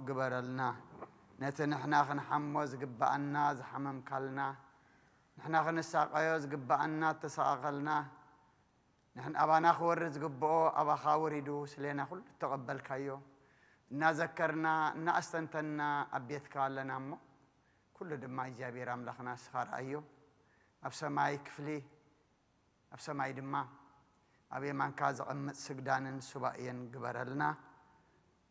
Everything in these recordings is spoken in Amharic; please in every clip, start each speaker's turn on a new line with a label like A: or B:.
A: قبرلنا نتنحنا خنحموز قبأنا زحمم كلنا نحنا خنساقيوز قبأنا تساقلنا نحن أبانا خورز قبؤو أبا خاوريدو سلينا كل تقبل كايو نذكرنا نأستنتنا أبيتك لنا أمو كل دما إيجابي راملخنا سخار أيو أبسماي كفلي أبسماي دما أبي من كاز أمت سجدان سبائيا قبرلنا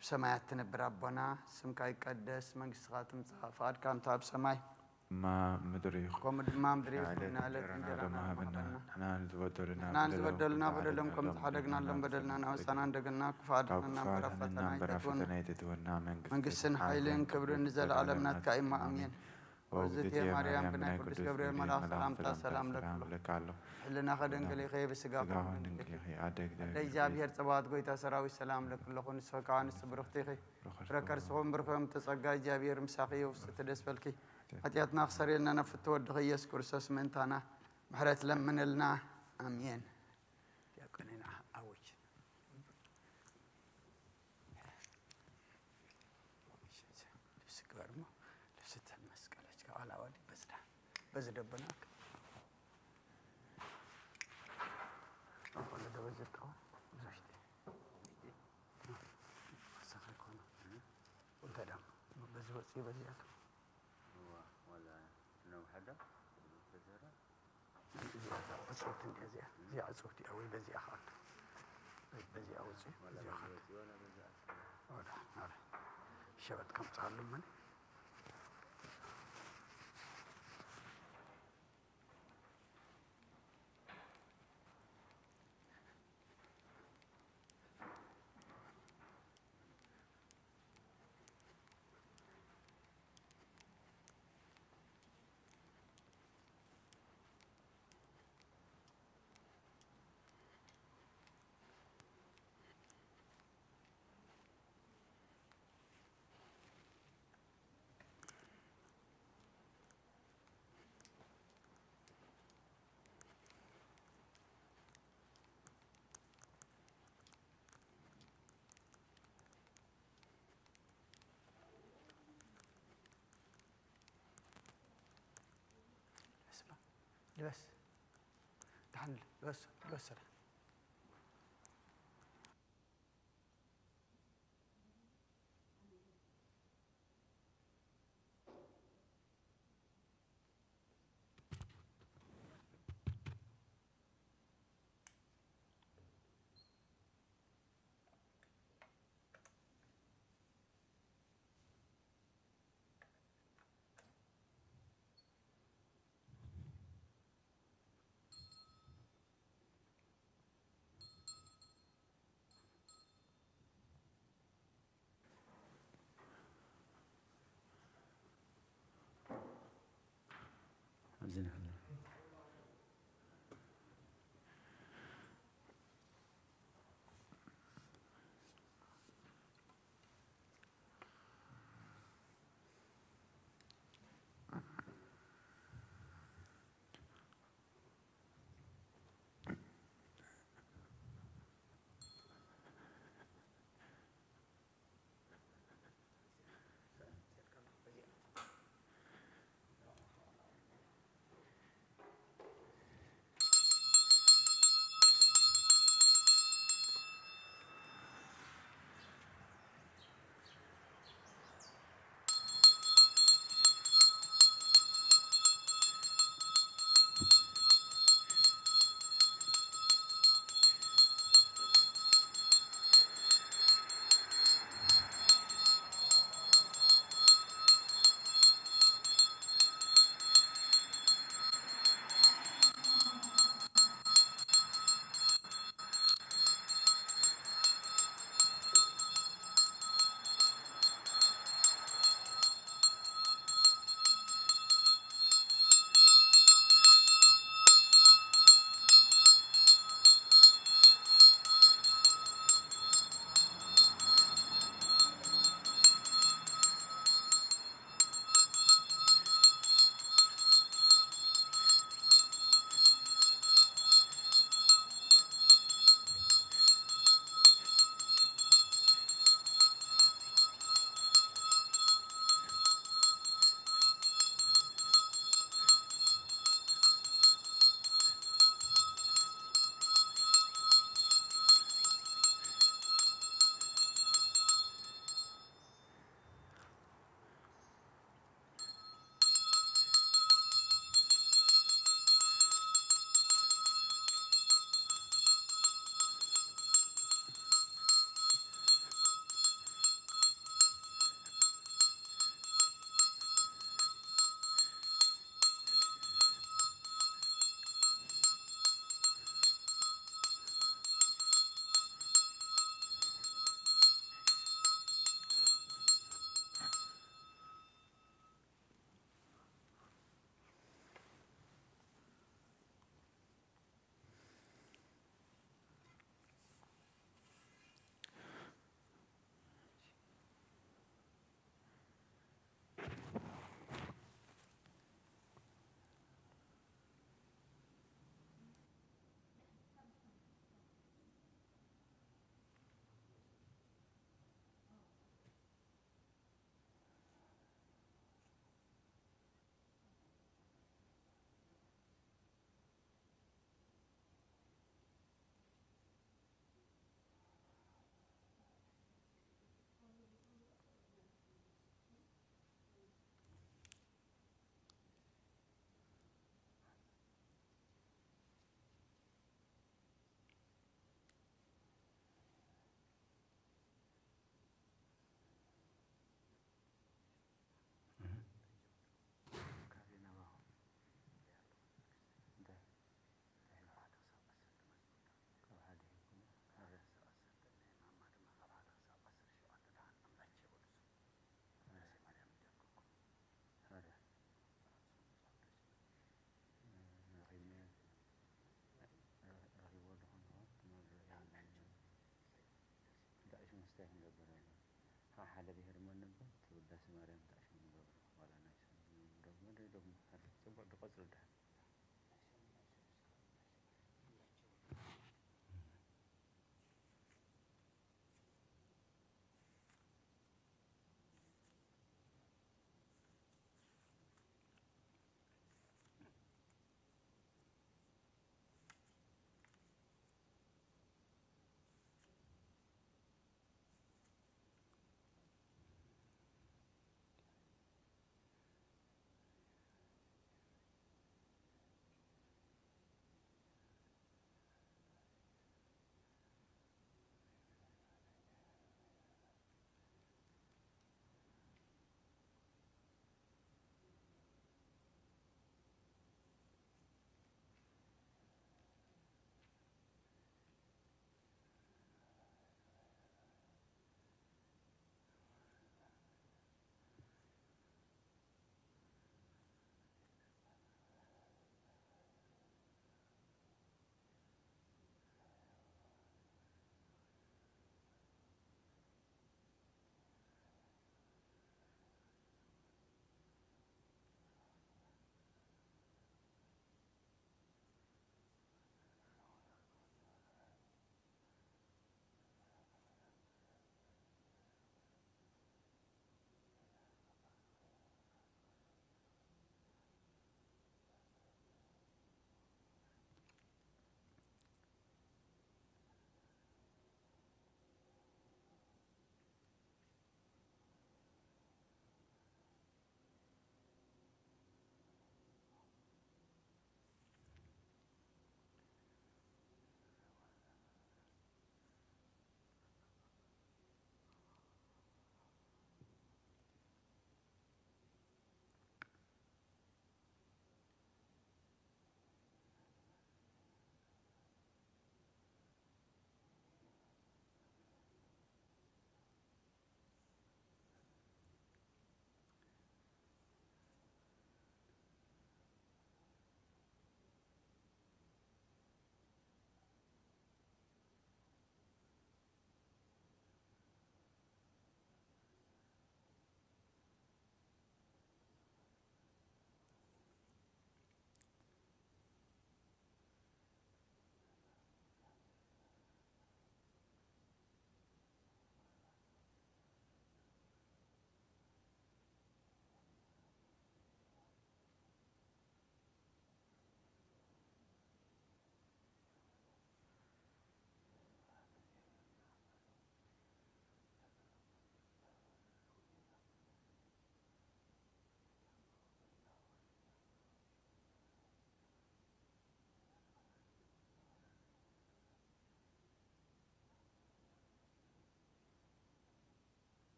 A: بسمايات تنبر ربنا سمكاي قدس من قصاتم صافات كام تاب سماي
B: ما مدري
A: ما مدري
B: نحن
A: بدلنا بدلهم كم تحدقنا لهم بدلنا نوسنا ندقنا كفادنا برفتنا
B: يتتونا
A: من قسن حيلين كبر نزل عالمنا كائما أمين وزيتي مريم بنا قدس جبريل ملاك سلام لك حلنا خدن قلي خيب سقاف لي جابير تبات قويتا سراوي سلام لك لخون سكان سبرختي ركر سخون برفهم تسقى جابير مساقي وستدس بالكي حتياتنا خسرينا نفت ودغي يسكر سوس منتانا محرت لمن لنا امين يكوننا اوج سكرمو لست المسكلك على ودي بس دبناك ولا دوزك زشتي سخيكون وانت دم بزوسي بزيات بصوت زي صوتي أو بزي أخاك بزي أو زي أخاك ولا شبت كم تعلم مني بس تحمل بس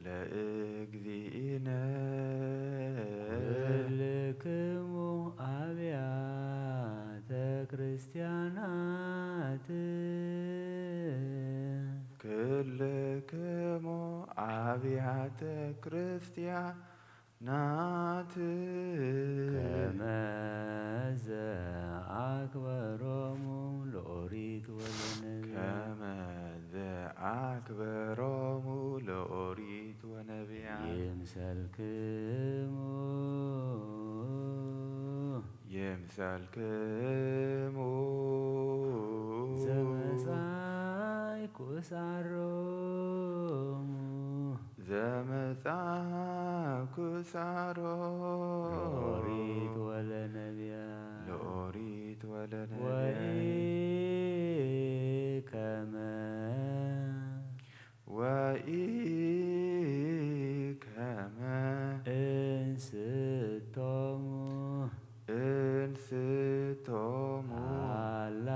B: ለእግዚእነ
C: ኩልክሙ አብያተ ክርስቲያናት
B: ክልክሙ አብያተ ክርስቲያናት
C: ከመዘ አክበሮሙ ለኦሪት ወለነቢያት
B: ከመዘ አክበሮሙ ለኦሪት ወነቢያት
C: ይምሰልክሙ
B: ይምሰልክሙ
C: ዘመጻእኩ ሳሮሙ
B: ዘመጻእኩ ሳሮሙ
C: ለኦሪት ወለነቢያት
B: ለኦሪት ወለነቢያት ወኢከመ
C: እንስቶሙ
B: እንስቶሙ
C: አላ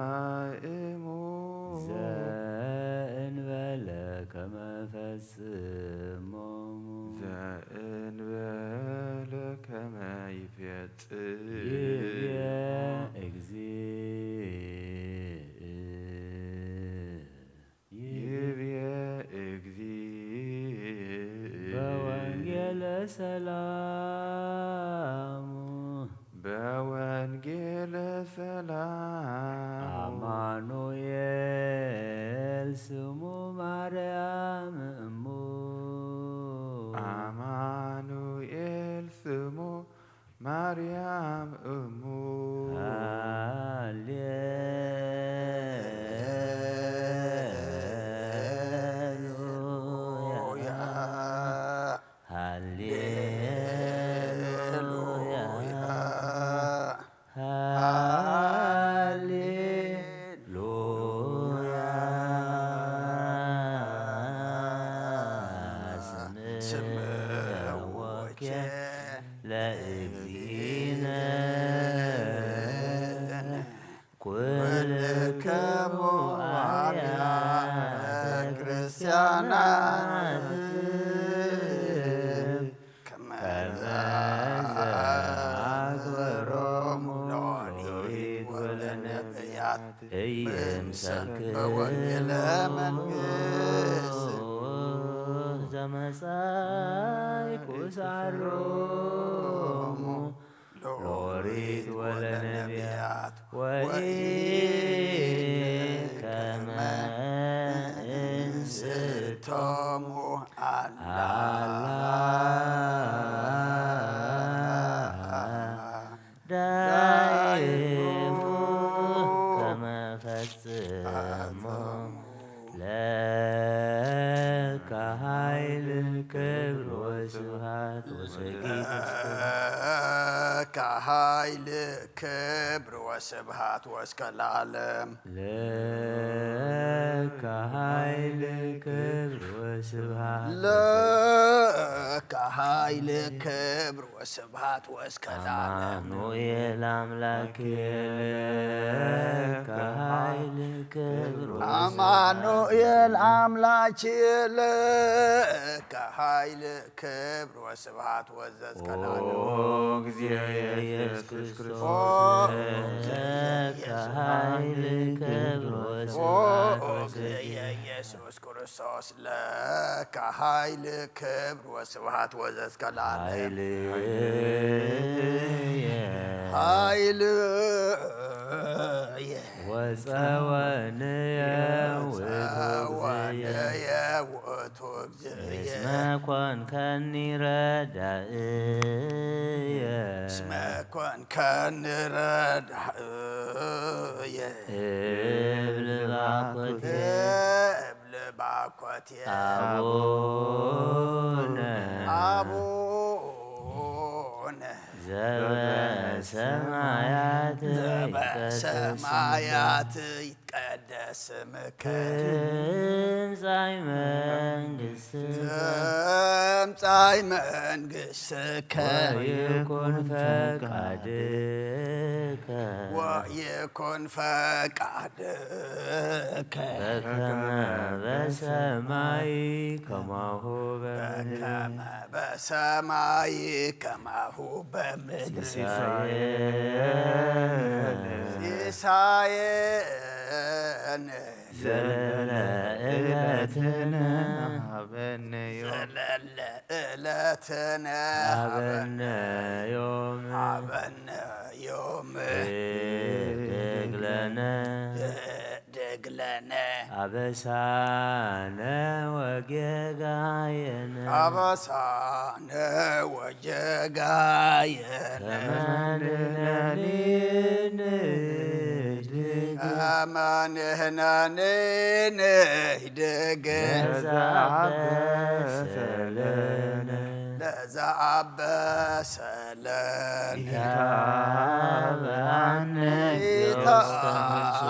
B: ዳእሙ
C: ዘእንበለ ከመ ፈጽሞሙ
B: ዘእንበለ ከመ ይፈጽም
C: ይብየ እግዚእ
B: ይብየ እግዚእ
C: በወንጌለ ሰላሙ
B: በወንጌለ ሰላም
C: አማኑኤል ስሙ ማርያም እሙ
B: አማኑኤል ስሙ ማርያም እሙ
C: ሃሌሉያ ስምዖከ ለእግዚእነ ኩልክሙ አብያተ ክርስቲያናት ከመዘ አክበሮሙ ለኦሪት ወለነቢያት ኢይምሰልክሙ ዘመጻእኩ ሳሮሙ ለኦሪት ወለነቢያት ወኢከመ እንስቶሙ አላ ዳእሙ ከመ ፈጽሞሙ ለከ ኃይል ክብር ወስብሐት ወሰጊድ
A: ከኃይል ክብር ወስብሐት ወእስከ ለዓለም
C: ለከ ኃይል ክብር ወስብሐት
A: ለከ ኃይል ክብር ወስብሐት ወእስከ ለዓለም
C: አማኑኤል አምላክየ ለከ ኃይል ክብር
A: አማኑኤል አምላክየ ለከ ኃይል ክብር ወስብሐት ወእስከ ለዓለም
B: እግዚአብሔር
C: ኢየሱስ ክርስቶስ ለከ ኃይል ክብር ወስብሐት
A: ኢየሱስ ክርስቶስ ለከ ኃይል ክብር ወስብሐት ወእስከ ለዓለም ኃይል
C: ወፀወንየ
A: ውእቱ እግዚእየ
C: እስመ ኮንከኒ ረዳእየ
A: እስመ ኮንከኒ ረዳእየ
C: እብል
A: ባኮቴየ
C: አቡነ ዘበሰማያት
A: ዘበሰማያት ይትቀደስ በስምከ
C: ትምጻእ መንግሥትከ
A: ትምጻእ መንግሥትከ
C: ወይኩን ፈቃድከ
A: ወይኩን ፈቃድከ
C: በከመ በሰማይ ከማሁ በምድር
A: በከመ በሰማይ ከማሁ በምድር ሲሳየነ
C: ዘለለ ዕለትነ
B: ሀበነ
A: ዘለለ ዕለትነ
C: ሀበነ ዮም
A: ሀበነ ዮም
C: ደግለነ
A: ደግለነ
C: አበሳነ ወጌጋየነ
A: አበሳነ ወጌጋየነ ከመንህነኒ ንህድግ
C: ለዘአበሰለነ
A: ለዘአበሰለነ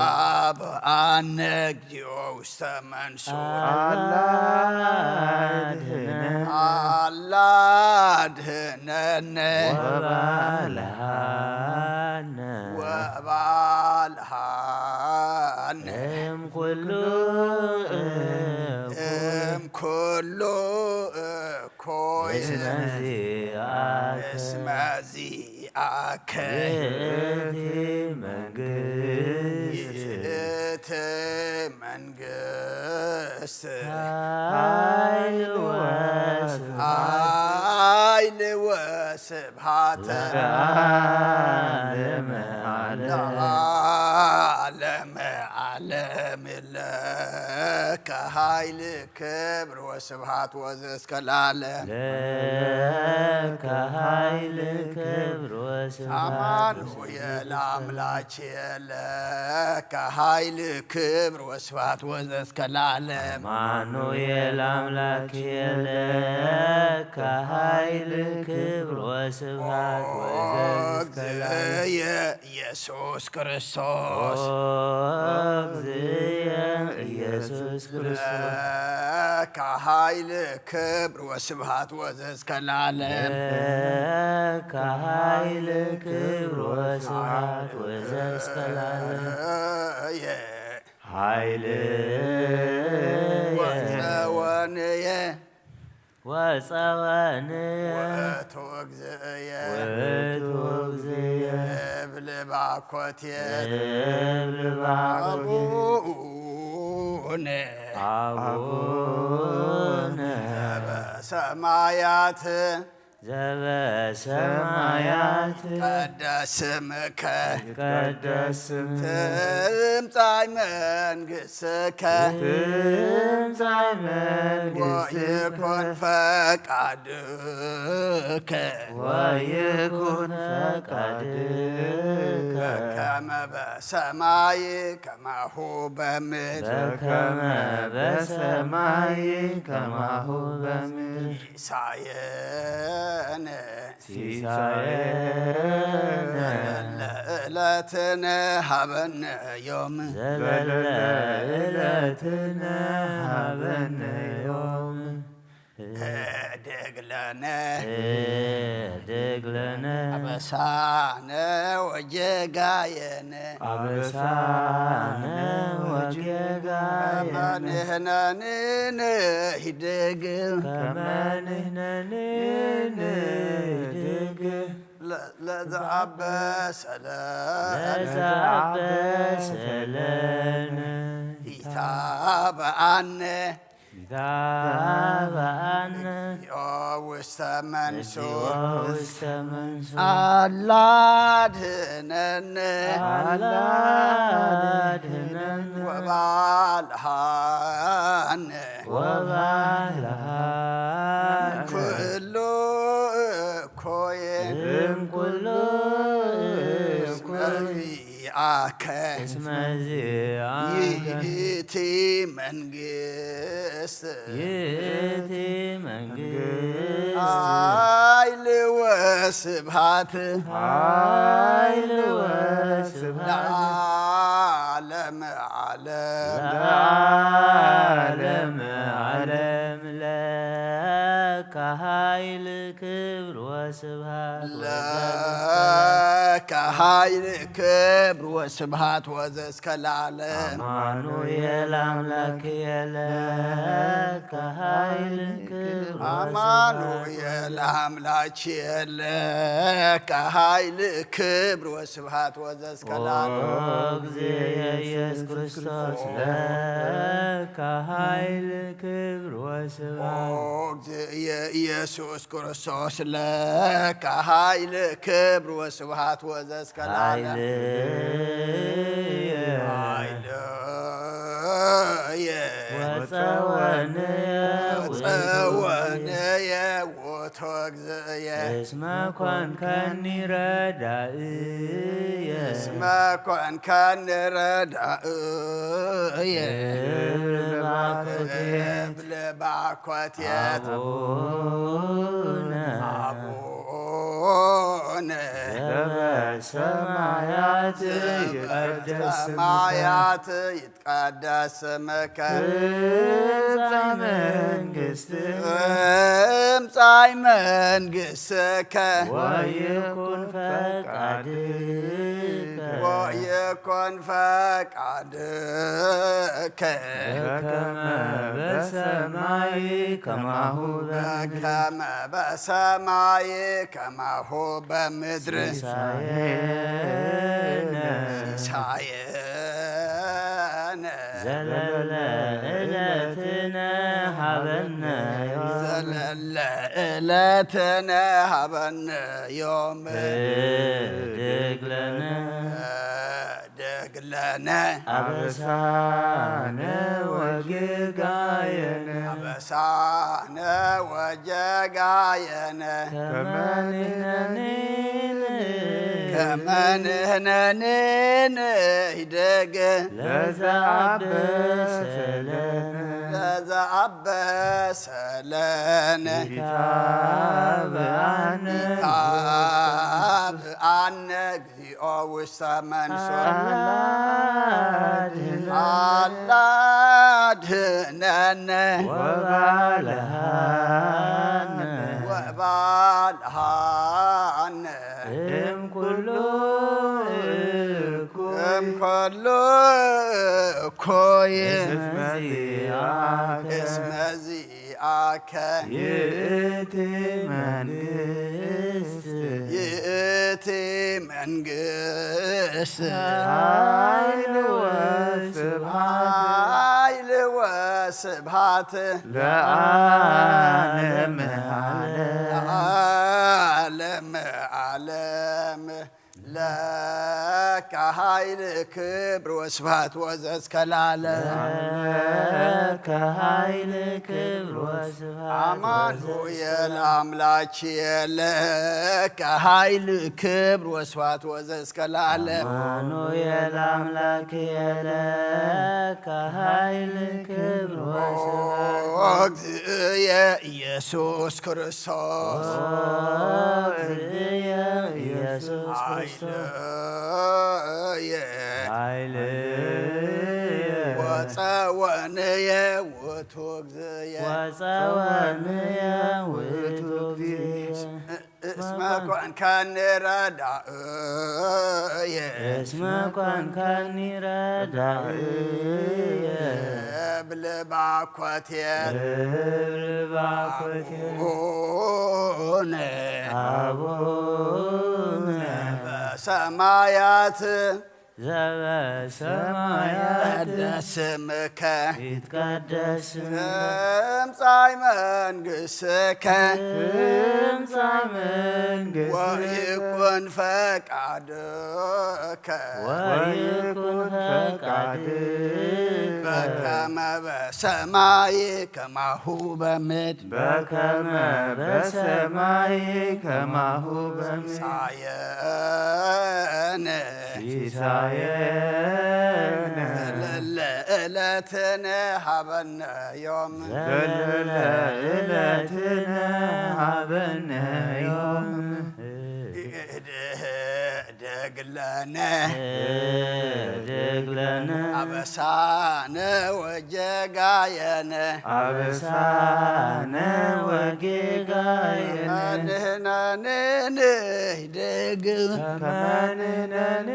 A: ኢታብአነ እግዚኦ ውስተ መንሱት አላድህነነ
C: ወባልሃነ
A: ወባልሃነ
C: እምኩሉ
A: እምኩሉ እኮይ እስመ ዚአከ
C: ይእቲ መንግሥት
A: ይእቲ መንግሥት
C: ኃይል ወስብሐት
A: ኃይል ወስብሐት
C: ለዓለመ ዓለም
A: ለዓለመ ዓለም ለከ ኃይል ክብር ወስብሐት ወዘእስከ ለዓለም
C: ለከ ኃይል ክብር ወስብሐት
A: አማኑኤል አምላኬ ለከ ኃይል ክብር ወስብሐት ወዘእስከ ለዓለም
C: አማኑኤል አምላኬ ለከ ኃይል ክብር ወስብሐት ወዘእስከ ለዓለም
A: ኢየሱስ ክርስቶስ
C: እግዚእየ ኢየሱስ ክርስቶስ
A: ለከ ኃይል ክብር ወስብሐት ወዘእስከ ለዓለም
C: ለከ ኃይል ክብር ወስብሐት ወዘእስከ ለዓለም ኃይልየ
A: ወፀወንየ
C: ወፀወንየ
A: ውእቱ እግዚእየ
C: ውእቱ እግዚእየ
A: እብል ባኮቴየ
C: እብል ባኮቴየ
A: አቡነ
C: አቡነ
A: በሰማያት
C: ዘበሰማያት
A: ይትቀደስ ስምከ
C: ይትቀደስ ስምከ
A: ትምጻእ መንግሥትከ
C: ትምጻእ መንግሥትከ
A: ወይኩን ፈቃድከ
C: ወይኩን ፈቃድከ
A: በከመ በሰማይ ከማሁ በምድር
C: በከመ በሰማይ ከማሁ በምድር
A: ሲሳየነ
C: ሲሳየነ
A: ለዕለትነ ሀበነ ዮም
C: ዘለለ ዕለትነ ሀበነ ዮም
A: ደግለነ
C: ደግለነ
A: አበሳነ ወጌጋየነ
C: አበሳነ ወጌጋየነ
A: ከመንህነኒ ንህድግ
C: ከመንህነኒ ንህድግ ለዘአበሰለነ
A: ኢታብአነ
C: ኢታብአነ
A: ውስተ መንሱት
C: ውስተ መንሱት
A: አላድህነነ
C: አላድህነነ
A: ወባልሃነ
C: ወባልሃነ
A: ኩሉ እኮየ
C: እምኩሉ
A: እስመዚአከ
C: እስመ ዚአከ
A: ይእቲ መንግሥት
C: ይእቲ መንግሥት
A: ኃይል ወስብሃት
C: ኃይል ወስብሃት
A: ለዓለመ ዓለም
C: ለዓለመ ዓለም ለከ ኃይል ክብር ወስብሃት
A: ለከ ኃይል ክብር ወስብሃት ወዘእስከ ለዓለም
C: አማኑኤል አምላክየ ለከ ኃይል ክብር
A: አማኑኤል አምላክየ ለከ ኃይል ክብር ወስብሃት ወዘእስከ ለዓለም
C: እግዚእየ ኢየሱስ ክርስቶስ ለከ ኃይል ክብር ወስብሃት
A: ኢየሱስ ክርስቶስ ለከ ኃይል ክብር ወስብሃት ወዘእስከ ለዓለም ወፀወንየ ውእቱ እግዚእየ
C: እስመ ኮንከኒ ረዳእየ
A: እስመ ኮንከኒ ረዳእየ እብል ባኮቴት
C: አቡነ
A: አቡነ
C: ዘበሰማያት ይትቀደስ
A: ሰማያት ይትቀደስ ስምከ
C: ትምጻእ መንግሥትከ
A: ትምጻእ መንግሥትከ
C: ወይኩን ፈቃድከ
A: ወይኩን ፈቃድከ
C: በከመ በሰማይ ከማሁ በምድር
A: በከመ በሰማይ ከማሁ በምድር
C: ሲሳየነ
A: ሲሳየነ
C: ዘለለ ዕለትነ ሀበነ
A: ዘለለ ዕለትነ ሀበነ ዮም
C: ህድግ ለነ
A: ደግለነ
C: አበሳነ ወጌጋየነ
A: አበሳነ ወጀጋየነ
C: ከመ ንሕነኒ
A: ከመ ንሕነኒ ሂደግ
C: ለዘአበሰለነ
A: ለዘአበሰለነ
C: ታብአነ
A: ታብአነ እግዚኦ ውስተ መንሱት አላድኅነነ
C: ወባልሐነ
A: ወባልሐነ
C: እምኩሉ እኩይ
A: እምኩሉ እኩይ
C: እስመ ዚአከ
A: እስመ ዚአከ
C: ይእቲ መንግሥት
A: ይእቲ መንግሥት
C: ኃይል ወስብሐት
A: ኃይል ወስብሐት
C: ለዓለመ ዓለም
A: ለዓለመ ዓለም ለከ ኃይል ክብር ወስብሐት ወዘእስከ ለዓለም
C: ለከ ኃይል ክብር ወስብሐት
A: አማኑኤል አምላክየ ለከ ኃይል ክብር ወስብሐት ወዘእስከ ለዓለም
C: አማኑኤል አምላክየ ለከ ኃይል ክብር ወስብሐት
A: እግዚእየ ኢየሱስ ክርስቶስ
C: እግዚእየ ኢየሱስ ክርስቶስ ኃይልየ
A: ወፀወንየ ውእቱ እግዚእየ
C: ወፀወንየ ውእቱ እግዚእየ
A: እስመ ኮንከኒ ረዳእየ
C: እስመ ኮንከኒ ረዳእየ
A: እብል ባኮቴት
C: እብል ባኮቴት
A: አቡነ
C: አቡነ
A: በሰማያት
C: ዘበሰማያት
A: ስምከ
C: ይትቀደስ
A: ትምጻእ መንግሥትከ
C: ትምጻእ መንግሥትከ
A: ወይኩን ፈቃድከ
C: ወይኩን ፈቃድከ
A: በከመ በሰማይ ከማሁ በምድር
C: በከመ በሰማይ ከማሁ በምድር
A: ሲሳየነ
C: ሲሳየነ
A: ዘለለ ዕለትነ ሀበነ ዮም
C: ዘለለ ዕለትነ ሀበነ ዮም
A: ደግለነ
C: ደግለነ
A: አበሳነ ወጀጋየነ
C: አበሳነ ወጌጋየነ
A: ንሕነንን ደግ
C: ከመንነን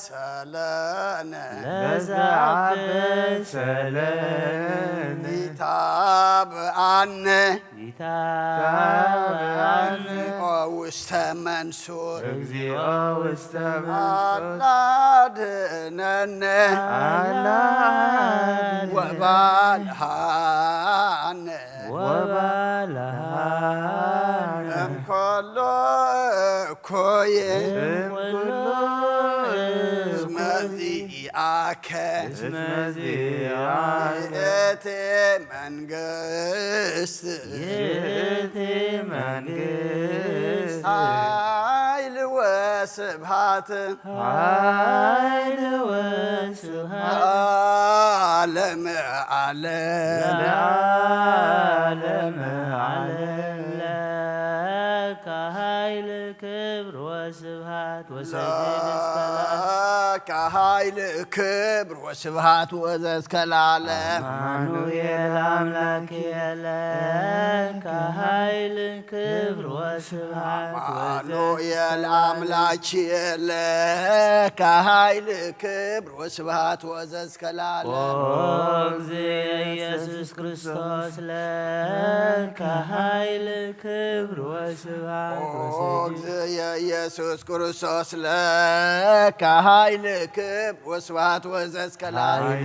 A: ለዘአበሰለነ
C: ለዘአበሰለነ
A: ይታብአነ
C: ይታብአነ
A: ውስተ መንሱር
C: እግዚኦ ውስተ መንሱር
A: አላድነነ
C: አላድነነ
A: ወባልሃነ
C: ወባልሃነ
A: እምኮሎ እኮየ
C: እምኩሉ
A: እስመ ዚአከ
C: እስመ ዚአከ
A: ይእቲ መንግሥት
C: ይእቲ መንግሥት
A: ኃይል ወስብሐት
C: ኃይል ወስብሐት
A: ዓለመ ዓለም
C: ለዓለመ ዓለም ለከ ኃይል ክብር ወስብሐት ወሰግድ እስከ ለዓለም
A: ከኃይል ክብር ወስብሐት ወዘእስከ ለዓለም
C: አማኑኤል አምላክየ ለከ ኃይል ክብር ወስብሐት
A: አማኑኤል አምላክየ ለከ ኃይል ክብር ወስብሐት ወዘእስከ ለዓለም
C: እግዚእ ኢየሱስ ክርስቶስ ለከ ኃይል ክብር ወስብሐት
A: እግዚእ ኢየሱስ ክርስቶስ ለከ ኃይል ክብር ወስብሐት ወዘእስከ ለዓለም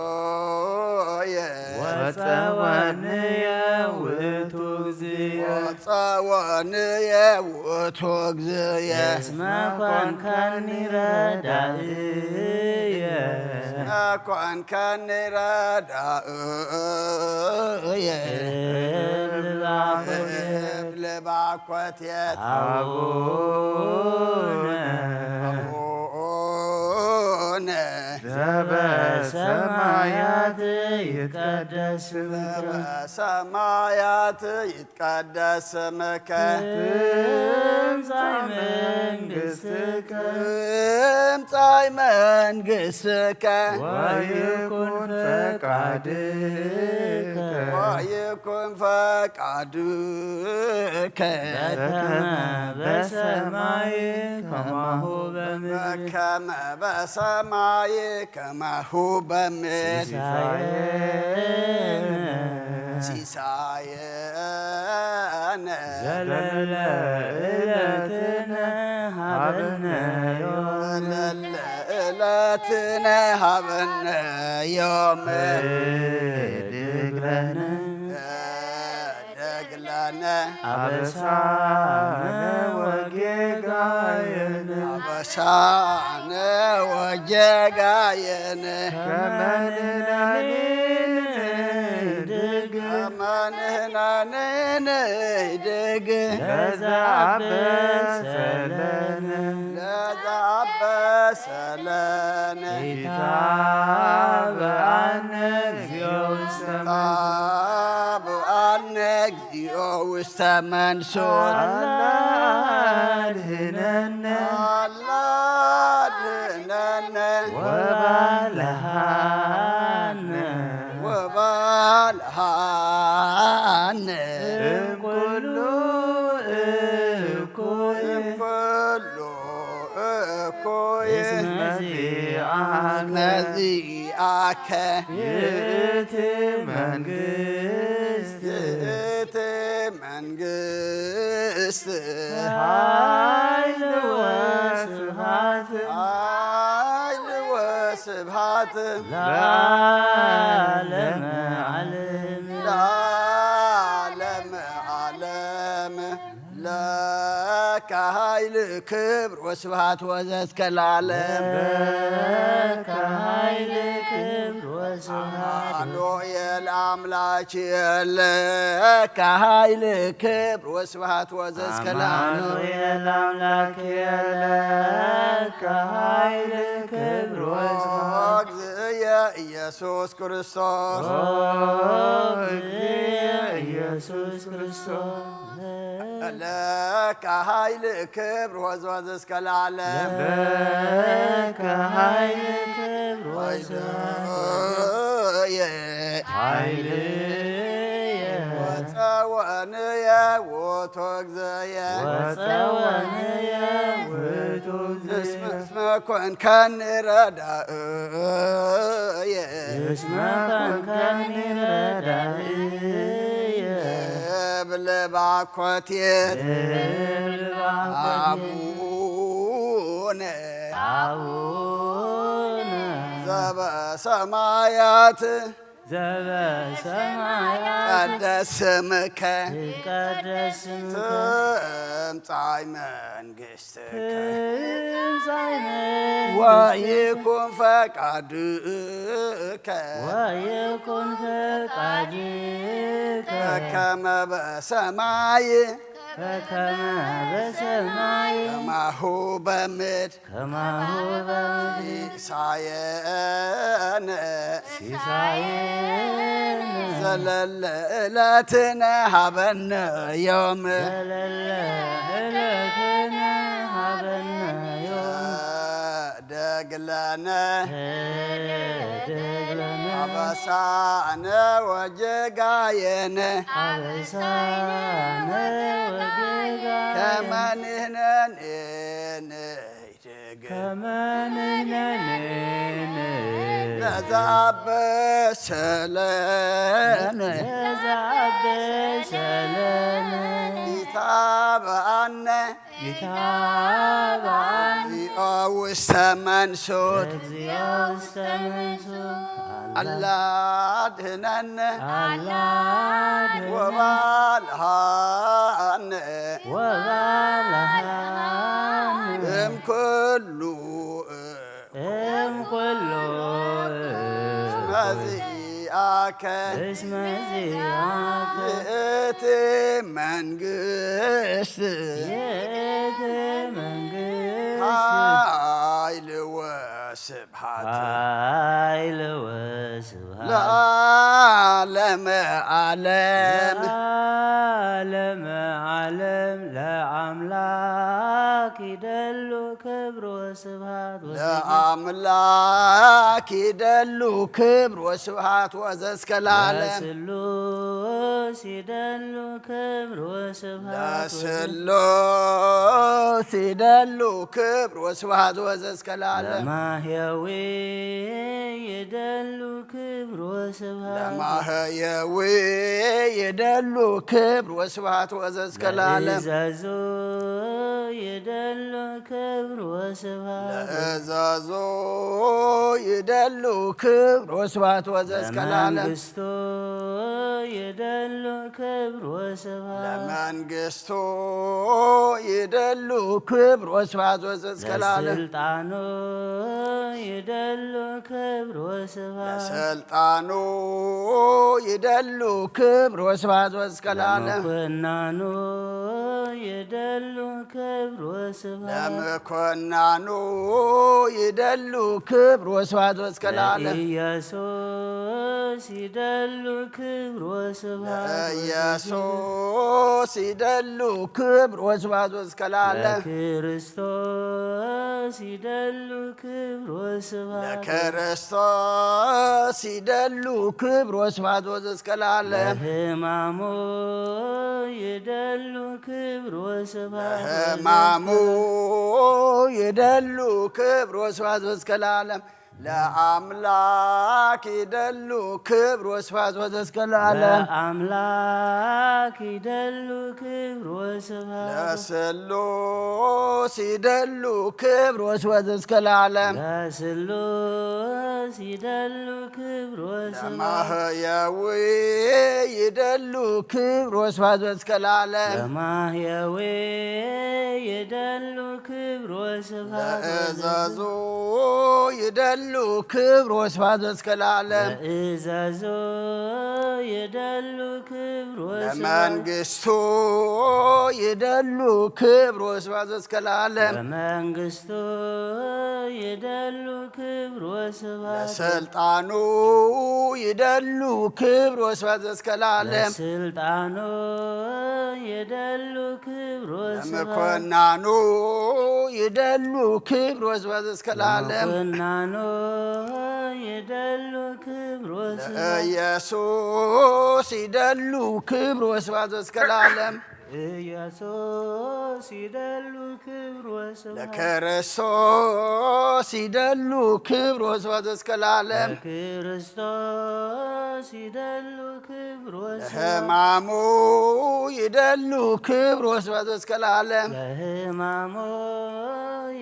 A: ሃሌሉያ
C: ወፀወንየ ውእቱ እግዚእ
A: ወፀወንየ ውእቱ እግዚእ
C: እስመ ኮንከኒ ረዳእየ
A: ኮንከኒ ረዳእየ እብል ባኮቴት
C: አቡነ
A: አቡነ
C: ዘበሰማያት ይትቀደስ ስምከ
A: በሰማያት ይትቀደስ ስምከ
C: ትምጻእ መንግሥትከ
A: ትምጻእ መንግሥትከ
C: ወይኩን ፈቃድከ
A: ወይኩን ፈቃድከ
C: በከመ በሰማይ ከማሁ በምድር
A: በከመ በሰማይ ከማሁ በምድር ሲሳየነ
C: ዘለለ ዕለትነ ሀበነ ዮም
A: ዘለለ ዕለትነ ሀበነ ዮም
C: ድግለነ
A: ደግለነ
C: አበሳነ ወጌጋየነ
A: አበሳነ ወጀጋየነ
C: ከመንናን ድግ
A: ከመንህናንን ድግ
C: ለዘአበሰለነ
A: ለዘአበሰለነ
C: ኢታብአነ እግዚኦ ውስተ
A: ታብአነ እግዚኦ ውስተ መንሱር
C: አላድህነነ
A: አላድነነ
C: ወባልሃነ
A: ወባልሃነ
C: እምኩሉ እኩይ
A: ኩሉ እኩይ
C: እስመ ዚአከ
A: ነዚአከ
C: ይእቲ መንግሥት
A: ይእቲ መንግሥት
C: ኃይል ወስብሐት
A: ኃይል ወስብሐት
C: ለዓለመ ዓለም
A: ለዓለመ ዓለም ለከ ኃይል ክብር ወስብሐት ወዘእስከ ለዓለም
C: ለከ ኃይል ክብር ወስብሐት
A: አማኑኤል አምላክ የለከ ኃይል ክብር ወስብሐት ወዘእስከ
C: አማኑኤል አምላክ የለከ ኃይል ክብር ወስብሐት
A: እግዚእየ ኢየሱስ ክርስቶስ
C: እግዚእየ ኢየሱስ ክርስቶስ
A: ለከ ኃይል ክብር ወዘእስከ ለዓለም
C: ለከ ኃይል ክብር ወስብሐት ኃይልየ
A: ወፀወንየ ውእቱ እግዚእየ
C: ወፀወንየ ውእቱ እግዚእየ
A: እስመ ኮንከኒ ረዳእየ
C: እስመ ኮንከኒ ረዳእየ
A: እብል ባኮቴት አቡነ
C: አቡነ
A: ዘበሰማያት
C: ዘበሰማያት
A: ቀደስ ስምከ
C: ይትቀደስ ስምከ
A: ትምጻእ መንግሥትከ
C: ትምጻእ መንግሥትከ
A: ወይኩን ፈቃድከ
C: ወይኩን ፈቃድከ
A: በከመ በሰማይ
C: በከመ በሰማይ
A: ከማሁ በምድር
C: ከማሁ በምድር
A: ሲሳየነ
C: ሲሳየነ
A: ዘለለ ዕለትነ ሀበነ ዮም
C: ዘለለ ዕለትነ ሀበነ ዮም
A: ደግለነ
C: ደግለነ
A: አበሳነ ወጀጋየነ
C: አበሳነ ወጌጋየነ
A: ከመ ንሕነኒ ንይትግ
C: ከመ ንሕነኒ
A: ለዘአበሰለነ
C: ለዘአበሰለነ
A: ኢታብአነ
C: ይታብአነ
A: እግዚኦ ውስተ መንሱት
C: እግዚኦ ውስተ መንሱት
A: አላ አድኅነነ
C: አላድኅነነ
A: ወባልሐነ
C: ወባልሐነ
A: እምኩሉ
C: እምኩሉ
A: መዚአከ
C: እስመ ዚአከ
A: ይእቲ መንግሥት
C: ይእቲ መንግሥት
A: ኃይል ወስብሐት
C: ኃይል ወስብሐት
A: ለዓለመ ዓለም
C: ለዓለመ ዓለም ለአምላክ ይደሉ ክብር ወስብሐት
A: ለአምላክ ይደሉ ክብር ወስብሐት ወዘእስከ ለዓለም
C: ለስሉስ ይደሉ ክብር ወስብሐት
A: ለስሉስ ይደሉ ክብር ወስብሐት ወዘእስከ ለዓለም
C: ለማህየዊ ይደሉ ክብር ወስብሐት
A: ለማህየዊ ይደሉ ክብር ወስብሐት ወዘእስከ ለዓለም
C: ለእዘዙ ይደሉ ክብር ወስብሐት
A: ለእዘዞ ይደሉ ክብር ወስብሐት ወዘእስከ ለዓለም
C: ለመንግሥቱ ይደሉ ክብር ወስብሐት
A: ለመንግሥቱ ይደሉ ክብር ወስብሐት ወዘእስከ ለዓለም
C: ለስልጣኑ ይደሉ ክብር ወስብሐት
A: ለስልጣኑ ይደሉ ክብር ወስብሐት ወዘእስከ ለዓለም
C: ለመኮንናኑ ይደሉ ክብር ወስብሐት
A: ለመኮንናኑ ይደሉ ክብር ወስብሐት ወዘእስከ ለዓለም
C: ለኢየሱስ ይደሉ ክብር ወስብሐት
A: ለኢየሱስ ይደሉ ክብር ወስብሐት ወዘእስከ ለዓለም
C: ለክርስቶስ ይደሉ ክብር ወስብሐት
A: ለክርስቶስ ይደሉ ክብር ወስብሐት ወዘእስከ ለዓለም
C: ለሕማሙ ይደሉ ክብር ወስብሐት
A: ለሕማሙ ይደሉ ክብር ወስብሐት ወዘእስከ ለዓለም ለአምላክ ይደሉ ክብር ወስብሐት ወዘእስከ ለዓለም
C: ለአምላክ ይደሉ ክብር ወስብሐት
A: ለስሉስ ይደሉ ክብር ወስብሐት ወዘእስከ ለዓለም
C: ለስሉስ ይደሉ ክብር ወስብሐት
A: ለማህየዊ ይደሉ ክብር ወስብሐት ወዘእስከ ለዓለም
C: ለማህየዊ ይደሉ ክብር ወስብሐት
A: ለእዘዙ ይደሉ يدلو كبر وسبات اسكالعالم
C: لإزازو يدلو كبر وسبات
A: لمنقستو يدلو كبر وسبات اسكالعالم
C: لمنقستو يدلو كبر وسبات
A: لسلطانو يدلو كبر وسبات اسكالعالم
C: لسلطانو يدلو كبر وسبات
A: لمكنانو يدلو كبر وسبات اسكالعالم
C: لمكنانو يدلو كبر وسبات
A: يسوس يدلو كبر وسبات اسكالعالم
C: ኢየሱስ ይደሉ ክብር ወስብሐት
A: ለክርስቶስ ይደሉ ክብር ወስብሐት እስከ ለዓለም
C: ለክርስቶስ ይደሉ ክብር ወስብሐት
A: ለሕማሙ ይደሉ ክብር ወስብሐት እስከ ለዓለም
C: ለሕማሙ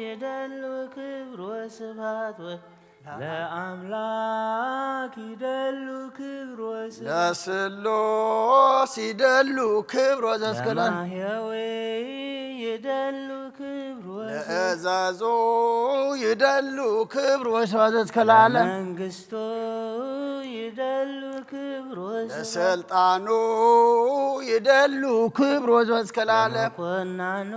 C: ይደሉ ክብር ወስብሐት ለአምላክ ይደሉ ክብር ወስብሐት
A: ለስሉስ ይደሉ ክብር ወስብሐት እስከ ለዓለም
C: ለማህየዊ ይደሉ ክብር ወስብሐት
A: ለእዛዙ ይደሉ ክብር ወስብሐት እስከ ለዓለም
C: ለመንግሥቱ ይደሉ ክብር ወስብሐት
A: ለስልጣኑ ይደሉ ክብር ወስብሐት እስከ ለዓለም
C: ለመኮንኑ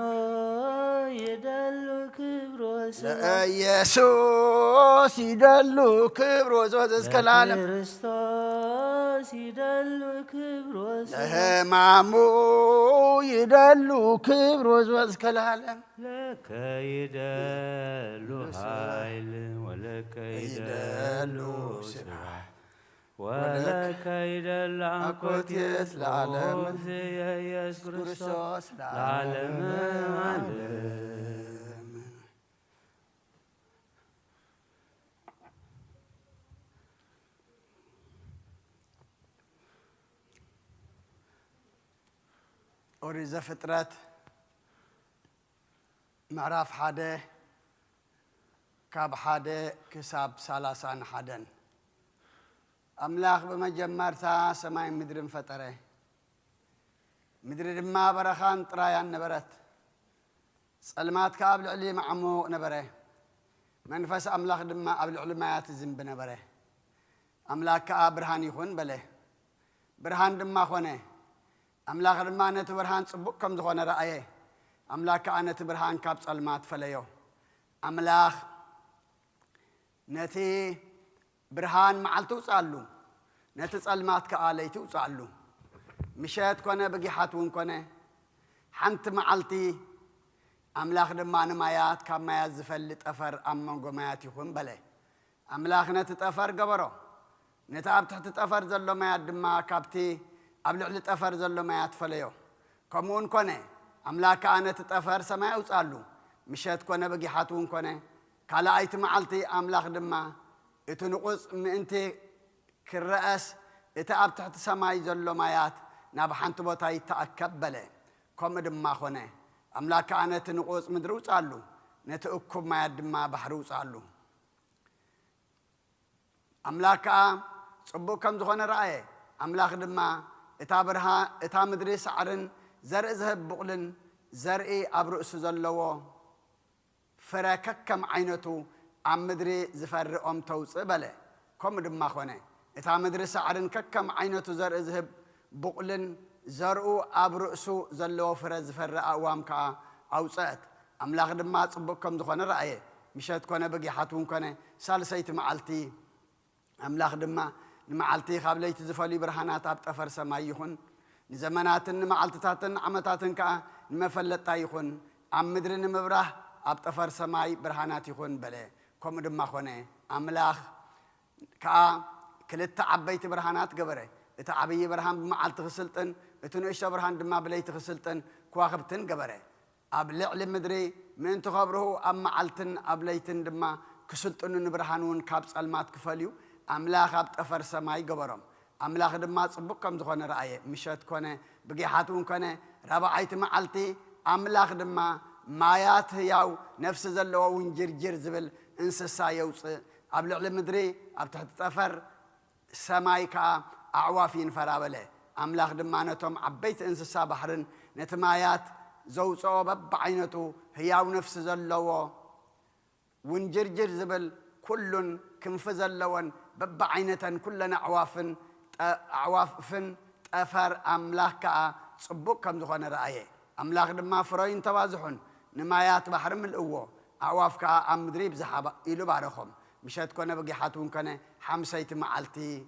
C: ይደሉ ክብር ወስብሐት
A: ለኢየሱስ ይደሉ ክብር ወስብሐት እስከ ለዓለም
C: ለክርስቶስ ይደሉ ክብር ወስብሐት
A: ለሕማሙ ይደሉ ክብር ወስብሐት እስከ ለዓለም
C: ለከ ይደሉ ኃይል ወለከ ይደሉ ስብሐት ወለከ ይደሉ አኮቴት
A: ለዓለም
C: ኢየሱስ ክርስቶስ ለዓለም ዓለም
A: ኦሪት ዘፍጥረት ምዕራፍ 1 ካብ 1 ክሳብ 31 አምላኽ በመጀመርታ ሰማይ ምድርን ፈጠረ ምድሪ ድማ በረኻን ጥራያን ነበረት ጸልማት ካብ ልዕሊ ማዕሙቕ ነበረ መንፈስ አምላኽ ድማ ኣብ ልዕሊ ማያት ዝንብ ነበረ አምላኽ ከዓ ብርሃን ይኹን በለ ብርሃን ድማ ኾነ አምላኽ ድማ ነቲ ብርሃን ጽቡቕ ከም ዝኾነ ረአየ አምላኽ ከዓ ነቲ ብርሃን ካብ ጸልማት ፈለዮ አምላኽ ነቲ ብርሃን መዓልቲ ውፃሉ ነቲ ጸልማት ከዓ ለይቲ ውፃሉ ምሸት ኮነ በጊሓት እውን ኮነ ሓንቲ መዓልቲ አምላኽ ድማ ንማያት ካብ ማያት ዝፈልጥ ጠፈር ኣብ መንጎ ማያት ይኹን በለ አምላኽ ነቲ ጠፈር ገበሮ ነቲ ኣብ ትሕቲ ጠፈር ዘሎ ማያት ድማ ካብቲ ኣብ ልዕሊ ጠፈር ዘሎ ማያት ፈለዮ ከምኡውን ኮነ አምላኽ ከዓ ነቲ ጠፈር ሰማይ ውፃሉ ምሸት ኮነ በጊሓት እውን ኮነ ካልኣይቲ መዓልቲ አምላኽ ድማ እቲ ንቑፅ ምእንቲ ክረአስ እቲ ኣብ ትሕቲ ሰማይ ዘሎ ማያት ናብ ሓንቲ ቦታ ይተኣከብ በለ ከምኡ ድማ ኾነ አምላኽ ከዓ ነቲ ንቑፅ ምድሪ ውፃሉ ነቲ እኩብ ማያት ድማ ባሕሪ ውፃሉ አምላኽ ከዓ ጽቡቕ ከም ዝኾነ ረአየ አምላኽ ድማ እታ ምድሪ ሳዕርን ዘርኢ ዝህብ ቡቕልን ዘርኢ ኣብ ርእሱ ዘለዎ ፍረ ከከም ዓይነቱ ኣብ ምድሪ ዝፈርኦም ተውፅእ በለ ከምኡ ድማ ኾነ እታ ምድሪ ሳዕርን ከከም ዓይነቱ ዘርኢ ዝህብ ቡቕልን ዘርኡ ኣብ ርእሱ ዘለዎ ፍረ ዝፈርእ ኣእዋም ከዓ ኣውፅአት አምላኽ ድማ ጽቡቕ ከም ዝኾነ ረአየ ምሸት ኮነ በጊሓት እውን ኮነ ሳልሰይቲ መዓልቲ አምላኽ ድማ ንመዓልቲ ካብ ለይቲ ዝፈልዩ ብርሃናት ኣብ ጠፈር ሰማይ ይኹን ንዘመናትን ንመዓልትታትን ዓመታትን ከዓ ንመፈለጥታ ይኹን ኣብ ምድሪ ንምብራህ ኣብ ጠፈር ሰማይ ብርሃናት ይኹን በለ ከምኡ ድማ ኾነ አምላኽ ከዓ ክልተ ዓበይቲ ብርሃናት ገበረ እቲ ዓብዪ ብርሃን ብመዓልቲ ክስልጥን እቲ ንእሽቶ ብርሃን ድማ ብለይቲ ክስልጥን ከዋኽብትን ገበረ ኣብ ልዕሊ ምድሪ ምእንቲ ኸብርሁ ኣብ መዓልትን ኣብ ለይትን ድማ ክስልጥኑ ንብርሃን እውን ካብ ጸልማት ክፈልዩ አምላኽ ኣብ ጠፈር ሰማይ ገበሮም አምላኽ ድማ ጽቡቕ ከም ዝኾነ ረአየ ምሸት ኮነ በጊሓት እውን ኮነ ራብዓይቲ መዓልቲ አምላኽ ድማ ማያት ህያው ነፍሲ ዘለዎ ውንጅርጅር ዝብል እንስሳ የውፅእ ኣብ ልዕሊ ምድሪ ኣብ ትሕቲ ጠፈር ሰማይ ከዓ ኣዕዋፍ ይንፈራ በለ አምላኽ ድማ ነቶም ዓበይቲ እንስሳ ባሕርን ነቲ ማያት ዘውፅኦ በብዓይነቱ ህያው ነፍሲ ዘለዎ ውንጅርጅር ዝብል كلن كنفزلون ببعينتن كلنا عوافن أفر أملاك صبوك كم زخنا رأيه أملاك لما فراين توازحون نمايات بحر من القوة عوافك أمدريب زحابة إلو بارخهم مشات كنا بقي حاتون كنا حمسيت معلتي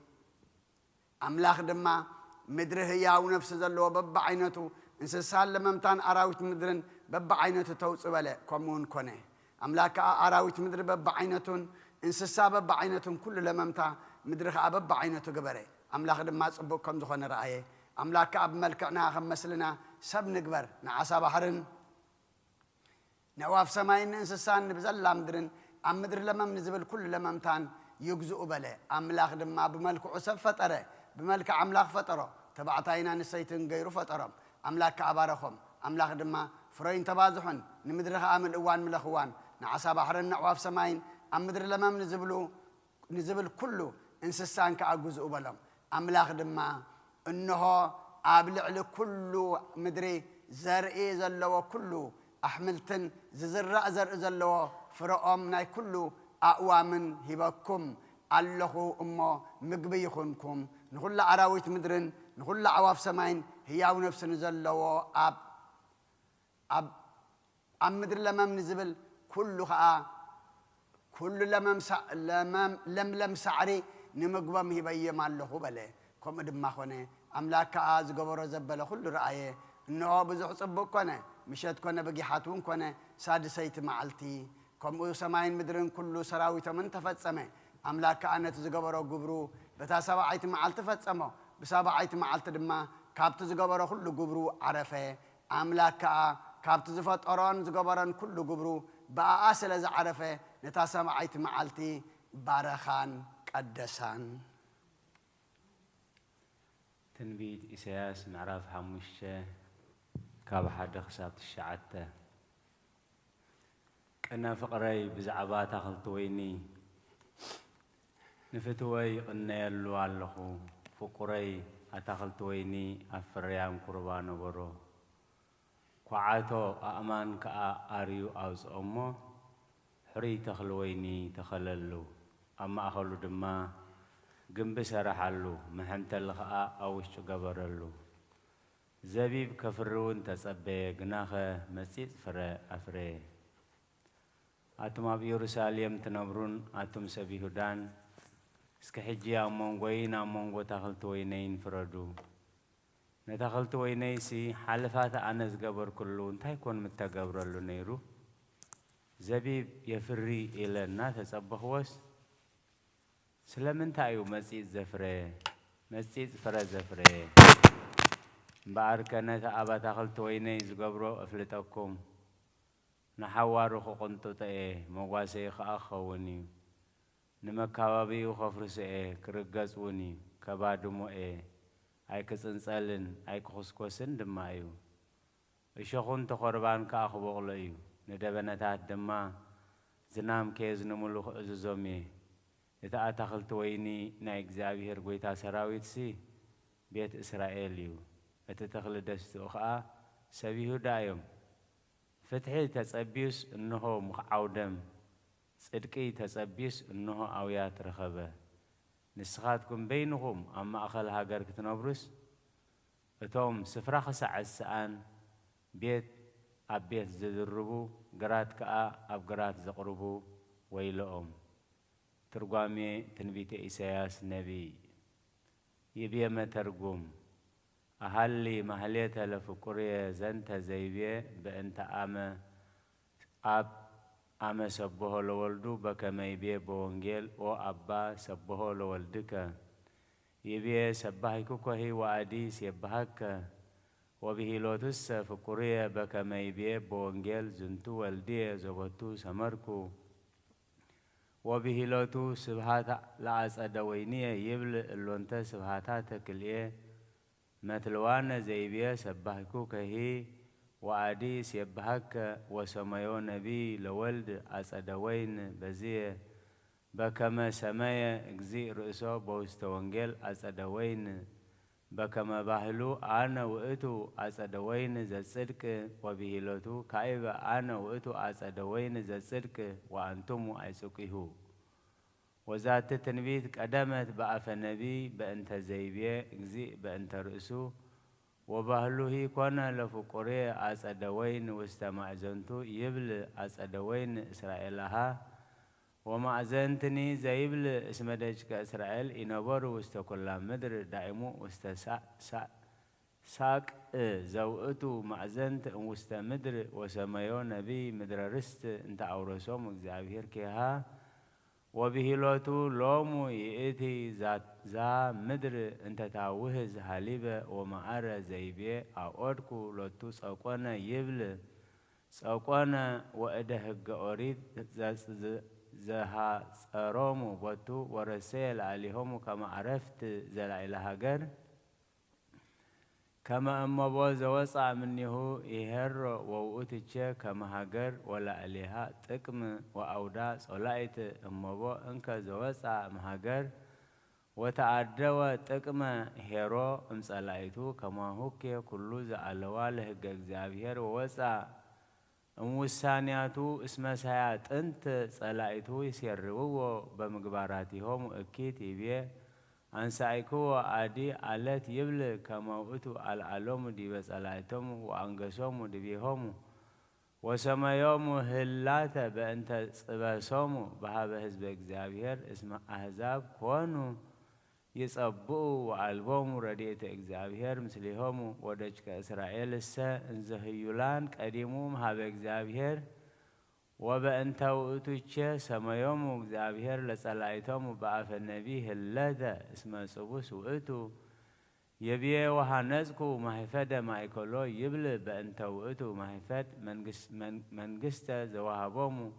A: أملاك لما مدره يا ونفس ذلوا ببعينته إنسان لممتان أراوت مدرن ببعينته توص ولا كمون كنا أملاك أراوت مدر ببعينتون إنسان ببعينتون كل لممتان مدره ببعينته جبره أملاك لما صبوك كم زخنا رأيه أملاك أب ملكنا خمسلنا سب نكبر نعسى بحرن نواف سماين إنسان بزل مدرن أم مدر لما منزبل كل لممتان يجزؤ بله أملاك لما بملك عسف فترة بملك أملاك فترة تبعتينا نسيتن غير فترة أملاك أبارخهم أملاك لما فرين تبازحن نمدرها أمل أوان من الأخوان نعسى بحرن نواف سماين أم مدر لما نزبل كله إنسان كأجزء بلهم أملاك لما إنه أبلع لكله مدري زرعي زلوا كله أحملتن زرع زرع زلوا فرقم ناي كله أقوى من هبكم الله أمه مقبيخنكم نقول أراويت مدرن نقول عواف سماين هي ونفس نزلوا أب مدر لما منزبل كله كل لم سعري نمقبم هبيه مالله بله كم دم خونه أملاك عز جبر زبله كل رأيه إنه بزح صبوك كونه مشت كونه بقي حاتون كونه سادسيت معلتي كم سماين مدرن كله سراويت من تفتسمه أملاك أنا تزجبره جبرو بتسابع عيت معلت فتسمه بسابع عيت معلت دما كابت زجبره كله جبرو عرفه أملاك كابت زفت أران زجبران كله جبرو بأصل إذا عرفه نتسابع عيت معلتي بارخان قدسان
C: تنبيت إسياس معرف حموشة كاب حد خسابت الشعاتة أنا فقري بزعبات أخلطويني نفتوي قلنا يلو علخو فقري أتخلطويني أفريام قربان برو قعاتو أأمان كأريو أوز أمو حري تخلويني تخللو أما أخلو دما جنب سرحلو محنت اللخاء أوش جبرلو زبيب كفرون تسبى جناخه مسجد فرا أفري أتم أبي يروساليم تنبرون أتم سبي هدان سكحجي أمونغوين أمونغو تخلطوينين فردو نتخلطويني سي حلفات أنس جبر كلون تايكون متجبرلو نيرو زبيب يفري إلى الناس تسبخوس سلمن تايو مسجد فرا زفري باركنا أبا تخلطويني زجبرو أفلتكم نحوارو خقنتو تأيه مواسي خاخوني نمكاوابي وخفرس كرقصوني كبادمو أي كسنسالن أي كخسكوسن دمايو إشخون تقربان كأخبغليو ندبنتات دما زنام كيز نمولو خزومي إذا أتخلطويني نايكزابي هرقويتا سراويت سي بيت إسرائيليو أتتخلدستو أخا سبيهو دايم فتحي تسبيس إنه مخعودم صدقي تسبيس إنه أويات رخبة نسخاتكم بينهم أما أخل هاجر كتنبرس أتوم سفرخ ساعة السآن بيت أبيت زدربو قرات كأ أب قرات زقربو ويلهم ترجمي تنبيت إسياس نبي يبي ما ترجم أهلي محلية لفقرية زنت زيبية بأنت أما سبه لولدو بكما يبي بونجيل أو أبا سبه لولدك يبي سبهك كهي وعديس يبهك وبه لوتس فقرية بكما يبي بونجيل زنتو والدي زبطو سمركو وبه لوتو سبهات لعس أدوينية يبل اللونتا سبهاتاتك الإيه مثلوانا زيبيا سبحكو كهي وعديس يبهك وسميو نبي لولد أسأدوين بزيه بكما سمايا اجزي رؤسو بوستوانجل أسأدوين بكما بحلو أنا وإتو أسأدوين ذا صدق وبه لوتو كايبا أنا وإتو أسأدوين ذا صدق وأنتم أيسوكيهو وذات تنبيت قدمت بأف النبي بأنت زيبيه اجزي بأنت رأسو وبهلوه كنا لفقري أصدوين واستمعزنتو يبل أصدوين إسرائيلها ومعزنتني زيبل اسم دجك إسرائيل إنبر واستكل مدر دائمو ساق زوئتو معزنت واستمدر وسميو نبي مدر رست انت أورسوم اكزابير كيها وبهلوتو لومو يأتي زا مدر انت تاوهز حليبة ومعارة زيبية أودكو لوتو ساقوانا يبل ساقوانا وإده قوريد زها سارومو بطو ورسيل عليهم كما عرفت زلع الهجر كما أما بوز وصع منه يهر ووؤتش كما هجر ولا عليها تكم وأودا صلايت أما بو إنك زوصع مهجر وتعدوا تكم هيرو امصلايتو كما هوكي كله زعلواله جزابير ووصع وسانياتو اسم ساعات أنت صلايتو يسيروا بمقباراتهم أكيد يبيه أنسايكو عادي علت يبل كما أتو العلوم دي بس علاتهم وأنجسهم دي بيهم وسمايهم هلاتا بأنت صباسهم بهذا حزب إكزابير اسم أحزاب كونوا يصبوا وعلبهم رديت إكزابير مثلهم ودجك إسرائيل السا انزهيولان قديمهم هذا إكزابير وبأنت وأتوشة سمايوم وإكزابير لصلايتهم بأف النبي هلاتا اسم صبوس وأتو يبيه وحنزكو محفد مايكولو يبل بأنت وأتو محفد منجستا زواهبهم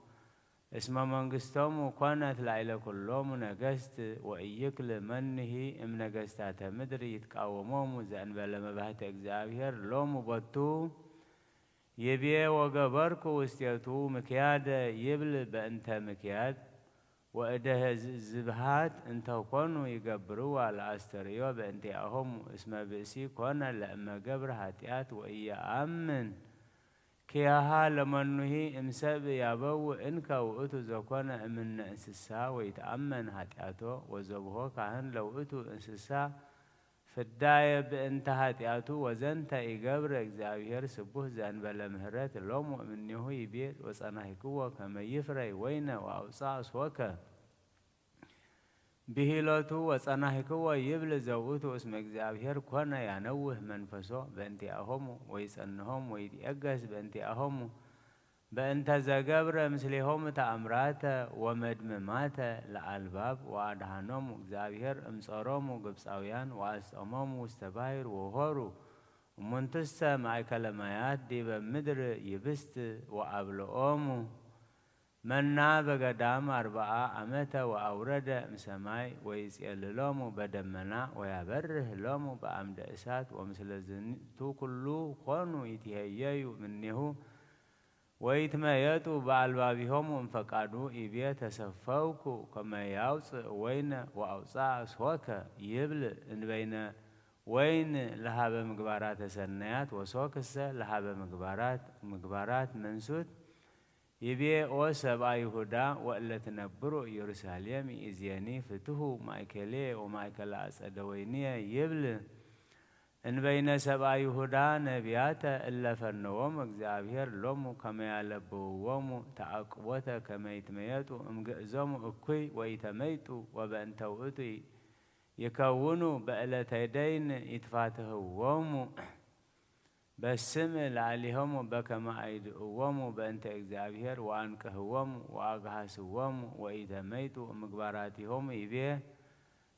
C: اسم منجستهم كانت لعيلة كلهم نجست وإيكل منه ام نجستات مدر يتقاومهم زأن بلا مبهت إكزابير لوم بطو يبيه وقبركو واستيتو مكياد يبل بأنت مكياد وإده زبهات انتو كونوا يقبروا على أستريو بأنتي أهم اسم بأسي كونا لأما قبر هاتيات وإيا أمن كياها لمنه امساب يابو إنكا وإتو زكونا من انسسا ويتأمن هاتياتو وزبهو كهن لو إتو انسسا فالداية بأنت هاتياتو وزنت إقبر إكزابير سبوه زان بلا مهرات اللوم منه يبيت وصناهكوا كما يفري وين وأوصاص وكا بهلوتو وصناهكوا يبل زوؤتو اسم إكزابير كونا ينوه منفسو بأنتي أهمو ويسأنهم ويتأقس بأنتي أهمو بأنت زقبر مثلهم تأمرات ومدممات لألباب وأدهانهم إكزابير امصارهم وقبصاويان وأسأمهم واستباير وهورو ومنتسة مع كلمات دي بمدر يبست وأبلؤهم منا بقدام 4 عمتا وأورد مسماي ويسئل لهم بدمنا ويبره لهم بأمد إسات ومثل الزنتو كله كونوا يتهيئوا منه ويتميتوا بألبابهم وانفقادوا إبيا تسفوكو كما يوص وين وأوصاع سوكا يبل إن بين وين لها بمقبارات سنيات وسوكسة لها بمقبارات منسوت يبيا وسبع يهودا وإلا تنبروا يرساليم إزياني فتهو مايكالي ومايكالا أسأدوينيا يبل إن بين 7 يهودا نبيات إلا فرنوهم إكزابير لومو كما يلبوهم تعقوتا كما يتميتوا امقئزوم اكوي ويتميتوا وبأنتو اتي يكونوا بألتيدين يتفاتهوهم بسم عليهم بكما أيدؤهم بأنت إكزابير وأنكهوهم وأقهسوهم ويتميتوا مقباراتهم يبيه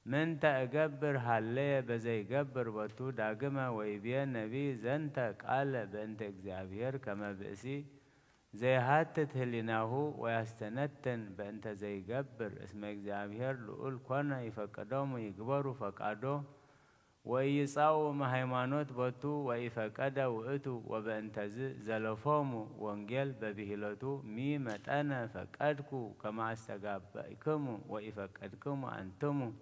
C: من تأجبر هاللي بزي جبر بطو داقمة ويبيا نبي زنت قال بأنت إكزابير كما بأسي زي هاتت هليناهو ويستنتن بأنت زي جبر اسم إكزابير لقول كوانا يفقدهم ويقبروا فقادو ويصاو مهيمانوت بطو ويفقدا وإتو وبأنت زلفهم وانجل ببهلتو ميمت أنا فقدكو كما استقابئكم ويفقدكم أنتم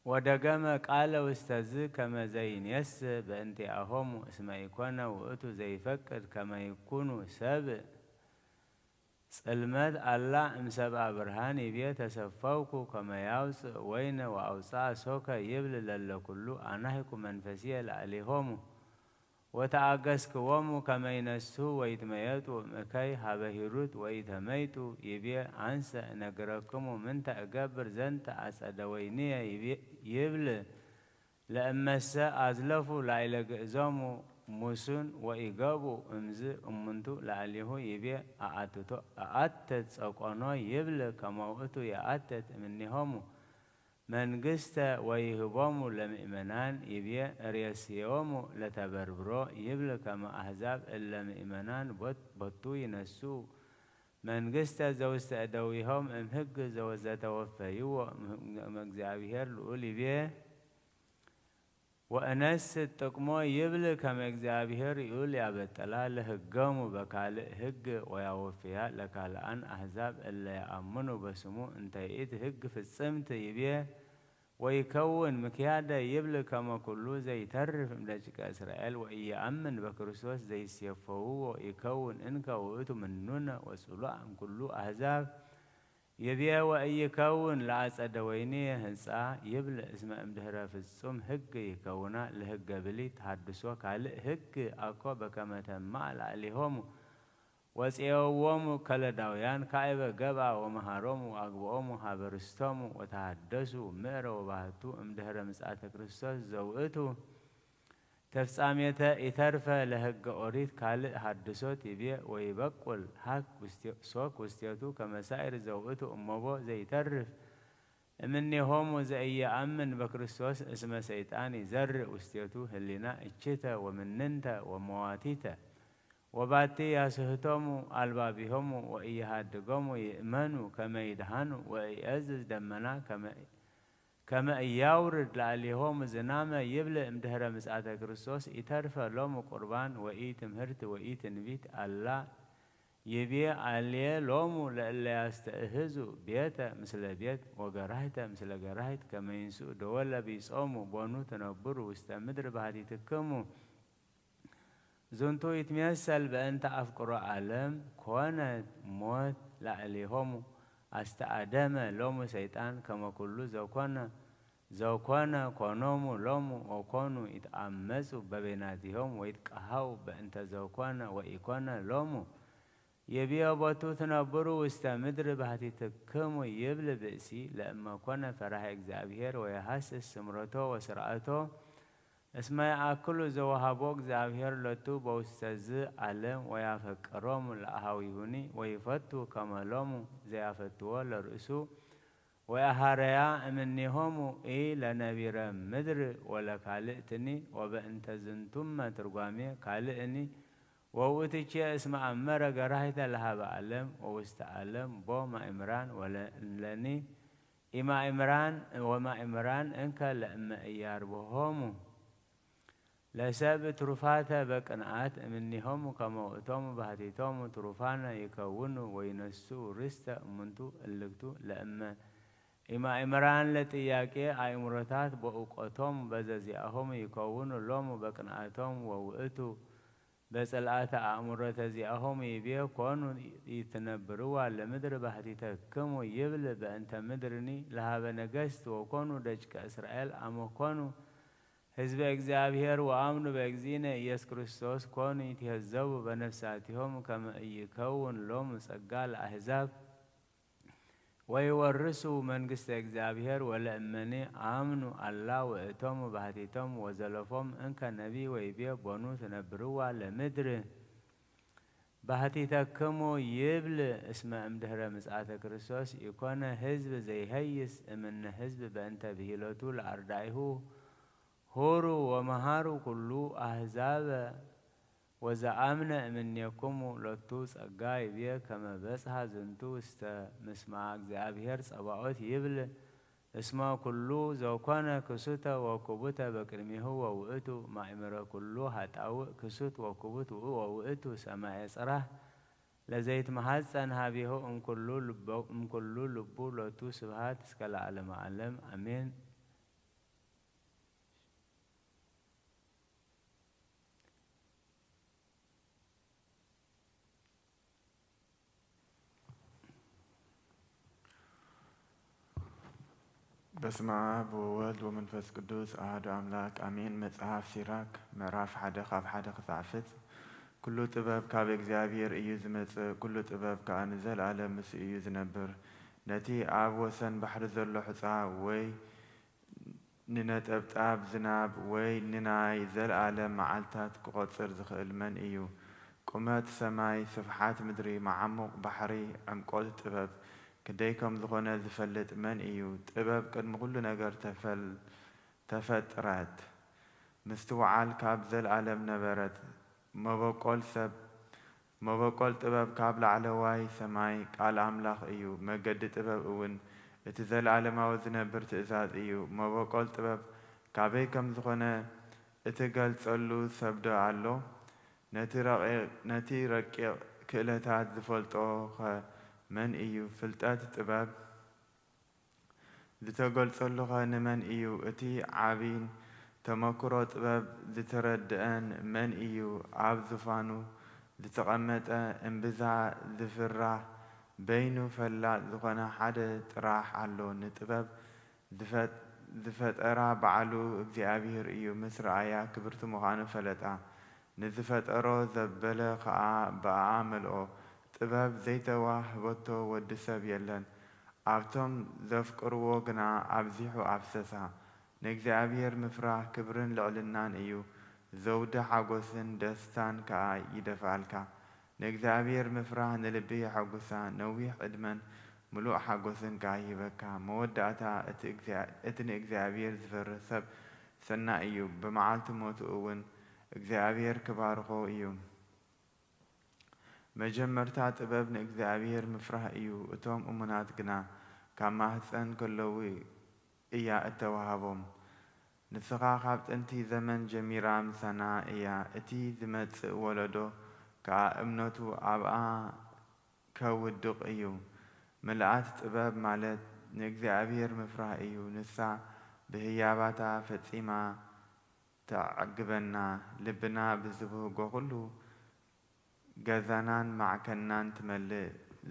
C: ودقم قال واستز كما زين يس بأنتي أهم اسم يكون وأتو زي فكر كما يكونوا سابق ጽልመት አላ እምሰብአ ብርሃን ይቤ ተሰፈውኩ ከመያውፅ ወይነ ወአውፅአ ሶከ ይብል ለለኩሉ አናሂኩ መንፈስየ ላዕሌሆሙ ወተአገስክዎሙ ከመይነሱ ወይትመየጡ እከይ ሀበ ሂሩት ወይተመይጡ ይቤ አንሰ እነግረክሙ ምንተ እገብር ዘንተ አጸደ ወይንየ ይብል ለእመሰ አዝለፉ ላዕለ ግእዞሙ ሙሱን ወኢገቡ እምዝ እሙንቱ ላዕሌሁ ይቤ አአትት ጸቆኖ ይብል ከመውእቱ የአትት እምኔሆሙ መንግስተ ወይህቦሙ ለምእመናን ይቤ ርእስዮሙ ለተበርብሮ ይብል ከመ አሕዛብ እለ ምእመናን ቦቱ ይነሱ መንግስተ ዘውስተ እደዊሆም እምሕግ ዘተወፈይዎ እግዚአብሔር ልዑል ይቤ ወእነስ ጥቅሞ ይብል ከመ እግዚአብሔር ይኡል ያበጠላ ለሕገሙ በካልእ ሕግ ወያወፍያ ለካልአን አሕዛብ እለ ያአምኑ በስሙ እንተ ይእቲ ሕግ ፍጽምት ይቤ ወይከውን ምክያደ ይብል ከመ ኩሉ ዘይተርፍ እምደቂቀ እስራኤል ወኢየአምን በክርስቶስ ዘይሴፈውዎ ይከውን እንከ ውእቱ ምኑነ ወጽሉዕ እምኩሉ አሕዛብ ይቤ ወኢይከውን ለአጸደ ወይንየ ህንፃ ይብል እስመ እምድኅረ ፍጹም ሕግ ይከውና ለሕገ ብሊት ተሐድሶ ካልእ ሕግ አኮ በከመ ተማዕ ላዕሌሆሙ ወፄወዎሙ ከለዳውያን ካዕበ ገብአ ወመሃሮሙ አግብኦሙ ሀበ ርስቶሙ ወተሐደሱ ምዕረ ወባህቱ እምድኅረ ምጽአተ ክርስቶስ ዘውእቱ ተፍጻሜተ ኢተርፈ ለሕገ ኦሪት ካልእ ሐድሶት ይቤ ወይበቁል ሀክ ሶክ ውስቴቱ ከመሳይር ዘውእቱ እሞቦ ዘይተርፍ እምኔሆሙ ዘኢየአምን በክርስቶስ እስመ ሰይጣን ይዘርእ ውስቴቱ ህሊና እችተ ወምንንተ ወመዋቲተ ወባቲ ያስህቶሙ አልባቢሆሙ ወኢየሃድጎሙ ይእመኑ ከመ ይድሃኑ ወኢየእዝዝ ደመና ከመ ኢያውርድ ላዕሌሆሙ ዝናመ ይብል እምድኅረ ምጽአተ ክርስቶስ ኢተርፈ ሎሙ ቁርባን ወኢ ትምህርት ወኢ ትንቢት አላ ይቤ አልየ ሎሙ ለእለ ያስተእህዙ ቤተ ምስለ ቤት ወገራህተ ምስለ ገራህት ከመ ይንስኡ ደወለ ቢጾሙ ቦኑ ትነብሩ ውስተ ምድር ባህቲትክሙ ዝንቱ ይትሜሰል በእንተ አፍቅሮ ዓለም ኮነት ሞት ላዕሌሆሙ አስተአደመ ሎሙ ሰይጣን ከመ ኩሉ ዘኮነ ኮኖሙ ሎሙ ወኮኑ ይትአመፁ በቤናቲሆሙ ወይትቀሃው በእንተ ዘኮነ ወኢኮነ ሎሙ ይቤ ቦቱ ትነብሩ ውስተ ምድር ባህቲትክሙ ይብል ብእሲ ለእመ ኮነ ፈራሄ እግዚአብሔር ወየሐስስ ስምረቶ ወስርዓቶ እስመ ያአክሉ ዘወሃቦ እግዚአብሔር ለቱ በውስተ ዝ ዓለም ወያፈቅሮሙ ለአሃዊሁኒ ወይፈቱ ከመ ሎሙ ዘያፈትዎ ለርእሱ ወያሃረያ እምኔሆሙ ኢ ለነቢረ ምድር ወለካልእትኒ ወበእንተ ዝንቱመ ትርጓሜ ካልእኒ ወውእትቼ እስመ አመረ ገራሂተ ለሃበ ዓለም ወውስተ ዓለም ቦ ማእምራን ወለኒ ኢማእምራን ወማእምራን እንከ ለእመ ኢያርብሆሙ ለሰብ ትሩፋተ በቅንዓት እምኔሆሙ ከመ ውእቶሙ ባህቲቶሙ ትሩፋነ ይከውኑ ወይነሱ ርስተ እሙንቱ እልክቱ ለእመ ኢማእምራን ለጥያቄ አእምሮታት በእውቀቶሙ በዘዚአሆሙ ይከውኑ ሎሙ በቅንዓቶሙ ወውእቱ በጽልአተ አእምሮተ ዚአሆሙ ይቤ ኮኑ ይትነብርዋ ለምድር ባህቲትክሙ ይብል በእንተ ምድርኒ ለሃበ ነገሥት ወኮኑ ደቂቀ እስራኤል አመኮኑ ህዝበ እግዚአብሔር ወአምኑ በእግዚእነ ኢየሱስ ክርስቶስ ኮኑ ይትሄዘቡ በነፍሳቲሆሙ ከመ ኢይከውን ሎሙ ጸጋ ለአሕዛብ ወይወርሱ መንግስተ እግዚአብሔር ወለእመኒ አምኑ አላ ውእቶሙ ባህቲቶሙ ወዘለፎም እንከ ነቢይ ወይቤ ቦኑ ትነብርዋ ለምድር ባህቲትክሙ ይብል እስመ እምድኅረ ምጽአተ ክርስቶስ ኢኮነ ህዝብ ዘይሄይስ እምነ ህዝብ በእንተ ብሂሎቱ ለአርዳኢሁ ሁሩ ወመሃሩ ኩሉ አሕዛበ ወዘአምነ እምኔክሙ ሎቱ ጸጋ ይቤ ከመ በጽሐ ዝንቱ ውስተ ምስማዕ እግዚአብሔር ጸባኦት ይብል እስመ ኩሉ ዘኮነ ክሱተ ወክቡተ በቅድሜሁ ወውእቱ ማእምረ ኩሉ ኃጣውእ ክሱት ወክቡት ወውእቱ ሰማየ ጽራህ ለዘይትመሐፀን ሀቤሁ እምኩሉ ልቡ ሎቱ ስብሐት እስከ ለዓለመ ዓለም አሜን።
B: በስመ አብ ወወልድ ወመንፈስ ቅዱስ አሐዱ አምላክ አሜን። መጽሐፍ ሲራክ ምዕራፍ 1 ካብ 1 ክሳብ 10 ኩሉ ጥበብ ካብ እግዚአብሔር እዩ ዝመጽእ ኩሉ ጥበብ ከዓ ንዘለዓለም ምስ እዩ ዝነብር። ነቲ ኣብ ወሰን ባሕሪ ዘሎ ሕፃ ወይ ንነጠብጣብ ዝናብ ወይ ንናይ ዘለዓለም መዓልታት ክቖፅር ዝኽእል መን እዩ? ቁመት ሰማይ ስፍሓት ምድሪ መዓሙቕ ባሕሪ ዕምቆት ጥበብ ክንደይ ከም ዝኾነ ዝፈልጥ መን እዩ? ጥበብ ቅድሚ ኩሉ ነገር ተፈጥረት ምስትውዓል ካብ ዘለዓለም ነበረት። መበቆል ጥበብ ካብ ላዕለዋይ ሰማይ ቃል ኣምላኽ እዩ። መገዲ ጥበብ እውን እቲ ዘለዓለማዊ ዝነብር ትእዛዝ እዩ። መበቆል ጥበብ ካበይ ከም ዝኾነ እትገልጸሉ ሰብዶ ኣሎ? ነቲ ረቂቕ ክእለታት ዝፈልጦ ኸ መን እዩ? ፍልጠት ጥበብ ዝተገልጸሉ ኸ ንመን እዩ? እቲ ዓቢን ተመክሮ ጥበብ ዝተረድአን መን እዩ? ኣብ ዝፋኑ ዝተቐመጠ እምብዛ ዝፍራሕ በይኑ ፈላጥ ዝኾነ ሓደ ጥራሕ ኣሎ። ንጥበብ ዝፈጠራ ባዕሉ እግዚኣብሔር እዩ። ምስ ረኣያ ክብርቲ ምዃኑ ፈለጣ ንዝፈጠሮ ዘበለ ከዓ ብኣ መልኦ። ጥበብ ዘይተዋህበቶ ወዲ ሰብ የለን። ኣብቶም ዘፍቅርዎ ግና ኣብዚሑ ኣፍሰሳ። ንእግዚኣብሔር ምፍራሕ ክብርን ልዕልናን እዩ። ዘውዲ ሓጐስን ደስታን ከዓ ይደፍአልካ። ንእግዚኣብሔር ምፍራሕ ንልቢ የሐጉሳ። ነዊሕ ዕድመን ምሉእ ሓጐስን ከዓ ይህበካ። መወዳእታ እቲ ንእግዚኣብሔር ዝፈርህ ሰብ ሰናይ እዩ። ብመዓልቲ ሞቱ እውን እግዚአብሔር ክባርኾ እዩ። መጀመርታ ጥበብ ንእግዚአብሔር ምፍራሕ እዩ። እቶም እሙናት ግና ካብ ማህፀን ከለዉ እያ እተዋሃቦም። ንስኻ ካብ ጥንቲ ዘመን ጀሚራ ምሳና እያ። እቲ ዝመጽእ ወለዶ ከዓ እምነቱ ኣብኣ ከውድቕ እዩ። ምልኣት ጥበብ ማለት ንእግዚአብሔር ምፍራሕ እዩ። ንሳ ብህያባታ ፈጺማ ተዕግበና። ልብና ብዝብህጎ ኩሉ ገዛናን ማዕከናን ትመልእ።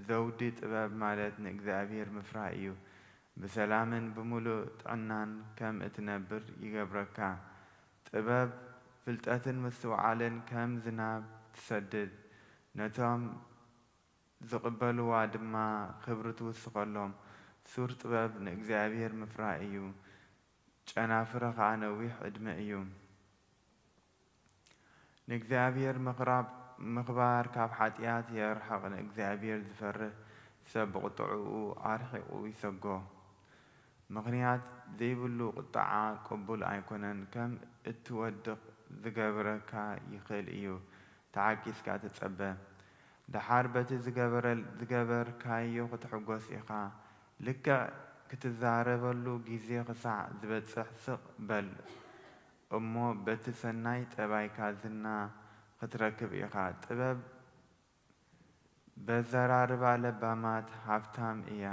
B: ዘውዲ ጥበብ ማለት ንእግዚአብሔር ምፍራሕ እዩ። ብሰላምን ብምሉእ ጥዕናን ከም እትነብር ይገብረካ። ጥበብ ፍልጠትን ምስትውዓልን ከም ዝናብ ትሰድድ። ነቶም ዝቕበልዋ ድማ ክብሪ ትውስኸሎም። ሱር ጥበብ ንእግዚአብሔር ምፍራሕ እዩ። ጨናፍረ ከዓ ነዊሕ ዕድመ እዩ። ንእግዚአብሔር ምኽባር ካብ ሓጢኣት የርሕቕ። ንእግዚአብሔር ዝፈርህ ሰብ ብቕጥዕኡ ኣርሒቑ ይሰጎ። ምኽንያት ዘይብሉ ቁጣዓ ቅቡል ኣይኮነን። ከም እትወድቕ ዝገብረካ ይኽእል እዩ። ተዓቂስካ ትጸበ። ድሓር በቲ ዝገበርካዮ ክትሕጐስ ኢኻ። ልክዕ ክትዛረበሉ ጊዜ ክሳዕ ዝበጽሕ ስቕ በል እሞ በቲ ሰናይ ጠባይካ ዝና ክትረክብ ኢኻ። ጥበብ በዘራርባ ለባማት ሃብታም እያ።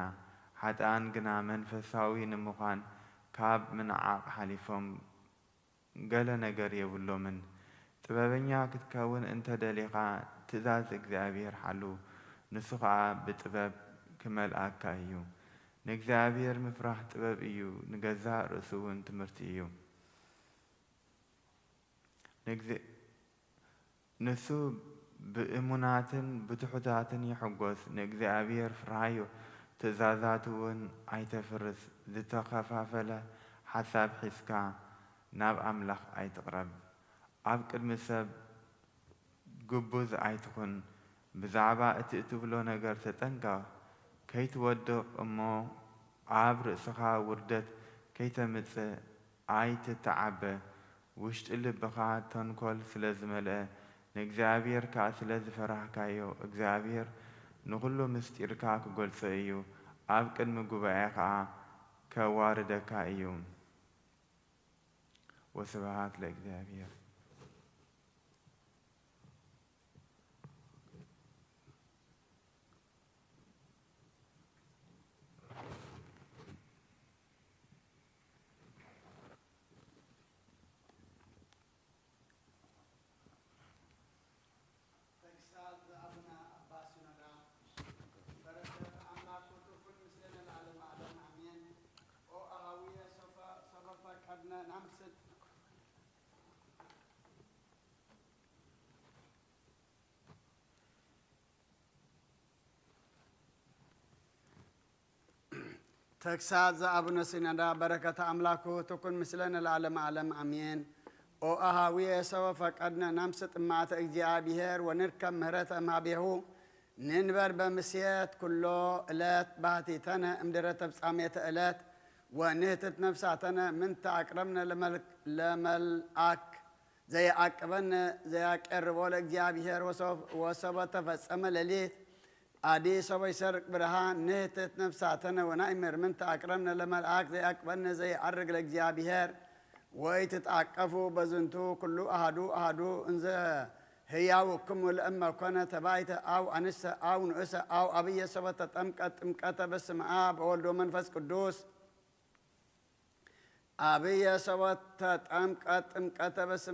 B: ሓጥኣን ግና መንፈሳዊ ንምዃን ካብ ምንዓቕ ሓሊፎም ገለ ነገር የብሎምን። ጥበበኛ ክትከውን እንተደሊኻ ትእዛዝ እግዚአብሔር ሓሉ። ንሱ ከዓ ብጥበብ ክመልኣካ እዩ። ንእግዚአብሔር ምፍራሕ ጥበብ እዩ። ንገዛእ ርእሱ እውን ትምህርቲ እዩ። ንሱ ብእሙናትን ብትሑታትን ይሕጐስ። ንእግዚአብሔር ፍርሃዮ። ትእዛዛት እውን ኣይተፍርስ። ዝተኸፋፈለ ሓሳብ ሒዝካ ናብ ኣምላኽ ኣይትቕረብ። ኣብ ቅድሚ ሰብ ግቡዝ ኣይትኹን። ብዛዕባ እቲ እትብሎ ነገር ተጠንቀቕ። ከይትወድቕ እሞ ኣብ ርእስኻ ውርደት ከይተምጽእ ኣይትተዓበ። ውሽጢ ልብኻ ተንኰል ስለ ዝመልአ ንእግዚአብሔር ከዓ ስለ ዝፈራህካዮ እግዚአብሔር ንኹሉ ምስጢርካ ክገልጾ እዩ። ኣብ ቅድሚ ጉባኤ ከዓ ከዋርደካ እዩ። ወስብሃት ለእግዚአብሔር።
A: بركة أملاك وتكون مثلنا العالم أعلم أمين. أو أغاوي نمسك تكساد أبونا سينادا بركة أملاكه تكون مثلنا العالم عالم أمين او أهاوية سوى فقدنا نمسط مات إجيابيهر ونركب مهرة ما بيهو ننبر بمسيات كله إلات باتيتنا امدرة بسامية إلات ونهتت نفساتنا من تأقربنا لملأك زي أقبلنا زي أقربوا لإجيابيهر وصوب تفسأم لليت عادي سوى يسرق برهان نهتت نفساتنا ونأمر من تأقربنا لملأك زي أقبلنا زي أرق لإجيابيهر ويتتعقفوا بزنتو كله أهدو انزا هياوكم والأمة كنا تبايت أو أنسة أو نؤسة أو أبي سبت تمكت بس معاب ولدو منفس قدوس أبي سبت تمكت بس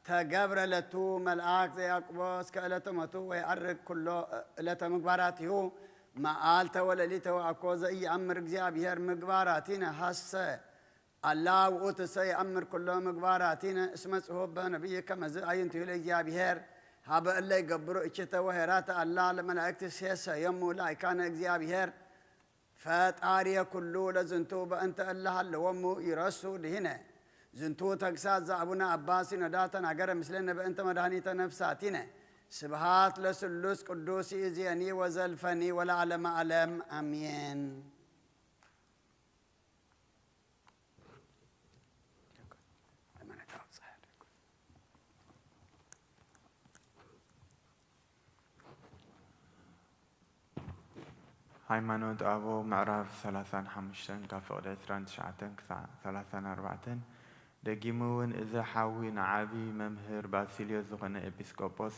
A: تقبر لتو ملعاك زي أقباس كألة متو ويعرق كله لتا مقباراته ما آلتا ولا ليتا وأكوزا إي أمر جابير مقباراتنا حسا الله وأتسي أمر كله مقباراتنا اسمه صحبه نبي كما زعين تقول إجابير هذا اللي يقبروا إجتا وهرات الله لملائكة السياسة يمو لا كان إجابير فاتاريا كله لزنتو بأنت الله اللي ومو يرسو لهنا زنتو تقساد زعبنا عباسي نداتنا أقر مثلنا بأنت مدانية نفساتنا سبحات لسلوس قدوسي إزياني وزلفني ولا علم علم أمين
B: ሃይማኖት አቦ ምዕራፍ 35 ካብ ፍቕዲ 29 ክሳብ 34 ደጊሙ እውን እዚ ሓዊ ንዓቢ መምህር ባሲልዮስ ዝኾነ ኤጲስቆጶስ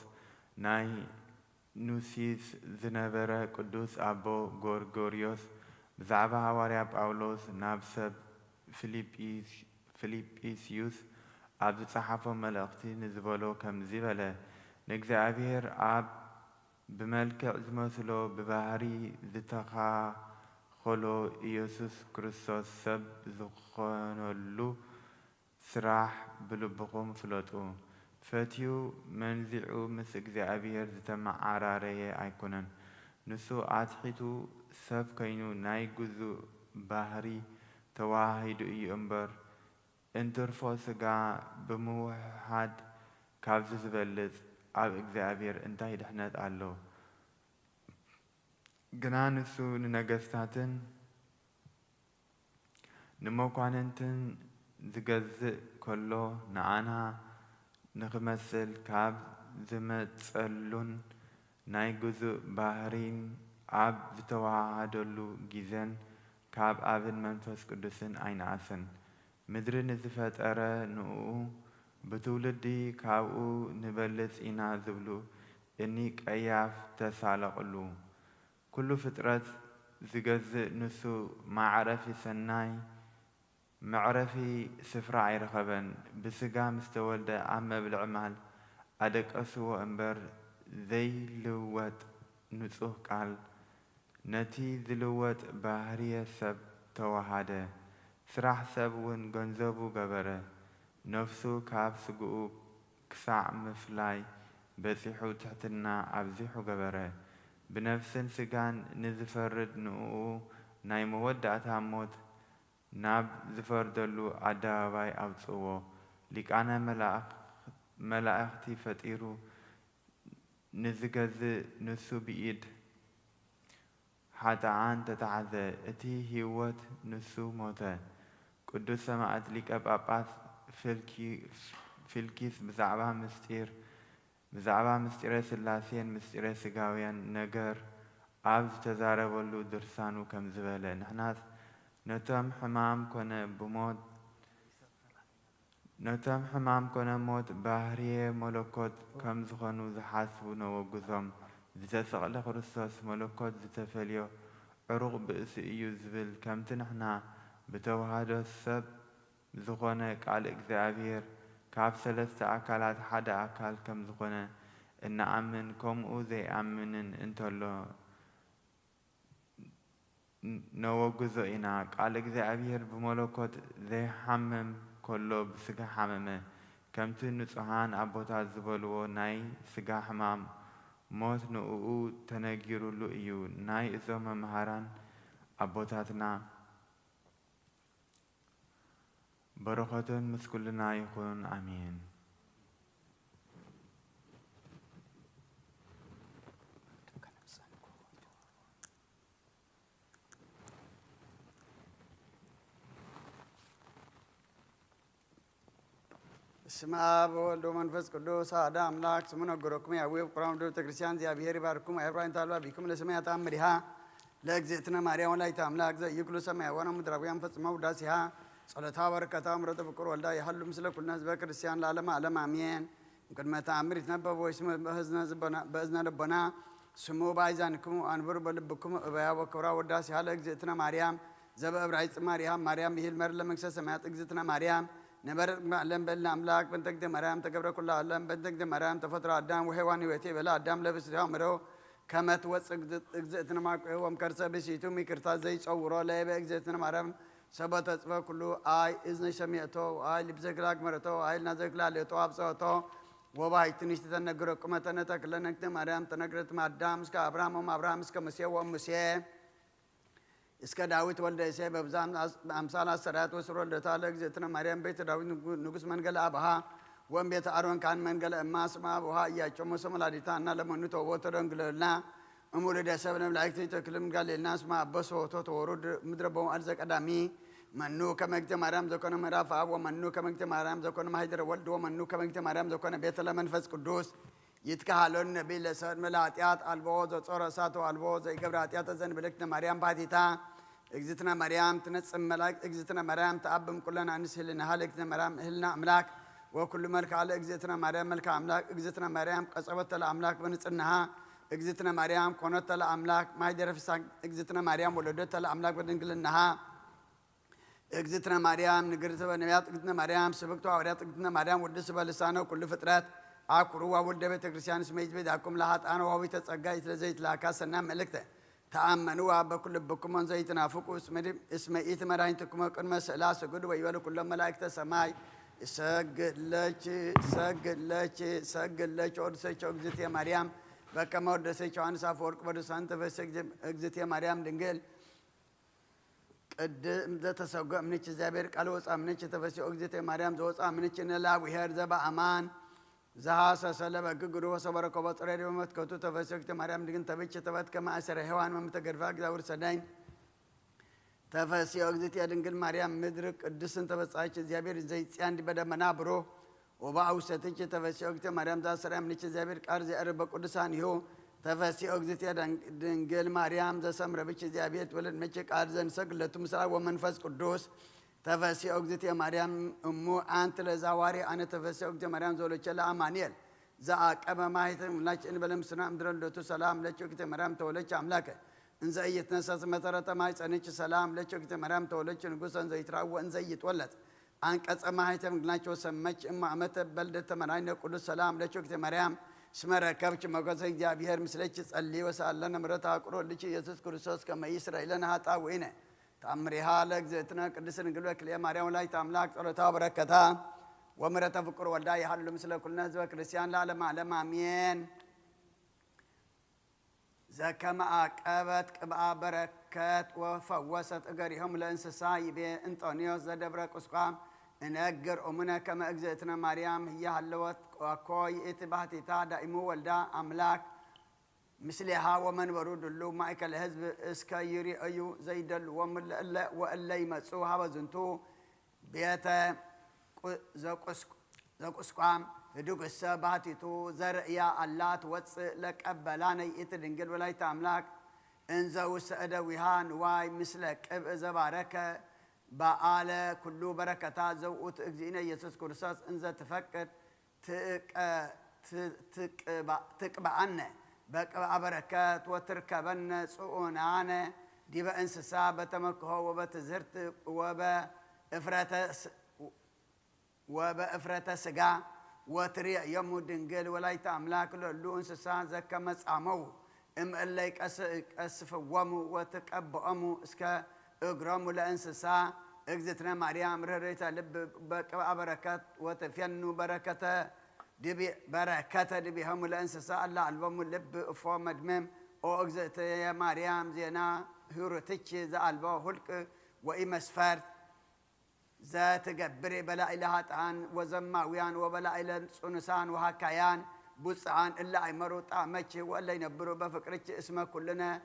B: ናይ ኑሲስ ዝነበረ ቅዱስ ኣቦ ጎርጎርዮስ ብዛዕባ ሃዋርያ ጳውሎስ ናብ ሰብ ፊልጵስዩስ ኣብ ዝፀሓፎ መልእኽቲ ንዝበሎ ከምዚ በለ ንእግዚኣብሔር ኣብ بملكع زمثلو ببهري زتخاخلو إيسوس كريستوس سب زخونلو سراح بلبقوم فلوتو فتيو منزعو مس إغزابير زتمع عراريه أيكونن نسو آتحيتو سب كينو نايقوزو بهري تواهيدو إي أمبر انترفو سقا بموحد كابز زبلز ኣብ እግዚአብሔር እንታይ ድሕነት ኣሎ ግና ንሱ ንነገስታትን ንመኳንንትን ዝገዝእ ከሎ ንኣና ንኽመስል ካብ ዝመፀሉን ናይ ግዙእ ባህሪን ኣብ ዝተዋሃደሉ ጊዜን ካብ ኣብን መንፈስ ቅዱስን ኣይነኣስን ምድሪ ንዝፈጠረ ንኡ بتولد دي كاو نبلس إنا زبلو إني كياف تسالقلو كل فترة زجز نسو معرفي سناي معرفي سفرة عيرخبن بسجا مستولد عم بالعمل أدك أسوأ أمبر ذي لوت نسوه قال نتي ذلوت بحرية سب توهاده سرح سبون جنزبو جبره نفسو كاب سقو كسع مفلاي بزيحو تحتنا عبزيحو قبره بنفس سقان نزفرد نقو ناي مودع تاموت ناب زفردلو عداواي أبصوو لك أنا ملاأختي فتيرو نزقز نسو بإيد حتى عان تتعذى اتي هيوت نسو موتا قدس سماعت لك أباباس فيلكيس بزعبا مستير سلاسين مستير سقاويان نجر عبز تزاربولو درسانو كم زبالة نحناس نتم حمام كنا بموت نتم حمام كنا موت بحرية ملكوت كم زخنو زحاسبو نوغزم زتسقل خرصاص ملكوت زتفليو عروق بئس إيو زبل كم تنحنا بتوهادو السب زخونه قال እግዚአብሔር ካብ ሰለስተ አካላት ሓደ አካል ከም ዝኾነ እናአምን ከምኡ ዘይአምንን እንተሎ ነወግዞ ኢና ቃል እግዚአብሔር ብመለኮት ዘይሐምም ከሎ ብስጋ ሓመመ ከምቲ ንጹሃን ኣቦታት ዝበልዎ ናይ ስጋ ሕማም ሞት ንእኡ ተነጊሩሉ እዩ። ናይ እዞም መምሃራን ኣቦታትና በረኸትን ምስ ኩልና ይኹን ኣሜን።
A: በስመ አብ ወወልድ ወመንፈስ ቅዱስ አሐዱ አምላክ። ስሙ ነገሮክሙ ያዌ ቁራም ቤተ ክርስቲያን እግዚአብሔር ይባርኩም አይብራን ታሏ ቢኩም ለሰማያ ታምሪሃ ለእግዝእትነ ማርያም ወላዲተ አምላክ ዘኢይኩሉ ሰማይ ወነ ምድራውያን ፈጽመው ውዳሴሃ ጸሎታ በረከታ ምሕረተ ፍቁር ወልዳ ይሃሉ ምስለ ኩልነ ህዝበ ክርስቲያን ለዓለመ ዓለም አሜን። እምቅድመ ተአምር ይትነበብ ወይስሙ በእዝነ ልቦና ስሙ በአይዛንክሙ አንብሩ በልብክሙ እበያ ወክብራ ውዳሴሃ ለእግዝእትነ ማርያም ዘበዕብራይስጥ ማርያም ማርያም ይሂል መር ለመንግሥተ ሰማያት እግዝእትነ ማርያም ነበር ዓለም በልና አምላክ በእንተ ማርያም ተገብረ ኩሉ ዓለም በእንተ ማርያም ተፈጥሮ አዳም ወሔዋን ሕይወቴ በላ አዳም ለብስሪያው ምረው ከመት ወፅእ እግዝእትነ ማቆም ከርሰ ብእሲቱ ይቅርታ ዘይጸውሮ ለበ እግዝእትነ ማርያም ሰበተ ጽፈ ኩሉ አይ እዝነ ሰሚዕቶ አይ ልብ ዘግላግ መረቶ አይ ናዘግላለቶ አብጸቶ ወባይ ትንሽ ተነግሮ ቁመተነ ተክለነክተ ማርያም ተነግረት ማዳም እስከ አብርሃም አብርሃም እስከ ሙሴ ወሙሴ እስከ ዳዊት ወልደ እሴይ በብዛም አምሳል አሰራት ወስሮ ለታለ እግዝእትነ ማርያም ቤተ ዳዊት ንጉስ መንገለ አብሃ ወን ቤተ አሮን ካን መንገለ እማስማ ውሃ እያጮመ ሰመላዲታ እና ለመኑቶ ወተደንግለና እሙልደ ሰብነ ላይክት ተክልም ጋሌልና ስማ አበሶ ተወሩድ ምድረ በመዓል ዘቀዳሚ መኑ ከመግተ ማርያም ዘኮነ ምዕራፍ አብ ወመኑ ከመግተ ማርያም ዘኮነ ማኅደረ ወልድ ወመኑ ከመግተ ማርያም ዘኮነ ቤተ ለመንፈስ ቅዱስ ይትካሃሎን ነቢይ ለሰብእ መላጢያት አልቦ ዘጾረ እሳቶ አልቦ ዘይገብረ ኃጢአተ ዘንብልክተ ማርያም ባቲታ እግዝእትነ ማርያም ትነጽም መላእክት እግዝእትነ ማርያም ተአብም ኩለነ አንስህልናሃ ለእግዝእትነ ማርያም እህልና አምላክ ወኩሉ መልክዓ ለእግዝእትነ ማርያም መልክዓ አምላክ እግዝእትነ ማርያም ቀጸበተ ለአምላክ በንጽሕናሃ እግዝእትነ ማርያም ኮነተ ለአምላክ ማኅደረ ፍስሐ እግዝእትነ ማርያም ወለደተ ለአምላክ በድንግልናሃ እግዝእትነ ማርያም ንግርተ በነቢያት እግዝእትነ ማርያም ስብክቶ ሐዋርያት እግዝእትነ ማርያም ወድስ በልሳነ ኩሉ ፍጥረት አኩሩዋ ወልደ ቤተ ክርስቲያን እስመ ይትቤት አኩም ለኃጥአነ ወኀቤተ ጸጋ ይትለዘይት ላካ ሰና መልእክተ ተአመኑዋ በኩል ልብኩም ወንዘ ይትናፍቁ እስመ ኢትመድኃኒትክሙ ቅድመ ስእላ ስግዱ ወይበሉ ኩሎ መላእክተ ሰማይ ሰግለች ወድሰቸው እግዝእትየ ማርያም በከመ ወደሰች ዮሐንስ አፈወርቅ በድርሳን ተፈሥሒ እግዝእትየ ማርያም ድንግል ቅድም ዘተሰጎ እምንች እግዚአብሔር ቃል ወፃ እምንች ተፈሥሒ እግዝእትየ ማርያም ዘወፃ እምንች ንላዊሄር ዘበአማን ዘሐሰሰለ በግግዱ ወሰበረኮ በጽሬድ በመትከቱ ተፈሥሒ እግዝእትየ ማርያም ድንግል ተብች ተበት ከማእሰረ ሔዋን መምተገድፋ እግዚአብሔር ሰዳኝ ተፈሥሒ እግዝእትየ ድንግል ማርያም ምድር ቅድስን ተበጻች እግዚአብሔር ዘይጽያን በደመና ብሮ ወበአውሰትች ተፈሥሒ እግዝእትየ ማርያም ዘአሰረያ እምንች እግዚአብሔር ቃል ዘዕርብ በቅዱሳን ይሁ ተፈሥሒ እግዝእትየ ድንግል ማርያም ዘሰምረ ብች እግዚአብሔር ትወልድ መቼ ቃል ዘንሰግድ ምስራቅ ወመንፈስ ቅዱስ ተፈሥሒ እግዝእትየ ማርያም እሙ አንት ለዛዋሪ አነ ተፈሥሒ እግዝእትየ ማርያም ዘወለደች ለአማኑኤል ዘአቀበ ማኅተመ ሁላችን በለምስና ምድረ ልደቱ ሰላም ለች እግዝእትየ ማርያም ተወለች አምላከ እንዘ ኢይትነሣ መሠረተ ማኅፀንች ሰላም ለች እግዝእትየ ማርያም ተወለች ንጉሠ እንዘ ይትራወ እንዘ ይትወለድ አንቀጸ ማኅተመ ግናቸው ሰመች እማ ዓመተ በልደተ መድኃኒነ ቅዱስ ሰላም ለች እግዝእትየ ማርያም እስመ ረከብች ሞገሰ እግዚአብሔር ምስለች ጸልዪ ወሰአለነ ምሕረተ አቁሮ ልጅ ኢየሱስ ክርስቶስ ከመ ይስረይ ለነ ኃጣውኢነ ተአምሪሃ ለእግዝእትነ ቅድስት ድንግል በክልኤ ማርያም ወላዲተ አምላክ ጸሎታ በረከታ ወምሕረተ ፍቁር ወልዳ ይሃሉ ምስለ ኩልነ ህዝበ ክርስቲያን ለዓለመ ዓለም አሜን። ዘከመ አቀበት ቅብአ በረከት ወፈወሰት እገሪሆሙ ለእንስሳ ይቤ እንጦንዮስ ዘደብረ ቁስቋም እነግር እሙነ ከመ እግዝእትነ ማርያም ህያሃለወት ወኮ ይእቲ ባሕቲታ ዳኢሙ ወልዳ አምላክ ምስሌሃ ወመንበሩ ድሉ ማእከለ ህዝብ እስከ ይርእዩ ዘይደልዎም ወእለ ይመጹ ሀበ ዝንቱ ቤተ ዘቁስቋም ህዱግሰ ባሕቲቱ ዘርእያ አላ ትወፅእ ለቀበላነ ይእቲ ድንግል ወላዲተ አምላክ እንዘ ውስተ እደዊሃ ንዋይ ምስለ ቅብእ ዘባረከ በዓለ ኩሉ በረከታ ዘውኡት እግዚእነ ኢየሱስ ክርስቶስ እንዘ ትፈቅድ ትቅብአነ በቅብአ በረከት ወትርከበነ ጽኡናነ ዲበ እንስሳ በተመክሖ ወበትዝህርት ወበእፍረተ ስጋ ወትርእዮሙ ድንግል ወላዲተ አምላክ ለሉ እንስሳ ዘከመ ጻመው እምእለ ይቀስፍዎሙ ወትቀብኦሙ እስከ እግሮሙ ለእንስሳ اجزتنا مريم رهريتا لب بقى بركات وتفينو بركته دبي بركته دبي هم الانسسا الله البم لب فو مدمم او اجزت يا مريم زينا هيروتيتش ذا البو هلك واي مسفر ذات جبري بلا اله عن وزماويان وبلا اله صنسان وهكايان بصعان الا يمروا طعمچ ولا ينبروا بفكرچ اسمه كلنا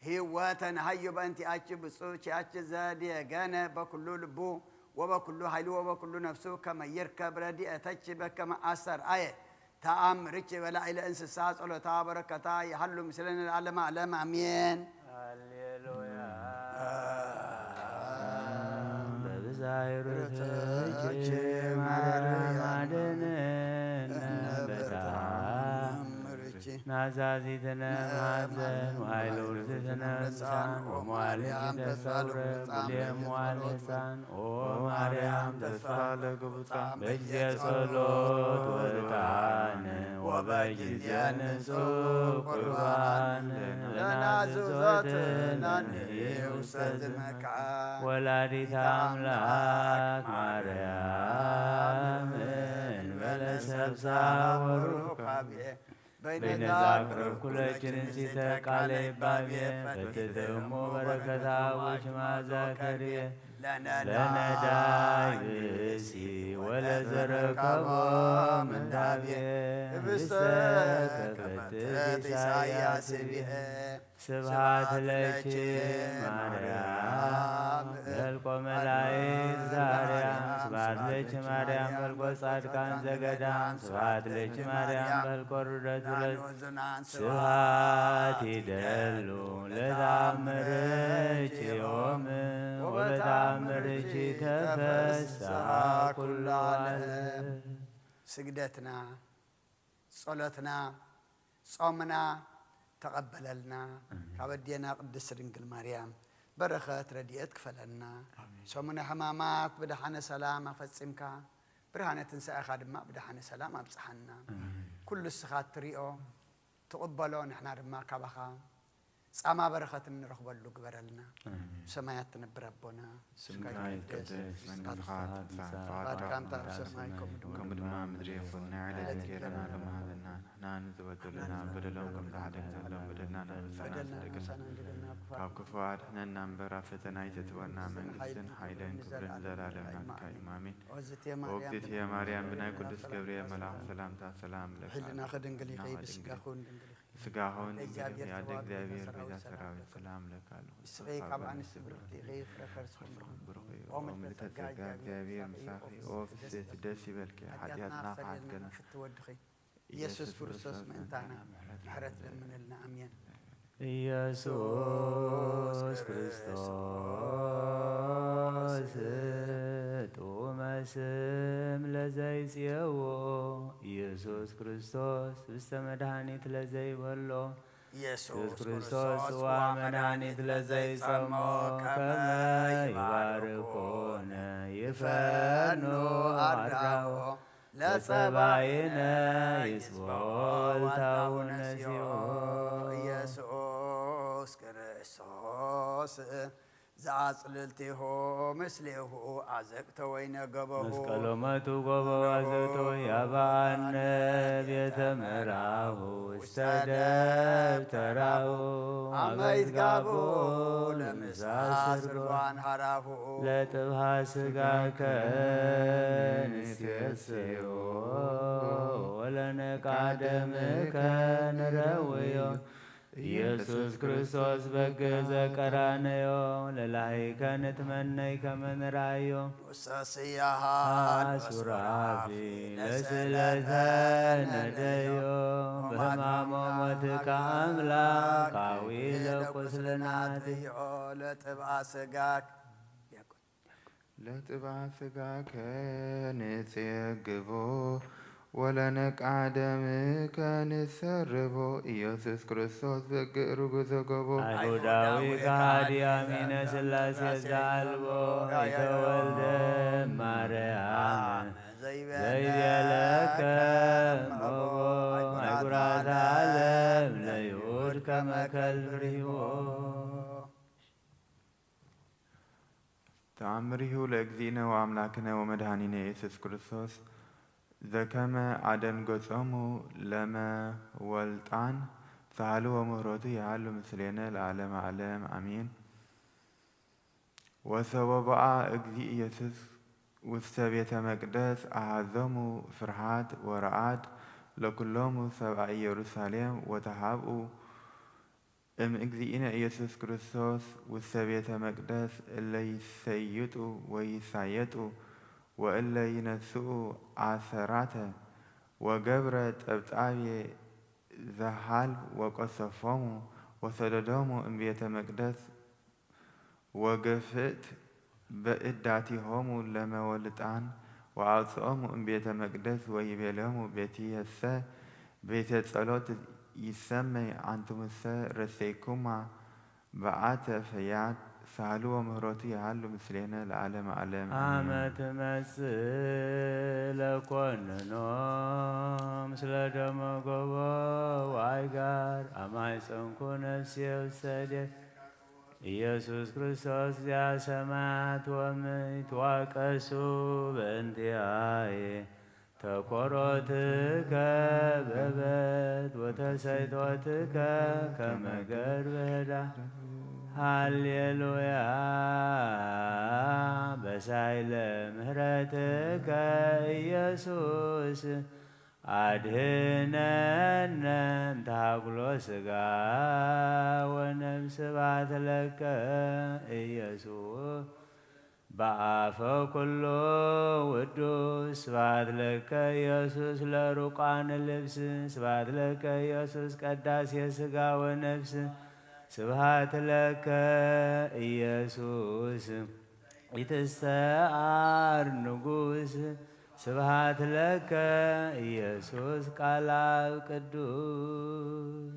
A: هيواتن هيو بانتي اتش بصوچ اتش زادي غنى بكل لبو وبكل حيلو وبكل نفسه كما يركب ردي اتش بكما اثر ايه تامرچ ولا اله انسسا صلوتا بركتا يحلو مثلنا العالم علم امين
C: هللويا بزاير تج مرمدن نازازيتنا مازن وعيلورتنا لسان ومعلم تسالر بليم والسان ومريم تسالك بطعم بجزي صلوت وطعن وبجزي نسوق قربان لنا زوزتنا نيوسد مكان ولاديت أملاك مريم بلا سبسا ورقابيه بين ذاكر كل جنسي تقالي بابيه فتدمو بركتا وشما زاكريه لنا دايبسي ولا زركبو من دابيه بستكفتت إساياس بيه سبحات لك مريم بلقو ملايك زاريا سبحات لك مريم بلقو صادقان زغدان سبحات لك مريم بلقو ردت سبحات يدلو لتعمرك يوم وبتعمرك تفسح كل عالم سجدتنا صلاتنا صومنا تقبل لنا كبدينا قدس رنجل مريم بركات رديت كفلنا صومنا حمامات بدحنا سلام فصمك برهانه تنسى خادم بدحنا سلام ابصحنا كل السخات تريو تقبلوا نحن رما كبخا صما بركات نرخبلو غبرلنا سمايات تنبر ربنا
B: سمعت من خات
A: باركان تسمعكم
B: كم دما مدري فلنا على ذكرنا لما هذنا نحن نتبدلنا بدلهم كم تعدك لهم بدلنا كاب كفار نحن برافتنا يتتورنا من جسن حيلين كبرن زلالنا كإمامين وقتت يا مريم بنا قدس جبريل ملاك سلام لك
A: حلنا خدن قلي غيب سقاخون
B: سقاهون يا دك دابير بيدا سراوي سلام لك
A: سقيك عن السبرتي غير فرسكم
B: ومن تتسقاك دابير مساخي وفي دسي بالك حاجاتنا قاعد
A: يسوس فرسوس من تانا حرت من لنا امين
C: ኢየሱስ ክርስቶስ ጡመ ስም ለዘይጽየዎ ኢየሱስ ክርስቶስ ውስተ መድኃኒት ለዘይበሎ ኢየሱስ ክርስቶስ ዋ መድኃኒት ለዘይጸሞ ከመ ይባርኮነ ይፈኖ አድራዎ ለጸባይነ ይስቦል ታውነሲዎ ኢየሱስ ክርስቶስ ዘአጽልልቲሆ ምስሌሁ አዘቅተ ወይነ ገበሁ መስቀሎመቱ ጎበው አዘቅተ ያባነ ቤተ ምዕራሁ ውስተ ደብተራሁ አመይት ጋቦ ለምሳስርጓን ሀራሁ ለጥብሃ ስጋ ከንስየስዮ ወለነቃ ደምከ ንረውዮ ኢየሱስ ክርስቶስ በገዘ ቀራንዮ ለላይከ ንትመነይ ከመ ንራዮ ወሰስያሃ ሱራፊ ለስእለተ ነደዮ በሕማሞ ሞትከ አምላካዊ ለቁስልናትዮ ለጥብአ ስጋክ
B: ንጽየግቦ ወለነቃ ደምከ ንሰርቦ ኢየሱስ ክርስቶስ በግዕሩ ጉዘገቦ
C: አይሁዳዊ ከሃዲ አሚነ ሥላሴ ዘአልቦ የተወልደ ማርያም ዘይቤለከ ሞቦ አይጉራተ ዓለም ለይሁድ ከመ ከልብ ርሂቦ
B: ተአምሪሁ ለእግዚእነ ወአምላክነ ወመድኃኒነ ኢየሱስ ክርስቶስ ዘከመ አደንገጾሙ ለመወልጣን ሳህሉ ወምህረቱ ያህሉ ምስሌነ ለዓለመ ዓለም አሜን። ወሰበብአ እግዚእ ኢየሱስ ውስተ ቤተ መቅደስ አሃዞሙ ፍርሃት ወረአድ ለኩሎሙ ሰብአ ኢየሩሳሌም ወተሃብኡ እግዚእነ ኢየሱስ ክርስቶስ ውስተ ቤተ መቅደስ እለ ይሰይጡ ወይሳየጡ ወእለ ይነስኡ አሰራተ ወገብረ ጠብጣቤ ዘሃልብ ወቆሰፎሙ ወሰደዶሙ እምቤተ መቅደስ ወገፍእት በእዳቲሆሙ ለመወልጣን ወአውፅኦሙ እምቤተ መቅደስ ወይቤሎሙ ቤትየሰ ቤተ ጸሎት ይሰመይ አንትሙሰ ረሰይኩማ በአተ ፈያት ሳህሉ ወምህረቱ ያህሉ ምስሌነ ለዓለመ ዓለም
C: አመ ትመጽእ ለኮንኖ ምስለ ደመ ጎቦ ዋይጋር አማይፀንኩ ነፍሴ ውሰዴት ኢየሱስ ክርስቶስ ዘሰማያት ወምድር ተዋቀሱ በእንቲአየ ተኰሮትከ በበት ወተሰይጦትከ ከመ ገርበ ኅዳር ሃሌሉያ በሳይለ ምሕረትከ ኢየሱስ አድኅነነ እምታኵሎ ሥጋ ወነፍስ ስብሐት ለከ ኢየሱስ በአፈ ኩሉ ውዱስ ስብሐት ለከ ኢየሱስ ለሩቃነ ልብስ ስብሐት ለከ ኢየሱስ ቀዳሴ ሥጋ ወነፍስ ስብሐት ለከ ኢየሱስ ኢትሰዓር ንጉሥ ስብሐት ለከ ኢየሱስ ቃለ አብ ቅዱስ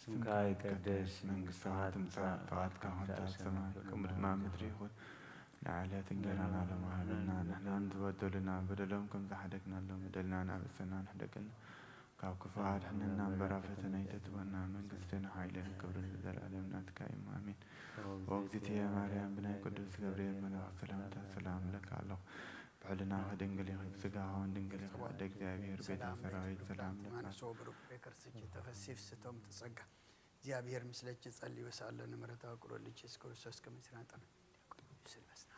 C: ስምከ ይትቀደስ መንግሥትከ ትምጻእ ፈቃድከ በከመ በሰማይ ከማሁ በምድር ይኩን ንዕለት እንጀራና ለማህበና ንሕና ንትበደሉና በደሎም ከም ዝሓደግናሎም በደልና አበሰና ንሕደገና ካብ ክፉ አድኅነና እምበራ ፈተና ይተትወና መንግሥትን ኃይልን ክብርን ዘለዓለም ናትካ እዩ አሜን። ወእግዝእትየ ማርያም ብናይ ቅዱስ ገብርኤል መልአክ ሰላምታ ሰላም ለካ ኣለኹ ብዕልና ድንግል ኢኺ ብሥጋሆን ድንግል ኢኺ ወልደ እግዚአብሔር ቤተ ሰራዊት ሰላም ለካ
A: ክርስቶስ ተፈሲፍ ስቶም ተጸጋ እግዚአብሔር ምስለች ጸልይ ወሳለን ምሕረቱ አቁሮልች ኢየሱስ ክርስቶስ ከመስራጠን ስለስና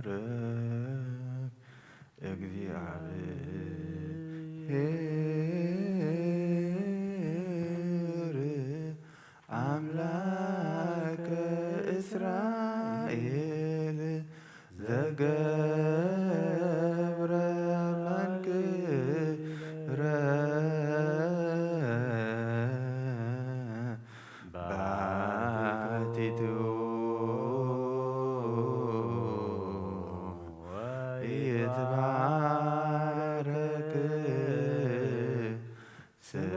B: ይትባረክ እግዚአብሔር አምላከ እስራኤል ዘገብረ መንክረ ባቲቱ ይትባረክ ስመ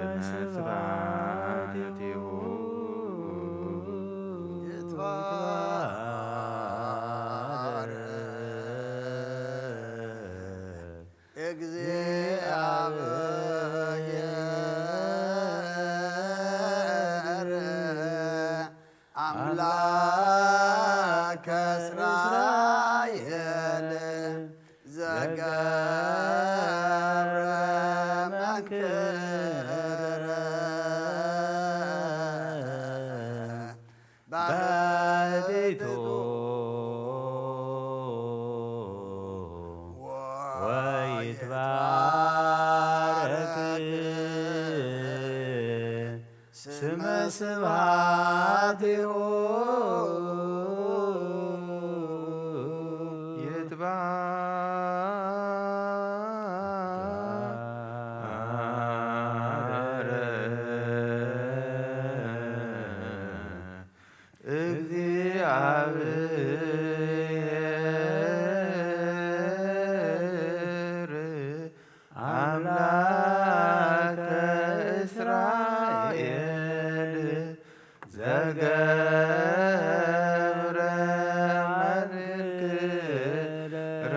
A: እስራኤል ዘገብረ መንክረ
C: ባሕቲቱ ወይትባረክ ስመ ስብሐቲሁ አምላከ እስራኤል ዘገብረ መንክረ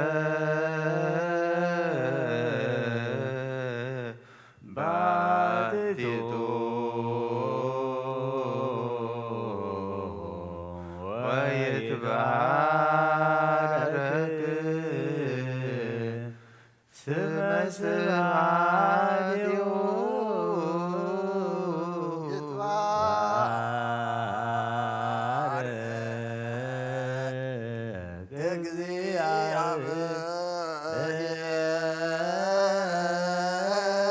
C: ባሕቲቱ ወይትባረክ ስመ ስብሐቲሁ ይትባረክ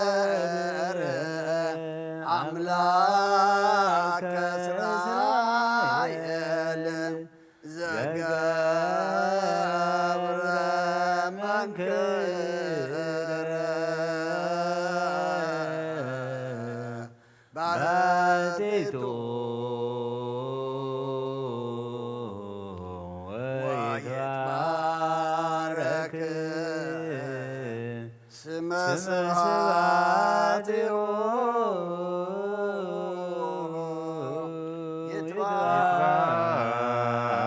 C: እግዚአብሔር አምላከ እስራኤል ዘገብረ መንክረ ባሕቲቱ ወይትባረክ ስመ ስብሐቲሁ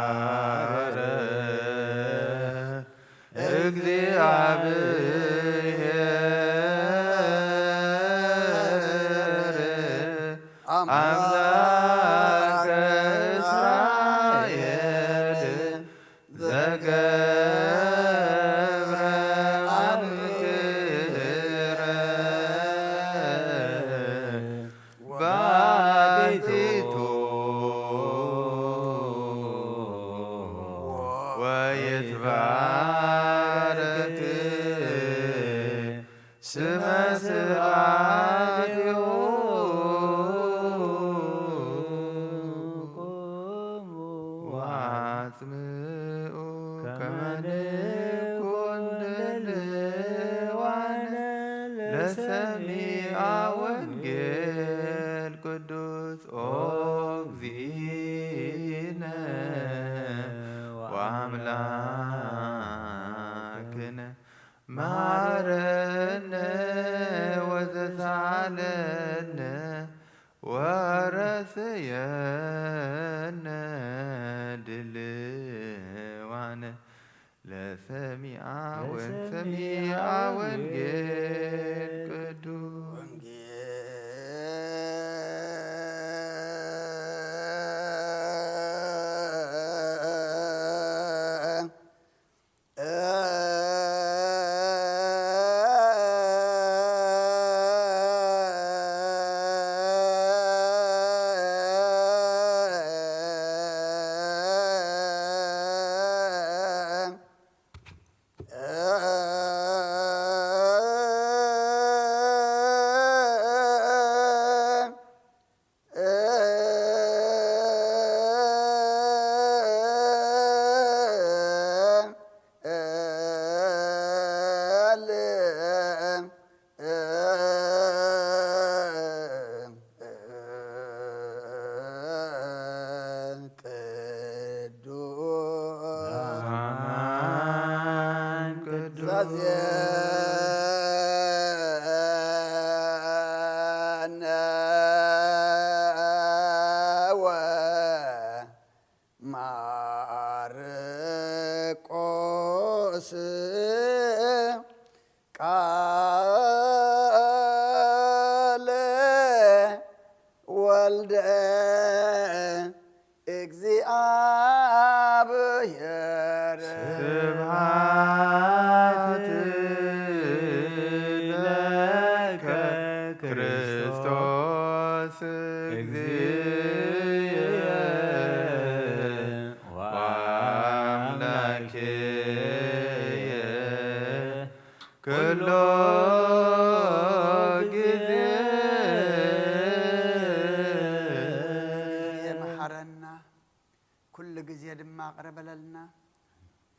C: ይትባረክ እግዚአብሔር አምላከ እስራኤል ዘገብረ መንክረ ባሕቲቱ ወይትባረክ ስመ ስብሐቲሁ ወአጽምዑ ከመ ንኩን ድልዋነ ለሰሚዐ ወንጌል ቅዱስ ኦ እግዚእነ ወአምላክነ መሐረነ ወተሳሃለነ ወረስየነ ድልዋነ ለሰሚዐ ወንጌል ቅዱስ
B: ስብሐት ለከ ክርስቶስ እግዚእ ወአምላክየ ኩሎ ጊዜ
A: የመሐረና ኩሉ ጊዜ ድማ ቅረበለልና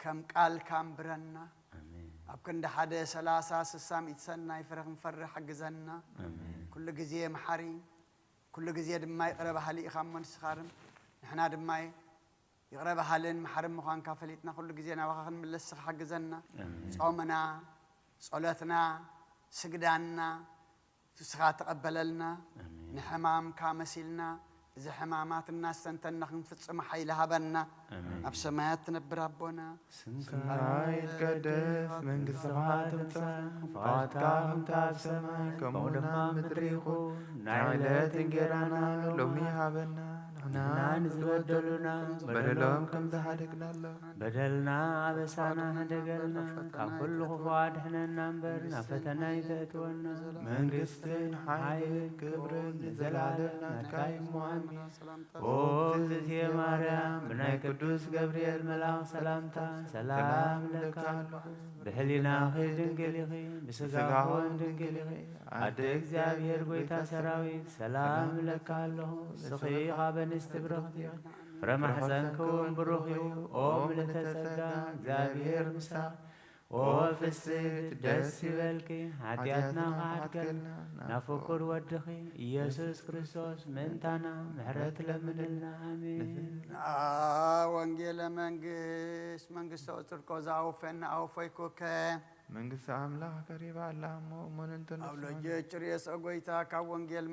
A: ከም ቃል ካምብረና ኣብ ክንዲ ሓደ 30 60 100 ሰናይ ፍረ ክንፈርሕ ሓግዘና ኩሉ ጊዜ መሐሪ ኩሉ ጊዜ ድማ ይቅረ ባህሊ ኢኻ መንስኻርን ንሕና ድማ ይቅረ ባህልን መሐሪ ምዃንካ ፈሊጥና ኩሉ ጊዜ ናባኻ ክንምለስ ሓግዘና ጾምና ጸሎትና ስግዳና ፍስኻ ተቀበለልና ንሕማምካ መሲልና እዚ ሕማማትና ስተንተና ክንፍጽም ሓይሊ ሃበና ኣብ ሰማያት ትነብር ኣቦና
B: ስምካ ይትቀደስ መንግሥትኻ ትምጻእ ፈቃድካ ከምቲ ኣብ ሰማይ ከምኡ ድማ ምድሪ ይኹን ንዕለት እንጀራና ሎሚ ሃበና ንሕና ንዝበደሉና በደሎም ከም ዝሓደግናሎ
C: በደልና ኣበሳና ሃደገልና ካብ ኩሉ ክፉእ ኣድሕነና እምበር ናብ ፈተና ይተእትወና መንግስትን ሓይልን ክብርን ንዘላለም ናትካ እሞ ኣሜን። ኦ እግዝእትየ ማርያም ብናይ ቅዱስ ገብርኤል መልኣክ ሰላምታ ሰላም ለካ ብሕሊናኺ ድንግል ኢኺ ብስጋኹን ድንግል ኢኺ ኣደ እግዚአብሔር ጎይታ ሰራዊት ሰላም ለካ ኣለኹ ንስኺ ኻብ እንስት ብርኽቲ ፍረ ማሕፀንክውን ብሩኽ እዩ ኦ ምልዕተ ጸጋ እግዚአብሔር ምሳኽ ኦ ፍስሕት ደስ ይበልኪ ሓጢኣትና ኻሓድገልና ናብ ፍቁር ወድኺ ኢየሱስ ክርስቶስ ምእንታና ምሕረት ለምንልና ኣሜን።
A: ወንጌለ መንግስተ ጽድቆ ዘአውፈና አውፈይኩከ
B: መንግሥቲ ኣምላኽ ቀሪባ ኣላ እሞ እሙንን
A: ኣብ ልጆች ርእሰ ጎይታ ካብ ወንጌል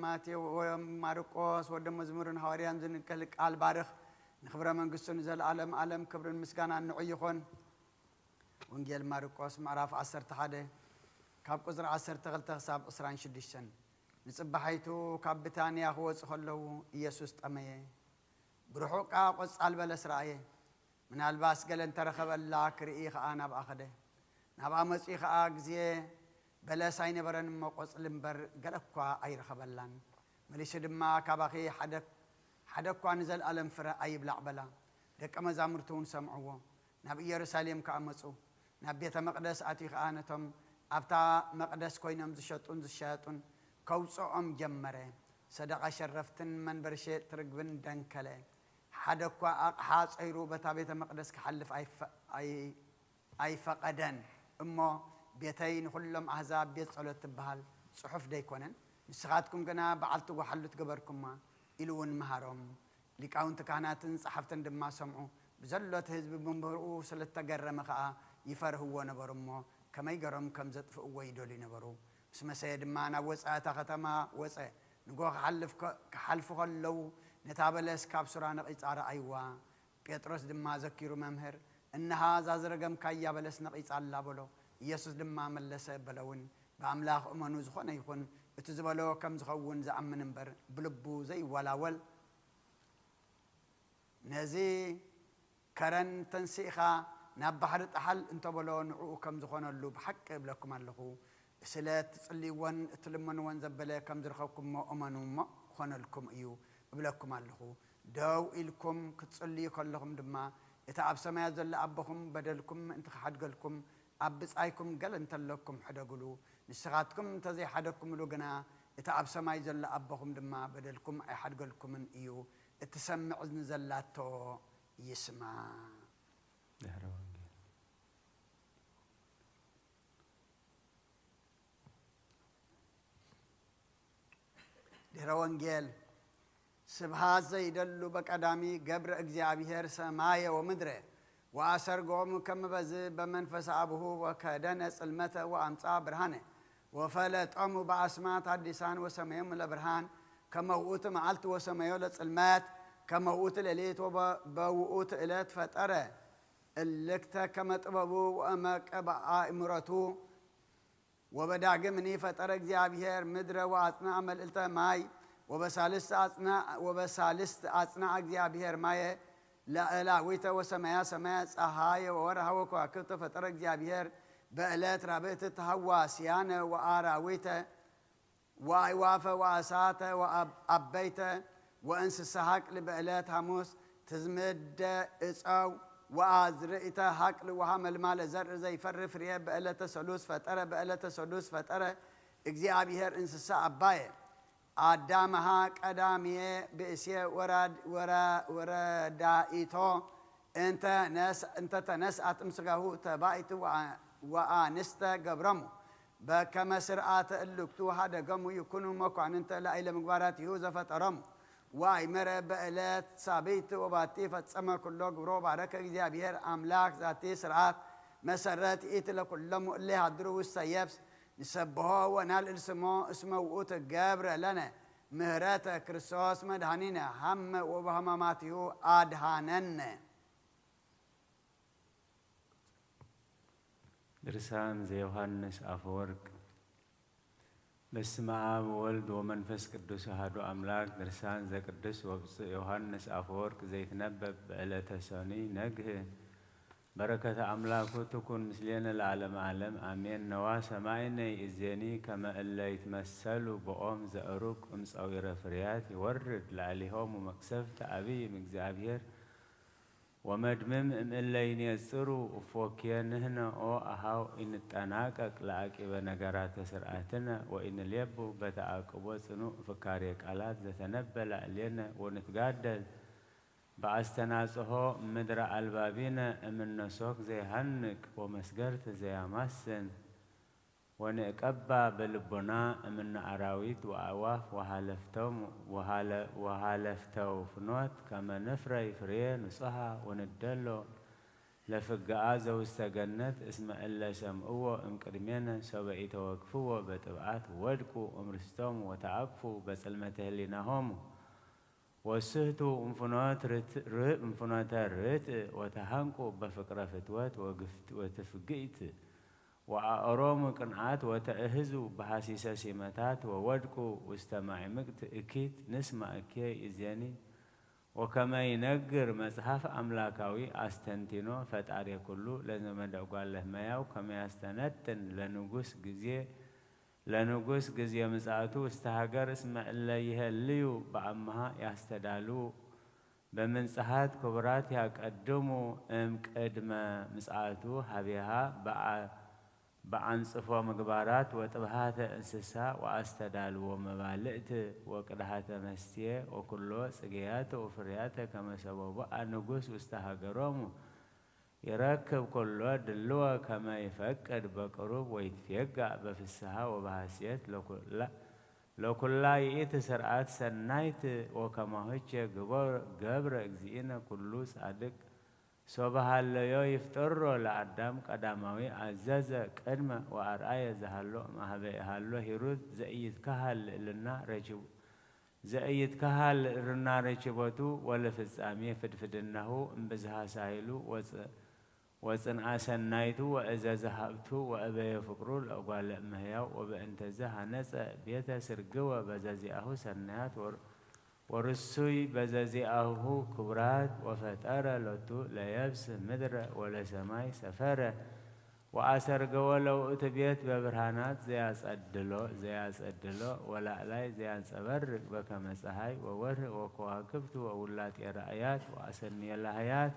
A: ማርቆስ ወደ መዝሙርን ሐዋርያን ዝንቀል ቃል ባርኽ ንኽብረ መንግስቱን ዘለዓለም ዓለም ክብርን ምስጋና ንዑ ይኹን። ወንጌል ማርቆስ ምዕራፍ 11 ካብ ቁፅሪ 12 ክሳብ 26 ንጽባሐይቱ ካብ ብታንያ ክወጽእ ከለዉ ኢየሱስ ጠመየ ብርሑቃ ቆጻል በለስ ረአየ ምናልባስ ገለ እንተረኸበላ ክርኢ ኸዓ ናብኣ ኸደ ናብኣ መጺኡ ኸዓ ግዜ በለስ ኣይነበረን እሞ ቆጽሊ እምበር ገለ እኳ ኣይረኸበላን መሊሱ ድማ ካባኺ ሓደ እኳ ንዘለኣለም ፍረ ኣይብላዕ በላ ደቀ መዛሙርቱ እውን ሰምዕዎ ናብ ኢየሩሳሌም ከኣ መጹ ናብ ቤተ መቕደስ ኣትዩ ኸዓ ነቶም ኣብታ መቕደስ ኮይኖም ዝሸጡን ዝሻየጡን ከውፅኦም ጀመረ ሰደቓ ሸረፍትን መንበሪ ሸየጥቲ ርግብን ደንከለ ሓደ እኳ ኣቕሓ ፀይሩ በታ ቤተ መቕደስ ክሓልፍ ኣይፈቐደን እሞ ቤተይ ንኩሎም ኣሕዛብ ቤት ጸሎት ትበሃል ጽሑፍ ደይኮነን ንስኻትኩም ግና በዓልቲ ጓሓሉ ትገበርኩማ ኢሉ እውን መሃሮም ሊቃውንቲ ካህናትን ጸሓፍትን ድማ ሰምዑ ብዘሎት ህዝቢ ብምብርኡ ስለተገረመ ኸዓ ይፈርህዎ ነበሩ እሞ ከመይ ገሮም ከም ዘጥፍእዎ ይደልዩ ነበሩ ምስ መሰየ ድማ ናብ ወፃእታ ከተማ ወፀ ንጎ ክሓልፉ ከለዉ ነታ በለስ ካብ ሱራ ነቒፃ ረኣይዋ ጴጥሮስ ድማ ዘኪሩ መምህር እነሃ እዛ ዝረገምካያ በለስ ነቒፃ ኣላ በሎ ኢየሱስ ድማ መለሰ በለውን ብኣምላኽ እመኑ ዝኾነ ይኹን እቲ ዝበሎ ከም ዝኸውን ዝኣምን እምበር ብልቡ ዘይወላወል ነዚ ከረን ተንሲእኻ ናብ ባሕሪ ጣሓል እንተበሎ ንዕኡ ከም ዝኾነሉ ብሓቂ እብለኩም ኣለኹ ስለ ትጽልይዎን እትልመንዎን ዘበለ ከም ዝረኸብኩሞ እመኑ እሞ ክኾነልኩም እዩ እብለኩም ኣለኹ ደው ኢልኩም ክትጽልዩ ከለኹም ድማ እቲ ኣብ ሰማያት ዘሎ ኣቦኹም በደልኩም ምእንቲ ክሓድገልኩም ኣብ ብጻይኩም ገለ እንተለኩም ሕደግሉ ንስኻትኩም እንተዘይሓደግኩምሉ ግና እቲ ኣብ ሰማይ ዘሎ ኣቦኹም ድማ በደልኩም ኣይሓድገልኩምን እዩ እትሰምዕ ንዘላቶ ይስማ። ድሕረ ወንጌል ስብሃት ዘይደሉ በቀዳሚ ገብረ እግዚአብሔር ሰማየ ወምድረ ወአሰርጎሙ ከመበዝ በመንፈስ አብሁ ወከደነ ጽልመተ ወአምፃ ብርሃነ ወፈለጦሙ በአስማት አዲሳን ወሰመዮም ለብርሃን ከመውኡት መዓልት ወሰመዮ ለጽልመት ከመውኡት ሌሊት በውኡት ዕለት ፈጠረ እልክተ ከመጥበቡ ወመቀ በአእምረቱ ወበዳግምኒ ፈጠረ እግዚአብሔር ምድረ ወአጽንዐ መልዕልተ ማይ ወበሳልስት አጽንዐ እግዚአብሔር ማየ لألاويت وسمايا سمايا صهاي وورها وكواكبت فطر እግዚአብሔር بألات رابط تهوى سيانة وآراويت وأيواف وأسات وأبيت وأنسس حقل بألات حموس تزمد إسعو وأزرئت حقل وحمل مال زر زي فرف ريا بألات سلوس فترة بألات سلوس فترة እግዚአብሔር እንስሳ አባየ አዳምሃ ቀዳሚየ በእስየ ወረዳኢቶ እንተ ተነስአት እምስጋሁ ተባኢት ወአንስተ ገብረሙ በከመ ስርዓተ እልክቱ ሀደገሙ ይኩኑ መኳንንተ ለአይለ ምግባራት ይሁ ዘፈጠረሙ ወአይመረ በዕለት ሳቤት ወባቲ ፈጸመ ኩሎ ግብሮ ባረከ እግዚአብሔር አምላክ ዛቲ ስርዓት መሰረት ኢት ለኩሎሙ እለ ይሃድሩ ውስተ የብስ نسبحه ونال اسمه وقوت الجبر لنا مهرات كريستوس مدهنين هم وبهمماته أدهانن
C: درسان زي يوحنس أفورك بسم آب وولد ومنفس قدوس أحد أملاك درسان زي قدوس يوحنس أفورك زي تنبب إلى تساني نجه بركة أملاكه تكون مثلنا العالم عالم آمين نوا سماعنا إزيني كما إلا يتمثلوا بقوم زأروك أمس أو يرفريات يورد لعليهم ومكسفت أبي مكزابير ومدمم إم إلا ينيسروا وفوكيا نهنا أو أهاو إن التناكك لأك إبا نقرات سرعتنا وإن اليبو بتعاقبوا سنو فكاريك آلات زتنبل علينا ونتقادل بأستناسه مدر البابين من نسوك زي هنك ومسجرت زي أمسن ونقبا بالبناء من أراويت وأواف وهالفتو فنوت كما نفري فريه نصها وندلو لفقاء زو استجنت اسم إلا شمعوه امكرمينا سوبئي توقفوه بتبعات ودكو امرستوم وتعقفوا بسلمته لنهم وسهتو انفنات رت وتهانكو بفكرة فتوات وتفقيت وأروم قنعات وتأهزو بحاسيسة سيمتات وودكو واستماعي مقت اكيد نسمع اكي ازياني وكما ينقر مصحف أملاكاوي أستنتينو فتعري كله لازم ندعو له مياو كما يستنتن لنقوس جزية مساعته استهاجر اسم الله يهليو بعمها يستدالو بمن ساعات كبرات يقدموا قدم مساعته هبيها بعنصفوا مقبارات وتبهات انسسا واستدالو مبالئت وقدهات مستيه وكله سقيات وفريات كما سببوا النقوس واستهاجرهم يركب كله دلوا كما يفكر بقرب ويتفيقع بفسها وبهاسيات لو كل يئت سرعات سنايت وكما هيك قبر اجزينا كله صادق صباح الليو يفتروا لعدام قداموي عزاز قدمة وأرآية زهلو ما هبه هيرود زئيت كهل لنا رجو زئيت كهل لنا رجبوتو ولا فزامية فدفدنه انبزها سايلو وصنع سنايتو وإذا ذهبتو وأبي فقرو الأقوال مهياو وبأنتزها نسأ بيتا سرقوا بزازئه سنات ورسوي بزازئه كبرات وفتارة لطو لا يبس مدر ولا سماي سفارة وأسرقوا لو أتبيت ببرهانات زي أسأدلو ولا ألاي زي أنسبرق بكما سهاي وورق وكواكبتو وولات رأيات وأسني اللهيات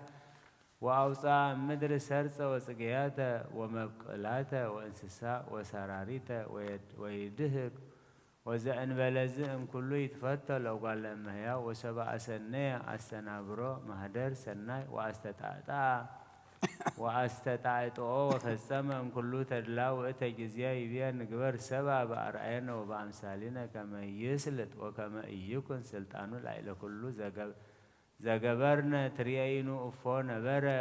C: وأوصى مدر سرسة وسقياتا ومبقلاتا وانسساء وسراريتا ويدهك وزأن بلزئن كله يتفتل لو قال لما هي وسبع سنة أستنابرو مهدر سنة وأستطاعته وفسمن كله تدلاو وتجزيا يبيا نقبر سبع بأرعينا وبأمثالنا كما يسلت وكما يكون سلطانو العيلة كله زغبرنا تريينو افونا برا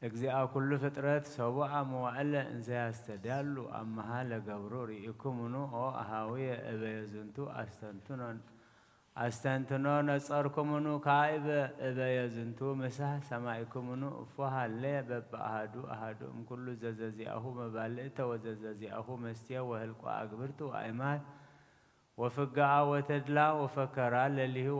C: اجزاء كل فترات سواء موعلا ان سيستدلوا اما هالا غبرور يكمنو او اهاويه ابيزنتو استنتنو نصركمنو كايب ابيزنتو مسح سماعكمنو فها لا بأحدو ام كل زززي اهو مبالئته وزززي اهو مستيا وهلقوا اغبرتو ايمان وفقع وتدلا وفكرا لليه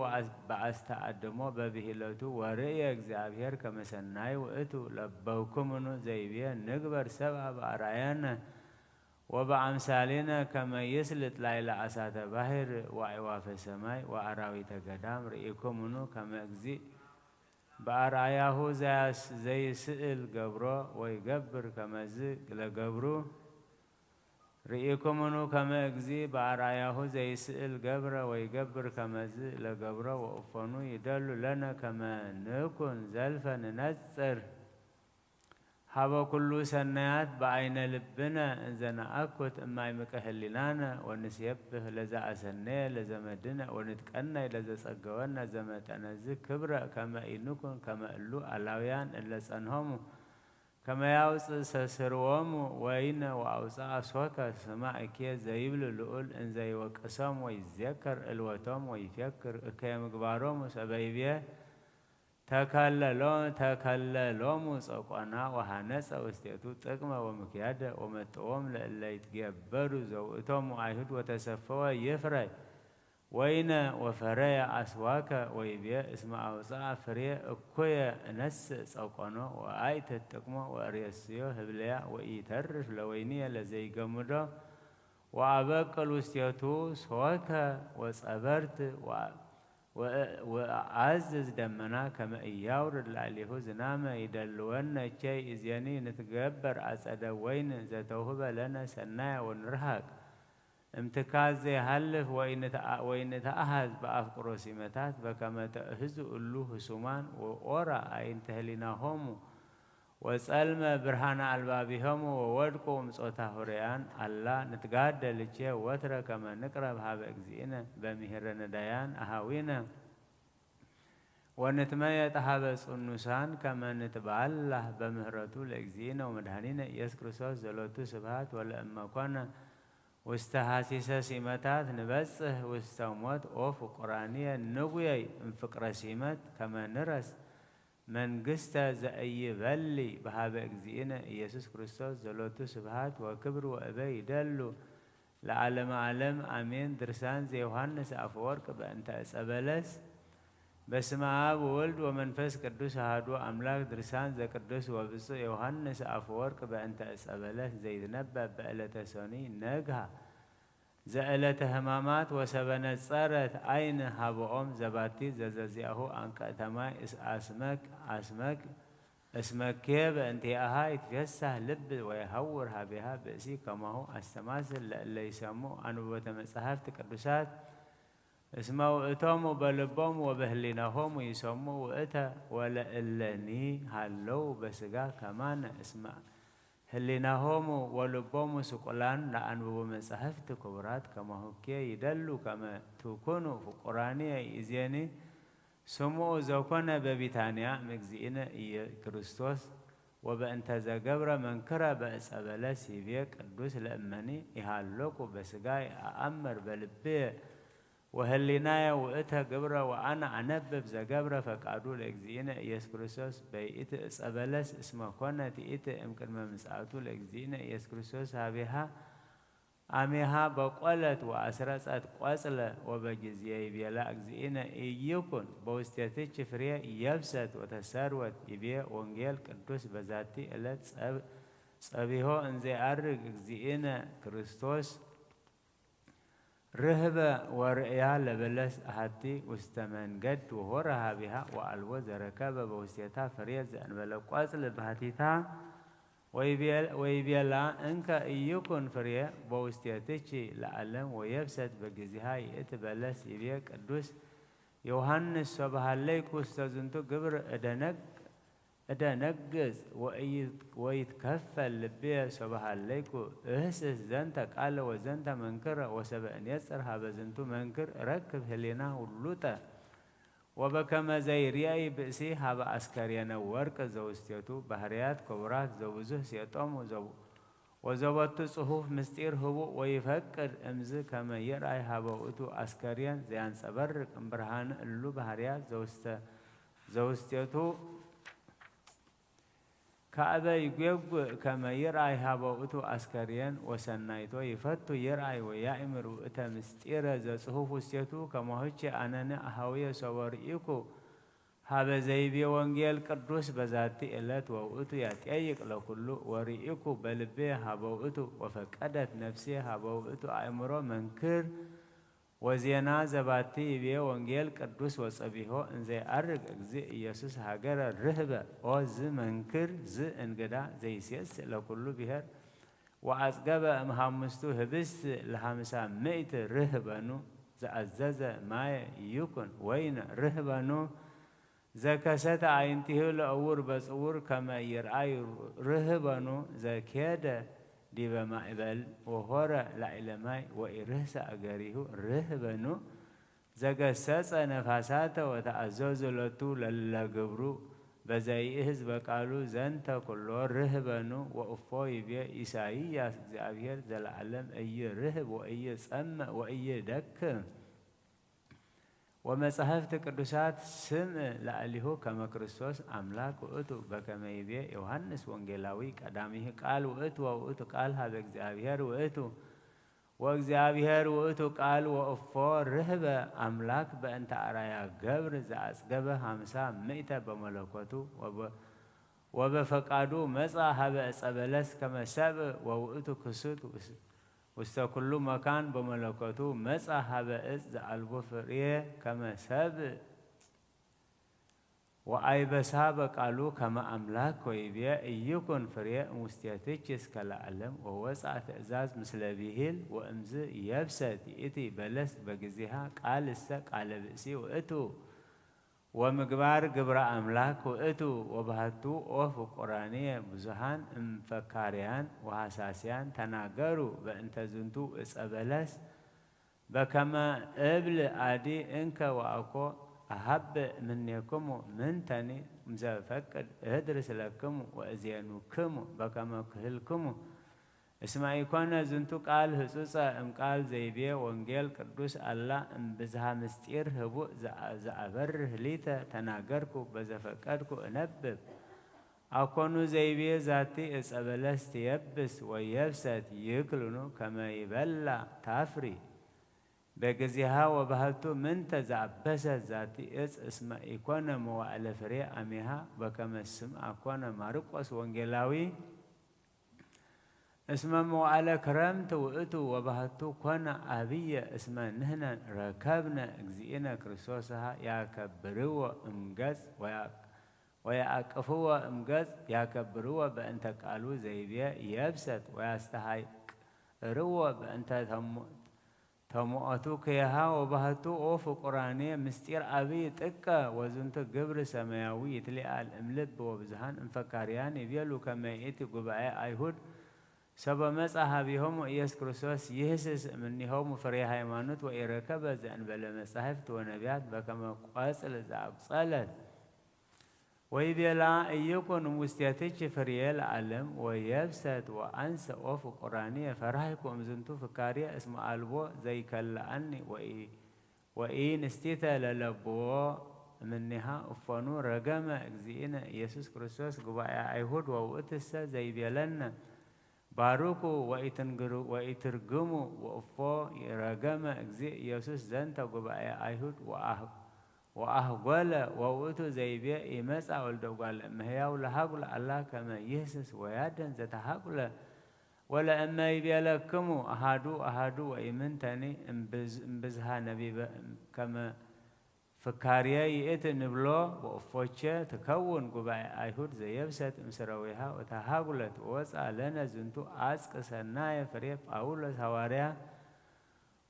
C: بأستعدمو ببهلتو ورئي እግዚአብሔር كمسناي وإتو لبوكمنو زيبيا نقبر سبع بأرعيانا وبأمثالنا كما يسلط لايلا أسات باهر وعواف السماء وأراويت قدام رئيكمنو كما اجزي بأرعياه زي سئل قبرو ويقبر كما زي لقبرو رئيكمنو كما اجزي بأرعياه زي سئل قبر ويقبر كما زي لقبرو وأفنو يدل لنا كما نكون زلفا ننصر هذا كله سنيات بعين لبنا إنزنا أكوت إما يمكهلنا ونسيبه لذا أسنى لذا مدنا ونتكنا لذا سجوانا زمت أنا ذي كبرى كما إنكم كما اللو علاويان إلا سنهم كما يوص سسروام وين وأوصى سوكا سماع كي زيبل لقول إن زي وقسم ويذكر الوتام ويفكر كيم كبارهم سبايبيه تكللوم صقنا وهنس وستيتو تقما ومكياد ومتوم لألا يتجبروا زوجتهم عهد وتسفوا يفري وين وفري أسواك ويبيع اسم أوصاع فري كويا نس صقنا وعيت التقما وأريسيو هبليا ويترف لوينيا لزي جمدا وعبقل وستيتو سواك وصبرت وعزز دمنا كما ياور العليه زنامه يدلونا شيء إزياني نتجبر أسعد وين زتوهب لنا سنة ونرهق امتكاز هلف وين تأهز بأفقر سمتات بكما تأهز اللوه سمان وورا أين تهليناهم وسألم برهان البابهم وودكم صوته ريان الله نتقاد لشيء وتر كما نقرب هذا إجزينا بمهرنا ديان أهوينا ونتميت هذا النسان كما نتبع الله بمهرته لإجزينا ومدهنينا يسكرسوس زلوتو سبهات ولا أما كنا واستهاسيس سيمتات نبسه واستومات أوف قرانية نقوي انفقر سيمت كما نرس من قست زأي بلي بهذا إجزينا يسوع كريستوس زلوتو سبهات وكبر وأبي دلو لعلم علم أمين درسان زي يوحنس أفورك بأنت أسأبلس بسم آب وولد ومنفس قدوس هادو أملاك درسان زي قدوس وبس يوحنس أفورك بأنت أسأبلس زي نبأ بألة سوني نجها زألت همامات وسبنت صارت أين هبوم زباتي زززيه أنك تما اسمك كيف أنت أهاي تفسح لب ويهورها بها بأسي كما هو استماثل اللي يسموه أنو بتمسحف تقدسات اسمه اتوم بلبهم وبهلينهم ويسموه اتا ولا إلني هلو بسجا كمان اسمه هليناهم ولبهم سقلان لأنه مسحفت كبرات كما هو كي يدلوا كما تكونوا فقرانية إزياني سمو زوكنا ببيتانيا مجزئنا كريستوس وبأنت زجبر من كرا بأس أبلا سيبيك قدوس الأماني يهالوكو بسجاي أمر بلبيه وهلينايا وإتها جبرة وأنا عنبب زجبرة فقعدوا لإجزينا يس كريستوس بيت أبلس اسمه كنا تيت يمكن ما مساعدوا لإجزينا يس كريستوس هابها أميها بقولت وأسرت قاسلة وبجزية بيلا إجزينا يكون بوستيتش فريا يبسط وتسروت يبيع وانجيل قدوس بذاتي الات سبيهو إنزي أرق إجزينا كريستوس رهبة ورئيا لبلس أحدي واستمن قد وهورها بها وعلوز ركابة بوستيتها فريز أن بلقواز لبهاتيتها ويبيلا إنك يكون فريا بوستيتشي لعلم ويبسط بجزيها يتبلس يبيا قدوس يوحنس صباح الليك واستزنتو قبر أدنقز ويتكفل لبيا صباح الليكو احسس زنتك قال وزنت منكر وسبأن يسر هذا زنتو منكر ركب هلينا ولوتا وبكما زي رياي بأسي هذا عسكرينا ورك زوستيتو بحريات كبرات زوزه سيطوم وزوبتو صحوف مستير هو ويفكر امز كما يرأي هذا وتو عسكريان زيان صبرك امبرهان اللو بحريات زوستيتو كأبا يجوب كما يرأي هابوتو أسكريان وسنايتو يفتو يرأي ويأمر وإتا مستيرة ذا صحوف السيتو كما هيتش أنانا أهوية سواريكو هذا زي بي وانجيل قدوس بذاتي إلات وأوتو يتأيق لكلو وريئكو بلبي هابوتو وفقدت نفسي هابوتو أمرو منكر وزينا زباتي بي وانجيل قدوس وصبيهو انزي أرق اجزي يسوس هاجر الرهبة او زي منكر زي انقدا زي سيس لكلو بيهر وعزقب مهامستو هبست لهامسا مئت رهبانو زعزز ما يكون وين رهبانو زكاسات عينتيه لأور بصور كما يرأي رهبانو زكاده ديبا ما إبل وهورا لعلماي وإرهس أجاريه رهبانو زكاسات نفاساته وتعزز لتو للجبرو بزايهز بقالو زنتا كله رهبانو وأفاي بيا إسائيا زعبير زلعلم أي رهب وأي سمع وأي دك ومصحفت قدسات سمع لعليه كما كريستوس أملاك وأتو بكما يبيا يوحنس وانجيلاوي قدامه قال وأتو قال هذا زعبير وأجزابير وأتو قال وأفار رهبة أملاك بأنت أرايا قبر زعس قبر همسا ميتة بملكوتو وبفقادو مزا هبا أسابلس كما سب وأتو كسوت وستكل مكان بملكوتو مزا هبا أز زعلبو فريه كما سب وأي بسابق قالوا كما أملاك ويبيا يكون فريق مستياتيكس كلا علم ووسع تأزاز مثل بيهل وأمز يبسط إتي بلس بجزيها قال السق على بئسي وإتو ومقبار قبر أملاك وإتو وبهتو أوف قرانية بزهان مفكاريان وحساسيان تناقروا بأنت زنتو إسأبلس بكما قبل عادي إنك وأكو أحب منكم من تاني مزافقد أدرس لكم وأزيانكم بكما كهلكم اسمعي كنا زنتو قال حسوسا قال زيبيا وانجيل قدوس الله بزها مستير هبو زعبر ليتا تناقركو بزافقدكو انبب أكونو زيبيا ذاتي اسأبلس تيبس ويبسات يكلونو كما يبلع تافري بجزيها وبهتو من تزعبس ذاتي اسمع يكون موالف فري أميها بكما السمع أكون مارقوس وانجيلاوي اسمه موالف كرمت وإتو وبهتو كون أبيه اسمه نحن ركبنا اجزينا كريستوسها يا كبروا امجز ويا أكفوا امجز يا كبروا بأنت قالوا زي بيا يبسط ويستحق روا بأنت تمواتو كيها وبهتو أوف قرانية مستير أبي تكا وزنت قبر سماوي تلقى الأملب وبزهان انفكاريان يبيلو كما يأتي قبعي أيهود سبا مساها بهم إياس كريستوس يهسس منهم فريها هيمانوت وإركب زأن بلا مساحفت ونبيات بكما قاسل زعب صالت ويبيلا يكون مستياتيش فريال علم ويبسط وأنسى أوف قرانية فرايكم زنتو فكارية اسم ألبو زي كالأني وإي نستيتا للبو منها أفنو رقم اجزينا يسوس كريستوس قبايا أيهود ووتسا زي بيلنا باروكو وإترقمو وأفو رقم اجزي يسوس زنتا قبايا أيهود وأهقولا ووتو زي بيا إمسا والدوغال مهيا ولهاقل الله كما يهسس ويادن زتهاقل ولا أما يبيالكمو أهادو وإمن تاني امبزها نبي كما فكاريا يئت نبلو وأفوتشا تكون قبعي أيهود زي يبسط امسرويها وتهاقلت ووسع لنا زنتو آسك سنايا فريق أولس هواريا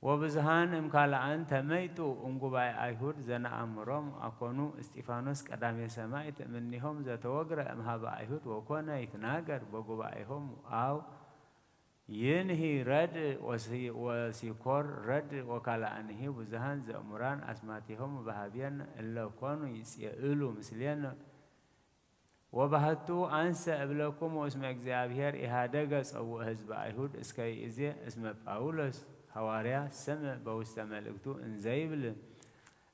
C: وبزهان امكالعان تميتو انقباء أيهود زنا أمرهم أكونو استيفانوس قدامي سمايت منهم زتوقر امهاب أيهود وكونا يتناقر بقبائهم أو ينهي رد وسيكور رد وكالعنه بزهان زأمران أسماتهم بهابيان إلا كونوا يسيئلوا مثلين وبهتو أنسى أبلكم واسم أجزابير إهادقس أو حزب أيهود اسكي إزي اسم باولس حواريا سمع بوستملكتو انزيبل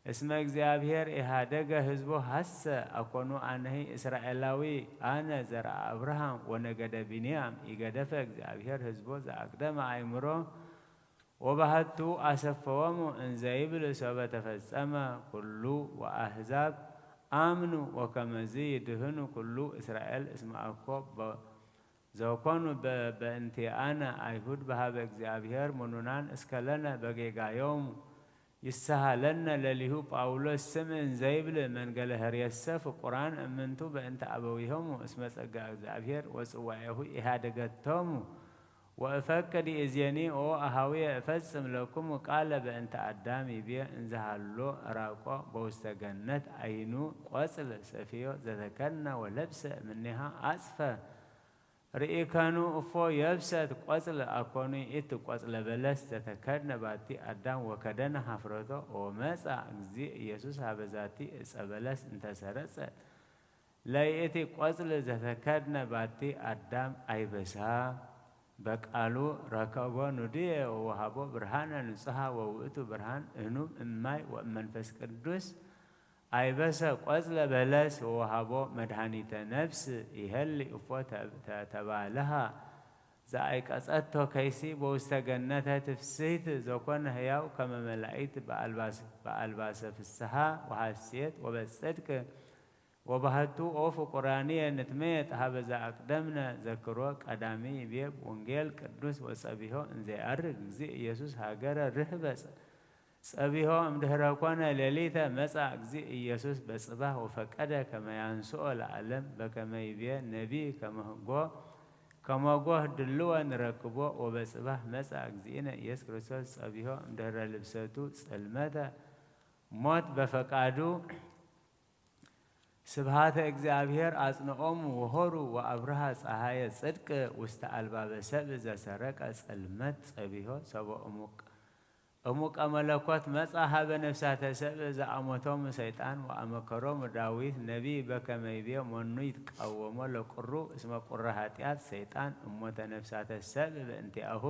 C: እስመ እግዚአብሔር ኢሃደገ ህዝቦ ሀሰ አኮኑ አነሂ እስራኤላዊ አነ ዘርአ አብርሃም ወነገደ ቢንያም ኢገደፈ እግዚአብሔር ህዝቦ ዘአቅደመ አእምሮ ወባህቱ አሰፈወሙ እንዘ ይብል ሰበ ተፈጸመ ኩሉ ወአሕዛብ አምኑ ወከመዝ ይድህኑ ኩሉ እስራኤል እስመ አኮ ዘኮኑ በእንቲአነ አይሁድ በሀበ እግዚአብሔር ምኑናን እስከለነ በጌጋዮሙ ይሳሃለነ ለሊሁ ጳውሎስ ስምዕ ዘይብል መንገለ ህርየሰ ፍቁራን እምንቱ በእንተ አበዊሆሙ እስመ ጸጋ እግዚአብሔር ወጽዋኤሁ ኢሃደገቶሙ ወእፈቅድ እዜኒ ኦ አሃዊየ እፈጽም ለኩም ቃለ በእንተ አዳም ይቤ እንዘሃሎ ራቆ በውስተ ገነት አይኑ ቆጽል ሰፊዮ ዘተከድነ ወለብሰ እምኔሃ አጽፈ ርኢከኑ እፎ የብሰት ቆጽል አኮኑ ኢት ቆጽለ በለስ ዘተከድነ ባቲ አዳም ወከደነ ሀፍረቶ ወመጻ እግዚእ ኢየሱስ ሀበዛቲ እፀ በለስ እንተሰረጸ ለይእቲ ቆጽል ዘተከድነ ባቲ አዳም አይበሳ በቃሉ ረከቦ ኑድየ ወወሃቦ ብርሃነ ንጽሐ ወውእቱ ብርሃን እኑም እማይ ወመንፈስ ቅዱስ አይበሰ ቆጽለ በለስ ወወሃቦ መድኃኒተ ነፍስ ይሄሊ እፎ ተባለሃ ዘአይቀጸቶ ከይሲ በውስተ ገነተ ትፍስሕት ዘኮነ ሕያው ከመ መላእክት በአልባሰ ፍስሓ ወሐሴት ወበጽድቅ ወባህቱ ኦ ፍቁራንየ ንትሜጥ ሀበ ዘአቅደምነ ዘክሮ ቀዳሚ ይቤ ወንጌል ቅዱስ ወጸቢሖ እንዘ ያርግ እግዚእ ኢየሱስ ሀገረ ርህበ ጸቢሖ እምድኅረ ኮነ ሌሊተ መጻ እግዚእ ኢየሱስ በጽባሕ ወፈቀደ ከመ ያንስኦ ለዓለም በከመ ይቤ ነቢይ ከመጎህ ድልወ ንረክቦ ወበጽባሕ መጻ እግዚእነ ኢየሱስ ክርስቶስ ጸቢሖ እምድኅረ ልብሰቱ ጽልመተ ሞት በፈቃዱ ስብሃተ እግዚአብሔር አጽንዖሙ ወሆሩ ወአብርሃ ፀሐየ ጽድቅ ውስተ አልባበ ሰብእ ዘሰረቀ ጽልመት ጸቢሖ ሰብኦ እሙቀ መለኮት መጻ ሀበ ነፍሳተ ሰብእ ዘአሞቶሙ ሰይጣን ወአመከሮሙ ዳዊት ነቢይ በከመ ይቤ መኑ ይትቃወሞ ለቁሩ እስመ ቁረ ኃጢአት ሰይጣን እሞተ ነፍሳተ ሰብእ በእንቲአሁ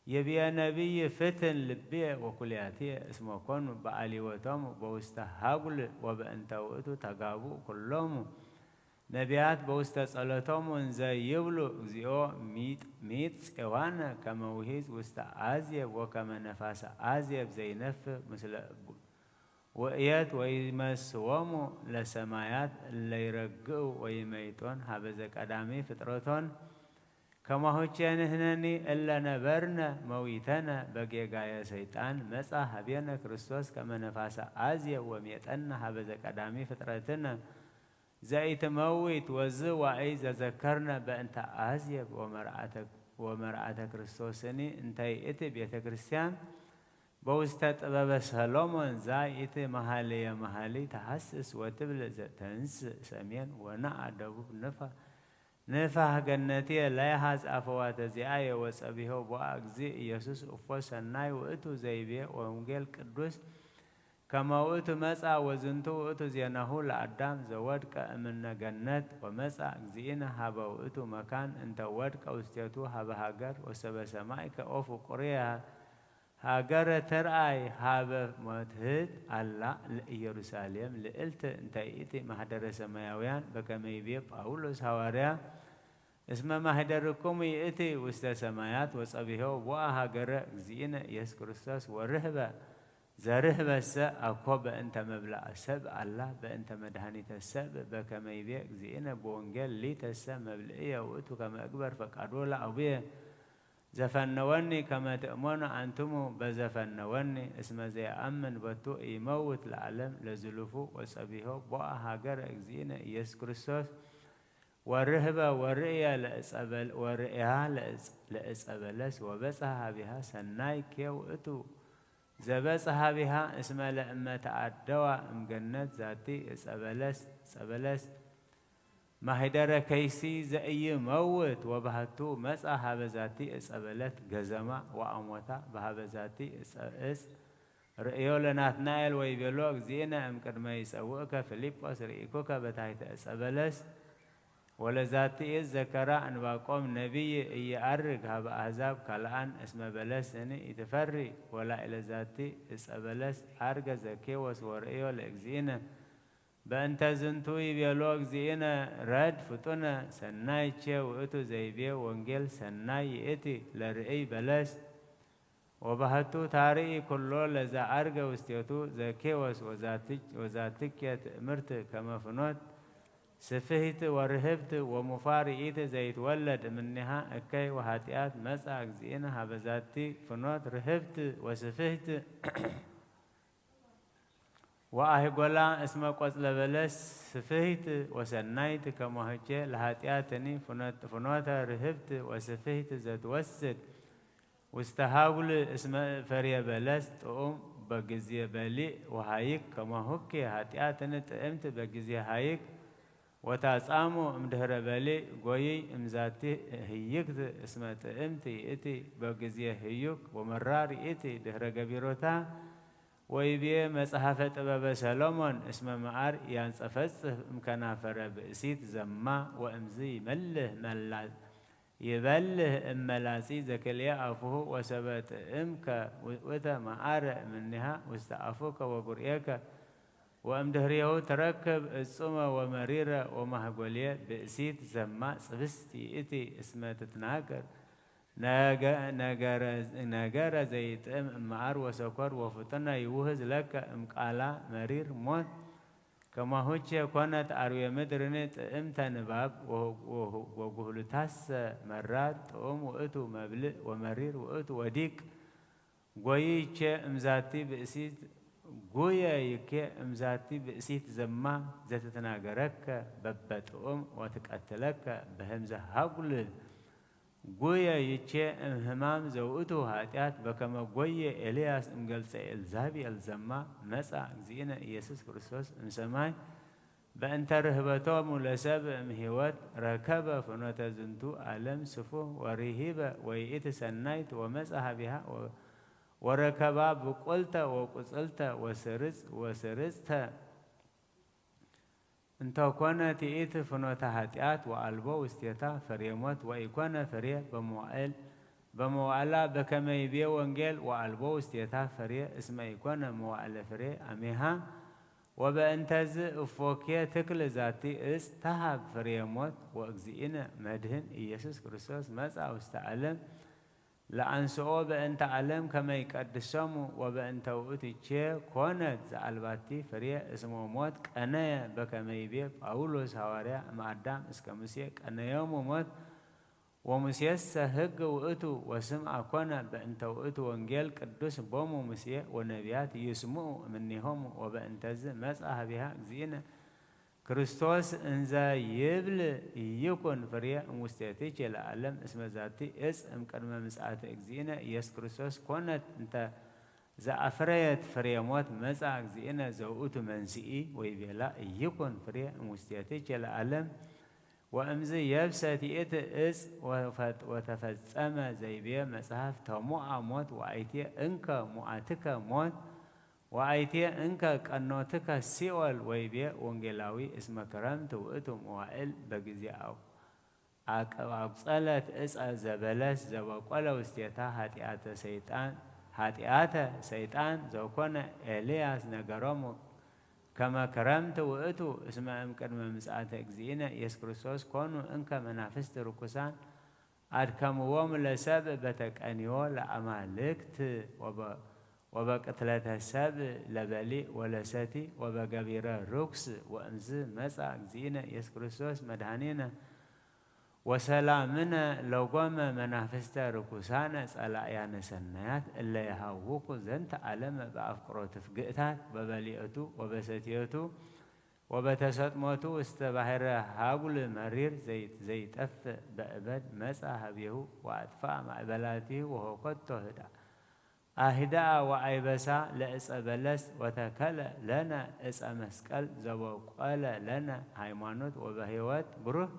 C: የቢየ ነቢይ ፍትን ልብየ ወኩልያትየ እስመ ኮኑ በአሊወቶሙ በውስተ ሀጉል ወበእንተ ውእቱ ተጋብኡ ኩሎሙ ነቢያት በውስተ ጸሎቶሙ እንዘ ይብሉ እግዚኦ ሚጥ ፄዋነ ከመ ውሒዝ ውስተ አዝየብ ወከመ ነፋሰ አዝየብ ዘይነፍሕ ምስለ ወእየት ወይመስዎሙ ለሰማያት እለ ይረግኡ ወይመይጦን ሀበ ዘቀዳሚ ፍጥረቶን ከማሆቼ ንሕነኒ እለ ነበርነ መዊተነ በጌጋየ ሰይጣን መጻ ሀቤነ ክርስቶስ ከመ ነፋሰ አዝየብ ወሜጠነ ሀበ ዘቀዳሚ ፍጥረትነ ዘኢትመዊት ወዝ ዋዕይ ዘዘከርነ በእንተ አዝየብ ወመርአተ ክርስቶስኒ እንተ ይእቲ ቤተ ክርስቲያን በውስተ ጥበበ ሰሎሞን ዛይእቲ መኃልየ መኃልይ ተሐስስ ወትብል ተንሥእ ሰሜን ወነዓ ደቡብ ንፋሕ ገነትየ ላይሃ ጻፈዋተ ዚአየ ወጸቢሖ ቦአ እግዚእ ኢየሱስ እፎ ሰናይ ውእቱ ዘይቤ ወንጌል ቅዱስ ከመ ውእቱ መጻ ወዝንቱ ውእቱ ዜናሁ ለአዳም ዘወድቀ እምነ ገነት ወመጻ እግዚእነ ሀበ ውእቱ መካን እንተ ወድቀ ውስቴቱ ሀበ ሀገር ወሰበ ሰማይ ከኦ ፍቁርየ ሀገረ ተርአይ ሀበ መትሕት አላ ለኢየሩሳሌም ልዕልት እንተ ይእቲ ማኅደረ ሰማያውያን በከመ ይቤ ጳውሎስ ሐዋርያ እስመ ማኅደርክሙ ይእቲ ውስተ ሰማያት ወጸቢሖ ቦአ ሀገረ እግዚእነ ኢየሱስ ክርስቶስ ወርህበ ዘርህበሰ አኮ በእንተ መብላዕ ሰብእ አላ በእንተ መድኃኒተ ሰብእ በከመ ይቤ እግዚእነ በወንጌል ሊተሰ መብልዕየ ውእቱ ከመ እግበር ፈቃዶ ለአቡየ ዘፈነወኒ ከመ ትእሞኑ አንትሙ በዘፈነወኒ እስመ ዘየአምን በቱ ይመውት ለዓለም ለዝሉፉ ወጸቢሖ ቦአ ሀገረ እግዚእነ ኢየሱስ ክርስቶስ ወርህበ ወርእያ ለዕፀ በለስ ወበጽሐ ሀቢሃ ሰናይ ኬ ውእቱ ዘበጽሐ ቢሃ እስመ ለእመ ተአደዋ እምገነት ዛቲ ዕፀ በለስ ማኅደረ ከይሲ ዘኢይመውት ወባህቱ መጻ ሀበ ዛቲ ዕፀ በለስ ገዘማ ወአሞታ በሀበ ዛቲ ዕፅ ርእዮ ለናትናኤል ወይቤሎ እግዚእነ እምቅድመ ይጸውዕከ ፊልጶስ ርኢኩከ በታሕተ ዕፀ በለስ ولذات إذ ذكر أنباقوم نبي يأرق هب أحزاب كالآن اسم بلس سني يتفري ولا إلى ذاتي اس بلس أرق زكي وسورئيو لأكزينا بأنت زنتو يبيلو أكزينا رد فتونا سناي تشي وإتو زيبيا وانجل سناي إتي لرئي بلس وبهتو تاري كله لذا أرق وستيوتو زكي وذاتك يتمرت كما فنوت سفهت ورهبت ومفارئت زيت ولد منها أكي وهاتيات مسا أكزينها بذاتي فنوت رهبت وسفهت وأهقولا اسمه قصل بلس سفهت وسنايت كما هجي لهاتياتني فنوت رهبت وسفهت زيت وسد واستهاول اسمه فريا بلس تقوم بجزية بالي وهايك كما هكي هاتياتني تقمت بجزية هايك وتاسامو مدهر بالي قوي امزاتي هيكت اسمه امتي اتي بغزيه هيك ومرار اتي دهر قبيروتا ويبي مصحفه طبب سلومون اسمه معار ينصفصف امكنا فر باسيت زما وامزي مله ملاز يبله املاسي زكليا افه وسبت امك وتا معار منها واستعفوك وقريك وأمدهريه تركب الصمة ومريرة ومهقولية بأسيت زماء صفستي إتي اسمها تتناقر ناقر زيت معار وسكر وفتنا يوهز لك مقالا مرير موت كما هوتشي كونت أروي مدرنت امتا نباب وقهلتاس مرات وإتو مبلئ ومرير وإتو وديك قويتشي امزاتي بأسيت قويا يكي امزاتي بأسيت زما ذات تناقرك ببتؤم وتقتلك بهمزة هقل قويا يكي همام زوؤتو هاتيات بكما قويا إلياس امقلت الزابي الزما مسا زينا يسوس كريستوس امسماي بأنت رهبتهم لسب مهوات ركب فنوت زنتو ألم سفو ورهيبة ويئت سنايت ومسها بها وركبا بقلت وقصلت وسرست انت كنا تيت فنوت هاتيات وألبو واستيتا فريموت وإكون فريه بموعلا بكما يبي وانجيل وألبو واستيتا فريه اسمه يكون موعلا فريه أميها وبأنتز فوكية تكل ذاتي استهاب فريموت وأجزئنا مدهن يسوس كريستوس مسا واستعلم لأنسو بأنت علم كما يقدسهم وبأنت وقتي كونت زعلباتي فريق اسمه موت كأنايا بكما يبي باولوس هواريا مع الدام اسكمسيك أنا يوم موت ومسيس هج وقتو وسمع كونا بأنت وقتو وانجيل قدوس بومو مسيح ونبيات يسمعوا منهم وبأنت مسأها بها زينة كريستوس انزا يبل يكون فريق مستيتيج العالم اسم ذاتي اسم كلمة مساعة اكزينا يس كريستوس كونت انت زا افريت فريموت مساعة اكزينا زوؤت منسئي ويبلا يكون فريق مستيتيج العالم وامزي يبساتي ات اس وتفزم زي بيه مساحف تموع موت وعيتي انك موعتك موت وعيتي انك قنوتك سيول ويبيع وانجلاوي اسم كرمت وقتم وائل بجزي او اقصلت اس زبلس زوقلا واستيتا هاتيات سيطان زوكون الياس نغرام كما كرمت وقتو اسم ام قدم مساعه اكزينا يس كريستوس كونوا انك منافست ركسان ادكموم لسبب بتقنيو لامالكت وبقتلت السب لبلي ولساتي وبقبير روكس وانز مسا زينا يس كريستوس مدهانينا وسلامنا لو قام منافست ركوسانا صلايان سنات الا يهوق زنت علم بافقرو تفقئتات ببليئتو وبساتيتو وبتسطمتو استباهر هاقل مرير زيت اف بأبد مسا هبيه واطفاء معبلاته وهو قد تهدى أهداء وعيبسا لإس بلس وتكل لنا إس مسكال زوقال لنا هيمانوت وبهيوات بروح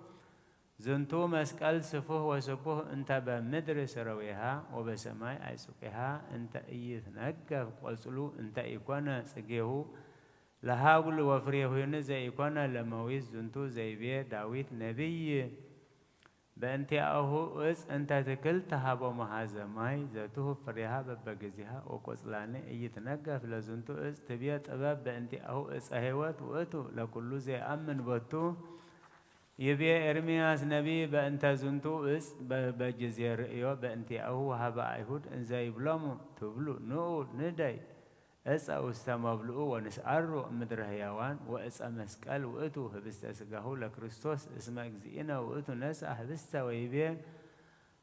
C: زنتو مسكال سفوه وسفوه انت بمدرس رويها وبسماي أيسوكها انت إيث نقف قلسلو انت إيقوانا سقيه ለሃጉል ወፍሬሁን ዘይኮነ ለመዊዝ ዝንቱ ዘይቤ ዳዊት ነቢይ በእንቲአሁ እጽ እንተ ትክል ተሃቦ መሃዘ ማይ ዘቱሁ ፍሬሃ በበግዚሃ ወቆጽላኔ እይትነገፍ ለዝንቱ እጽ ትብየ ጥበብ በእንቲአሁ እጸ ሕይወት ውእቱ ለኩሉ ዘይአምን ቦቱ ይቤ ኤርምያስ ነቢይ በእንተ ዝንቱ እጽ በጊዜ ርእዮ በእንቲአሁ ወሀበ አይሁድ እንዘ ይብሎሙ ትብሉ ንዑ ንደይ እጸ ውስተ መብልኡ ወንስአሮ ምድረ ሕያዋን ወእጸ መስቀል ውእቱ ህብስተ ሥጋሁ ለክርስቶስ እስመ እግዚእነ ውእቱ ነስአ ህብስተ ወይቤ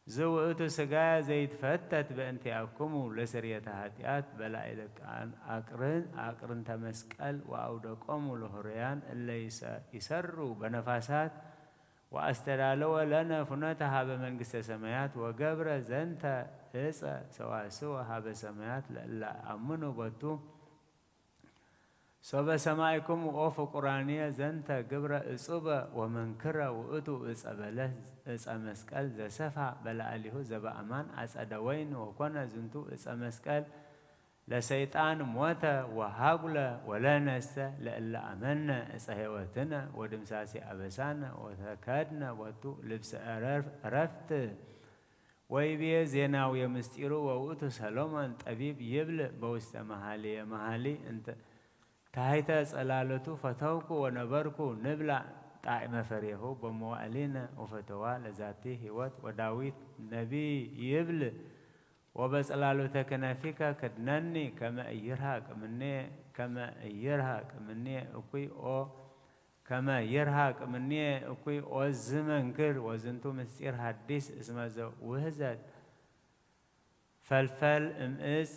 C: ዝውእቱ ሥጋየ ዘይትፈተት በእንቲአክሙ ለስርየተ ኃጢአት በላዕለ አቅርንተ መስቀል ወአውደቆሙ ለሆርያን እለ ይሰሩ በነፋሳት ወአስተዳለወ ለነ ፍኖተ ሀበ መንግሥተ ሰማያት ወገብረ ዘንተ እጸ ሰዋስወ ሀበ ሰማያት ለእለ አምኑ ቦቱ ሶበ ሰማዕክሙ ኦ ፍቁራንየ ዘንተ ግብረ እጹበ ወመንክረ ውእቱ እጸ በለስ እጸ መስቀል ዘሰፋ በላዕሊሁ ዘበአማን አጸደ ወይን ወኮነ ዝንቱ እጸ መስቀል ለሰይጣን ሞተ ወሃጉለ ወለነሰ ለእለ አመነ እጸ ሕይወትነ ወድምሳሴ አበሳነ ወተከድነ ቦቱ ልብሰ ዕረፍት ወይቤ ዜናው የምስጢሩ ወውእቱ ሰሎሞን ጠቢብ ይብል በውስተ መኃልየ መኃልይ እንተ ታሕተ ጸላለቱ ፈተውኩ ወነበርኩ ንብላ ጣዕመ ፍሬሁ በመዋዕሊነ ወፈተዋ ለዛቲ ሕይወት ወዳዊት ነቢይ ይብል ወበጸላሎተ ከናፊከ ከድነኒ ከመ ኢይርሐቅ እምኔ እኩይ ኦ ዝመንክር ወዝንቱ ምስጢር ሐዲስ እስመ ዘውህዘት ፈልፈል እምእጽ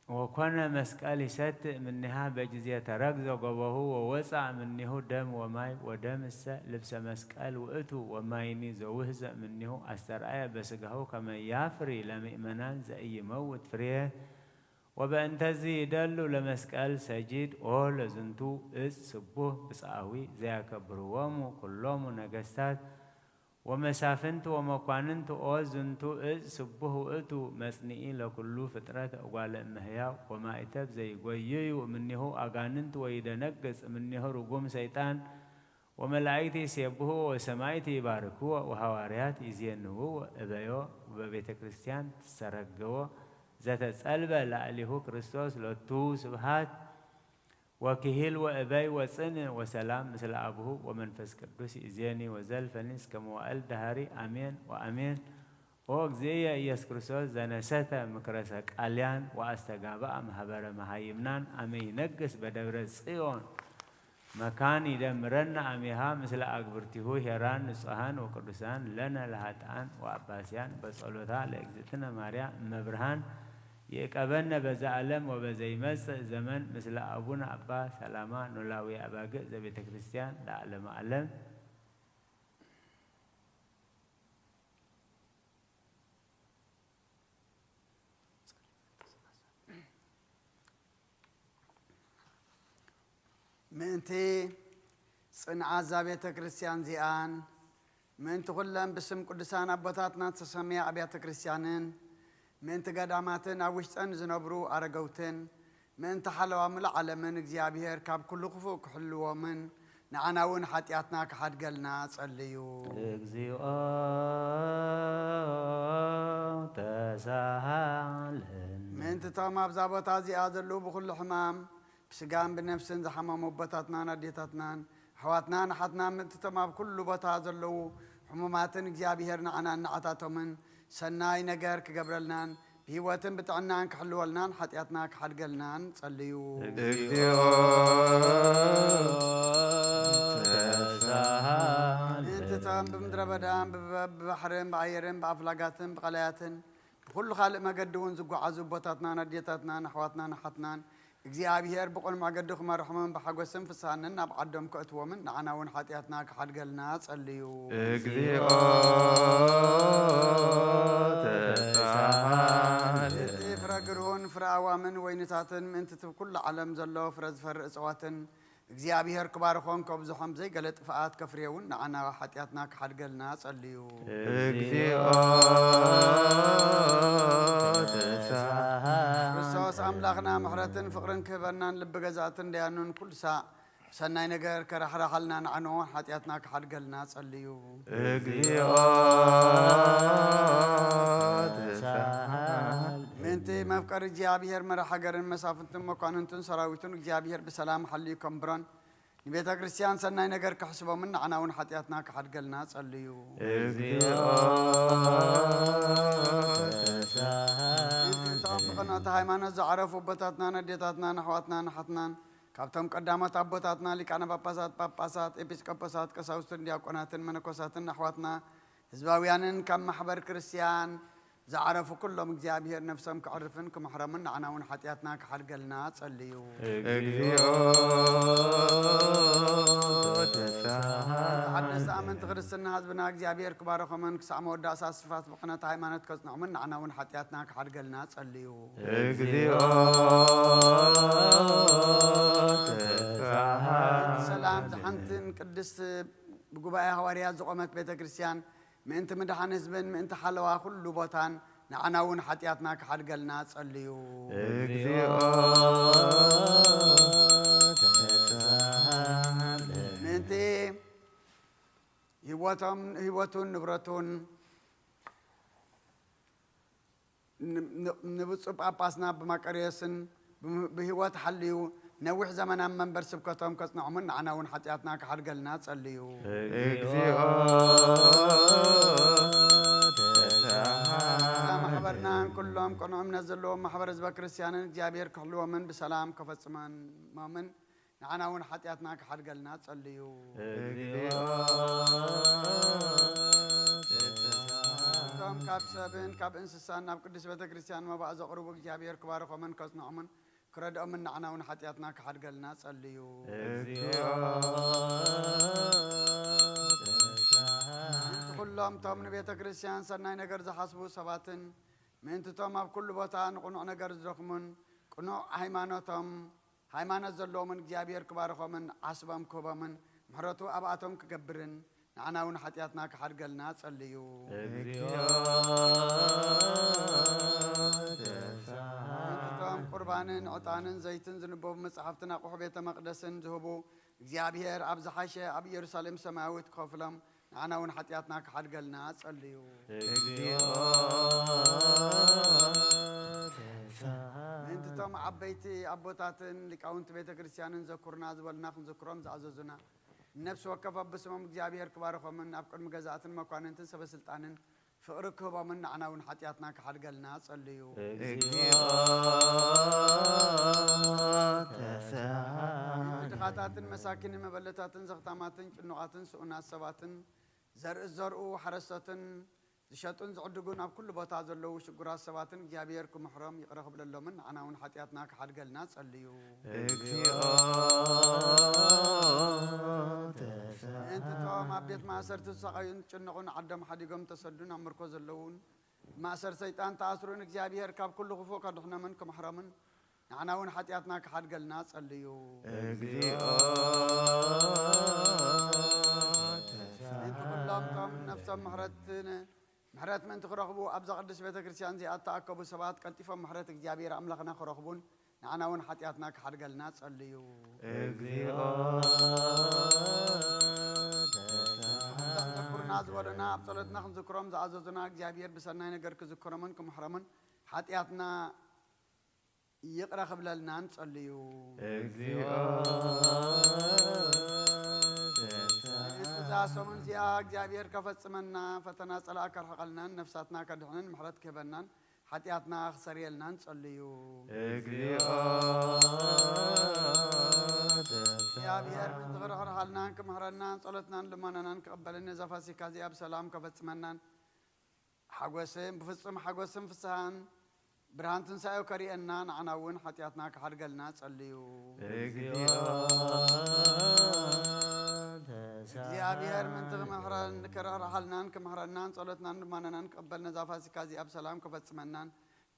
C: ወኮነ መስቀል ይሰትእ እምኔሃ በጊዜ ተረግዘ ገቦሁ ወወፅእ እምኔሁ ደም ወማይ ወደምሰ ልብሰ መስቀል ውእቱ ወማይኒ ዘውህዘ እምኔሁ አስተርአየ በሥጋሁ ከመ ያፍሪ ለምእመናን ዘኢይመውት ፍሬ ወበእንተዚ ይደሉ ለመስቀል ሰጂድ ኦ ለዝንቱ እጽ ስቡህ ብፅዓዊ ዘያከብርዎሙ ኩሎሙ ነገሥታት ወመሳፍንት ወመኳንንት ኦ ዝንቱ እጽ ስቡህ ውእቱ መጽንዒ ለኩሉ ፍጥረት እጓለ እመሕያው ወማእተብ ዘይጐይዩ እምኔሁ አጋንንት ወይደነግጽ እምኔሁ ርጉም ሰይጣን ወመላእክት ይሴብሕዎ ወሰማዕት ይባርክዎ ወሐዋርያት ይዜንውዎ እበዮ በቤተ ክርስቲያን ትሰረግዎ ዘተጸልበ ላዕሊሁ ክርስቶስ ሎቱ ስብሐት ወክሂል ወእበይ ወጽንዕ ወሰላም ምስለ አቡሁ ወመንፈስ ቅዱስ ይእዜኒ ወዘልፈኒ እስከ መዋዕል ዳህሪ አሜን ወአሜን። ኦ እግዚእየ ኢየሱስ ክርስቶስ ዘነሰተ ምክረ ሰቃልያን ወአስተጋብአ ማኅበረ መሃይምናን አመ ይነግስ በደብረ ጽዮን መካን ይደምረና አሜሃ ምስለ አግብርቲሁ ሄራን ንጹሐን ወቅዱሳን ለነ ለኃጥኣን ወአባስያን በጸሎታ ለእግዝእትነ ማርያም እመብርሃን የቀበነ በዛ ዓለም ወበዘይመጽእ ዘመን ምስለ አቡነ አባ ሰላማ ኖላዊ አባግዕ ዘቤተ ክርስቲያን ለዓለመ ዓለም
A: ምእንቲ ጽንዓት ዛ ቤተ ክርስቲያን ዚኣን ምእንቲ ኩለን ብስም ቅዱሳን አቦታትና ተሰሚያ አብያተ ክርስቲያንን ምእንቲ ገዳማትን ኣብ ውሽጠን ዝነብሩ ኣረገውትን ምእንቲ ሓለዋ ሙሉእ ዓለምን እግዚኣብሔር ካብ ኩሉ ክፉእ ክሕልዎምን ንዓና እውን ሓጢኣትና ክሓድገልና ጸልዩ።
C: እግዚኦ ተሳሃለን።
A: ምእንቲ እቶም ኣብዛ ቦታ እዚኣ ዘለዉ ብኩሉ ሕማም ብስጋን ብነፍስን ዝሓመሙ ኣቦታትናን ኣዴታትናን ኣሕዋትናን ኣሓትናን ምእንቲ እቶም ኣብ ኩሉ ቦታ ዘለዉ ሕሙማትን እግዚኣብሔር ንዓና እናዓታቶምን ሰናይ ነገር ክገብረልናን ብህይወትን ብጥዕናን ክሕልወልናን ሓጢኣትና ክሓድገልናን ጸልዩ።
B: እግዚኦ ተሳሃለን።
A: ምእንቲ እቶም ብምድረ በዳን ብባሕርን ብኣየርን ብኣፍላጋትን ብቐላያትን ብኩሉ ካልእ መገዲ እውን ዝጓዓዙ ቦታትናን ኣዴታትናን ኣሕዋትናን ኣሓትናን እግዚኣብሔር ብቁን መገዲ ክመርሖምን ብሓጎስን ፍስሓንን ናብ ዓዶም ከእትዎምን ንዓና እውን ሓጢኣትና ክሓድገልና ጸልዩ።
B: እግዚኦ ተሳሃለን።
A: ምእንቲ ፍረ ግርሁን ፍረ ኣዋምን ወይንታትን ምእንቲ ኩሉ ዓለም ዘሎ ፍረ ዝፈርእ እፅዋትን እግዚአብሔር ክባርኾን ከብዝሖም ዘይገለጥ ፍኣት ከፍሬውን ንዓና ሓጢኣትና ክሓድገልና ጸልዩ
B: እግዚኦ
A: ክርስቶስ ኣምላኽና ምሕረትን ፍቕርን ክህበናን ልቢ ገዛእትን ደያኑን ኩሉ ሳዕ ሰናይ ነገር ከራሕራኻልና ንዓኖ ሓጢኣትና ክሓድገልና ጸልዩ
B: እግዚኦ
A: ምእንቲ መፍቀሪ እግዚአብሔር መራሒ ሃገርን መሳፍንትን መኳንንትን ሰራዊትን እግዚአብሔር ብሰላም ሓልዩ ከምብሮን ንቤተ ክርስቲያን ሰናይ ነገር ክሕስቦምን ንዓና እውን ሓጢኣትና ክሓድገልና ጸልዩ
B: እግዚኦ
A: ብቕኖተ ሃይማኖት ዝዓረፉ ኣቦታትናን ኣዴታትናን ኣሕዋትናን ኣሓትናን ካብቶም ቀዳሞት ኣቦታትና ሊቃነ ጳጳሳት ጳጳሳት ኤጲስቆጶሳት ቀሳውስትን ዲያቆናትን መነኮሳትን ኣሕዋትና ህዝባውያንን ካብ ማሕበር ክርስቲያን ዝዓረፉ ኩሎም እግዚአብሔር ነፍሶም ክዕርፍን ክምሕረምን ንዓና እውን ሓጢኣትና ክሓድገልና ጸልዩ
B: እግዚኦ
A: ተሓደስቲ ኣመንቲ ክርስትና ህዝብና እግዚአብሔር ክባረኾምን ክሳዕ መወዳእሳ ስፋት ብቕነተ ሃይማኖት ከጽንዖምን ንዓና እውን ሓጢኣትና ክሓድገልና ጸልዩ
B: እግዚኦ
A: ሰላም ዝሓንትን ቅድስቲ ብጉባኤ ሃዋርያት ዝቆመት ቤተ ክርስቲያን ምእንቲ ምድሓን ህዝብን ምእንቲ ሓለዋ ኩሉ ቦታን ንዓና እውን ሓጢኣትና ክሓድገልና ጸልዩ
B: እግዚኦ
A: ምእንቲ ህይወቱን ንብረቱን ንብፁዕ ጳጳስና ብመቀርዮስን ብህይወት ሓልዩ ነዊሕ ዘመናት መንበር ስብከቶም ከጽንዖምን ንዓና እውን ሓጢኣትና ክሓድገልና ጸልዩ
B: እግዚኦ
A: ማሕበርናን ኩሎም ቅኑዕ እምነት ዘለዎም ማሕበር ህዝበ ክርስቲያንን እግዚአብሔር ክሕልዎምን ብሰላም ከፈጽሞምን ንዓና እውን ሓጢኣትና ክሓድገልና ጸልዩ እቶም ካብ ሰብን ካብ እንስሳን ናብ ቅዱስ ቤተ ክርስቲያን መባእ ዘቕርቡ እግዚአብሔር ክባርኾምን ከጽንዖምን ክረድኦምን ንዓና እውን ሓጢኣትና ክሓድገልና ጸልዩ ኩሎም እቶም ንቤተ ክርስቲያን ሰናይ ነገር ዝሓስቡ ሰባትን ምእንትቶም ኣብ ኩሉ ቦታ ንቕኑዕ ነገር ዝደኽሙን ቅኑዕ ሃይማኖት ዘለዎምን እግዚአብሔር ክባርኾምን ዓስቦም ክህቦምን ምሕረቱ ኣብኣቶም ክገብርን ንዓና እውን ሓጢኣትና ክሓድገልና ጸልዩ ምእንትቶም ቁርባንን ዕጣንን ዘይትን ዝንበቡ መጽሓፍትን ኣቑሑ ቤተ መቕደስን ዝህቡ እግዚአብሔር ኣብ ዝሓሸ ኣብ ኢየሩሳሌም ሰማያዊት ክኸፍሎም ንዓና እውን ሓጢኣትና ክሓድገልና ጸልዩ ምእንትቶም ዓበይቲ ኣቦታትን ሊቃውንቲ ቤተ ክርስቲያንን ዘኩርና ዝበልና ክንዝክሮም ዝኣዘዙና ነፍሲ ወከፍ ኣብስሞም እግዚአብሔር ክባርኾምን ኣብ ቅድሚ ገዛእትን መኳንንትን ሰበስልጣንን ፍቕሪ ክህቦምን ንዓና እውን ሓጢኣትና ክሓድገልና ጸልዩ ድኻታትን መሳኪንን መበለታትን ዘኽታማትን ጭኑቓትን ስኡናት ሰባትን ዘርኢ ዘርኡ ሓረስቶትን ዝሸጡን ዝዕድጉን ኣብ ኩሉ ቦታ ዘለዉ ሽጉራት ሰባትን እግዚአብሔር ክምሕሮም ይቕረ ክብለሎምን ንዓና እውን ሓጢኣትና ክሓድገልና ጸልዩ ምእንትቶም ኣብ ቤት ማእሰርቲ ዝሰቃዩን ዝጭነቑን ዓዶም ሓዲጎም ተሰዱን ኣብ ምርኮ ዘለውን ማእሰር ሰይጣን ተኣስሩን እግዚአብሔር ካብ ኩሉ ክፉእ ከድሕኖምን ክምሕሮምን ንዓና እውን ሓጢኣትና ክሓድገልና ጸልዩ ምእንቲ ኩሎም እቶም ነፍሶም ምሕረት ምእንቲ ክረኽቡ ኣብዛ ቅዱስ ቤተ ክርስቲያን እዚኣ ተኣከቡ ሰባት ቀልጢፎም ምሕረት እግዚአብሔር ኣምላኽና ክረኽቡን ንዓና እውን ሓጢኣትና ክሓድገልና ጸልዩ ዘኩርና ዝበሉና ኣብ ጸሎትና ክንዝክሮም ዝኣዘዙና እግዚአብሔር ብሰናይ ነገር ክዝክሮምን ክምሕሮምን ሓጢኣትና ይቕረ ክብለልናን ጸልዩ እዛ ሰሙን እዚኣ እግዚአብሔር ከፈጽመና ፈተና ጸላእ ከርሕቐልናን ነፍሳትና ከድሕንን ምሕረት ክህበናን ሓጢኣትና ክሰርየልናን ጸልዩ እግዚአብሔር ምንቲ ክርሕርሓልናን ክምሕረናን ጸሎትናን ልመናናን ክቕበልን ነዛ ፋሲካ እዚኣ ብሰላም ከፈጽመናን ሓጎስን ብፍጹም ሓጎስን ፍስሓን ብርሃን ትንሣኤው ከሪአና ንዓና እውን ሓጢኣትና ክሓድገልና ጸልዩ እግዚአብሔር ምንቲ ክምሕረን ክርሕርሓልናን ክምሕረናን ጸሎትናን ልመናናን ክቕበል ነዛ ፋሲካ እዚኣ ብሰላም ከፈጽመናን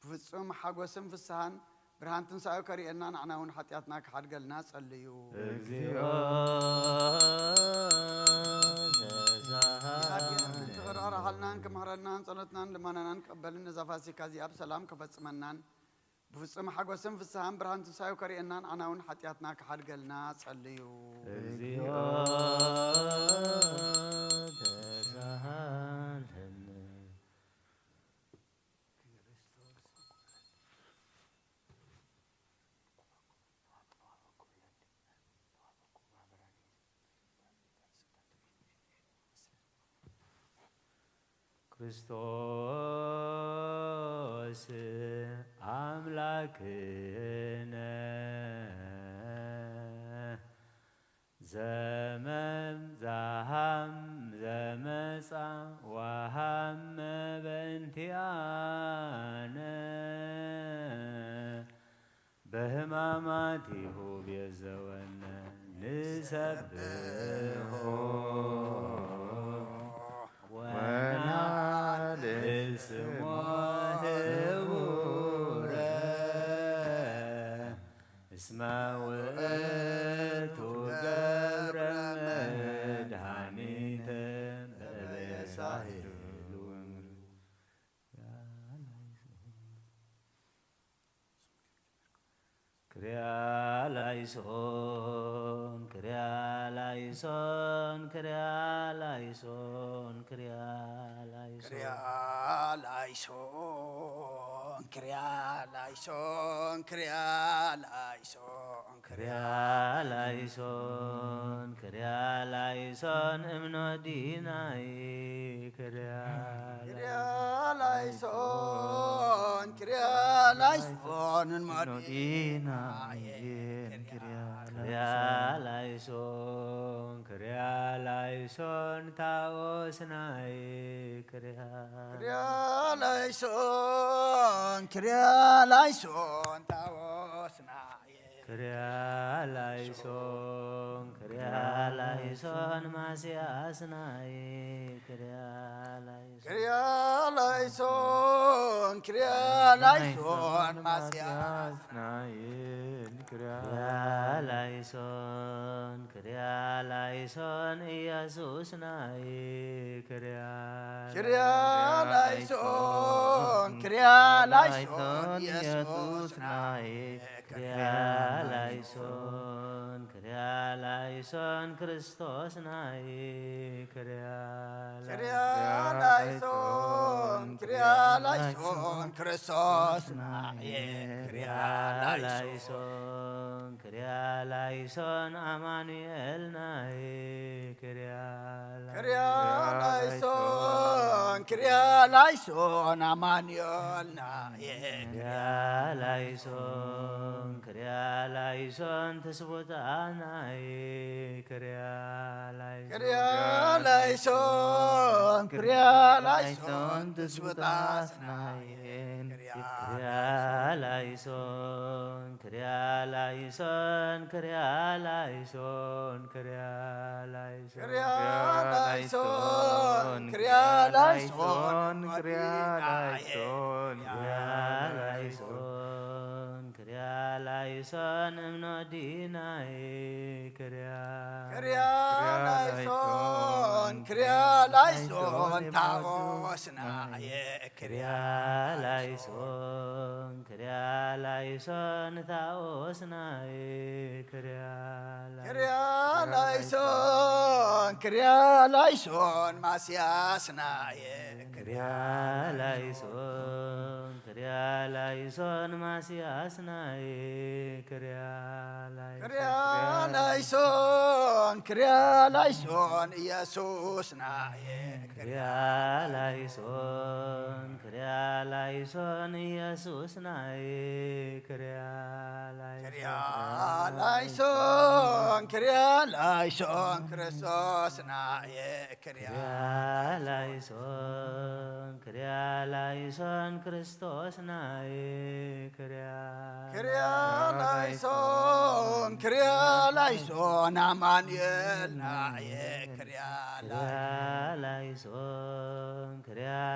A: ብፍጹም ሓጎስን ፍስሓን برهان تنسايو كريئنا نعنا ون حطياتنا كحد قلنا صليو تغرار حالنا كمهرنا صلتنا لما نقبلنا زفاسي كازي أب سلام كفصمنا بفصم حق وسم في السهام برهان تنسايو كريئنا نعنا ون حطياتنا كحد قلنا صليو
C: ክርስቶስ አምላክነ ዘመም ዛሃም ዘመጻ ወሃመ በእንቲአነ በሕማማቲሁ ቤዘወነ ንሰብሖ ወናልስሞ ህቡረ እስመ ውእቱ ገብረ መድኃኒተ በበሳህሉ ክርያላይሶን ክርያላይሶን ክርያላይሶን ክርያላይሶን ክርያላይሶን ክርያላይሶን ክርያላይሶን ክርያላይሶን እምኖዲናይ ክርያላይሶን ክርያላይሶን እምኖዲናይ ክርያላይሶን ክርያላይሶን ታኦስናይ ክርያላይሶን ክርያላይሶን ታኦስናይ ክርያላይሶን ክርያላይሶን ማስያስናይ ክርያላይሶን ክርያላይሶን ማስያስናይ ክርያላይሶን ክርያላይሶን ኢየሱስናይ ክርያላይሶን ክርያላይሶን ኢየሱስናይ ክርያላይሶን ክርያላይሶን ክርስቶስናይ ክርያላይሶን ክርያላይሶን ክርስቶስናይ ክርያላይሶን ክርያላይሶን አማኑኤልናይ ክርያላይሶን ክርያላይሶን አማኑኤልናይ ክርያላይሶን ክርያላይሶን ተስቦታናይ ክርያላይሶን ክርያላይሶን ተስቦታናይ ክርያላይሶን ክርያላይሶን ክርያላይሶን ክርያላይሶን ክርያላይሶን ክርያላይሶን ክርያላይሶን ክርያላይሶን እምኖዲናይ ክርያላይሶን ክርያላይሶን ታኦስናይ ክርያላይሶን ክርያላይሶን ታኦስናይ ክርያላይሶን ክርያላይሶን ማስያስናይ ክርያላይሶን ክርያላይሶን ማስያስናይ ክርያላይሶን ክርያላይሶን ኢየሱስናይ ክርያላይሶን ክርያላይሶን ኢየሱስናይ ክርያላይሶን ክርያላይሶን ክርስቶስናይ ክርያላይሶን ክርያላይሶን ክርስቶስናይ ክርያላይሶን ክርያላይሶን አማኑኤልናይ ክርያላይሶን ክርያላይሶን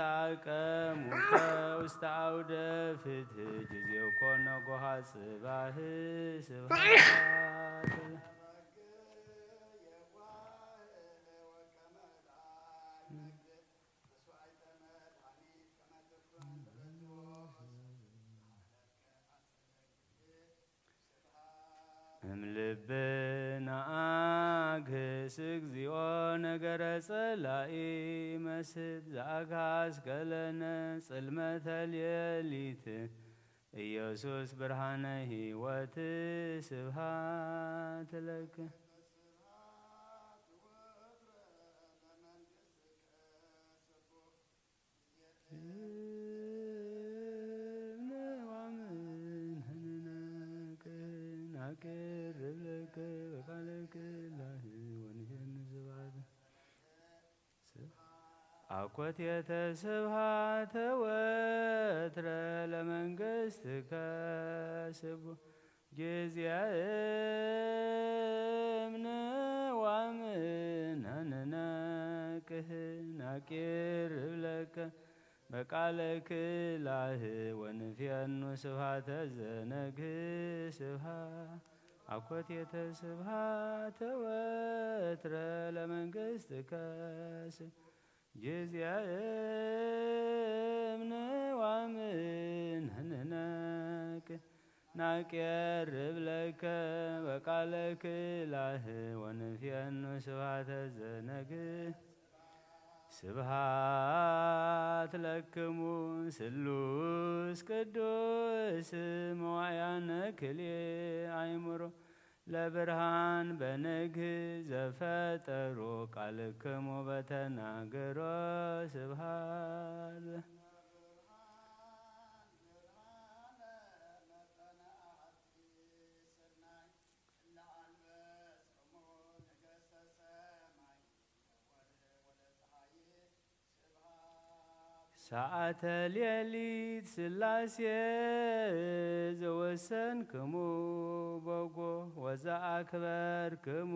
C: እንታቀሙከ ውስተ አውደ ፍትሕ ጊዜው ኮነ ጎሃ ጽባህ ስብሐት እምልብና አግህስ እግዚኦ ነገረ ጸላኢ መስት ዘአግሃስከለነ ጽልመተ ሌሊት ኢየሱስ ብርሃነ ሕይወት ስብሐት ለከ አኮቴተ ስብሐተ ወትረ ለመንግሥትከ ስቡሕ ጊዜያእምነ ዋምነንነቅህ ናቂርብ ለከ በቃለ ክላህ ወንፌኑ ስብሐተ ዘነግህ ስብሐት አኮቴተ ስብሐተ ወትረ ለመንግሥትከ ጊዜያእምነ ዋምነንነቅ ናቄርብ ለከ በቃለ ክላህ ወንፌኑ ስብሐተ ዘነግህ ስብሐት ለክሙ ስሉስ ቅዱስ መዋዕያነ ክልኤ አእምሮ ለብርሃን በንግህ ዘፈጠሮ ቃልክሙ በተናገሮ ስብሐት ሰዓተ ሌሊት ሥላሴ ዘወሰንክሙ በጎ ወዘአክበርክሙ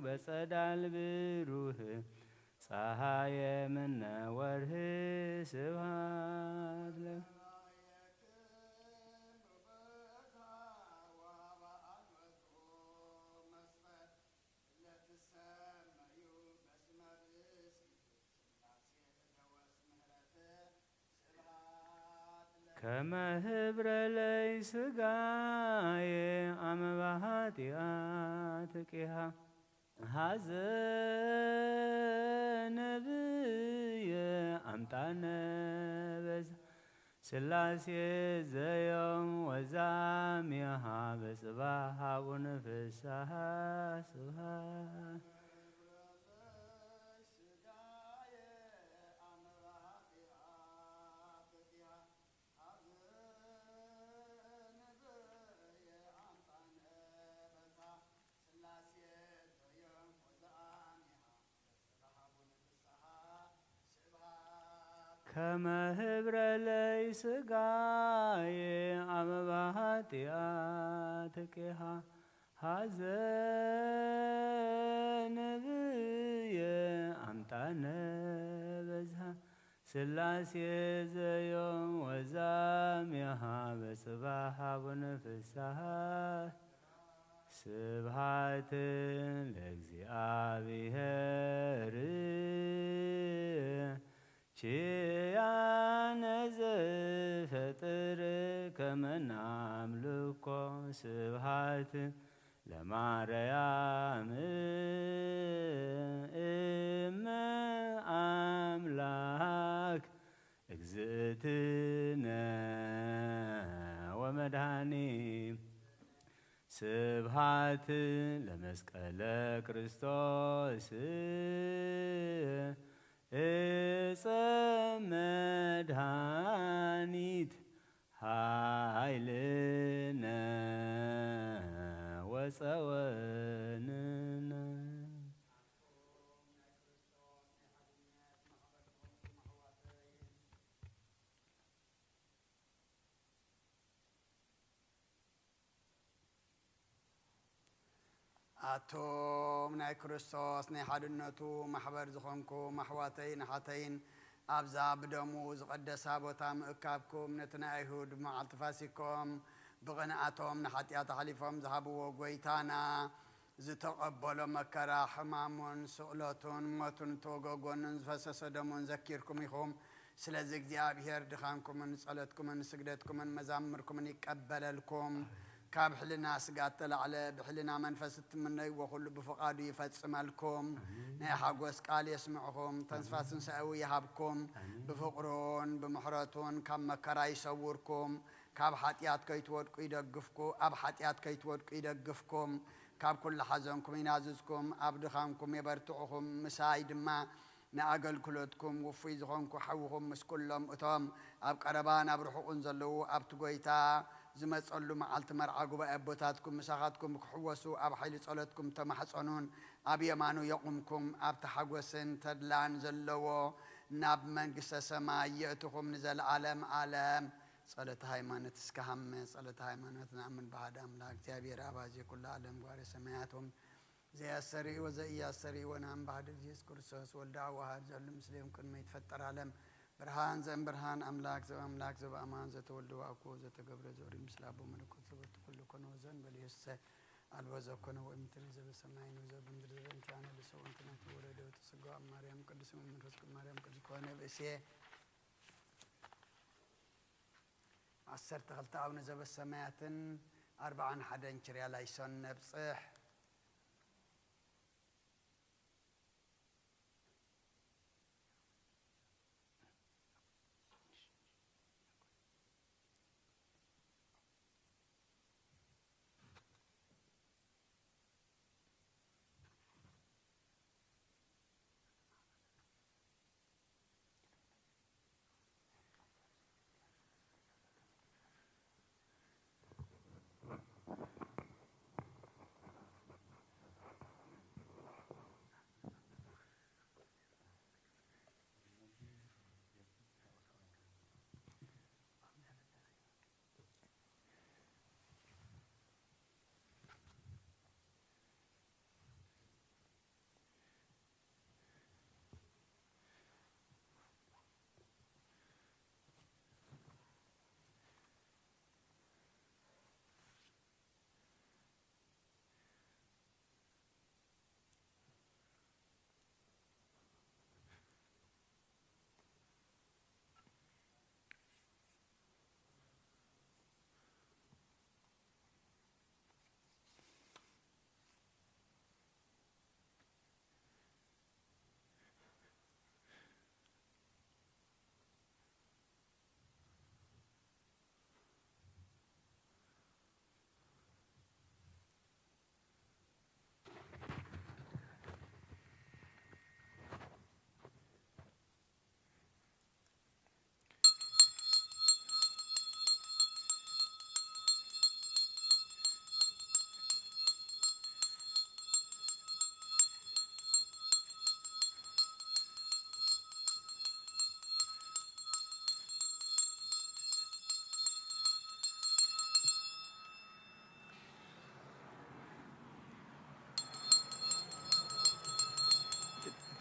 C: በጸዳል ብሩህ ፀሐየ ምነ ወርህ ስብሐት ለከ ከመ ህብረ ለይ ሥጋዬ አመ ኃጢአት ቂሃ ሐዘነ ብየ አምጣነ በዛ ሥላሴ ዘዮም ወዛሚሃ በጽባሕ አቡነ ፍስሐ ስብሐት ከመ ህብረ ለይ ሥጋዬ አመ ኃጢአት ቂሃ ሐዘነ ብየ አምጣነ በዝሃ ሥላሴ ዘዮም ወዛሚሃ በጽባሕ አቡነ ፍስሐ ስብሐት ለእግዚአብሔር ችያነ ዘፈጥር ከመ ናምልኮ ስብሐት ለማርያም እመ አምላክ እግዝእትነ ወመድኃኒት ስብሐት ለመስቀለ ክርስቶስ እፀ መድኃኒት ኃይልነ ወፀወንነ
A: ኣቶም ናይ ክርስቶስ ናይ ሓድነቱ ማሕበር ዝኾንኩ ኣሕዋተይን ኣሓተይን أبزا بدمو زقدسا بوتا مؤكابكم نتنا أيهود مع التفاسيكم بغناءاتهم نحاتيات حليفهم ذهبوا وقويتانا زتقبلوا مكرا حمامون سؤلتون موتون توقوقون فسس دمون ذكيركم يخوم سلازك ديابهير دخانكم من صلاتكم من سجدتكم من مزامركم من يقبل لكم كاب حلنا سقات على بحلنا منفست مني وكل بفقاد يفتسم لكم نحاقوس قال يسمعكم تنسفاس سأوي يهبكم بفقرون بمحراتون كم مكرا يسوركم كاب حاتيات كيتودكو يدقفكو أب حاتيات كيتودكو يدقفكم كاب كل حزنكم يناززكم أب دخانكم يبرتعكم مسايد ما نأجل كلتكم وفيزهم حوهم مسكلهم أتام أب قربان أب روحوا انزلوا أب تقويتا زمت صلوا مع التمر عقب أبوتاتكم مساقاتكم كحوسوا أب حيل صلاتكم تمحصنون أب يمانو يقومكم أب تحقوسن تدلان زلوا ناب من قصة سماء يأتكم نزل عالم صلاة هايمانة اسكهم صلاة هايمانة نعمل بعد أملاك تابير أباجي كل عالم واري سماياتهم زي السري وزي السري ونعم بعد جيس كرسوس والدعوة هرجل المسلم كن ما يتفتر عالم برهان زم برهان أملاك زب أمان زت ولدوا أكو زت قبر زوري مسلابو ملكوت زبط كل كن وزن بليس الوزا كن وإمتن زب سماين وزب مدر زب انتانا لسو انتنا تولد وتسقوا مريم قدس من رزق مريم قدس كوانا بسيه عسر تغلطاون زب السمايات 4 حدا انشري على يسون بصح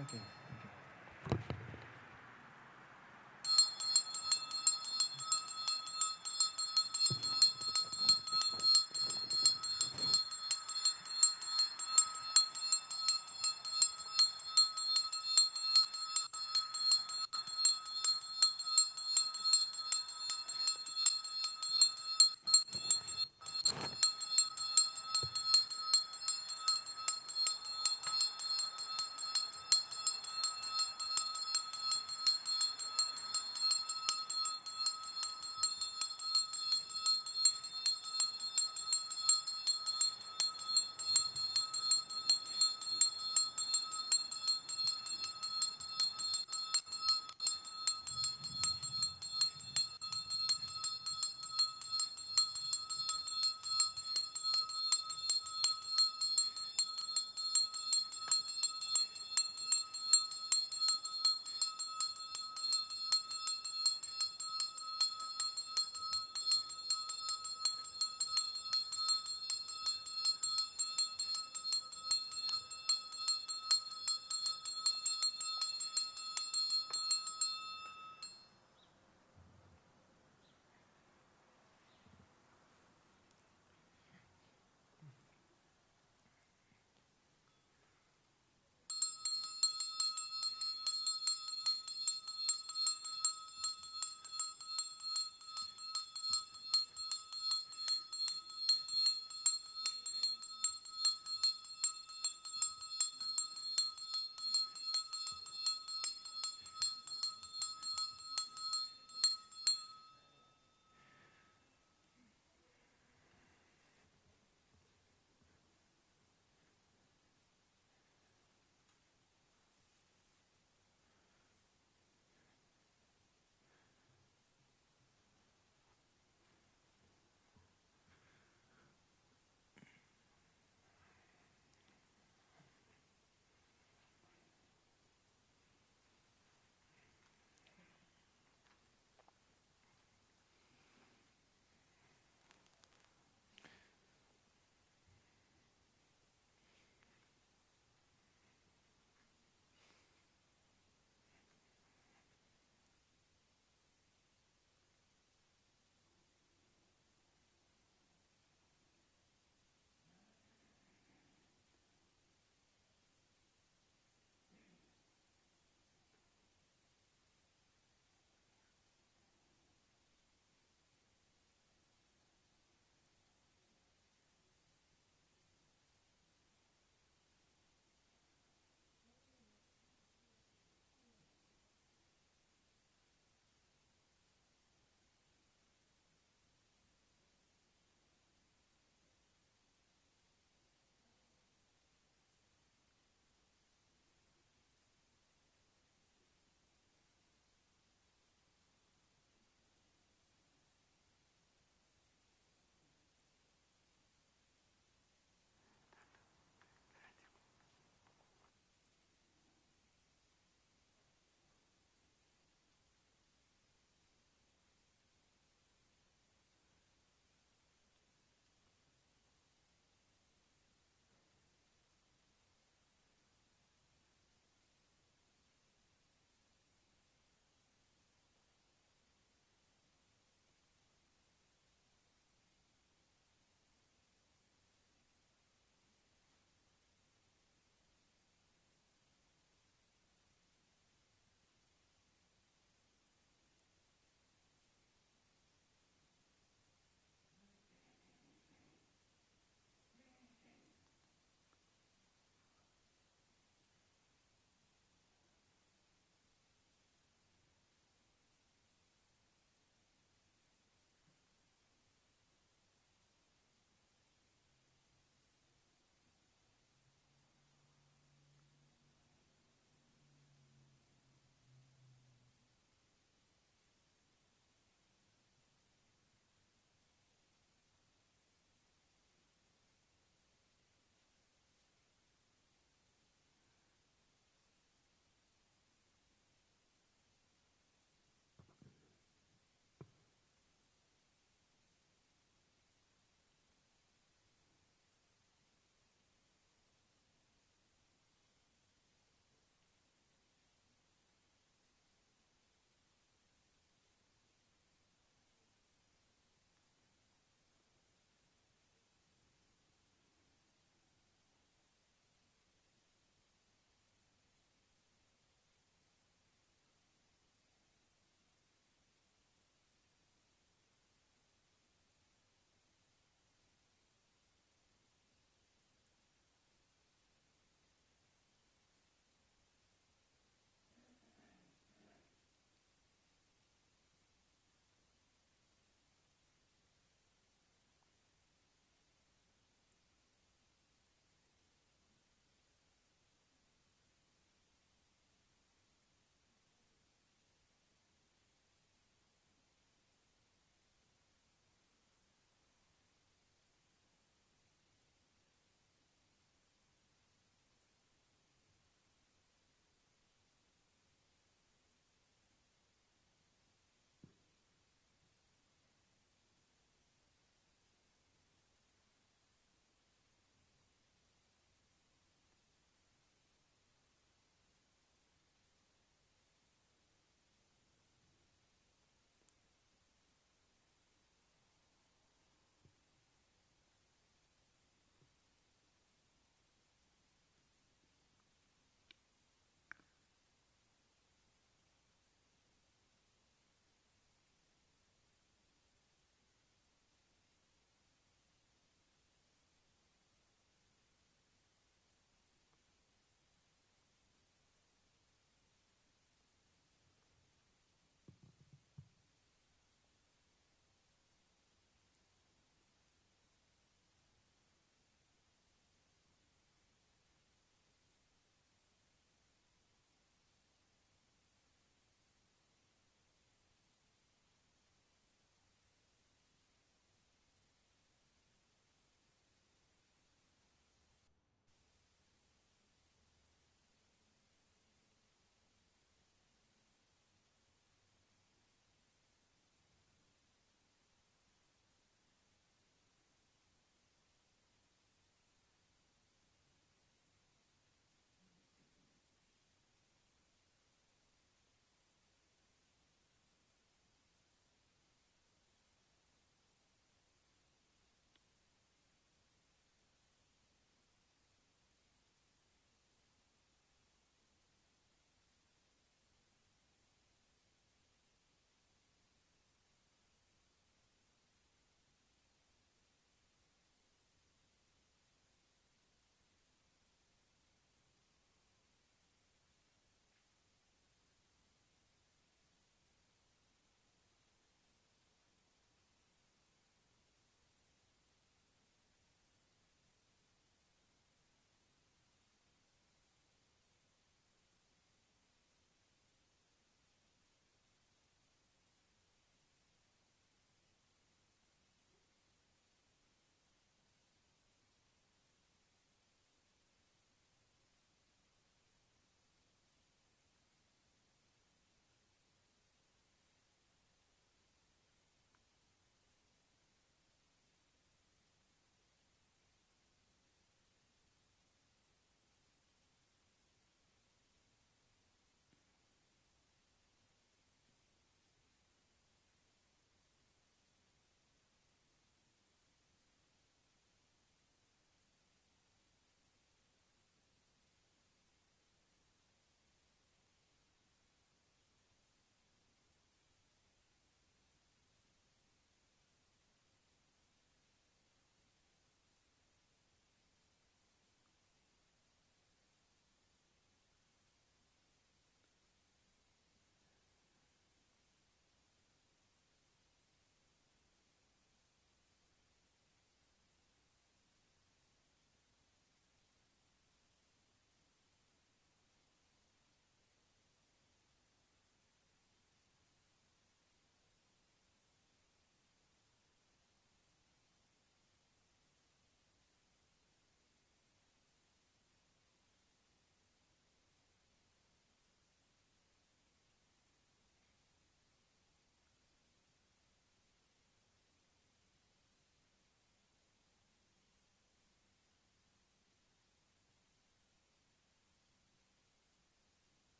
B: Okay.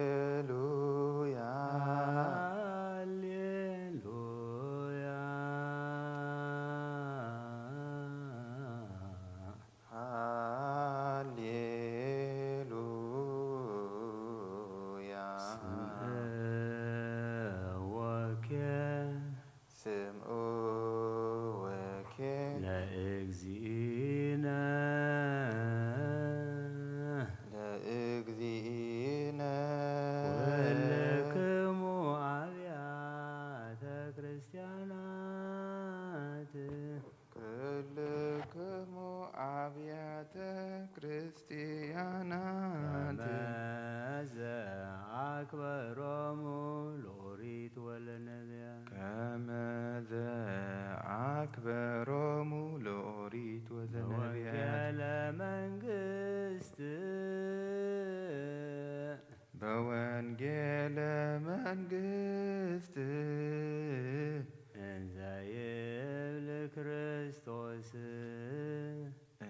B: ሃሌሉያ
C: ሃሌሉያ
B: ሃሌሉያ
C: ስምዐወከ
B: ስምዐወከ
C: ለእግዚእነ
B: ለእግዚእነ
C: ኩልክሙ አብያተ ክርስቲያናት
B: ኩልክሙ አብያተ ክርስቲያናት
C: ከመዘ አክበሮሙ ለኦሪት ወለነቢያት
B: ከመዘ አክበሮሙ ለኦሪት ወለነቢያት
C: ወንጌለ መንግሥት
B: በወንጌለ መንግሥት
C: እንዘ ይብል ክርስቶስ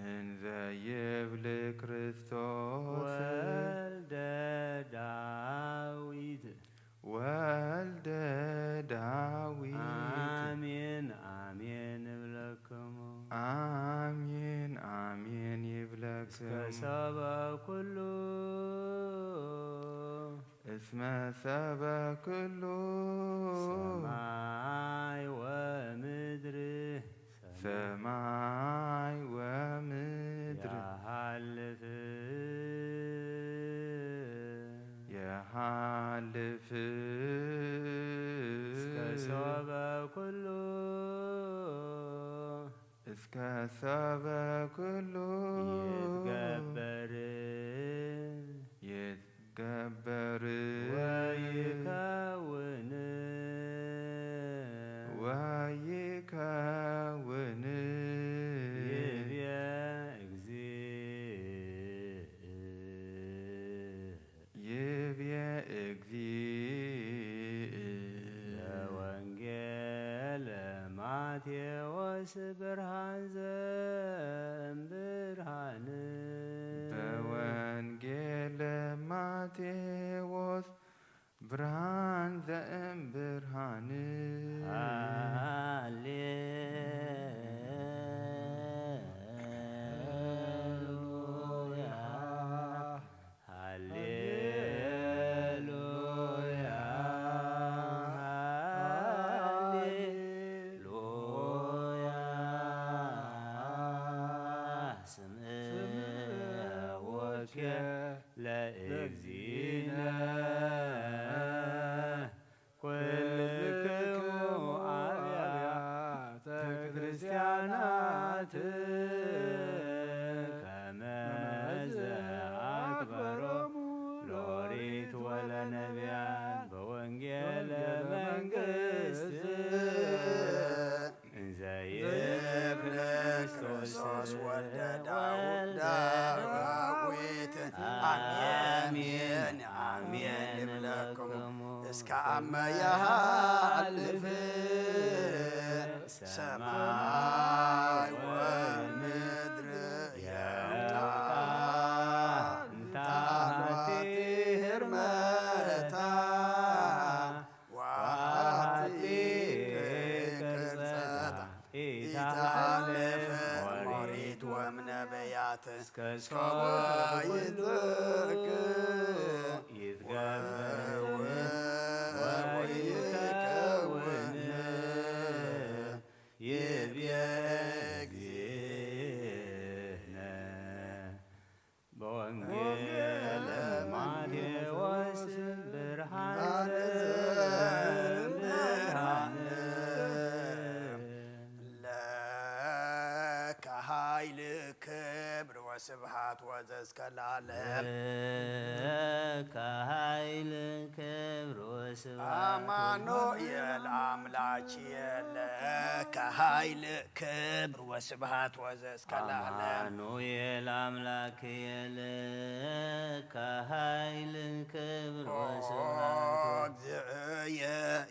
B: እንዘ ይብል ክርስቶስ
C: ወልደ ዳዊት
B: ወልደ ዳዊት
C: አሜን አሜን እብለክሙ
B: አሜን አሜን ይብለክሙ
C: ከሰበ ኩሉ
B: እስመ ሰበ ኩሉ
C: ሰማይ ወምድር
B: ሰማይ ወምድር
C: ያሃልፍ
B: የሃልፍ
C: እስከ ሰበ ኩሉ
B: እስከ ሰበ ኩሉ
C: ይትገበር
B: ይትገበር
C: ወይከውን
B: ወይከውን
C: ይብየ እግዚእ
B: ይብየ እግዚእ
C: ለወንጌለ ማቴዎስ ብርሃን ዘእምብርሃን
B: በወንጌለ ማቴዎስ ብርሃን ዘእምብርሃን
C: ሃሌሉያ ሃሌሉያ ሃሌሉያ ስምዐወከ ለእግዚእነ ኩልክሙ አብያተ ክርስቲያናት ከመዘ አክበሮሙ ለኦሪት ወለነቢያት በወንጌለ መንግሥት እንዘ ይብል ክርስቶስ ወልደ ዳዊት አሜን አሜን እብለክሙ
A: እስከ አመ ያሃልፍ ሰማይ ወምድር የውጣ እንታሃቲ ህርመታ ዋቲ ቅርጸታ ኢታሃልፍ ኦሪት ወእምነቢያት
C: እስከ
A: ከወይትክ
C: ይትገበር ወይከውን ይብየ እግዚእነ በወንጌለ ማቴዎስ ብርሃን ዘእምብርሃን
A: ለከ ኃይል ክብር ወስብሃት ወዘእስከ ለዓለም
D: ከኃይል ክብር ወስብሐት
A: አማኑኤል አምላኪየ ለከ ኃይል ክብር ወስብሃት ወዘእስከ ለዓለም
D: አማኑኤል አምላክየ ከኃይል ክብር ወስብሐት
A: እግዚእየ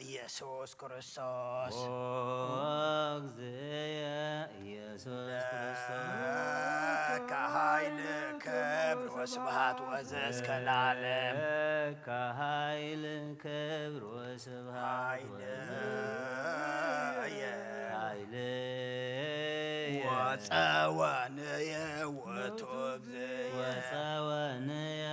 A: ኢየሱስ ክርስቶስ
D: ኦ እግዚእየ ኢየሱስ ክርስቶስ
A: ከኃይል ክብር ወስብሐት ወዘእስከ ለዓለም
D: ከኃይል ክብር ወስብሐት
A: ወፀወንየ ውእቱ እግዚእ
D: ወፀወንየ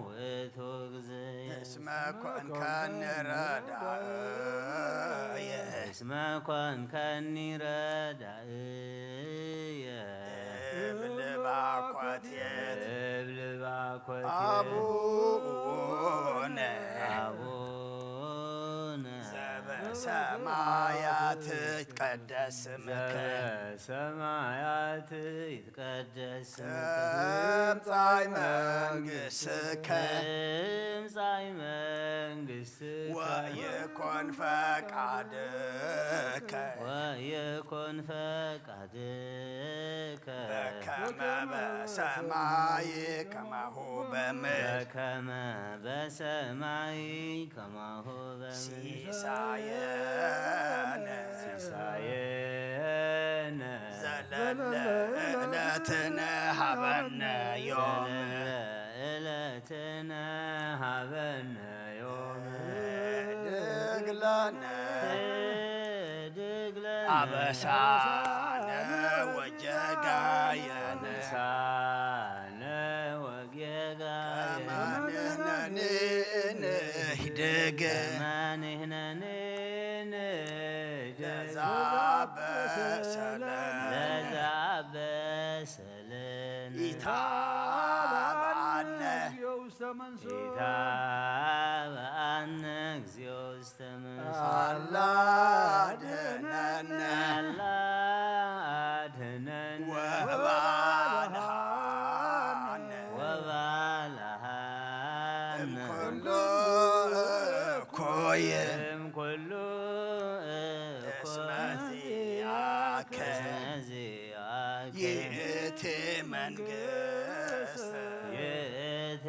D: ውእቱ እግዚእ
A: እስመ ኮንከኒ ረዳእየ
D: እስመ ኮንከኒ ረዳእየ
A: እብል ባኮቴት
D: እብል ባኮቴት
A: አቡነ
D: አቡነ
A: ዘበሰማያት ይትቀደስ ስምከ
D: በሰማያት ይትቀደስ ስምከ
A: ትምጻእ መንግሥትከ
D: ትምጻእ መንግሥትከ
A: ወይኩን ፈቃድከ
D: ወይኩን ፈቃድከ
A: በከመ በሰማይ ከማሁ በምድር
D: በከመ በሰማይ ከማሁ በምድር
A: ሲሳየነ
D: ሲሳየነ
A: ዘለለ ዕለትነ ሀበነ ዮም
D: ዕለትነ ሀበነ ዮም
A: ድግለነ
D: ድግለነ
A: አበሳነ ወጀጋየነ
D: ሳነ ወጌጋየነ
A: ከመንህነኒ ንህድግ
D: ከመንህነኒ ንህድግ
A: ለዛበሰለነ
D: ለዛበሰለነ
A: ኢታብአነ
D: ኢታብአነ እግዚኦ ውስተ መንሱት
A: አላ ድኅነነ
D: አላ አድኅነነ
A: ወባልሐነ
D: ወባልሐነ
A: እምኩሉ እኩይ
D: እምኩሉ
A: እስመ
D: እኩይ
A: ዚአከ
D: እስመ ዚአከ
A: ይእቲ መንግሥት
D: ይእቲ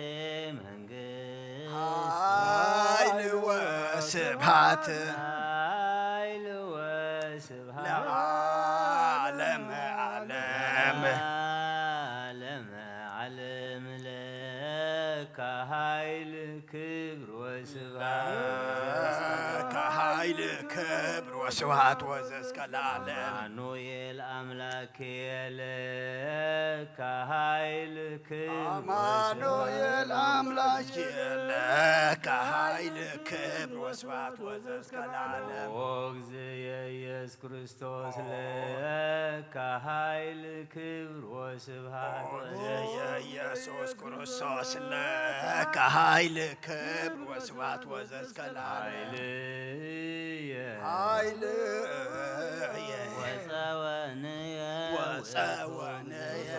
D: መንግሥት
A: ኃይል ወስብሐት
D: ኃይል ወስብሐት
A: ለዓለመ ዓለም
D: ለዓለመ ዓለም ለከ ኃይል ክብር ወስብሐት
A: ከኃይል ክብር ወስብሐት ወዘእስከ ለዓለም
D: አማኑኤል አምላኬ ለከ ኃይል ክብር
A: አማኑኤል አምላክ ለከ ኃይል ክብር ወስብሐት ወዘእስከ ለዓለም
D: ኦ እግዚእ ኢየሱስ ክርስቶስ ለከ ኃይል ክብር ወስብሐት
A: የኢየሱስ ክርስቶስ ለከ ኃይል ክብር ወስብሐት ወዘእስከ ለዓለም ኃይልየ
D: ወፀወንየ
A: ወፀወንየ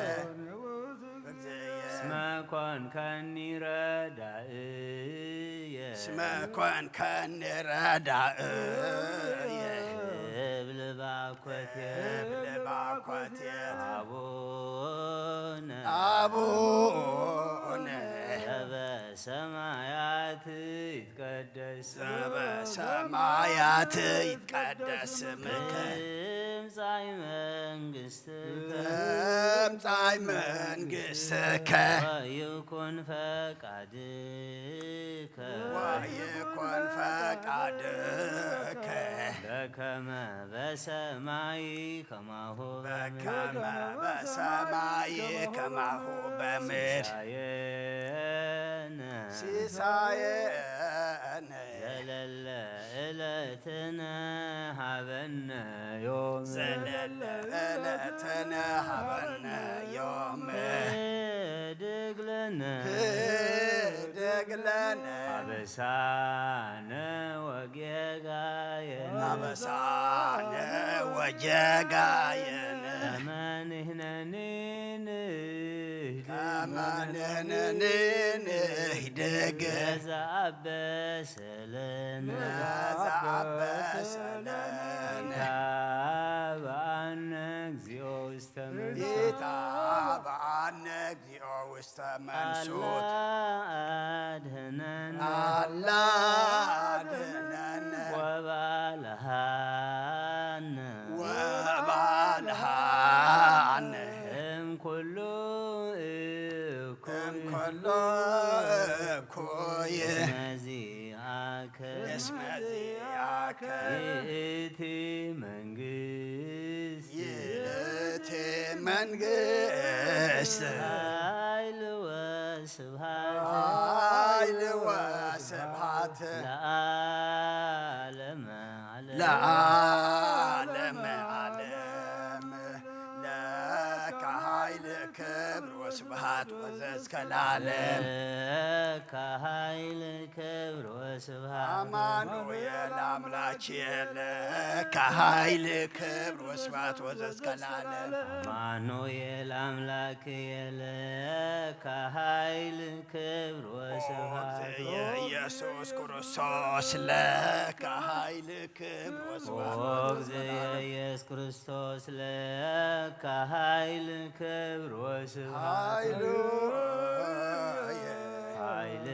D: እስመ ኮንከኒ ረዳእየ
A: እስመ ኮንከኒ ረዳእየ
D: እብል ባኮቴት
A: እብል ባኮቴት
D: አቡነ
A: አቡነ
D: ዘበሰማያት ይትቀደስ
A: ዘበሰማያት ይትቀደስ ስምከ
D: ትምጻእ መንግሥትከ
A: ትምጻእ መንግሥትከ
D: ወይኩን ፈቃድከ
A: ወይኩን ፈቃድከ
D: በከመ በሰማይ ከማሁ
A: በከመ በሰማይ ከማሁ በምድር
D: ሲሳየነ
A: ሲሳየነ
D: ዘለለ ዕለትነ ሀበነ ዮም
A: ዘለለ ዕለትነ ሀበነ ዮም
D: ድግለነ
A: ደግለነ
D: አበሳነ ወጌጋየነ
A: አበሳነ ወጀጋየነ
D: ከመንህነኒ ንህድግ
A: ከመንህነኒ ንህድግ
D: ለዘአበሰለነ
A: ለዘአበሰለነ
D: ኢታብአነ እግዚኦ ውስተ መንሱት
A: ኢታብአነ እግዚኦ ውስተ መንሱት
D: አድኅነነ
A: አላ አድኅነነ
D: ወባልሐነ
A: ወባልሐነ
D: እምኩሉ እኩይ ይእቲ መንግስት
A: ይእቲ መንግስት
D: ኃይል ወስብሐት
A: ኃይል ወስብሐት
D: ለዓለመ
A: ለዓለመ ዓለም ለከ ኃይል ክብር ወስብሐት ወዘእስከ ለዓለም
D: ለከ ኃይል ክብር ወስብሐት
A: አማኑኤል አምላክየ ለከ ኃይል ክብር ወስብሐት ወዘእስከ ለዓለም
D: አማኑኤል አምላክየ ለከ ኃይል ክብር ወስብሐት
A: ኢየሱስ ክርስቶስ ለከ ኃይል ክብር ወስብሐት
D: ወእግዚእ ኢየሱስ ክርስቶስ ለከ ኃይል ክብር ወስብሐት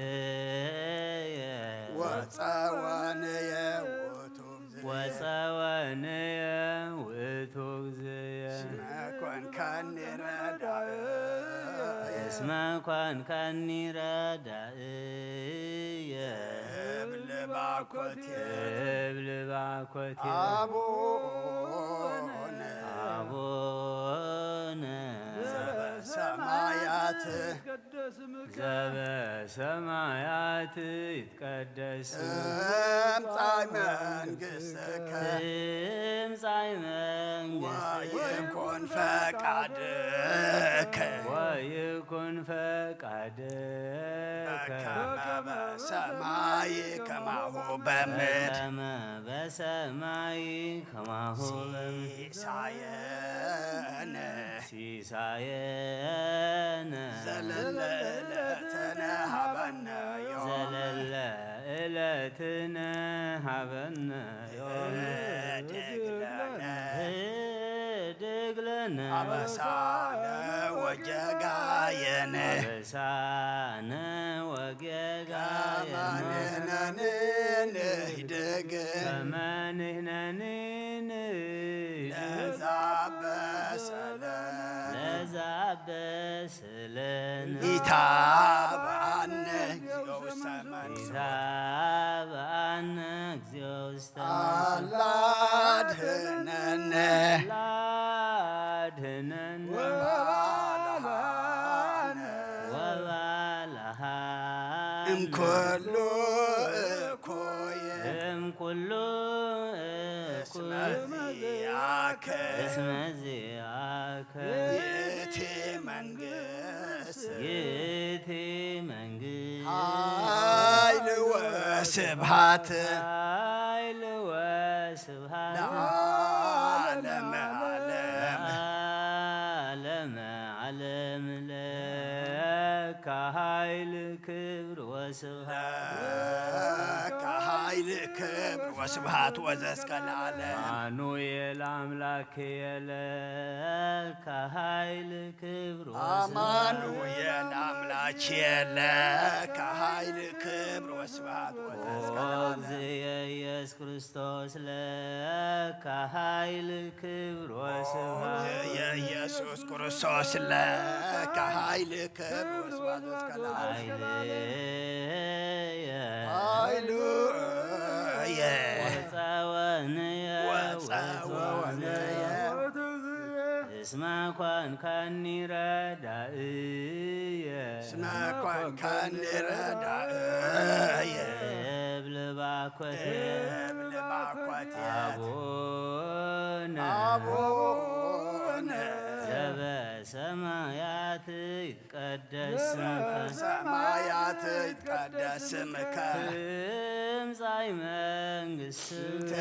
D: ኃይልየ
A: ወፀወንየ
D: ወፀወንየ ውእቱ እግዚእየ
A: ኮንከኒ ረዳእየ
D: እስመ ኮንከኒ ረዳእየ
A: እብል ባኮቴየ
D: እብል ባኮቴየ
A: አቡነ
D: አቡነ
A: ዘበሰማያት
D: ዘበሰማያት ይትቀደስ
A: ትምጻእ መንግሥትከ
D: ትምጻእ መንግሥትከ
A: ወይኩን ፈቃድከ
D: ወይኩን ፈቃድከ
A: በከመ በሰማይ ከማሁ በምድር
D: በከመ በሰማይ ከማሁ በምድር
A: ሲሳየነ
D: ሲሳየነ
A: ዘለለ ዕለትነ ሀበነ ዮም
D: ዘለለ ዕለትነ ሀበነ ዮም
A: ህድግ
D: ለነ
A: አበሳነ ወጀጋየነ
D: አበሳነ ወጌጋየነ
A: ከመንህነን ንህድግ
D: ከመንህነኒ
A: ለዛበሰለ
D: ለዛበስለነ
A: ኢታብአነ እግዚኦ ውስተ መንሱት
D: ኢታብአነ እግዚኦ ውስተ
A: አላ አድኅነነ
D: አድኅነነ
A: ወባልሐነ
D: ወባልሐነ
A: እምኩሉ እኩይ
D: እምኩሉ
A: እስመ
D: እኩይ
A: ዚአከ
D: እስመ ዚአከ
A: ይእቲ መንግሥት
D: ይእቲ መንግሥት
A: ኃይል ወስብሐት
D: ኃይል ወስብሐት
A: ለዓለመ ዓለም
D: ለዓለመ ዓለም ለከ ኃይል ክብር ወስብሐት
A: ለከ ኃይል ክብር ወስብሐት ወዘእስከ ለዓለም
D: አማኑኤል አምላክየ ለከ ኃይል ክብር ወስብሐት
A: አማኑኤል አምላክየ ለከ ኃይል ክብር ወስብሐት ወዘእስከ ለዓለም
D: ወእግዚእየ ኢየሱስ ክርስቶስ ለከ ኃይል ክብር ወስብሐት
A: የኢየሱስ ክርስቶስ ለከ ኃይል ክብር ወስብሐት ወዘእስከ ለዓለም
D: ኃይልየ
A: ሃሌሉያ
D: ወፀወንየ እስመ ኮንከኒ ረዳእየ
A: እስመ ኮንከኒ ረዳእየ
D: እብል ባኮቴየ
A: እብል ባኮቴየ
D: አቡነ
A: አቡነ
D: ዘበሰማያት ይትቀደስ ስምከ
A: በሰማያት ይትቀደስ ስምከ
D: ትምጻእ መንግሥትከ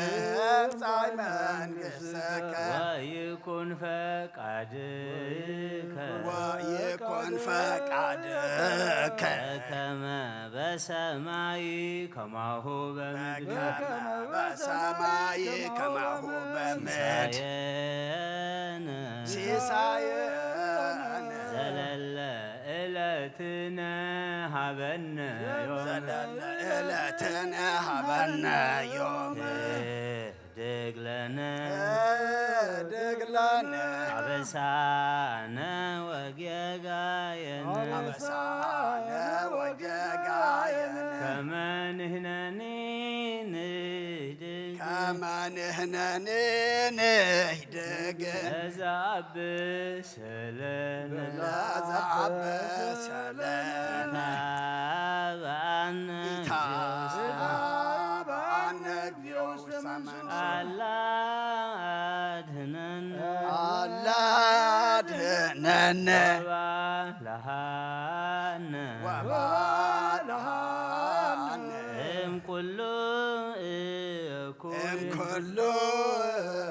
A: ትምጻእ መንግሥትከ
D: ወይኩን ፈቃድከ
A: ወይኩን ፈቃድከ
D: በከመ በሰማይ ከማሁ በምድር
A: በከመ በሰማይ ከማሁ በምድር
D: ሲሳየነ
A: ሲሳየነ
D: ዘለለ ዕለትነ ሀበነ ዮም
A: ዘለለ ዕለትነ ሀበነ ዮም
D: ህድግ ለነ
A: ህድግ ለነ
D: አበሳነ ወጌጋየነ
A: አበሳነ ወጌጋየነ
D: ከመ ንሕነኒ ንህድግ
A: ዘመንህነን ይደግ
D: ለዛብሰለን
A: ለዛብሰለን ኢታብአነ እግዚኦ ውስተ መንሱት
D: አላድህነን
A: አላድህነን
D: ወባልሃነ
A: ወባልሃነ
D: እምኩሉ
A: እምኩሉ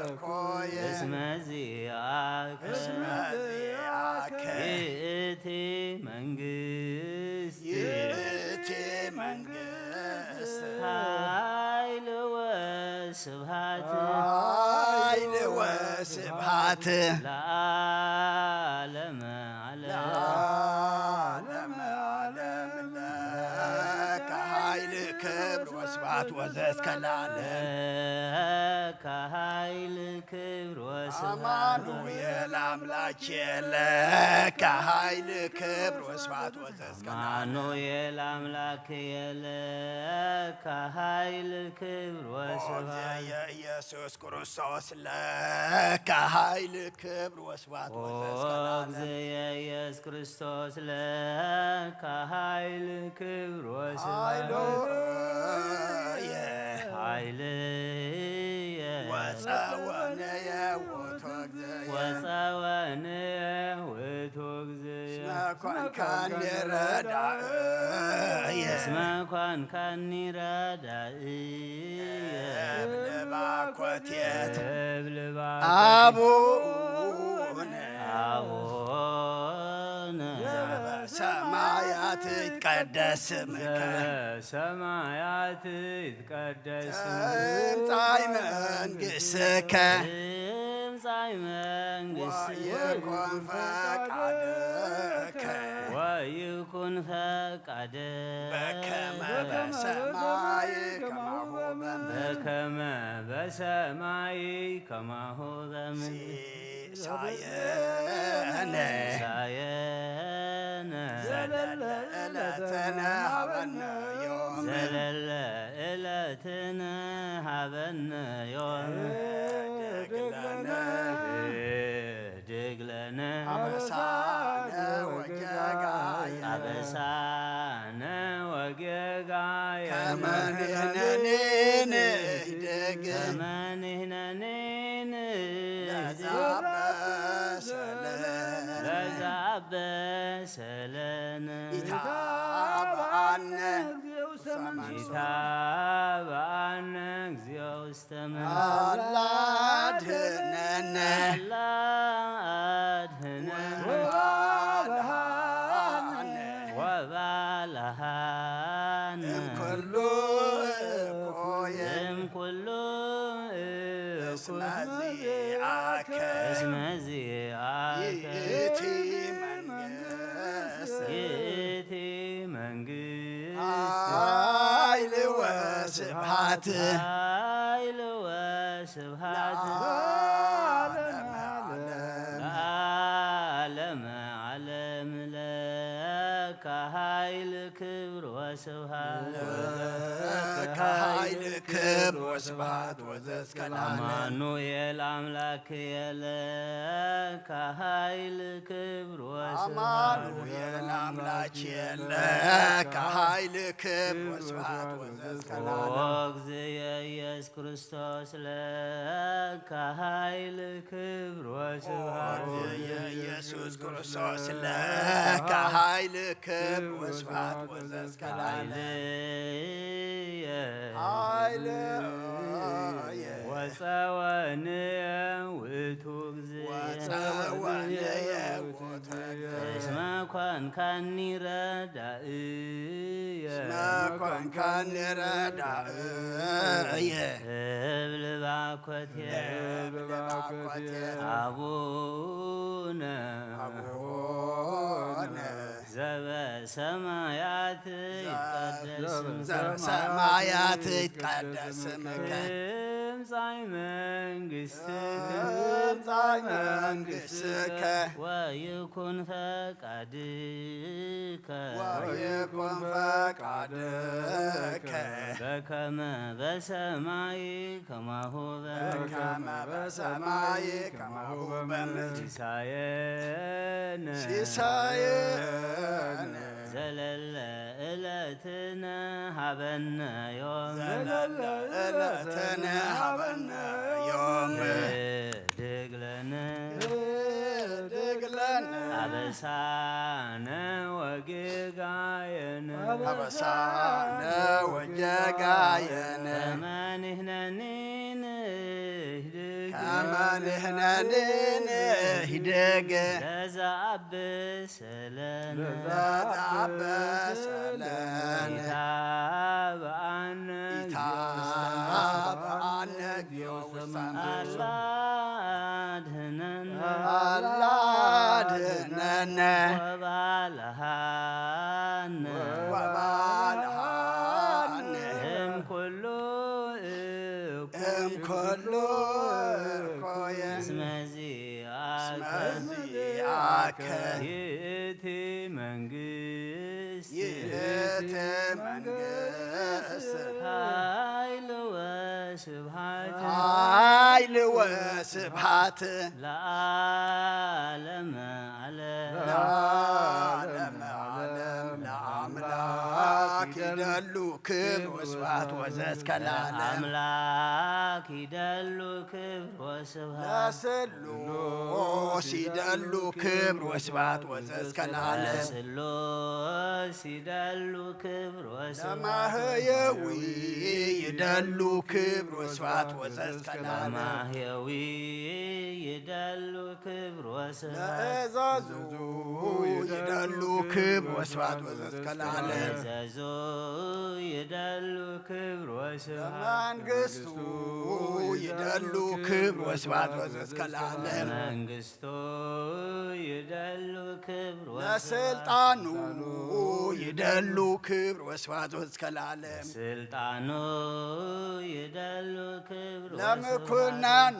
A: እኩይ
D: እስመ ዚአከ ይእቲ መንግሥት
A: ይእቲ መንግሥት
D: ኃይል ወስብሐት
A: ኃይል ወስብሐት
D: ለዓለመ ዓለም
A: ለዓለመ ዓለም ለከ ኃይል ክብር ወስብሐት ወዘእስከ ለዓለም
D: ከኃይል ክብር ወስብሐት
A: አማኑኤል አምላኬ ለከ ኃይል ክብር ወስብሐት ወዘእስከ ለዓለም
D: አማኑኤል አምላክየ ከኃይል ክብር ወስብሐት
A: የኢየሱስ ክርስቶስ ለከ ኃይል ክብር ወስብሐት ወዘእስከ ለዓለም
D: ኢየሱስ ክርስቶስ ከኃይል ክብር ወስብሐት ኃይልየ
A: ወፀወነየ ውእቱ እግዚእ
D: ወፀወንየ ውእቱ እግዚእ
A: እስመ ኮንከኒ ረዳእየ
D: እስመ ኮንከኒ ረዳእየ
A: እብልባኮቴት
D: እብልባኮቴት
A: አቡነ
D: አቡነ
A: በሰማያት ይትቀደስ ስምከ
C: በሰማያት ይትቀደስ
A: ትምጻእ መንግሥትከ
D: ትምጻእ መንግሥትከ
A: ወይኩን ፈቃድከ
D: ወይኩን ፈቃድከ
A: በከመ በሰማይ ከማሁ በምድር
D: በከመ በሰማይ ከማሁ በምድር
A: ሲሳየነ
D: ሳየነ
A: ዘለለ ዕለትነ ሀበነ ዮም
D: ዘለለ ዕለትነ ሀበነ ዮም
A: ደግለነ
D: ድግለነ
A: አበሳነ ወጌጋየነ
D: አበሳነ ወጌጋየ
A: ከመ ንሕነኒ ንህድግ
D: ከመ ንሕነኒ ለዘአበሰለነ
A: ኢታብአነ
D: ኢታብአነ እግዚኦ ውስተ መንሱት
A: አላድህነነ
D: አላድህነነ
A: ወባልሐነ
D: ወባልሐነ
A: እምኩሉ እኩይ
D: እምኩሉ
A: እስመ
D: እኩይ
A: ዚአከ
D: እስመ ዚአከ
A: ይእቲ መንግሥት
D: ይእቲ መንግሥት
A: ኃይል ወስብሐት
D: ኃይል ወስብሐት
A: ለዓለመ ዓለም
D: ለዓለመ ዓለም ለከ ኃይል ክብር ወስብሐት
A: ከኃይል ክብር ወስብሐት ወዘእስከ ለዓለም
D: አማኑኤል አምላክየ ለከ ኃይል ክብር ወስብሐት
A: አማኑኤል አምላኬ ለከ ኃይል ክብር ወስብሐት ወዘእስከ ለዓለም
D: እግዚእ ኢየሱስ ክርስቶስ ለከ ኃይል ክብር ወስብሐት
A: የኢየሱስ ክርስቶስ ለከ ኃይል ክብር ወስብሐት ወዘእስከ ለዓለም ኃይልየ
D: ወፀወንየ ውእቱ እግዚእ
A: ወፀወንየ ውእቱ እግዚእ
D: እስመ ኮንከኒ ረዳእየ
A: እስመ ኮንከኒ ረዳእየ
D: እብልባኮቴት አቡነ
A: አቡነ
D: ዘበሰማያት ይትቀደስ ስምከ
A: ዘበሰማያት ይትቀደስ ስምከ
D: ትምጻእ መንግሥትከ
A: ትምጻእ መንግሥትከ
D: ወይኩን ፈቃድከ
A: ወይኩን ፈቃድከ
D: በከመ በሰማይ ከማሁ
A: በከመ በሰማይ ከማሁ በምድር
D: ሲሳየነ
A: ሲሳየነ
D: ዘለለ ዕለትነ ሀበነ ዮም
A: ዘለለ ዕለትነ ሀበነ ዮም
D: ድግለነ
A: ድግለነ
D: አበሳነ ወጌጋየነ
A: አበሳነ ወጌጋየነ
D: ከመንህነኒን
A: ከመ ንሕነኒ ንህድግ
D: ለዘአብሰለነ
A: ለዘአበሰለነ
D: ኢታብአነ
A: ኢታብአነ እግዚኦ ውስተ
D: አላ አድኅነነ
A: አላ አድኅነነ
D: ወባልሐነ
A: ወባልሐነ
D: እምኩሉ
A: እምኩሉ እኩየ
D: እስመ ዚአከ
A: መዚአከ
D: ይእቲ መንግሥት
A: ይእቲ መንግሥት
D: ኃይል ወስብሐት
A: ኃይል ወስብሐት
D: ለዓለመ ዓለም
A: ለዓለመ ዓለም ለአምላክ ይደሉ ክብር ወስብሐት ወዘእስከ ለዓለም
D: አምላክ ይደሉ ክብር ወስብሐት
A: ለስሉስ ይደሉ ክብር ወስብሐት ወዘእስከ ለዓለም
D: ለስሉስ ይደሉ ክብር ወስብሐት
A: ለማህየዊ ይደሉ ክብር ወስብሐት ወዘእስከ ለዓለም
D: ለማህየዊ ይደሉ ክብር ወስብሐት
A: ለእዛዙ ይደሉ ክብር ወስብሐት ወዘእስከ ለዓለም
D: ዘዞ ይደሉ ክብር ወስብሐት
A: ለመንግሥቱ ይደሉ ክብር ወስብሐት ወዘእስከ ለዓለም
D: መንግሥቱ ይደሉ ክብር
A: ለስልጣኑ ይደሉ ክብር ወስብሐት ወዘእስከ ለዓለም
D: ስልጣኑ ይደሉ ክብር
A: ለምኩናኑ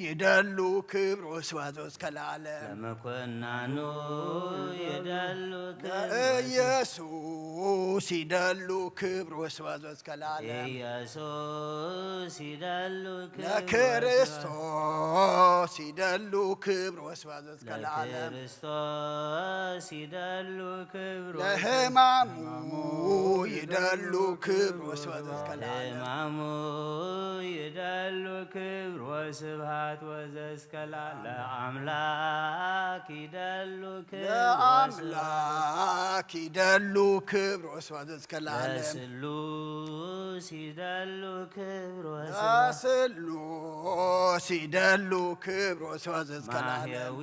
A: ይደሉ ክብር ወስብሐት ወዘእስከ ለዓለም
D: ለመኮናኑ ይደሉ ክብር
A: ለኢየሱስ ይደሉ ክብር ወስብሐት ወዘእስከ ለዓለም
D: ኢየሱስ ይደሉ ክብር
A: ለክርስቶስ ይደሉ ክብር ወስብሐት ወዘእስከ ለዓለም
D: ለክርስቶስ ይደሉ ክብር
A: ለሕማሙ ይደሉ ክብር ወስብሐት ወዘእስከ ለዓለም
D: ለሕማሙ ይደሉ ክብር ወስብሐት ወዘእስከ ለዓለም ለአምላክ ይደሉ ክብር
A: ለአምላክ ይደሉ ክብር ወስብሐት ወዘእስከ ለዓለም
D: ለስሉስ ይደሉ ክብር ወስብሐት
A: ለስሉስ ይደሉ ክብር ወስብሐት ወዘእስከ ለዓለም
D: ማህየዊ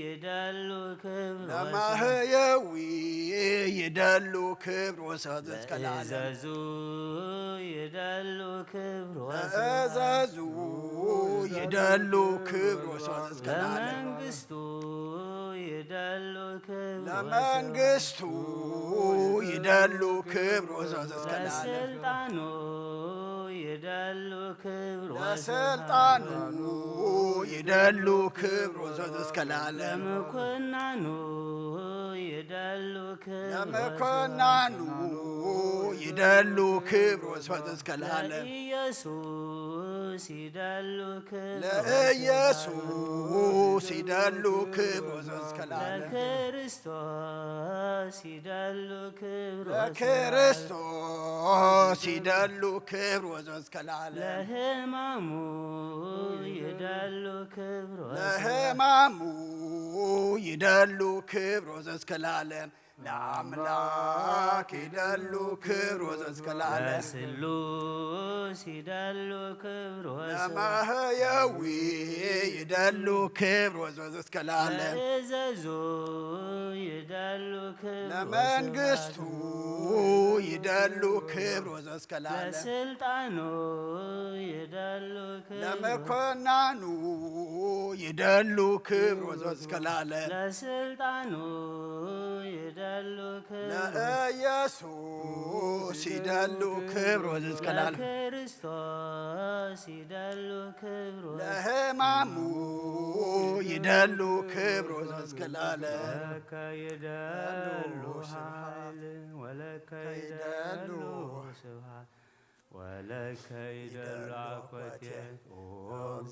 D: ይደሉ ክብር
A: ለማህየዊ ይደሉ ክብር ወስብሐት ወዘእስከ ለዓለም
D: ለእዘዙ ይደሉ ክብር ወስብሐት
A: ለእዘዙ ይደሉ ክብር ወስብሐት ወዘእስከ ለዓለም
D: ለመንግሥቱ ይደሉ ክብር
A: ለመንግሥቱ ይደሉ ክብር ወስብሐት ወዘእስከ ለዓለም
D: ለስልጣኑ ይደሉ ክብር
A: ለስልጣኑ ይደሉ ክብር ወስብሐት ወዘእስከ ለዓለም
D: ለመኮናኑ ይደሉ ክብር
A: ለመኮናኑ ይደሉ ክብር ወስብሐት ወዘእስከ ለዓለም
D: ለኢየሱስ ይደሉ ክብር
A: ለኢየሱስ ይደሉ ክብር ወስብሐት ወዘእስከ ለዓለም
D: ለክርስቶስ ይደሉ ክብር
A: ለክርስቶስ ይደሉ ክብር ወስብሐት ወዘእስከ ለዓለም
D: ለሕማሙ ይደሉ ክብር
A: ለሕማሙ ይደሉ ክብር ወዘእስከ ለዓለም ለአምላክ ይደሉ ክብር ወዘእስከ ለዓለም
D: ለስሉስ ይደሉ ክብር
A: ለማህየዊ ይደሉ ክብር ወዘእስከ ለዓለም
D: ለእዘዙ ይደሉ ክብር
A: ለመንግሥቱ ይደሉ ክብር ወዘእስከ ለዓለም
D: ለስልጣኑ ይደሉ ክብር
A: ለመኮናኑ ይደሉ ክብር ወዘእስከ ለዓለም
D: ለስልጣኑ ይደሉ ክብር
A: ለኢየሱስ يدلو كبر وزكلال
D: ክርስቶስ ይደሉ ክብሮ
A: لهمامو يدلو كبر وزكلال
C: ولك يدلو ኃይል ولك يدلو ስብሐት ولك يدلو አኮቴት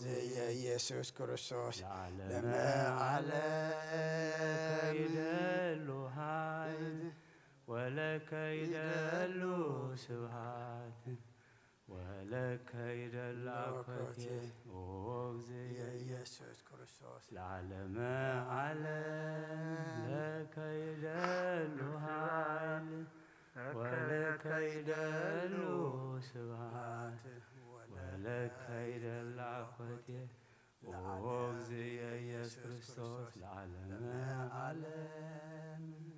A: زي يسوع كريستوس
C: لما عليك يدلو ኃይል ولك يدلو سبحات ولك يدلو አኮቴት
A: زي يسوع كريستوس
C: العالم علم لك يدلو ኃይል ولك يدلو سبحات ولك يدلو አኮቴት زي يسوع كريستوس العالم علم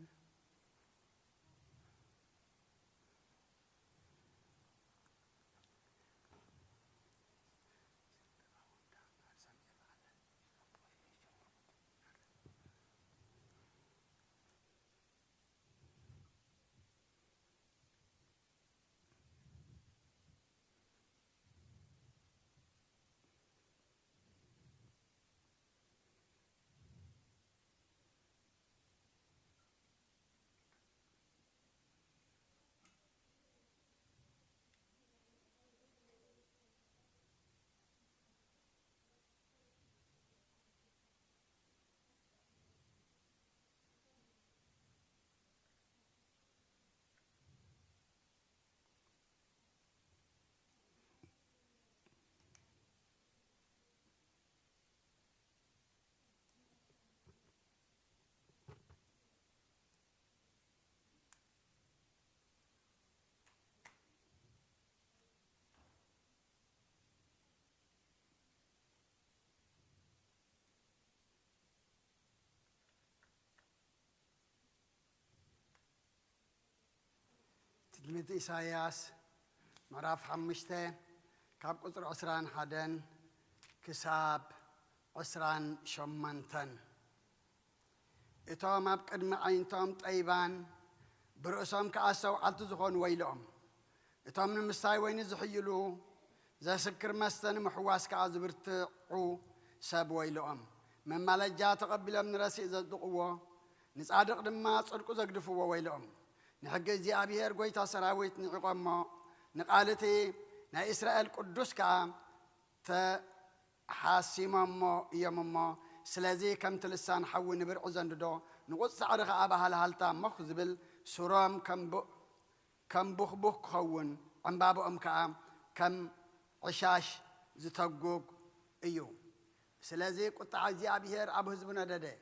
A: تلميذ إساياس مراف حمشته كاب قطر عسران حدن كساب عسران شمنتن إتام أبقد معين تام طيبان برؤسهم كأسوا عطزخون ويلهم إتام نمستاي وين زحيلو زي سكر مستن محواس كأزبرتعو ساب ويلهم من ملجا تقبل من رسي إذا الدقوة نسعدق دما صدقوا زقدفوا ويلهم نحجز زي أبيهر قويتا سراويت نعقما نقالتي نا إسرائيل قدوس كا تحاسيم ما يمما سلازي كم تلسان حو نبر عزندو نقص عرق أبها الهالتا مخزبل سرام كم بخ خون عن بابو أمكا كم عشاش زتقوق إيو سلازي قطع زي أبيهر أبو هزبنا داده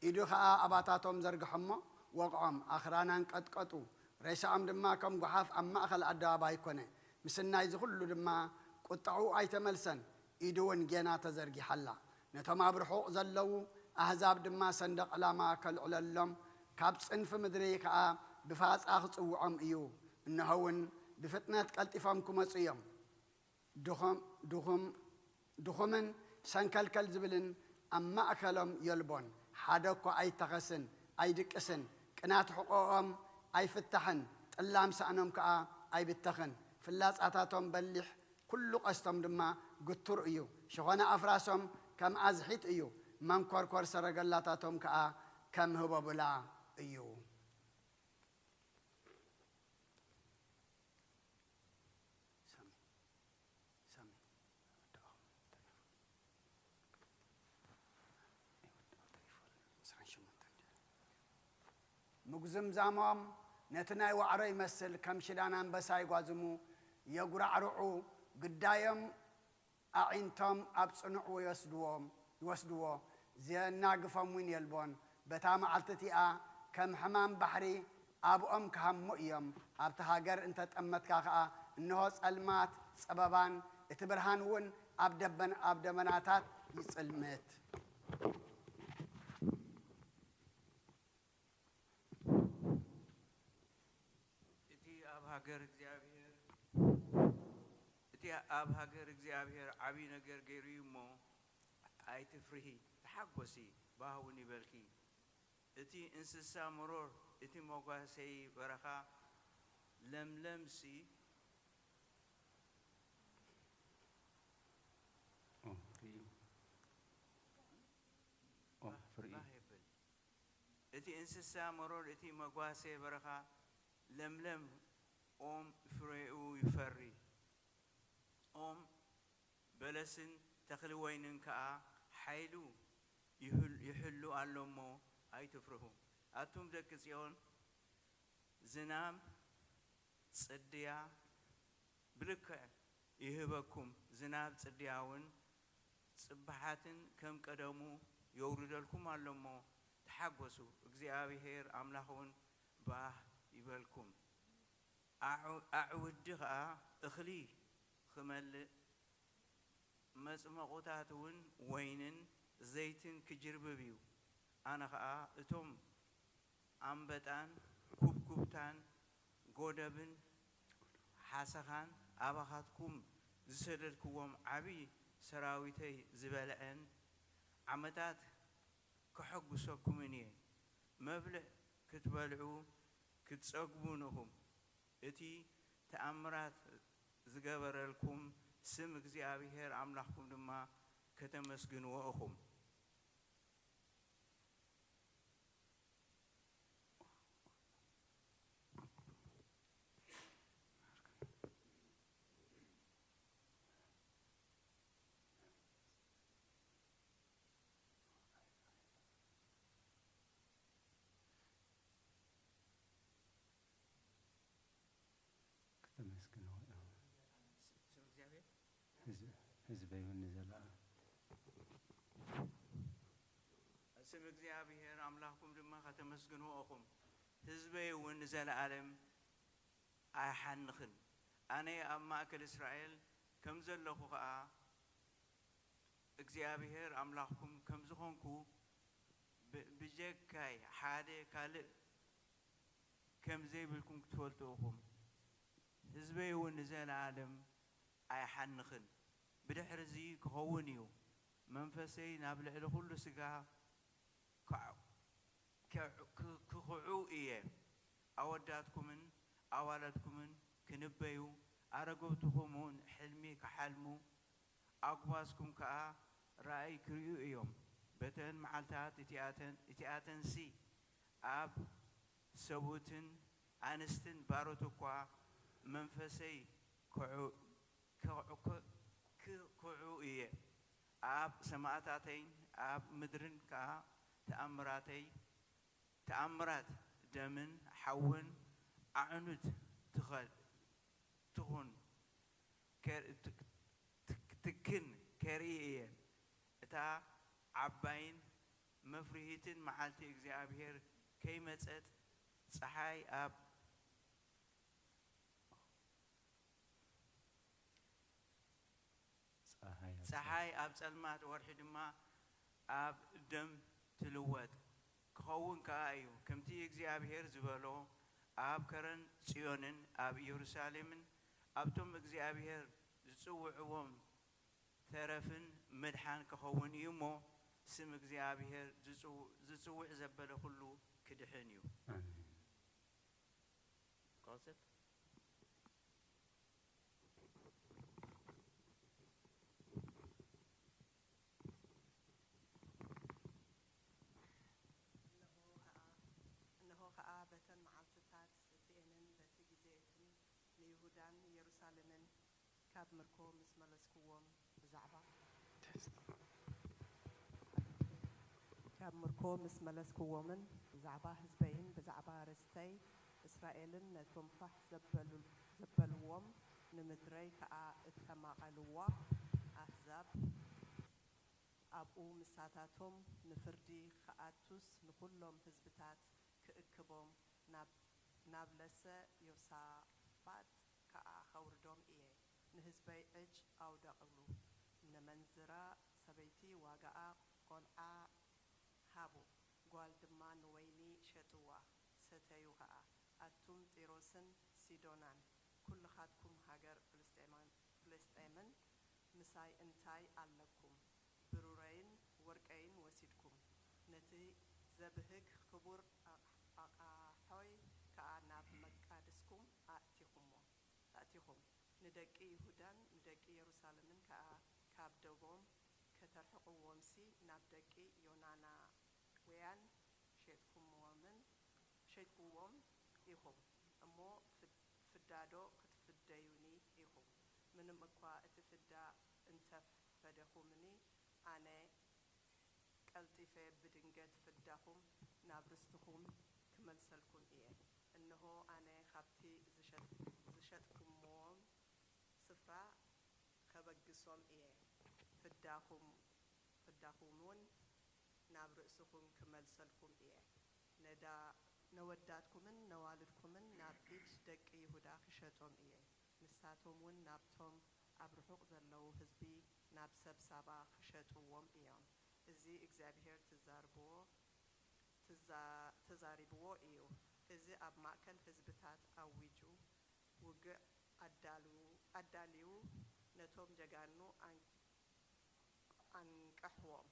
A: إيدو خا أباتاتهم زرق حما وقعهم آخرانا قطقطو رئيس عم دما كم قحاف أما أخل أدابا يكونه مسنا يزخلو دما قطعو أي تملسن إيدوان جينا تزرقي حلا نتما برحوق زلو أحزاب دما صندق لاما أكل علالهم كابس انف مدريكا بفاس آخص وعم إيو إنهون بفتنة قلتفامكم أصيام دخمن سنكالكال زبلن أما أكلهم يلبون حدوكو أي تغسن أي دكسن كنات حقوقهم أي فتحن اللام سأنهم كأ أي بتخن في اللاس أتاتهم بلح كل قستم دما قطر إيو شغانا أفراسهم كم أزحيت إيو من كور سرقلاتاتهم كأ كم هو بلا إيو مقزم زامام نتناي وعري يمثل كم شدانان بساي قازمو يقرع رعو قدايم أعينتم أبصنعو يوسدوو زي الناقفهم وين يلبون بتام عالتتيئة كم حمام بحري أبو أم كهم مؤيم أبتهاجر أنت تأمت كاخا إنه سألمات سببان اتبرهان ون أبدمناتات يسألمت
E: هاجر እግዚአብሔር እቲ ኣብ ሃገር እግዚአብሔር ዓቢ ነገር ገይሩ እሞ ኣይትፍርሂ ተሓጎሲ ባሁን ይበልኪ እቲ እንስሳ ምሮር እቲ ሞጓሰይ በረኻ لملمسي باهبل اتي انسسا مرور اتي مغواسي برخا لملم ኦም ፍሬኡ ይፈሪ ኦም በለስን ተክሊ ወይንን ከዓ ሓይሉ ይሕሉ ኣሎሞ ኣይትፍርሁ ኣቱም ደቂ ጽዮን ዝናብ ጽድያ ብልክዕ ይህበኩም ዝናብ ጽድያውን ጽባሓትን ከም ቀደሙ የውርደልኩም ኣሎሞ ተሓጎሱ እግዚአብሔር ኣምላኽውን ባህ ይበልኩም أعود دقة أخلي خمل مصمقوتاتون وينن زيتن كجرب بيو أنا خا أتوم أمبتان كوبتان غودبن حاسخان أباخاتكم زسدركم عبي سراويتي زبالعن عمتات كحق سوكمنيه مبلع كتبلعو كتسقبونهم اتي تأمرات زغبرلكم سم እግዚአብሔር አምላክኩም ድማ ከተመስግንዎኹም
C: ህዝበይውን ዘላ
E: ስም እግዚአብሔር አምላክኩም ድማ ከተመስግንዎኹም ህዝበይውን ዘለዓለም ኣይሓንኽን ኣነ ኣብ ማእከል እስራኤል ከም ዘለኹ ከዓ እግዚአብሔር አምላክኩም ከም ዝኾንኩ ብጀካይ ሓደ ካልእ ከም ዘይብልኩም ክትፈልጡኹም ህዝበይውን ዘለዓለም ኣይሓንኽን بدحرزي كخونيو منفسي نابلع لكل سجا كخعو إيه أوداتكمن أولادكمن كنبيو أرجوتكمون حلمي كحلمو أقواسكم كا رأي كريو يوم بتن معلتات اتياتن سي أب سبوتن أنستن باروتكوا منفسي كعو كعوية أب سماعتين أب مدرن كا تأمرات دمن حون أعنت تخون تكن كريه تا عباين مفرهيتن معالتي እግዚአብሔር كيمصت ፀሐይ أب ፀሐይ ኣብ ጸልማት ወርሒ ድማ ኣብ ደም ትልወጥ ክኸውን ከዓ እዩ ከምቲ እግዚአብሔር ዝበሎ ኣብ ከረን ጽዮንን ኣብ ኢየሩሳሌምን ኣብቶም እግዚአብሔር ዝጽውዕዎም ተረፍን ምድሓን ክኸውን እዩ እሞ ስም እግዚአብሔር ዝጽውዕ ዘበለ ኩሉ ክድሕን እዩ
F: كاب مركو مسملسكوهم بزعبا كاب مركو مسملسكوهم بزعبا حزبين بزعبا رستي إسرائيلن نتومفح زبلوهم نمدري كا اتماقلوا أحزاب أبو مساتاتهم نفردي خاتوس نكلهم حزبتات كأكبهم نابلسة يوسافات كا خوردهم إيه نهزبي إج أو دقلو نمنزرا سبيتي واقعا قلعا هابو قال دمان ويني شتوا ستيوها أتوم تيروسن سيدونان كل خاتكم هاجر فلسطيمن مساي انتاي علكم برورين ورقين وسيدكم نتي زبهك خبور حوي كأناب مقادسكم أتيكم ندقي يهودان ندقي يروسالمن كاب دبوم كترحقوا ومسي نابدقي يونانا ويان شيتكم وم يهم أمو فدادو كتفديوني يهم من مقوى اتفدا انت فدهمني أنا قلتي في بدنجت فدهم نابرستهم كملسلكم إيه إنه أنا خبتي زشتكم موم سفرة خبقصهم إيه فداهمون نابرسكم كملسلكم إيه ندا نوداتكمن نوالدكمن نابيت دق يهودا خشتهم إيه نساتهمون نابتهم أبرحق زلو حزبي ناب سبسابا خشتهم إيام إزي إجزابير تزاربو إيو إزي أب ماكل حزبتات أويجو وقع أداليو نتوم جغانو أنكحوهم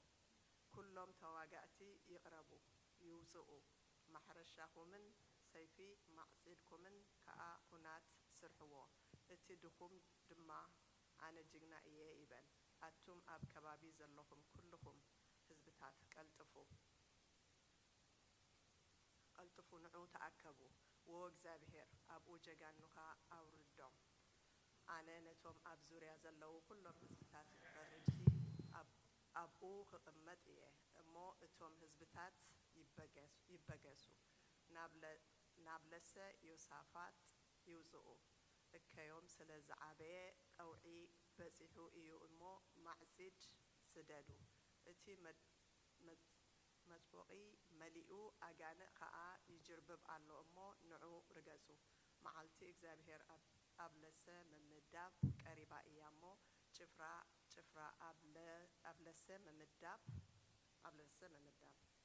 F: كلهم تواقعتي يقربوا يوزقوا محرشاكمن سيفي معصيدكمن كأ هنات سرحوا اتدخم دما أنا جغنا إيه إبن أتم أب كبابي زلهم كلهم حزبتات قلتفوا نعو تأكبوا وإجزابير أبو جغانوها أوردهم أنا نتوم أب زوريا زلو كلهم حزبتات فرجتي أبو خطمت إيه أمو إتوم حزبتات يبقسوا نابلسة يوسافات يوزقوا كيوم سلز عباء أوعي بزيحو إيو أمو معزج سدادو إتي مطبوعي مليئو أغانق خاء يجربب على أمو نعو رقزو معالتي إجزابير أبلسة من مداب قريبا إيامو شفرا أبلسة ممداب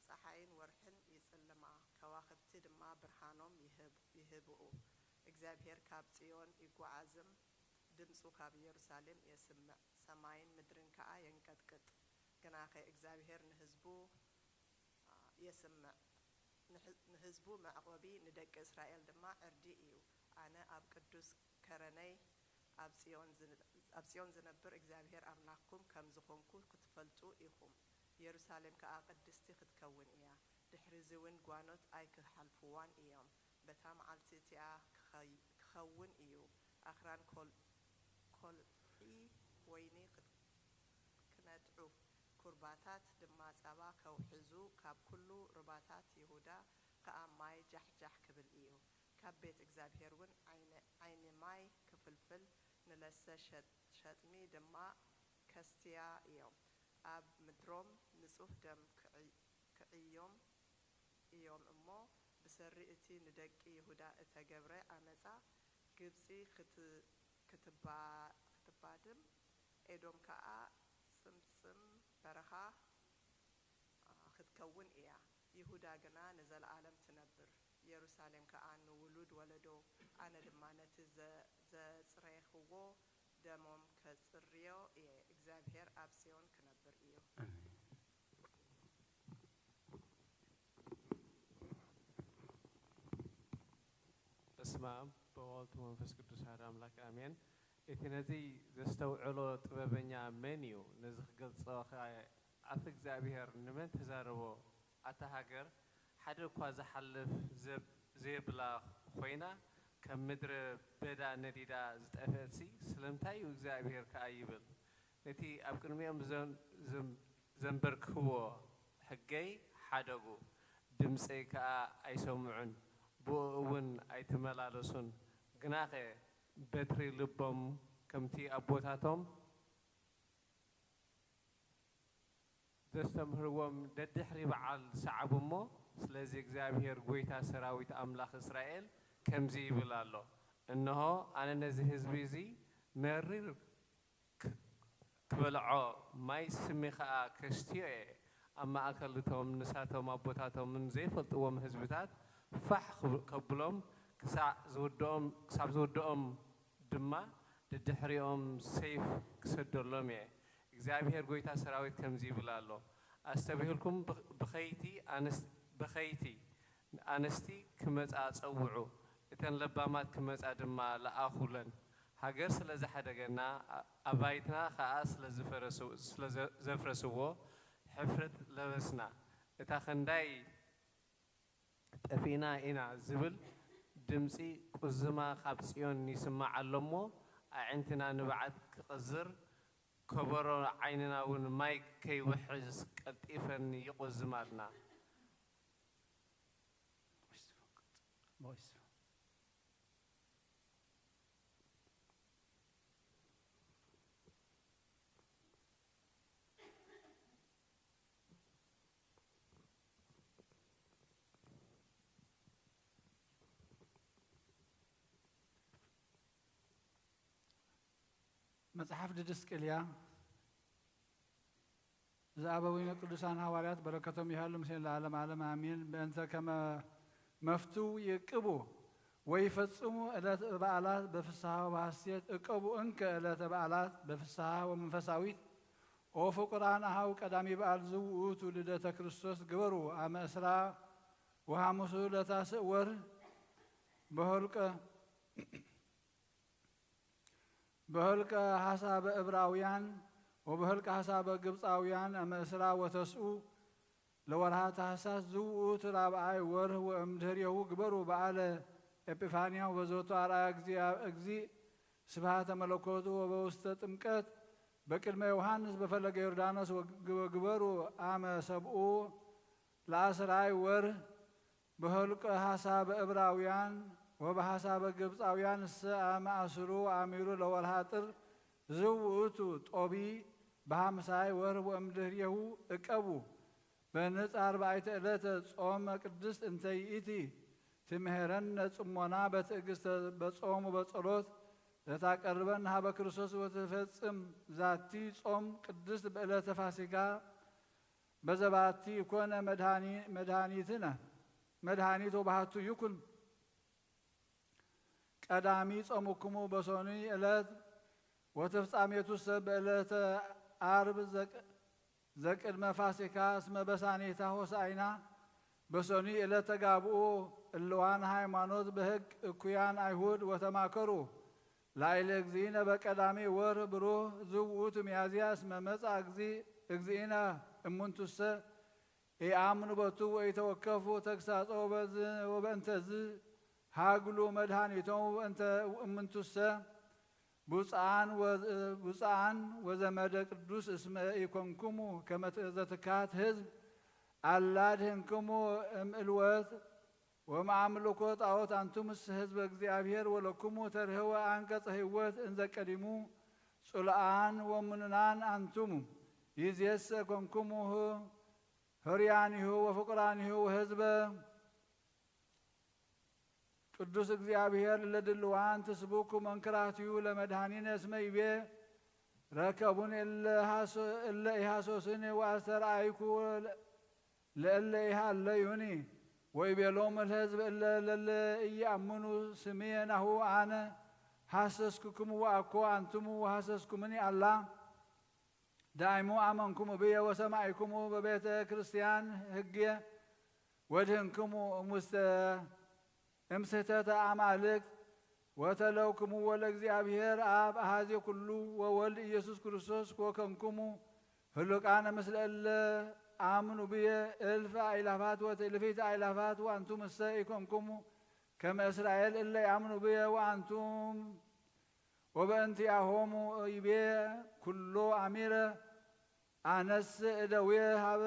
F: صحاين ورحن يسلما كواخبت دما برهانهم يهبؤوا إجزابير كاب صيون يقعزم دمسو كاب يروسالم يسمع سماين مدرن كا ينقطقط جناخي إجزابير نهزبو يسمع نهزبو معقوبي ندق إسرائيل دما أردي إيو أنا أب قدوس كرني أب صيون زنبر إجزابير أملاكم كم زخونكو كتفلتو إيهم يروسالم كأقدستي كتكون إياه دحرزون قوانوت أي كحلفوان إيام بتام عالتيتيا كخون إيو أخران كل إي ويني كندعو كرباتات دما سابا كوحزو كاب كلو رباتات يهودا كأماي جح كبل إيو كاب بيت إجزابيرون عين ماي كفلفل نلسة شتمي دما كستيا إيام أب مدروم نصوح دم كعيوم أمو بسري إتي ندقي يهودا إتجبري أمزا جبسي كتبادم إدوم كأ سمسم برخا ختكون إياه يهودا جنا نزل عالم تنبر يروسالم كأنه ولود ولدو أنا دمانة زريخ وو دمهم كسريو إيه إجزابير أبسيون كنبر إيو
G: اسمع بوالت منفس قدوس هذا أملاك آمين إثنتي زستوعلو طببنيا منيو نزخ قلت صاخا أف إجزابير نمن تزاربو أتهاجر حد كواز حلف زيبلا خوينا كم مدر بدا نديدا زتأفسي سلمتاي وإجزابير كأيبل نتي أبكرميهم زنبرك هو حقي حدقو دمسي كأ أيسمعون بوون أيتملالسون جناقة بتري لبهم كمتي أبوتاتهم دستمهروم ددحري بعل سعبمو سلازي إجزابير قويتا سراويت أملاخ إسرائيل كمزي بلالو إنه أنا نزه حزبي مرير كبلعو ما يسمي خا كشتيه أما أكلتهم نساتهم أبوتاتهم من زي فلتوهم حزبتات فح قبلهم كسع زودهم دما ددحريهم سيف كسدرلهم يعني إجزابير قويتا سراويت كمزي بلالو أستبيهلكم بخيتي أنستي كمز أتصوعو إتن لبامات كمز أدما لآخولن ሃገር ስለ ዝሓደገና ኣባይትና ከዓ ስለ ዘፍረስዎ ሕፍረት ለበስና እታ ክንዳይ ጠፊና ኢና ዝብል ድምፂ ቁዝማ ካብ ጽዮን ይስማዕ ኣሎሞ ኣዕንትና ንበዓት ክቕዝር ከበሮ ዓይንና እውን ማይ ከይውሕዝ ቀልጢፈን ይቁዝማልና
H: መጽሐፍ ድድስቅልያ زعبوين قدسان حواليات بركتهم يهلم سين العالم عالم آمين بأنت كما مفتو يكبو ويفصموا إلى بعلات بفصاحة وحسيت اكبو انك إلى بعلات بفصاحة ومنفساويت وفقران أهو قدامي بعلزو وتولدت كريستوس قبرو أما إسراء وهامسو لتاسور بهلك حساب إبراويان وبهلك حساب قبطاويان أما إسراء وتسؤو لورها تحساس زوء ترابعي وره وامدهريه قبرو بعالة إبفانيا وبزوتو على أجزي سبحات ملكوتو وبوستة مكت بكلمة يوحنس بفلق يردانس وقبرو أما سبؤو لأسراء وره بهلك حساب إبراويان وبحساب قبطاويان أما أسرو أميرو لورها تر زوءتو طوبي بحمساي وره وامدهريه اكبو بنت 4 ዕለት ጾም ቅድስት እንተይእቲ ትምህረነ ጽሞና በትዕግስት በጾሙ በጸሎት ለታቀርበን ሀበ ክርስቶስ ወተፈጽም ዛቲ ጾም ቅድስት በዕለተ ፋሲካ በዘባቲ ኮነ መድኃኒትነ መድኃኒቶ ባህቱ ይኩን ቀዳሚ ጾሙክሙ በሶኒ ዕለት ወተፍጻሜቱ በዕለተ ዓርብ ዘቅድመ ፋሲካ እስመ በሳኔታ ሆሳዕና በሶኒ ዕለተ ጋብኡ እልዋን ሃይማኖት በሕግ እኩያን አይሁድ ወተማከሩ ላዕለ እግዚእነ በቀዳሚ ወር ብሩህ ዝውእቱ ሚያዝያ እስመ መጽአ እግዚእነ እሙንቱሰ ኢአምኑ ቦቱ ወኢተወከፉ ተግሳጾ ወበእንተዝ ሃግሉ መድኃኒቶሙ እንተ እሙንቱሰ ቡፃን ወዘመደ ቅዱስ እስመ ኢኮንኩሙ ከመ ትእዛዝካት ህዝብ አላድህንክሙ እምዕልወት ወማምልኮ ጣዖት አንቱምስ ህዝበ እግዚአብሔር ወለኩሙ ተርህወ አንቀጸ ሕይወት እንዘ ቀዲሙ ጽልአን ወምኑናን አንቱሙ ይእዜሰ ኮንኩሙ ህርያኒሁ ወፍቁራኒሁ ህዝበ ቅዱስ እግዚአብሔር ለድልዋን ትስቡኩ መንክራትዩ ለመድኃኒነ እስመ ይቤ ረከቡን እለ ኢሃሶስኒ ወአስተርአይኩ ለእለ ኢሃለዩኒ ወይቤሎሙ ለሕዝብ እለ ኢየአምኑ ስምየ ናሁ አነ ሐሰስኩክሙ ወአኮ አንትሙ ወሐሰስኩምኒ አላ ዳይሙ አመንኩሙ ብየ ወሰማዕኩሙ በቤተ ክርስቲያን ሕግየ ወድህንክሙ እሙስተ እምስሕተተ አማልክት ወተለውክሙ ወለእግዚአብሔር አብ አሐዜ ኩሉ ወወልድ ኢየሱስ ክርስቶስ ወከንኩሙ ህሉቃነ ምስለ እለ አምኑ ብየ እልፍ አእላፋት ወትእልፊተ አእላፋት ወአንቱምሰ ኢኮንኩሙ ከመ እስራኤል እለ ያምኑ ብየ ወአንቱም ወበእንቲአሆሙ ይቤ ኩሎ አሚረ አነስ እደውየ ሀበ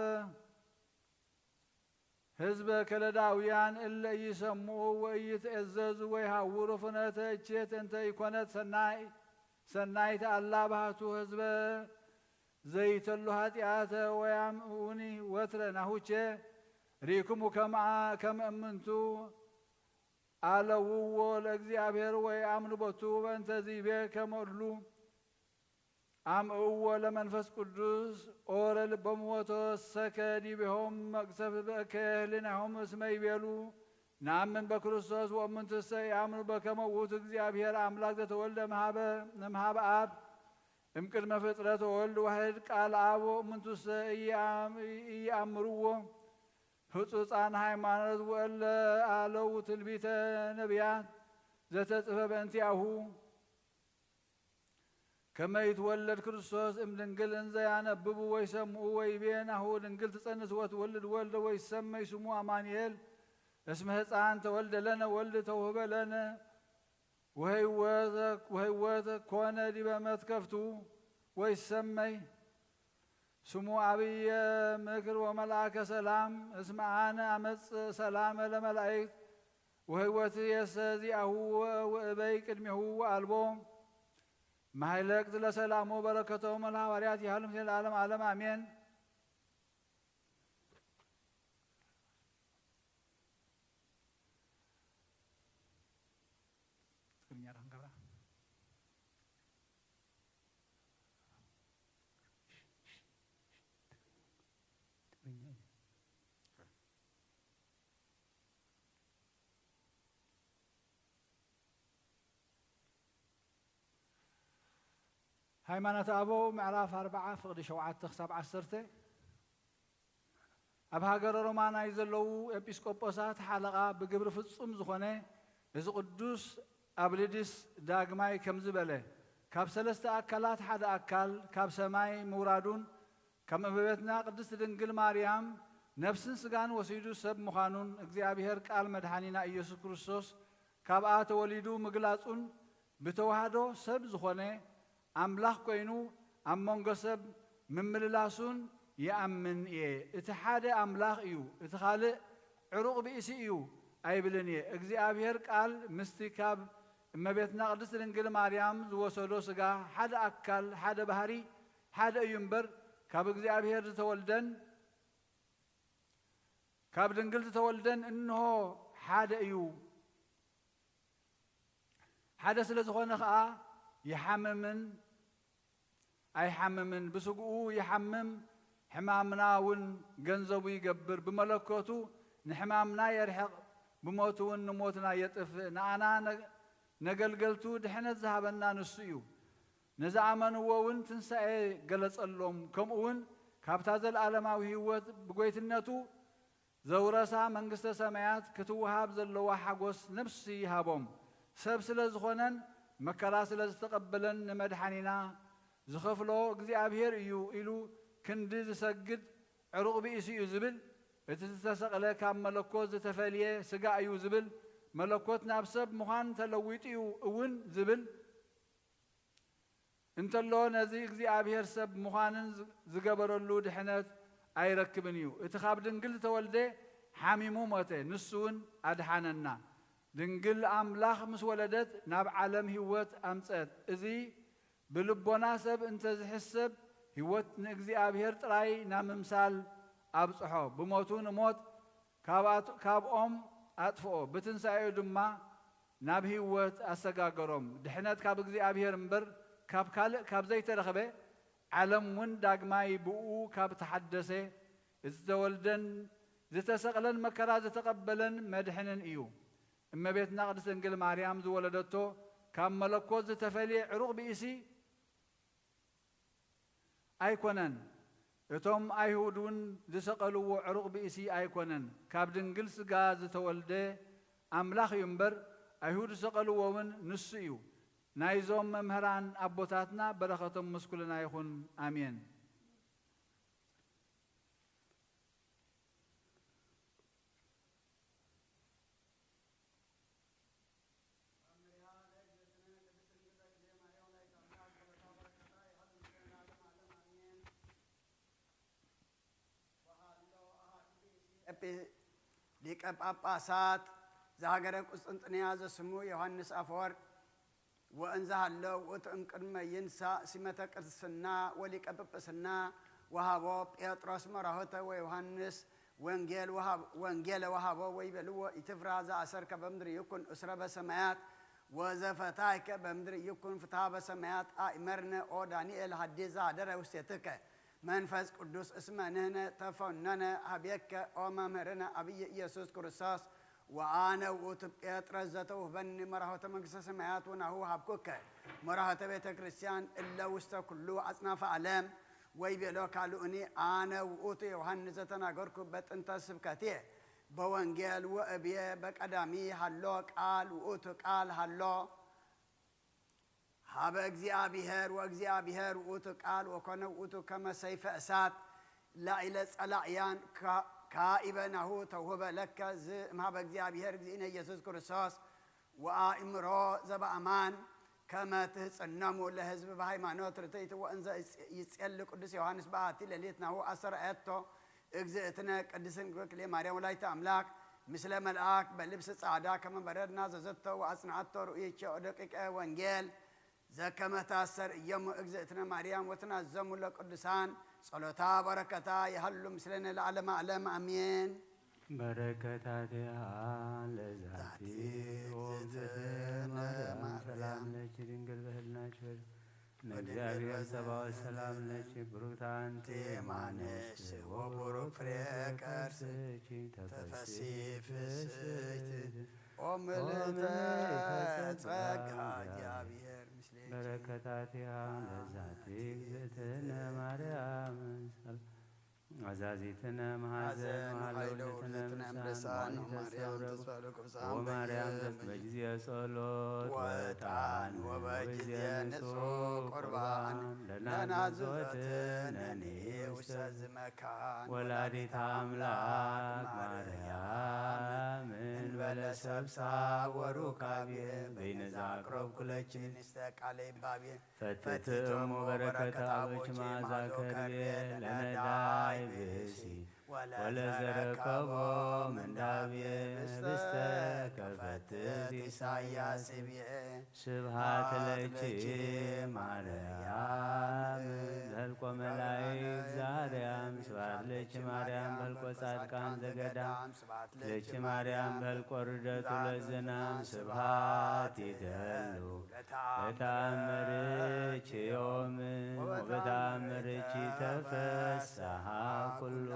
H: ህዝበ ከለዳውያን እለ ኢሰምዑ ወኢይትእዘዙ ወይሃውሩ ፍኖተ እቼት እንተ ኢኮነት ሰናይተ አላ ባህቱ ህዝበ ዘይተሉ ኃጢአተ ወያምኡኒ ወትረ ናሁቼ ሪክሙ ከመ እምንቱ አለውዎ ለእግዚአብሔር ወይአምኑ ቦቱ በእንተ ዚቤ ከመ እሉ አምዕዎ ለመንፈስ ቅዱስ ኦረ ልቦሙ ወተወሰከ ዲቤሆም መቅሰፍት በከህሊናሆም እስመ ይቤሉ ነአምን በክርስቶስ ወእሙንቱሰ ያምኑ በከመ ውእቱ እግዚአብሔር አምላክ ዘተወልደ እምኀበ አብ እምቅድመ ፍጥረት ወልድ ዋሕድ ቃል አብ ወእሙንቱሰ ኢየአምርዎ ህጹጻን ሃይማኖት ወእለ አለው ትንቢተ ነቢያት ዘተጽፈ በእንቲአሁ كما يتولد كريستوس ام دنجل انزا ينببوا ويسموا ويبينه دنجل تصنس وتولد ولد ويسمى يسموه أمانيل اسمه هتان تولد لنا ولد توهب لنا وهيواتك كوانا دي بامات كفتو ويسمي سمو عبي مكر وملعك سلام اسمعانا أمس سلام لملائك وهيواتي يسازي أهو وإبيك ادمي هو ألبوم ما هيلك دل سلام وبركته من الحواريات يهلم في العالم عالم آمين ሃይማኖት አበው ምዕራፍ 4 ፍቅዲ 7 ክሳብ 10 ኣብ ሃገረ ሮማናይ ዘለዉ ኤጲስቆጶሳት ሓለቓ ብግብሪ ፍጹም ዝኾነ እዚ ቅዱስ ኣብሊድስ ዳግማይ ከም ዝበለ ካብ ሰለስተ ኣካላት ሓደ ኣካል ካብ ሰማይ ምውራዱን ከም እመቤትና ቅድስት ድንግል ማርያም ነፍስን ስጋን ወሲዱ ሰብ ምዃኑን እግዚአብሔር ቃል መድኃኒና ኢየሱስ ክርስቶስ ካብኣ ተወሊዱ ምግላጹን ብተዋህዶ ሰብ ዝኾነ أملاخ كوينو أمونغ سب ممللاسون يأمن إيه اتحاد أملاخ إيو اتخالق عروق بإسي إيو أي بلني إغزيابير قال مستيكاب إما بيتنا قدس دنجل مريم زوسولو سغا حد أكل حد بحري حد ينبر كاب إغزيابير تولدن كاب دنجل تولدن إنه حد إيو حد سلزخون خا يحممن أي حممن بسقو يحمم حمامنا ون جنزو يجبر بملكوتو نحمامنا يرحق بموتو نموتنا يطف نانا نقلقلتو دحنا ذهبنا نسيو نزعمن وون تنسى قلص اللوم كم ون كابتازل العالماوي هيوت بقويتنتو زورسا منقسط سمايات كتوهاب زلوا حقوس نفسي هابهم سبسل زخونن مكراس لزتقبلن مدحنينا زخفلو እግዚአብሔር እዩ ኢሉ ክንዲ ዝሰግድ ዕሩቕ ብእሲ እዩ ዝብል እቲ ዝተሰቕለ ካብ መለኮት ዝተፈልየ ስጋ እዩ ዝብል መለኮት ናብ ሰብ ምዃን ተለዊጡ እዩ እውን ዝብል እንተሎ ነዚ እግዚአብሔር ሰብ ምዃንን ዝገበረሉ ድሕነት ኣይረክብን እዩ እቲ ካብ ድንግል ተወልደ ሓሚሙ ሞተ ንሱውን ኣድሓነና ድንግል ኣምላኽ ምስ ወለደት ናብ ዓለም ህይወት ኣምፀት እዚ ብልቦና ሰብ እንተ ዝሕሰብ ህይወት ንእግዚአብሔር ጥራይ ናብ ምምሳል ኣብፅሖ ብሞቱ ንሞት ካብኦም ኣጥፍኦ ብትንሳኤኡ ድማ ናብ ህይወት ኣሰጋገሮም ድሕነት ካብ እግዚአብሔር እምበር ካብ ካልእ ካብ ዘይተረኸበ ዓለም እውን ዳግማይ ብኡ ካብ ተሓደሰ ዝተወልደን ዝተሰቕለን መከራ ዝተቐበለን መድሕንን እዩ እመቤትና ቅድስት ድንግል ማርያም ዝወለደቶ ካብ መለኮት ዝተፈልየ ዕሩቕ ብእሲ ኣይኮነን እቶም ኣይሁድ እውን ዝሰቐልዎ ዕሩቕ ብእሲ ኣይኮነን ካብ ድንግል ስጋ ዝተወልደ ኣምላኽ እዩ እምበር ኣይሁድ ዝሰቐልዎ እውን ንሱ እዩ ናይዞም መምህራን ኣቦታትና በረኸቶም ምስኩልና ይኹን ኣሜን
A: ሊቀ ጳጳሳት ዘሀገረ ቁስጥንጥንያ ዘስሙ ዮሐንስ አፈወርቅ ወእንዘ ሃለው ውእቱም ቅድመ ይንሣእ ሲመተ ቅድስና ወሊቀ ጵጵስና ወሃቦ ጴጥሮስ መራሆተ ወዮሐንስ ወንጌለ ወሃቦ ወይቤልዎ ኢትፍራ ዘአሰርከ በምድር ይኩን እስረ በሰማያት ወዘፈታሕከ በምድር ይኩን ፍትሐ በሰማያት አእመርነ ኦ ዳንኤል ሐዲስ ዘሀደረ ውስቴትከ መንፈስ ቅዱስ እስመ ንሕነ ተፈነነ ሀቤከ ኦ መምህርነ አብይ ኢየሱስ ክርስቶስ ወአነ ውእቱ ጴጥሮስ ዘተውህበኒ መራሖተ መንግሥተ ሰማያት ወናሁ ሀብኩከ መራሖተ ቤተ ክርስቲያን እለ ውስተ ኩሉ አጽናፈ ዓለም ወይቤሎ ካልኡኒ አነ ውእቱ ዮሐንስ ዘተናገርኩ በጥንተ ስብከትየ በወንጌል ወእብየ በቀዳሚ ሃሎ ቃል ውእቱ ቃል ሃሎ ሀበ እግዚአብሔር ወእግዚአብሔር ውእቱ ቃል ወኮነ ውእቱ ከመ ሰይፈ እሳት ላዕለ ጸላእያን ካኢበናሁ ተውህበ ለከ እምኀበ እግዚአብሔር እግዚእነ ኢየሱስ ክርስቶስ ወአእምሮ ዘበአማን ከመ ትህጽነሙ ለሕዝብ በሃይማኖት ርትዕት ወእንዘ ይጼልእ ቅዱስ ዮሐንስ በአቲ ሌሊት ናሁ አሰርዐቶ እግዝእትነ ቅድስት ድንግል ማርያም ወላዲተ አምላክ ምስለ መልአክ በልብስ ጻዕዳ ከመ በረድና ዘዘቶ ወአጽንዐቶ ርእይቼ ደቂቀ ወንጌል ዘከመ ታሰርዕዮሙ እግዝእትነ ማርያም ወትናዘሙ ለቅዱሳን ጸሎታ በረከታ ይሃሉ ምስለነ ለዓለመ ዓለም አሜን።
C: በረከታቲሃ ለዛቲ እግዝእትነ ማርያም ሰላም ለኪ ድንግል በህልናች እግዚአብሔር ጸባኦት ሰላም ለኪ ብሩክት አንቲ እማንስት ወቡሩክ ፍሬ ከርሥኪ ተፈሥሒ ፍስሕት
A: ኦ ምልዕተ ጸጋ እግዚአብሔር ምስሌኪ
C: በረከታቲሃ ለዛቲ እግዝእትነ ማርያም አዛዚትነ መሐዘን ወለውለትነ ምሳን ወማርያም በጊዜ ጸሎት ወዕጣን ወበጊዜ ንጹሕ ቁርባን ለናዝወትነኒ ውስተ ዝመካን ወላዲተ አምላክ ማርያም እንበለ ሰብሳብ ወሩካቤ በይነ ዘአቅረብኩ ለኪ ንስተ ቃለ ይባቤ ፈትትሙ በረከተ አብኪ መዓዛ ከርቤ ለነዳይ ብእሲ ወለዘረከቦ ምንዳቤ ህብስተ ከፈትት ኢሳይያስ ብዬ ስብሐት ለኪ ማርያም ዘልቆ መላእክት ዛርያም ስብሐት ለኪ ማርያም በልቆ ጻድቃን ዘገዳም ለኪ ማርያም በልቆ ርደቱ ለዝናም ስብሐት ይደሉ በተአምርኪ ዮም ወበተአምርኪ ተፈስሐ ኩሉ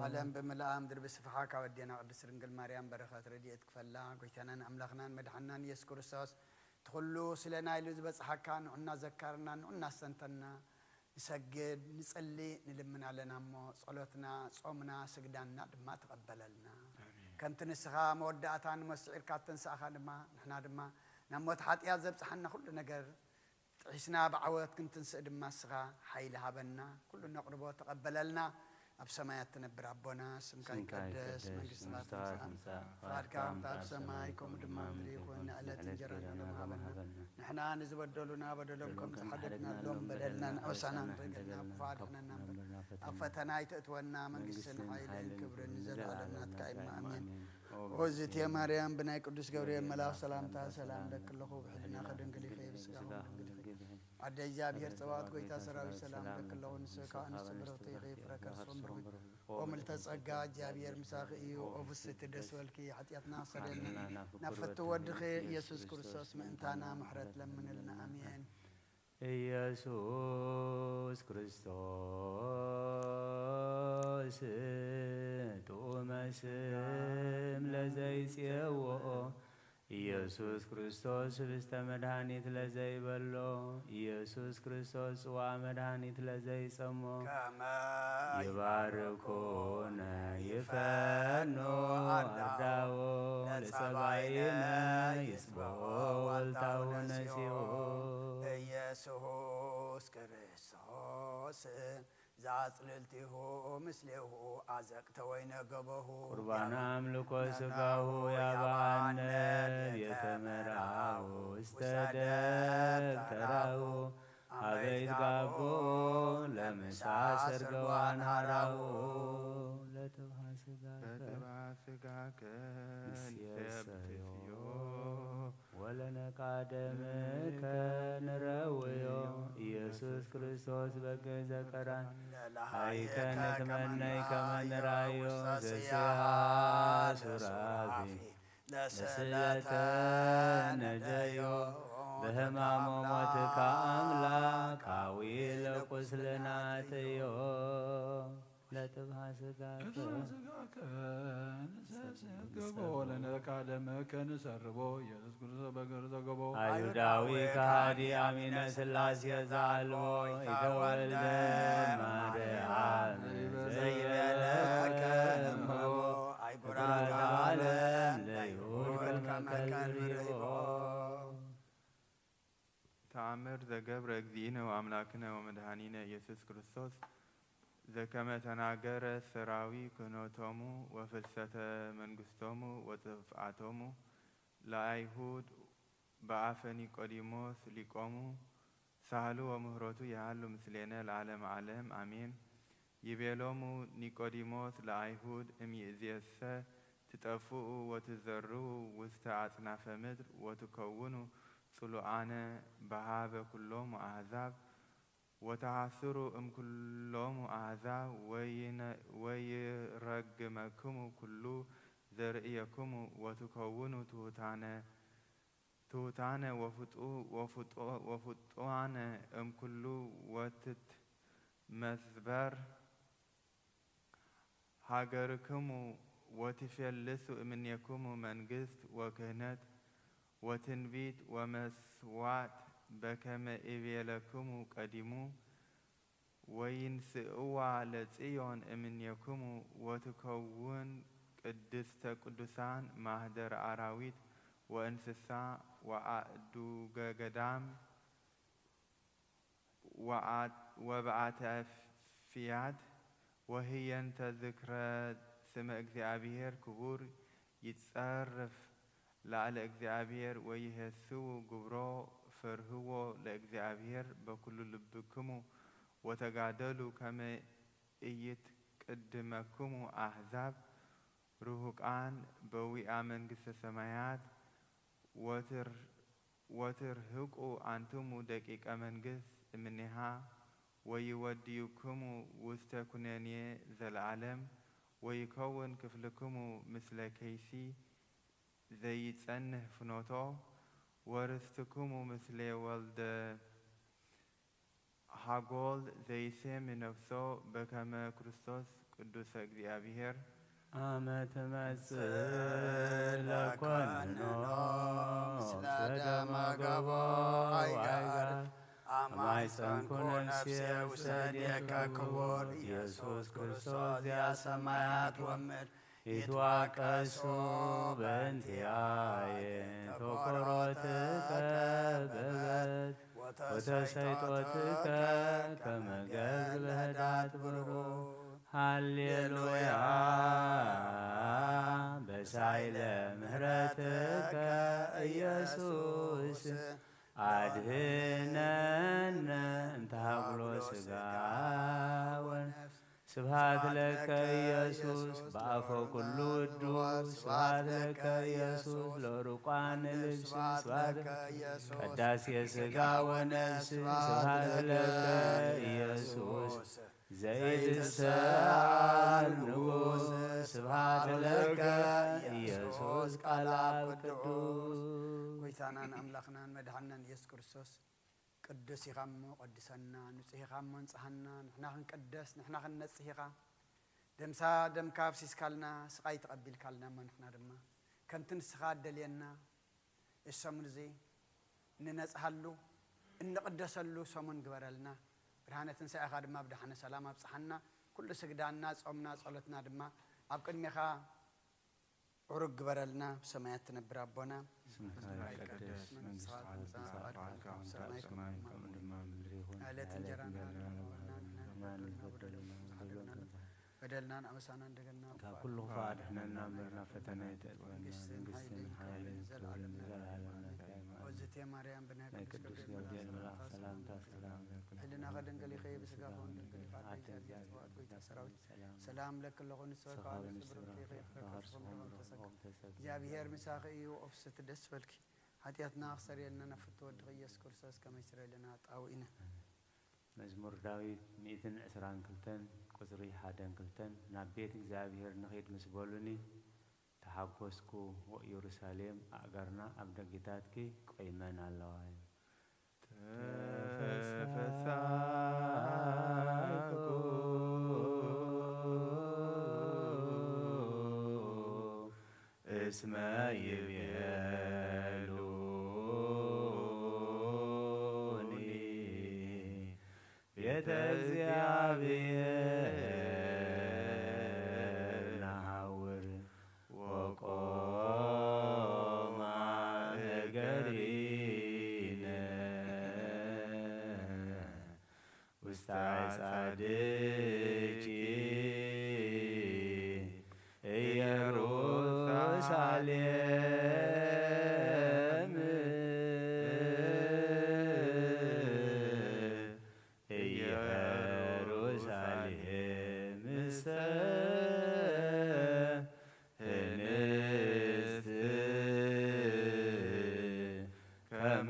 A: ዓለም በመላእ ምድር ብስፍሓ ካወዴና ቅድስት ድንግል ማርያም በረኸት ረድኤት ክፈላ ጎይታናን አምላኽናን መድሓናን ኢየሱስ ክርስቶስ ትኹሉ ስለና ኢሉ ዝበፅሓካ ንዑና ዘካርና ንዑና ሰንተና ንሰግድ ንጸልይ ንልምን ኣለና እሞ ጸሎትና ጾምና ስግዳና ድማ ተቐበለልና ከምቲ ንስኻ መወዳእታ ንመስዒርካ ተንስእኻ ድማ ንሕና ድማ ናብ ሞት ሓጢኣት ዘብፅሓና ኩሉ ነገር ጥሒስና ብዓወት ክንትንስእ ድማ ንስኻ ሓይሊ ሃበና ኩሉ ነቕርቦ ተቐበለልና ኣብ ሰማያት ትነብር ኣቦና ስምካ ይቀደስ መንግስትካ ትምጻእ ፈቃድካ ኣብ ሰማይ ከምኡ ድማ ምድሪ ይኹን ንዕለት እንጀራና ሃበና ንሕና ንዝበደሉና በደሎም ከም ዝሓደግናሎም በደልናን ኣበሳናን ረገድና ክፋድሕነና ኣብ ፈተና ይተእትወና መንግስትን ሓይልን ክብርን ንዘለኣለም ናትካ ኢልና ኣሜን። ወዝቴ ማርያም ብናይ ቅዱስ ገብርኤል መልኣክ ሰላምታ ሰላም ለክለኹ ብሕልና ከድንግል ይኸ ብስጋኹ አደ እግዚአብሔር ጸባኦት ጎይታ ሰራዊት ሰላም ለክለኹ ንስካ አንስ ብረቱ ይኸ ፍረከርሶም ብሩክ ወምልተ ጸጋ እግዚአብሔር ምሳኺ እዩ ኦፍስት ደስ በልኪ ኃጢአትና ሰደልና ናፈቱ ወድኺ ኢየሱስ ክርስቶስ ምእንታና ምሕረት ለምንልና አሜን።
C: ኢየሱስ ክርስቶስ ጡመ ስም ለዘይጼውኦ ኢየሱስ ክርስቶስ ህብስተ መድኃኒት ለዘይበሎ ኢየሱስ ክርስቶስ ጽዋ መድኃኒት ለዘይጸሞ ይባርኩነ ይፈኖ አርዳዎ ለጸባይነ ይጽብሖ ወልታሁነ ሲኦ ኢየሱስ ክርስቶስ ዛጽልልቲሁ ምስሌሁ አዘቅተ ወይነ ገበሁ ቁርባን አምልኮ ሥጋሁ ያባነ የተመራሁ ውስተ ደብተራሁ አበይት ጋቦ ለምሳ ሰርገዋን ሃራሁ ለጥብሐ ሥጋከ ንሴብሕዮ ወለነቃ ደምከ ንረውዮ ኢየሱስ ክርስቶስ በገዘ ቀራን ሀይከ ንትመነይ ከመ ንራዮ ዘስሐ ሱራፊ ለስእለተ ነደዮ በሕማሞ ሞትከ አምላካዊ ለቁስልናትዮ ለጥብሐ ሥጋከ
H: ገቦ ለነቃ ደምከ ንሰርቦ ኢየሱስ ክርስቶስ በገር ዘገቦ
C: አይሁዳዊ ከሃዲ አሚነ ሥላሴ ዘአልቦ ይተወልደ ማርያም ዘይበለከ እምሆ አይጉራተ ዓለም ለይሁድ ከመከልብዮ
B: ተአምር ዘገብረ እግዚእነ ወአምላክነ ወመድኃኒነ ኢየሱስ ክርስቶስ ዘከመ ተናገረ ሰራዊ ክህነቶሙ ወፍልሰተ መንግስቶሙ ወጥፍአቶሙ ለአይሁድ በአፈ ኒቆዲሞስ ሊቆሙ ሳህሉ ወምህረቱ ያህሉ ምስሌነ ለዓለመ ዓለም አሜን። ይቤሎሙ ኒቆዲሞስ ለአይሁድ እምይእዜሰ ትጠፍኡ ወትዘርኡ ውስተ አጽናፈ ምድር ወትከውኑ ጽሉአነ በሃበ ኩሎሙ አሕዛብ ወተሐስሩ እምኩሎሙ አሕዛብ ወይረግመክሙ ኩሉ ዘርእየክሙ ወትከውኑ ትሑታነ ወፍጡዋነ እምኩሉ ወትት መስበር ሀገርክሙ ወትፌልሱ እምኔክሙ መንግስት ወክህነት ወትንቢት ወመስዋዕት በከመ ኢቤለክሙ ቀዲሙ ወይንስእዋ ለጽዮን እምኔክሙ ወትከውን ቅድስተ ቅዱሳን ማህደረ አራዊት ወእንስሳ ወአእዱገ ገዳም ወበአተ ፊያት ወህየንተ ዝክረ ስመ እግዚአብሔር ክቡር ይጸርፍ ላዕለ እግዚአብሔር ወይሄስው ግብሮ ፈርህዎ ለእግዚአብሔር በኩሉ ልብክሙ ወተጋደሉ ከመ ኢይትቅድመክሙ አሕዛብ ርሁቃን በዊአ መንግሥተ ሰማያት ወትርህቁ አንትሙ ደቂቀ መንግሥት እምኔሃ ወይወድዩክሙ ውስተ ኩነኔ ዘለዓለም ወይከውን ክፍልክሙ ምስለ ከይሲ ዘይጸንህ ፍኖቶ ወርስትክሙ ምስለ ወልደ ሃጎል ዘይሴም ነፍሶ በከመ ክርስቶስ ቅዱሰ እግዚአብሔር
C: አመ ትመጽእ ለኮንኖ ምስለ ደመ ገቦ አይጋር አማይፀንኩ ነፍሴ ውሰዴከ ክቡር ኢየሱስ ክርስቶስ ዘሰማያት ወምድር ይትዋቀሱ በእንቲአየ ተኰሮትከ በበት ወተሰይጦትከ ከመ ገብር በህዳት ብሩር ሃሌሉያ በሳይለ ምህረትከ ኢየሱስ አድኅነነ እንተ ሀብሎ ሥጋ ወነፍስ ስብሐት ለከ ኢየሱስ በአፈ ኩሉ ቅዱስ ስብሐት ለከ ኢየሱስ ለርቋን ልብስ ስብሐት ቅዳሴ ሥጋ ወነፍስ ስብሐት ለከ ኢየሱስ ዘይትሰአል ንጉሥ ስብሐት ለከ ኢየሱስ ቃለ አብ ቅዱስ
A: ጎይታናን አምላኽናን መድኃኒናን ኢየሱስ ክርስቶስ ቅዱስ ኢኻ እሞ ቀድሰና ንጹሕ ኢኻ እሞ ንጽሐና ንሕና ክንቅደስ ንሕና ክንነጽህ ኢኻ ደምካ ኣብሲስካልና ስቃይ ተቐቢልካልና እሞ ንሕና ድማ ከምቲ ንስኻ ኣደልየና እዚ ሰሙን እዚ ንነጽሃሉ እንቅደሰሉ ሰሙን ግበረልና ብርሃነ ትንሣኤኻ ድማ ብድሓነ ሰላም ኣብፅሓና ኩሉ ስግዳና ጾምና ጸሎትና ድማ ኣብ ቅድሚኻ ዕሩግ ግበረልና ብሰማያት ትነብር ኣቦና
C: ይቀደስ መንግሥትከ
A: ዕለት እንጀራና በደልናን አበሳና እንደገና
C: ከኩሉ ፋድህነና ምርና ፈተና ይተጥበና መንግሥትን ኃይልን ክብርን ዘላለሙ
A: ወዝቴ ማርያም ብናይ
C: ቅዱስ ገብርኤል መልአክ ሰላምታ ሰላም
A: ሕልና ከድንግል ይኸ ብስጋ ሆን ድንግል ሰራዊት ሰላም ለክለኹ ንስበካውን ስብርት ይኸ እግዚአብሔር ምሳኺ እዩ ኦፍስት ደስ በልኪ ኃጢአትና ክሰሪየልና ነፍቶ ወድኽ ኢየሱስ ክርስቶስ ከመይ ስረየልና ጣውኢነ
C: መዝሙር ዳዊት 122 ቁጽሪ 1-2 ናብ ቤት እግዚአብሔር ንኸይድ ምስ በሉኒ ተሓጐስኩ ወኢየሩሳሌም ኣእጋርና ኣብ ደጊታትኪ ቆይመን ኣለዋ ተፈሳኩ እስመ ይቤሉኒ ቤተ እግዚአብሔር ናሃውር ወቆማ እገሪነ ጻድቂ ኢየሩሳሌም ኢየሩሳሌምሰ እንስት ከመ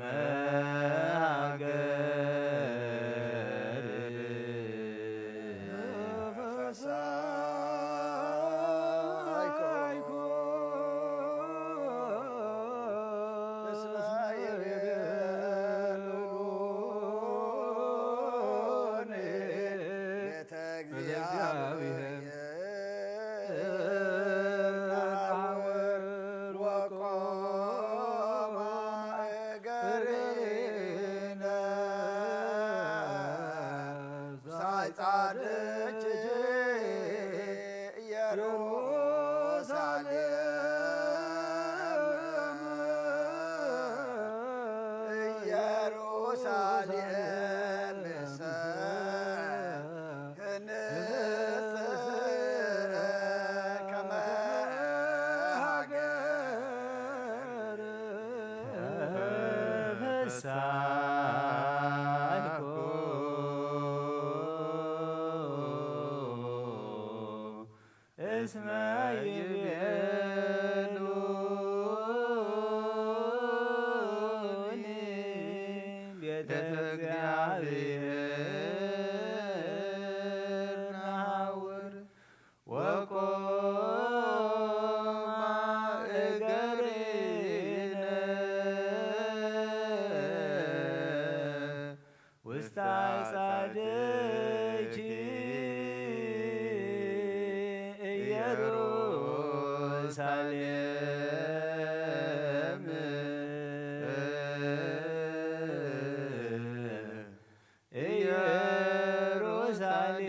C: እስመ ይቤሉኒ ቤተ እግዚአብሔር ናውር ወቆማ እገሪነ ውስተ ጻድቂ ኢየሩሳሌም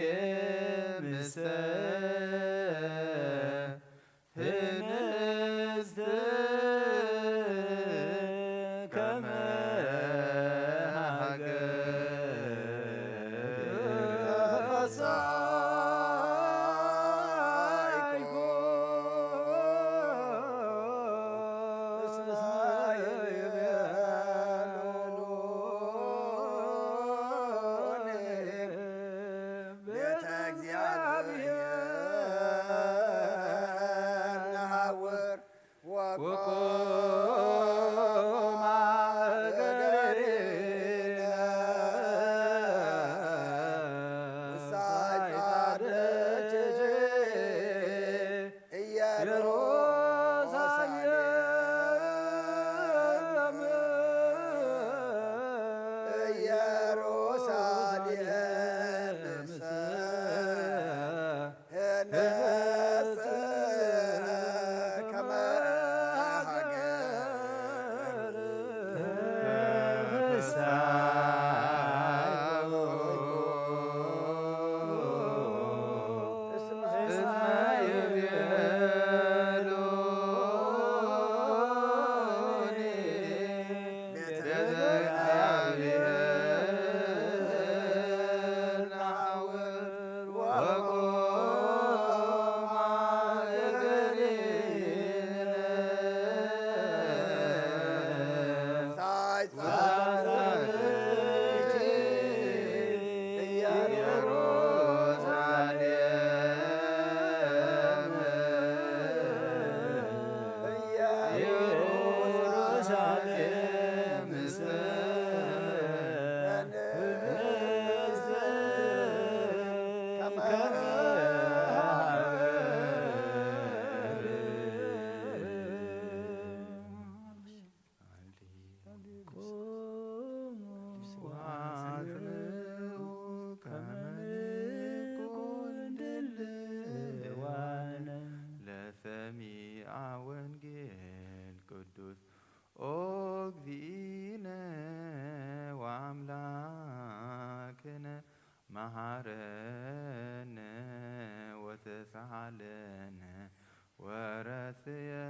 C: ኢየሩሳሌምሰ እንስት ከመ
B: መሐረነ ወተሳሃለነ ወረስየነ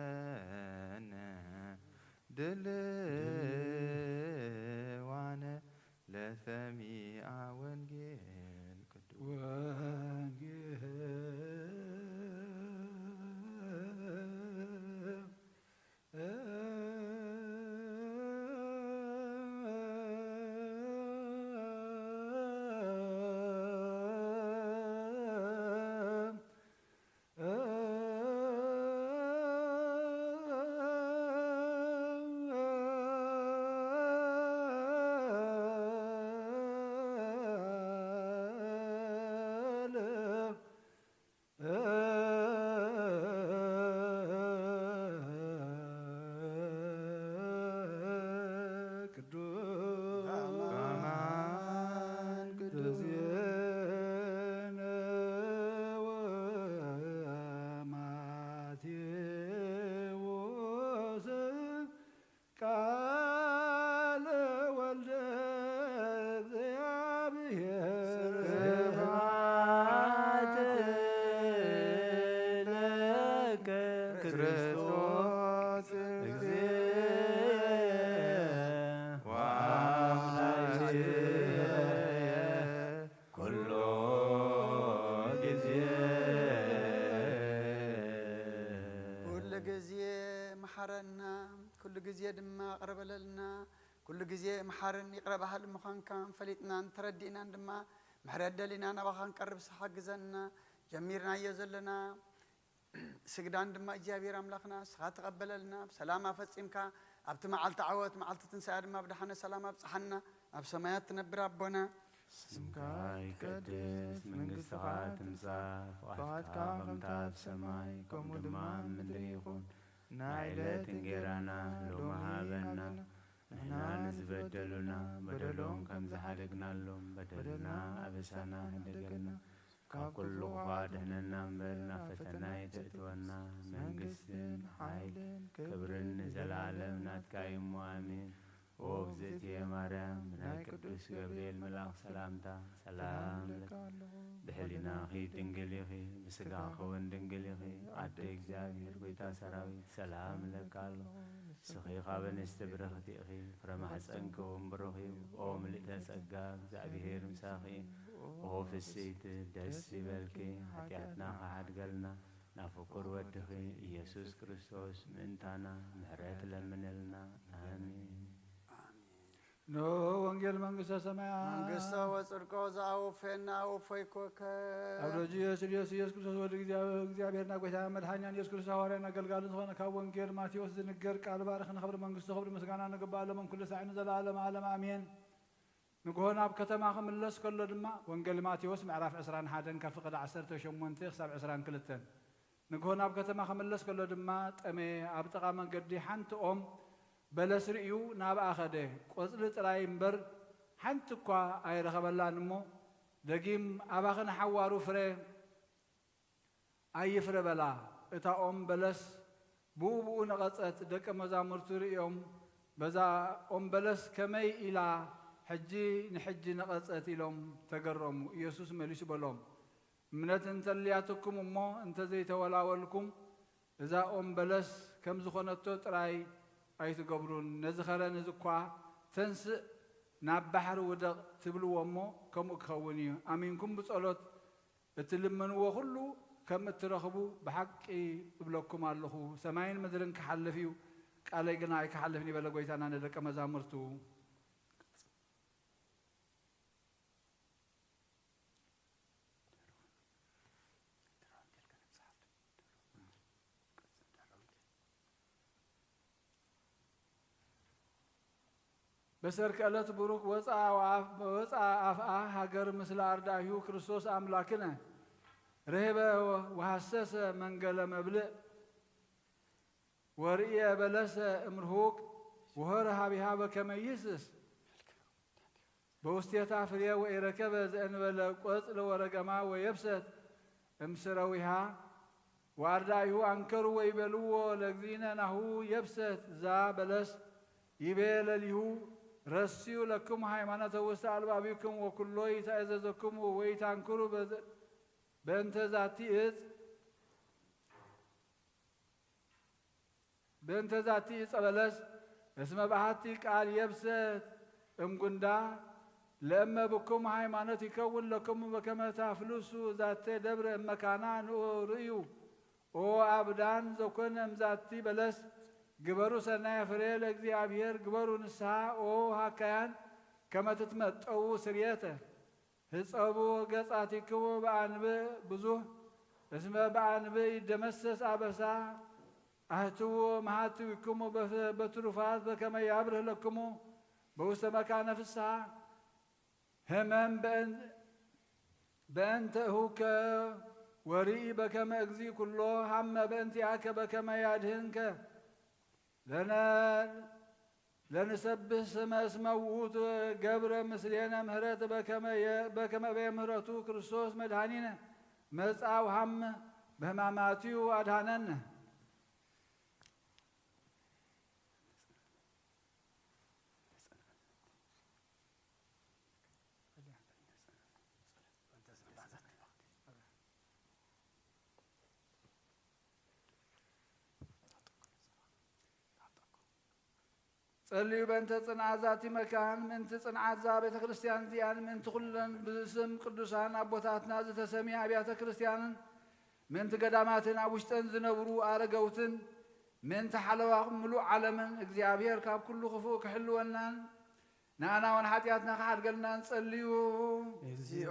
B: ድልዋነ ለሰሚዐ ወንጌል
C: ኩሎ ጊዜ
A: ኩሉ ግዜ መሓረና ኩሉ ግዜ ድማ ቅረበለልና ኩሉ ግዜ መሓርን ይቅረባሃል ምዃንካ ፈሊጥናን ተረዲእናን ድማ ምሕረት ደሊና ናባኻ ንቀርብ ሓግዘና ጀሚርናዮ ዘለና ስግዳን ድማ እግዚኣብሔር ኣምላኽና ስኻ ተቐበለልና ብሰላም ኣፈፂምካ ኣብቲ መዓልቲ ዓወት መዓልቲ ትንሳኤ ድማ ብድሓነ ሰላም ኣብፅሓና ኣብ ሰማያት ትነብር ኣቦና
C: ስምካ ይቀድስ መንግስትኻ ትምጻእ ፍቓድካ ከምታ ኣብ ሰማይ ከምኡ ድማ ምድሪ ይኹን ናይ ዕለት እንጀራና ሎሚ ሃበና ንሕና ንዝበደሉና በደሎም ከም ዝሓደግናሎም በደልና ኣበሳና ሕደገልና ካብ ኩሉ ኸ ድሕነና እምበር ናብ ፈተና ይተእትወና መንግስትን ሓይልን ክብርን ንዘለዓለም ናትካ እዩ እሞ ኣሜን ኦ እግዝእትየ ማርያም ናይ ቅዱስ ገብርኤል መልኣኽ ሰላምታ ሰላም ለኪ ብሕሊናኺ ድንግል ኢኺ ብስጋኺ እውን ድንግል ኢኺ ኣደ እግዚኣብሔር ጐይታ ሰራዊት ሰላም ለካ ኣሎ ስኺ ካብ ኣንስቲ ብርኽቲ ኢኺ ፍረ ማሕፀንኪ እውን ብሩኽ እዩ ኦ ምልእተ ጸጋ እግዚኣብሔር ምሳኺ ኦ ፍስይቲ ደስ ይበልኪ ሓጢኣትና ኸሓድገልና ናብ ፍቁር ወድኺ ኢየሱስ ክርስቶስ ምእንታና ምሕረት ለምንልና ኣሜን
H: ኖ ወንጌል መንግስተ ሰማያት
A: መንግስተ ወጽድቆ ዘአውፌና አውፎይኮከ
H: አብሮጂየስ ኢየሱስ ክርስቶስ ወደ እግዚአብሔርና ጌታ መድኃኒያን ኢየሱስ ክርስቶስ ሐዋርያና አገልጋሎት ዝኾነ ካብ ወንጌል ማቴዎስ ዝንገር ቃል ባርኽ ንኽብሪ መንግስቱ ክብሪ ምስጋና ንግባእ ለመን ኩሉ ሳዕኒ ዘለዓለም ዓለም ኣሜን ንግሆን ኣብ ከተማ ክምለስ ከሎ ድማ ወንጌል ማቴዎስ ምዕራፍ 21 ካብ ፍቕዲ 18 ክሳብ 22 ንግሆን ኣብ ከተማ ክምለስ ከሎ ድማ ጠሜ ኣብ ጥቓ መንገዲ ሓንቲ ኦም በለስ ርእዩ ናብኣ ኸደ ቆፅሊ ጥራይ እምበር ሓንቲ እኳ ኣይረኸበላን እሞ ደጊም ኣባኽን ሓዋሩ ፍረ ኣይፍረ በላ እታ ኦም በለስ ብኡብኡ ነቐፀት ደቀ መዛሙርቱ ርእዮም በዛ ኦም በለስ ከመይ ኢላ ሕጂ ንሕጂ ነቐፀት ኢሎም ተገረሙ ኢየሱስ መሊሱ በሎም እምነት እንተልያትኩም እሞ እንተዘይተወላወልኩም እዛ ኦም በለስ ከም ዝኾነቶ ጥራይ ኣይትገብሩን ነዚ ኸረን እዚ እኳ ተንስእ ናብ ባሕሪ ውደቕ ትብልዎ እሞ ከምኡ ክኸውን እዩ ኣሚንኩም ብጸሎት እትልመንዎ ኩሉ ከም እትረኽቡ ብሓቂ እብለኩም ኣለኹ ሰማይን ምድርን ክሓልፍ እዩ ቃለይ ግና ኣይክሓልፍን ይበለ ጐይታና ንደቀ መዛሙርቱ በሰርክ ዕለት ብሩክ ወፃ ኣፍኣ ሃገር ምስለ ኣርዳኢሁ ክርስቶስ ኣምላክነ ርህበ ወሃሰሰ መንገለ መብልእ ወርእየ በለሰ እምርሁቅ ወሆረ ሃቢሃ በከመ ይህስስ በውስቴታ ፍሬ ወኢረከበ ዘእንበለ ቆጽሊ ወረገማ ወየብሰት እምስረዊሃ ወኣርዳኢሁ አንከሩ ወይበልዎ ለእግዚእነ ናሁ የብሰት ዛ በለስ ይቤ ለሊሁ ረስዩ ለክሙ ሃይማኖተ ውስተ አልባቢክም ወኩሎ ይታዘዘክሙ ወይታንክሩ በእንተ ዛቲ እጽ በለስ እስመ ባሕቲ ቃል የብሰት እምጉንዳ ለእመ ብክሙ ሃይማኖት ይከውን ለክሙ በከመ ታፍልሱ ዛተ ደብረ እመካና ንርእዩ ኦ አብዳን ዘኮነ እምዛቲ በለስ ግበሩ ሰናየ ፍሬ ለእግዚአብሔር ግበሩ ንስሓ ኦ ሃካያን ከመ ትትመጠው ስርየተ ህፀቡ ገጻቲክሙ በአንብዕ ብዙሕ እስመ በአንብዕ ይደመሰስ አበሳ አህትዎ መሃትዊክሙ በትሩፋት በከመ ያብርህ ለክሙ በውስተ መካነ ፍስሓ ህመም በእንተ እሁከ ወርኢ በከመ እግዚእ ኩሎ ሃመ በእንቲአከ በከመ ያድህንከ ለንሰብህ ስመ እስመ ውእቱ ገብረ ምስሌነ ምህረት በከመ በምህረቱ ክርስቶስ መድኃኒነ መጻው ሃመ በሕማማቲሁ አድኃነነ ጸልዩ በእንተ ጽንዓት ዛቲ መካን ምእንቲ ጽንዓት ዛ ቤተ ክርስቲያን እዚኣን ምእንቲ ኩለን ብስም ቅዱሳን ኣቦታትና ዝተሰሚያ ኣብያተ ክርስቲያንን ምእንቲ ገዳማትን ኣብ ውሽጠን ዝነብሩ ኣረገውትን ምእንቲ ሓለዋ ምሉእ ዓለምን እግዚኣብሔር ካብ ኩሉ ክፉእ ክሕልወናን ንኣና እውን ሓጢኣትና ክሓድገልና ንጸልዩ።
A: እግዚኦ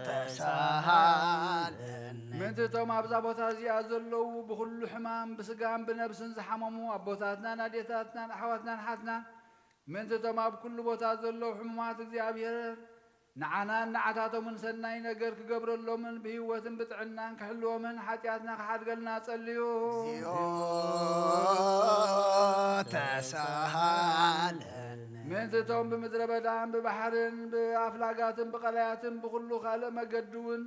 A: ተሳሃለኒ
H: ምእንቲ እቶም ኣብዛ ቦታ እዚኣ ዘለዉ ብኩሉ ሕማም ብስጋን ብነብስን ዝሓመሙ ኣቦታትናን ኣዴታትናን ኣሕዋትናን ሓትናን ምእንቲ እቶም ኣብ ኩሉ ቦታ ዘለዉ ሕሙማት እግዚኣብሔር ንዓናን ንዓታቶምን ሰናይ ነገር ክገብረሎምን ብህይወትን ብጥዕናን ክሕልዎምን ሓጢኣትና ክሓድገልና ጸልዩ።
A: እግዚኦ ተሳሃለኒ
H: ምእንቲ እቶም ብምድረ በዳን ብባሕርን ብኣፍላጋትን ብቐላያትን ብኩሉ ካልእ መገዲ እውን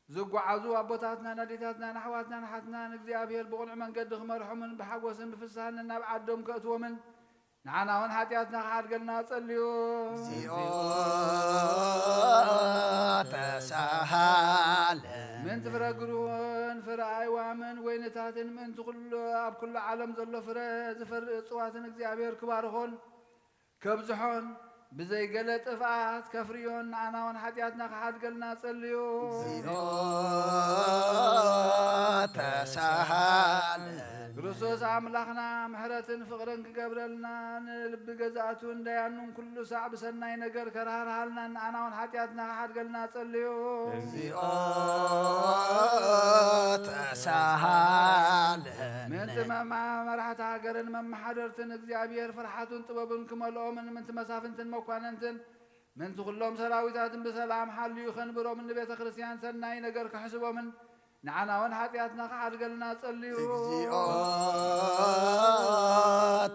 H: ዝጓዓዙ ኣቦታትናን ኣዴታትናን ኣሕዋትናን ሓትናን እግዚኣብሔር ብቕኑዕ መንገዲ ክመርሖምን ብሓጎስን ብፍሳህን ናብ ዓዶም ከእትዎምን ንዓና እውን ሓጢኣትና ክሓድገልና ጸልዩ።
A: እግዚኦ ተሳሃለኒ
H: ምእንቲ ፍረ ግሩን ፍረ ኣይዋምን ወይንታትን ምእንቲ ኩሉ ኣብ ኩሉ ዓለም ዘሎ ፍረ ዝፈርእ እፅዋትን እግዚኣብሔር ክባርኾን ከብዝሖን ብዘይገለ ጥፍኣት ከፍርዮን ንዓና እውን ሓጢኣትና ክሓድገልና ጸልዩ።
A: እግዚኦ ተሳሃለኒ
H: ክርስቶስ ኣምላኽና ምሕረትን ፍቕርን ክገብረልና ንልቢ ገዛእቱ እንዳያኑን ኩሉ ሳዕ ብሰናይ ነገር ከራህርሃልና ንዓና እውን ሓጢኣትና ክሓድገልና ጸልዩ።
A: እግዚኦ ተሳሃለኒ
H: ምእንቲ መራሕቲ ሃገርን መማሓደርትን እግዚኣብሔር ፍርሓቱን ጥበብን ክመልኦምን ምእንቲ መሳፍንትን መኳንንትን ምእንቲ ኩሎም ሰራዊታትን ብሰላም ሓልዩ ከንብሮምን ንቤተ ክርስቲያን ሰናይ ነገር ክሕስቦምን ንዓና እውን ሓጢኣትና ክሓድገልና ጸልዩ።
A: እግዚኦ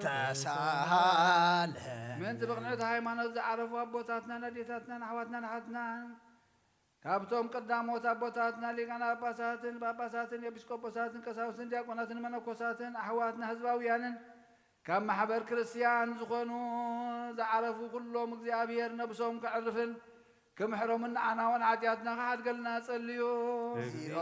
A: ተሳሃለኒ
H: ምእንቲ ብቕንዕቲ ሃይማኖት ዝዓረፉ ኣቦታትናን ኣዴታትናን ኣሕዋትናን ሓትናን ካብቶም ቀዳሞት ኣቦታትና ሊቃነ ጳጳሳትን ኤጲስቆጶሳትን ቀሳውስትን ዲያቆናትን መነኮሳትን ኣሕዋትና ህዝባውያንን ካብ ማሕበር ክርስቲያን ዝኾኑ ዝዓረፉ ኩሎም እግዚኣብሔር ነብሶም ክዕርፍን ክምሕሮምን ንዓና እውን ሓጢኣትና ክሓድገልና ጸልዩ።
A: እግዚኦ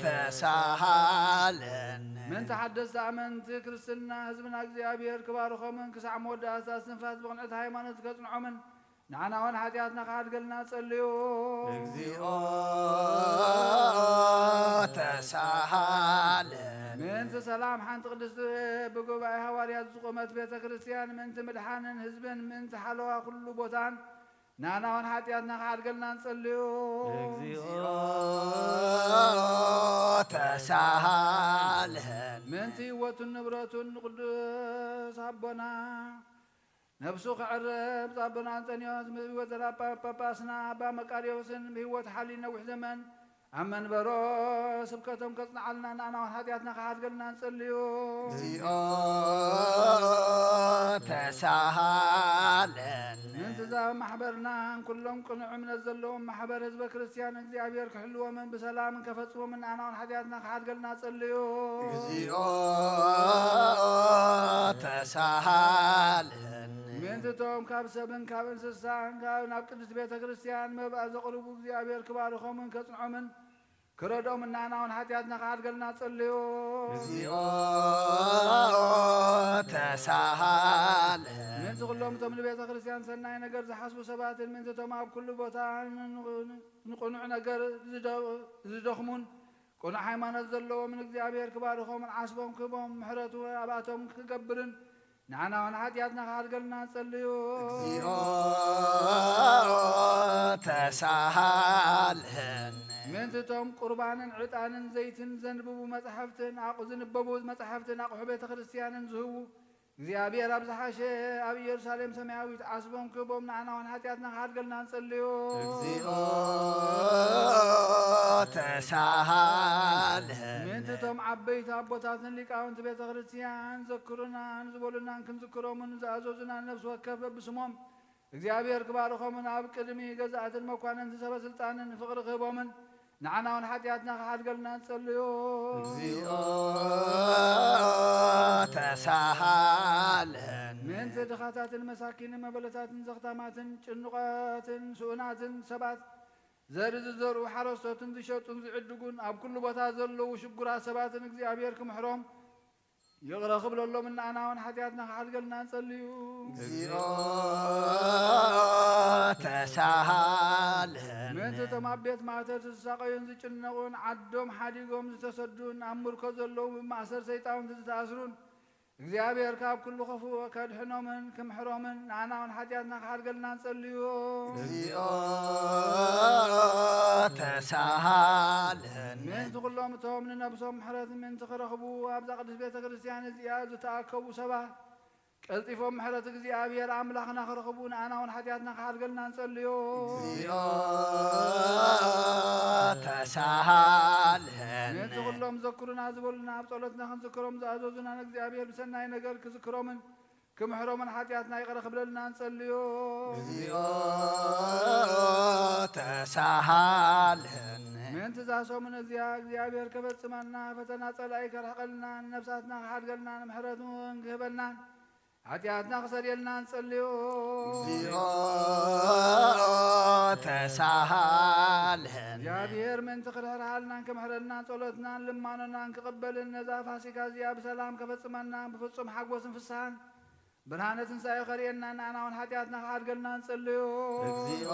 A: ተሳሃለኒ
H: ምእንቲ ሓደስቲ ኣመንቲ ክርስትና ህዝብና እግዚኣብሔር ክባርኾምን ክሳዕ መወዳእታ እስትንፋስ ብቕንዕቲ ሃይማኖት ከጽንዖምን ንዓና እውን ሓጢኣትና ክሓድገልና ጸልዩ።
A: እግዚኦ ተሳሃለኒ
H: ምእንቲ ሰላም ሓንቲ ቅድስቲ ብጉባኤ ሃዋርያት ዝቆመት ቤተ ክርስቲያን ምእንቲ ምድሓንን ህዝብን ምእንቲ ሓለዋ ኩሉ ቦታን ንዓና እውን ሓጢኣትና ክሓድገልና ንጸልዩ።
A: እግዚኦ ተሳሃለኒ
H: ምእንቲ ህይወቱን ንብረቱን ንቅዱስ ኣቦና ነብሱ ክዕረብ ጻቦና አንጠኒዎስ ህይወት ጳጳስና ኣባ መቃርዮስን ብህይወት ሓልዩ ነዊሕ ዘመን ኣብ መንበሮ ስብከቶም ከጽንዓልና ንዓና እውን ሓጢኣትና ክሓድገልና ንጸልዩ።
A: እግዚኦ ተሳሃለኒ
H: ምእንቲ ዛ ማሕበርናን ኩሎም ቅኑዕ እምነት ዘለዎም ማሕበር ህዝበ ክርስቲያን እግዚኣብሔር ክሕልዎምን ብሰላምን ከፈጽሞምን ንዓና እውን ሓጢኣትና ክሓድገልና ጸልዩ።
A: እግዚኦ ተሳሃለኒ
H: ምእንቲ እቶም ካብ ሰብን ካብ እንስሳን ካብ ናብ ቅድስቲ ቤተ ክርስቲያን መብኣ ዘቕርቡ እግዚኣብሔር ክባርኾምን ከጽንዖምን ክረድኦምን ንዓና እውን ሓጢኣትና ክሓድገልና ጸልዩ።
A: እግዚኦ ተሳሃለኒ
H: ምእንቲ ኩሎም እቶም ንቤተ ክርስቲያን ሰናይ ነገር ዝሓስቡ ሰባትን ምእንቲ እቶም ኣብ ኩሉ ቦታ ንቁኑዕ ነገር ዝደኽሙን ቁኑዕ ሃይማኖት ዘለዎምን እግዚኣብሔር ክባርኾምን ዓስቦም ክቦም ምሕረቱ ኣባቶም ክገብርን ንዓና እውን ሓጢኣትና ክሓድገልና ጸልዩ።
A: እግዚኦ ተሳሃለኒ
H: ምእንቲ እቶም ቁርባንን ዕጣንን ዘይትን ዘንብቡ መጻሕፍትን ዝንበቡ መጻሕፍትን ኣቑሑ ቤተ ክርስቲያንን ዝህቡ እግዚኣብሔር ኣብ ዝሓሸ ኣብ ኢየሩሳሌም ሰማያዊት ዓስቦም ክቦም ንዓና እውን ሓጢኣትና ክሓድገልና ንጸልዩ።
A: እግዚኦ ተሳሃለኒ
H: ምእንቲ እቶም ዓበይቲ ኣቦታትን ሊቃውንቲ ቤተ ክርስቲያን ዘክሩናን ዝበሉናን ክንዝክሮምን ዝኣዘዙና ነብሲ ወከፍ በብስሞም እግዚኣብሔር ክባርኾምን ኣብ ቅድሚ ገዛእትን መኳንንትን ሰበስልጣንን ፍቕሪ ክህቦምን ንዓና እውን ሓጢኣትና ክሓድገልና ንጸልዩ።
A: እግዚኦ ተሳሃለኒ
H: ምእንቲ ድኻታትን መሳኪንን መበለታትን ዘኽታማትን ጭኑቓትን ስኡናትን ሰባት ዘርኢ ዝዘርኡ ሓረስቶትን ዝሸጡን ዝዕድጉን ኣብ ኩሉ ቦታ ዘለዉ ሽጉራት ሰባትን እግዚኣብሔር ክምሕሮም ይቕረ ክብለሎም እናኣናውን ሓጢኣትና ክሓድገልና ንጸልዩ።
A: እግዚኦ ተሳሃለን
H: ምእንቲ እቶም ኣብ ቤት ማእተር ዝሳቀዩን ዝጭነቑን ዓዶም ሓዲጎም ዝተሰዱን ኣብ ምርኮ ዘለዉ ብማእሰር ሰይጣውንቲ ዝተኣስሩን እግዚአብሔር ካብ ኩሉ ክፉእ ከድሕኖምን ክምሕሮምን ንዓና እውን ሓጢኣትና ክሓድገልና ንጸልዮ።
A: እግዚኦ ተሳሃለን
H: ምእንቲ ኩሎም እቶም ንነብሶም ምሕረት ምእንቲ ክረኽቡ ኣብዛ ቅድስት ቤተ ክርስቲያን እዚኣ ዝተኣከቡ ሰባት ቀልጢፎም ምሕረት እግዚኣብሔር ኣምላኽና ክረኽቡ ንዓና እውን ሓጢኣትና ክሓድገልና ንጸልዮ።
A: እግዚኦ ተሳሃለን
H: ምእንቲ ኩሎም ዘክሩና ዝበሉና ኣብ ጸሎትና ክንዝክሮም ዝኣዘዙና ንእግዚኣብሔር ብሰናይ ነገር ክዝክሮምን ክምሕሮምን ሓጢኣትና ይቕረ ክብለልና ንጸልዮ።
A: እግዚኦ ተሳሃለን
H: ምእንቲ ዛሶምን እዚኣ እግዚኣብሔር ከፈጽመና ፈተና ጸላኢ ከርሕቐልና ነብሳትና ክሓድገልና ንምሕረት እውን ክህበናን ሓጢኣትና ክሰድየልና ንጸልዮ።
A: እግዚኦ ተሳሃለን
H: እግዚአብሔር ምእንቲ ክርሕርሃልናን ክምሕረናን ጸሎትናን ልማኖናን ክቕበልን ነዛ ፋሲካ እዚኣ ብሰላም ከፈጽመና ብፍጹም ሓጎስን ፍስሓን ብርሃነ ትንሣኤ ኸርየና ንዓና እውን ሓጢኣትና ክሓድገልና ንጸልዮ።
A: እግዚኦ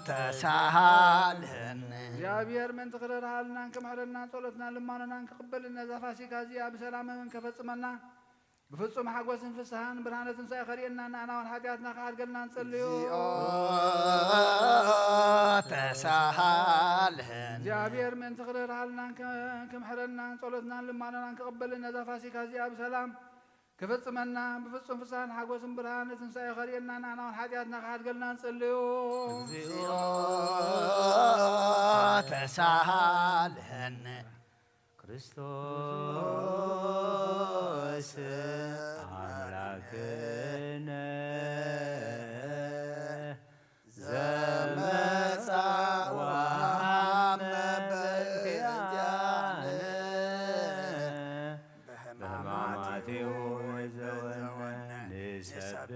A: ተሳሃለን
H: እግዚአብሔር ምእንቲ ክርሕርሃልናን ክምሕረናን ጸሎትናን ልማኖናን ክቕበልን ነዛ ፋሲካ እዚኣ ብሰላምን ከፈጽመና ብፍጹም ሓጎስን ፍስሓን ብርሃነ ትንሣኤ ኸርየና ንዓና እውን ሓጢኣትና ክሓድገልና ንጸልዮ።
A: እግዚኦ ተሳሃለን
H: እግዚአብሔር ምእንቲ ክርሕርሃልናን ክምሕረናን ጸሎትናን ልማኖናን ክቕበልን ነዛ ፋሲካ እዚኣ ብሰላም ከፈጽመና ብፍጹም ፍስሓን ሓጎስን ብርሃነ ትንሣኤ ኸርየና ንዓና እውን ሓጢኣትና ክሓድገልና ንጸልዮ።
A: እግዚኦ ተሳሃለን
C: ክርስቶስ አምላክነ ዘመጻ ወሃመ በእንቲአነ በሕማማቲሁ ወዘወነ ንሰብሖ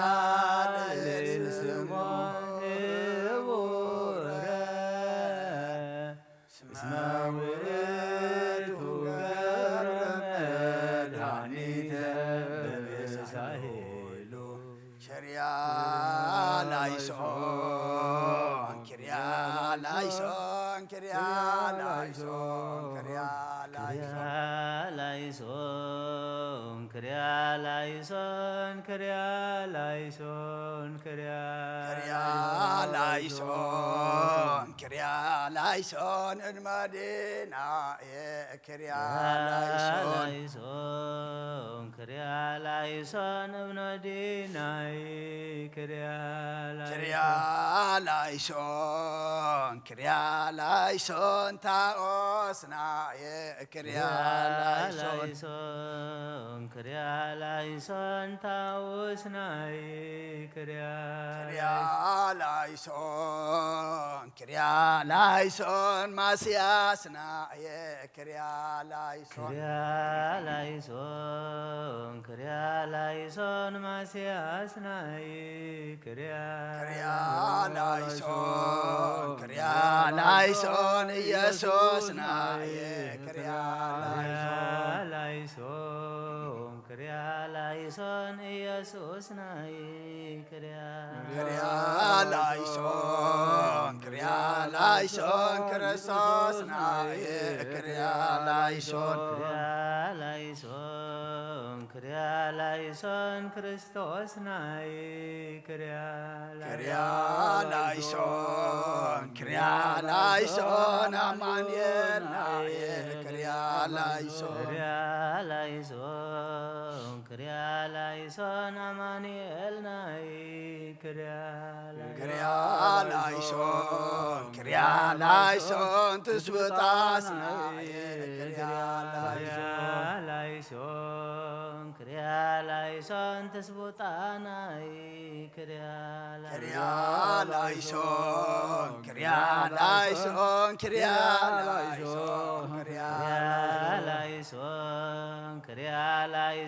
C: ወናልዕል ስሞ እስመ ውእቱ ገብረ መድኃኒተ በብሳሄሉ
A: ቸርያ ላይሶን ኪርያ ላይሶን ኪርያ ላይሶን ኪርያ ላይሶን
D: ክርያ ላይሶን ክርያ ላይሶን ክርያ
A: ኪርያ ላይሶን ኪርያ ላይሶን እንመዲናየ ኪርያ ላይሶን
D: ላይሶን ክርያ ላይሶን እብነዲናይ ክርያ
A: ኪርያ ላይሶን ኪርያ ላይሶን ታኦስናየ ኪርያ ላይሶን
D: ላይሶን ክርያ ላይሶን ታውስናይ ክርያ
A: ላይሶን ኪርያ ላይሶን ማስያስናየ ኪርያ ላይሶን
D: ክርያ ላይሶን ክርያ ላይሶን ማስያስናይ ክርያ
A: ላይሶን ኪርያ ላይሶን ኢየሱስናየ ኪርያ
D: ላይሶን ክርያ ላይሶን ኢየሱስናይ ክርያ
A: ላይሶን ኪርያ ላይሶን ክርስቶስናየ ኪርያ ላይሶን
D: ላይሶን ክርያ ላይሶን ክርስቶስናይ ክርያ
A: ላይሶን ኪርያ ላይሶን አማኑኤልናየ ኪርያ ላይሶን
D: ላይሶን ክርያ ላይሶን አማኑኤልናይ ክርያ
A: ላይሶን ኪርያ ላይሶን ትስብእታስናየ ኪርያ
D: ላይሶን ክርያ ላይሶን ትስቡጣናይ ክርያ
A: ላይሶን ኪርያ ላይሶን ኪርያ ላይሶን ኪርያ
D: ላይሶን ክርያ ላይሶን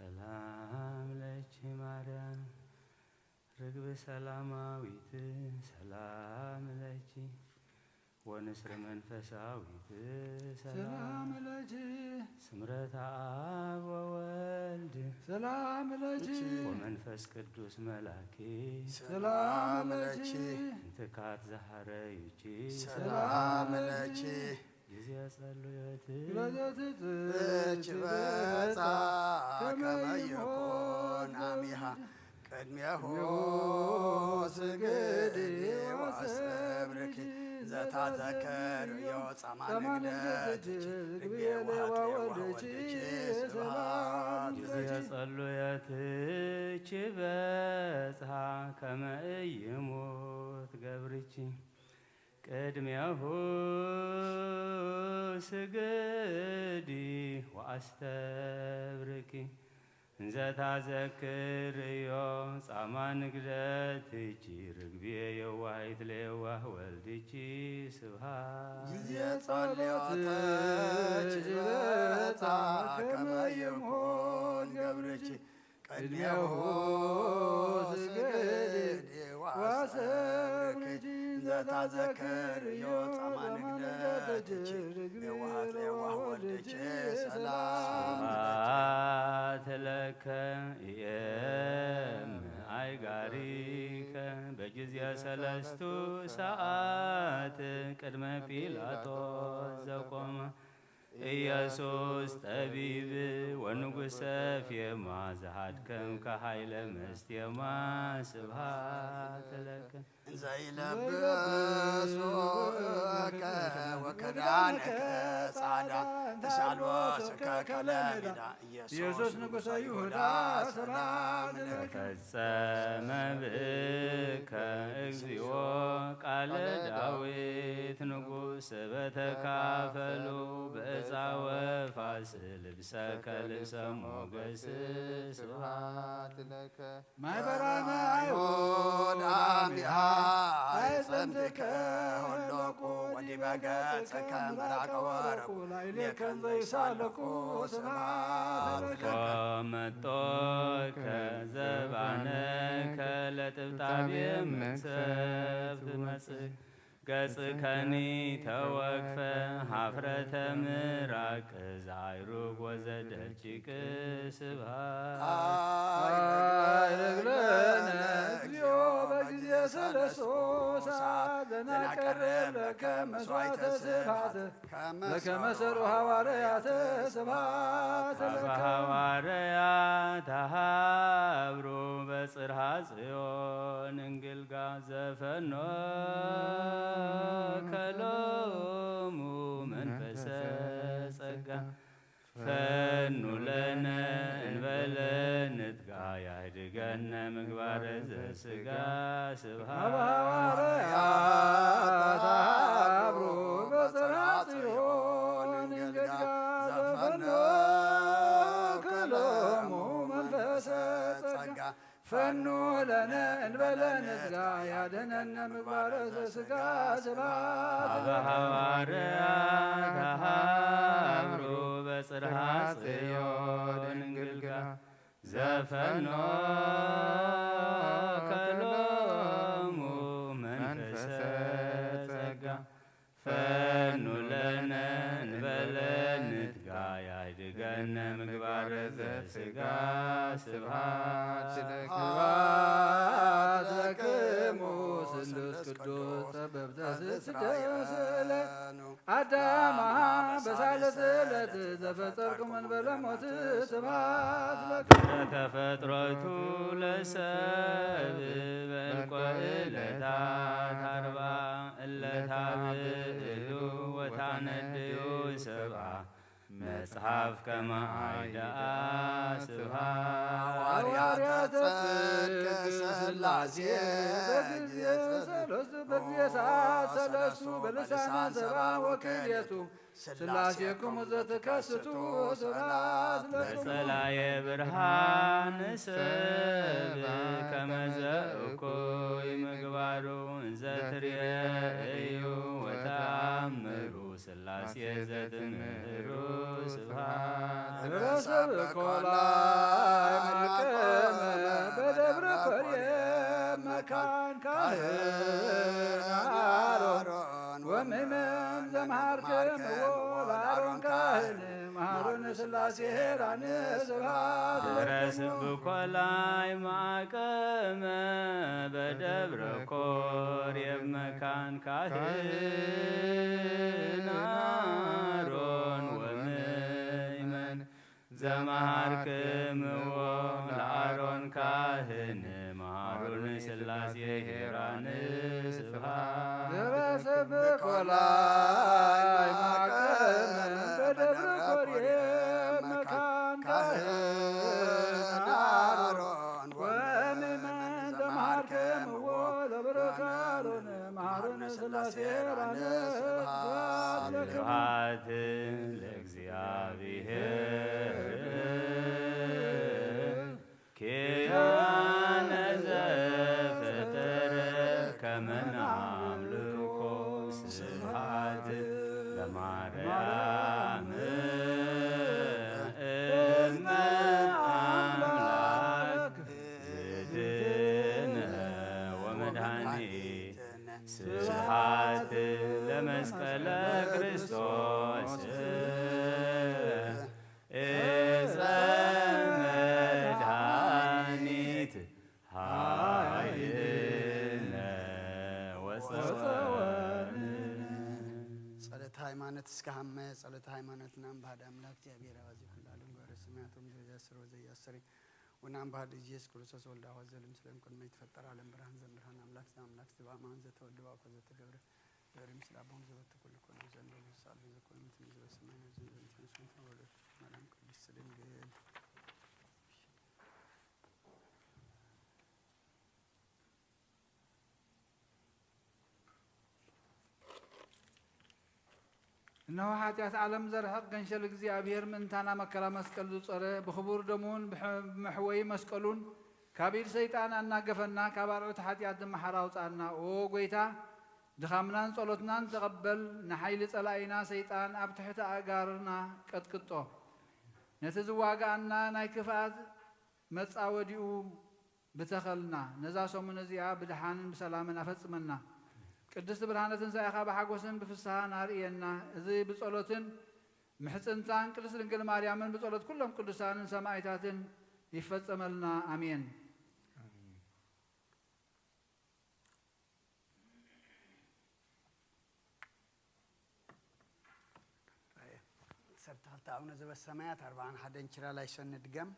C: ሰላም ለኪ ማርያም ርግብ ሰላማዊት ሰላም ለኪ ወንስር መንፈሳዊት ሰላም
H: ለኪ
C: ስምረተ አብ ወወልድ
H: ሰላም ለኪ
C: ወመንፈስ ቅዱስ መላኪ
A: ሰላም ለኪ
C: እንትካት ዘሐረይኪ
A: ሰላም ለኪ
C: ጊዜ ጸሎት
A: እች በጻ ከመ ይኩን አሚሃ ቅድሜሁ ስግድ ወአስተብርኪ ዘታዘከር የወፃማ ንግደት
C: ጸሎትች በጽሐ ከመ ኢይሙት ገብርኪ ቅድሜሁ ስግዲ ወአስተብርኪ እንዘ ታዘክርዮ ጻማ ንግደትኪ ርግቤ የዋሂት ለየዋህ ወልድኪ ስብሐት
A: ጊዜ ጸሎትች በጻ ከመ ይኩን ገብርኪ ቅድሜሁ ስግድ ወአስተብርኪ ዘታዘክር የወፃማ ንግደትኪ የዋሃት ለየዋህ ወልድኪ ሰላም
C: ለከ የም አይጋሪከ በጊዜ ሰለስቱ ሰዓት ቅድመ ጲላጦስ ዘቆመ ኢየሱስ ጠቢብ ወንጉሰ ፌማ ዘሃድከም ከኃይለ መስቴማ ስብሐት ለከ
A: ዘይለብሱከ ወከዳንከ ጻዕዳ ተሳልወስከ ከለሜዳ ኢየሱስ ንጉሠ ይሁዳ ሰላም ለከ
C: ተፈጸመ ብከ እግዚኦ ቃለ ዳዊት ንጉሥ በተካፈሉ በዕፃ ወፋስ ልብሰከ ልብሰ ሞገስ ስብሐት ለከ
A: ማኅበራነ አይሁድ አሚሃ አይጸምትከ ሆሎቁ ወዲበ ገጽከ ምራቀ ወረቁ ላዕሌከ ዘይሳለቁ ስብሐት ለከ
C: ወመጦከ ዘባነከ ለጥብጣቤ መቅሰፍት መጽእ ገጽከኒ ተወክፈ ኀፍረተ ምራቅ ዛይሩግ ወዘደቂቅ ስብሐት
H: አይረግለነ እግዚኦ በጊዜ ሰለስቱ ሰዓት ዘናቀርብ ለከ መሥዋዕተ ስብሐት በከመ ሠርዑ ሐዋርያተ ስብሐት ለከ
C: ሐዋርያት ሀብሩ በጽርሐ ጽዮን እንግልጋ ዘፈኖ ከሎሙ መንፈሰ ጸጋ ፈኑ ለነ እንበለ ንትጋ ያድገነ ምግባረ ዘሥጋ ስብሐት
H: ሐዋርያት ሀብሩ በጽርሐ ጽዮን እንግልጋ ዘፈኖ ከሎሙ መንፈሰ ጸጋ ፈኑ ለነ እንበለ ንትጋ ያድኅነነ ምግባረ ዘሥጋ ስብሐት
C: ሐዋርያት ሀብሩ በጽርሐ ጽዮን እንግልጋ ዘፈኖ ከሎሙ መንፈሰ ጸጋ ፈኑ ለነ እንበለ ንትጋ ያድገነ ምግባረ ዘሥጋ ስብሐት
H: ለክሙ ስሉስ ቅዱስ ጠበብተ ስደስለ አዳማ በሳልስት ዕለት ዘፈጠርኩ መንበለ ሞት ስብሐት ለከ
C: ተፈጥሮቱ ለሰብእ በእልቆ ዕለታት አርባ እለታብዕሉ ወታነድዩ ሰብአ መጽሐፍ ከመ አይዳአ ስብሐት
A: ሐዋርያተ ጽድቅ ሥላሴ
H: በጊዜ ሰዓት ሰለስቱ በልሳነ ሰብአ ወክልኤቱ ሥላሴክሙ ዘትከስቱ ስብሐት ለክሙ
C: በጸላየ ብርሃን ሰብእ ከመ ዘእኩይ ምግባሩ እንዘ ትርእዩ ወተአምሩ ሥላሴ ዘትምህሩ ስብሐት
H: ረሰብ ኮላ መካን ካህን አሮን ወምእመን ዘመሃርክምዎ ለአሮን ካህን መሃሩን ሥላሴ ሄራን ስብሐት
C: ድረስብ ኮላይ ማቀመ በደብረ ኮሬብ መካን ካህን አሮን ወምእመን ዘመሃርክምዎ ለአሮን ካህን መሃሩን ሥላሴ ሄራን ስብሐት
H: ድረስብ ኮላይ ማቀመ በደብረ ኮሬብ መካን ካህን አሮን ወምእመን ዘመሃርክምዎ ለብርካሮን መሃሩን ሥላሴ ሄራን ስብሐት
C: ስብሐት ለእግዚአብሔር ኪያነ ዘፈጠረ ከመ ናምልኮ ስብሐት ለማርያም እመ አምላክ ዝድነ ወመድኃኒትነ ስብሐት ለመስቀለ ክርስቶስ ዕፀ መድኃኒት ኃይልነ ወፀወን
A: ጸሎተ ሃይማኖት እስከ ሀመ ጸሎተ ሃይማኖትና እምባሃደ አምላክ እግዚአብሔር አዋዜ ኩላለም ጓረ ሰማያቶም ዘያስር ወዘያስሪ ወናም ባህድ ኢየሱስ ክርስቶስ ወልደ አዋዘል ምስለም ቅድመ ይተፈጠር ዓለም ብርሃን ዘምብርሃን አምላክ ዘአምላክ ዘበአማን ዘተወልደ ወአኮ ዘተገብረ ዛሬ ምስለ አባውን ዘበት ኩሉ ኮነ ዘንዶ ሳል ዘኮነ ምትን ዘበሰማይ ነው ዘንተንሱን ወደ ማርያም ቅድስት ድንግል
H: እነሆ ኃጢአት ዓለም ዘርሕቕ ገንሸል እግዚአብሔር ምእንታና መከራ መስቀል ዝጸረ ብኽቡር ደሙን ብመሕወይ መስቀሉን ካብ ኢድ ሰይጣን አናገፈና ካብ አርዑት ኃጢአት ድመሓር አውፃና ኦ ጎይታ ድኻምናን ጸሎትናን ተቐበል ንሓይሊ ጸላኢና ሰይጣን ኣብ ትሕቲ ኣእጋርና ቀጥቅጦ ነቲ ዝዋግአና ናይ ክፍኣት መጻወዲኡ ብተኸልና ነዛ ሰሙን እዚኣ ብድሓንን ብሰላምን ኣፈጽመና ቅድስት ብርሃነ ትንሣኤኻ ብሓጎስን ብፍስሓን ኣርእየና እዚ ብጸሎትን ምሕፅንታን ቅድስት ድንግል ማርያምን ብጸሎት ኩሎም ቅዱሳንን ሰማዕታትን ይፈጸመልና ኣሜን።
A: ሰርተኸልቲ አቡነ ዘበሰማያት 41 ችራ ላይ ሶን ድገም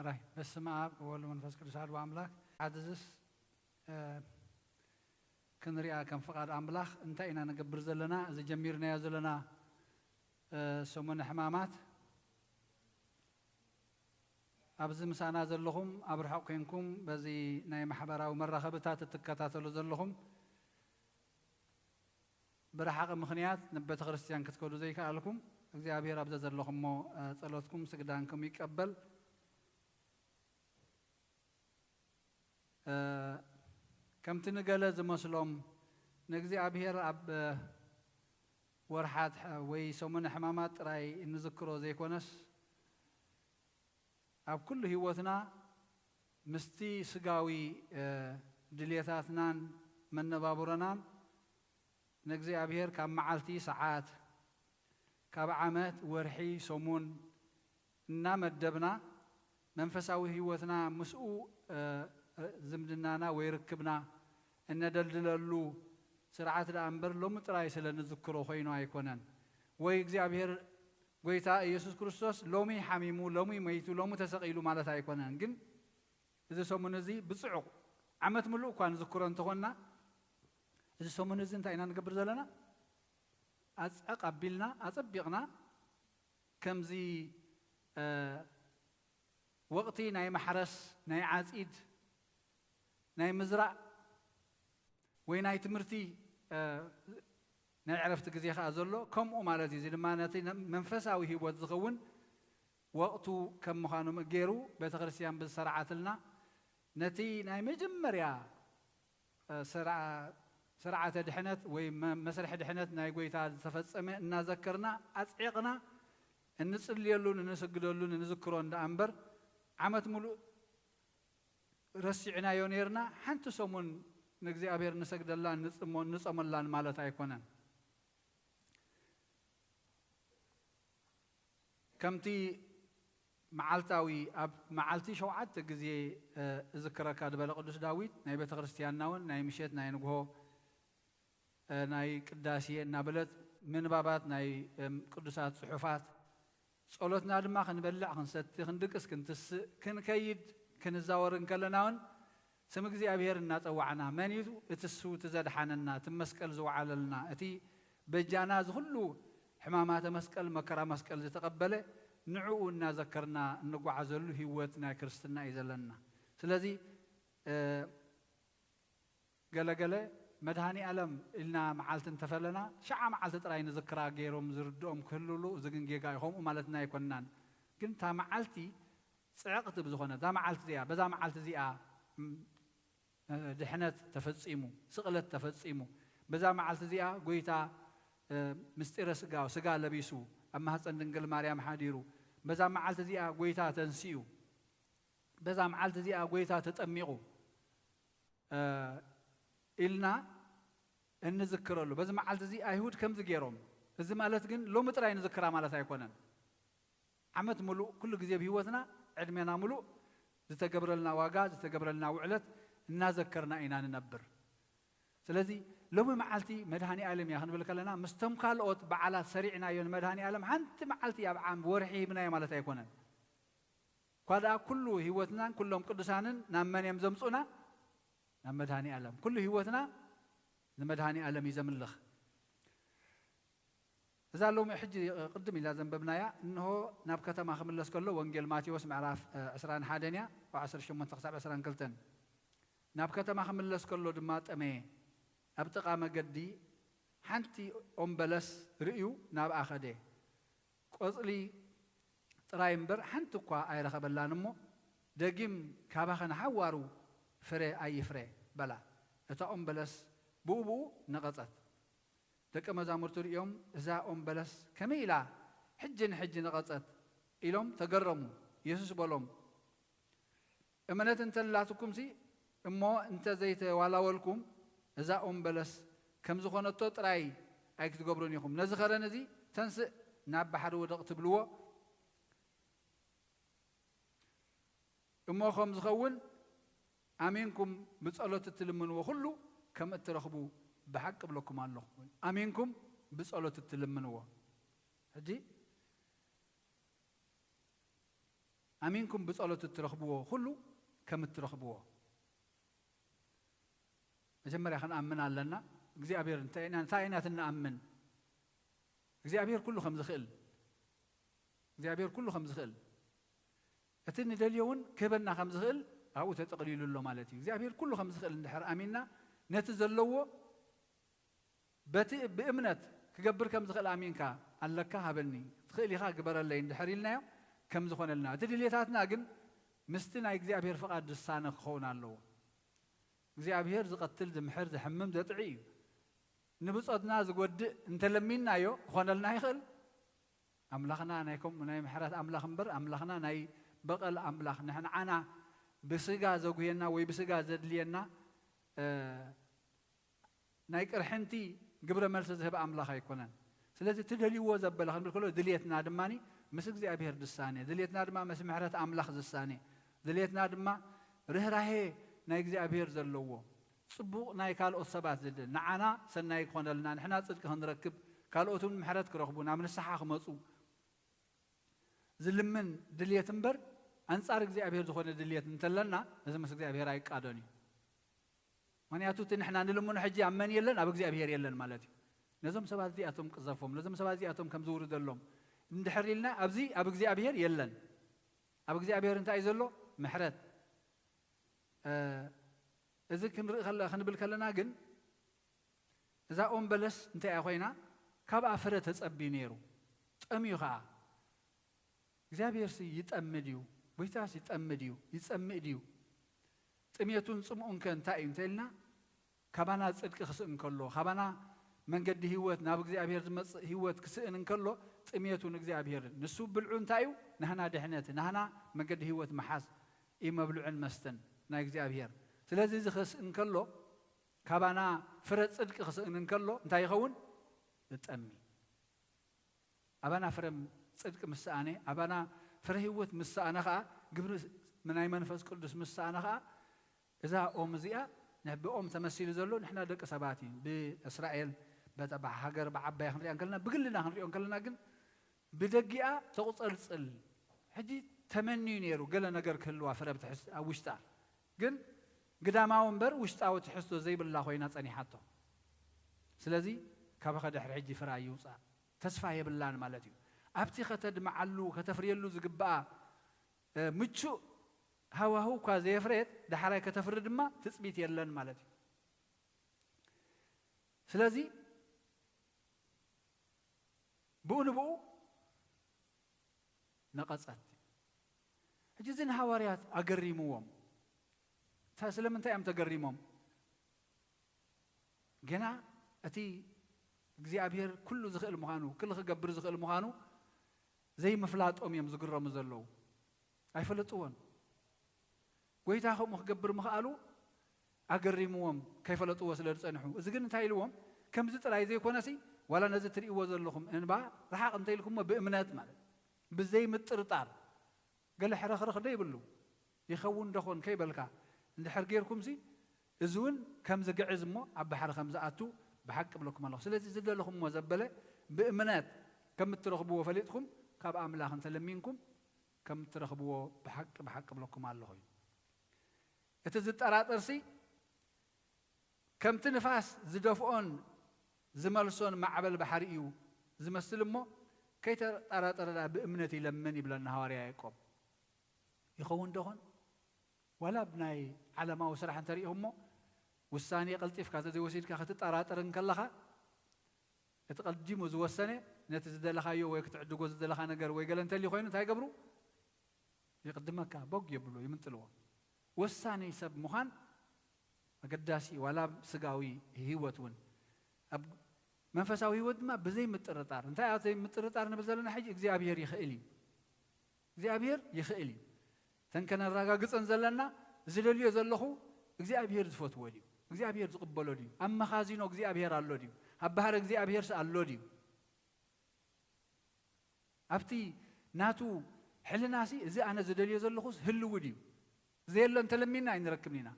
H: راي بسم الله والولد والمنفس القدس أحد أملاك عدزس كنريا كم فقد أملاك انتهينا نقبر زلنا إذا جميرنا يا زلنا سمون حمامات أبز مسانا زلهم أبرحقينكم بزي ناي محبرة ومرخبتات التكتاتلو زلهم برحق مخنيات نبت خريستيان كتكودو زي كالكم እግዚአብሔር አብዛ ዘለኹም ሞ ጸሎትኩም ስግዳንኩም ይቀበል ከምቲ ንገለ ዝመስሎም ንእግዚአብሔር ኣብ ወርሓት ወይ ሰሙነ ሕማማት ጥራይ እንዝክሮ ዘይኮነስ ኣብ ኩሉ ህይወትና ምስቲ ስጋዊ ድልየታትናን መነባብሮናን ንእግዚአብሔር ካብ መዓልቲ ሰዓት ካብ ዓመት ወርሒ ሰሙን እና መደብና መንፈሳዊ ህይወትና ምስኡ ዝምድናና ወይ ርክብና እነደልድለሉ ስርዓት ዳንበር ሎም ጥራይ ስለንዝክሮ ኮይኑ አይኮነን ወይ እግዚአብሔር ጎይታ ኢየሱስ ክርስቶስ ሎሚ ሐሚሙ ሎሚ መይቱ ሎሚ ተሰቂሉ ማለት አይኮነን ግን እዚ ሰሙን እዚ ብጽዑቅ ዓመት ሙሉ እንኳን ዝክሮ እንተኾና እዚ ሰሙን እዚ እንታይ ኢና ንገብር ዘለና أقبلنا أطبقنا كم زي وقتي ناي محرس ناي عزيد ناي مزرع ويناي تمرتي ناي عرفت كذي خازلو كم أمالتي زي لما نتي منفساوي هي وتزغون وقتو كم مخانو مجيرو بتغرسيان بالسرعة لنا نتي ناي مجمريا سرعة دحنت ومسرح دحنت ناي قويتا تفصمه نذكرنا أصعقنا نصليلون نسجدلون نذكرون دأنبر عمت ملو رسعنا يونيرنا حنت سمون نجزي أبير نسجد الله نصم الله مالت أيقونا كمتي معلتاوي معلتي شو عدت جزي ذكرك هذا بالقدس داوود ناي بيت كريستيان ناون ناي مشيت ناي نجوه ناي قداسية نابلت من بابات ناي قدسات صحفات صلوتنا دما خنبلع خنست خندقس كنتس كنكيد كنزاورن كلناون سم እግዚአብሔር እናጸዋዕና መንይቱ እትሱ ተዘድሓነና ተመስቀል ዝወዓለልና እቲ በጃና ዝሁሉ ሕማማተ መስቀል መከራ መስቀል ዝተቀበለ ንዑኡ እናዘከርና እንጓዓዘሉ ህይወት ናይ ክርስትና ይዘለና ስለዚ ገለገለ መድሃኒ ዓለም ኢልና መዓልት እንተፈለና ሸዓ መዓልት ጥራይ ንዝክራ ገይሮም ዝርድኦም ክህልሉ ዝግን ጌጋ ይኾሙ ማለትና ይኮንናን ግን ታ መዓልቲ ጽዕቕቲ ብዝኾነ ዛ መዓልቲ እዚኣ በዛ መዓልቲ እዚኣ ድሕነት ተፈጺሙ ስቕለት ተፈጺሙ በዛ መዓልቲ እዚኣ ጎይታ ምስጢረ ስጋው ስጋ ለቢሱ ኣብ ማህፀን ድንግል ማርያም ሓዲሩ በዛ መዓልቲ እዚኣ ጎይታ ተንሲኡ በዛ መዓልቲ እዚኣ ጎይታ ተጠሚቑ ኢልና እንዝክረሉ በዚ መዓልቲ እዚ አይሁድ ከምዚ ገይሮም እዚ ማለት ግን ሎሚ ጥራይ ንዝክራ ማለት አይኮነን ዓመት ሙሉእ ኩሉ ግዜ ብህይወትና ዕድሜና ሙሉእ ዝተገብረልና ዋጋ ዝተገብረልና ውዕለት እናዘከርና ኢና ንነብር ስለዚ ሎሚ መዓልቲ መድሃኒ ዓለም ያ ክንብል ከለና ምስቶም ካልኦት በዓላት ሰሪዕናዮ ንመድሃኒ ዓለም ሓንቲ መዓልቲ ኣብ ዓም ወርሒ ሂብናዮ ማለት ኣይኮነን ኳዳ ኩሉ ህይወትናን ኩሎም ቅዱሳንን ናብ መን እዮም ዘምፁና ናብ መድሃኒ ዓለም ኩሉ ህይወትና ንመድሃኒ ዓለም ይዘምልኽ እዛ ሎሚ ሕጂ ቅድም ኢላ ዘንበብናያ እንሆ ናብ ከተማ ክምለስ ከሎ ወንጌል ማቴዎስ ምዕራፍ 21 እያ 18 ክሳብ 22 ናብ ከተማ ክምለስ ከሎ ድማ ጠመየ ኣብ ጥቓ መገዲ ሓንቲ ኦም በለስ ርእዩ ናብኣ ኸደ ቆፅሊ ጥራይ እምበር ሓንቲ እኳ ኣይረኸበላን እሞ ደጊም ካባኸ ንሓዋሩ ፍረ ኣይፍረ በላ እታ ኦም በለስ ብኡብኡ ነቐፀት ደቀ መዛሙርቱ ሪኦም እዛ ኦም በለስ ከመይ ኢላ ሕጂ ንሕጂ ነቐፀት ኢሎም ተገረሙ ኢየሱስ በሎም እምነት እንተላትኩም ሲ እሞ እንተ ዘይተዋላወልኩም እዛ ኦም በለስ ከም ዝኾነቶ ጥራይ ኣይክትገብሩን ኢኹም ነዚ ኸረን እዚ ተንስእ ናብ ባሕሪ ውድቕ ትብልዎ እሞ ከም ዝኸውን ኣሚንኩም ብጸሎት እትልምንዎ ኩሉ ከም እትረኽቡ ብሓቂ ብለኩም ኣለኹ ኣሚንኩም ብጸሎት እትልምንዎ ሕጂ أمينكم بصلوة ترخبوه كله كم ترخبوه مجمّر خن أمن علىنا እግዚአብሔር እንታይናት እናአምን እግዚአብሔር ኩሉ ከም ዝኽእል እግዚአብሔር ኩሉ ከም ዝኽእል እቲ ንደልየውን ክበና ከም ዝኽእል ኣብኡ ተጠቕሊሉሎ ማለት እዩ እግዚአብሔር ኩሉ ከም ዝኽእል እንድሕር ኣሚንና ነቲ ዘለዎ በቲ ብእምነት ክገብር ከም ዝኽእል ኣሚንካ ኣለካ ሃበኒ ትኽእል ኢኻ ግበረለይ እንድሕር ኢልናዮ ከም ዝኾነልና እቲ ድሌታትና ግን ምስቲ ናይ እግዚአብሔር ፍቓድ ዝሳነ ክኸውን ኣለዎ እግዚአብሔር ዝቐትል ዝምሕር ዝሕምም ዘጥዒ እዩ نبصدنا زود أنت لمينا يو خوانا لنا يخل أملاخنا نايكم ناي محرات أملاخ مبر أملاخنا ناي بقل أملاخ نحن عنا بسجا زوجينا ويبسجا زدلينا نايك رحنتي قبل ما نسذهب أملاخ يكونن سلازم تدلي وزب بلخن بالكله دليتنا دماني مسك زي أبير دساني دليتنا دما مس محرات أملاخ دساني دليتنا دما رهراهي نايك زي أبير زلوه صبو ناي كال أصبات زد نعنا سناي خونا لنا نحنا صدق هنركب كالوتون محرات كرخبونا من الصحة خمسو زلمن دلية تنبر أنصارك زي أبير زخونا دلية نتلنا لازم مسك زي أبير رايك قادوني ماني أتوت نحنا نلمون حجي عمان يلن أبغى زي أبير يلن مالتي لازم سبات زي أتوم قذفهم لازم سبات زي أتوم كم زور دلهم ندحر لنا أبغى زي أبير يلن أبغى زي أبير أنت عايزله محرات إذا خلنا بالكلنا جن إذا أم بلس أنت يا أخوينا كاب أفرت هتسأبي نيرو تأميوها إذا سي يتأمديو بيتاس يتأمديو تأميتون سمعون كان تايم تلنا كابانا صدق خسئن كله كابانا من قد هيوت نابق زي أبير هيوت كسئن كله تأميتون زي أبير نسوب بالعون تايو نهنا دحنات نهنا من قد هيوت محاس إما بالعون مستن نايك زي أبير سلازي زخس إنكلو كابانا فرد صدق خس إنكلو أنت يخون تأمي أبانا فرم صدق مسانة أبانا فرهيوت مسانة خا قبل من أي منفس كل دس مسانة خا إذا أم زيا نحب أم تمثيل زلوا نحنا دك سباتين بإسرائيل بتبع حجر بعباية خنري أنكلنا بقلنا خنري أنكلنا جن بدقيقة توصل صل حدي 80 يورو قلنا نجر كله فرد بتحس أوشتا جن قداماهم بر وشتاو تحسوا زي بالله خوينا تصني حتى سلازي كابخ دحر حجي فرا يوصا تسفايه بالله مالتي ابتي ختد معلو كتفريلو زقبا مچو هوا هو كا زي فريت دحراي كتفرد ما تثبيت يلن مالتي سلازي بو نقصت حجزين حواريات اقريموهم تسلم أنت أم تقريمهم جنا أتي جزي أبير كل زخيل مخانو كل خجبر زخيل مخانو زي مفلات يم زقرة مزلو أي فلتوان ويتاخو مخجبر مخالو أقريمهم كيف فلتوا سلرت أنحو إذا كنت تايلوهم كم زت راي زي كوناسي ولا نزت ري وزلهم إن بقى راح أنت لكم بإمنات مال بزي مترطار قال حرخ رخ ده يبلو يخون دخون كي بلكا ندحر غيركم زي ازون كم زقعز مو عبحر خمسه اتو بحق بلكم الله سلازي زد لكم وزبله بامنات كم ترخبوا فليتكم كاب املاح انت لمينكم كم ترخبوا بحق بلكم الله اتزت اراطرسي كم تنفاس زدفون زملسون معبل بحريو زمسلمو كي تراطر بامنتي لمن يبلنا حواريا يعقوب يخون دهون ولا بناي على ما وسرح أن تريهم والثاني قلتيف كذا زي وسيد كذا تطارات رنكلها تقدم وزو السنة نتزد لها يو ويكتعد جوز لها نجار ويقال أنت اللي خوينا تاي قبرو يقدمك بوق يبلو يمنتلوا والثاني سب مخان قداسي ولا سقاوي هيوتون أب منفساوي ود ما بزي مترطار أنت يا زي مترطار نبزلنا حاجة إجزابير يخيلي إجزابير يخيلي تنكن الرجاء أنزلنا زللي يزلخو إجزابير زفوت وديو إجزابير تقبلوا ديو أما خازينو إجزابير على ديو أبهر إجزابير سألوا ديو أبتي ناتو حل ناسي إذا أنا زللي يزلخوس هلو وديو زي اللي أنت لمينا إن ركبنينا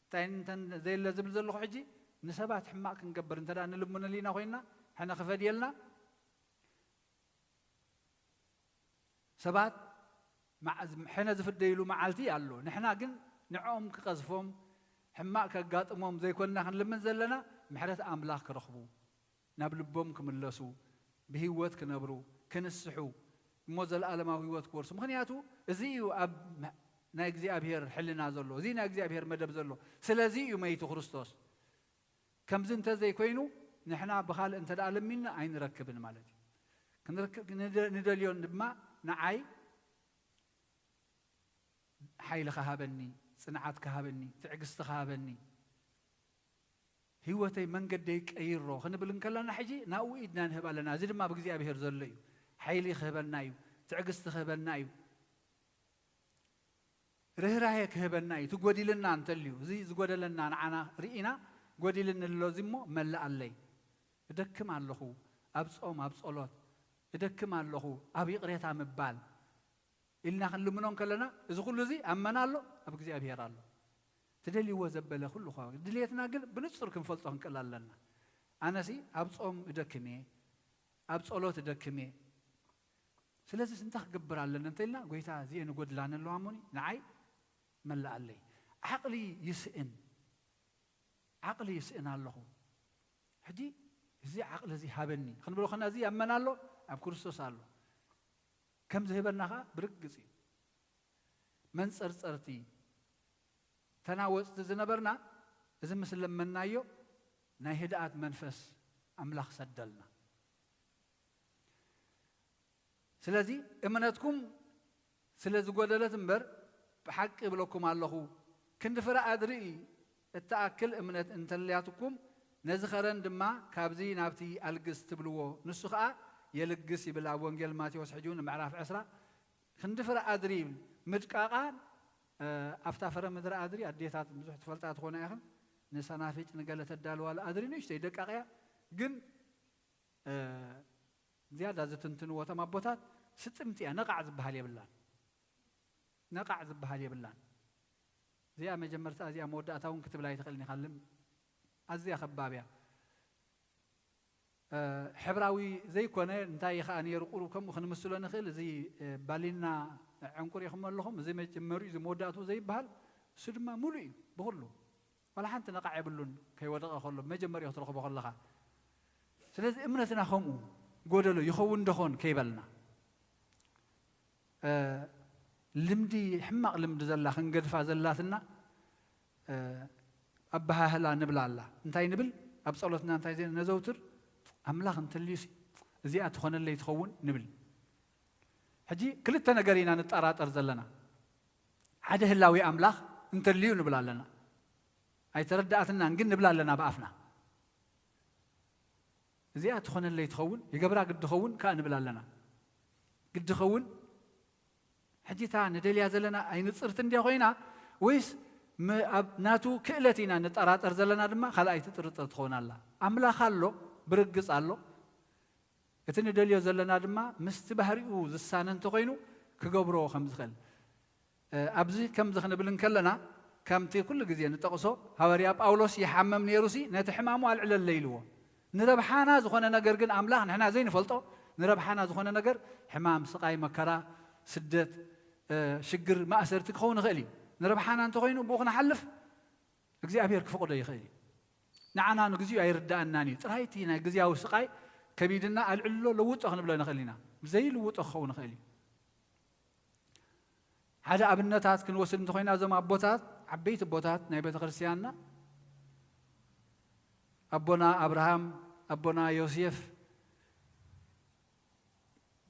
H: تين زي اللي زبل زلخو حجي نسبات حماك نقبر أنت لأن لمنا لينا خوينا حنا خفادي لنا سبات حنا زفديلو معالتي قالو نحنا جن نعوم كقذفهم حماق كقاطمهم زي كنا خنلمن زلنا محرت أملاك رخبو نابلبهم كملسو بهيوت كنبرو كنسحو موزل العالماوي هيوت كورس مخنياتو زيو أب نايجزي أبير حلنا زلو زي نايجزي أبير مدب زلو سلازيو ميتو خريستوس كم زنت زي كوينو نحنا بخال انت العالم منا عين ركبن مالتي كنركب ندليون ما نعاي حيل خهابني صنعات كهابني تعقست خهابني هيوتي من قديك ايرو خنبل نكلنا حجي ناويدنا نهب لنا زيد ما بغزي ابير زليو حيلي خهبنايو تعقست خهبنايو رهراهي كهبنايو تغودي لنا انتليو زي زغودلنا نعنا رينا غودي لنا لوزمو ملا علي ادكم علخو ابصوم ابصولوت ادكم علخو ابي قريتا مبال إلنا خلمنون كلنا إذا كل زي أمنا له أبغى زي أبيار الله تدلي وزبله كله خاوي دليتنا قل بنتصر كم فلتهم كلا لنا أنا سي أبصم إدكمي أبصولوت إدكمي سلسة سنتخ قبر على لنا تلنا قويتا زي إنه قد لنا اللو عموني نعي ملا علي عقلي يسئن الله هدي زي عقل زي هابني خلنا بلو خنا زي أمنا له أبكرسوس الله كم ذهبناها برقصي من صرصرتي تناوصت زنبرنا إذا مثل من نايو ناهدات منفس أملاخ سدلنا سلازي إمناتكم سلازي قدلت مبر بحق بلوكم الله كنت فرق أدري التأكل إمنات انتلياتكم نزخرن دما كابزي نابتي ألقس تبلوه نسخة يلقس يبلع وانجيل ماتيوس حجون معرف عسرة خندفر أدري مدقاقان أفتافر مدر أدري أديتات مزح تفلتات خونا ياخن نسانافيج نقلت الدالوال أدري نيشتي دقاقيا جن زيادة زتنتنو وتمبوتات ستمتي نقع زبهالي بالله نقع زبهالي بالله زي ما جمرت أزيا موداتهم كتب لا يتخلني خلم أزيا خبابيا حبراوي زي كونه انتاي خاني يرقرو كم خن مسلو نخيل زي بالينا عنقر يخم لهم زي ما جمروا زي موداتو زي بحال سدما مولي بقولو ولا حنت نقع يبلون كي ودق خلو ما جمر يخرق بخلها سلاز امنتنا خمو غودلو يخون دخون كيبلنا لمدي حماق لمد زلا خنقدفا زلاتنا ابها هلا نبلا الله انتاي نبل ابصلتنا انتاي زين نزوتر أملاخ انتليسي زي أتخون اللي يتخون نبل حجي كلتا نقرينا نتقرات أرزلنا حاجة هلاوي أملاخ انتليو نبلا لنا أي تردأتنا نقل نبلا لنا بأفنا زي أتخون اللي يتخون يقبرا قد خون كأن نبلا لنا قد خون حجي تاع ندلي هذا أي نتصرت ندي خوينا ويس ناتو كئلتنا نتقرات أرزلنا دما خلا أي تطرط تخون الله أملاخ الله برقص الله يتني دليو زلنا دما مستبهريو زسانن تقينو كقبرو خمس خل أبزي كم زخنا بلن كلنا كم تي كل جزية نتقصو هورياب أولوس يحمم نيروسي نتحمامو على الليل هو نربحانا زخنا نجرجن أملاح نحنا زين فلتو نربحانا زخنا نجر حمام سقاي مكرا سدت شجر ما أسرتك خون غالي نربحانا تقينو بوخنا حلف جزية أبيرك فوق ده خالي نعنا نجزي يرد أناني ترايتينا جزية وسقاي كبيدنا العلو لوط أخنا بلا نخلينا زي لوط أخونا خلي هذا أبنتات كن وصل نتخينا زم أبوتات عبيت أبوتات نبيت خرسياننا أبونا أبراهام أبونا يوسف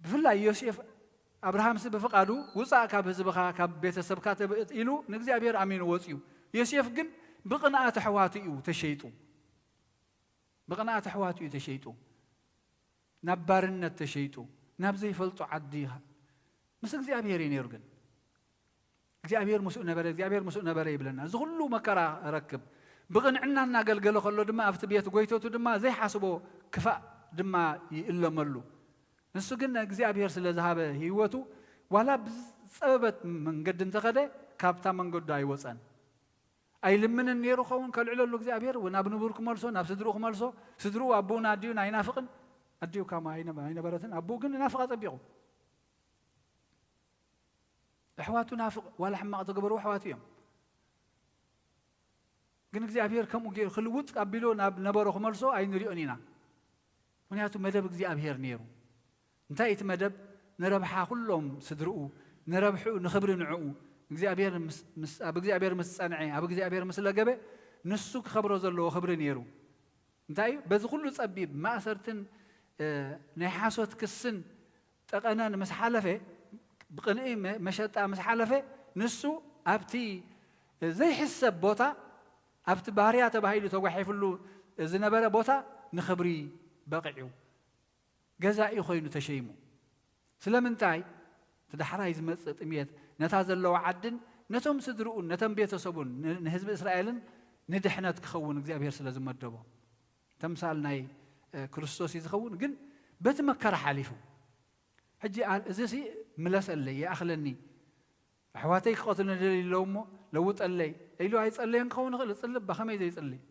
H: بفلا يوسف أبراهام سبفقادو وصا كاب زبخا كاب بيت السبكات إلو نجزي أبير أمين وصيو يوسف جن بقناة حواتيو تشيتو بقناة حواتيو تشيتو نبارنا تشيتو نبزي فلتو عديها مسك زي أبيرين يرجن زي أبير مسؤول نبرة زي أبير مسؤول نبرة يبلنا زغلو مكرا ركب بقنعنا نقل قالوا خلوا دما أفتبيت قويتو دما زي حاسبو كفاء دما إلا ملو نسقنا زي أبير سل ذهبه هيوتو ولا بسبب من قد انتقده كابتا من قد داي وصان أي لمن النيرو خون كالعلو لك زي أبير ونابن بوركم مالسو ناب صدروكم مالسو صدرو أبونا أديو ناينافقن أديو كما هينا برتن أبو قلنا نافقة أبيعو أحواتو نافق ولا حماق تقبروا أحواتيهم ግን እግዚአብሔር ከምኡ ገይሩ ክልውጥ ቀቢሎ ናብ ነበሮ ክመልሶ ኣይንሪኦን ኢና ምክንያቱ መደብ እግዚአብሔር ነይሩ እንታይ እቲ መደብ ንረብሓ ኩሎም ስድርኡ ንረብሑ ንኽብሪ ንዕኡ ኣብ እግዚአብሔር ምስ ፀንዐ ኣብ እግዚአብሔር ምስ ለገበ ንሱ ክኸብሮ ዘለዎ ክብሪ ነይሩ እንታይ በዚ ኩሉ ፀቢብ ማእሰርትን ናይ ሓሶት ክስን ጠቐነን ምስ ሓለፈ ብቕንኢ መሸጣ ምስ ሓለፈ ንሱ ኣብቲ ዘይሕሰብ ቦታ ኣብቲ ባህርያ ተባሂሉ ተጓሒፍሉ ዝነበረ ቦታ ንኽብሪ በቂዑ ገዛኢ ኮይኑ ተሸይሙ ስለምንታይ ተዳሕራይ ዝመፅእ ጥሜት ነታ ዘለዎ ዓድን ነቶም ስድርኡን ነቶም ቤተሰቡን ንህዝቢ እስራኤልን ንድሕነት ክኸውን እግዚአብሔር ስለ ዝመደቦ ተምሳል ናይ ክርስቶስ ዝኸውን ግን በቲ መከራ ሓሊፉ ሕጂ እዚ ምለሰለይ ይኣኽለኒ ኣሕዋተይ ክቐትሉ ንደሊ ኣለዉ እሞ ለውጠለይ ኢሉ ኣይፀለየን ክኸውን ይኽእል ፅልብ በኸመይ ዘይፅልይ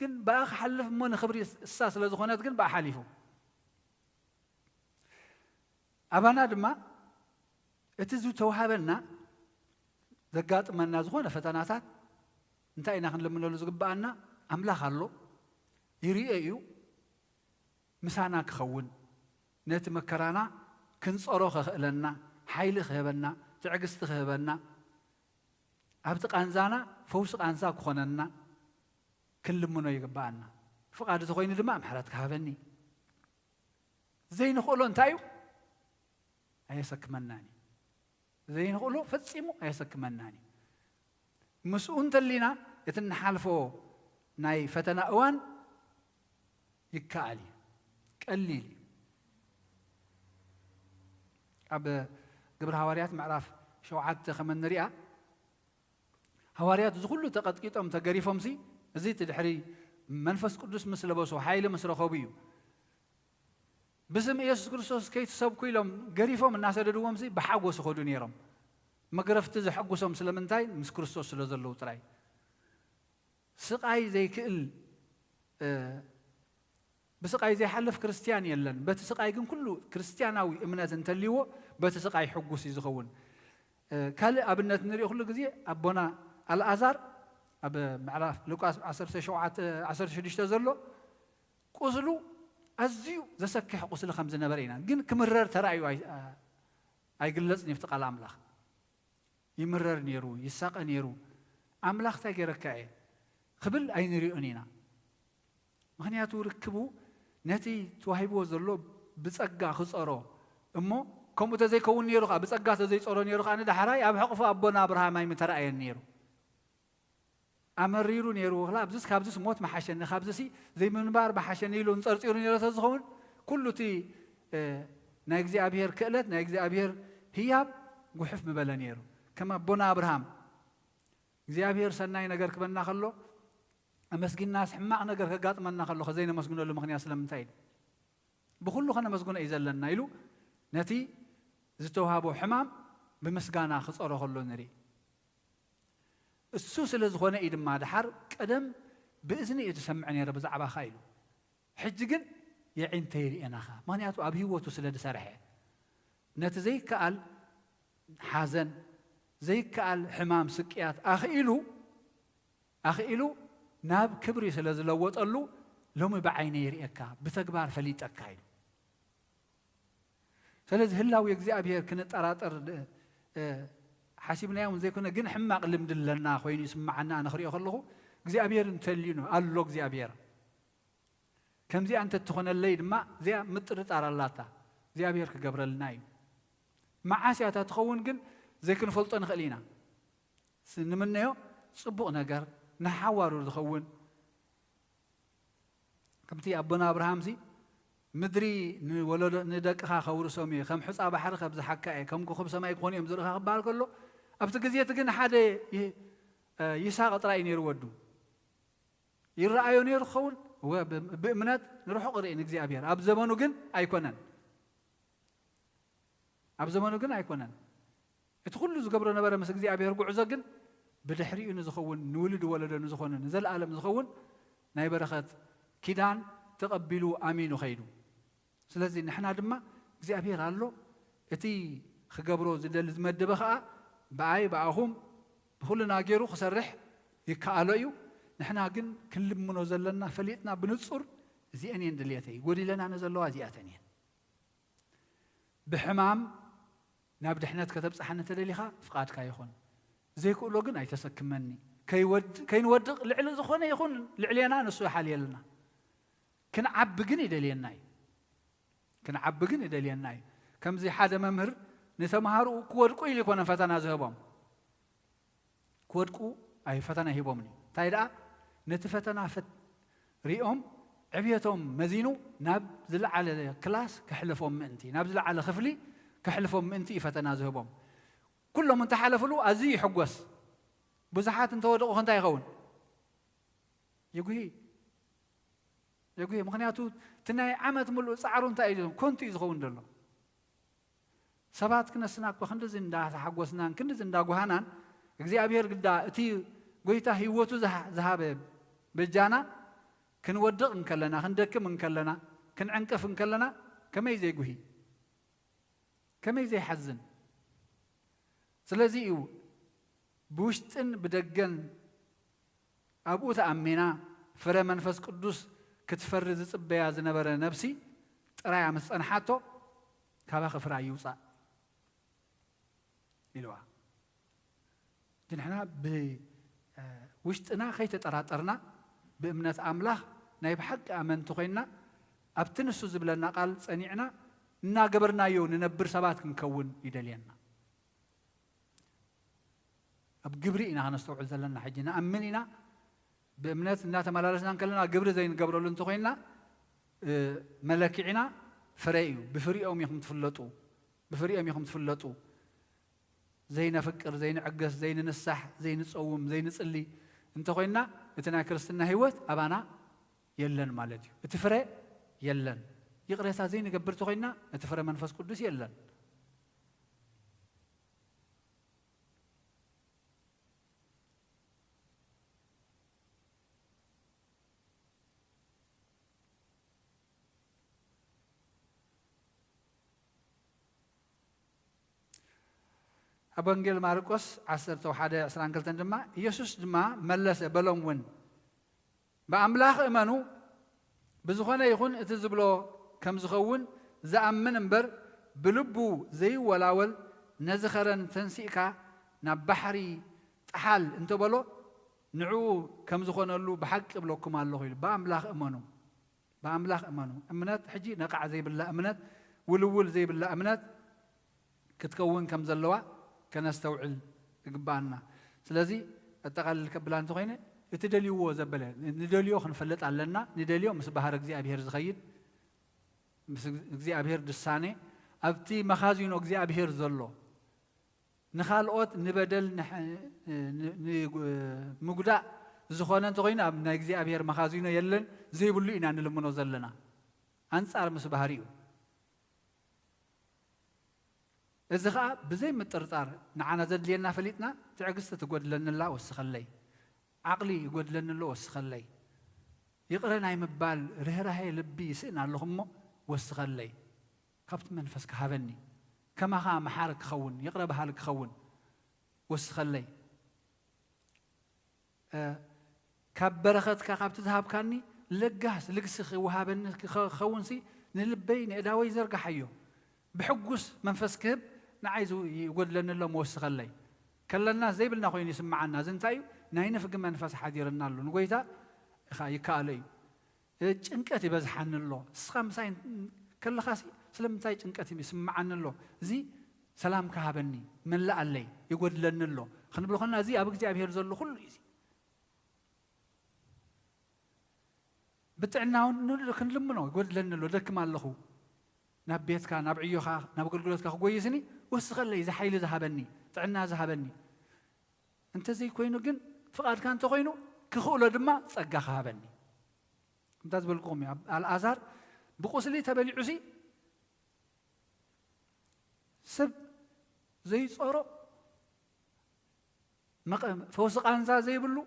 H: ግን በኣ ክሓልፍ እሞ ንኽብሪ እሳ ስለ ዝኾነት ግን በኣ ሓሊፉ ኣባና ድማ እቲ ዝተዋሃበና ዘጋጥመና ዝኾነ ፈተናታት እንታይ ኢና ክንልምነሉ ዝግባአና ኣምላኽ ኣሎ ይርአ እዩ ምሳና ክኸውን ነቲ መከራና ክንፀሮ ክኽእለና ሓይሊ ክህበና ትዕግስቲ ክህበና ኣብቲ ቃንዛና ፈውሲ ቃንዛ ክኾነና ክንልምኖ ይግባአና ፍቓድ እቲ ኮይኑ ድማ ምሕረት ክሃበኒ ዘይንኽእሎ እንታይ እዩ ኣየሰክመናኒ ዘይንኽእሎ ፈፂሙ ኣየሰክመናኒ ምስኡ እንተሊና እቲ ንሓልፎ ናይ ፈተና እዋን ይከኣል እዩ ቀሊል እዩ ኣብ ግብረ ሃዋርያት ምዕራፍ 7 ከመ ንሪኣ ሃዋርያት ዝኩሉ ተቐጥቂጦም ተገሪፎም ሲ እዚ ትድሕሪ መንፈስ ቅዱስ ምስ ለበሱ ሓይሊ ምስ ረኸቡ እዩ ብስም ኢየሱስ ክርስቶስ ከይትሰብኩ ኢሎም ገሪፎም እናሰደድዎም ሲ ብሓጎስ ይኸዱ ነይሮም መግረፍቲ ዘሐጉሶም ስለምንታይ ምስ ክርስቶስ ስለ ዘለዉ ጥራይ ስቃይ ዘይክእል ብስቃይ ዘይሓልፍ ክርስቲያን የለን በቲ ስቃይ ግን ኩሉ ክርስቲያናዊ እምነት እንተልይዎ በቲ ስቃይ ሕጉስ እዩ ዝኸውን ካልእ ኣብነት ንሪኦ ኩሉ ግዜ ኣቦና ኣልኣዛር ኣብ ምዕራፍ ሉቃስ 17:16 ዘሎ ቁስሉ ኣዝዩ ዘሰክሕ ቁስሊ ከም ዝነበረ ኢና ግን ክምረር ተራእዩ ኣይግለፅን ይፍቲ ቃል ኣምላኽ ይምረር ነይሩ ይሳቀ ነይሩ ኣምላኽ እንታይ ገይረካ እየ ክብል ኣይንሪኦን ኢና ምክንያቱ ርክቡ ነቲ ተዋሂብዎ ዘሎ ብፀጋ ክፀሮ እሞ ከምኡ ተዘይከውን ነይሩ ከዓ ብፀጋ ተዘይፀሮ ነይሩ ከዓ ንዳሕራይ ኣብ ሕቕፉ ኣቦና ኣብርሃም ኣይምተረኣየን ነይሩ ኣመሪሩ ነይሩ ካብዚስ ካብዚስ ሞት መሓሸኒ ካብዚሲ ዘይምንባር መሓሸኒ ኢሉ ንፀርፂሩ ነይሩ ተዝኸውን ኩሉ እቲ ናይ እግዚኣብሔር ክእለት ናይ እግዚኣብሔር ህያብ ጉሕፍ ምበለ ነይሩ ከም ኣቦና ኣብርሃም እግዚኣብሔር ሰናይ ነገር ክበና ከሎ ኣመስጊናስ ሕማቕ ነገር ከጋጥመና ከሎ ከዘይነመስግነሉ ምክንያት ስለምንታይ እዩ ብኩሉ ከነመስግኖ እዩ ዘለና ኢሉ ነቲ ዝተዋሃቦ ሕማም ብምስጋና ክፀሮ ከሎ ንርኢ እሱ ስለ ዝኾነ እዩ ድማ ድሓር ቀደም ብእዝኒ እዩ ትሰምዕ ነይረ ብዛዕባኻ ኢሉ ሕጂ ግን የዒንተ ይርአናኻ ምክንያቱ ኣብ ህይወቱ ስለ ዝሰርሐ ነቲ ዘይከኣል ሓዘን ዘይከኣል ሕማም ስቅያት ኣኽኢሉ ናብ ክብሪ ስለ ዝለወጠሉ ሎሚ ብዓይነ ይርአካ ብተግባር ፈሊጠካ ኢሉ ስለዚ ህላዊ እግዚኣብሔር ክንጠራጠር ሓሲብናዮ ዘይኮነ ግን ሕማቕ ልምዲ ኣለና ኮይኑ ይስማዓና ንኽሪኦ ከለኹ እግዚኣብሔር እንተልዩኑ ኣሎ እግዚኣብሔር ከምዚኣ እንተትኾነለይ ድማ እዚኣ ምጥርጣር ኣላታ እግዚኣብሔር ክገብረልና እዩ መዓስያታ ትኸውን ግን ዘይክንፈልጦ ንኽእል ኢና ንምነዮ ፅቡቕ ነገር ንሓዋሩ ዝኸውን ከምቲ ኣቦና ኣብርሃም ሲ ምድሪ ንወለዶ ንደቅኻ ከውርሶም እየ ከም ሕፃ ባሕሪ ከም ዝሓካ እየ ከም ኮኸብ ሰማይ ክኾኑ እዮም ዝርኢኻ ክበሃል ከሎ ኣብቲ ግዜት ግን ሓደ ይስሐቅ ጥራይ ነይሩ ወዱ ይረኣዮ ነይሩ ክኸውን ብእምነት ንርሑቕ ርኢ ንእግዚኣብሔር ኣብ ዘመኑ ግን ኣይኮነን እቲ ኩሉ ዝገብሮ ነበረ ምስ እግዚኣብሔር ጉዕዞ ግን ብድሕሪኡ ንዝኸውን ንውልድ ወለዶ ንዝኾነ ንዘለኣለም ዝኸውን ናይ በረኸት ኪዳን ተቐቢሉ ኣሚኑ ኸይዱ ስለዚ ንሕና ድማ እግዚኣብሔር ኣሎ እቲ ክገብሮ ዝደሊ ዝመደበ ከዓ بأي بأخوم بخلنا جيرو خسرح يكاليو نحنا جن كل منو زلنا فليتنا بنصر زي أنين دليتي قولي لنا نزلوا زي أتنين بحمام نابد إحنا كتب صحنا تدليها فقاد كايخون زي كله جن أي تسكمني كي نود لعل زخونه يخون لعلينا نسوا حالي لنا كن عب جني دليناي كن عب جني دليناي كم زي حدا ممهر نتمهارو كودكو إلي كنا فتنا زهبهم كودكو أي فتنا هيبومني تايدا نتفتنا ريهم عبيتهم مزينو ناب زل على كلاس كحلفهم منتي ناب زل على خفلي كحلفهم منتي فتنا زهبهم كلهم انت حلفلو أزي حقوس بزحات انت ودقو خنتا يخون يقولي مخنياتو تناي عمت ملو صعرون تايدهم كنت يزخون دلو سبات كنا سناك بخندز اندا تحقوسنان كندز اندا غهانان እግዚአብሔር ግዳ እቲ ጎይታ ህይወቱ ዝሃበ በጃና ክንወድቕ እንከለና ክንደክም እንከለና ክንዕንቀፍ እንከለና ከመይ ዘይጉሂ ከመይ ዘይሐዝን ስለዚህ እዩ ብውሽጥን ብደገን ኣብኡ ተኣሚና ፍረ መንፈስ ቅዱስ ክትፈሪ ዝጽበያ ዝነበረ ነፍሲ ጥራያ ምስ ጸንሓቶ ካባ ክፍራ ይውፃእ ኢልዋ ግን ሕና ብውሽጥና ከይተጠራጠርና ብእምነት ኣምላኽ ናይ ብሓቂ ኣመንቲ ኮይንና ኣብቲ ንሱ ዝብለና ቃል ጸኒዕና እናገበርናዮ ንነብር ሰባት ክንከውን ይደልየና ኣብ ግብሪ ኢና ክነስተውዕል ዘለና ሕጂ ንኣምን ኢና بأمنات الناس ملارسنا كلنا قبر زين قبر لون تخينا ملكينا فريو بفريقهم يخم تفلطوا بفريقهم يخم تفلطوا زين فكر زين عقس زين نصح زين تصوم زين تصلي انت خوينا اتنا كرستنا هيوت ابانا يلن مالتي اتفرق يلن يقريسا زين قبر تخينا اتفرق منفس قدس يلن أبنجيل ماركوس عصر توحدة أسران كلتن دما يسوس دما ملس بلوم ون بأملاخ إيمانو بزخانة يكون اتزبلو كم زخون زأمن امبر بلبو زي ولاول نزخرن تنسيكا نبحري تحال انتو بلو نعو كم زخون اللو بحق بلوكم الله بأملاخ إيمانو بأملاخ إيمانو أمنات حجي نقع زي بالله أمنات ولول زي بالله أمنات كتكون كم زلوا كنستوعل قبانا سلازي التقال الكبلان تخينه يتدليو زبله ندليو خنفلط علنا ندليو مس بحر እግዚአብሔር ዝخيد مس እግዚአብሔር ድሳኔ ኣብቲ መኻዚኖ እግዚአብሔር ዘሎ ንኻልኦት ንበደል ንጉዳእ ዝኾነ እንተኮይና ኣብ ናይ እግዚአብሔር መኻዚኖ የለን ዘይብሉ ኢና ንልምኖ ዘለና አንጻር ምስ ባህሪኡ إذا خا بزي مترطار نعنا زد لينا فليتنا تعقست تقول لنا الله وسخلي عقلي يقول لنا الله وسخلي يقرأنا يمبال رهراهي لبي سئنا اللهم وسخلي كبت منفسك هابني كما خا محارك خون يقرأ بحالك خون وسخلي كبرخت كقبت ذهب كاني لقاس لقسخ وهابن خون سي نلبين إداوي زرق حيو بحقوس منفس كهب نعايزو يقول لنا الله موسخ اللي كلنا زي بلنا خوين يسمعنا زنتايو ناينا فق منفس حديرنا له نقويتا يكالي ጭንቀት ይበዝሐን له ስኻም ሳይን كل خاسي ስለምታይ ጭንቀት ይስማዓን له زي سلام كهابني من لا علي يقول لنا له خنبل خلنا زي اب እግዚአብሔር ዘሎ ሁሉ زي بتعناو كنلمنو يقول لنا له دكم አለኹ ناب بيتك ناب عيوخا ناب قلقلتك خويسني وسخلي زي حيل ذهبني طعنا ذهبني انت زي كوينو جن فقاد كان تخوينو كخولو دما صقا خابني ممتاز بالقوم يا الازهر بقوسلي تبلعسي سب زي صورو فوسق انزا زي بلو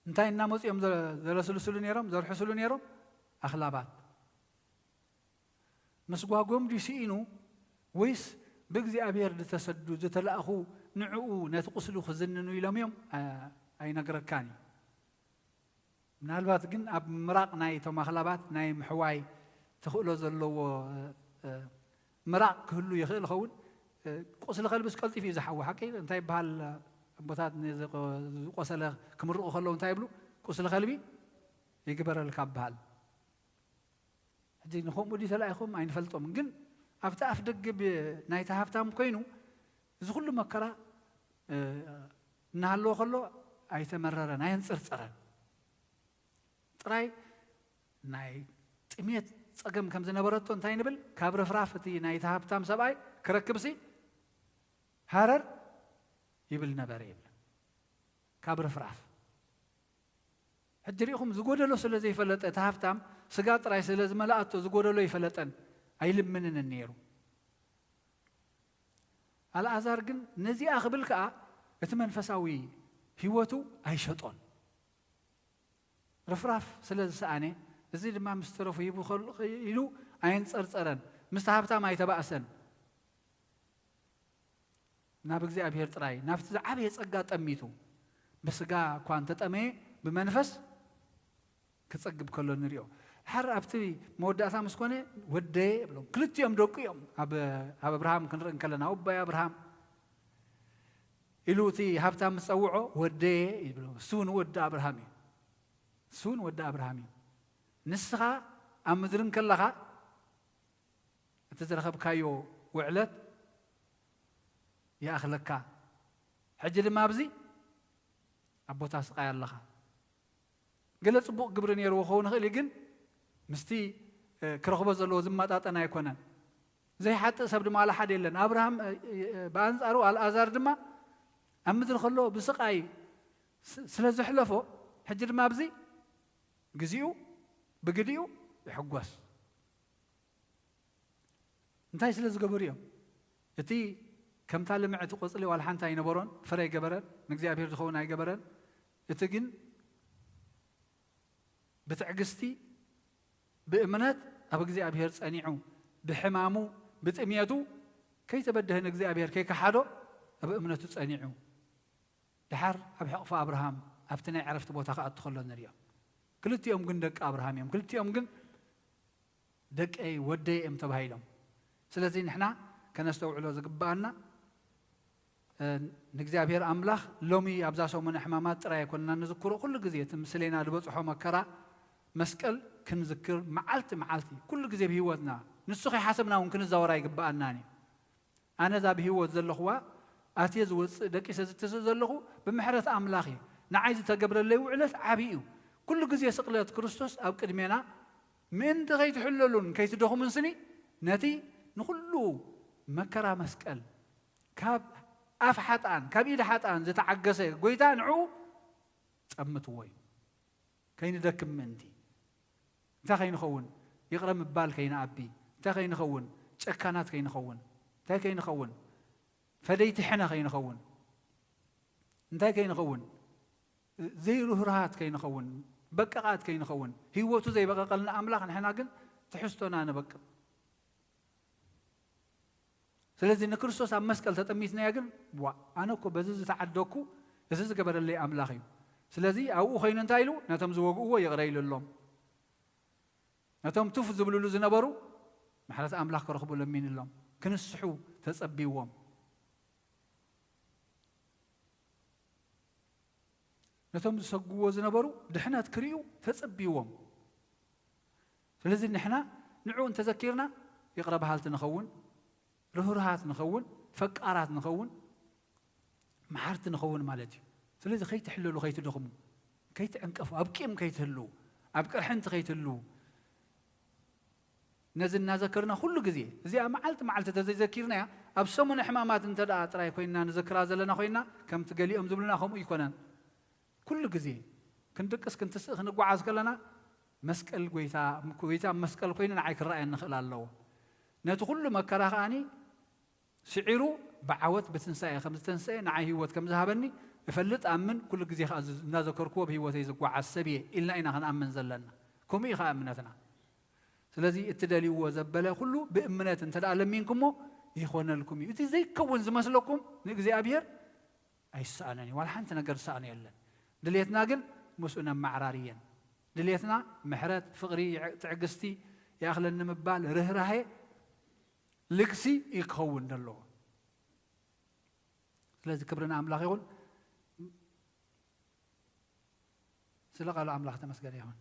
H: انتي ناموس يوم زرسلسلو نيرم زرحسلو نيرم اخلابات مسقوا قوم دي سينو ويس بእግዚአብሔር ዝተሰዱ ዝተላእኹ ንዕኡ ነቲ ቁስሉ ክዝንኑ ኢሎም እዮም ኣይነግረካን እዩ ምናልባት ግን ኣብ ምራቕ ናይ እቶም ኣኽላባት ናይ ምሕዋይ ተኽእሎ ዘለዎ ምራቕ ክህሉ ይኽእል ኸውን ቁስሊ ከልብስ ቀልጢፍ እዩ ዝሓዊ ሓቂ እንታይ ይበሃል ቦታት ዝቆሰለ ክምርቑ ከለዉ እንታይ ይብሉ ቁስሊ ከልቢ ይግበረልካ በሃል ሕጂ ንከምኡ ዲ ተላኢኹም ኣይንፈልጦም ግን ኣብቲ ኣፍ ደገ ናይቲ ሃብታም ኮይኑ እዚ ኩሉ መከራ እናሃለዎ ከሎ ኣይተመረረን ኣየንፅርፅረን ጥራይ ናይ ጥሜት ፀገም ከም ዝነበረቶ እንታይ ንብል ካብ ረፍራፍ እቲ ናይቲ ሃብታም ሰብኣይ ክረክብሲ ሃረር ይብል ነበረ የብለን ካብ ረፍራፍ ሕጂ ሪኢኹም ዝጎደሎ ስለ ዘይፈለጠ እቲ ሃብታም ስጋ ጥራይ ስለ ዝመላእቶ ዝጎደሎ ይፈለጠን ኣይልምንን ነይሩ ኣልዓዛር ግን ነዚኣ ክብል ከዓ እቲ መንፈሳዊ ህይወቱ ኣይሸጦን ረፍራፍ ስለ ዝሰኣነ እዚ ድማ ምስ ተረፉ ሂቡ ኢሉ ኣይንፀርፀረን ምስቲ ሃብታም ኣይተባእሰን ናብ እግዚኣብሔር ጥራይ ናብቲ ዝዓበየ ፀጋ ጠሚቱ ብስጋ እኳ እንተጠመየ ብመንፈስ ክፀግብ ከሎ ንሪኦ ድሓር ኣብቲ መወዳእታ ምስ ኮነ ወደየ ብሎም ክልቲኦም ደቁ እዮም ኣብ ኣብርሃም ክንርኢ ከለና ኣባይ ኣብርሃም ኢሉ እቲ ሃብታም ዝፀውዖ ወደየ ይብሎ እሱ እውን ወዲ ኣብርሃም እዩ እሱ እውን ወዲ ኣብርሃም እዩ ንስኻ ኣብ ምድርን ከለኻ እቲ ዝረኸብካዮ ውዕለት ይኣኽለካ ሕጂ ድማ ኣብዚ ኣብ ቦታ ስቃይ ኣለኻ ገለ ፅቡቕ ግብሪ ነይርዎ ክኸውን ይኽእል ግን ምስቲ ክረኽቦ ዘለዎ ዝመጣጠን ኣይኮነን ዘይሓጥእ ሰብ ድማ ኣላ ሓደ የለን ኣብርሃም ብኣንጻሩ ኣልዓዛር ድማ ኣብ ምድሪ ከሎ ብስቃይ ስለ ዘሕለፎ ሕጂ ድማ ኣብዚ ግዚኡ ብግዲኡ ይሕጓስ እንታይ ስለ ዝገበሩ እዮም እቲ ከምታ ልምዕቲ ቆፅሊ ዋላ ሓንቲ ኣይነበሮን ፍረ ኣይገበረን ንእግዚኣብሔር ዝኸውን ኣይገበረን እቲ ግን ብትዕግስቲ ብእምነት ኣብ እግዚኣብሔር ፀኒዑ ብሕማሙ ብጥምየቱ ከይተበድህን እግዚኣብሔር ከይከሓዶ ኣብ እምነቱ ፀኒዑ ድሓር ኣብ ሕቕፋ ኣብርሃም ኣብቲ ናይ ዕረፍቲ ቦታ ክኣቱ ከሎ ንሪኦም ክልቲኦም ግን ደቂ ኣብርሃም እዮም ክልቲኦም ግን ደቀይ ወደይ እዮም ተባሂሎም ስለዚ ንሕና ከነስተውዕሎ ዝግባአና ንእግዚኣብሔር ኣምላኽ ሎሚ ኣብዛ ሰሙነ ሕማማት ጥራይ ኣይኮንና ንዝክሮ ኩሉ ግዜ እቲ ምስለና ዝበፅሖ መከራ መስቀል ክንዝክር መዓልቲ መዓልቲ ኩሉ ግዜ ብሂወትና ንሱ ከይሓሰብና እውን ክንዛወራ ይግባአናኒ ኣነ እዛ ብሂወት ዘለኹዋ ኣትየ ዝወፅእ ደቂሰ ዝትስእ ዘለኹ ብምሕረት ኣምላኽ እዩ ንዓይ ዝተገብረለይ ውዕለት ዓብዪ እዩ ኩሉ ግዜ ስቕለት ክርስቶስ ኣብ ቅድሜና ምእንቲ ከይትሕለሉን ከይትደኹምን ስኒ ነቲ ንኩሉ መከራ መስቀል ካብ ኣፍ ሓጣን ካብ ኢድ ሓጣን ዝተዓገሰ ጎይታ ንዕኡ ፀምትዎ እዩ ከይንደክም ምእንቲ እንታይ ከይንኸውን ይቕረ ምባል ከይንኣቢ እንታይ ከይንኸውን ጨካናት ከይንኸውን እንታይ ከይንኸውን ፈደይቲ ሕነ ከይንኸውን እንታይ ከይንኸውን ዘይርህራሃት ከይንኸውን በቀቓት ከይንኸውን ህይወቱ ዘይበቀቐልና ኣምላኽ ንሕና ግን ትሕዝቶና ንበቅቕ ስለዚ ንክርስቶስ ኣብ መስቀል ተጠሚትናያ ግን ኣነ እኮ በዚ ዝተዓደኩ እዚ ዝገበረለይ ኣምላኽ እዩ ስለዚ ኣብኡ ኮይኑ እንታይ ኢሉ ነቶም ዝወግእዎ ይቕረ ኢሉሎም ነቶም ቱፍ ዝብልሉ ዝነበሩ ምሕረት ኣምላኽ ክረኽቡ ለሚንሎም ክንስሑ ተጸቢዎም ነቶም ዝሰግዎ ዝነበሩ ድሕነት ክርዩ ተጸቢዎም ስለዚ ንሕና ንዕኡ እንተዘኪርና ይቕረ በሃልቲ ንኸውን ርህሩሃት ንኸውን ፈቃራት ንኸውን መዓርቲ ንኸውን ማለት እዩ ስለዚ ከይትሕለሉ ከይትደኽሙ ከይትዕንቀፉ ኣብ ቂም ከይትህሉ ኣብ ቅርሕንቲ ከይትህሉ ነዚ እናዘከርና ኩሉ ግዜ እዚኣ መዓልቲ መዓልቲ ተዘይዘኪርናያ ኣብ ሰሙነ ሕማማት እንተ ደኣ ጥራይ ኮይንና ንዘክራ ዘለና ኮይንና ከምቲ ገሊኦም ዝብሉና ከምኡ ይኮነን ኩሉ ግዜ ክንድቅስ ክንትስእ ክንጓዓዝ ከለና መስቀል ጎይታ መስቀል ኮይኑ ንዓይ ክረአየን ንኽእል ኣለዎ ነቲ ኩሉ መከራ ከዓኒ ስዒሩ ብዓወት ብትንሳኤ ከም ዝተንስአ ንዓይ ህይወት ከም ዝሃበኒ እፈልጥ ኣምን ኩሉ ግዜ ከዓ እናዘከርክዎ ብህይወተይ ዝጓዓዝ ሰብ እየ ኢልና ኢና ክንኣምን ዘለና ከምኡ ኢኻ እምነትና ስለዚ እትደልይዎ ዘበለ ኩሉ ብእምነት እንተ ደኣ ለሚንኩሞ يخونلكم يتي زي كون زمسلكم نእግዚአብሔር አይሳአነኒ ولا حنت ነገር ሳአነ የለን ድሌትና ግን مسؤنا معراريا ድሌትና ምሕረት ፍቅሪ ትዕግስቲ ያኽለን ምባል ርህራሄ ልግሲ ይከውን ደሎ ስለዚህ ክብርና አምላክ ይሁን ስለቃሉ አምላክ ተመስገነ ይሁን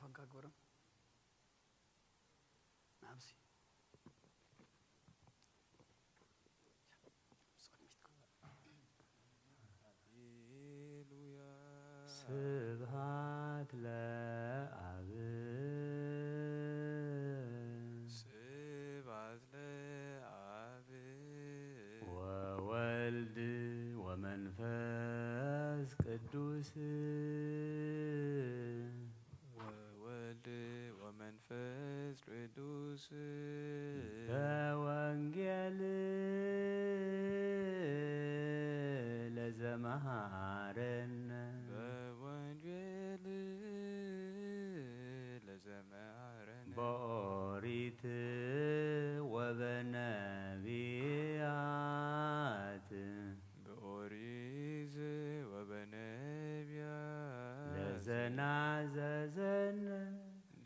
A: فقاقورم نابسي
C: ስብሐት ለአብ
B: ስብሐት ለአብ
C: ወወልድ ወመንፈስ ቅዱስ
B: ወወልድ ወመንፈስ ቅዱስ
C: በወንጌል ለዘመሃረነ
B: በወንጌል ለዘመሃረነ
C: በኦሪት ወበነቢያት
B: በኦሪት ወበነቢያት
C: ለዘናዘዘነ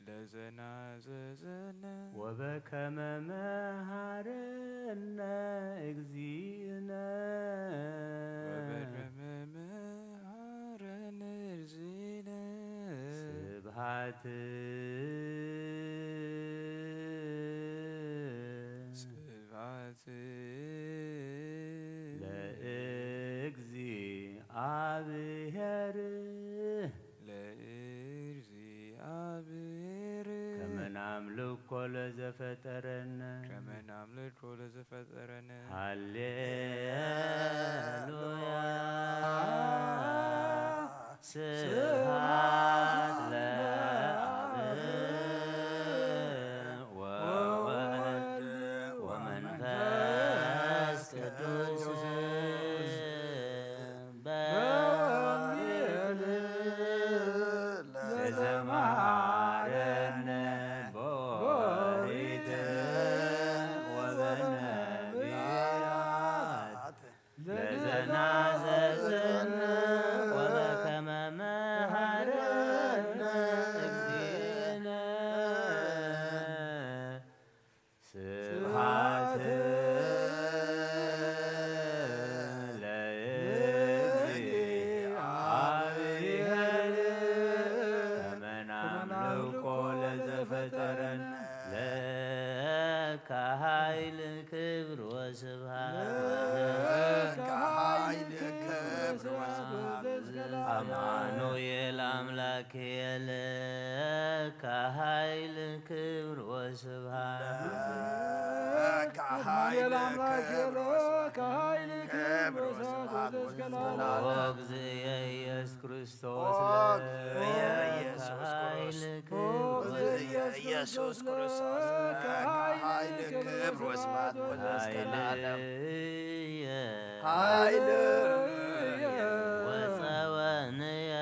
B: ለዘናዘዘነ
C: ወበከመ መሃረነ እግዚእነ
B: ወበከመ መሃረነ እግዚእነ
C: ስብሐት
B: ስብሐት
C: ለእግዚአብሔር
B: ለእግዚአብሔር
C: ከመ ናምልኮ ለዘፈጠረነ
B: ከመ ናምልኮ ለዘፈጠረነ
C: ሃሌሉያ ስብሐት ለአብ ወወልድ ወመንፈስ ቅዱስ በወንጌል ለዘመሃረነ በኦሪት ወበነቢያት ለዘናዘዘነ ወበከመ መሃረነ እግዚእነ ስብሐት ለእግዚአብሔር ከመ ናምልኮ ለዘፈጠረነ ለከ ኃይል ክብር ወስብሐት አማኑኤል አምላክ ለከ ኃይል ክብር ወስብሐት ወእግዚእየ ኢየሱስ ክርስቶስ ለከ ኃይል ክብር
A: ኢየሱስ ክርስቶስ ኃይል ክብር ወስብሐት ኃይል
C: ወፀወንየ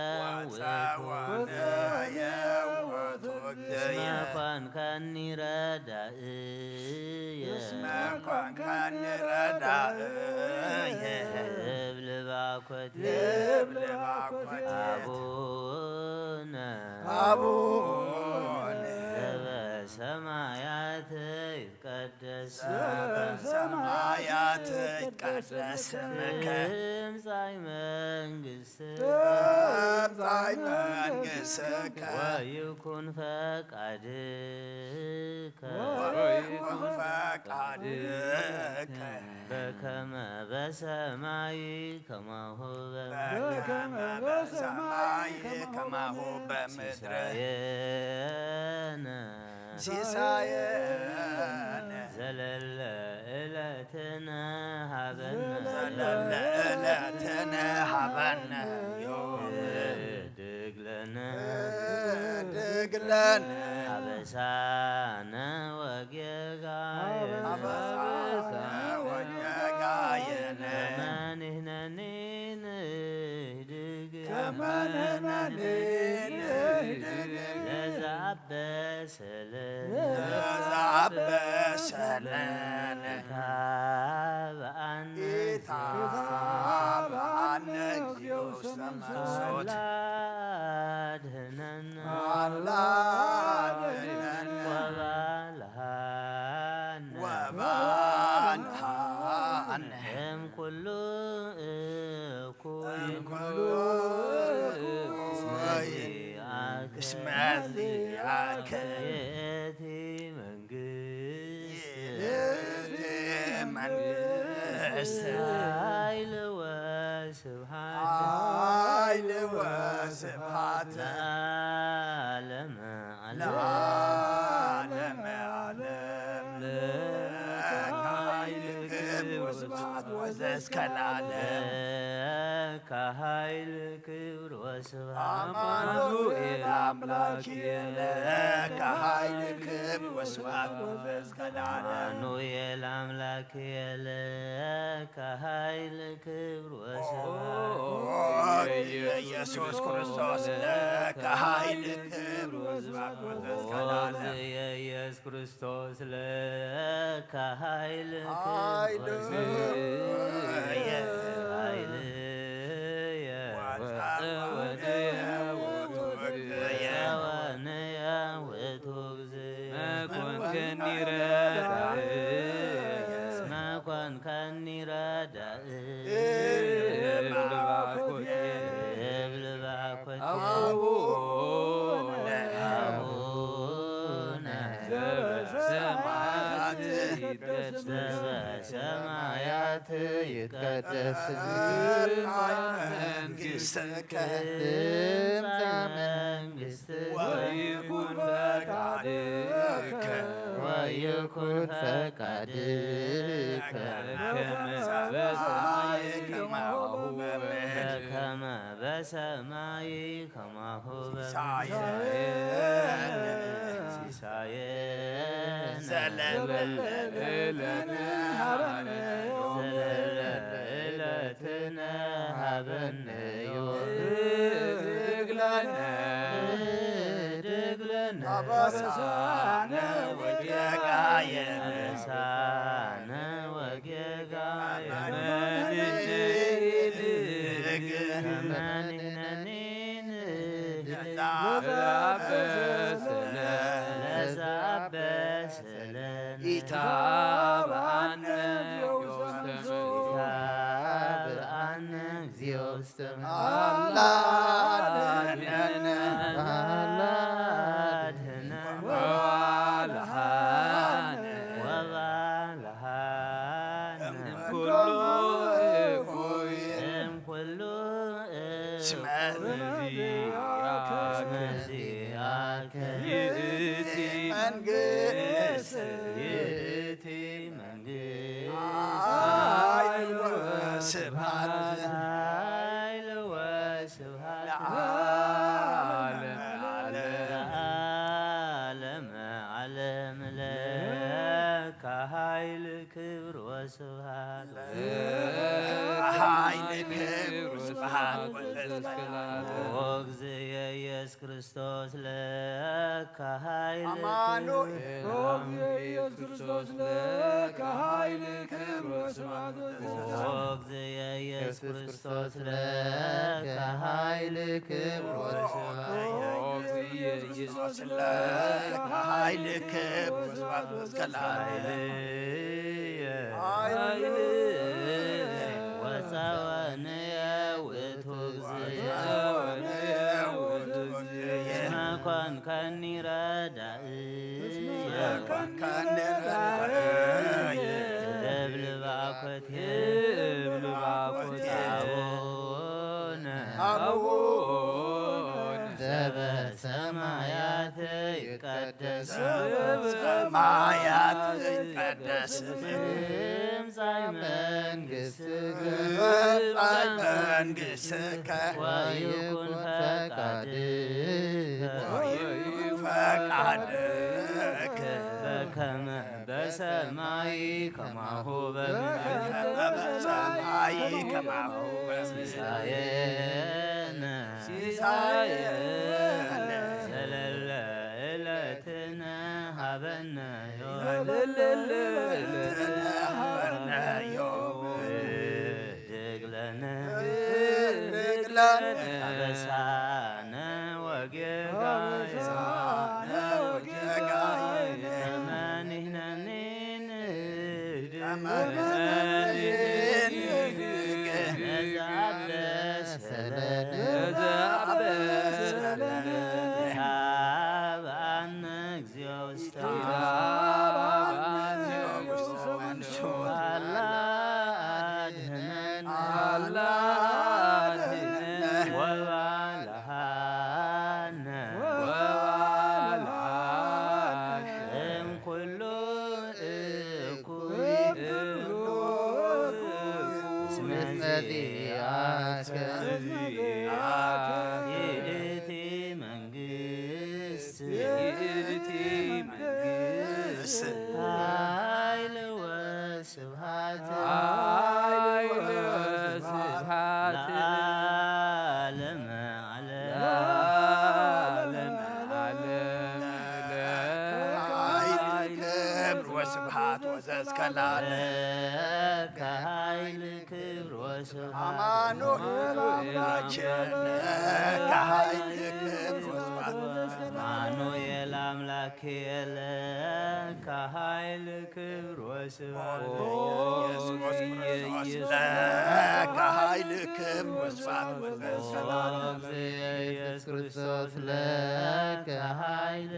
C: እስመ ኮንከኒ ረዳእየ እብል ባኮቴ አቡነ ዘበሰማያት ይትቀደስ ስምከ ትምጻእ መንግሥትከ ወይኩን ፈቃድከ በከመ በሰማይ ከማሁ በምድር ሲሳየነ ዘለለ ዕለትነ ሀበነ ድግ ለነ አበሳነ ወጌጋየነ ከመንህነኒ ንህድግ ለዘአበሰለነ ታብአነ እግዚኦ ውስተ መንሱት አድኅነነ ወባልሐነ እምኩሉ እኩይ እስመ
D: ዚአከ
C: የቲ መንግስት
D: መንግስት
C: ኃይል ወስብሐት
D: ኃይል ወስብሐት
C: ለዓለመ ዓለም
D: ለዓለመ ዓለም ለኃይል ክብር ወስብሐት ወዘእስከ ለዓለም
C: ከኃይል ክብር ወስብሐት
D: አማኑኤል አምላክየ ለከ ኃይል ክብር ወስብሐት ወዘእስከ ለዓለም
C: አማኑኤል አምላክየ ለከ ኃይል ክብር ወስብሐት
D: ኢየሱስ ክርስቶስ ለከ ኃይል ክብር ወስብሐት ወዘእስከ ለዓለም
C: ኢየሱስ ክርስቶስ ለከ ኃይል ክብር
I: በሰማያት ይትቀደስ
D: መንግሥትከ
C: መንግሥትከ
D: ወይኩን ፈቃድከ
I: ወይኩን ፈቃድከ
C: ከመ በሰማይ ከማሁ ሲሳየነ
D: ዘለለዕለትነ
C: ሀበነ ድግለነ
D: አበሳነ ወጌጋየነ
C: ሳነ ወጌጋየ
D: ኢታብአነ
C: እግዚኦ ውስተ
D: አላድነነ
C: ኃይል ክብር ወስብሐት
D: ኃይል ክብር ወስብሐት
C: ወእግዚእየ ኢየሱስ ክርስቶስ ለከ ኃይል
D: አማኑኤል ኢየሱስ ክርስቶስ ለከ ኃይል ክብር ወስብሐት
C: ወእግዚእየ ኢየሱስ ክርስቶስ ለከ ኃይል ክብር ወስብሐት
D: ኢየሱስ ለከ ኃይል ክብር ወስብሐት እስከ ለዓለም
C: ወፀወንየ ውእቱ እግዚእ መኮንከኒ ረዳእየ እብልባኮቴ አቡነ ዘበሰማያት ይትቀደስ
D: ሰማያት ይትቀደስ
C: ትምጻእ መንግሥትከ
D: መንግሥትከ
C: ወይኩን
D: ፈቃድከ
C: በከመ በሰማይ ከማሁ በምድር
D: በሰማይ ከማሁ
C: ሲሳየነ ዘለለ ዕለትነ ሀበነ ድግለነ አበሳነ ወጌጋየ ተመኒህነኒን ይእቲ መንግሥት ኃይል ወስብሐት ለዓለመ
D: ወስብሐት ወዘእስከ ለዓለም
C: ከኃይል ክብር ወስብሐት
D: አማኑኤላችን ከኃይል ክብር ወስብሐት
C: አማኑኤል አምላክ የለ ከኃይል ክብር ወስብሐት
D: ከኃይል ክብር ወስብሐት
C: ኢየሱስ ክርስቶስ ለከ ኃይል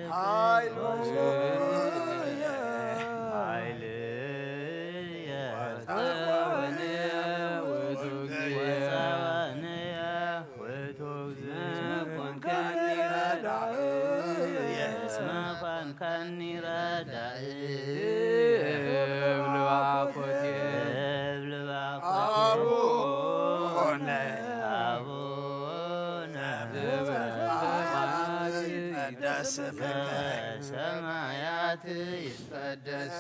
C: ሰማያት ይትቀደስ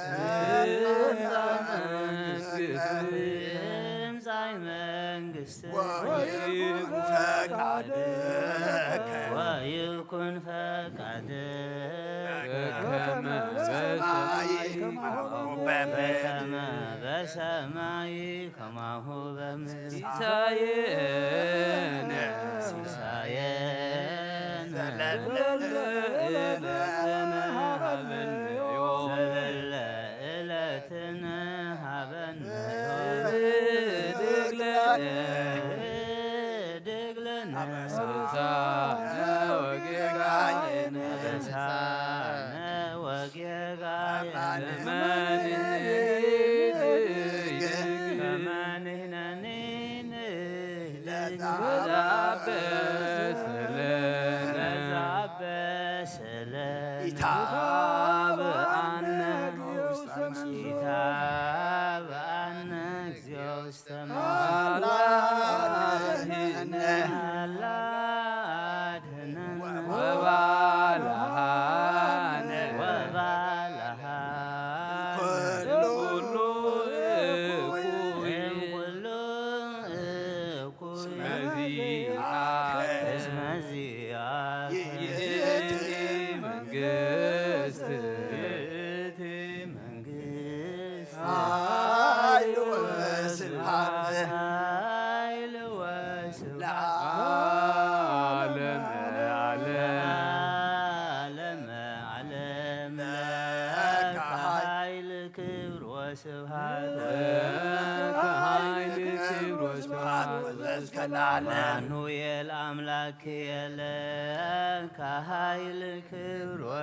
C: ትምጻእ መንግሥትከ ወይኩን ፈቃድከ በከመ በሰማይ ከማሁ በምድር ሲሳየነ ዕለትነ ሀበነ ድግለነ ወጌጋየነ ኢታብአነ እግዚኦ ውስተ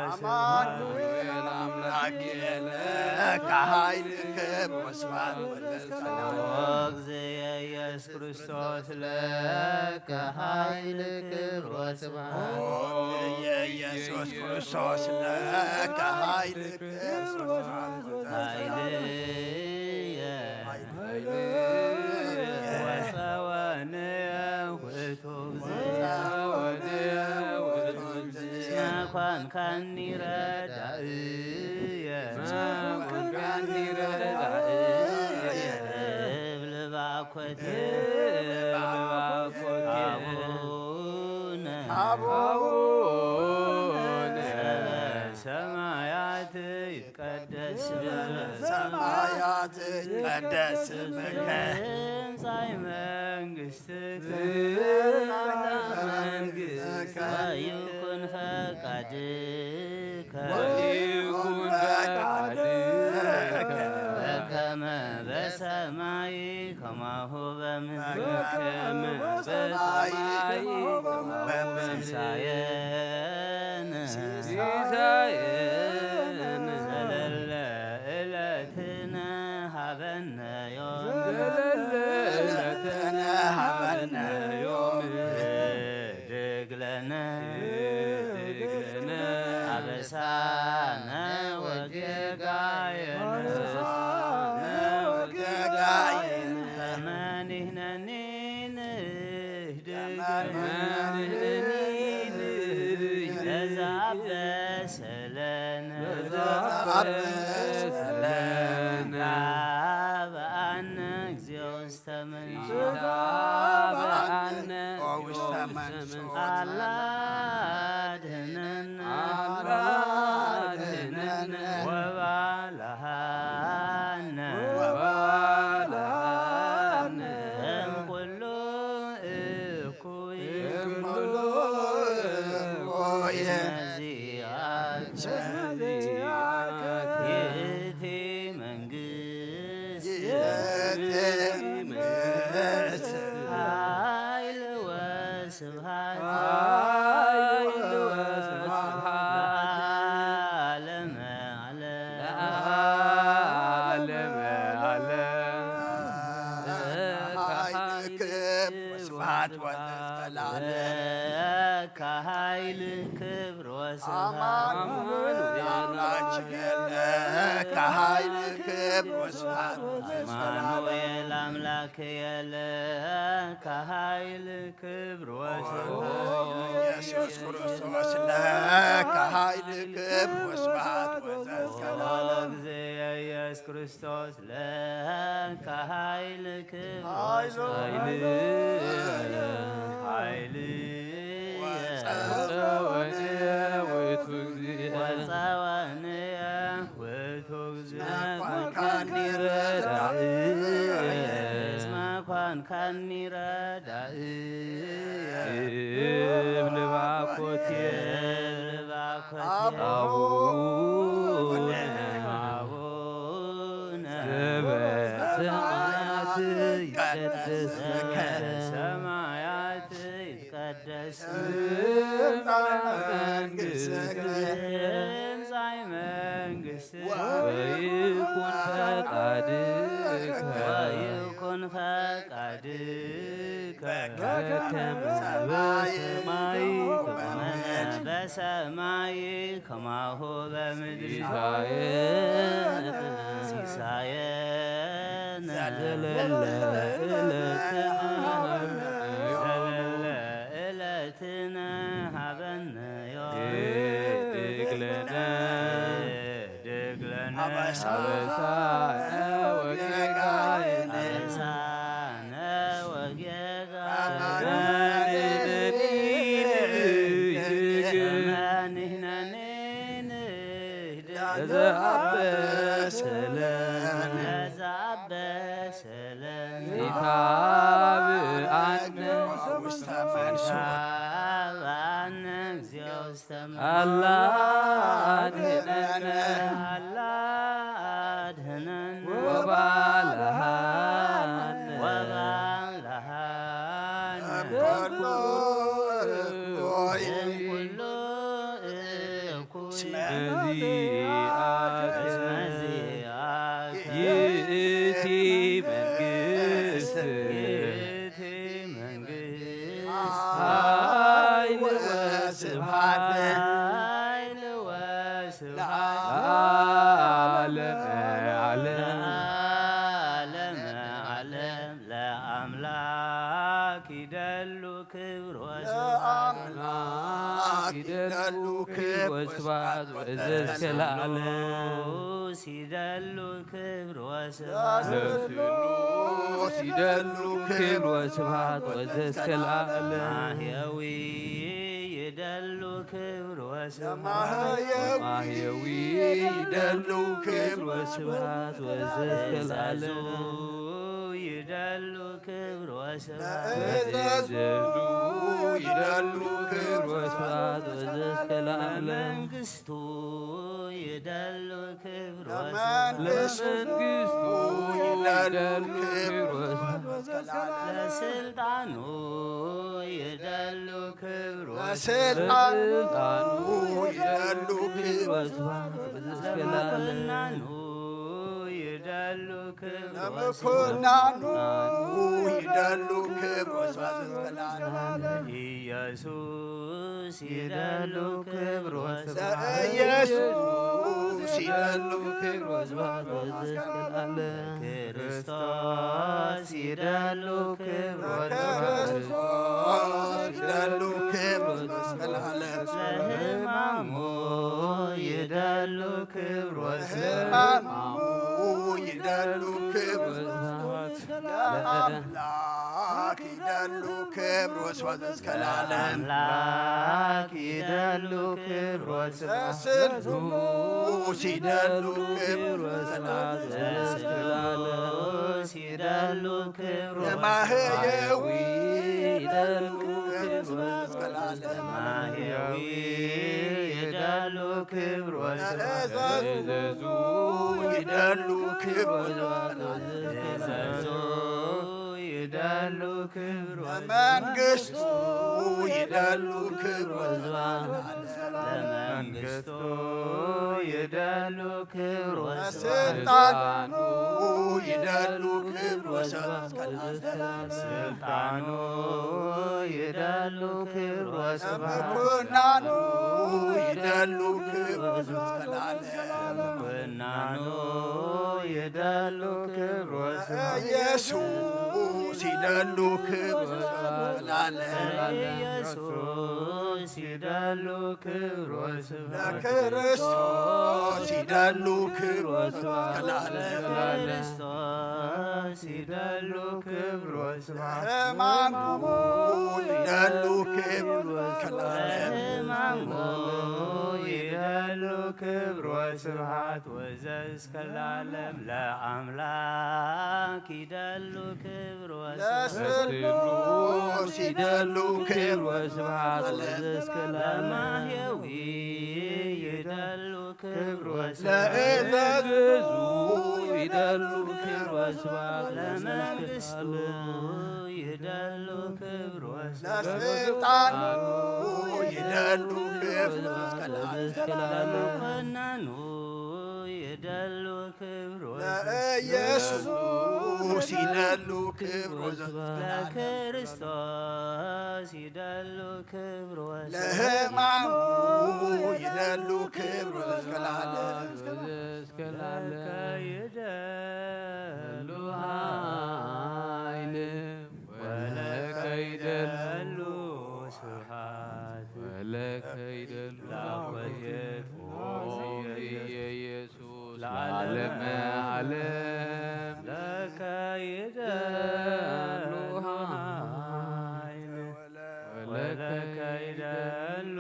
C: አማኑኤል አምላክ የለ ከኃይል ክብር ወስብሐት ወእግዚእየ ኢየሱስ ክርስቶስ ለከ ኃይል ክብር ወስብሐት
D: ኢየሱስ ክርስቶስ ለከ ኃይል ክብር
C: ኮንከኒ ረዳእየ እብል ባኮቴየ አቡነ ሰማያት ይትቀደስ ስምከ ትምጻእ መንግሥትከ ወይኩን ፈቃድከ በከመ በሰማይ ከማሁ በምድር ሲሳየነ ዘለለ ዕለትነ ሀበነ ዮም ድግለነ አበሳነ ወጌጋየነ ከመ ንሕነኒ ንህድግ ዘአበሰለን በአነ እግዚኦ ውስተ መንሱት አላ አድኅነነ ወባልሐነ እምኩሉ እኩይ ይእቲ መንግሥት ኃይል ወስብሐት ለዓለመ ከኃይል ክብር ወስብሐት
D: ከኃይል ክብር ወስብሐት
C: አማኑኤል አምላክየለ ከኃይል ክብር ወስብሐት
D: ኢየሱስ ክርስቶስ ከኃይል ክብር ወስብሐት ወዘእስከለዓለም
C: እግዚእ ኢየሱስ ክርስቶስ ከኃይል ክብር ኃይል ወፀወንየ ውእቱ እግዚእ እስመ ኮንከኒ ረዳእየ እብል ባኮትየ አቡነ ዘበሰማያት ይትቀደስ ሰማያት ይትቀደስ መንግሥትከ ትምጻእ መንግሥትከ ወይኩን ፈቃድከ በከመ በሰማይ ከማሁ በምድር ሲሳየነ ዕለትነ ሀበነ ዮም ድግለነ አበሳነ ወጌጋየንህነንን ዘአበሰለን ኢታብአነ ውስተ መንሱት እግዚኦ ውስተ አላ አድኅነነ ወባልሐነ እምኩሉ እኩይ ይእቲ መንግሥት ኃይል ወስብሐት ለዓለመ ዓለም ለአምላክ ይደሉ ክብር ወስብሐት ወዘእስከ ለዓለም ሲደሉ ክብር ወስብሐት ወዘእስከ ለዓለም ማህየዊ ይደሉ ክብር ወስብሐት ወዘእስከ ለዓለም ይደሉ ክብር ወስብሐት ወዘእስከ ለዓለም መንግሥቱ ይደሉ ክብር ለስልጣኑ ይደሉ ክብር ለምኩናኑ ይደሉ ክብር ኢየሱስ ይደሉ ክብር ክርስቶስ ይደሉ ክብር ለሕማሙ ይደሉ ክብር
A: ለሕማሙ ይደሉ ክብር ለአምላክ ይደሉ ክብር ወስብሐት እስከ ለዓለም
C: አምላክ ይደሉ ክብር
A: ለስሉስ ይደሉ ክብር
C: ለስሉስ ይደሉ ክብር
A: ለማህየዊ
C: ይደሉ
A: ክብር እስከ ለዓለም
C: ማህየዊ ይደሉ ክብር
A: ለእዘዙ ይደሉ ክብር
C: ለእዘዙ ይደሉ ክብር
A: ለመንግሥቱ ይደሉ ክብር
C: ለመንግሥቱ ይደሉ ክብር
A: ለስልጣኑ ይደሉ ክብር ወስብሐት እስከ ለዓለም
C: ስልጣኑ ይደሉ ክብር
A: ለምኩናኑ ይደሉ ክብር እስከ ለዓለም
C: ወናኑ ይደሉ ክብር
A: ኢየሱስ ይደሉ ክብር ለዓለም
C: ኢየሱስ ይደሉ ክብር
A: ለክርስቶስ ይደሉ ክብር ለዓለም
C: ክርስቶስ ይደሉ ክብር
A: ሕማሙ ይደሉ ክብር ለዓለም
C: ሕማሙ ይደሉ ክብር ወስብሐት ወዘእስከ ለዓለም ለአምላክ ይደሉ ክብር
A: ለስሉስ ይደሉ ክብር
C: ወስብሐት ወዘእስከ ለማህየዊ ይደሉ ክብር
A: ለእዘዙ
C: ይደሉ ክብር ወስብሐት ለመንግሥቱ ይደሉ ክብር
A: ለስልጣኑ ይደሉ ክብር እስከ ለዓለም
C: ወናኑ ይደሉ ክብር
A: ለኢየሱስ ይደሉ ክብር
C: ለክርስቶስ ይደሉ ክብር
A: ለሕማሙ ይደሉ ክብር እስከ ለዓለም
C: ይደሉ ኃይል ወለከ ይደሉ ስብሐት ወለከ ይደሉ ላቆየት ኢየሱስ ለዓለመ ዓለም ለከ ይደሉ ኃይል ወለከ ይደሉ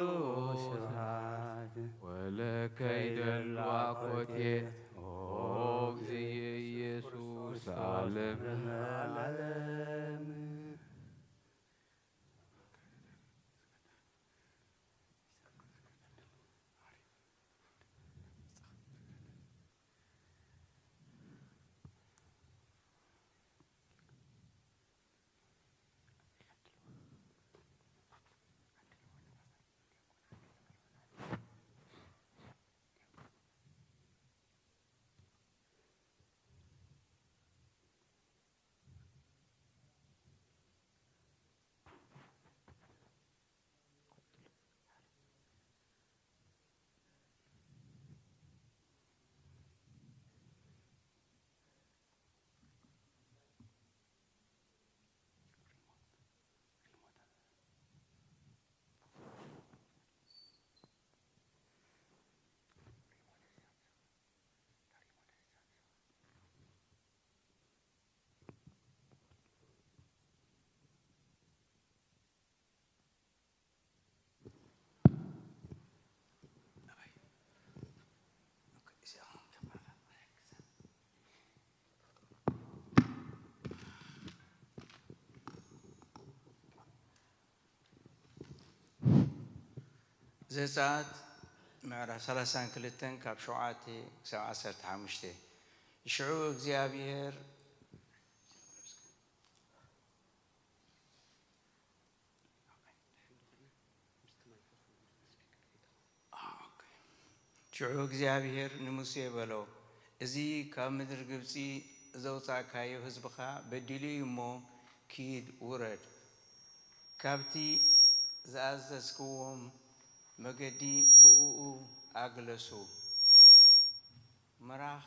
C: ስብሐት ወለከ ይደሉ አኮቴት እግዚእ ኢየሱስ ለዓለመ ዓለም
E: ዘጸአት ምዕራፍ 32 ካብ 7 ክሳብ 15 ሽዑ እግዚአብሔር ንሙሴ በሎ እዚ ካብ ምድሪ ግብፂ ዘውፃእካዮ ህዝብኻ በዲሉ እሞ ኪድ ውረድ ካብቲ ዝኣዘዝክዎም መገዲ ብኡኡ ኣግለሱ ምራኽ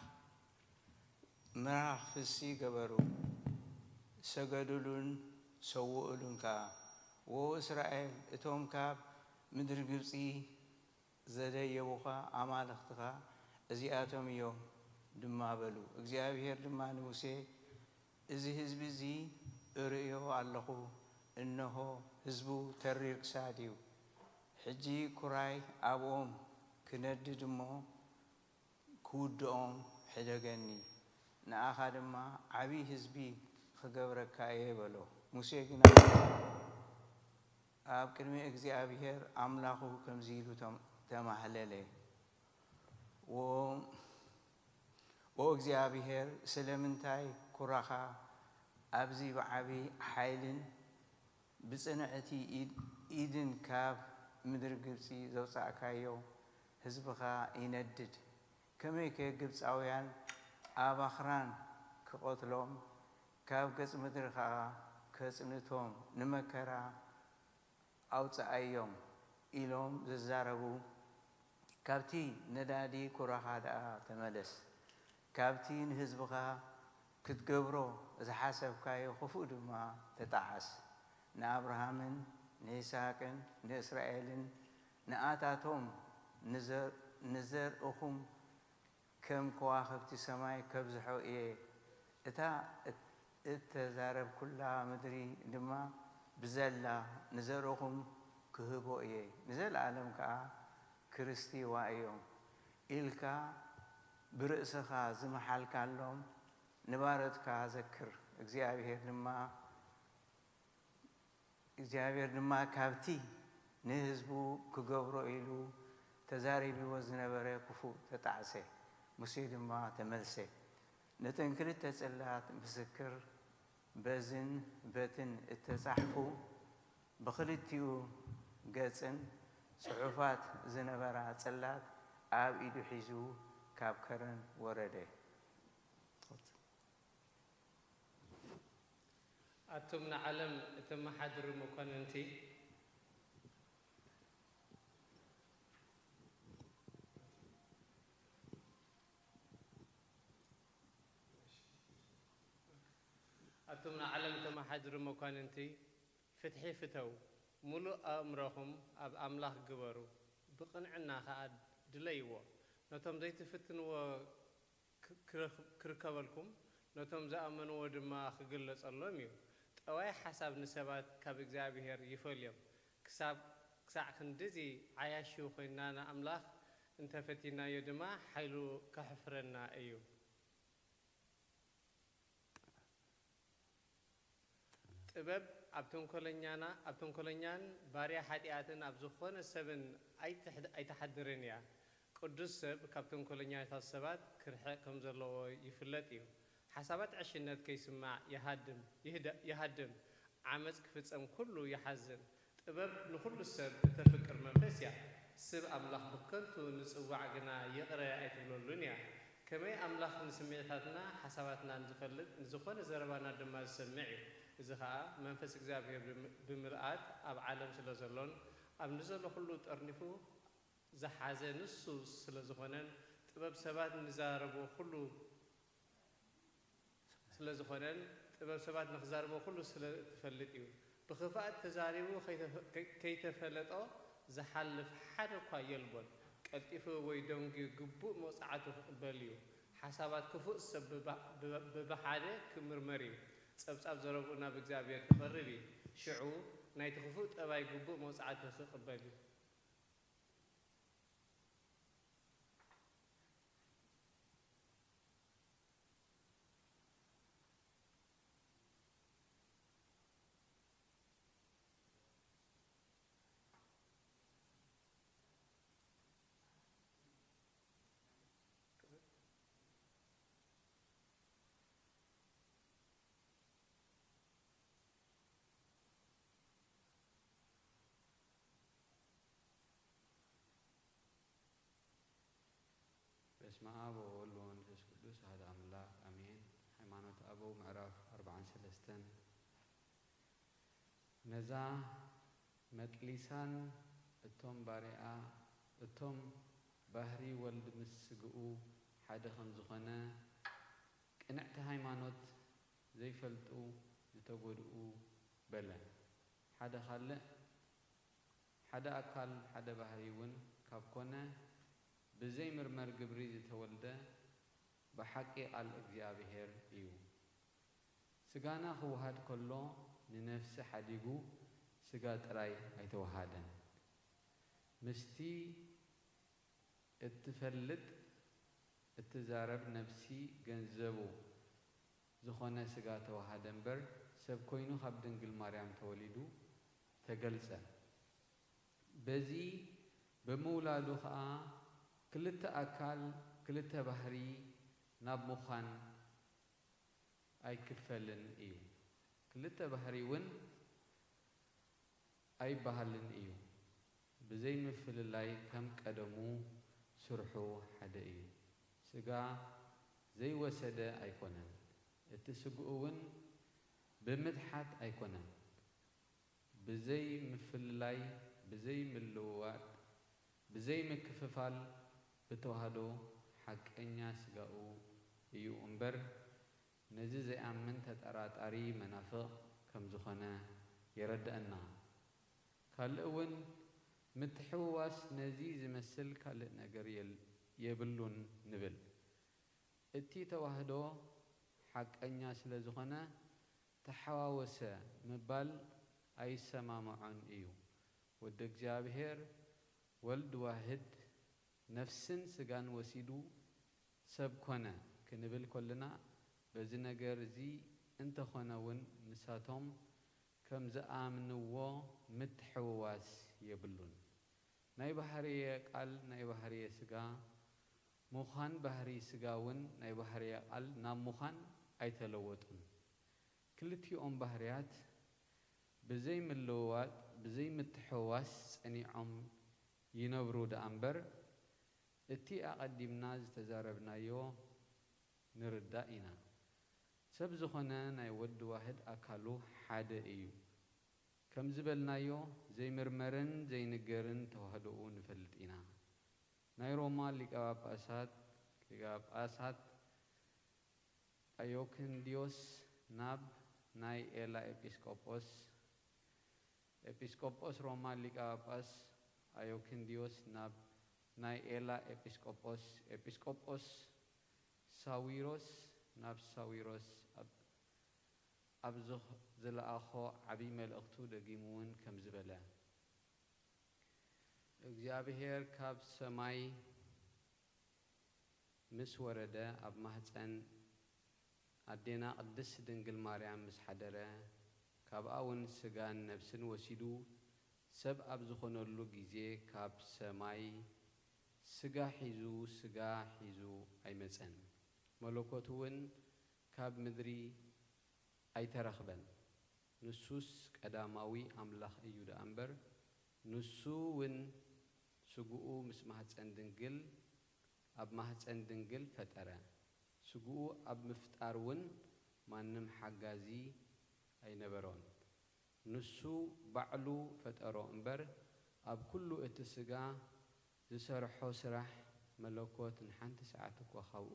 E: ፍሲ ገበሩ ሰገዱሉን ሰውኡሉን ካ ወ እስራኤል እቶም ካብ ምድሪ ግብፂ ዘደየቡኻ ኣማልኽትኻ እዚኣቶም እዮም ድማ በሉ። እግዚአብሔር ድማ ንሙሴ እዚ ህዝቢ እዚ እርእዮ ኣለኹ እነሆ ህዝቡ ተሪር ክሳድ እዩ ሕጂ ኩራይ ኣብኦም ክነድድ እሞ ክውድኦም ሕደገኒ ንኣኻ ድማ ዓብይ ህዝቢ ክገብረካ እየ በሎ። ሙሴ ግን ኣብ ቅድሚ እግዚአብሔር ኣምላኹ ከምዚ ኢሉ ተማህለለ ኦ እግዚአብሔር ስለምንታይ ኩራኻ ኣብዚ ብዓብይ ሓይልን ብጽንዕቲ ኢድን ካብ ምድሪ ግብፂ ዘውፃእካዮ ህዝብኻ ይነድድ ከመይ ከ ግብፃውያን ኣብ ኣኽራን ክቆትሎም ካብ ገጽ ምድሪ ከዓ ከጽንቶም ንመከራ ኣውፅኣዮም ኢሎም ዝዛረቡ ካብቲ ነዳዲ ኩራኻ ደኣ ተመለስ ካብቲ ንህዝብኻ ክትገብሮ ዝሓሰብካዮ ክፉእ ድማ ተጣዓስ ንኣብርሃምን ንይስሐቅን ንእስራኤልን ንኣታቶም ንዘርእኹም ከም ከዋኽብቲ ሰማይ ከብዝሖ እየ እታ እተዛረብ ኩላ ምድሪ ድማ ብዘላ ንዘርእኹም ክህቦ እየ ንዘለዓለም ከዓ ክርስቲዋ እዮም ኢልካ ብርእስኻ ዝመሓልካሎም ንባረትካ ዘክር እግዚአብሔር ድማ ካብቲ ንህዝቡ ክገብሮ ኢሉ ተዛሪብዎ ዝነበረ ክፉእ ተጣዕሰ ሙሴ ድማ ተመልሰ ነተን ክልተ ጽላት ምስክር በዝን በትን እተጻሕፉ ብክልቲኡ ገጽን ጽሑፋት ዝነበራ ጽላት ኣብ ኢዱ ሒዙ ካብ ከረን ወረደ።
G: أتم نعلم أتم حضر مكاننتي أتم نعلم أتم حضر مكاننتي فتحي فتو ملو أمرهم أب أملاك جبرو بقنعنا خاد دليوا نتم زيت فتن و كركبلكم نتم زأمنوا ودما خجلس الله ميو أوي حسب نسبات كاب إجابير يفوليم كساع خندزي عايشوا خينانا أملاك انت فتينا يدما حيلو كحفرنا أيو تبب أبتون كولنيان باريا حدياتن أبزخون السبن أي تحضرين يا قدس سب كابتن كولنيان تصبات كرحكم زلوا يفلتيو حسابات عشنات كيسمع يهدم عمز كفتم كله يحزن تبب لكل السب تفكر منفسيا سب أملاخ بكنتو نسوع جنا يقرأ آية اللونيا كما أملاخ نسميتنا حساباتنا نزخون زربانا دم السمعي إذا منفس إجابير بمرآت أب عالم سلازلون أب نزل كله ترنفو زحازة نصو سلازخونن تبب سبات نزاربو كله سلازخونن تبب سبات نخزاربو كله سلتفلتيو بخفاء تزاربو كي تفلتو زحلف حركة يلبون كالتفو ويدونجي جبو مصعته قبليو حسابات كفؤ سبب ببحادة كمرمريو سبب زربونا بإجابير كفربي شعو نايت خفوت أباي جبو مصعته قبليو
J: بسم الله وولد ومنفس قدوس هذا أملاك أمين حيمانة أبو معرف 43 نزا مكليسان التوم بارئة التوم بحري ولد مسجؤو حدا خنزخنا كنعت حيمانة زي فلتو زتوجدو بلا حدا خلق حدا أكل حدا بحري ون ካብ ኮነ ብዘይ ምርመር ግብሪ ዝተወልደ ብሓቂ ቃል እግዚአብሔር እዩ ስጋና ክወሃድ ከሎ ንነፍሲ ሓዲጉ ስጋ ጥራይ ኣይተወሃደን ምስቲ እትፈልጥ እትዛረብ ነፍሲ ገንዘቡ ዝኾነ ስጋ ተወሃደ እምበር ሰብ ኮይኑ ካብ ድንግል ማርያም ተወሊዱ ተገልጸ በዚ በመውላዱ ከዓ ክልተ አካል ክልተ ባህሪ ናብ ምዃን ኣይክፈልን እዩ ክልተ ባህሪ እውን ኣይባሃልን እዩ ብዘይ ምፍልላይ ከም ቀደሙ ስርሑ ሓደ እዩ ስጋ ዘይወሰደ ኣይኮነን እቲ ስግኡ እውን ብምትሓት ኣይኮነን ብዘይ ምፍልላይ ብዘይ ምልውዋጥ ብዘይ ምክፍፋል ብተዋህዶ ሓቀኛ ስጋኡ እዩ እምበር ነዚ ዘይኣምን ተጠራጣሪ መናፍቕ ከም ዝኾነ የረድአና ካልእ እውን ምትሕውዋስ ነዚ ዝመስል ካልእ ነገር የብሉን ንብል እቲ ተዋህዶ ሓቀኛ ስለ ዝኾነ ተሓዋወሰ ምባል ኣይሰማምዖን እዩ ወዲ እግዚአብሔር ወልድ ዋህድ ነፍስን ስጋን ወሲዱ ሰብ ኮነ ክንብል ኮልና በዚ ነገር እዚ እንተኾነ እውን ንሳቶም ከም ዝኣምንዎ ምትሕውዋስ የብሉን ናይ ባህርየ ቃል ናይ ባህርየ ስጋ ምዃን ባህሪ ስጋ እውን ናይ ባህርየ ቃል ናብ ምዃን ኣይተለወጡን ክልቲኦም ባህርያት ብዘይ ምልውዋጥ ብዘይ ምትሕውዋስ ጸኒዖም ይነብሩ ደኣ እምበር እቲ ኣቐዲምና ዝተዛረብናዮ ንርዳእ ኢና ሰብ ዝኾነ ናይ ወዲ ዋህድ ኣካሉ ሓደ እዩ ከም ዝበልናዮ ዘይምርመርን ዘይንገርን ተዋህዶኡ ንፈልጥ ኢና ናይ ሮማ ሊቀ ጳጳሳት አዮክንዲዮስ ናብ ናይ ኤላ ኤጲስቆጶስ ሮማ ሊቀ ጳጳስ አዮክንዲዮስ ናብ ናይ ኤላ ኤጲስቆጶስ ሳዊሮስ ናብ ሳዊሮስ ኣብ ዝለኣኾ ዓብይ መልእኽቱ ደጊሙ እውን ከም ዝበለ እግዚአብሔር ካብ ሰማይ ምስ ወረደ ኣብ ማህፀን ኣዴና ቅድስት ድንግል ማርያም ምስ ሓደረ ካብኣ እውን ስጋን ነፍስን ወሲዱ ሰብ ኣብ ዝኾነሉ ጊዜ ካብ ሰማይ ስጋ ሒዙ ኣይመፀን መለኮት እውን ካብ ምድሪ ኣይተረኽበን ንሱስ ቀዳማዊ ኣምላኽ እዩ ደኣ እምበር ንሱ እውን ስጉኡ ምስ ማህፀን ድንግል ኣብ ማህፀን ድንግል ፈጠረ ስጉኡ ኣብ ምፍጣር እውን ማንም ሓጋዚ ኣይነበሮን ንሱ ባዕሉ ፈጠሮ እምበር ኣብ ኩሉ እቲ ስጋ ዝሰርሖ ስራሕ መለኮት ንሓንቲ ሰዓት እኳ ካብኡ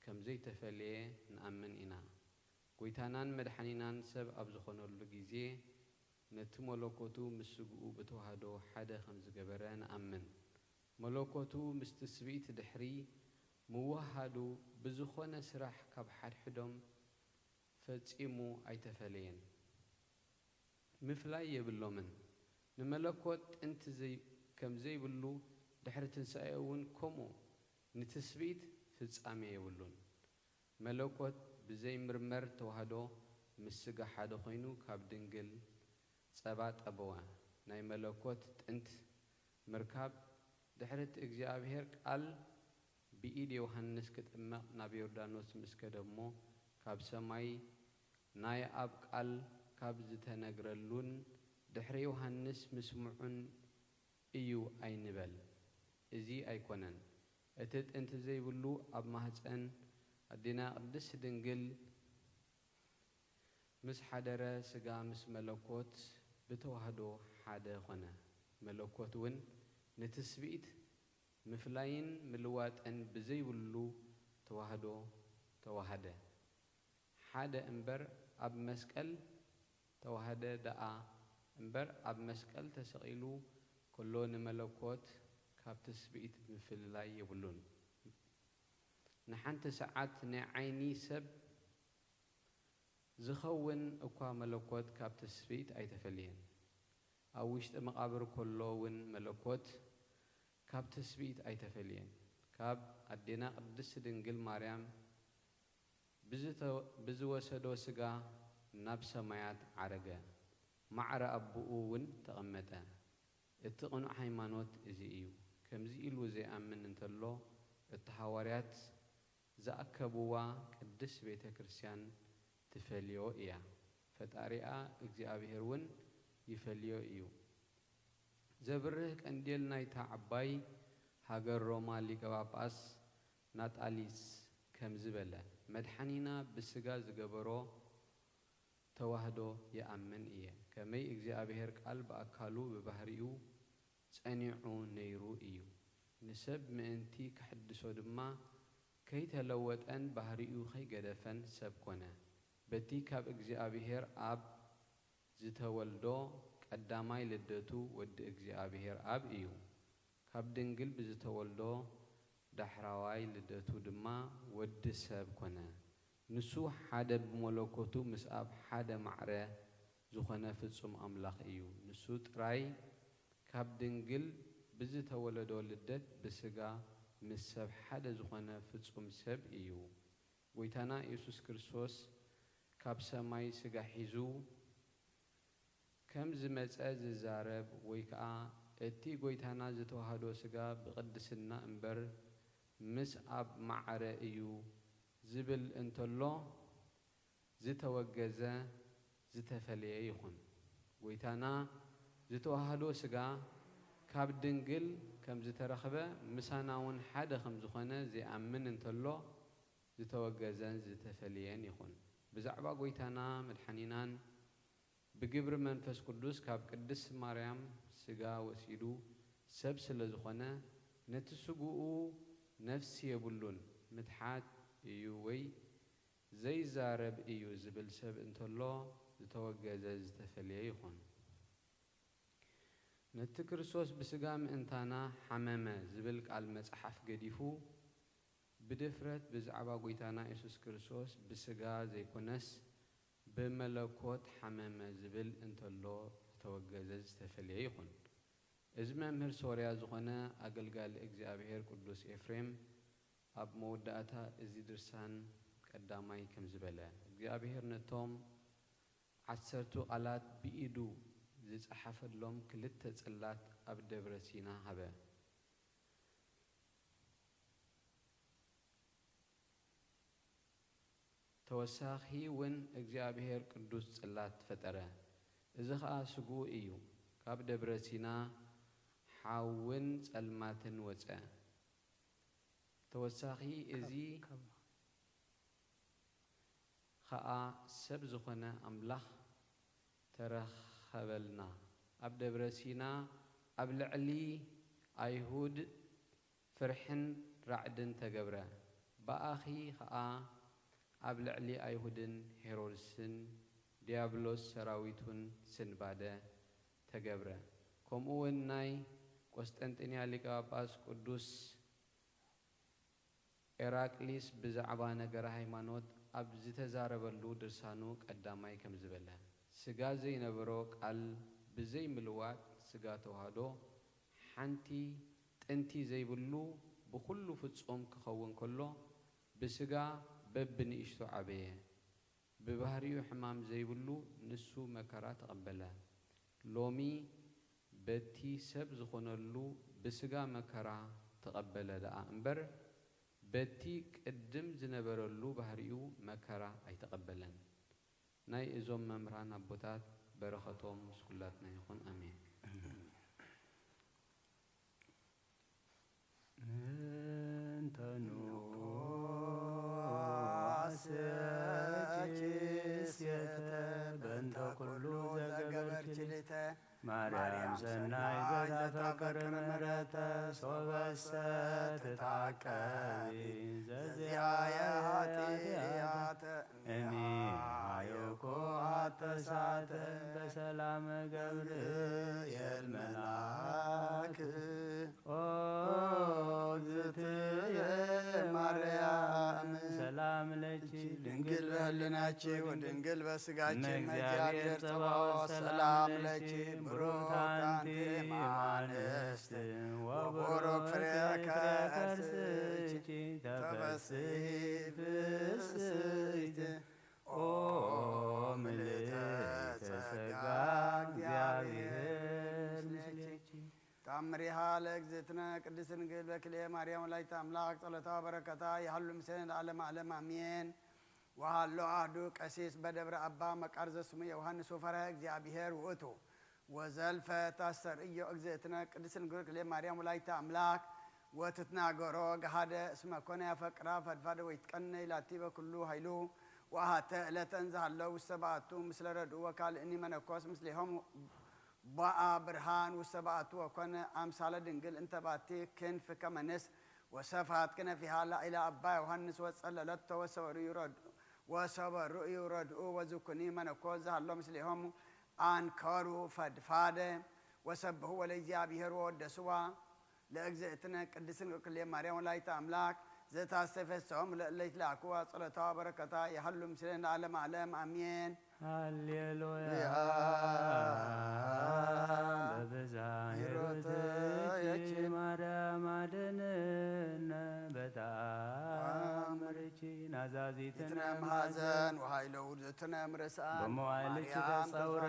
J: ከም ዘይተፈልየ ንኣምን ኢና ጎይታናን መድሓኒናን ሰብ ኣብ ዝኾነሉ ጊዜ ነቲ መለኮቱ ምስ ስግኡ ብተዋህዶ ሓደ ከም ዝገበረ ንኣምን መለኮቱ ምስ ትስብእቲ ድሕሪ ምዋሃዱ ብዝኾነ ስራሕ ካብ ሓድሕዶም ፈጺሙ ኣይተፈለየን ምፍላይ የብሎምን ንመለኮት ጥንቲ ከም ዘይብሉ ድሕሪ ትንሣኤ እውን ከምኡ ንትስብእት ፍጻሜ የብሉን መለኮት ብዘይ ምርመር ተዋህዶ ምስ ስጋ ሓደ ኮይኑ ካብ ድንግል ጸባ ጠበወ ናይ መለኮት ጥንት ምርካብ ድሕሪት እግዚአብሔር ቃል ብኢድ ዮሐንስ ክጥመቕ ናብ ዮርዳኖስ ምስ ከደ እሞ ካብ ሰማይ ናይ ኣብ ቃል ካብ ዝተነግረሉን ድሕሪ ዮሐንስ ምስምዑን እዩ ኣይንበል እዚ ኣይኮነን እቲ ጥንቲ ዘይብሉ ኣብ ማህፀን ኣዴና ቅድስት ድንግል ምስ ሓደረ ስጋ ምስ መለኮት ብተዋህዶ ሓደ ኾነ መለኮት እውን ንትስብእት ምፍላይን ምልዋጥን ብዘይብሉ ተዋህዶ ተዋህደ ሓደ እምበር ኣብ መስቀል ተዋህደ ደኣ እምበር ኣብ መስቀል ተሰቂሉ ኩሎ ንመለኮት ካብ ትስብኢት ምፍልላይ የብሉን ንሓንቲ ሰዓት ናይ ዓይኒ ሰብ ዝኸውን እኳ መለኮት ካብ ትስብኢት ኣይተፈልየን ኣብ ውሽጢ መቃብር ከሎ እውን መለኮት ካብ ትስብኢት ኣይተፈልየን ካብ ኣዴና ቅድስት ድንግል ማርያም ብዝወሰዶ ስጋ ናብ ሰማያት ዓረገ ማዕረ ኣቦኡ እውን ተቐመጠ እቲ ቅኑዕ ሃይማኖት እዚ እዩ ከምዚ ኢሉ ዘይኣምን እንተሎ እቲ ሐዋርያት ዝኣከብዋ ቅድስት ቤተ ክርስቲያን ትፈልዮ እያ ፈጣሪኣ እግዚአብሔር እውን ይፈልዮ እዩ ዘብርህ ቀንዴል ናይታ ዓባይ ሃገር ሮማ ሊቀ ጳጳስ ናጣሊስ ከም ዝበለ መድሓኒና ብስጋ ዝገበሮ ተዋህዶ ይኣምን እየ ከመይ እግዚአብሔር ቃል በአካሉ በባህሪኡ ጸኒዑ ነይሩ እዩ ንሰብ ምእንቲ ክሕድሶ ድማ ከይተለወጠን ባህሪኡ ከይገደፈን ሰብ ኮነ በቲ ካብ እግዚአብሔር አብ ዝተወልዶ ቀዳማይ ልደቱ ወዲ እግዚአብሔር አብ እዩ ካብ ድንግል ብዝተወልዶ ዳሕራዋይ ልደቱ ድማ ወዲ ሰብ ኮነ ንሱ ሓደ ብመለኮቱ ምስ አብ ሓደ ማዕረ ዝኾነ ፍጹም አምላኽ እዩ ንሱ ጥራይ ካብ ድንግል ብዝተወለዶ ልደት ብስጋ ምስ ሰብ ሓደ ዝኾነ ፍጹም ሰብ እዩ ጎይታና ኢየሱስ ክርስቶስ ካብ ሰማይ ስጋ ሒዙ ከም ዝመፀ ዝዛረብ ወይ ከዓ እቲ ጎይታና ዝተዋህዶ ስጋ ብቅድስና እምበር ምስ አብ ማዕረ እዩ ዝብል እንተሎ ዝተወገዘ ዝተፈለየ ይኹን ጎይታና ዝተዋህዶ ስጋ ካብ ድንግል ከም ዝተረኸበ ምሳናውን ሓደ ከም ዝኾነ ዘይኣምን እንተሎ ዝተወገዘን ዝተፈለየን ይኹን ብዛዕባ ጎይታና መድሓኒናን ብግብሪ መንፈስ ቅዱስ ካብ ቅድስት ማርያም ስጋ ወሲዱ ሰብ ስለ ዝኾነ ነቲ ስጉኡ ነፍሲ የብሉን ምትሓት እዩ ወይ ዘይዛረብ እዩ ዝብል ሰብ እንተሎ ዝተወገዘ ዝተፈለየ ይኹን ነቲ ክርስቶስ ብስጋ ምእንታና ሓመመ ዝብል ቃል መጽሓፍ ገዲፉ ብድፍረት ብዛዕባ ጎይታና ኢየሱስ ክርስቶስ ብስጋ ዘይኮነስ ብመለኮት ሓመመ ዝብል እንተሎ ዝተወገዘ ዝተፈለየ ይኹን እዚ መምህር ሶርያ ዝኾነ ኣገልጋሊ እግዚአብሔር ቅዱስ ኤፍሬም ኣብ መወዳእታ እዚ ድርሳን ቀዳማይ ከም ዝበለ እግዚአብሔር ነቶም 10 ቃላት ብኢዱ ዝጸሓፈሎም ክልተ ጽላት ኣብ ደብረ ሲና ሃበ ተወሳኺ እውን እግዚአብሔር ቅዱስ ጽላት ፈጠረ እዚ ከዓ ስጉኡ እዩ ካብ ደብረ ሲና ሓውን ጸልማትን ወፀ ተወሳኺ እዚ ከዓ ሰብ ዝኾነ ኣምላኽ ተረኸበልና ኣብ ደብረ ሲና ኣብ ልዕሊ ኣይሁድ ፍርሕን ራዕድን ተገብረ በኣኺ ከዓ ኣብ ልዕሊ ኣይሁድን ሄሮድስን ዲያብሎስ ሰራዊቱን ስንባደ ተገብረ ከምኡ እውን ናይ ቆስጠንጢንያ ሊቀ ጳጳስ ቅዱስ ኤራቅሊስ ብዛዕባ ነገረ ሃይማኖት ኣብ ዝተዛረበሉ ድርሳኑ ቀዳማይ ከም ዝበለ ስጋ ዘይነበሮ ቃል ብዘይ ምልዋጥ ስጋ ተዋህዶ ሓንቲ ጥንቲ ዘይብሉ ብኩሉ ፍጹም ክኸውን ከሎ ብስጋ በብንእሽቶ ዓበየ ብባህሪኡ ሕማም ዘይብሉ ንሱ መከራ ተቐበለ ሎሚ በቲ ሰብ ዝኾነሉ ብስጋ መከራ ተቐበለ ደኣ እምበር በቲ ቅድም ዝነበረሉ ባህሪኡ መከራ ኣይተቐበለን ናይ እዞም መምህራን ኣቦታት በረኸቶም ምስ ኩላትና ይኹን አሜን
C: እንተኑ በእንተ ኩሉ ዘገበርችልተ ማርያም ሰናይ ዘታፈቅር ምሕረተ ሶበሰ ትታቀቢ ዘዚአየ ኃጢአተ እኔ አየው ብኩዓት ተሳተ በሰላም ገብርኤል መልአክ ኦ እግዝእትየ ማርያም ሰላም ለኪ
A: ድንግል በህልናችሁ ወድንግል በስጋችን እግዚአብሔር ጸባኦት ሰላም ለኪ ብሩክ አንቲ እምአንስት ወቡሩክ ፍሬ ከርስኪ ተፈሥሒ ፍስሕት ኦ ምልዕተ ጸጋ እግዚአብሔር ምስሌኪ ተአምሪሃ ለእግዝእትነ ቅድስት ድንግል በክልኤ ማርያም ወላዲተ አምላክ ጸሎታ በረከታ ያህሉ ምስሌነ ለዓለመ ዓለም አሜን። ወሃሎ አሐዱ ቀሲስ በደብረ አባ መቃርዘ ስሙ ዮሐንስ ወፈርሃ እግዚአብሔር ውእቱ ወዘልፈ ታስተርእዮ እግዝእትነ ቅድስት ድንግል በክልኤ ማርያም ወላዲተ አምላክ ወትትናገሮ ገሃደ እስመ ኮነ ያፈቅራ ፈድፋደ ወይትቀነይ ላቲ በኩሉ ኃይሉ ወአሐተ ዕለተ እንዘ ሀለው ውስተ በዓቱ ምስለ ረድኡ ወካልእኒ መነኮስ ምስሌሆሙ ቦአ ብርሃን ውስተ በዓቱ ወኮነ አምሳለ ድንግል እንተ ባቲ ክንፍ ከመ ንስር ወሰፋት ክነፊሃ ላዕለ አባ ዮሐንስ ወጸለለቶ ወሰበርኡ ረድኡ ወዝኩኒ መነኮስ ዘሀሎ ምስሌሆሙ አንከሩ ፈድፋደ ወሰብሑ ወለእግዚአብሔር ወወደስዋ ለእግዝእትነ ቅድስት ድንግል በክልኤ ማርያም ወላዲተ አምላክ ዘታስተፈስሖሙ ለእለ ይትለአክዋ ጸሎታ በረከታ ያህሉ ምስሌነ ለዓለመ ዓለም አሜን።
C: ሃሌሉያ በብዝኃ ሂሩትኪ ማርያም አድኅነነ በተአምርኪ ናዛዚትነ
A: እምኀዘን ወኃይለ ውእትነ እምርስዓን
C: በመዋዕልኪ ተጸውረ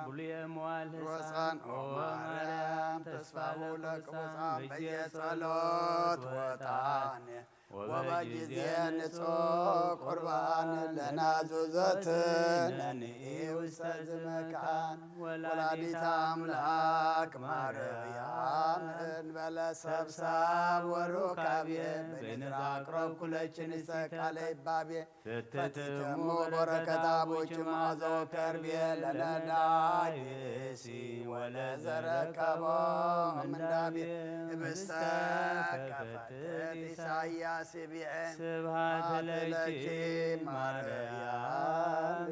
C: ብሉየ መዋዕል ሕፃን ኦ ማርያም ተስፋሁ ለቅዱሳን በየጸሎት ወጣን ወበጊዜ ንጹሕ ቁርባን ለናዙዘትነ ውስተ ዝመካን ወላዲተ አምላክ ማርያም እንበለ ሰብሳብ ወሩካቤ በንዝራ አቅረብኩ ለችንሰ ቃለ ይባቤ ፈትትሙ በረከታ ቦች ማዘው ከርቤ ለነዳይ ብእሲ ወለዘረከቦ ምንዳቤ ህብስተ ከፈትት ኢሳይያስ ስብሐት ለኪ ማርያም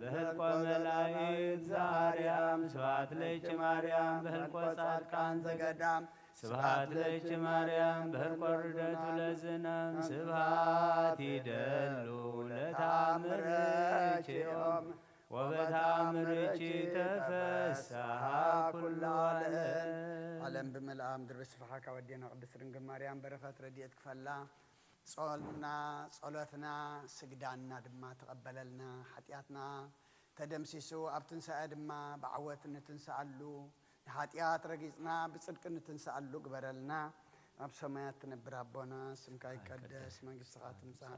C: በህልቆ መላእክት ዘአርያም ስብሐት ለኪ ማርያም በህልቆ ጻድቃን ዘገዳም ስብሐት ለኪ ማርያም በህልቆ ርደቱ ለዝናም ስብሐት ይደሉ ለተአምርኪ ወበተአምርኪ ተፈስሐ ኩሉ
A: ዓለም ብምልአ ምድሪ ስፍሓካ ወዴና ቅድስት ድንግል ማርያም በረኸት ረድኤት ክፈላ ጾልና ጸሎትና ስግዳና ድማ ተቐበለልና ሓጢኣትና ተደምሲሱ ኣብ ትንሳኤ ድማ ብዓወት ንትንሳኣሉ ንሓጢኣት ረጊፅና ብፅድቂ ንትንሳኣሉ ግበረልና። ኣብ ሰማያት ትነብር ኣቦና ስምካ ይቀደስ መንግስትኻ ትምጻእ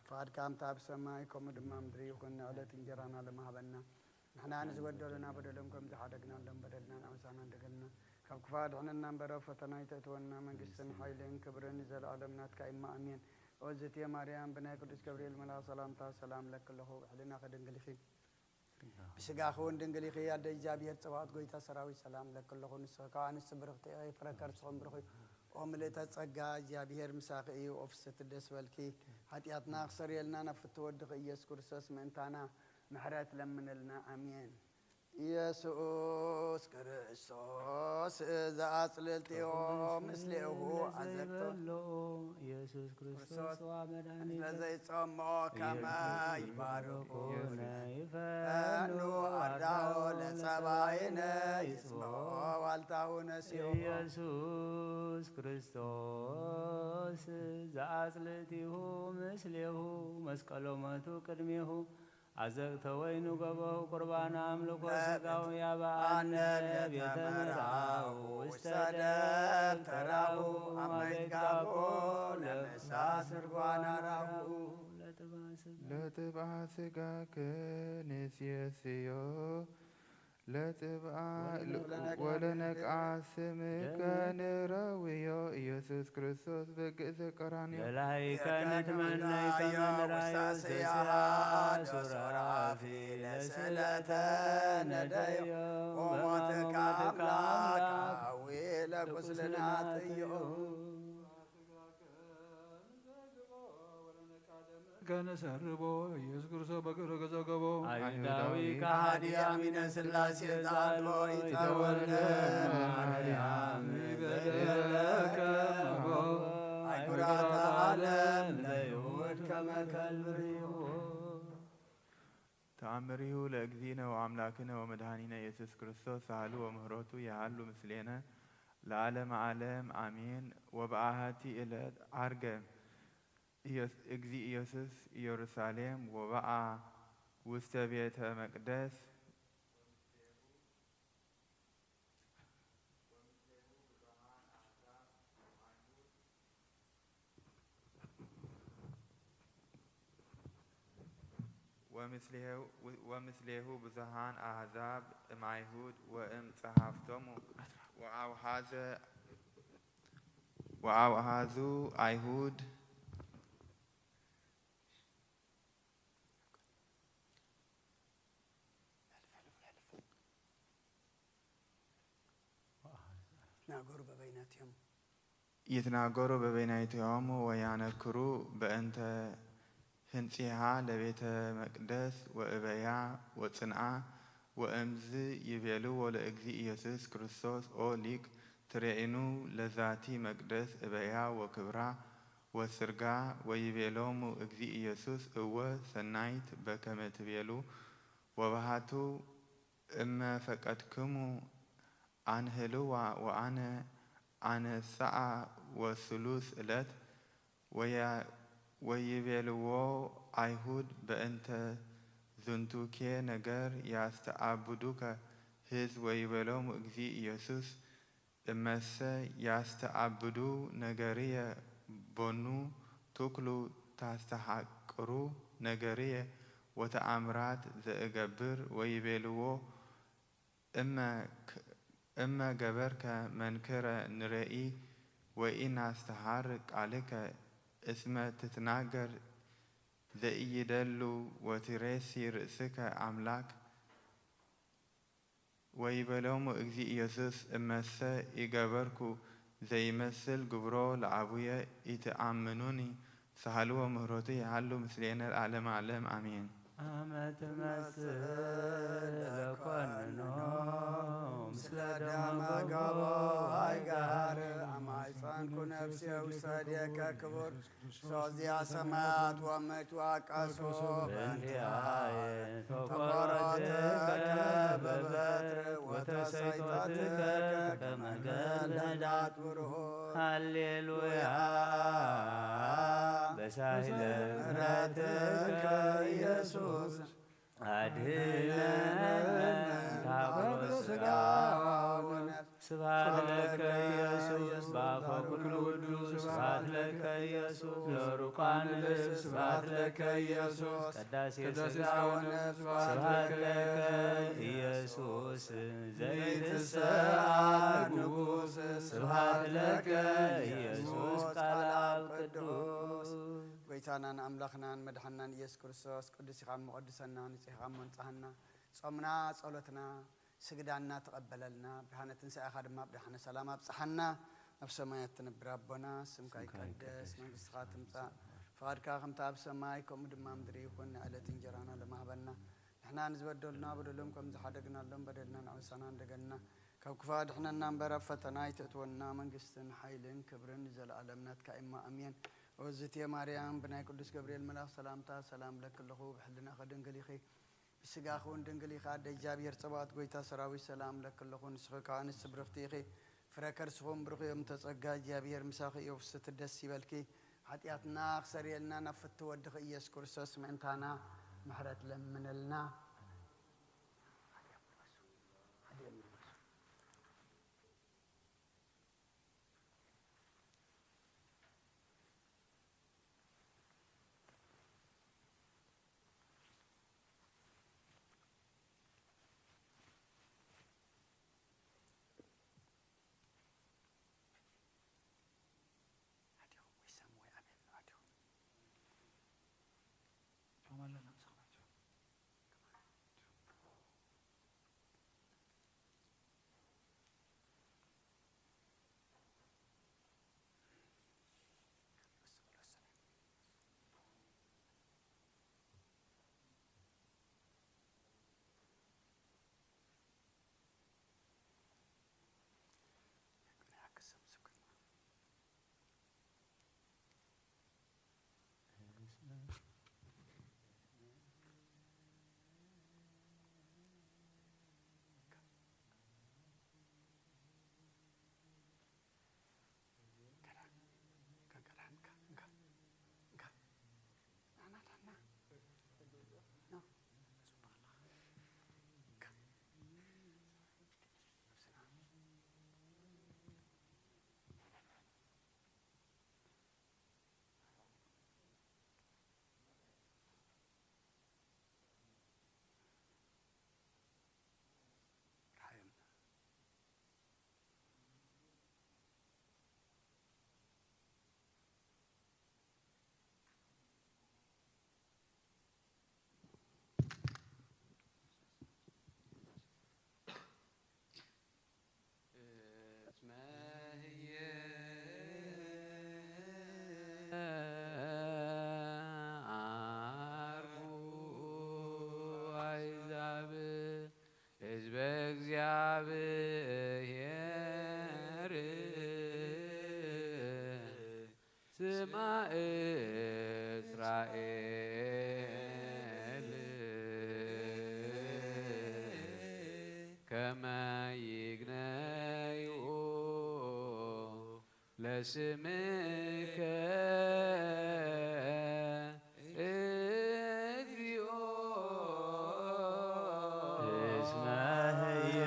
A: ፈቃድካ ከምታ ኣብ ሰማይ ከምኡ ድማ ምድሪ ይኹን ዕለት እንጀራና ለማሃበና ንሕና ንዝበደሉና በደሎም ከም ዝሓደግናሎም በደልና ንኣምሳና እንደገልና ካብ ክፉ ኣድሕነና እምበረ ፈተና ይተእትወና መንግስትን ሓይልን ክብርን ዘለኣለም ናትካ ኢማ ኣሜን። እግዝእትየ ማርያም ብናይ ቅዱስ ገብርኤል መልኣክ ሰላምታ ሰላም ለክለኹ ሕሊና ከድንግል ኢኺ ብስጋኺ እውን ድንግል ኢኺ ኣደ እግዚኣብሔር ጽባኦት ጎይታ ሰራዊት ሰላም ለክለኹ ንስኺ ካብ ኣንስቲ ብርኽቲ ኢኺ ፍረ ከርስኹም ብርኺ ኦ ምልእተ ጸጋ እግዚኣብሔር ምሳኺ እዩ ኦፍስቲ ደስ በልኪ ሓጢኣትና ክሰርየልና ናብ ፍትወድኺ ኢየሱስ ክርስቶስ ምእንታና ምሕረት ለምንልና ኣሜን። ኢየሱስ ክርስቶስ ዘአጽልልቲዮ ምስሌሁ አዘክቶ
C: ኢየሱስ ክርስቶስ ወመድኃኒነ
A: ለዘይጾሞ ከመ ይባርኩነ ይፈኑ አርዳኦ ለጸባይነ ይስሞ ዋልታሁ ነሲዮ
C: ኢየሱስ ክርስቶስ ዘአጽልልቲሁ ምስሌሁ መስቀሎ መቱ ቅድሜሁ አዘቅተ ወይኑ ገበሁ ቁርባን አምልኮ ሥጋው ያበአነ ቤተ ምርአው ውስተ ደብተራሁ አመይትጋቦ ለንሳ ስርጓን አራሁ
B: ለጥብዓ ሥጋከ ንሴስዮ ለጥብዓ ወለነቅዓ ስምከ ንረውዮ ኢየሱስ ክርስቶስ በግዕ ዘቀራንዮ
C: ለላይከ ንትመነይ ከመንራዮ ዘስያ ሱራፊ ለስእለተ ነደዮ
A: ሞትከ አምላካዊ ለቁስልናት እዮ
H: ከነሰርቦ ኢየሱስ ክርስቶስ በክብረ ገዘገቦ
C: አይሁዳዊ ከሃዲ አሚነ ሥላሴ ዛሎ ይተወልደ ማርያም
H: በደለከ መቦ
C: አይኩራተ ዓለም ለይሁድ ከመከልብሪሁ
B: ተአምሪሁ ለእግዚእነ ወአምላክነ ወመድኃኒነ ኢየሱስ ክርስቶስ ሳህሉ ወምህረቱ ያሃሉ ምስሌነ ለዓለመ ዓለም አሜን። ወበአሐቲ ዕለት ዐርገ እግዚእ ኢየሱስ ኢየሩሳሌም ወበአ ውስተ ቤተ መቅደስ ወምስሌሁ ብዙሃን አሕዛብ እምአይሁድ ወእምጸሐፍቶሙ ወአውሃዙ አይሁድ ይትናገሩ በበይናቲሆሙ ወያነክሩ በእንተ ህንጺሃ ለቤተ መቅደስ ወእበያ ወጽንዓ ወእምዝ ይቤልዎ ለእግዚእ ኢየሱስ ክርስቶስ ኦ ሊቅ ትሬኢኑ ለዛቲ መቅደስ እበያ ወክብራ ወስርጋ ወይቤሎሙ እግዚእ ኢየሱስ እወ ሰናይት በከመ ትቤሉ ወባሃቱ እመ ፈቀድክሙ አንህልዋ ወአነ አነሳአ ወስሉስ ዕለት ወይቤልዎ አይሁድ በእንተ ዝንቱኬ ነገር ያስተአብዱከ ሕዝብ ወይቤሎሙ እግዚእ ኢየሱስ እመሰ ያስተአብዱ ነገርየ ቦኑ ትኩሉ ታስተሐቅሩ ነገርየ ወተአምራት ዘእገብር ወይቤልዎ እመ ገበርከ መንክረ ንረኢ ወኢናስተሐርቅ ቃልከ እስመ ትትናገር ዘኢይደሉ ወትሬሲ ርእስከ አምላክ ወይቤሎሙ እግዚእ ኢየሱስ እመሰ ኢገበርኩ ዘይመስል ግብሮ ለአቡየ ኢትአምኑኒ ሳህልዎ ምህረቱ ያሃሉ ምስሌነ ለዓለመ ዓለም አሜን።
C: አመ ትመስል በኮንኖ ምስለ ደመ ገቦ አይጋር አማይፀንኩ ነፍሴ ውሰዴከ ክቡር ሶዚያ ሰማያት ወምድር ዋቀሶ በእንቲአየ ተኰረትከ በበትር ወተሰይጠትከ ከመ ገለዳት ብሩህ ሃሌሉያ በሳህለ ምሕረትከ ኢየሱስ አድኅነነ ታቦተ ሥጋ ስብሐት ለከ ኢየሱስ በአፈ ኩሉ ቅዱስ ስብሐት ለከ ኢየሱስ ለሩቃን ልብስ ስብሐት ለከ ኢየሱስ ቅዳሴ ሥጋ ወነፍስ ስብሐት ለከ ኢየሱስ ዘይትሰአል ንጉሥ ስብሐት ለከ ኢየሱስ ቃለ አብ ቅዱስ
A: ጎይታናን አምላኽናን መድኃኒናን ኢየሱስ ክርስቶስ ቅዱስ ኢኻ መቐድሰና ንጽሕኻ መንጻህና ጾምና ጸሎትና ስግዳና ተቀበለልና ብርሃነ ትንሣኤኻ ድማ ብድሓነ ሰላም ኣብፅሓና ኣብ ሰማያት ትነብር ኣቦና ስምካ ይቀደስ መንግስትኻ ትምጻእ ፍቓድካ ከምቲ ኣብ ሰማይ ከምኡ ድማ ምድሪ ይኹን ንዕለት እንጀራና ለማህበና ንሕና ንዝበደሉና በደሎም ከም ዝሓደግናሎም በደልና ንዕውሳና እንደገና ካብ ክፉእ ድሕነና እምበር ኣብ ፈተና ይተእትወና መንግስትን ሓይልን ክብርን ዘለኣለም ናትካ ኢማ ኣሜን። ወዝትየ ማርያም ብናይ ቅዱስ ገብርኤል መልኣኽ ሰላምታ ሰላም ለክለኹ ብሕልናኸ ድንግል ኢኺ ብስጋኸ እውን ድንግል ኢኻ ኣደ እግዚኣብሔር ፀባኦት ጎይታ ሰራዊት ሰላም ለክለኹ ንስኺ ከዓ ኣንስቲ ብርኽቲ ኢኺ ፍረ ከርስኹም ብሩኽ እዮም ተጸጋ እግዚኣብሔር ምሳኺ እዩ ፍስቲ ደስ ይበልኪ ሓጢኣትና ክሰርየልና ናብ ፍቲ ወድኺ ኢየሱስ ክርስቶስ ምእንታና ምሕረት ለምነልና
J: ስማ እስራኤል ከመ ይግነዩ ለስምከ እግዚኦ
C: እስመ ህየ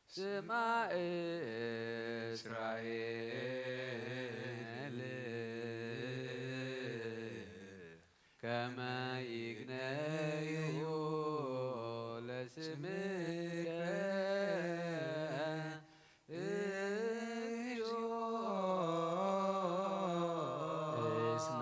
J: ስማ እስራኤል ከመ ይግነዩ ለስምከ እግዚኦ እስመ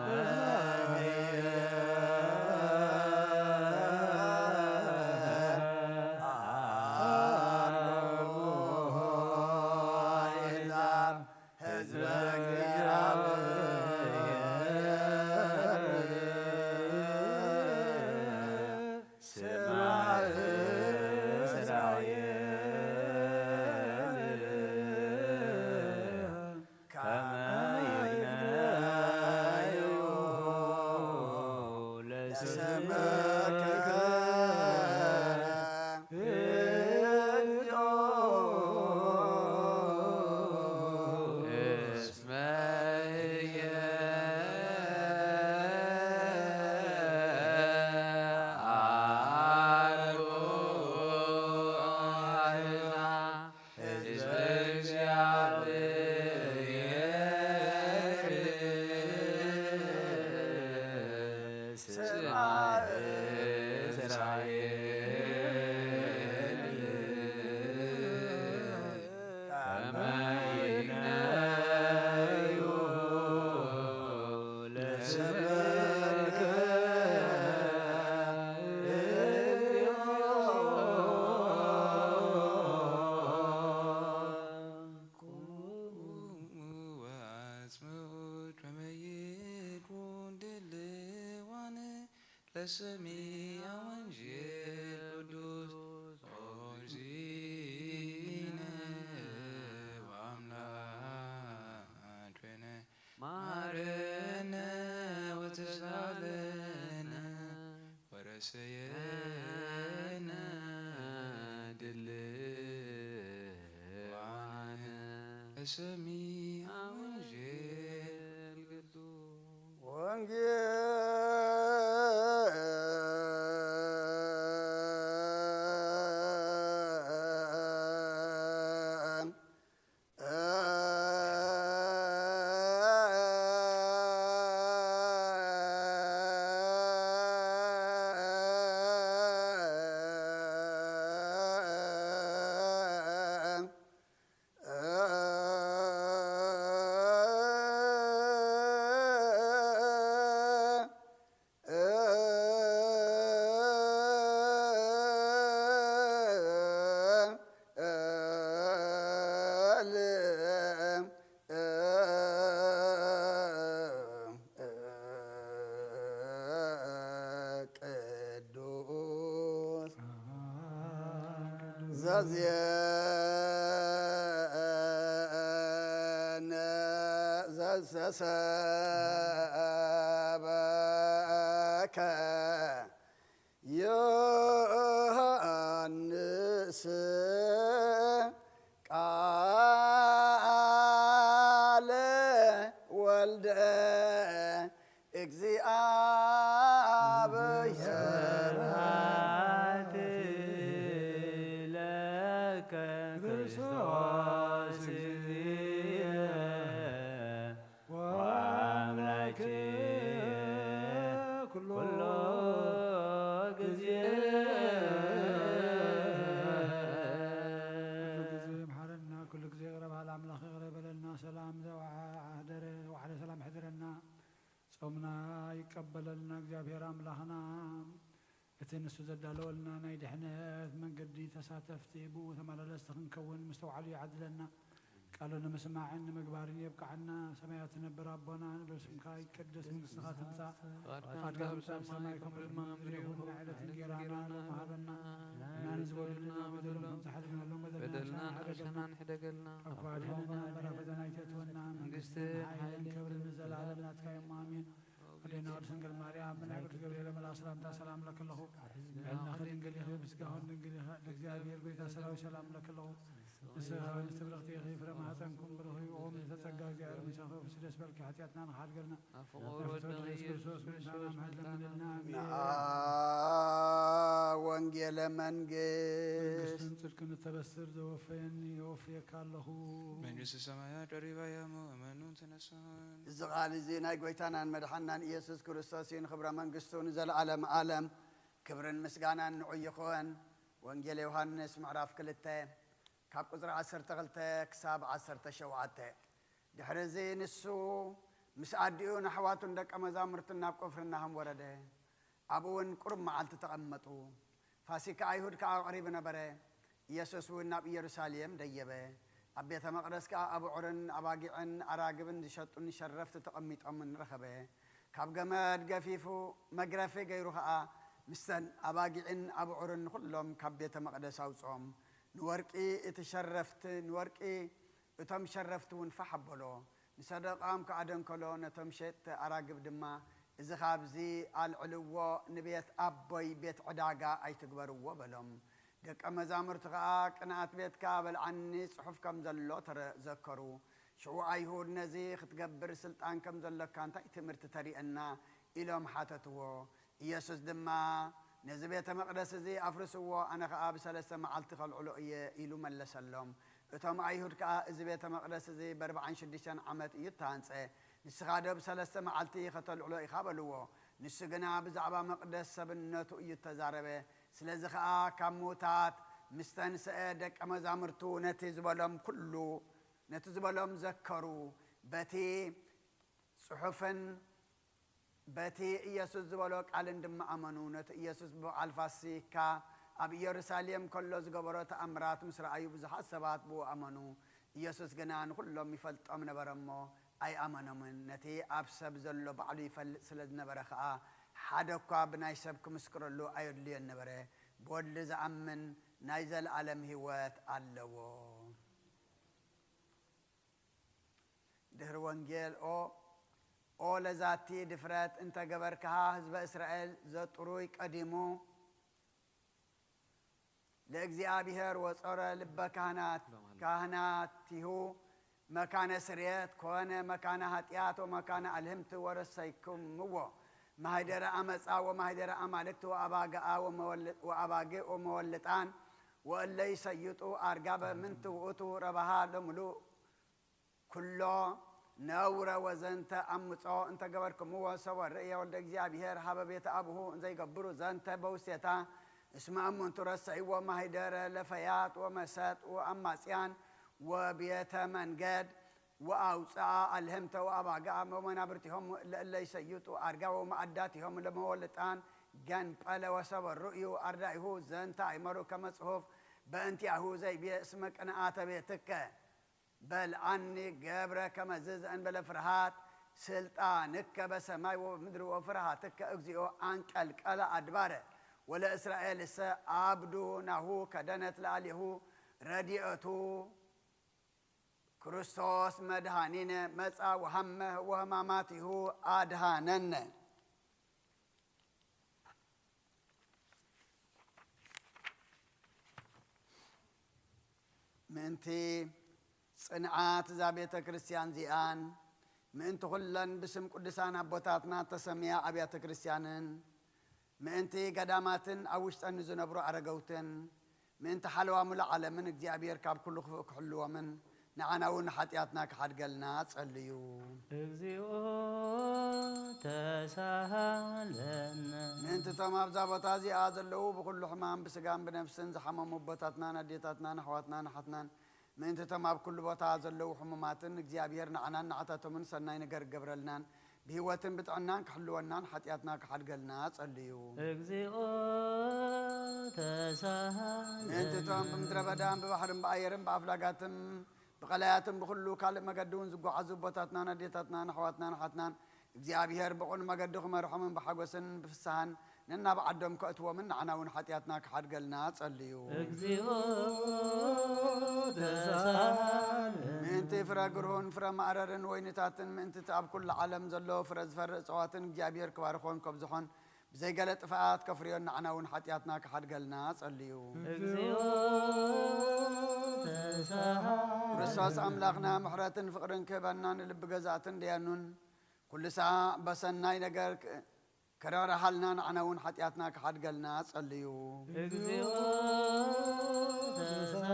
K: ለሰሚዐ ወንጌል ቅዱስ ኦግዚነ ወአምላክነ ማረነ ወተሳለነ ወረሰየነ ድልዋነ ለሰሚዐ ወንጌል ቅዱስ
A: ዘዜነ ዘሰበከ ዮሐንስ ቃለ ወልደ እግዚአብሔር
C: ለከ ክርስቶስ እግዚእ ወአምላክየ ኩሎ ጊዜ
H: መሐረና ኩሉ ጊዜ ቅረብ ሃለ አምላኽ ቅረብ በለና ሰላም ዘወሓደረ ወሓደ ሰላም ሕድረና ጾምና ይቀበለልና እግዚአብሔር አምላኽና እቲ ንሱ ዘዳለወልና ናይ ድሕነት መንገዲ ተሳተፍቲ ብኡ ተመላለስቲ ክንከውን ምስ ተባዕሉ ይዓድለና ቃሉ ንምስማዕን ንምግባርን የብቃዕና ሰማያት ትነብር ኣቦና በስምካ ይቀደስ መንግስትኻ ትምፃእ ፈቃድካ ኣብ ሰማይ ከምኡ ድማ ምድሪ ይኹን ዕለት እንጀራና መሃበና እና ንዝበሉልና በደሎም ከምዝሓልፍናሎም በደልና ሓደገናን ሕደገልና ካብ ከባድሕንና በራ ፈተና ይተትወና መንግስትን ሓይልን ክብርን ዘለዓለም ናትካ እዮም ኣሜን ወደና ቅዱስ ድንግል ማርያም ብናይ ቅዱስ ገብርኤል መልአክ ሰላምታ ሰላም ለክለኹ ልዕልና ድንግል ኢኺ ምስጋሆን ድንግል ኢኺ ለእግዚአብሔር ጎይታ ሰራዊት ሰላም ለክለኹ ንስኻ ንስትብርኽቲ ኢኺ ፍረ ማኅፀንኩም ብሩኽ እዩ ኦም ዝተጸጋ እግዚአብሔር ምሳኺ ፍስ ደስ በልኪ ሓጢአትና ንኻድገልና ፍቅር ክርስቶስ ጎይታና ምሕረት ለምንልና
A: ወንጌለ መንግስትን
H: ጽድቅን እተበስር ዘወፈየኒ የወፍየካ ኣለኹ
K: መንግስተ ሰማያት ቀሪባ እያ ምእመኑን ተነሳን
A: እዚ ቃል እዚ ናይ ጎይታናን መድሓናን ኢየሱስ ክርስቶስ እዩ ንክብረ መንግስቱ ንዘለዓለም ዓለም ክብርን ምስጋናን ንዑ ይኹን ወንጌል ዮሃንስ ምዕራፍ 2 ካብ ቁፅሪ 12 ክሳብ 17 ድሕሪ እዚ ንሱ ምስ ኣዲኡ ንኣሕዋቱን ደቀ መዛሙርትን ናብ ቅፍርናሆም ወረደ ኣብኡ እውን ቁሩብ መዓልቲ ተቐመጡ ፋሲካ ኣይሁድ ከዓ ቀሪቡ ነበረ ኢየሱስ እውን ናብ ኢየሩሳሌም ደየበ ኣብ ቤተ መቕደስ ከዓ ኣብዑርን ኣባጊዕን ኣራግብን ዝሸጡን ሸረፍቲ ተቐሚጦም ንረኸበ ካብ ገመድ ገፊፉ መግረፊ ገይሩ ከዓ ምስተን ኣባጊዕን ኣብዑርን ኩሎም ካብ ቤተ መቕደስ ኣውፅኦም ንወርቂ እቶም ሸረፍቲ እውን ፋሕ ኣበሎ ንሰደቃም ከዓ ደንከሎ ነቶም ሸጥቲ ኣራግብ ድማ እዚ ካብዚ ኣልዕልዎ ንቤት ኣቦይ ቤት ዕዳጋ ኣይትግበርዎ በሎም ደቀ መዛሙርቲ ከዓ ቅንኣት ቤትካ በልዓኒ ጽሑፍ ከም ዘሎ ተዘከሩ ሽዑ ኣይሁድ ነዚ ክትገብር ስልጣን ከም ዘለካ እንታይ ትምህርቲ ተሪአና ኢሎም ሓተትዎ ኢየሱስ ድማ ነዚ ቤተ መቕደስ እዚ ኣፍርስዎ ኣነ ከዓ ብ3 መዓልቲ ከልዕሎ እየ ኢሉ መለሰሎም እቶም ኣይሁድ ከዓ እዚ ቤተ መቕደስ እዚ ብ46 ዓመት እዩ ተሃንፀ ንስኻ ዶ ብ3 መዓልቲ ከተልዕሎ ኢኻ በልዎ ንሱ ግና ብዛዕባ መቕደስ ሰብነቱ እዩ ተዛረበ ስለዚ ከዓ ካብ ሙታት ምስ ተንስአ ደቀ መዛሙርቱ ነቲ ዝበሎም ዘከሩ በቲ ጽሑፍን በቲ ኢየሱስ ዝበሎ ቃልን ድማ ኣመኑ ነቲ ኢየሱስ በዓል ፋሲካ ኣብ ኢየሩሳሌም ከሎ ዝገበሮ ተኣምራት ምስ ረኣዩ ብዙሓት ሰባት ብኡ ኣመኑ ኢየሱስ ግና ንኩሎም ይፈልጦም ነበረ እሞ ኣይኣመኖምን ነቲ ኣብ ሰብ ዘሎ ባዕሉ ይፈልጥ ስለ ዝነበረ ከዓ ሓደ እኳ ብናይ ሰብ ክምስክረሉ ኣየድልዮን ነበረ ብወዲ ዝኣምን ናይ ዘለዓለም ህይወት ኣለዎ ድህሪ ወንጌል ኦ ለዛቲ ድፍረት እንተገበርክሃ ህዝበ እስራኤል ዘጥሩይ ቀዲሙ ለእግዚአብሔር ወጾረ ልበ ካህናቲሁ መካነ ስርየት ኮነ መካነ ኃጢአት ወመካነ አልህምት ወረሰይክምዎ ማህደረ አመፃ ወማህደረ አማልክት ወአባግዕ ወመወልጣን ወእለይ ሰይጡ አርጋበ ምንት ውእቱ ረባሃ ለሙሉ ኩሎ ነውረ ወዘንተ አምጾ እንተ ገበርክምዎ ሰወር ርእየ ወልደ እግዚአብሔር ሀበ ቤተ አብሁ እንዘይገብሩ ዘንተ በውስቴታ እስመ እሙንቱ ረሰይዎ ማህደረ ለፈያት ወመሰጥ ወአማጽያን وبيت منجد وأوصى الهمت وأباقى ومنابرتهم لألي سيطوا أرقوا ومعداتهم لمولتان جنب ألا وسب الرؤيو أردائه زنتا عمرو كمصحف بأنتيعه زي باسمك أنا آتبيتك بل عني قبرة كما ززأن بلا فرهات سلطانك بسماي ومدرو وفرهاتك أجزئوا عنك الكلا أدباره ولا إسرائيل سأعبدونه كدنت لعليه رديئته ክርስቶስ መድኃኒነ መጻ ወሐመ ወሕማማቲሁ አድኃነነ ምንቲ ጽንዓት እዛ ቤተ ክርስቲያን ዚኣን ምእንቲ ኩለን ብስም ቅዱሳን ኣቦታትና ተሰሚያ ኣብያተ ክርስቲያንን ምእንቲ ገዳማትን ኣብ ውሽጠን ዝነብሩ ኣረገውትን ምእንቲ ሓለዋ ሙሉእ ዓለምን እግዚኣብሔር ካብ ኩሉ ክፉእ ክሕልዎምን ንዓና እውን ሓጢኣትና ክሓድገልና ጸልዩ።
C: እግዚኦ ተሳሃለና
A: ምእንቲ እቶም ኣብዛ ቦታ እዚኣ ዘለዉ ብኩሉ ሕማም ብስጋን ብነፍስን ዝሓመሙ ቦታትናን ኣዴታትናን ኣሕዋትናን ሓትናን ምእንቲ እቶም ኣብ ኩሉ ቦታ ዘለዉ ሕሙማትን እግዚኣብሔር ንዓናን ንዓታቶምን ሰናይ ነገር ገብረልናን ብህይወትን ብጥዕናን ክሕልወናን ሓጢኣትና ክሓድገልና ጸልዩ።
C: እግዚኦ ተሳሃለና
A: ምእንቲ እቶም ብምድረ በዳን ብባሕርን ብኣየርን ብኣፍላጋትን ብቐላያትን ብኩሉ ካልእ መገዲ እውን ዝጓዓዙ ቦታትናን ኣዴታትናን ኣሕዋትናን ሓትናን እግዚኣብሔር ብቑን መገዲ ክመርሖምን ብሓጎስን ብፍሳሃን ነናብዓዶም ከእትዎምን ንዓና እውን ሓጢኣትና ክሓድገልና ጸልዩ።
C: እግዚኦ ተሳሃለና
A: ምእንቲ ፍረ ግርሁን ፍረ ማዕረርን ወይንታትን ምእንቲ ኣብ ኩሉ ዓለም ዘሎ ፍረ ዝፈርእ እፅዋትን እግዚኣብሔር ክባርኾን ከብዝኾን ብዘይገለ ጥፍኣት ከፍርዮን ንዓና እውን ሓጢኣትና ክሓድገልና ጸልዩ።
C: እግዚኦ ተሳሃለና
A: ክርስቶስ ኣምላኽና ምሕረትን ፍቕርን ክህበና ንልቢ ገዛእትን ደያኑን ኩሉ ሰዓ በሰናይ ነገር ከረርሃልና ንዓና እውን ሓጢኣትና ክሓድገልና ጸልዩ።
C: እግዚኦ ተሳሃለና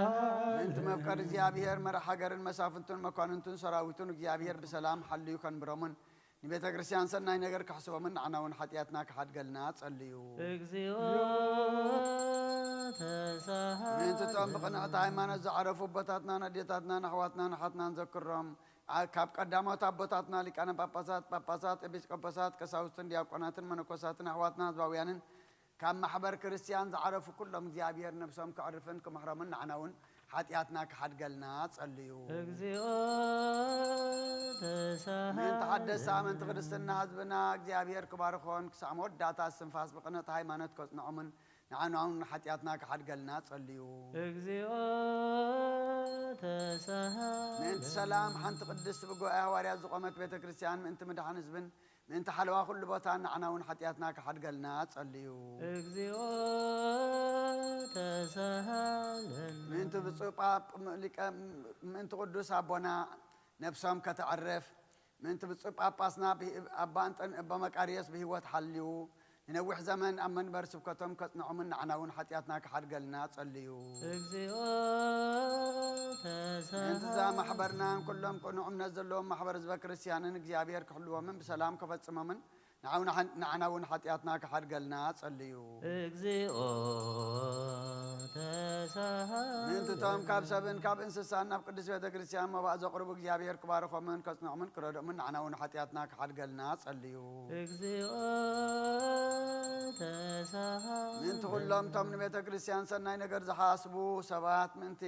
A: ምእንቲ መፍቀር እግዚኣብሔር መራሒ ሃገርን መሳፍንቱን መኳንንቱን ሰራዊቱን እግዚኣብሔር ብሰላም ሓልዩ ከንብሮምን ንቤተ ክርስቲያን ሰናይ ነገር ክሕስቦምን ንዓና እውን ሓጢኣትና ክሓድገልና ጸልዩ።
C: እግዚኦ ተሳሃለና
A: ምእንቲ እቶም ብቕንዕቲ ሃይማኖት ዝዓረፉ ቦታትናን ኣዴታትናን ኣሕዋትናን ሓትናን ዘክሮም ካብ ቀዳሞት ኣቦታትና ሊቃነ ጳጳሳት ኤጲስቆጶሳት ቀሳውስትን ዲያቆናትን መነኮሳትን ኣሕዋትና ህዝባውያንን ካብ ማሕበር ክርስቲያን ዝዓረፉ ኩሎም እግዚኣብሔር ነብሶም ክዕርፍን ክምሕሮምን ንዓና እውን ሓጢኣትና ክሓድገልና ጸልዩ።
C: እግዚኦ ተሳሃለና
A: ምእንቲ ሓደስቲ ኣመንቲ ክርስትና ህዝብና እግዚኣብሔር ክባርኾን ክሳዕ መወዳእታ እስትንፋስ ብቕንዕቲ ሃይማኖት ከጽንዖምን ንዓና እውን ሓጢኣትና ክሓድገልና ጸልዩ።
C: እግዚኦ ተሳሃለና
A: ምእንቲ ሰላም ሓንቲ ቅድስቲ ብጉባኤ ሃዋርያት ዝቆመት ቤተ ክርስቲያን ምእንቲ ምድሓን ህዝብን ምእንቲ ሓለዋ ኩሉ ቦታ ንዓና እውን ሓጢኣትና ክሓድገልና ጸልዩ።
C: እግዚኦ ተሳሃለና
A: ምእንቲ ብፁእ ጳጳ ምእንቲ ቅዱስ ኣቦና ነብሶም ከተዕርፍ ምእንቲ ብፁእ ጳጳስና ኣባ መቃርዮስ ብህይወት ሓልዩ ንነዊሕ ዘመን ኣብ መንበር ስብከቶም ከጽንዖምን ንዓና እውን ሓጢኣትና ክሓድገልና ጸልዩ።
C: እግዚኦ
A: ምእንቲ
C: ተሳሃለና
A: እዛ ማሕበርናን ኩሎም ቅኑዕ እምነት ዘለዎም ማሕበር ህዝበ ክርስቲያንን እግዚአብሔር ክሕልዎምን ብሰላም ከፈጽሞምን ንዓና እውን ሓጢኣትና ክሓድገልና ጸልዩ።
C: እግዚኦ ተሳሃለና
A: ምእንቲ እቶም ካብ ሰብን ካብ እንስሳን ናብ ቅዱስ ቤተ ክርስቲያን መባእ ዘቕርቡ እግዚአብሔር ክባርኾምን ከጽንዖምን ክረድኦምን ንዓና እውን ሓጢኣትና ክሓድገልና ጸልዩ።
C: እግዚኦ ተሳሃለና
A: ምእንቲ ኩሎም እቶም ንቤተ ክርስቲያን ሰናይ ነገር ዝሓስቡ ሰባት ምእንቲ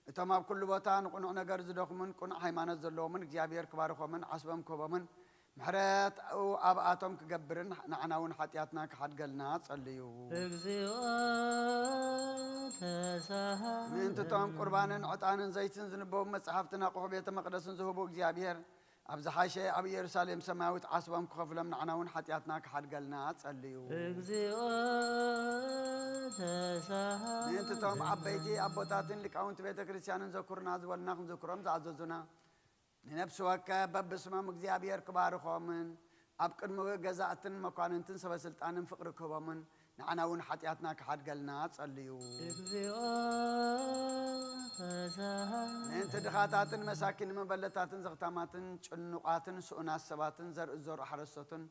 A: እቶም ኣብ ኩሉ ቦታ ንቁኑዕ ነገር ዝደኽሙን ቁኑዕ ሃይማኖት ዘለዎምን እግዚአብሔር ክባርኾምን ዓስቦም ክህቦምን ምሕረት ኣብ ኣቶም ክገብርን ንዓና እውን ሓጢኣትና ክሓድገልና ጸልዩ።
C: እግዚኦ ተሳሃለና
A: ምእንቲ እቶም ቁርባንን ዕጣንን ዘይትን ዝንበቡ መጽሓፍትን ኣቑሑ ቤተ መቕደስን ዝህቡ እግዚአብሔር ኣብ ዝሓሸ ኣብ ኢየሩሳሌም ሰማያዊት ዓስቦም ክኸፍሎም ንዓና እውን ሓጢኣትና ክሓድገልና ጸልዩ።
C: እግዚኦ ተሳሃለና
A: ምእንቲ እቶም ዓበይቲ ኣቦታትን ሊቃውንቲ ቤተ ክርስቲያንን ዘኩርና ዝበልና ክንዝክሮም ዝኣዘዙና ንነብሲ ወከፍ በብስሞም እግዚአብሔር ክባርኾምን ኣብ ቅድሚ ገዛእትን መኳንንትን ሰበስልጣንን ፍቕሪ ክህቦምን ንዓና እውን ሓጢኣትና ክሓድገልና ጸልዩ።
C: እግዚኦ ተሳሃለና
A: ምእንቲ ድኻታትን መሳኪን መበለታትን ዘኽታማትን ጭኑቓትን ስኡናት ሰባትን ዘርኢ ዘርኡ ሓረስቶትን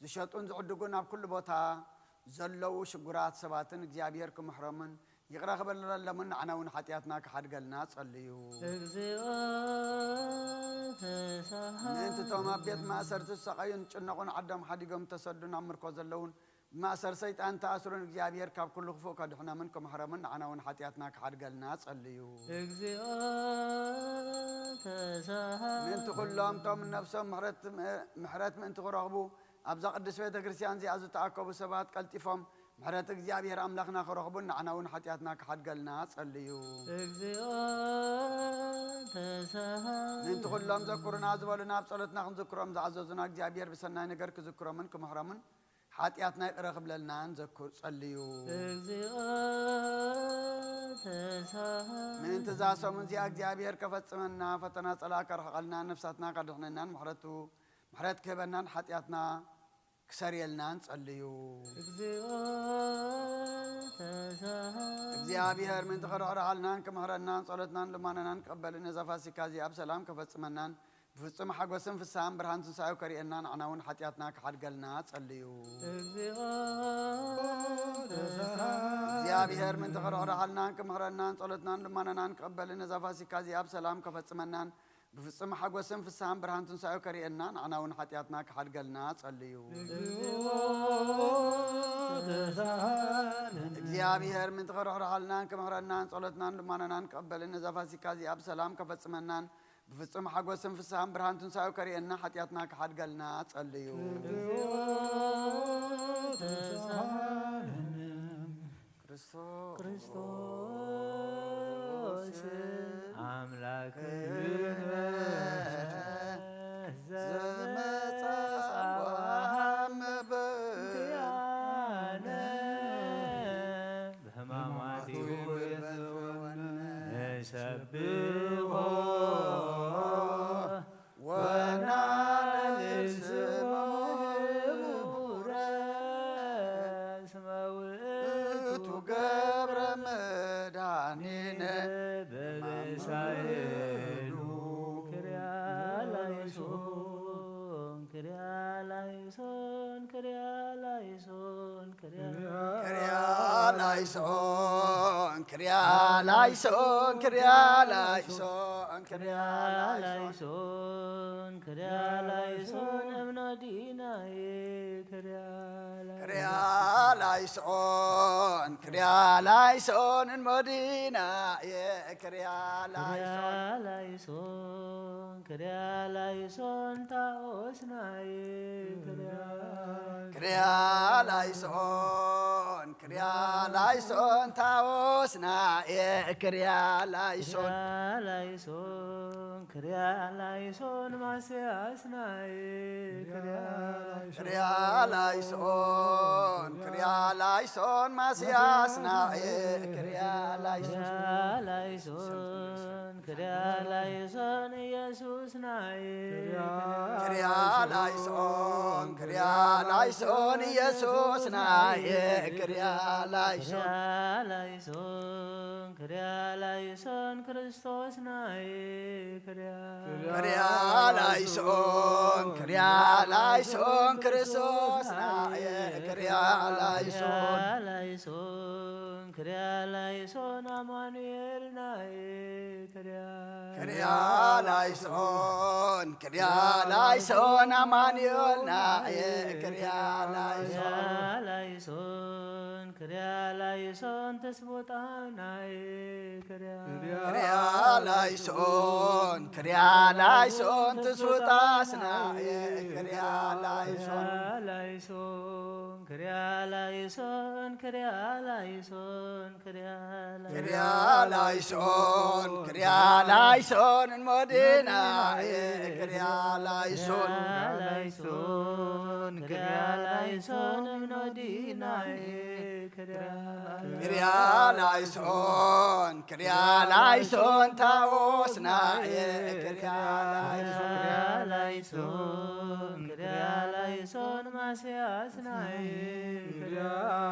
A: ዝሸጡን ዝዕድጉን ኣብ ኩሉ ቦታ ዘለዉ ሽጉራት ሰባትን እግዚአብሔር ክምሕሮምን ይቕረ ክበለሎምን ንዓና እውን ሓጢኣትና ክሓድገልና ጸልዩ።
C: እግዚኦ ተሳሃለና
A: ምእንቲ እቶም ኣብ ቤት ማእሰርቲ ዝሰቐዩን ጭነቑን ዓዶም ሓዲጎም ተሰዱን ኣብ ምርኮ ዘለውን ብማእሰር ሰይጣን ተኣስሩን እግዚአብሔር ካብ ኩሉ ክፉእ ከድሕኖምን ክምሕሮምን ንዓና እውን ሓጢኣትና ክሓድገልና ጸልዩ።
C: እግዚኦ ተሳሃለና
A: ምእንቲ ኩሎም እቶም ነብሶም ምሕረት ምእንቲ ክረኽቡ ኣብዛ ቅዱስ ቤተ ክርስቲያን እዚኣ ዝተኣከቡ ሰባት ቀልጢፎም ምሕረት እግዚአብሔር ኣምላኽና ክረኽቡን ንዓና እውን ሓጢኣትና ክሓድገልና ጸልዩ።
C: እግዚኦ ተሳሃለና
A: ምእንቲ ኩሎም ዘኩሩና ዝበሉና ኣብ ጸሎትና ክንዝክሮም ዝኣዘዙና እግዚአብሔር ብሰናይ ነገር ክዝክሮምን ክምሕሮምን ሓጢአትና ይቅር ክብለልና ንዘክር ጸልዩ ምን ተዛሰሙ እዚኣ እግዚአብሔር ከፈጽመና ፈተና ጸላከ ረኸልና ነፍሳትና ካድሕነና ምሕረት ክህበናን ሓጢአትና ክሰርየልናን ጸልዩ እግዚአብሔር ምን ተኸረኸረሃልናን ክምሕረናን ጸሎትናን ልማነናን ቀበልን እዛ ፋሲካ እዚኣ ብሰላም ከፈጽመናን بفصم حقوسن في السام برهان تنسايو كريئنا عناون حتياتنا كحدقلنا تصليو እግዚአብሔር من تغرر حالنا كمهرنا صلتنا لماننا نقبل نزافاسي كازي اب سلام كفصمنا بفصم حقوسن في السام برهان تنسايو كريئنا عناون حتياتنا كحدقلنا تصليو እግዚአብሔር من تغرر حالنا كمهرنا صلتنا لماننا نقبل نزافاسي كازي اب سلام كفصمنا بفصم حقوسن في السام برهان تنسايو كريئنا حتياتنا كحدقلنا تصليو ክርስቶስ አምላክነ ዘመጻእዋም በክያነ በሕማማቲሁ ነሰብሖ ወናንስሞ ህቡረ እስመ ውእቱ ገብረ መድኃኒነ በበሳይሉ ክርያላይሶን ክርያላይሶን ክርያላይሶን ክርያላይሶን ክርያላይሶን ክርያላይሶን ክርያላይሶን ክርያላይሶን እምነዲናዬ ክርያላይሶን ክርያላይሶን እምነዲናዬ ክርያላይሶን ክርያላይሶን ታኦስናዬ ክርያላይሶን ክርያላይሶን ታኦስናዬ ክርያላይሶን ክርያላይሶን ማስያስናዬ ክርያላይሶን ክርያላይሶን ማስያስናዬ ክርያላይሶን ክርያላይሶን ኢየሱስናዬ ክርያላይሶን ክርያላይሶን ኢየሱስናዬ ክርያላይሶን ክርያላይሶን ክርስቶስናዬ ክርያላይሶን ክርያላይሶን ክርስቶስናዬ ክርያላይሶን ክርያላይሶን አማኑኤልናዬ ክርያላይሶን ክርያላይሶን አማኑኤልናዬ ክርያላይሶን ክርያላይሶን ተስቦጣናዬ ክርያላይሶን ክርያላይሶን ተስቦጣስናዬ ክርያላይሶን ክርያላይሶን ክርያላይሶን ክርያላይሶን ክርያላይሶን እንሞድናዬ ክርያላይሶን ክርያላይሶን እምኖዲናዬ ክርያላይሶን ክርያላይሶን ታኦስናዬ ክርያላይሶን ክርያላይሶን ማስያስናዬ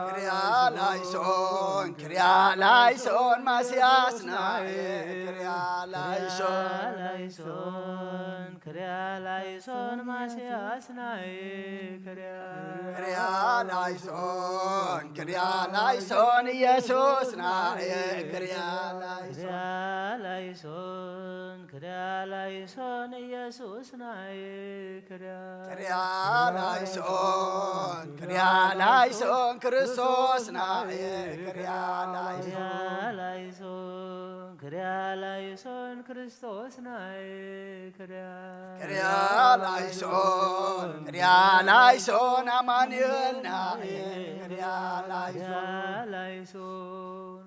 A: ክርያላይሶን ክርያላይሶን ማስያስናዬ ክርያላይሶን ክርያላይሶን ማስያስናዬ ክርያላይሶን ክርያላይሶን ኢየሱስናዬ ክርያላይሶን ክርያላይሶን ኢየሱስናዬ ክርያላይሶን ክርያላይሶን ክርስቶስናዬ ክርያላይሶን
C: ክርያላይሶን ክርስቶስ ናይ
A: ክርያላይሶን አማኑኤል ናይ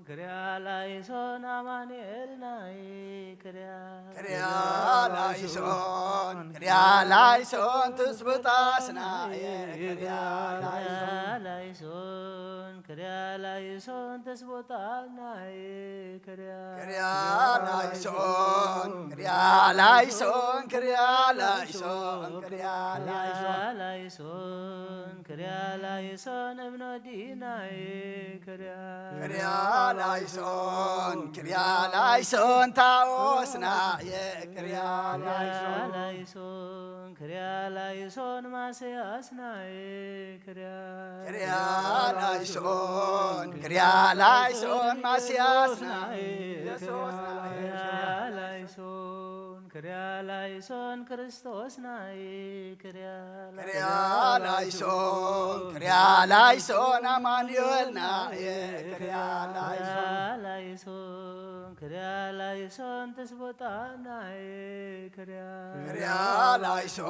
C: ክርያላይሶን አማኑኤል ናይ
A: ክርያላይሶን ትስብጣስ ናይ
C: ክርያላይሶን ተስቦታል ናይ
A: ክርያላይሶን
C: ክርያላይሶን እብኖዲ ናይ
A: ክርያላይሶን ታኦስ ናይ
C: ክርያላይሶን ማስያስ ናይ
A: ክርያላይሶን ማስያስ ናይ
C: ክርያላይሶን ክርስቶስ ናይ
A: ክርያላይሶን አማኑኤል ናይ
C: ክርያላይሶን ተስቦታ ናይ
A: ክርያላይሶን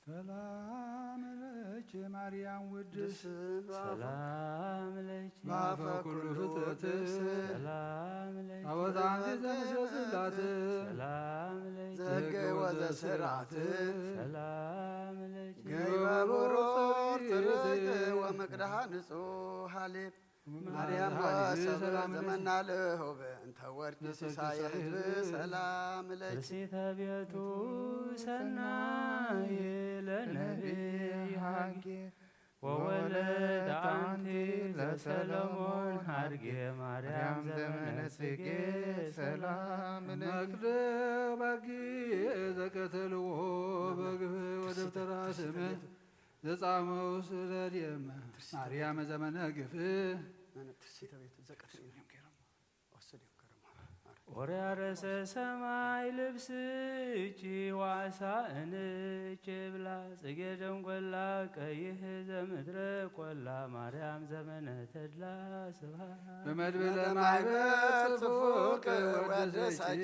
H: ሰላም ለኪ ማርያም ውድስ
C: ሰላም ለኪ
H: ማፈ ኩሉ ፍጥረት
C: ሰላም ለኪ
H: አወዛንቲ ዘምስላት
C: ሰላም ለኪ
A: ዘገይ ወዘስራት
C: ሰላም ለኪ
A: ገይበ ብሩር ጥርት ወመቅደሃ ንጹሕ ሃሌብ ማርያም ሰላም ዘመና ለሆበ እንተ ወርቂ ሲሳየ ህዝብ ሰላም ለኪ
C: ርሴተ ቤቱ ሰናይ ለነቢይ ሐጌ ወወለደ አንቲ ለሰሎሞን ሀርጌ ማርያም ዘመነ ጽጌ ሰላም
H: መቅደ ባጊ ዘቀተልዎ በግፍ ወደብተራ ስምት ዘጻመው ስለደመ ማርያም ዘመነ ግፍ
C: ወርያረሰ ሰማይ ልብስቺ ዋሳ እንች ብላ ጽጌ ደንጎላ ቀይህ ዘምድረ ቆላ ማርያም ዘመነ ተድላ ስብሐት
H: በመድብለ ማይበት ጽፉቅ ወደሰች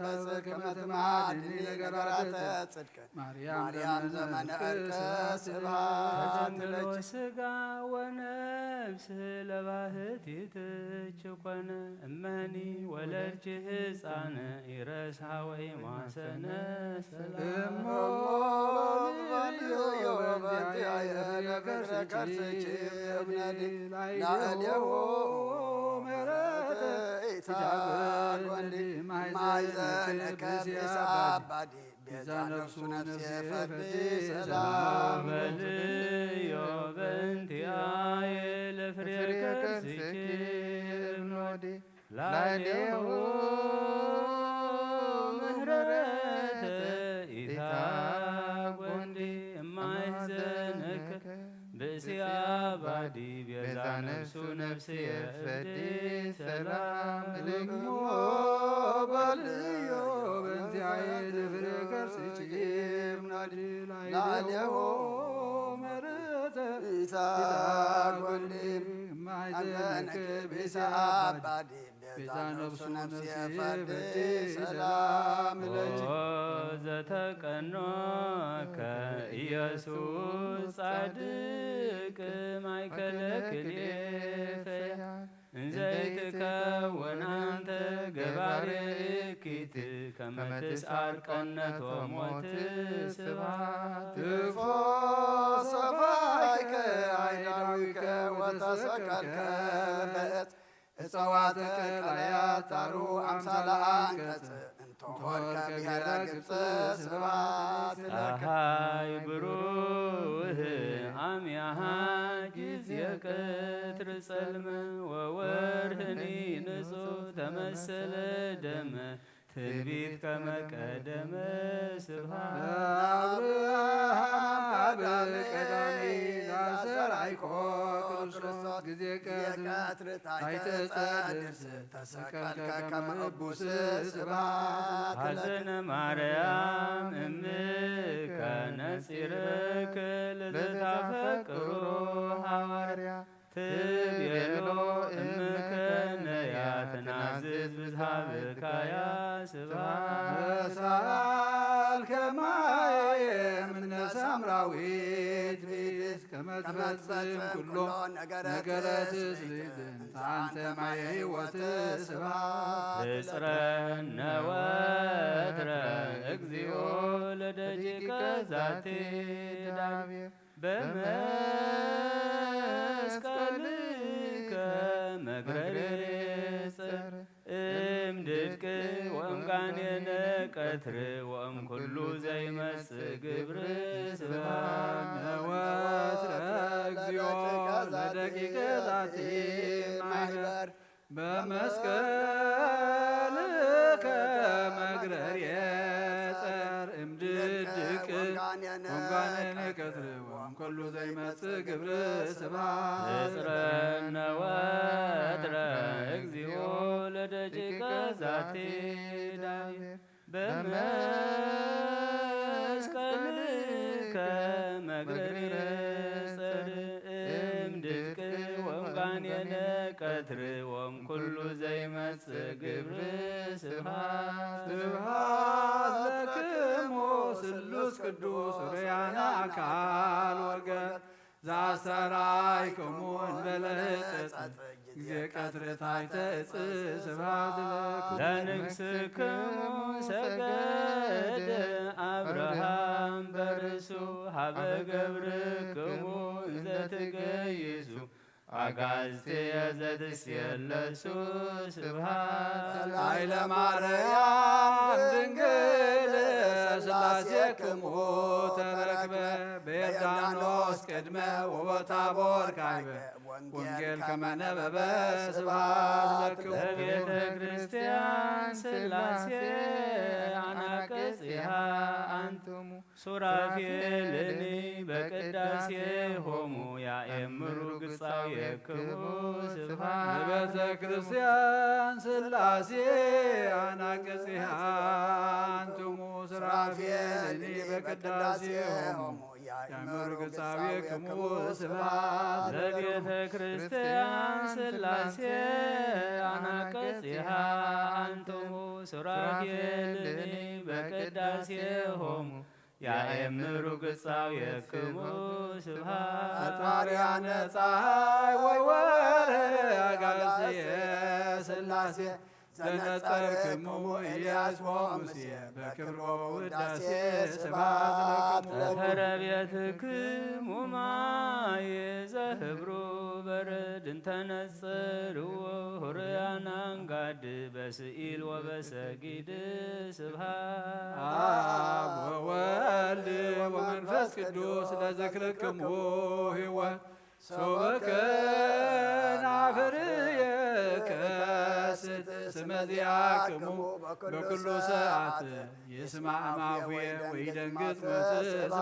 H: በዘከመትማድኒ ነገራተ ጽድቅ ማርያም ዘመነ ዕርቀ ስብሐት
C: ተጀምሮ ስጋ ወነፍስ ለባህቲት ችኮነ እመኒ ወለድች ሕፃነ ይረሳ ወይ ማሰነ ሰላም በልዮ በእንቲአየ ለፍሬ ከርስኪ ላሌሁ ምህረተ ኢታጐንዲ እማይዘነከ ብእሲያ ባዲ ቤዛ ነፍሱ ነፍስ የእብድ ሰላም
H: ልግሞ በልዮ በእንቲአየ ለፍሬ ከርስኪ ላሌሁ ምህረተ ኢታጐንዲ እማይዘነከ ብእሲያ ባዲ ቤዛ ነፍሱ ነፍስ የፈድ ሰላም ለኪ
C: ዘተቀኖ ከኢየሱስ ጻድቅ ማእከለ ክልኤፈያ እንዘይትከውን አንተ ገባሬ እኪት ከመ ትስዓር ቀነቶ ሞት ስብሐት
A: ትፎ ሰፋይከ አይዳዊከ ወተሰቀልከ በዕፅ እፀዋተ ቀላያት ታሩ አምሳለ አንቀጽ እንተወከ ብሔረ ግብፅ ስብሐት ለከ
C: ፀሐይ ብሩህ አምያሃ ጊዜ ቀትር ጸልመ ወወርህኒ ንጹሕ ተመሰለ ደመ ትንቢት ከመ ቀደመ ስብሐት
H: አብርሃም ቀዳሚ ዛሰርዓይኮ ክርስቶስ ጊዜ ቀትር ታሕተ ጸድስ ተሰቀልከ ከመ እቡስ ስብሐት
C: ሐዘነ ማርያም እምከ ነጺርከ ለዘታፈቅሮ ሐዋርያ ትቤሎ እምከ ነያ ትናዝዝ ብዝሃ ብካያ ስብሐት
H: መሳል ከማየ እምነ ሳምራዊት ቤት ከመ ትፈጽም ኩሎ ነገረ ትስብእት አንተ ማየ ሕይወት ስብሐት
C: እጽረነ ወትረ እግዚኦ ለደቂቀ ዛቲ ዳቤር በመስቀልከ መግረሬ ጽር እምድድቅ ወእምጋኔነ ቀትር ወእምኩሉ ዘይመጽእ ግብር ስብሐት
H: ወትረ እግዚኦ ለደቂቀ ዛቲ ማኅበር በመስቀልከ መግረሬ ጸር እምድድቅ ወእምጋኔነ ቀትር ወእምኩሉ ዘይመጽእ ግብር ስብሐት
C: እጽረነ ወትረ እግዚኦ ለደቂቀ ዛቲ ዳቤር በመስቀልከ መግረሬ ጸር እምድድቅ ወእምጋኔነ ቀትር ወእምኩሉ ዘይመጽእ ግብር ስብሐት
H: ስብሐት ለክሙ ስሉስ ቅዱስ ርያነ አካል ወገን ዛሰራይክሙ እንበለ ሕጸጽ ጊዜ ቀትር ታሕተ ዕፅ ስብሐት
C: ለንግሥክሙ ሰገደ አብርሃም በርእሱ ሀበ ገብርክሙ እንዘ ትገይዙ አጋዝትየ ዘትሴለሱ ስብሐት
H: ኃይለ ማርያም ድንግል ሥላሴክሙ ተረክበ በዮርዳኖስ ቅድመ ወበታቦር ካዕበ ወንጌል ከመ ነበበ ስብሐት ለክሙ
C: ለቤተ ክርስቲያን ሥላሴ አናቅጽሃ አንትሙ ሱራፌልኒ በቅዳሴሆሙ ያእምሩ ግጻዌክሙ ስብሐት
H: በቤተ ክርስቲያን ሥላሴ አናቅጽሃ አንትሙ ሱራፌልኒ በቅዳሴሆሙ ያእምሩ ግጻዌክሙ ስብሐት
C: ለቤተ ክርስቲያን ሥላሴ አናቅጽሃ አንትሙ ሱራፌልኒ በቅዳሴሆሙ ያእምሩ ግጻዌክሙ ስብሐት
H: አጥባርያነ ፀሐይ ወወርኅ አጋዕዝየ ሥላሴ ዘነጸርክሙ ኤልያስ ወሙሴ በክብሮ ውዳሴ ስብሐት ለክሙ
C: ተረቤትክሙ ማየ ዘህብሩ በረድ እንተነጽርዎ ሆርያን አንጋድ በስኢል ወበሰጊድ ስብሐት
H: አብ ወወልድ ወመንፈስ ቅዱስ ለዝክርክሙ ሕይወት ሶበከ ናፍርየ ከስት ስመዚአክሙ በኩሉ ሰዓት ይስማዕ ማፉየ ወይደንግጽ ሞት ስብሐት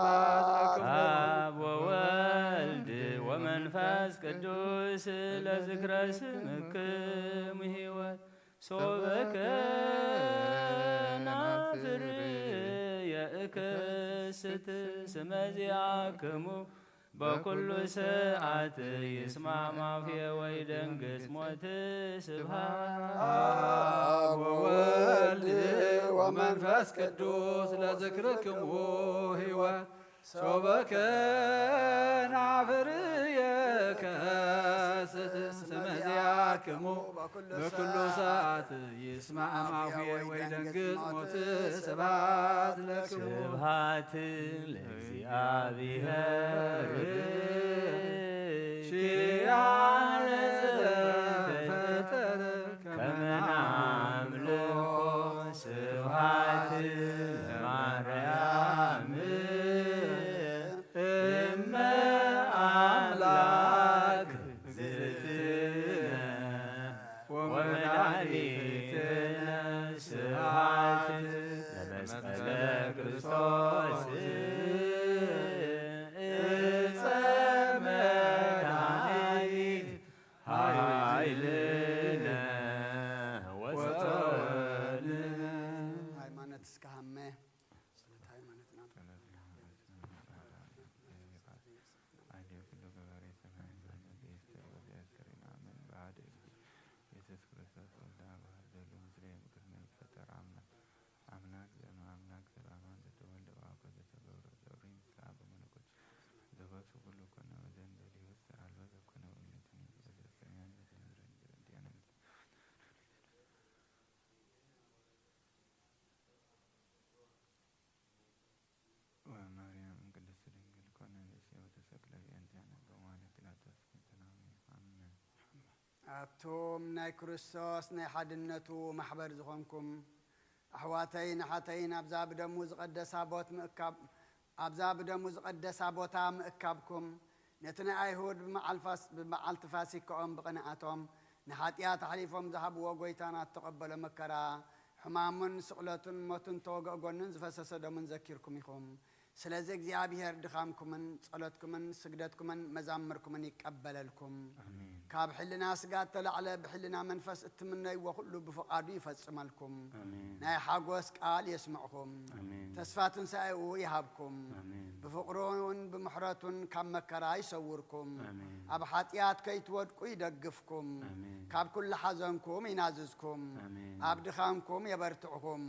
H: ለክሙ
C: አብ ወወልድ ወመንፈስ ቅዱስ ለዝክረ ስምክሙ ሕይወት ሶበከ ናፍርየ እክስት ስመዚአክሙ በኩሉ ሰዓት ይስማዕ ማፉየ ወይደንግጽ ሞት ስብሐት
H: አብ ወወልድ ወመንፈስ ቅዱስ ለዝክርክሙ ሕይወት ሶበከ ናፍርየ ከስት ስመዚአክሙ በኩሉ ሰዓት ይስማዕ ማፉየ ወይደንግጽ ሞት ስብሐት ለክሙ
C: ስብሐት ለእግዚአብሔር
H: ሺአነ ዘፈጠረ
C: ከመ ናምልኮ ስብሐት ለማርያም እመ አምላክ እግዝእትነ ወመድኃኒትነ ስብሐት ለመስቀለ ክርስቶስ ዕፀ መድኃኒት ኃይልነ ወፀወልነ
A: ሃይማኖት እስከ ሀመ ጸሎተ ሃይማኖት ነው። أتوم ناي كريستوس ناي حدنتو محبر زخونكم أحواتين حتين أبزاب دموز قدس أبوت مأكاب أبزاب دموز قدس أبوتا مأكابكم نتنا أيهود بمع التفاسيكم بقناعتهم نحاتيات حليفهم ذهبوا وقويتانا تقبل مكرا حمام سقلة موتن توقع قنن فسس دمن ذكركم يخوم سلازي እግዚአብሔር ድኻምኩምን ጸሎትኩምን ስግደትኩምን መዛምርኩምን ይቀበለልኩም ካብ ሕልና ስጋት ተላዕለ ብሕልና መንፈስ እትምነይ ወኩሉ ብፍቃዱ ይፈጽመልኩም ናይ ሓጎስ ቃል የስምዕኩም ተስፋ ትንሣኤኡ ይሃብኩም ብፍቅሩን ብምሕረቱን ካብ መከራ ይሰውርኩም ኣብ ሓጢኣት ከይትወድቁ ይደግፍኩም ካብ ኩሉ ሓዘንኩም ይናዝዝኩም ኣብ ድኻምኩም የበርትዕኩም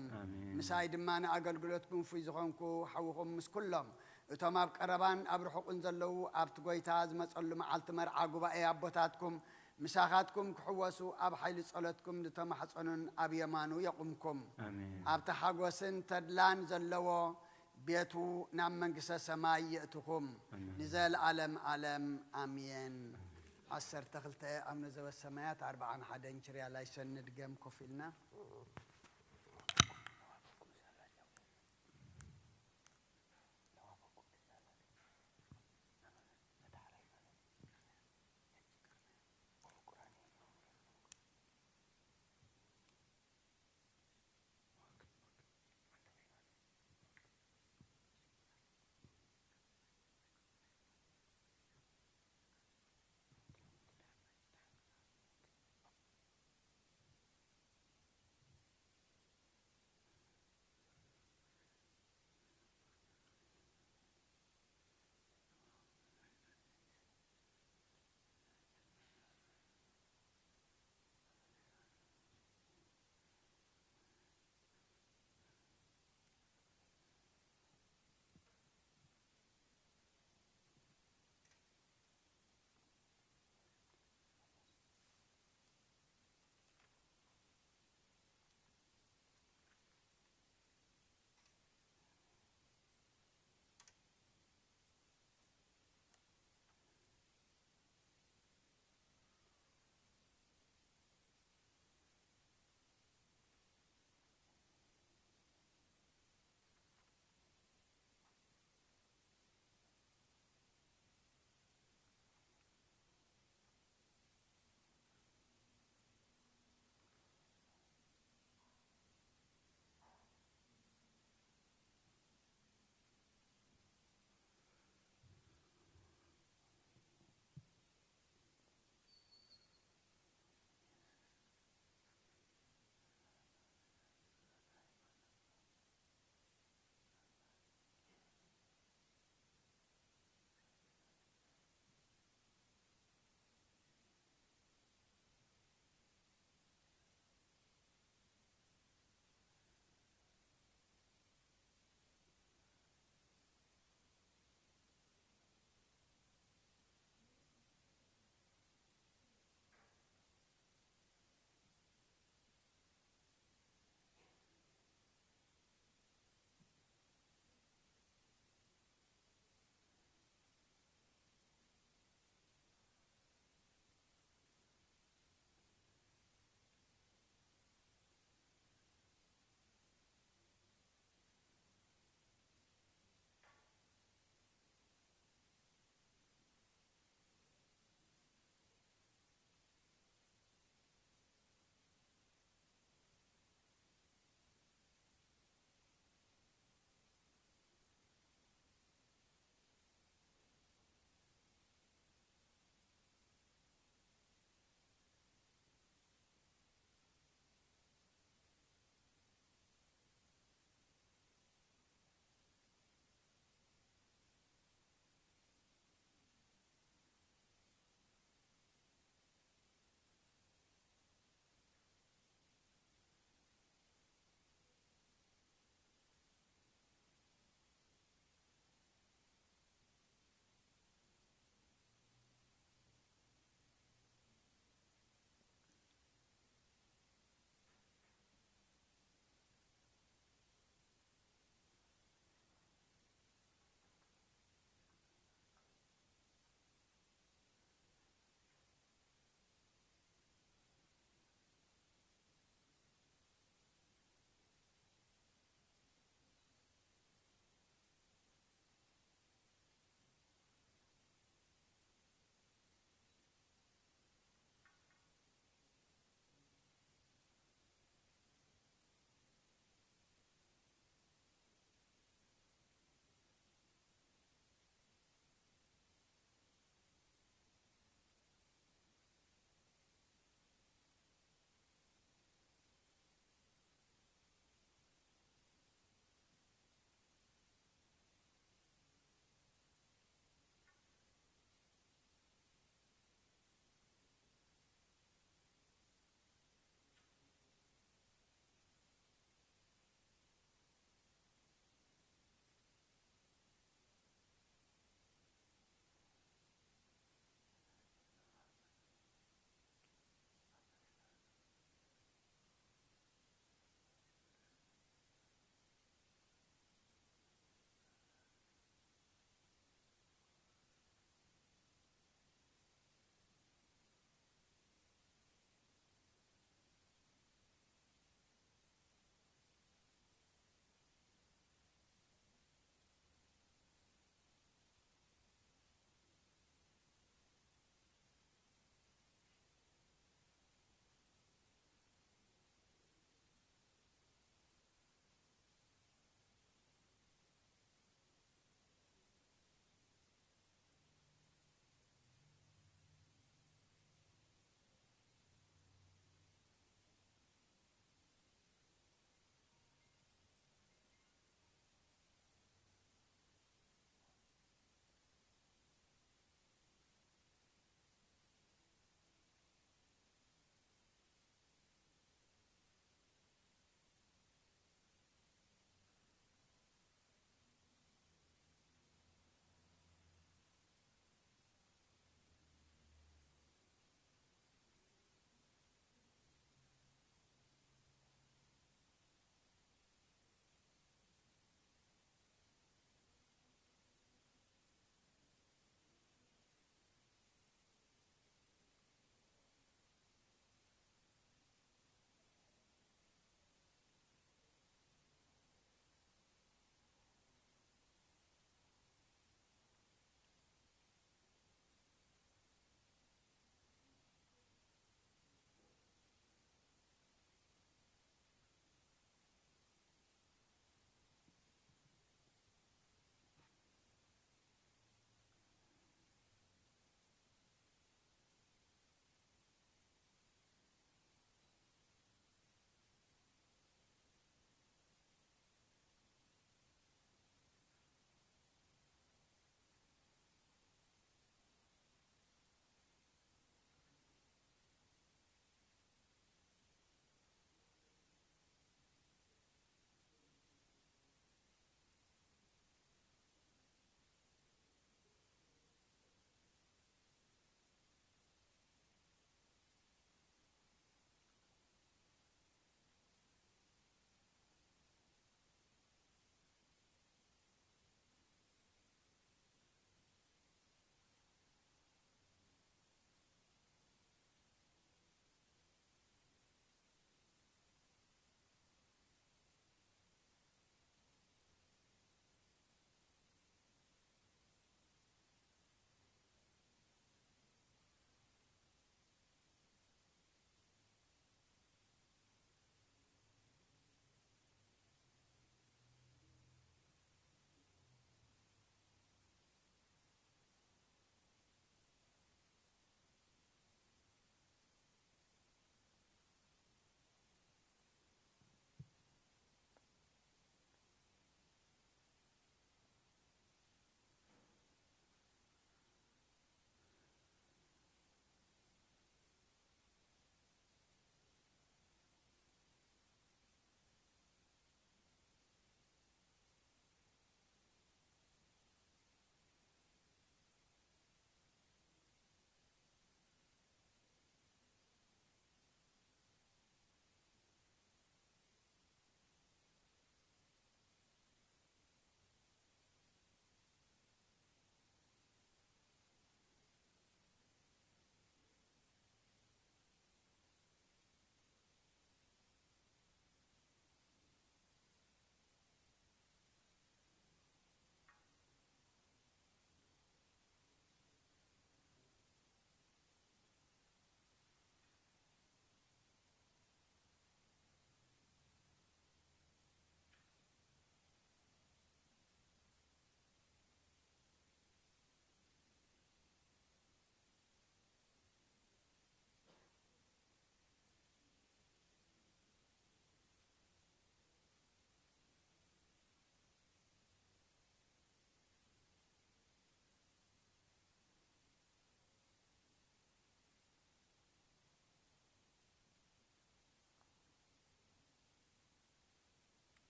A: ምሳይ ድማ ንኣገልግሎትኩም ፍይ ዝኾንኩ ሓውኹም ምስ ኩሎም እቶም ኣብ ቀረባን ኣብ ርሑቕን ዘለዉ ኣብቲ ጎይታ ዝመጸሉ መዓልቲ መርዓ ጉባኤ ኣቦታትኩም ምሳኻትኩም ክሕወሱ ኣብ ሓይሊ ጸሎትኩም ዝተማሕፀኑን ኣብ የማኑ የቁምኩም ኣብቲ ሓጎስን ተድላን ዘለዎ ቤቱ ናብ መንግስተ ሰማይ የእትኹም ንዘለዓለም ዓለም ኣሜን 12 ኣምነ ዘበሰማያት 41 ችርያ ላይ ሰንድገም ኮፍ ኢልና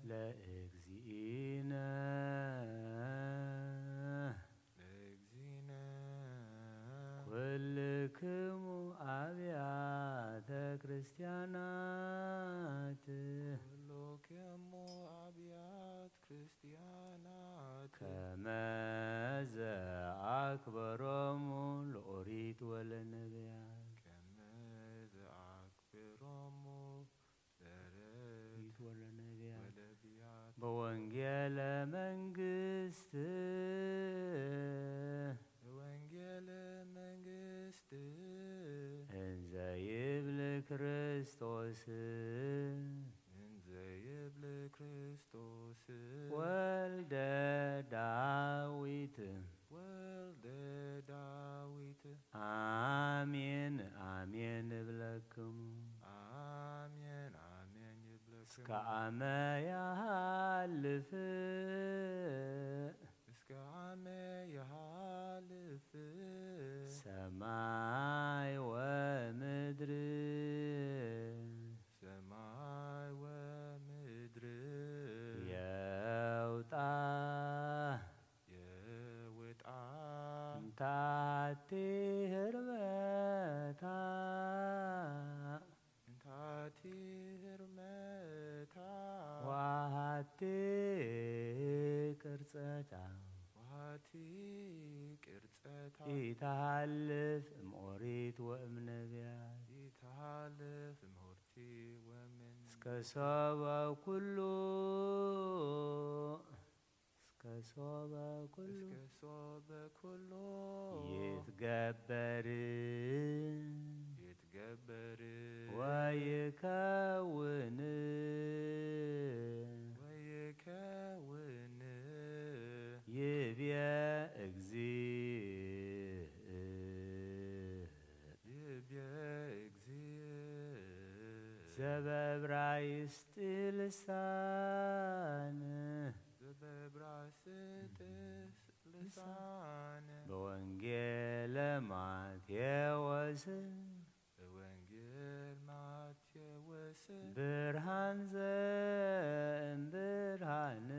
C: ለእግዚእነ ኩልክሙ አብያተ ክርስቲያናት ከመ ዘአክበሮሙ ለኦሪት ወለነቢያት በወንጌለ መንግሥት እንዘ ይብል ክርስቶስ ወልደ ዳዊት አሜን አሜን እብለክሙ እስከ አመ ያሃልፍ ሰማይ ወምድር የውጣ እንታቲ ህርመታ ዋሃቲ ቅርጸታ ኢታሃልፍ እምኦሪት ወእምነቢያት እስከ ሶበ ኩሉ ይትገበር ወይከውን ይብየ ዘበዕብራይስጥ ልሳን በወንጌለ ማቴዎስ ብርሃን ዘእምብርሃን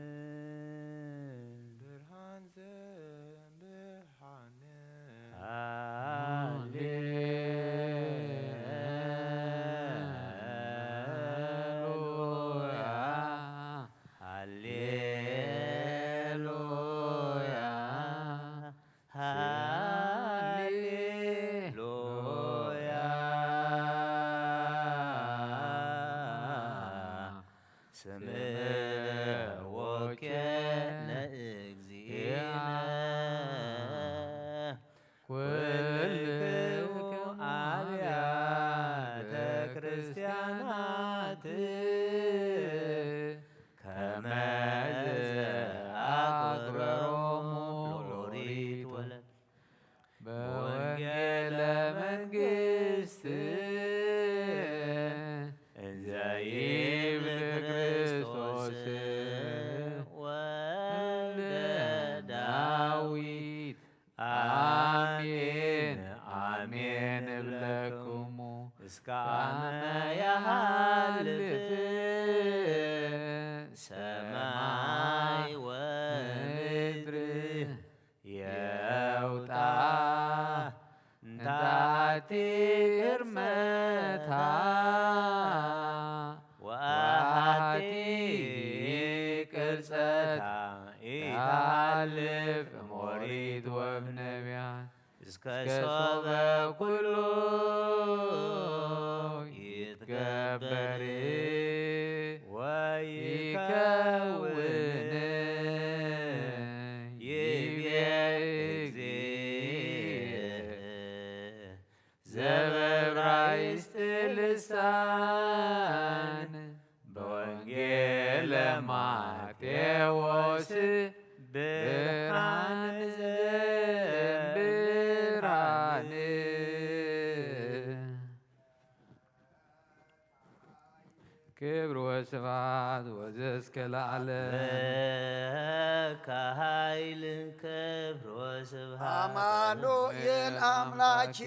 G: ክብር ወስብሐት ወዘእስከ ለዓለም
C: ለከ ኃይል ክብር ወስብሐት
D: አማኑኤል አምላክ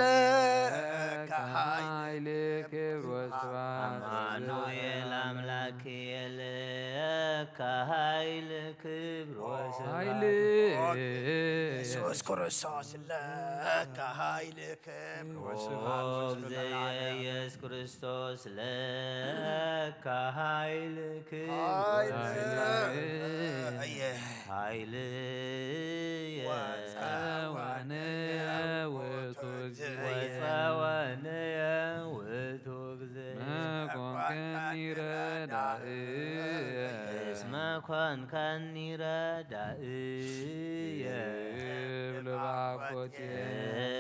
D: ለከ
G: ኃይል ክብር ወስብሐት
C: አማኑኤል አምላክ ለከ ኃይል ክብር ወስብሐት
D: ኢየሱስ ክርስቶስ ለከ ኃይል ክብር ወስብሐት
C: ኢየሱስ ክርስቶስ ለከ ኃይል ክብር ኃይል
G: ወፀወንየ ውእቱ
C: ወፀወንየ ውእቱ
G: መኮንከኒ ረዳእየ
C: እስመ ኮንከኒ ረዳእየ
G: እብል ባኮትየ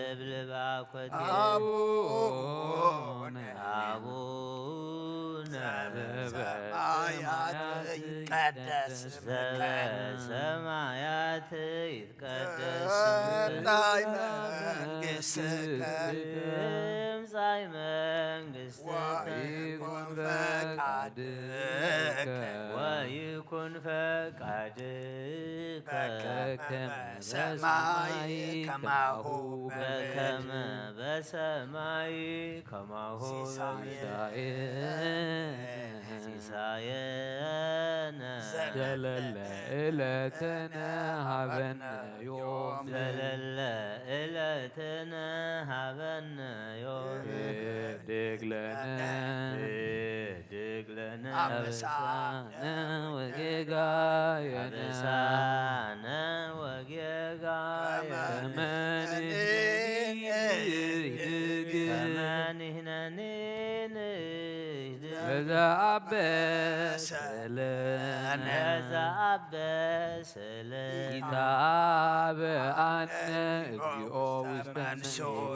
C: እብል ባኮትየ
G: አቡነ
C: አቡነ
D: ዘበሰማያት ይትቀደስ
C: ዘበሰማያት ይትቀደስ
D: መንግሥትከ
C: ትምጻእ መንግሥትከ
D: ወይኩን ፈቃድከ
C: ወይኩን ፈቃድከ
D: በሰማይ ከማሁ
C: በከመ በሰማይ ከማሁ ሲሳየነ
G: ዘለለ ዕለትነ ሀበነ ዮም
C: ዘለለ ዕለትነ ሀበነ ዮም
G: ህድግ ለነ
C: ህድግ ለነ
G: አበሳነ ወጌጋየነ
C: አበሳነ ወጌጋየነ
G: ከመ ንሕነኒ ንህድግ
D: ዘአበሰለነ
C: ዘአበሰለነ
G: ኢታብአነ እግዚኦ ውስተ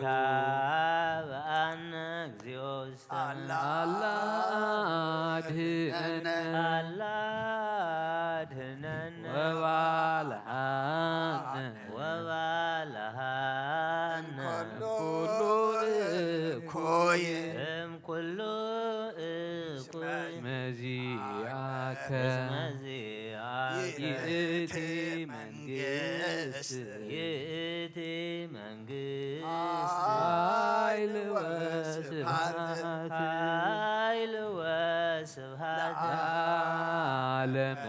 C: ኢታብአነ እግዚኦ ውስተ
G: አላ አድኅነነ
C: አላ አድኅነነ
G: ወባልሐነ
C: ወባልሐነ
D: ኩሉ እኩይ
C: እምኩሉ እኩይ
G: መዚአከ
C: መዚአከ
G: ይእቲ መንግሥት
C: ይእቲ መንግሥት
G: ኃይል ወስብሐት
C: ኃይል ወስብሐት
G: ዓለመ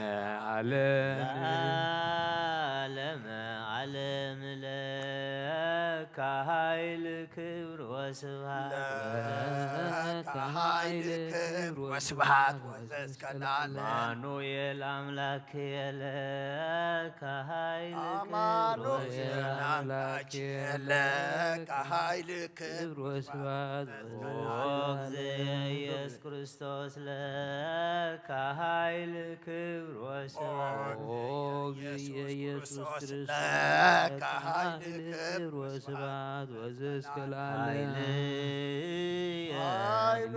G: ዓለም
C: ለዓለመ ዓለም ለከ ኃይል ክብር ወስብሐት
G: ለከ
D: ኃይል ክብር ወስብሐት ወዘእስከ ለዓለም
C: አማኑኤል አምላክ ለከ ኃይል
D: አማኑኤል አምላክ ለከ ኃይል ክብር
G: ወስብሐት
C: ወእግዚእ ኢየሱስ ክርስቶስ ለከ ኃይል ክብር ወስብሐት
G: ወእግዚእ ኢየሱስ ክርስቶስ
D: ለከ ኃይል ክብር
G: ወስብሐት ወዘእስከ
C: ኃይል
G: ለዓለም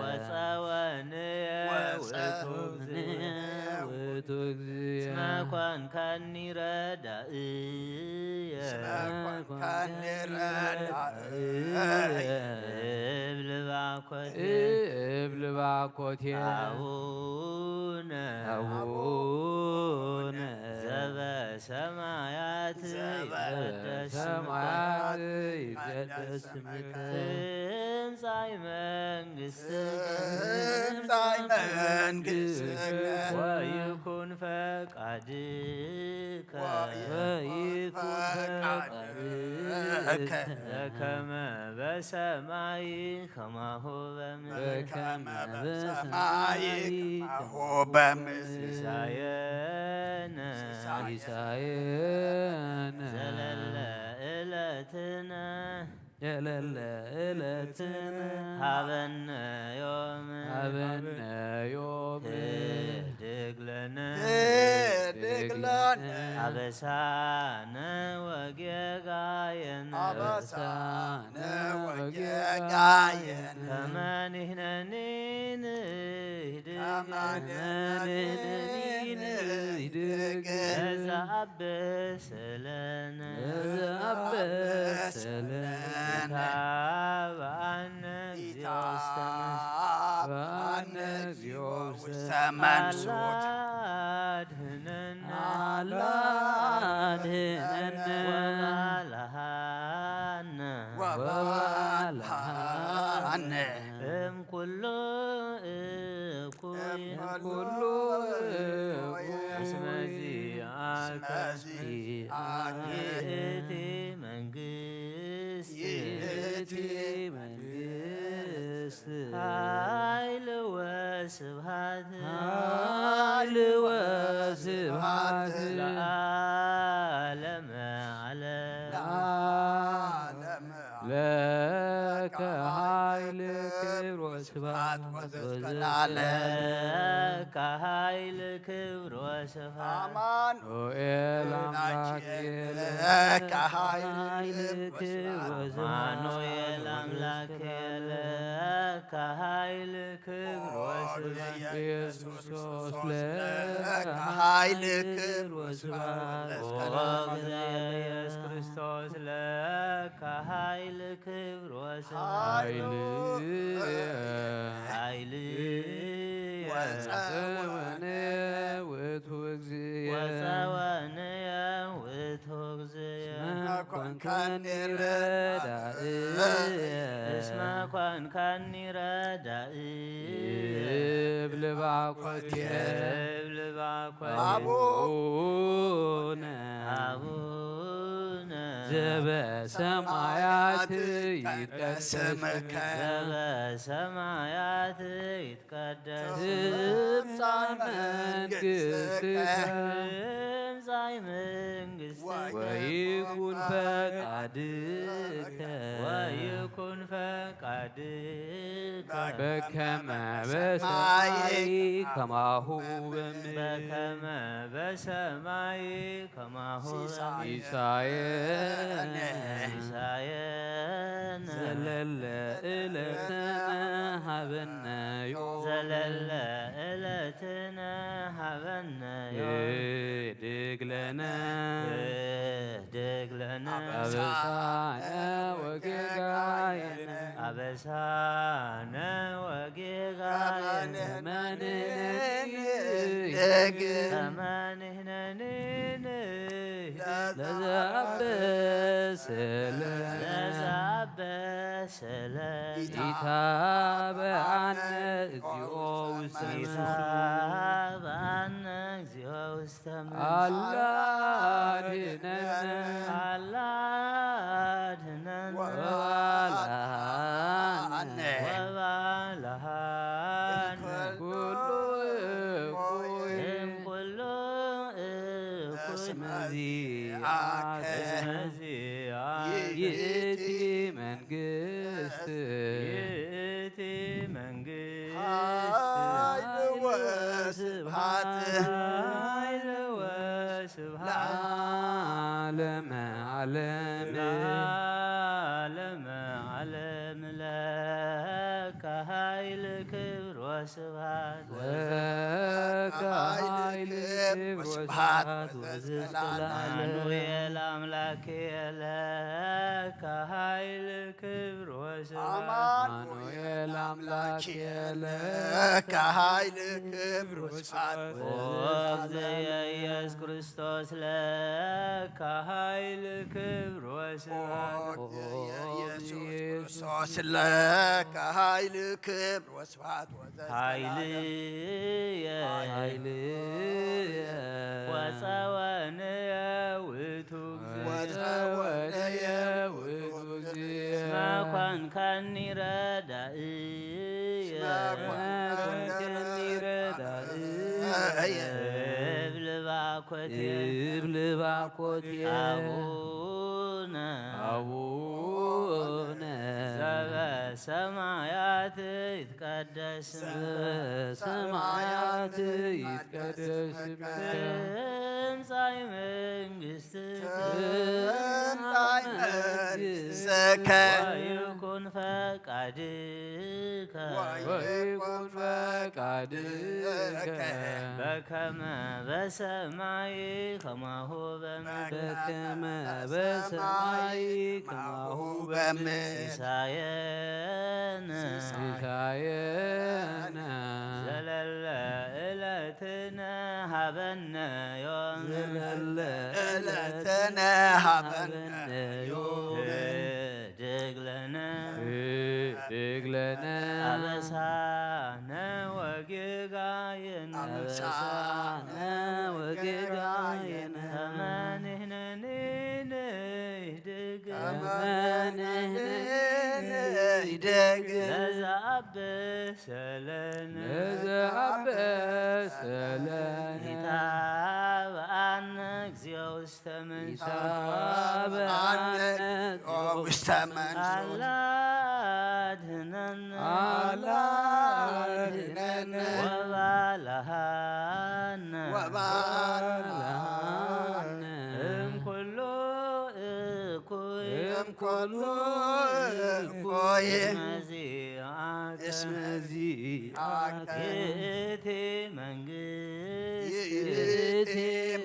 C: ወፀወንየ
G: ውእቱ እግዚእ
C: እስመ ኮንከኒ ረዳእየ
D: ኮንከኒ ረዳእየ
C: እብል ባኮትየ
G: እብል ባኮትየ
C: አቡነ
G: አቡነ
C: ዘበሰማያት ይትቀደስ
G: ሰማያት ይትቀደስ ስምከ
C: ትምጻእ መንግሥትከ
D: ትምጻእ መንግሥትከ
C: ወይኩን ፈቃድከ
G: ወይኩን
D: ፈቃድከ
C: በከመ በሰማይ ከማሁ በምድር
G: በከመ
D: በሰማይ
G: በሰማይ
D: ከማሁ በምድር
C: ሲሳየነ
G: ሲሳየነ
C: ዘለለ ዕለትነ
G: ዘለለ ዕለትነ
C: ሀበነ ዮም
G: ሀበነ ዮም
C: ህድግ ለነ
D: ህድግ ለነ
C: አበሳነ ወጌጋየነ
D: አበሳነ ወጌጋየነ
C: ከመ ንሕነኒ ንህድግ
D: ከመ ንሕነኒ ንህድግ
C: ለዘአበሰለነ
G: ለዘአበሰለነ
C: ኢታብአነ እግዚኦ ውስተ
A: ሰመንሱት
C: አድህነን
A: ወባልሃነ
C: እምኩሉ እኩይ እስመዚአከ ይእቲ መንግሥት ኃይል ወስብሐት ለዓለመ ዓለም
G: ለከ ኃይል ክብር ወስብሐት
C: ለከ ኃይል ክብር ወስብሐት
G: አማኑኤል አምላኬ
A: ለከ ኃይል
C: ክብር አማኑኤል አምላኬ ለከ ኃይል ክብር ወስብሐት
G: ኢየሱስ ክርስቶስ
A: ለከ ኃይል ክብር
C: ወስብሐት ኢየሱስ ክርስቶስ ለከ ኃይል ክብር ወስብሐት
G: ወፀወነ ውእቱ እግዚእ
C: ወፀወነ ውእቱ እግዚእ
A: ኮንከኒ እስመ
C: ኮንከኒ ረዳኢ
G: እብል ባኮቴየ
C: አቡነ
G: ዘበሰማያት ይትቀደስ
A: ስምከ
C: ዘበሰማያት ይትቀደስ
G: ትምጻእ መንግሥትከ
C: ትምጻእ መንግሥትከ
G: ወይኩን ፈቃድከ በከመ በሰማይ ከማሁ በምድር
C: በከመ በሰማይ ከማሁ
G: ሲሳየነ ዘለለ ዕለትነ ሀበነ ዮም
C: ዘለለ ዕለትነ ሀበነ
G: ህድግ ለነ አበሳነ ወጌጋየነ
C: አበሳነ ወጌጋየነ ተመንህነንን
G: ለዘአበሰለ ኢታበአነ እግዚኦ ውስተ
C: ኢታበአነ እግዚኦ ውስተ አላድህነን ወባልሃነ
G: ኩሉ
C: እምኩሉ እኩይ
G: እስመዚአከ ይእቲ መንግሥት
A: ኃይል ወስብሐት
G: ለዓለመ
C: ዓለም ለከ ኃይል ክብር ወስብሐት
G: ለከ ኃይል ክብር ወስብሐት
C: አማኑኤል አምላኬ ለከ ኃይል ክብር ወስብሐት
G: አማኑኤል አምላኬ
A: ለከ ኃይል ክብር ወስብሐት
C: ወእግዚእየ ኢየሱስ ክርስቶስ ለከ ኃይል ክብር ወስብሐት
A: ኢየሱስ ክርስቶስ ለከ ኃይል ክብር ወስብሐት
C: ኃይልየ ወፀወንየ ውእቱ
G: እግዚእ
C: እስመ ኮንከኒ ረዳኢየ እብል ባኮቴየ አቡነ ዘበሰማያት ይትቀደስ
G: በሰማያት ይትቀደስ
C: ትምጻእ መንግሥትከ ወይኩን ፈቃድከ በከመ በሰማይ ከማሁ
G: በከመ በሰማይ ከማሁ በምድር
C: ሲሳየነ
G: ሲሳየነ
C: ዘለለ ሃበነ ዮም
D: ዘለለ
C: ዕለትነ
D: ሃበነ
C: ድግለነ
G: ድግለነ
C: አበሳነ ወጌጋየነ
D: አበሳነ
C: ወጌጋየነ ከመንህነኔነ
D: ይደግ
C: ለዘአበሰለነ
G: ለዘአበሰለነ
C: ይታብአነ እግዚኦ ውስተ መንሱት
D: ውስተ መንሱት
C: አላድህነነ
D: አላድህነነ
C: ወባልሃነ
D: ወባልሃነ
C: እምኩሉ እኩይ
D: እምኩሉ እኩይ
C: እስመዚአከ ይእቲ መንግሥት
D: ይእቲ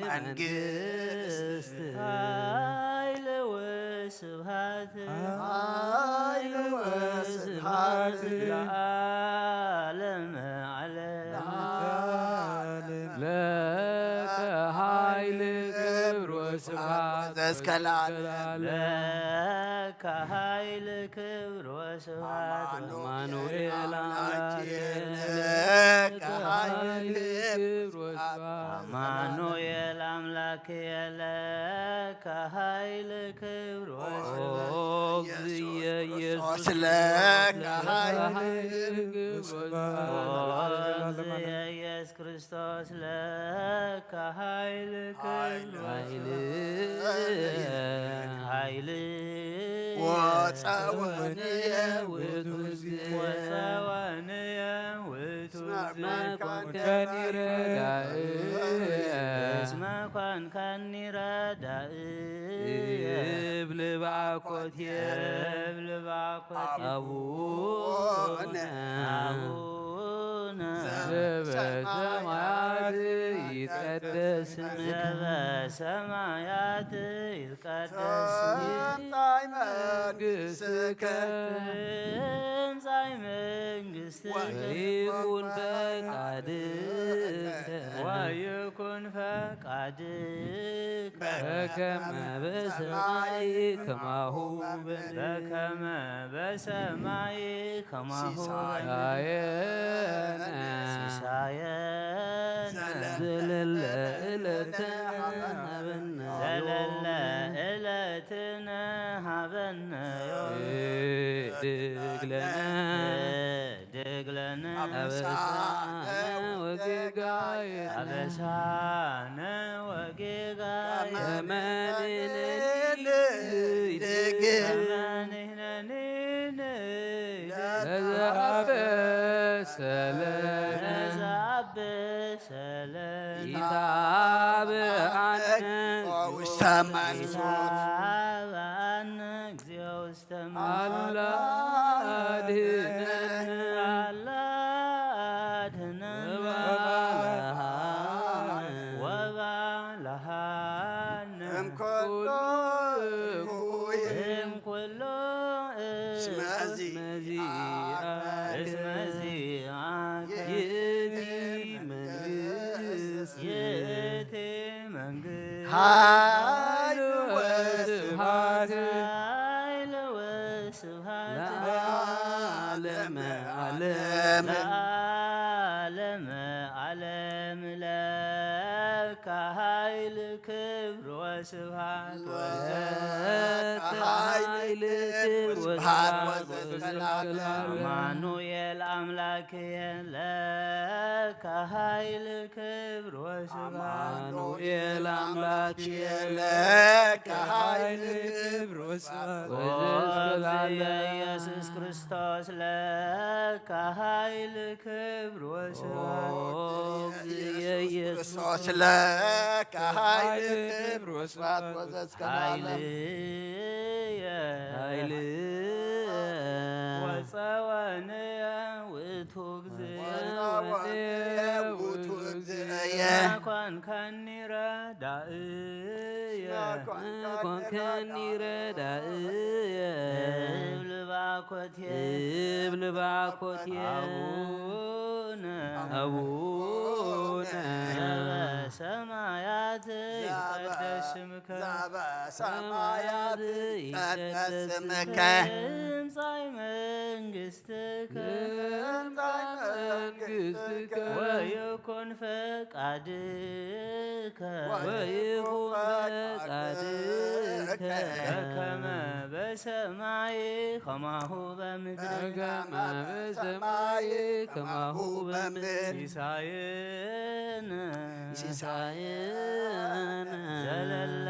D: መንግሥት
C: ኃይል ወስብሐት
D: ኃይል ወስብሐት
C: ለዓለመ ዓለም
G: ለከ ኃይል ክብር ወስብሐት
D: እስከ ለዓለም
C: ለከ ኃይል ክብር ወስብሐት
G: አማኑኤል አምላክነ
D: ለከ ኃይል
G: ክብር ወስብሐት
C: አማኑኤል አምላክየ ለከ ኃይል ክብር ወስብሐት
G: እግዚእየ ኢየሱስ
D: ለከ ኃይል
G: ክብር ወስብሐት
C: እግዚእየ ኢየሱስ ክርስቶስ ለከ ኃይል ክብር ኃይል
D: ወፀወንየ ውእቱ
C: ወፀወንየ ውእቱ
G: መኮንከኒ ረዳእየ
C: እስመ ኮንከኒ ረዳእየ
G: እብል ባኮትየ
C: እብል ባኮትየ
G: አቡነ
C: አቡነ
G: ዘበሰማያት ይትቀደስ ስምከ
C: ዘበሰማያት ይትቀደስ
D: ትምጻእ መንግሥትከ
C: ትምጻእ መንግሥትከ
G: ወይኩን ፈቃድከ
C: ወይኩን ፈቃድከ
G: በከመ በሰማይ ከማሁ
C: በከመ በሰማይ ከማሁ
G: በምድር
C: ሲሳየነ
G: ዘለለ ዕለትነ ሀበነ
C: ዘለለ ዕለትነ ሀበነ ድግለነ
G: አበሳነ ወጌጋየነ
C: አበሳነ ወጌጋየነ ከመንህነኔነ
G: ለዘአበሰለነ
C: ለዘአበሰለነ
G: ይታብአነ
D: ውስተ መንሱት
C: ይታብአነ እግዚኦ ውስተ መንሱት
G: አላድህነነ
C: አላድህነነ ወባልሃነ
D: እምኩሉ እኩይ
C: እምኩሉ እስመዚአከ
G: ይእቲ መንግሥት
C: ይእቲ መንግሥት
D: ኃይል ወስብሐት
C: ኃይል ወስብሐት
G: ለዓለመ ዓለም
C: ለዓለመ ዓለም ለከ ኃይል ክብር ወስብሐት
G: ኃይል ክብር ወስብሐት
C: አማኑኤል አምላክየ ለከ ኃይል ክብር ወስብሐት
G: አማኑኤል አምላክየ
D: ለከ ኃይል ክብር ወስብሐት
C: ኢየሱስ ክርስቶስ ለከ ኃይል ክብር ወስብሐት
D: ክርስቶስ ለከ ኃይል ክብር ወስብሐት ወዘእስከ ለዓለም
C: ኃይልየ ወፀወንየ ውእቱ
D: ውእቱ እግዚእየ
C: ኮንከኒ ረዳእየ
G: ኮንከኒ ረዳእየ
C: እብል ባኮትየ
G: እብል ባኮትየ
C: አቡነ
G: አቡነ
C: በሰማያት ይትቀደስ ስምከ
D: በሰማያት ይትቀደስ ስምከ
C: ትምጻእ መንግሥትከ ወይኩን ፈቃድከ በከመ በሰማይ ከማሁ በምድር ሲሳየነ ዘለለ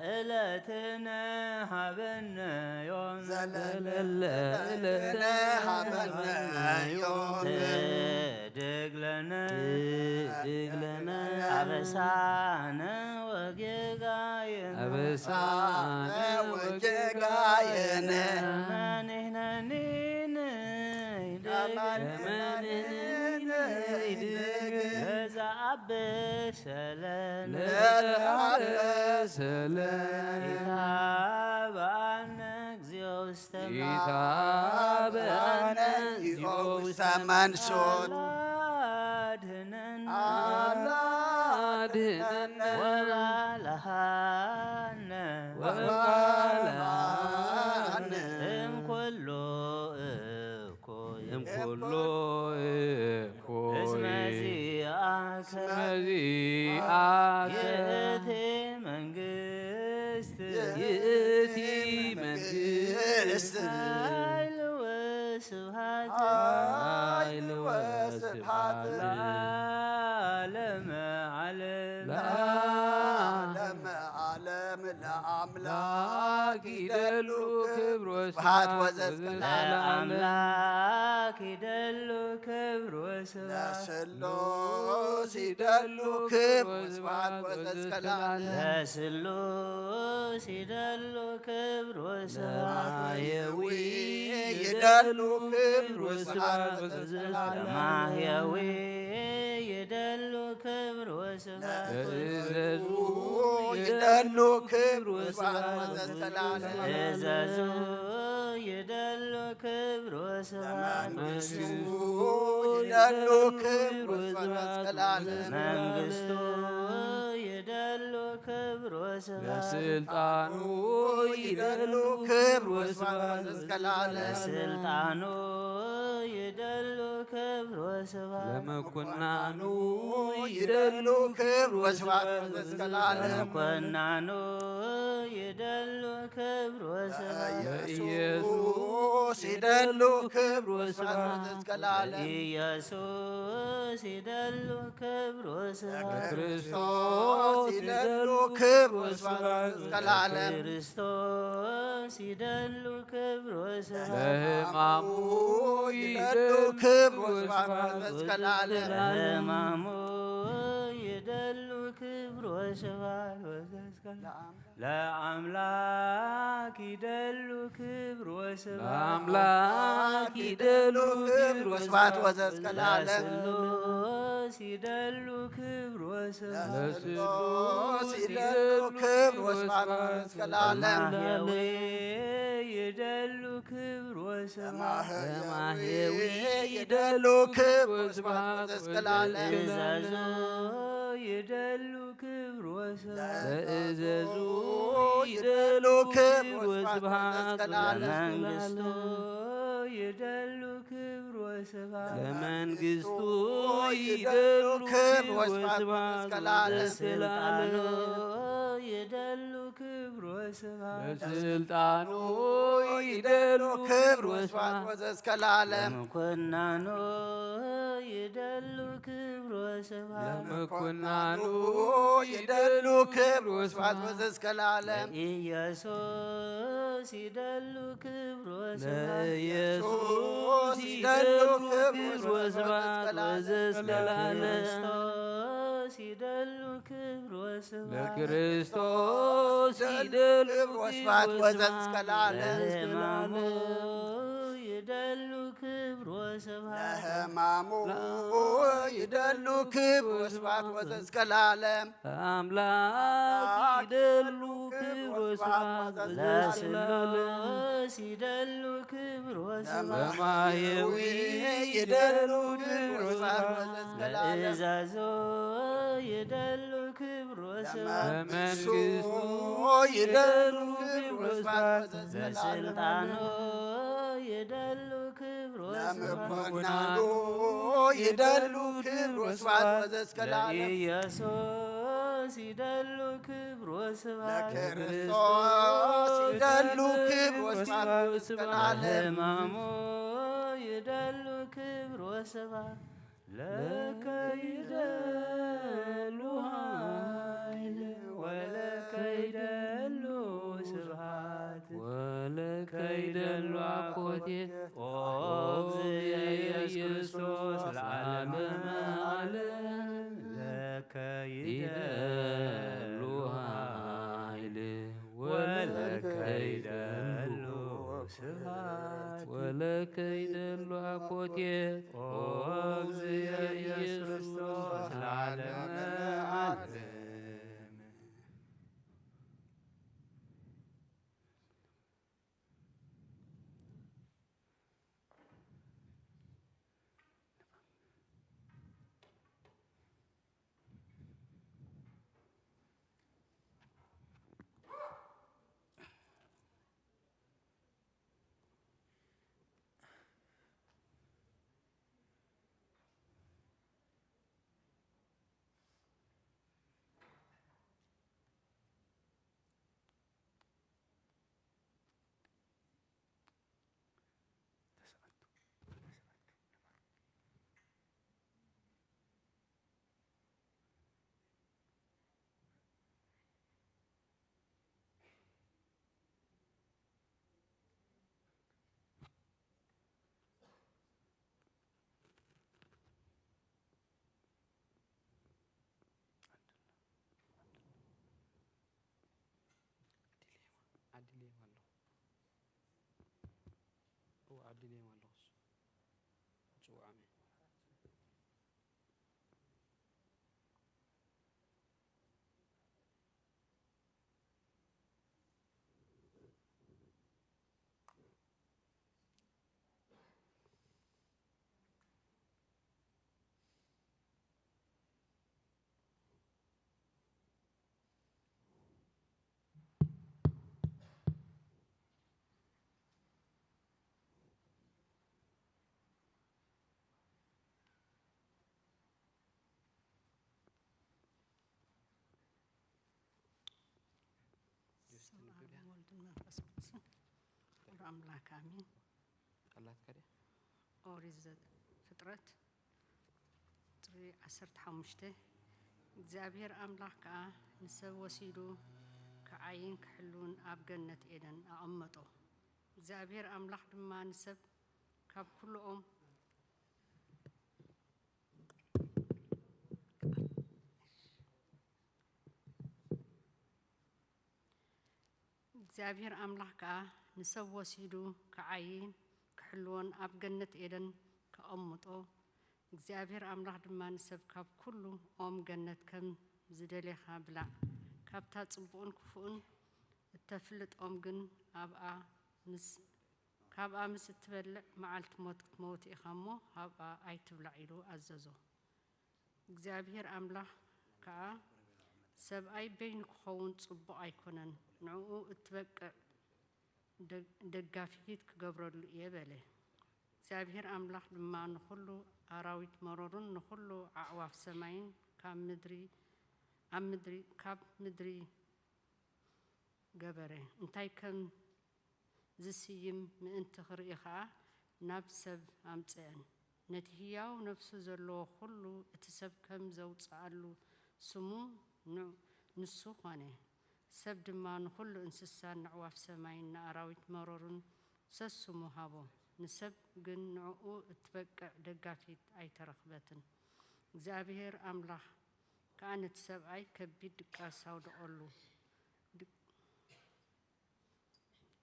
C: ዕለትነ ሀበነ ዮም ትድግ ለነ አበሳነ ወጌጋየነ ለዘአበሰለነ ኢታብአነ እግዚኦ ውስተ መንሱት አድኅነነ ወባልሐነ እምኩሉ እኩይ እስመ ዚአከ ይእቲ መንግሥት ኃይል ወስብሐት ለዓለመ ዓለም ለአምላክ ይደሉ ክብር ወስብሐት ለስሉስ ይደሉ ክብር ወስብሐት ይደሉ ክብር ማህየዊ ይደሉ ክብር ወስብሐት ይደሉ ክብር እዘዙ ይደሉ ክብር ወስብሐት ይደሉ ክብር መንግሥቱ ይደሉ ክብር ወስብሐት ስልጣኑ ይደሉ ክብር ወስብሐት ስልጣኑ ይደሉ ክብር ወስብሐት ለመኮንናኑ ይደሉ ክብር ወስብሐት ለመኮንናኑ ይደሉ ክብር ወስብሐት ለኢየሱስ ይደሉ ክብር ወስብሐት ኢየሱስ ይደሉ ክብር ወስብሐት ለክርስቶስ ይደሉ ክብር ወስብሐት ክርስቶስ ይደሉ ክብር ወስብሐት ለሕማሙ ይደሉ ክብር ወስብሐት ለሕማሙ ይደሉ ክብር ወስብሐት ለአምላክ ይደሉ ክብር ወስብሐት ለስሉስ ይደሉ ክብር ወስብሐት ለማህየዊ ይደሉ ክብር ወስብሐት ለእዘዙ ይደሉ ክብር ወስብሐት ለመንግሥቱ ይደሉ ክብር ወስብሐት ለመንግሥቱ ይደሉ ክብር ወስብሐት ለስልጣኑ ይደሉ ክብር ወስብሐት ለስልጣኑ ይደሉ ክብር ወስብሐት ለመኮንናኑ ይደሉ ክብር ወስብሐት ለመኮንናኑ ይደሉ ክብር ወስብሐት ኢየሱስ ይደሉ ክብር ወስብሐት ለኢየሱስ ይደሉ ክብር ወስብሐት ለክርስቶስ ይደሉ ክብር ወስብሐት ለክርስቶስ ይደሉ ክብር ወስብሐት ለሕማሙ ይደሉ ክብር ወስብሐት ለሕማሙ ይደሉ ክብር ወስብሐት ለአምላክ ይደሉ
L: ክብር ወስብሐት ለስሉስ ይደሉ ክብር ወስብሐት
D: በማየዊ ይደሉ ክብር ወስብሐት
L: ለእዛዞ ይደሉ ክብር ወስብሐት
D: በመንግሥቱ ይደሉ ክብር ወስብሐት
L: ለስልጣኑ ይደሉ ክብር
D: ለመኮንናኑ ይደሉ ክብር ወስብሐት
L: ለኢየሱስ ይደሉ ክብር ወስብሐት
D: ለክርስቶስ ይደሉ ክብር ወስብሐት
L: ለሕማሙ ይደሉ ክብር ወስብሐት ለከ ይደሉ ኃይል ወለከ ይደሉ ስብሐት ወለከ ይደሉ አኮቴት ኦ እግዚእ ክርስቶስ ለዓለመ ዓለም ለከ ይደሉ ኃይል ወለከ ይደሉ ስብሐት ወለከ ይደሉ አኮቴት ኦ እግዚእ ክርስቶስ ለዓለመ ዓለም
M: አምላክ አሜን። ኦሪት ዘፍጥረት 15 እግዚአብሔር አምላክ ከዓ ንሰብ ወሲዱ ከዓይን ክሕሉን ኣብ ገነት ኤደን ኣቐመጦ። እግዚአብሔር አምላክ ድማ ንሰብ ካብ ኩሎም እግዚአብሔር አምላክ ከዓ ንሰብ ወሲዱ ከዓይን ክሕልዎን ኣብ ገነት ኤደን ከቐምጦ። እግዚአብሔር አምላክ ድማ ንሰብ ካብ ኩሉ ኦም ገነት ከም ዝደልየኻ ብላዕ፣ ካብታ ጽቡቕን ክፉእን እተፍልጥ ኦም ግን ካብኣ ምስ እትበልዕ መዓልቲ ሞት ክትመውት ኢኻ እሞ ካብኣ ኣይትብላዕ ኢሉ ኣዘዞ። እግዚአብሔር አምላክ ከዓ ሰብኣይ በይኑ ክኸውን ጽቡቕ ኣይኮነን፣ ንዕኡ እትበቅዕ ደጋፊት ክገብረሉ እየ በለ። እግዚአብሔር አምላክ ድማ ንኹሉ ኣራዊት መሮሩን ንኹሉ ኣዕዋፍ ሰማይን ካብ ምድሪ ገበረ። እንታይ ከም ዝስይም ምእንቲ ክርኢ ከዓ ናብ ሰብ ኣምፅአን። ነቲ ህያው ነፍሱ ዘለዎ ኩሉ እቲ ሰብ ከም ዘውፅኣሉ ስሙ ንሱ ኾነ። ሰብ ድማ ንኹሉ እንስሳን ንዕዋፍ ሰማይን ንኣራዊት መሮሩን ሰስሙ ሃቦ። ንሰብ ግን ንዕኡ እትበቅዕ ደጋፊት ኣይተረኽበትን። እግዚአብሔር አምላክ ከዓ ነቲ ሰብኣይ ከቢድ ድቃስ ኣውደቐሉ።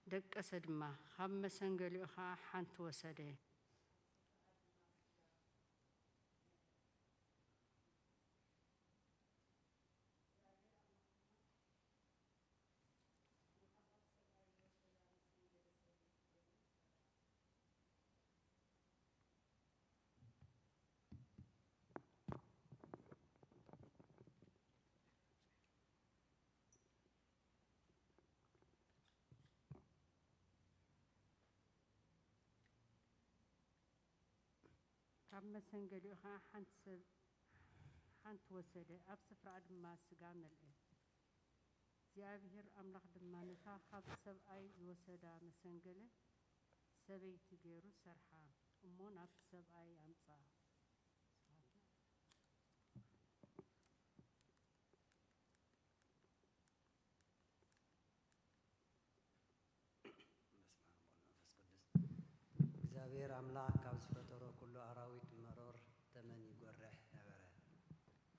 M: ደቀሰ ድማ ካብ መሰንገሊኡ ከዓ ሓንቲ ወሰደ። ካብ መሰንገዲኡ ከዓ ሓንቲ ወሰደ ኣብ ስፍራኣ ድማ ስጋ መልአ እግዚአብሔር ኣምላኽ ድማ ነታ ካብ ሰብኣይ ዝወሰዳ መሰንገለ ሰበይቲ ገይሩ ሰርሓ እሞ ናብ ሰብኣይ ኣምፃ
N: እግዚአብሔር አምላክ ካብ ዝፈጠሮ ኩሉ ኣራዊት መሮር ተመን ይጎርሕ ነበረ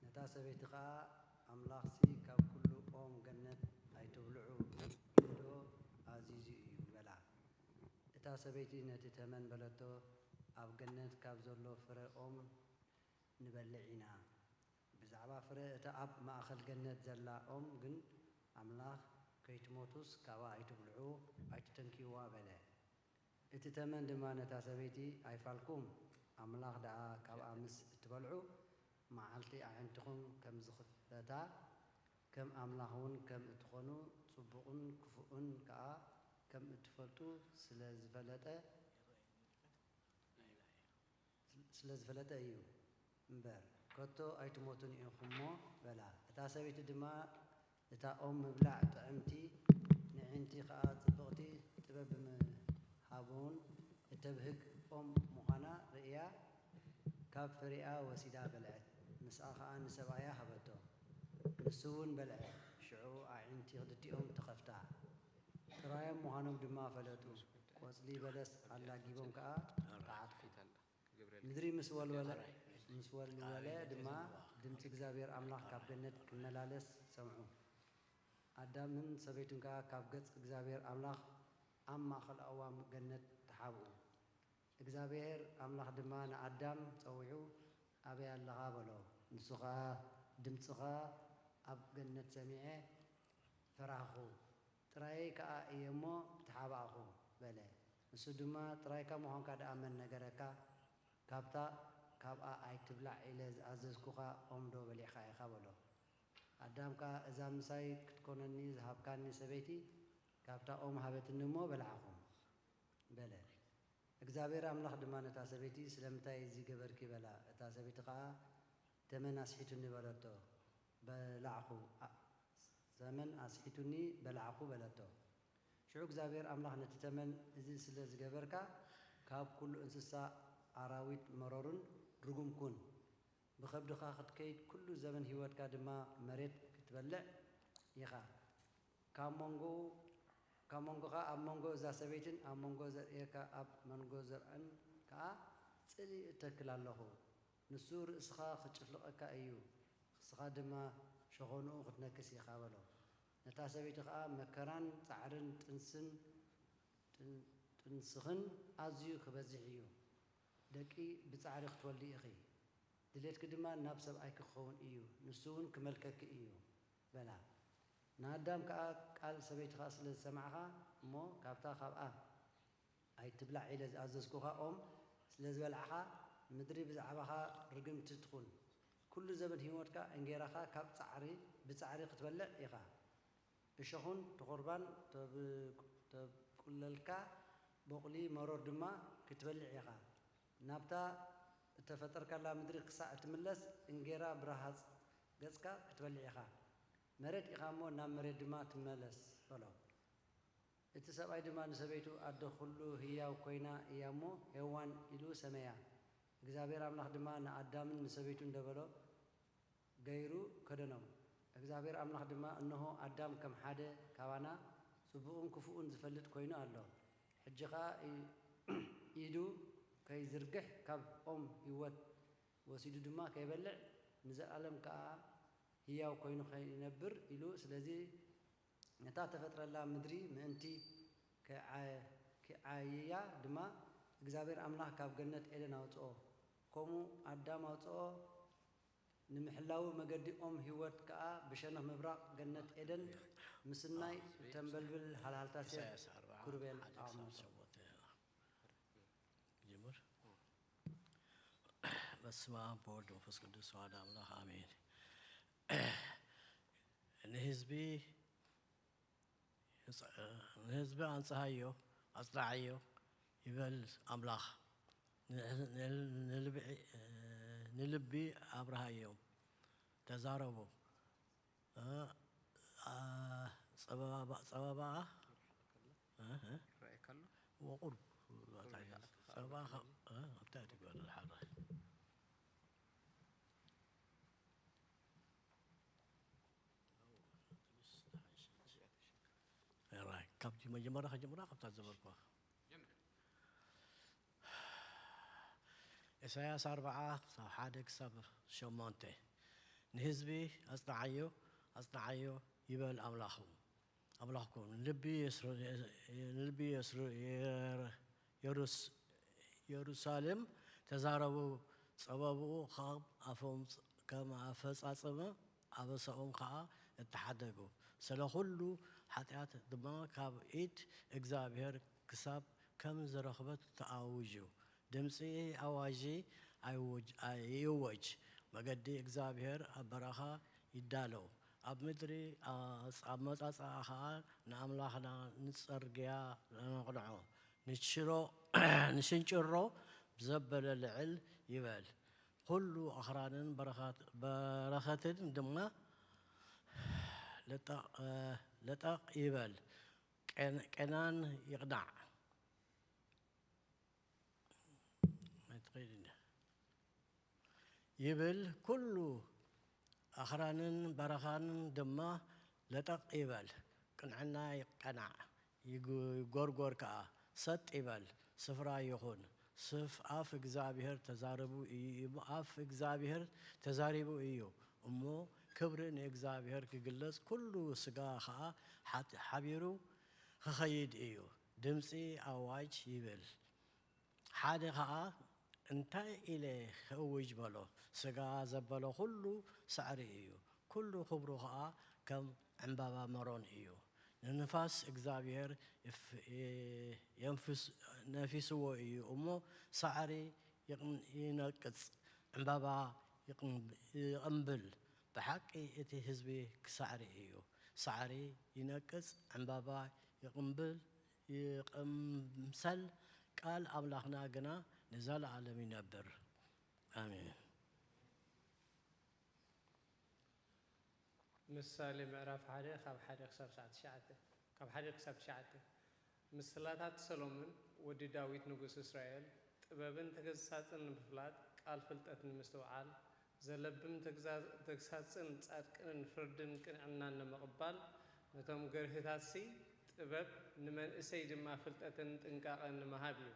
N: ነታ ሰበይቲ ከዓ ኣምላኽሲ ካብ ኩሉ ኦም ገነት ኣይትብልዑ ኢሎ ኣዚዙ እዩ በላ እታ ሰበይቲ ነቲ ተመን በለቶ ኣብ ገነት ካብ ዘሎ ፍረ ኦም ንበልዕ ኢና ብዛዕባ ፍረ እታ ኣብ ማእኸል ገነት ዘላ ኦም ግን ኣምላኽ ከይትሞቱስ ካብኣ ኣይትብልዑ ኣይትተንኪዋ በለ እቲ ተመን ድማ ነታ ሰበይቲ ኣይፋልኩም ኣምላኽ ደኣ ካብኣ ምስ እትበልዑ መዓልቲ ኣዕንትኹም ከም ዝኽፈታ ከም ኣምላኽ እውን ከም እትኾኑ ጽቡቕን ክፉኡን ከዓ ከም እትፈልጡ ስለ ዝፈለጠ እዩ እምበር ከቶ ኣይትሞቱን ኢኹሞ በላ እታ ሰበይቲ ድማ እታ ኦም ምብላዕ ጥዕምቲ ንዕንቲ ከዓ ጽብቕቲ ጥበብ ብምሃቡን እተብህግ ኦም ምዃና ርእያ ካብ ፍሪኣ ወሲዳ በልዐት ምስኣ ከዓ ንሰብኣያ ሃበቶ ንሱ እውን በልዐ ሽዑ ኣዕንቲ ክልቲኦም ተኸፍታ ጥራዮም ምዃኖም ድማ ፈለጡ ቆጽሊ በለስ ኣላጊቦም ከዓ ተዓጥፉ ምድሪ ምስ ወልወለ ድማ ድምፂ እግዚአብሔር ኣምላኽ ካብ ገነት ክመላለስ ሰምዑ ኣዳምን ሰበይቱን ከዓ ካብ ገጽ እግዚአብሔር ኣምላኽ ኣብ ማእኸል ኣእዋም ገነት ተሓብኡ እግዚአብሔር ኣምላኽ ድማ ንኣዳም ፀዊዑ ኣበይ ኣለኻ በሎ ንሱ ከዓ ድምፅኻ ኣብ ገነት ሰሚዐ ፈራኽኹ ጥራይ ከዓ እየ እሞ ተሓባእኹ በለ ንሱ ድማ ጥራይካ ምዃንካ ደኣመን ነገረካ ካብኣ ኣይትብላዕ ኢለ ዝኣዘዝኩኻ ኦም ዶ በሊዕኻ ኢኻ በሎ ኣዳም ከዓ እዛ ምሳይ ክትኮነኒ ዝሃብካኒ ሰበይቲ ካብታ ኦም ሃበትኒ እሞ በልዓኹ በለ እግዚአብሔር ኣምላኽ ድማ ነታ ሰበይቲ ስለምንታይ እዚ ገበርኪ በላ እታ ሰበይቲ ከዓ ተመን ኣስሒቱኒ በለቶ በላዕኹ ዘመን ኣስሒቱኒ በላዕኹ በለቶ ሽዑ እግዚአብሔር ኣምላኽ ነቲ ተመን እዚ ስለ ዝገበርካ ካብ ኩሉ እንስሳ ኣራዊት መሮርን ርጉም ኩን ብኸብድኻ ክትከይድ ኩሉ ዘመን ህይወትካ ድማ መሬት ክትበልዕ ኢኻ ካብ መንጎኻ ኣብ መንጎ እዛ ሰበይትን ኣብ መንጎ ዘርእየካ ኣብ መንጎ ዘርአን ከዓ ጽሊ እተክል ኣለኹ ንሱ ርእስኻ ክጭፍልቐካ እዩ ክስኻ ድማ ሸኾንኡ ክትነክስ ኢኻ በሎ ነታ ሰበይቲ ከዓ መከራን ፃዕርን ጥንስኽን ኣዝዩ ክበዝሕ እዩ ደቂ ብፃዕሪ ክትወልዲ ኢኺ ድሌትክ ድማ ናብ ሰብኣይ ክኸውን እዩ ንሱ እውን ክመልከኪ እዩ በላ ንኣዳም ከዓ ቃል ሰበይትኻ ስለ ዝሰማዕኻ እሞ ካብታ ካብኣ ኣይትብላዕ ኢለ ዝኣዘዝኩኻ ኦም ስለ ዝበልዕኻ ምድሪ ብዛዕባኻ ርግምቲ ትኹን ኩሉ ዘመን ህይወትካ እንጌራኻ ካብ ብፃዕሪ ክትበልዕ ኢኻ እሾኹን ተቑርባን ተብቁለልካ በቕሊ መሮር ድማ ክትበልዕ ኢኻ ናብታ እተፈጠርካላ ምድሪ ክሳዕ እትምለስ እንጌራ ብረሃፅ ገጽካ ክትበልዕ ኢኻ መሬት ኢኻ እሞ ናብ መሬት ድማ ትመለስ በሎ እቲ ሰብኣይ ድማ ንሰበይቱ ኣደ ኩሉ ህያው ኮይና እያ እሞ ሄዋን ኢሉ ሰመያ እግዚአብሔር ኣምላኽ ድማ ንኣዳምን ንሰበይቱ እንደበሎ ገይሩ ከደኖም እግዚአብሔር ኣምላኽ ድማ እነሆ ኣዳም ከም ሓደ ካባና ጽቡቕን ክፉኡን ዝፈልጥ ኮይኑ ኣሎ ሕጂ ከዓ ኢዱ ከይዝርግሕ ካብ ኦም ህይወት ወሲዱ ድማ ከይበልዕ ንዘለኣለም ከዓ ህያው ኮይኑ ከይነብር ኢሉ ስለዚ ነታ ተፈጥረላ ምድሪ ምእንቲ ከዓይያ ድማ እግዚአብሔር ኣምላኽ ካብ ገነት ኤደን ኣውፅኦ ከምኡ ኣዳም ኣውፅኦ ንምሕላው መገዲ ኦም ህይወት ከዓ ብሸነኽ ምብራቕ ገነት ኤደን ምስናይ ተንበልብል ሃልሃልታ ሰብ ኩርቤል ኣቕመጦ
D: በስመ አብ ወወልድ ወመንፈስ ቅዱስ አሐዱ አምላክ አሜን። ንህዝቢ አንጽሐዮ አጽናዕዮ ይበል አምላኽ
O: نلبي أبرهايوم تزاربو صبابا وقرب صباح بتاعتك ولا الحارة راي كابتن مجمرة خجمرة كابتن زبرقة إساياس 4 حادك صبر شمونته نهزبي أصنعيو يبل أملاخكم نلبي يروسالم تزاربوا صبابو خاب أفهم كما أفس أصبا أبصهم خا اتحدقوا سلخلو حتى دما كاب إيد إجزابير كسب كم زرخبت تأوجو دمسي أواجي أيوج مقدي إجزابير أبرخا يدالو أب مدري أب مصاصا نعملها نصرجيا نقلعو نشنشرو بزبل العل يبال كل أخران برخات دمنا لطق يبال كنان يقنع يبل كل أخران برخان دمه لطق يبال كنعنا يقنع يغورغور كا ست يبال سفرا يخون سف أف إجزابير تزاربو أف إجزابير تزاربو إيو أمو كبرن إجزابير كجلس كله سجا خا حبيرو خيد إيو دمسي أواج يبل حاد خا انتهى إلى خوج بلو سجا زبلو كله سعري إيو كله خبرو خا كم عم بابا مرون إيو النفاس إجزابير ينفس نفسه إيو أمو سعري ينقص عم بابا يقنبل بحقي إتي حزبي كسعري إيو سعري ينقص عم بابا يقنبل يقمسل قال أملاخنا جنا نزال عالم ينبر آمين
G: ምሳሌ ምዕራፍ 1 ካብ 1 ክሳብ 9 ካብ 1 ክሳብ 9 ምስላታት ሰሎሞን ወዲ ዳዊት ንጉስ እስራኤል ጥበብን ተገሳጽን ንምፍላጥ ቃል ፍልጠት ንምስተውዓል ዘለብም ተግሳጽን ጻድቅን ፍርድን ቅንዕናን ንምቕባል ነቶም ገርህታሲ ጥበብ ንመንእሰይ ድማ ፍልጠትን ጥንቃቐን ንምሃብ እዩ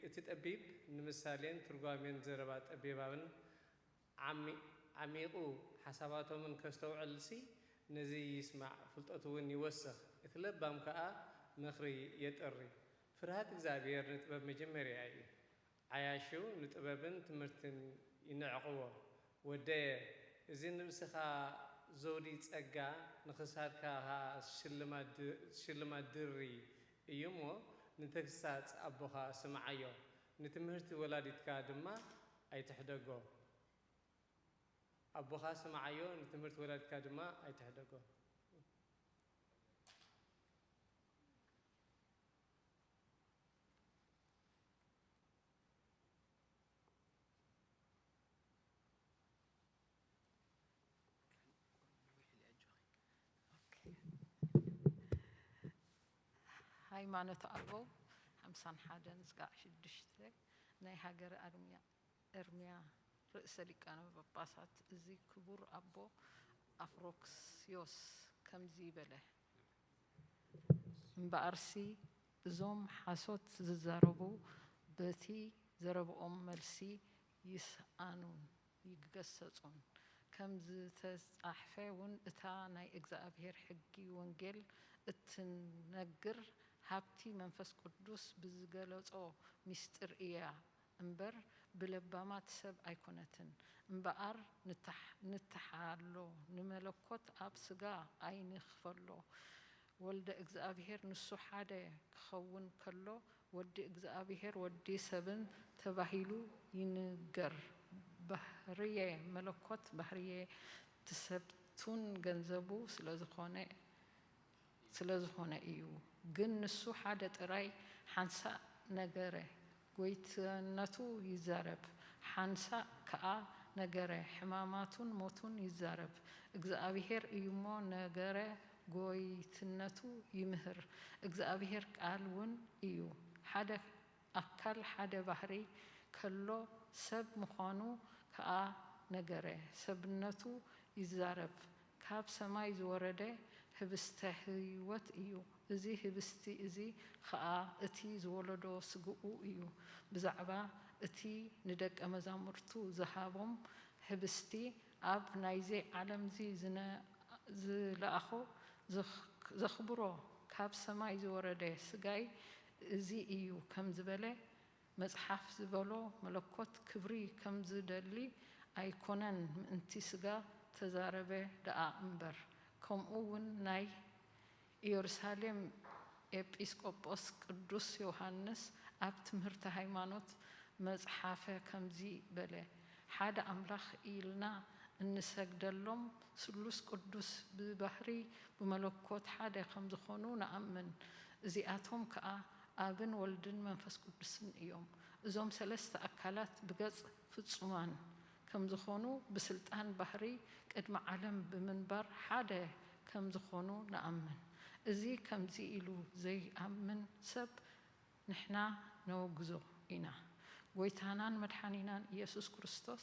G: እቲ ጠቢብ ንምሳሌን ትርጓሜን ዘረባ ጠቢባውን عميقو حساباتهم من كستوعلسي نزي يسمع فلطتون يوسخ اتلبام كا مخري يتقري فرهات اغزابير نطبب مجمري اي عياشو نطببن تمرتن ينعقوا ودي ازين نمسخا زودي ጸጋ نخساتك ها شلما دري ايمو نتكسات ابوها سمعيو نتمرت ولادتك دما اي تحدقو أبو خاسم عيون تمرت ولاد كادما أي تحدقوا
P: هاي ما نتعبوا 51 زقاع شدشتك ناي هاجر أرميا رئيس لكانوا بباسات زي كبر أبو أفروكسيوس كم زيبله بأرسي زوم حاسوت زربو بتي زربو ملسي يسأنون يقصصون كم زتأحفون إتانا إجزابير حقي ونجل اتنجر هابتي منفس قدوس بزجلوت أو مستر إياه امبر بلبامات سب ايكونتن امبار نتحالو نملكوت اب سغا اي نخفلو ولد اغزابير نسو حاده خون كلو ود اغزابير ودي سبن تباهيلو ينجر بحريه ملكوت بحريه تسبتون ገንዘቡ ስለዝኾነ እዩ ግን ንሱ ሓደ ጥራይ ሓንሳ ነገረ ጎይትነቱ ይዛረብ ሓንሳእ ከዓ ነገረ ሕማማቱን ሞቱን ይዛረብ እግዚአብሔር እዩሞ ነገረ ጎይትነቱ ይምህር እግዚአብሔር ቃል ውን እዩ ሓደ አካል ሓደ ባህሪ ከሎ ሰብ ምዃኑ ከዓ ነገረ ሰብነቱ ይዛረብ ካብ ሰማይ ዝወረደ ህብስተ ህይወት እዩ እዚ ህብስቲ እዚ ከዓ እቲ ዝወለዶ ስግኡ እዩ ብዛዕባ እቲ ንደቀ መዛሙርቱ ዝሃቦም ህብስቲ ኣብ ናይዚ ዓለም ዚ ዝለኣኹ ዘኽብሮ ካብ ሰማይ ዝወረደ ስጋይ እዚ እዩ ከም ዝበለ መጽሓፍ ዝበሎ መለኮት ክብሪ ከም ዝደሊ ኣይኮነን ምእንቲ ስጋ ተዛረበ ደኣ እምበር ከምኡ ውን ናይ ኢየሩሳሌም ኤጲስቆጶስ ቅዱስ ዮሐንስ ኣብ ትምህርተ ሃይማኖት መጽሓፈ ከምዚ በለ ሓደ አምላኽ ኢልና እንሰግደሎም ስሉስ ቅዱስ ብባህሪ በመለኮት ሓደ ከም ዝኾኑ ነአምን እዚኣቶም ከዓ አብን ወልድን መንፈስ ቅዱስን እዮም እዞም ሰለስተ አካላት ብገጽ ፍጹማን ከም ዝኾኑ ብስልጣን ባህሪ ቅድመ ዓለም ብምንባር ሓደ ከም ዝኾኑ ነአምን እዚ ከምዚ ኢሉ ዘይአምን ሰብ ንሕና ነውግዞ ኢና ጎይታናን መድኃኒናን ኢየሱስ ክርስቶስ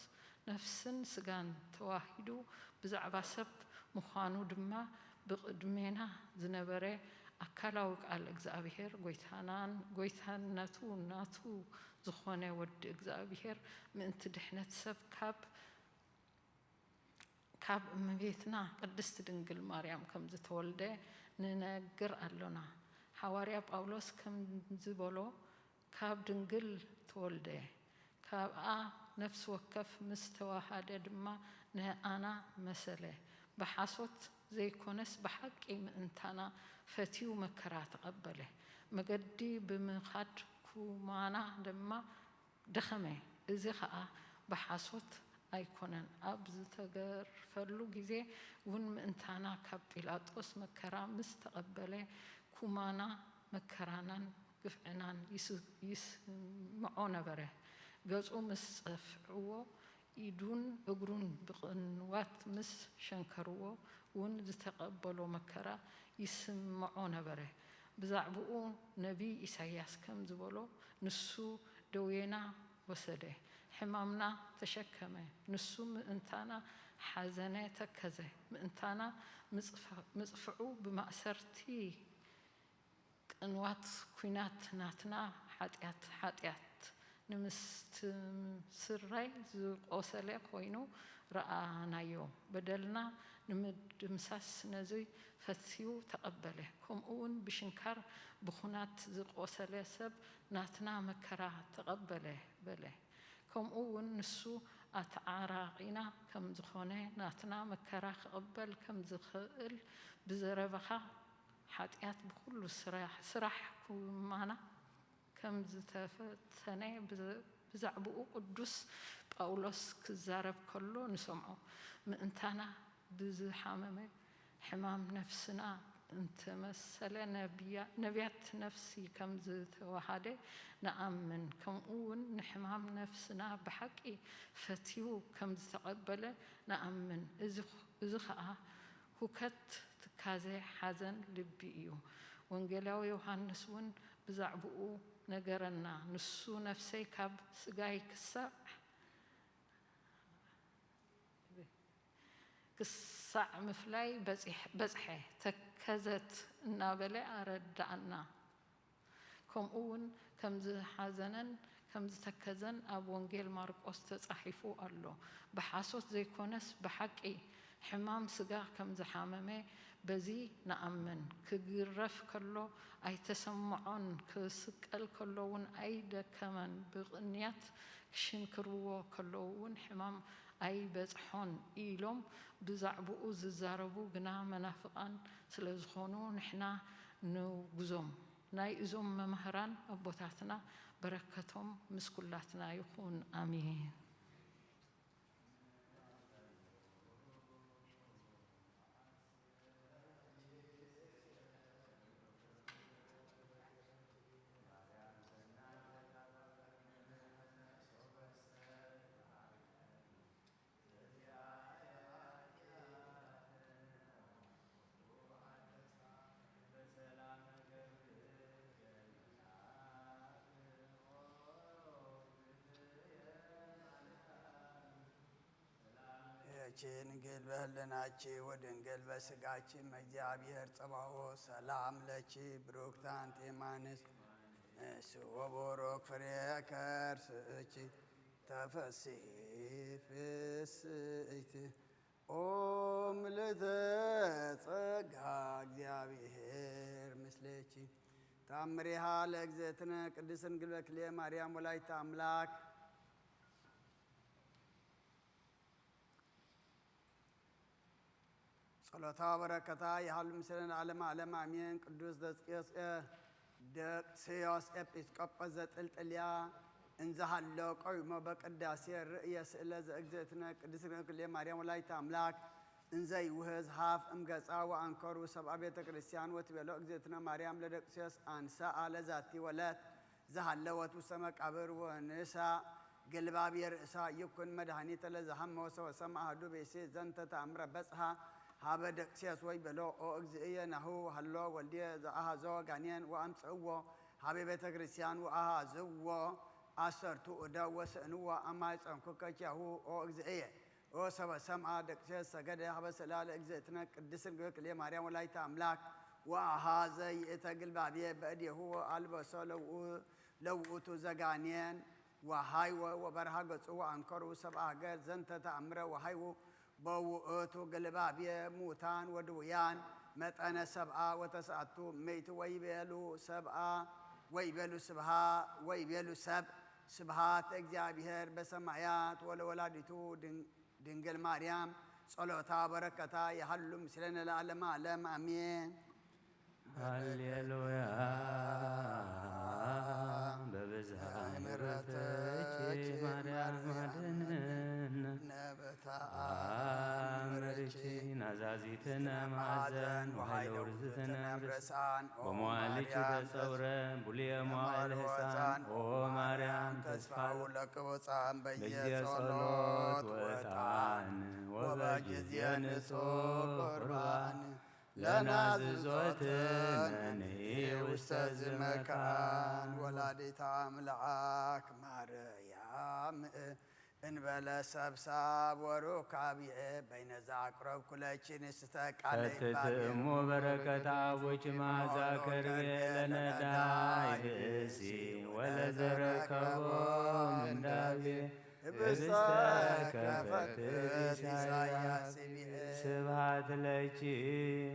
P: ነፍስን ስጋን ተዋሂዱ ብዛዕባ ሰብ ምዃኑ ድማ ብቅድሜና ዝነበረ አካላዊ ቃል እግዚአብሔር ጎይታነቱ ናቱ ዝኾነ ወዲ እግዚአብሔር ምእንቲ ድሕነት ሰብ ካብ እመቤትና ቅድስት ድንግል ማርያም ከም ዝተወልደ ንነግር ኣለና ሐዋርያ ጳውሎስ ከም ዝበሎ ካብ ድንግል ተወልደ ካብኣ ነፍስ ወከፍ ምስ ተዋሃደ ድማ ንኣና መሰለ በሓሶት ዘይኮነስ በሐቂ ምእንታና ፈቲው መከራ ተቀበለ መገዲ ብምኻድ ኩማና ድማ ደኸመ እዚ ከዓ በሓሶት ኣይኮነን ኣብ ዝተገርፈሉ ጊዜ ውን ምእንታና ካብ ጲላጦስ መከራ ምስ ተቀበለ ኩማና መከራናን ግፍዕናን ይስምዖ ነበረ ገጹ ምስ ጸፍዕዎ ኢዱን እግሩን ብቅንዋት ምስ ሸንከርዎ ውን ዝተቀበሎ መከራ ይስምዖ ነበረ ብዛዕብኡ ነቢይ ኢሳያስ ከም ዝበሎ ንሱ ደዌና ወሰደ ሕማምና ተሸከመ ንሱ ምእንታና ሓዘነ ተከዘ ምእንታና ምጽፍዑ ብማእሰርቲ ቅንዋት ኩናት ናትና ኃጢአት ንምስትስራይ ዝቆሰለ ኮይኑ ረአናዮ በደልና ንምድምሳስ ነዚ ፈትዩ ተቀበለ ከምኡውን ብሽንካር ብኹናት ዝቆሰለ ሰብ ናትና መከራ ተቀበለ በለ ከምኡውን ንሱ ኣተዓራቂና ከም ዝኾነ ናትና መከራ ክቅበል ከም ዝኽእል ብዘረበኻ ኃጢአት ብኩሉ ስራሕ ኩማና ከም ዝተፈተነ ብዛዕብኡ ቅዱስ ጳውሎስ ክዛረብ ከሎ ንሰምዖ ምእንታና ብዝሓመመ ሕማም ነፍስና እንተመሰለ ነቢያት ነፍሲ ከም ዝተዋሃደ ነአምን ከምኡውን ንሕማም ነፍስና ብሐቂ ፈትዩ ከም ዝተቀበለ ነአምን እዚ ከዓ ሁከት ትካዘ ሓዘን ልቢ እዩ ወንጌላዊ ዮሐንስ ውን ብዛዕብኡ ነገረና ንሱ ነፍሰይ ካብ ስጋይ ክሳዕ ምፍላይ በጽሐ ተከዘት እናበለ ኣረዳእና ከምኡውን ከም ዝሓዘነን ከም ዝተከዘን ኣብ ወንጌል ማርቆስ ተጻሒፉ ኣሎ በሓሶት ዘይኮነስ በሐቂ ሕማም ስጋ ከም ዝሓመመ በዚ ነአምን ክግረፍ ከሎ ኣይተሰምዖን ክስቀል ከሎውን ኣይደከመን ብቅንያት ክሽንክርዎ ከሎውን ሕማም ኣይበጽሖን ኢሎም ብዛዕብኡ ዝዛረቡ ግና መናፍቃን ስለ ዝኾኑ ንሕና ንጉዞም ናይ እዞም መምህራን ኣቦታትና በረከቶም ምስ ኩላትና ይኹን አሜን
A: ድንግል በህልናችን ወድንግል በስጋችን እግዚአብሔር ጸባኦት ሰላም ለኪ ብሩክት አንቲ እማንስት ወቡሩክ ፍሬ ከርስኪ ተፈሥሒ ፍስሕት ኦ ምልዕተ ጸጋ እግዚአብሔር ምስሌኪ ተአምሪሃ ለእግዝእትነ ቅድስት ድንግል በክልኤ ማርያም ወላዲተ አምላክ ጸሎታ በረከታ ያህሉ ምስለን ዓለም ዓለም አሜን። ቅዱስ ደቅስዮስ ኤጲስቆጶስ ዘጥልጥልያ እንዘሃለው ቆይሞ በቅዳሴ ርእየ ስእለ ዘእግዝእትነ ቅድስት ድንግል በክልኤ ማርያም ወላዲተ አምላክ እንዘ ይውህዝ ሀፍ እምገጻ ወአንከሩ ሰብአ ቤተ ክርስቲያን ወትቤሎ እግዝእትነ ማርያም ለደቅስዮስ አንሥአ ለዛቲ ወለት ዘሃለወት ውስተ መቃብር ወንሳ ግልባብ የርእሳ ይኩን መድኃኒተ ለዘሃመ ወሰወሰመ አሐዱ ብእሲ ዘንተ ተአምረ በጽሐ ሀበ ደቅስዮስ ወይቤሎ ኦ እግዚእየ ናሁ ሃሎ ወልድየ ዘአሐዞ ጋኔን ወአምጽእዎ ሀበ ቤተ ክርስቲያን ወአሐዝዎ አሰርቱ እደው ወስእንዎ አማይፀንኩከ ኪያሁ ኦ እግዚእየ ኦ ሰበ ሰምዐ ደቅስዮስ ሰገደ ሀበ ስእላ ለእግዝእትነ ቅድስት ድንግል በክልኤ ማርያም ወላዲተ አምላክ ወአሐዘ ይእተ ግልባብየ በእዴሁ አልበሶ ለውእቱ ዘጋኔን ወሃይወ ወበርሃ ገጹ ወአንከሩ ሰብአ ሀገር ዘንተ ተአምረ ወሃይው በውእቱ ግልባብየ ሙታን ወድውያን መጠነ ሰብአ ወተስዓቱ ምእቲ ወይቤሉ ሰብ ስብሃት እግዚአብሔር በሰማያት ወለወላዲቱ ድንግል ማርያም ጸሎታ በረከታ ያህሉ ምስለነ ለዓለመ ዓለም አሜን።
C: ሃሌሉያ በብዝሃ ምሕረትኪ ማርያም አድኅነነ በተአምርኪ ናዛዚትነ ማዕዘን ወኃይለ ውርዝትነ ርሳን ወመዋዕልኪ ተጸውረ ቡልየ መዋዕለ ሕፃን ኦ ማርያም ተስፋው
A: ለቅቡፃን
C: በየጸሎት ወዕጣን ወበጊዜ ንጹሕ ቁርባን ለናዝዞትነኒ ውስተ ዝመካን
A: ወላዲተ አምላክ ማርያም እንበለ ሰብሳብ ወሩካብየ በይነዛ አቅረብ ኩለችን ስተቃለ
C: ፈትትእሙ በረከታ አቦች ማዛ ከርቤ ለነዳይ ብእሲ ወለዘረከቦ ምንዳቤ ህብስተ ከፈትት ኢሳያስ ስብሐት ለኪ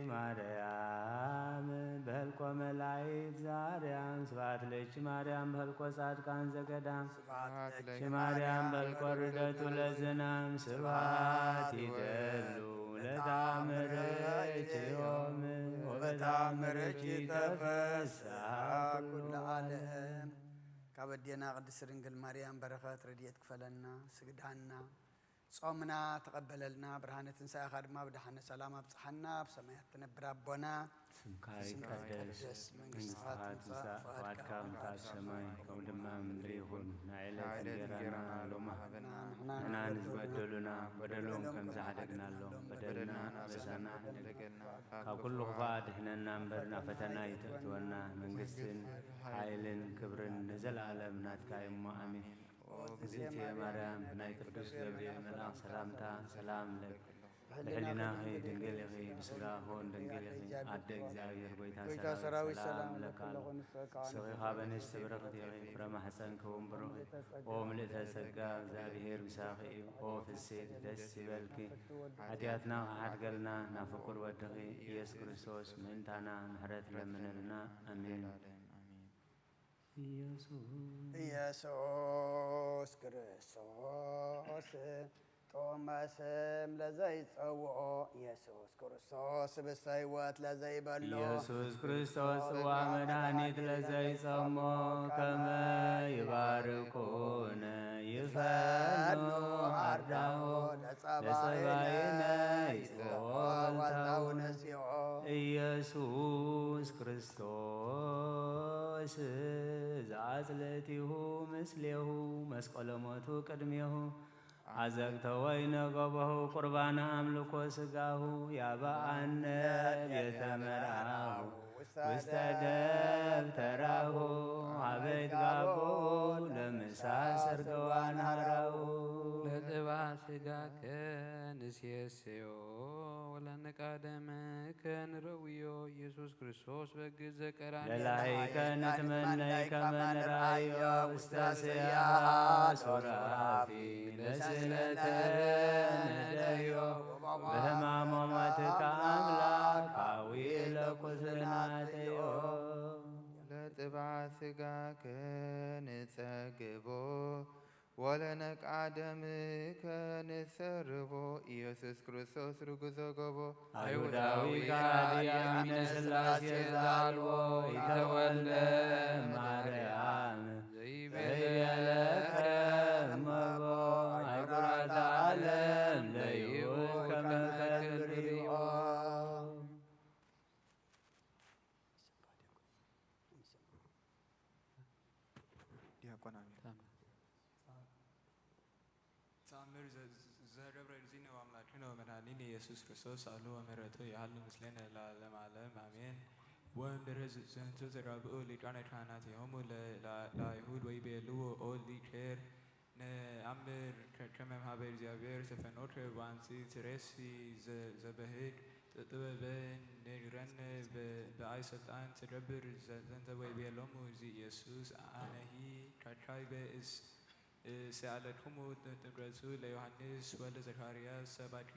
C: ማርያም በህልቆ መላእክት ዛርያም ስብሐት ለኪ ማርያም በህልቆ ጻድቃን ዘገዳም ስብሐት ለኪ ማርያም በህልቆ ርደቱ ለዝናም ስብሐት ይደሉ ለታምርኪ ዮም ወበታምርኪ ተፈሥሐ ኩሉ ዓለም። ካበዴና ቅድስት ድንግል ማርያም በረኸት ረድኤት ክፈለና ስግዳና ጾምና ተቀበለልና ብርሃነ ትንሣኤኻ ድማ ብድሓነ ሰላም ኣብፅሓና ብሰማያት ትነብር ኣቦና ስምካ ይትቀደስ መንግሥትኻ ትምጻእ ፈቃድካ ከምቲ ሰማይ ከምኡ ድማ ምድሪ ይኹን ናዕለት እንጀራና ሎማ ሃበና ንሕና ንዝበደሉና በደሎም ከም ዝዓደግናሎም በደልና በሳና ንደገልና ካብ ኩሉ ክፋእ ድሕነና እምበር ናብ ፈተና ይተእትወና መንግስትን ሓይልን ክብርን ንዘለኣለም ናትካ እሞ ኣሜን። እግዝእትየ ማርያም ናይ ቅዱስ ገብርኤል መልኣክ ሰላምታ ሰላም ለኪ ለሕሊናኺ ድንግል ኢኺ ብስጋኹን ድንግል ኢኺ ኣደ እግዚአብሔር ጎይታ ሰራዊት ሰላም ለካ ሰኺኻ በንስቲ ብርኽቲ ኢኺ ፍረ ማሕፀን ክውን ብሩኽ ኦ ምልእተ ጸጋ እግዚአብሔር ብሳኺ እዩ ኦ ፍሴት ደስ ይበልኪ ሓጢኣትና ክሓድገልና ናብ ፍቁር ወድኺ ኢየሱስ ክርስቶስ ምእንታና ምሕረት ለምነልና ኣሜን።
A: ኢየሱስ ክርስቶስ ጦመስም ለዘይጸውዖ ኢየሱስ ክርስቶስ ብስተ ሕይወት ለዘይበሎ
C: ኢየሱስ ክርስቶስ ጽዋ መድኃኒት ለዘይጸሞ ከመ ይባርኩነ ይፈኑ አርዳኦ ለጸባይነ ይጽወታው ነሲዖ ኢየሱስ ክርስቶስ ዘአጽልእቲሁ ምስሌሁ መስቀለ ሞቱ ቅድሜሁ አዘግተ ወይነ ገቦሁ ቁርባነ አምልኮ ሥጋሁ ያበአነ ቤተ መርዓሁ ውስተ ደብተራሁ አበይት ጋቦ ለምሳ ሰርገዋን ሃራሁ
L: ለጥባን
J: ስጋከ ንሴስዮ ወለነቃደመከ ንረውዮ ኢየሱስ ክርስቶስ በግ ዘቀራንዮ
C: ለላይከ ንትመነይ ከመ ንርአዮ ውስተ ስያ ሱራፊ ለስእለተ ነደዮ በሕማሞ ሞትከ አምላካዊ ለቁስናትዮ
B: ለጥብዓት ሥጋከ ንጸግቦ ወለነቃ ደምከ ንሰርቦ ኢየሱስ ክርስቶስ ርጉዞ ገቦ
C: አይሁዳዊ ከሃዲ አሚነ ሥላሴ ዘአልቦ ይተወልደ ማርያም ዘይቤለከ እመቦ አይኩራተ ዓለም ለይሁድ ከመ ከክልዮ
B: ዲያቆን አሜን።
K: ተአምር ዘደብረ እግዚእነ ወአምላክነ ወመድኃኒነ ኢየሱስ ክርስቶስ አሉ ወምሕረቱ ያህሉ ምስሌነ ለዓለመ ዓለም አሜን። ወእምድኅረ ዝንቱ ተራብኡ ሊቃነ ካህናቲሆሙ ለአይሁድ ወይቤልዎ ኦ ሊቄር ነአምር ከመ እምኀበ እግዚአብሔር ተፈኖከ ወአንሲ ትሬሲ ዘበህግ ጥበበን ንግረነ በአይ ስልጣን ትገብር ዘንተ ወይቤሎሙ ኢየሱስ አነሂ ካካይ ሰአለክሙ ጥምቀቱ ለዮሐንስ ወልደ ዘካርያስ ሰባኪ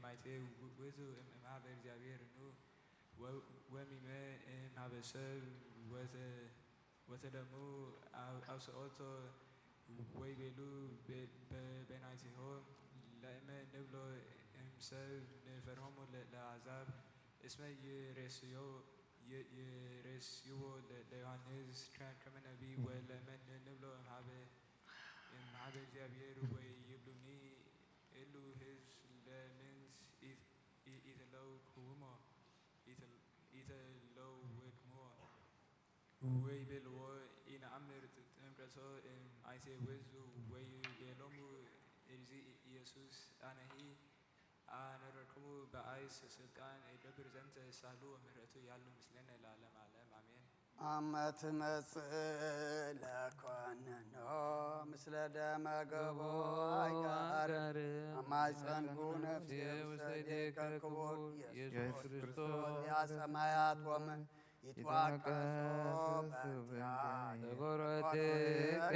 K: ማይቴ ውእቱ እምኀበ እግዚአብሔር ኑ ወሚመ እምኀበ ሰብ ወተደሙ አውስኦቶ ወይቤሉ በናይቲሆም ለእመ ንብሎ እምሰብ ንፈርሆሙ ለአሕዛብ እስመ ይሬስይዎ ለዮሐንስ ከመ ነቢይ ወለእመ ንብሎ እምኀበ እግዚአብሔር ወይብሉኒ እሉ ሕዝብ ለምንት ኢተለውክሙዎ ወይቤልዎ ኢነአምር ጥምቀቶ እምአይቴ ውእቱ ወይቤሎሙ እግዚእ ኢየሱስ አነሂ አነረክሙ በአይ ስልጣን ይገብር ዘንተ ሳሉ ወምሕረቱ ያሉ ምስሌነ ለዓለመ ዓለም አሜን።
A: አመ ትመጽእ ለኮንኖ ምስለ ደመ ገቦ አይቀር አማይጸንኩ ነፍሴ ውስተ እዴከ ክቡር ኢየሱስ ክርስቶስ ያሰማያት ወም ይትዋቀሶ
B: ተጎረትከ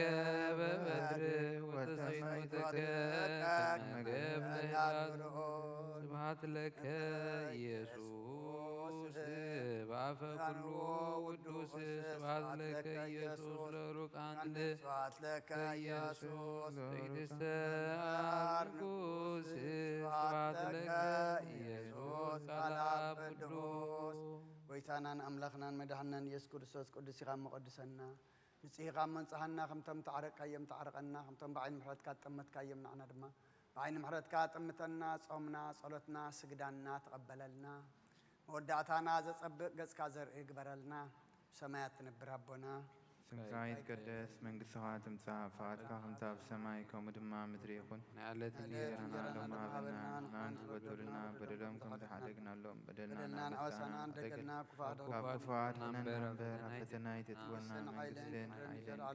B: በበትር ወተሰይኖትከ ከመገብነ ስብሐት ለከ ኢየሱስ በአፈ ኩሉ ውዱስ ስብሐት ለከ ኢየሱስ ለሩቅ አንድ
A: ስብሐት ለከ ኢየሱስ
B: ቅድስተ አርጉስ ስብሐት ለከ ኢየሱስ ቃለ አብ ቅዱስ
A: ጎይታናን አምላኽናን መድኃኒናን ኢየሱስ ክርስቶስ ቅዱስ ኢኻ መቐድሰና ንጽሂኻ መንጽሐና ከምቶም ተዓረቅካዮም ተዓረቐና ከምቶም ብዓይኒ ምሕረትካ ጠመትካዮም ንዓና ድማ ብዓይኒ ምሕረትካ ጥምተና ጾምና ጸሎትና ስግዳና ተቐበለልና መወዳእታና ዘጸብቕ ገጽካ ዘርኢ ግበረልና ብሰማያት ትነብር ኣቦና
B: ስምካ ይትቀደስ መንግሥትኻ ትምጻእ ፈቃድካ ከምታ ብሰማይ ከምኡ ድማ ምድሪ ይኹን ናይ ዕለት እንጀራና ሎሚ ሃበና ንሕናን ዝበደሉና በደሎም ከም ዝሓደግናሎም በደልና ንዓወሳናን ደገልና ካብ ክፉኣት ንሕነና እምበር ኣብ ፈተና ይተትወና መንግሥትን ሓይልን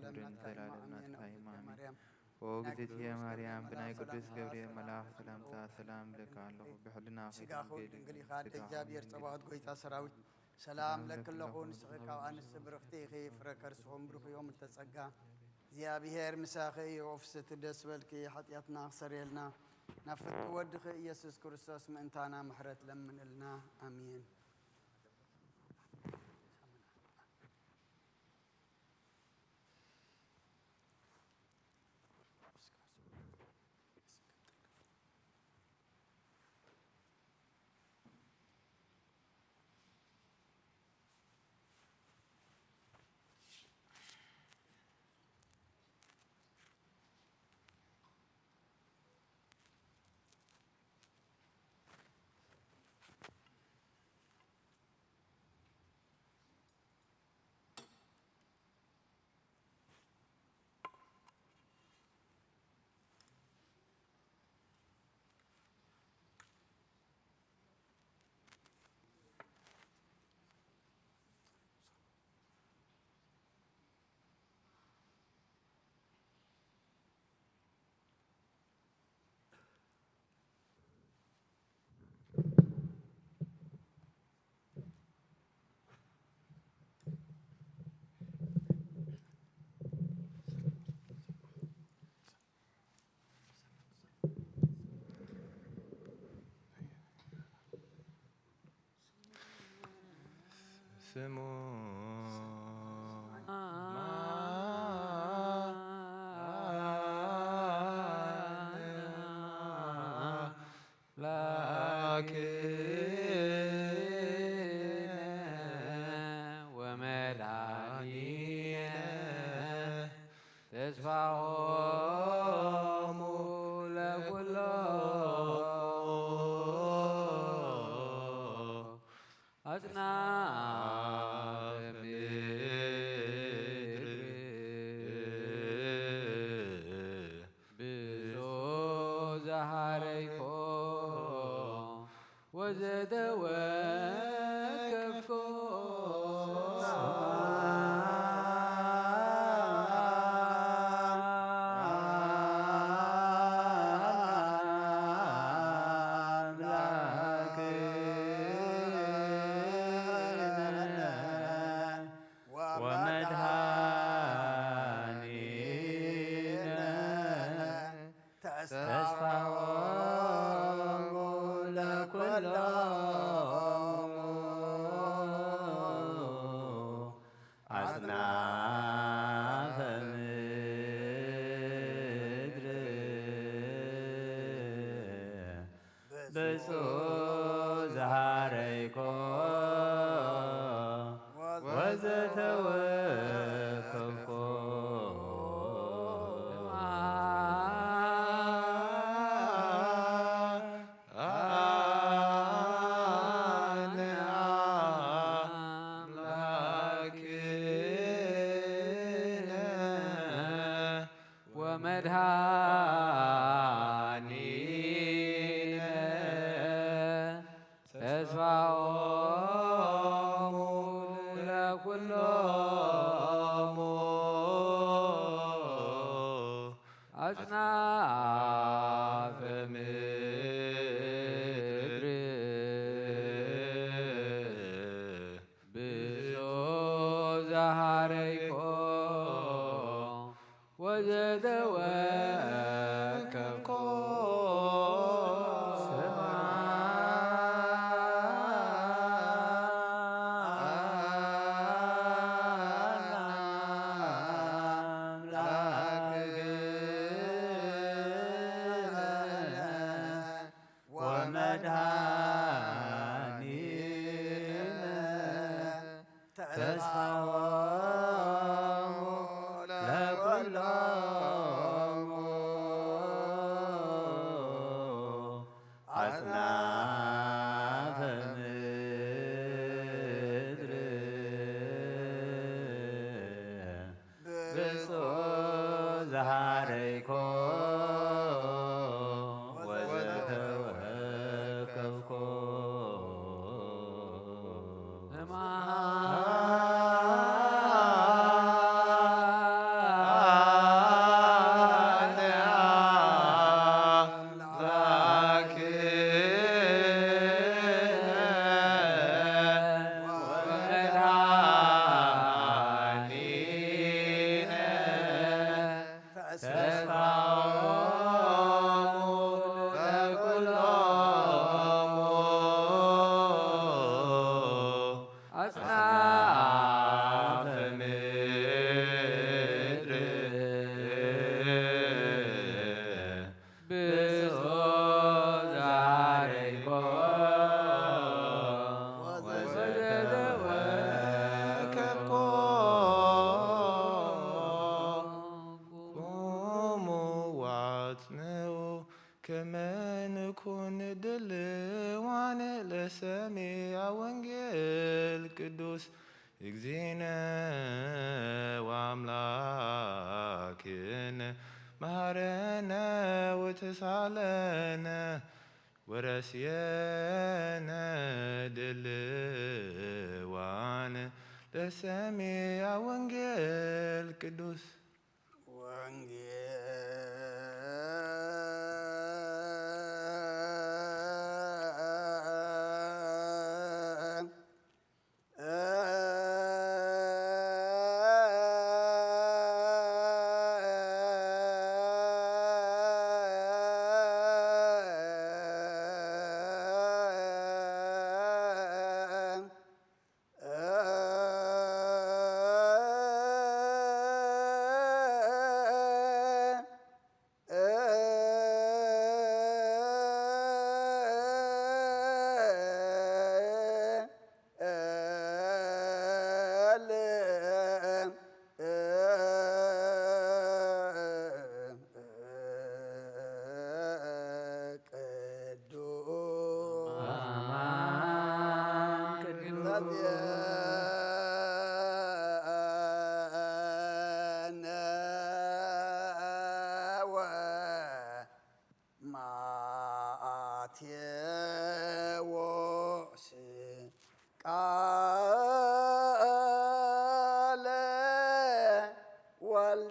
B: ክብርን ዘላለምና ትካይማ ኣሜን። ኦ እግዝእትየ ማርያም ብናይ ቅዱስ ገብርኤል መልአክ ሰላምታ ሰላም ለካ ኣለኹ ብሕልና
A: ስጋኹ ድንግል ኢኻ እግዚአብሔር ጸባኦት ጎይታ ሰራዊት ሰላም ለክለኹ ንስኺ ካብ ኣንስቲ ብርኽቲ ኢኺ ፍረ ከርስኹም ብሩኽ እዮም እተጸጋ እግዚኣብሔር ምሳኺ እዩ ፍስቲ ደስ በልኪ ሓጢኣትና ክሰርየልና ናብ ፍቱ ወድኺ ኢየሱስ ክርስቶስ ምእንታና ምሕረት ለምንልና ኣሜን።
B: ስሙ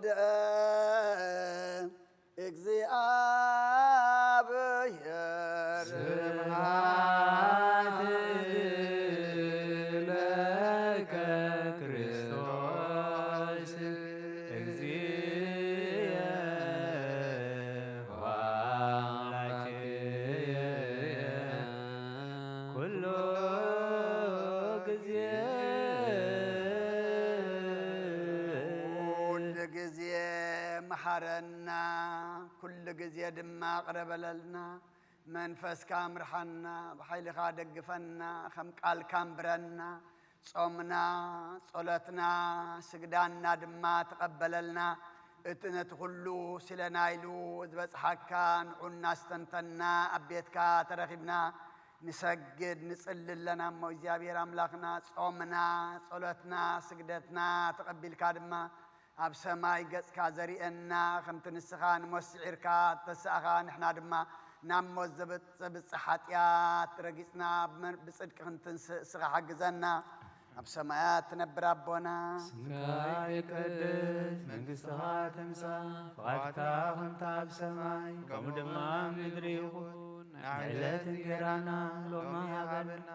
A: ወልደ እግዚአብሔር
C: ስብሐት ለከ ክርስቶስ እግዚእ ወአምላክየ ኩሉ ጊዜ
A: ኩሉ ጊዜ መሐረና ኩሉ ጊዜ ድማ ቅረበለልና መንፈስካ ምርሐና ብሓይልኻ ደግፈና ከም ቃልካ ምብረና ጾምና ጸሎትና ስግዳና ድማ ተቐበለልና እቲ ነቲ ኩሉ ስለናይሉ ዝበፅሓካ ንዑና ስተንተና ኣብ ቤትካ ተረኺብና ንሰግድ ንጽልለና እሞ እግዚኣብሔር ኣምላኽና ጾምና ጸሎትና ስግደትና ተቐቢልካ ድማ ኣብ ሰማይ ገጽካ ዘሪአና ከምቲ ንስኻ ንሞስዒርካ ተስኣኻ ንሕና ድማ ናብ ሞት ዘብፅሕ ኃጢአት ረጊጽና ብጽድቂ ክንትንስኻ ሓግዘና ኣብ ሰማያት ትነብር ኣቦና
C: ስምካ ይቀድስ መንግሥትኻ ትምጻእ ፍቓድካ ከምቲ ኣብ ሰማይ ከምኡ ድማ ምድሪ ይኹን ንዕለት እንጀራና ሎሚ ሃበና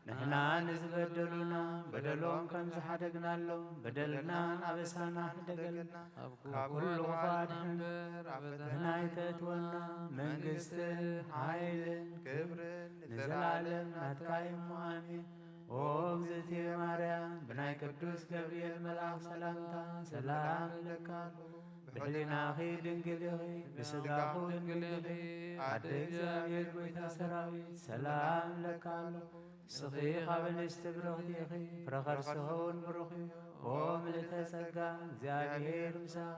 C: ንሕና ንዝበደሉና በደሎም ከም ዝሓደግናሎም በደልናን ኣበሳና ንደገልና ካብ ኩሉ ክፋት ንበር ኣበና ይተእትወና መንግሥትን ሓይልን ክብርን ንዘላለም ናትካ እሞ ኣሜን። ኦ እግዝእትየ ማርያም ብናይ ቅዱስ ገብርኤል መልኣኽ ሰላምታ ሰላም እለካሉ ብሕሊናኺ ድንግል ኢኺ ብስጋኹ ድንግል ኢኺ ኣደ እግዚአብሔር ጐይታ ሰራዊት ሰላም እለካሉ ስኺ ካብ እንስቲ ብርኽቲ ኢኺ ፍረ ከርስኸውን ብሩኽ እዩ። ኦ ምልዕተ ጸጋ እግዚአብሔር ምሳኺ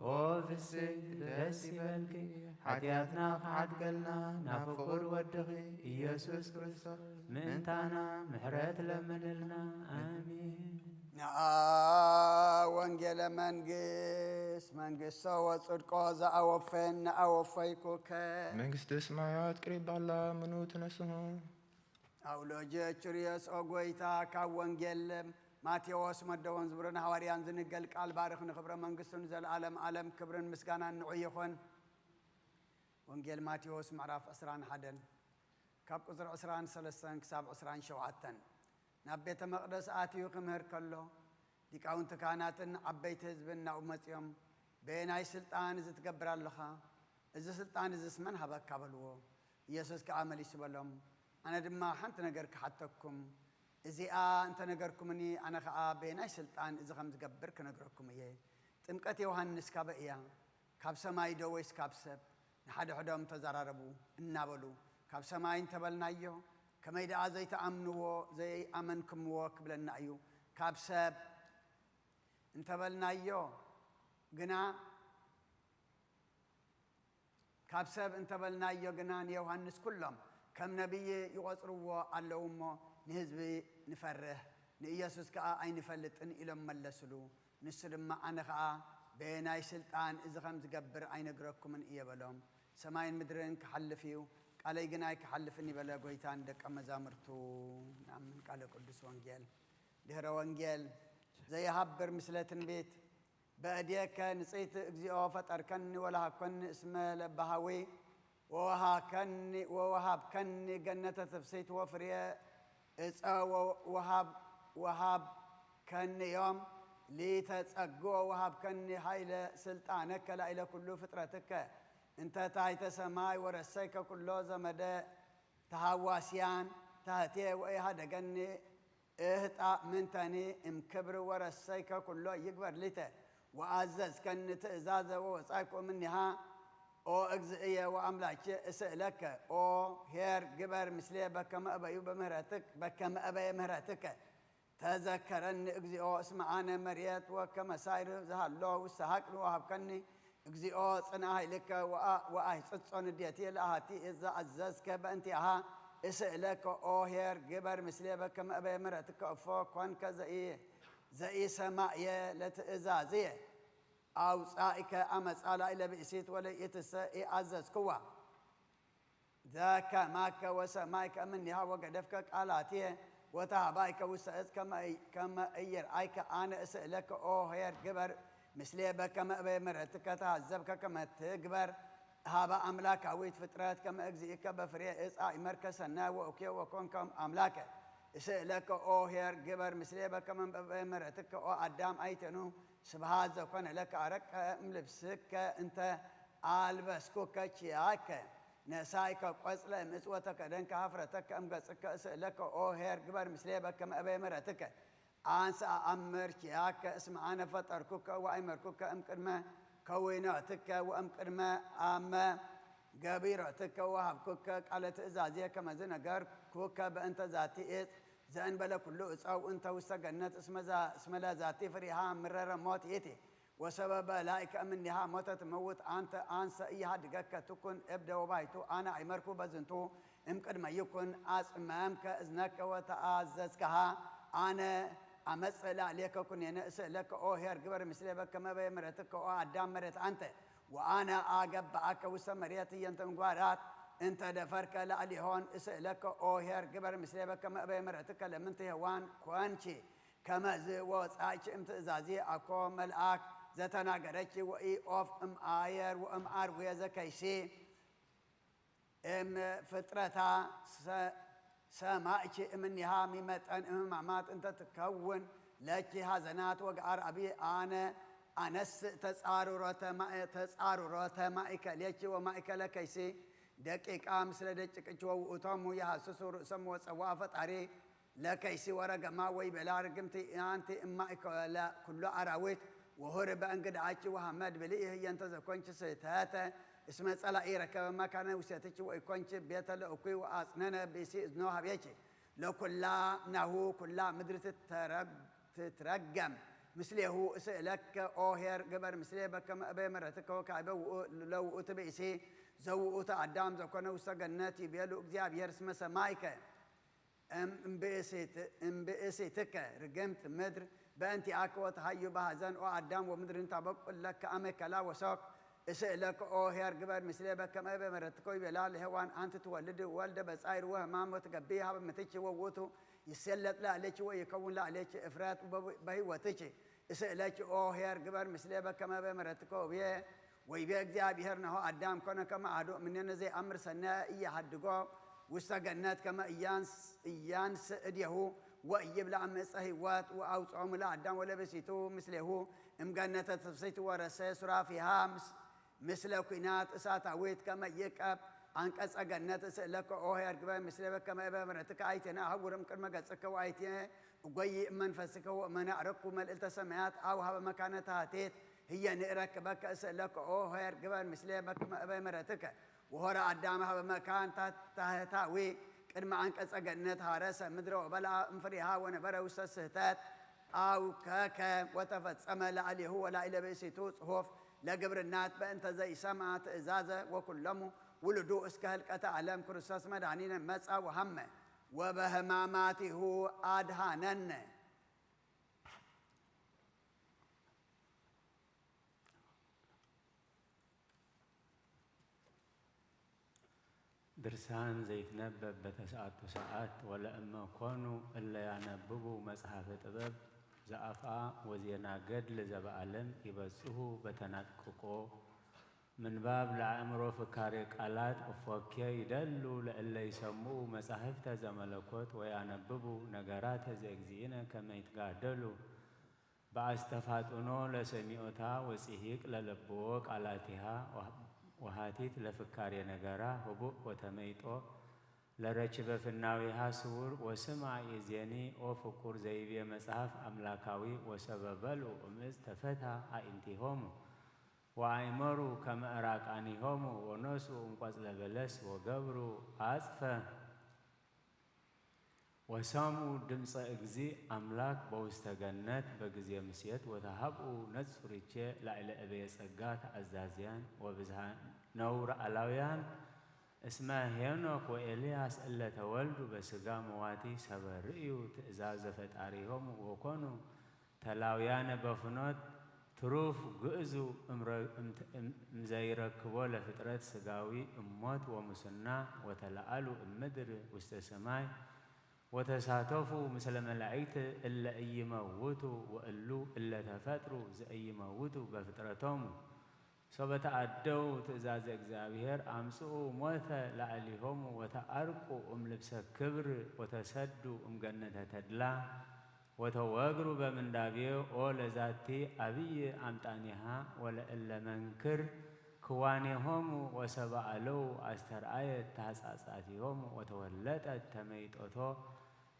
C: ኦ ፍስሕት ደስ ይበልኪ ኃጢአትና ክሓድገልና ናብ ፍቁር ወድኺ ኢየሱስ ክርስቶስ ምእንታና ምሕረት ለምንልና አሜን።
A: ንኣ ወንጌለ መንግሥት መንግሥቶ ወጽድቆ ዘአወፈን ንአወፈይኩከ
Q: መንግሥተ ሰማያት ቅሪብ ኣላ ምኑ ትነስሑ
A: አውሎጀ ችርየስ ኦ ጐይታ ካብ ወንጌል ማቴዎስ መደወን ዝብርን ሐዋርያን ዝንገል ቃል ባርኽ ንኽብረ መንግሥቱን ዘለዓለም ዓለም ክብርን ምስጋናን ንዑ ይኹን። ወንጌል ማቴዎስ ምዕራፍ 21 ካብ ቁፅሪ 23 ክሳብ 27 ናብ ቤተ መቕደስ ኣትዩ ክምህር ከሎ ሊቃውንቲ ካህናትን ዓበይቲ ህዝብን ናብኡ መጺኦም በየናይ ስልጣን እዚ ትገብር ኣለኻ? እዚ ስልጣን እዚ ስመን ሃበካ በልዎ። ኢየሱስ ከዓ መሊሱ በሎም ኣነ ድማ ሓንቲ ነገር ክሓተኩም እዚኣ እንተነገርኩምኒ ኣነ ከዓ በየናይ ስልጣን እዚ ከም ዝገብር ክነግረኩም እየ። ጥምቀት ዮሃንስ ካበ እያ ካብ ሰማይ ዶ ወይስ ካብ ሰብ? ንሓደ ሕዶም ተዘራረቡ እናበሉ ካብ ሰማይ እንተበልናዮ ከመይ ደኣ ዘይተኣምንዎ ዘይኣመንክምዎ ክብለና እዩ። ካብ ሰብ እንተበልናዮ ግና ካብ ሰብ እንተበልናዮ ግና ንዮሃንስ ኩሎም ከም ነቢይ ይቖጽርዎ ኣለዉ እሞ ንህዝቢ ንፈርህ ንኢየሱስ ከዓ ኣይንፈልጥን ኢሎም መለስሉ። ንሱ ድማ ኣነ ከዓ በየናይ ስልጣን እዚ ከም ዝገብር ኣይነግረኩምን እየ በሎም። ሰማይን ምድርን ክሓልፍ እዩ ቃለይ ግን ኣይክሓልፍን ይበለ ጐይታን ደቀ መዛሙርቱ። ናምን ቃለ ቅዱስ ወንጌል ድህረ ወንጌል ዘይሃብር ምስለ ትንቢት በእድየከ ንጽይት እግዚኦ ፈጠርከኒ ወላሃኮኒ እስመ ለባሃዊ ወወሃብከኒ ገነተ ትፍሲት ወፍርየ እፀ ወሃብከኒ ዮም ሊተጸግኦ ወሃብከኒ ሃይለ ስልጣነከ ላዕለ ኩሉ ፍጥረትከ እንተ ታሕተ ሰማይ ወረሰይከ ኩሎ ዘመደ ተሃዋስያን ታህቴ ወኢሃደገኒ እህጣ ምንተኒ እምክብሪ ወረሰይከ ኩሎ ይግበር ሊተ ወአዘዝከኒ ትእዛዘ ወወጻእኩ እምኔሃ ኦ እግዝእየ ወአምላኬ እስእለከ ኦ ሄር ግበር ምስሌ በከመ እበዩ በከመ እበየ ምህረትከ ተዘከረኒ እግዚኦ እስመ ኣነ መርየት ወከመ ሳይር ዝሃሎ ውስተ ሃቅል ወሃብከኒ እግዚኦ ጽንዓ ኃይልከ ወአይጽጾ ንዴቴ ለኣሃቲ ዘአዘዝከ በእንቲአሃ እስእለከ ኦ ሄር ግበር ምስሌ በከመ እበየ ምህረትከ እፎ ኮንከ ዘኢሰማዕየ ለትእዛዝየ ኣውፃኢከ ኣመፃ ላዕለ ብእሲት ወለይእትሰ ኢኣዘዝክዋ ዘከማከ ወሰማይከ እምኔሃ ወገደፍከ ቃላትየ ወተሃባይከ ውስተ እፅ ከመ እይርአይከ ኣነ እስእለከ ኦ ሄር ግበር مسلي بكما أبي مرتك تعذبك كما تكبر هذا أملاك عويت فترات كما أجزيك بفريق إسعى مركز النا وأوكي وكون كم أملاك إسألك أو هير جبر مسلي بكما أبي مرتك أو عدام أيتنو سبحان زكون لك عرك ملبسك أنت ألبسك كشياك نسايك قصلة مسوتك دنك حفرتك أمجسك إسألك أو هير جبر مسلي بكما أبي مرتك أنسى أمر كياك اسم أنا فتركك وأمركك أمكرما كويناتك وأمكرما أما جبيرتك وهبكك على تزازية كما زنجر كوكا بأنت ذاتي إس زين بلا كله أو أنت وسجنت اسم لا ذاتي فريها مرر موت يتي وسبب لايك منها موت تموت أنت أنسى إيه حدك تكون ابدأ وبايتو أنا أمركو بزنتو أمكرما يكون أسمامك إذنك وتعززكها أنا أمثل عليك كن ينسألك أو هير جبر مثل بك ما بيمرتك أو عدام مرت أنت وأنا أجب بعك وسمريتي أنت مقارات أنت دفرك لعلي هون أسألك أو هير جبر مثل بك ما بيمرتك لما أنت هوان كوانشي كما زوات عايش أنت زازي أكو ملأك زتنا جرتي وإي أوف آير أروي زكيشي فترتها سماعك منها ميمتن معمات أنت تكون لك هزنات وقعر أبي أنس تسعررات معك لك ومعك لكيسي دقيق مثل دقيق وأتم يحسسوا سمو صوافة عري لكيسي ورق ما ويبلا رقمتي أنت معك لا كل أراويت وهرب أنقد عاكي وحمد بليه ينتظر كونش سيتاتا اسمه صلاة إيرك ما كان وسيتك ويكونش بيت لأقوي وأصننا بيسي إذنوها بيتي لو كلا نهو كلا مدرسة تترجم مثله هو اسألك أو هير جبر مثله بكم أبي مرتك وكعبه لو أتبئسي زو أتعدام زو كنا وسجناتي بيلو أجزاء بيرسم سمايك بئسيتك رجمت مدر بأنتي أكوت هايو بهزان أو عدام ومدر أنت بقول لك أمك لا وساق اسألك أو هير جبر مثله بكم أبي مرتكوي بلال هوان أنت تولد والد بسائر وما متقبيها بمتشي ووتو يسلط لا عليك ويكون لا عليك إفراط بهي وتشي اسألك أو هير جبر مثله بكم أبي مرتكوي ويبيك ذا بيهرنا هو عدام كنا كما عدو مننا زي أمر سنة إيه حدقو واستجنات كما إيانس إديه ويجيب لعم صهيوات وأوص عملا عدام ولا بسيتو مثله إمجنة تفسيت ورسي سرا فيها مثل كينات إسات عويت كما يكاب عنك أجنة سألك أو هير جبا مثل كما إبا مرتك عيتنا هورم كما جسك وعيتنا وجي من فسك ومن أعرق ومن التسمعات أو هذا مكانة هاتيت هي نقرك بك أسألك أو هير جبا مثل كما إبا مرتك وهرا عدام هذا مكان تهتاوي كرم عنك أجنة هارسة مدرو بلا مفريها ونبرة وسستات أو كاكا وتفتسم عليه هو لا إلا بيسيتوس هوف لا قبر النات بأنت زي سمعت إزازة وكلمو ولدو اسكهل كتعلم كرساس مدعنين مسعى وهمه وبهماماته أدهانن
C: درسان زي تنبب بتسعات ساعات ولا أما كانوا إلا ينببوا مصحف طبب زعفا وزينا قد لزبعلم يبصه بتنققو من باب لعمرو فكاري قالات أفوكي يدلوا لألا يسموه مصحف زملكوت وينببوا نقرات زيكزينا كما يتقادلوا باستفاتونو لسميوتا وسيهيك للبوك علاتها وهاتيت لفكاري نقرا هبوء وتميتو لرچب فناويها سور وسمع يزيني او فكور زيبي مصحف املاكاوي وسببلو امز تفتا انتهم وعيمروا كما اراقانيهم ونسوا انقص لبلس وقبروا عصفا وساموا دمص اجزي املاك بوستغنت بغزي مسيت وتهبوا نصرچه لاله ابي صغات ازازيان وبزهان نور الاويان اسمه هينوك وإلياس إلا تولدوا بسقا مواتي سبرئيو تأزاز فتاريهم وكونوا تلاويان بفنوت تروف قئزو مزيركبو لفترات سقاوي أموت ومسنة وتلقالوا المدر واستسماي وتساتفوا مثل ملائكة إلا يموتوا وإلو إلا تفتروا زي يموتوا بفطرتهم صبت أدوا تزاز إجزابير أمسوا موتى لعليهم وتأرقوا لبس كبر وتسدوا جنة تدلا وتواجروا بمن دابيو أول ذاتي أبي أمتانيها ولا إلا منكر كوانيهم وسبعلو أسترآية تحساساتهم وتولت التميت أتو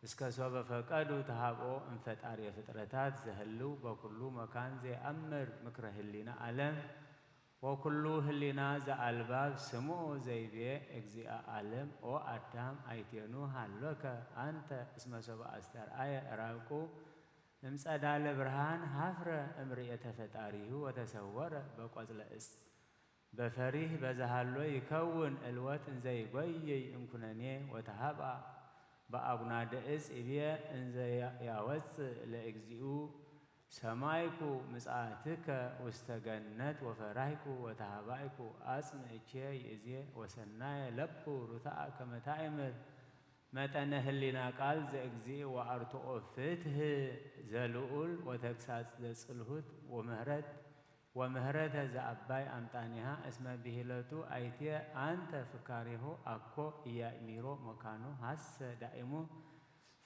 C: اسكسوا بفقدوا تهابو انفتاري فطرتات زهلو بكل مكان زي أمر مكره اللينا ألم وكل هلنا ذا الباب سمو زي بي اجزاء عالم او ادم ايتينو هلوك انت اسم سبع استرآية راكو امصدال برهان حفر امرئة فتاريه وتسور بقزل اس بفريه بزهلو يكون الوت زي قوي امكنني وتهابا بأبنا دئس إبيا انزي ياوث لإجزئو سمايكو مساعتك واستجنت وفرايكو وتهابايكو أسم إتشي إزي وسناي لبو رتاء كما تعمل متى لنا قال زئجزي وأرتو فته زلؤل وتكساس لسلهد ومهرت زأباي أمتانيها اسم بهلتو أيتي أنت فكاريه أكو إيا إميرو مكانو هس دائمو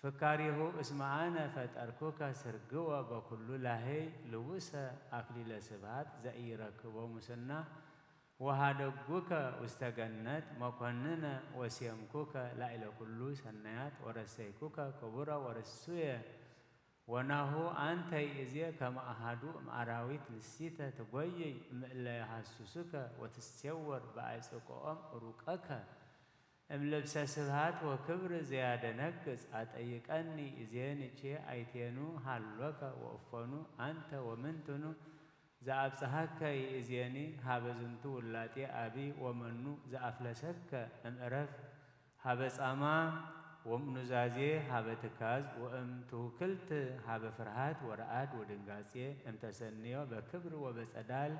C: فكاريه اسمعنا فتأركوك سرقوا بكل لاهي لوسا أكليل سبات زئيرك ومسنة وهادقوك واستغنت مقننا وسيمكوك لا إلى كل سنيات ورسيكوك كبرا ورسوية ونهو أنت إزي كما أحدو معراويت للسيطة تقوي مئلا يحسسوك وتستيور بأيسوكوهم روكاك املبس سبهات وكبر زيادة نقص أتأيك أني إزياني شيء أيتينو حلوك وأفنو أنت ومنتنو زعب سحك إزياني هابزنتو اللاتي أبي ومنو زعفلسك أمرف هابس أما ومنزازي هابتكاز وأمتوكلت هاب فرهات ورعاد ودنقاسي امتسنيو بكبر وبسأدال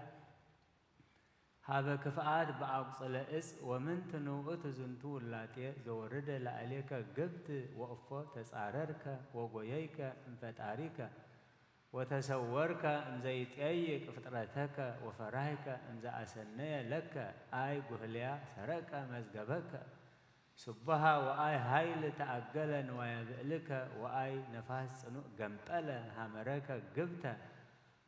C: هذا كفاءات بعقص لإس ومن تنوءت زنتو اللاتي زورد لعليك قبت وأفو تسعررك وقويك انفتاريك وتسورك امزيت أيك فطرتك وفرايك امزا أسنية لك آي قهليا سرك مزقبك سبها وآي هايل تأقلا ويبئلك وآي نفاس قمتلا همرك قبت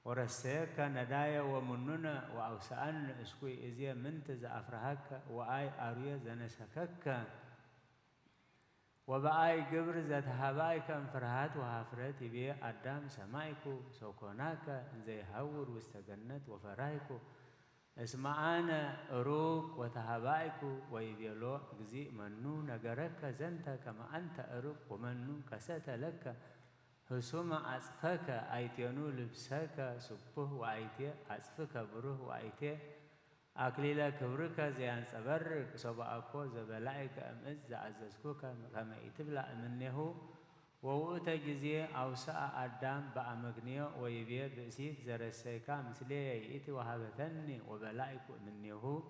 C: ورسيك ندايا ومننا وأوسأن اسكوي إزيا منتز أفرهك وآي آريا زنسكك وبآي قبر ذات هبايك انفرهات وهافرات بي أدام سمايكو سوكوناك زي هور واستغنت وفرايكو اسمعانا أروك وتهبايكو ويبيلو اجزي منو نقرك زنتا كما أنت أروك ومنو كسات لك هسوما أصفك أيتينو لبسك سبه وأيتي أصفك بروه وأيتي أكليلا كبرك زيان صبرك سبأكو زبلائك أمز زعززكوك كما يتبلع منه ووقت جزي أوسع أدام بأمغنيو ويبيا بأسيت زرسيكا مثلي يأتي وهابتني وبلائك منه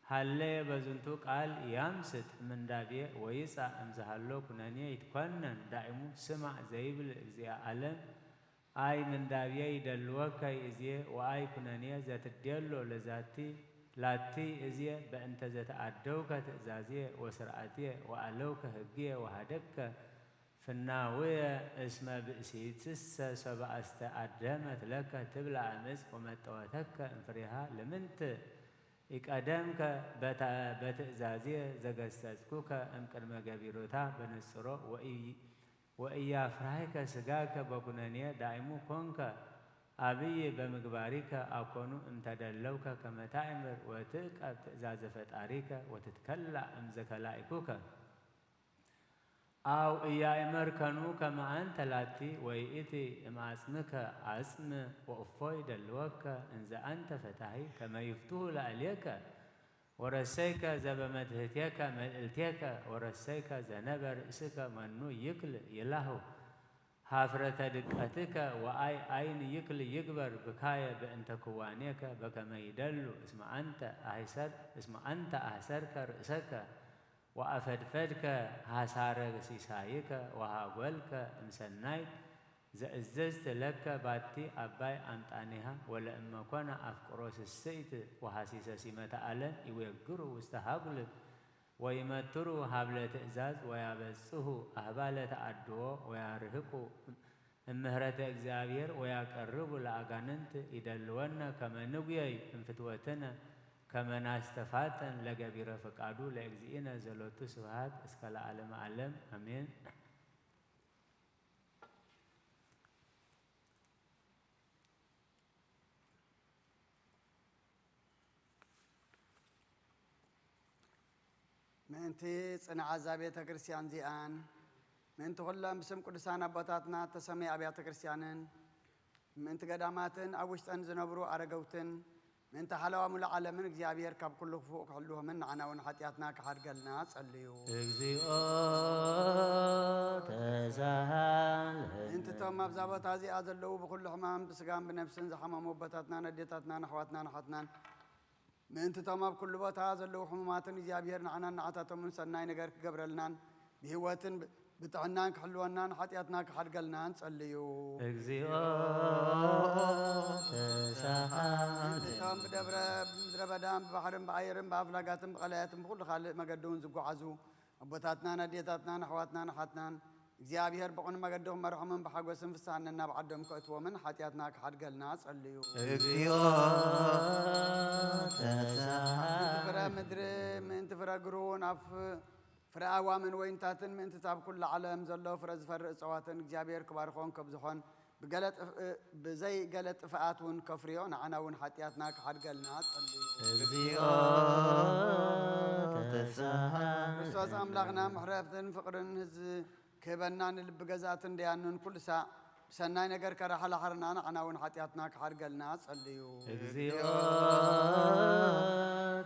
C: هاللي بزنتو قال يامست من دابيه ويسع امزهالو كنانيه يتكونن دائمو سمع زيبل ازياء عالم اي من دابيه يدلوك ازيه واي كنانيه ذات الديلو لذاتي لاتي ازيه بانت ذات عدوك تأزازيه وسرعاتيه وعلوك هقيه وهدك فالناوية اسم بأسيتس سبع استعدمت لك تبلع مز ومتواتك انفريها لمنت إقدامك بتأزازية زغستسكوك أمكن مجابيروتا بنصرو وإيا فرايك سجاك بكونانية دائمو كونك أبي بمقباريك أكونو امتدلوك كما تعمر وتك تأزاز فتاريك وتتكلع أمزكلايكوك أو إيا إمركنو كما أنت لاتي ويئتي إما اسمك اسم وأفوي دلوك إنزا أنت فتحي كما يفتوه لأليك ورسيك زبمتهتيك ملئلتيك ورسيك زنبر إسك منو يكل يلاهو هافرة دقتك وآي أين يكل يكبر بكاية بأنت كوانيك بكما يدلو اسم أنت أحسرك رأسك ወአፈድፈድከ ሃሳረ ሲሳይከ ወሃጎልከ እምሰናይ ዘእዘዝት ለከ ባቲ አባይ አምጣኒሃ ወለእመ ኮነ አፍቅሮ ስስይት ወሃሲሰ ሲመተ አለን ይወግሩ ውስተ ሃጉል ወይመትሩ ሀብለ ትእዛዝ ወያበጽሑ አህባለ ተአድዎ ወያርህቁ እምህረተ እግዚአብሔር ወያቀርቡ ለአጋንንት ይደልወነ ከመ ንጉየይ እንፍትወትነ ከመ ናስተፋተን ለገቢረ ፈቃዱ ለእግዚእነ ዘሎቱ ስብሐት እስከ ለዓለመ ዓለም አሜን።
A: ምእንቲ ጽንዓ እዛ ቤተ ክርስቲያን ዚኣን ምእንቲ ኩሎም ብስም ቅዱሳን አቦታትና ተሰመይ ኣብያተ ክርስቲያንን ምእንቲ ገዳማትን ኣብ ውሽጠን ዝነብሩ ኣረገውትን ምእንቲ ሓለዋ ሙሉእ ዓለምን እግዚኣብሔር ካብ ኩሉ ክፉእ ክሕልዎምን ንዓና እውን ሓጢኣትና ክሓድገልና ጸልዩ።
C: እግዚኦ ተሳሃል
A: ምእንቲ እቶም ኣብዛ ቦታ እዚኣ ዘለዉ ብኩሉ ሕማም ብስጋን ብነፍስን ዝሓመሙ ኣቦታትናን ኣዴታትናን ኣሕዋትናን ኣሓትናን ምእንቲ እቶም ኣብ ኩሉ ቦታ ዘለዉ ሕሙማትን እግዚኣብሔር ንዓናን ንዓታቶምን ሰናይ ነገር ክገብረልናን ብህይወትን ብጥዕናን ክሕልወናን ሓጢኣትና ክሓድገልናን ጸልዩ።
C: እግዚኦ ተሳሃል
A: እቶም ብደብረ ምድረ በዳን ብባሕርን ብኣየርን ብኣፍላጋትን ብቐላያትን ብኩሉ ካልእ መገዲ እውን ዝጓዓዙ ኣቦታትናን ኣዴታትናን ኣሕዋትናን ኣሓትናን እግዚኣብሔር ብቑኑ መገዲ ክመርሖምን ብሓጎስን ፍስሓንን ናብ ዓዶም ከእትዎምን ሓጢኣትና ክሓድገልና ጸልዩ።
C: እግዚኦ ተሳሃል
A: ፍረ ምድሪ ምእንቲ ፍረ ግሩን ኣብ ፍረ ኣዋምን ወይንታትን ምእንቲ ኣብ ኩሉ ዓለም ዘሎ ፍረ ዝፈርእ እፅዋትን እግዚኣብሔር ክባርኾን ከብዝኾን ብዘይ ገለ ጥፍኣት እውን ከፍርዮ ንዓና እውን ሓጢኣትና ክሓድገልና ጸልዩ።
C: እግዚኦ ተሳሃል
A: ክርስቶስ ኣምላኽና ምሕረትን ፍቕርን ክህበና ንልቢ ገዛእትን ደያንን ኩሉ ሳዕ ብሰናይ ነገር ከረሓላሓርና ንዓና እውን ሓጢኣትና ክሓድገልና ጸልዩ።
C: እግዚኦ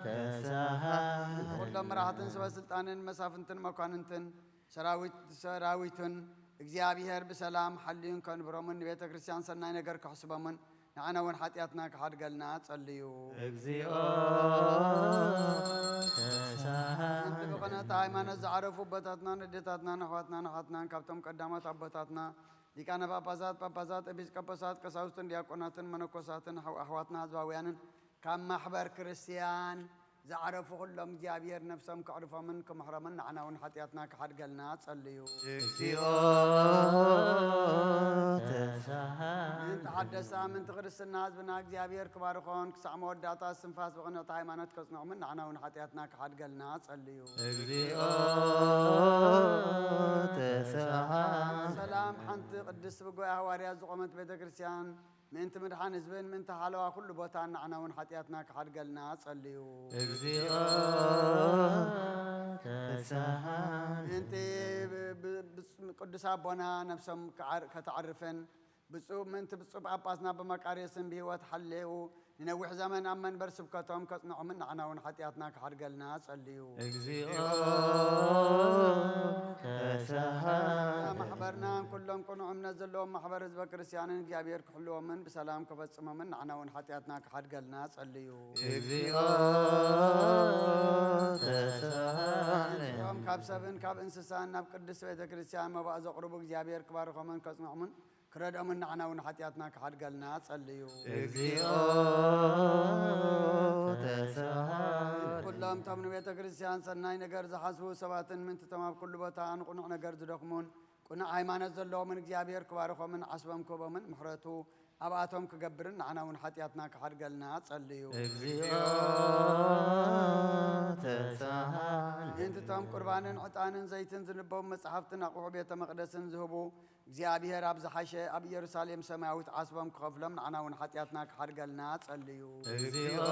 C: ተሳሃል
A: ኩሎም መራሕትን ሰበስልጣንን መሳፍንትን መኳንንትን ሰራዊትን እግዚአብሔር ብሰላም ሓልዩን ከንብሮምን ንቤተ ክርስቲያን ሰናይ ነገር ክሕስቦምን ንዓና እውን ሓጢኣትና ክሓድገልና ጸልዩ።
C: እግዚኦ ተሳሃል
A: ብቕነታ ሃይማኖት ዝዓረፉ ኣቦታትናን ኣዴታትናን ኣሕዋትናን ኣሓትናን ካብቶም ቀዳሞት ኣቦታትና ሊቃነ ጳጳሳት ኤጲስቆጶሳት ቀሳውስትን ዲያቆናትን መነኮሳትን ኣሕዋትና ህዝባውያንን ካብ ማሕበር ክርስቲያን ዝዓረፉ ኩሎም እግዚኣብሔር ነፍሶም ከዕርፎምን ክምሕሮምን ንዓና እውን ሓጢኣትና ክሓድገልና ጸልዩ።
C: እግዚኦ ተሳሃል
A: ምእንቲ ሓደስቲ ምእንቲ ክርስትና ህዝብና እግዚኣብሔር ክባርኾን ክሳዕ መወዳእታ ስንፋስ ብቕንዕቲ ሃይማኖት ከጽንዖምን ንዓና እውን ሓጢኣትና ክሓድገልና ጸልዩ።
C: እግዚኦ ተሳሃል
A: ሰላም ሓንቲ ቅድስቲ ብጎያ ሃዋርያት ዝቆመት ቤተ ክርስቲያን ምእንቲ ምድሓን ህዝብን ምእንቲ ሓለዋ ኩሉ ቦታ ንዓና እውን ሓጢኣትና ክሓድገልና ጸልዩ።
C: እግዚኦ ተሳሃል
A: ምእንቲ ቅዱስ ኣቦና ነፍሶም ከተዓርፍን ምእንቲ ብፁዕ ጳጳስና በመቃርዮስን ብህይወት ሓልዩ ንነዊሕ ዘመን ኣብ መንበር ስብከቶም ከጽንዖምን ንዓና እውን ሓጢኣትና ክሓድገልና ጸልዩ።
C: እግዚኦ ተሳሃል
A: ማሕበርናን ኩሎም ቁኑዕ እምነት ዘለዎም ማሕበር ህዝበ ክርስቲያንን እግዚኣብሔር ክሕልዎምን ብሰላም ከፈጽሞምን ንዓና እውን ሓጢኣትና ክሓድገልና ጸልዩ።
C: እግዚኦ ተሳሃል
A: እቶም ካብ ሰብን ካብ እንስሳን ናብ ቅድስቲ ቤተ ክርስቲያን መባእ ዘቕርቡ እግዚኣብሔር ክባርኾምን ከጽንዖምን ክረድኦምን ንዓና እውን ሓጢኣትና ክሓድገልና ጸልዩ።
C: እግዚኦ ተሳሃል
A: ኩሎም እቶም ንቤተ ክርስቲያን ሰናይ ነገር ዝሓስቡ ሰባትን ምንትቶም ኣብ ኩሉ ቦታ ንቁኑዕ ነገር ዝደኽሙን ቁኑዕ ሃይማኖት ዘለዎምን እግዚኣብሔር ክባርኾምን ዓስቦም ክህቦምን ምሕረቱ ኣብኣቶም ክገብርን ንዓና እውን ሓጢኣትና ክሓድገልና ጸልዩ።
C: እግዚኦ ተሳሃል
A: ምእንትቶም ቁርባንን ዕጣንን ዘይትን ዝንበቡ መጽሓፍትን ኣቑሑ ቤተ መቕደስን ዝህቡ እግዚኣብሔር ኣብ ዝሓሸ ኣብ ኢየሩሳሌም ሰማያዊት ዓስቦም ክኸፍሎም ንዓና እውን ሓጢኣትና ክሓድገልና ጸልዩ።
C: እግዚኦ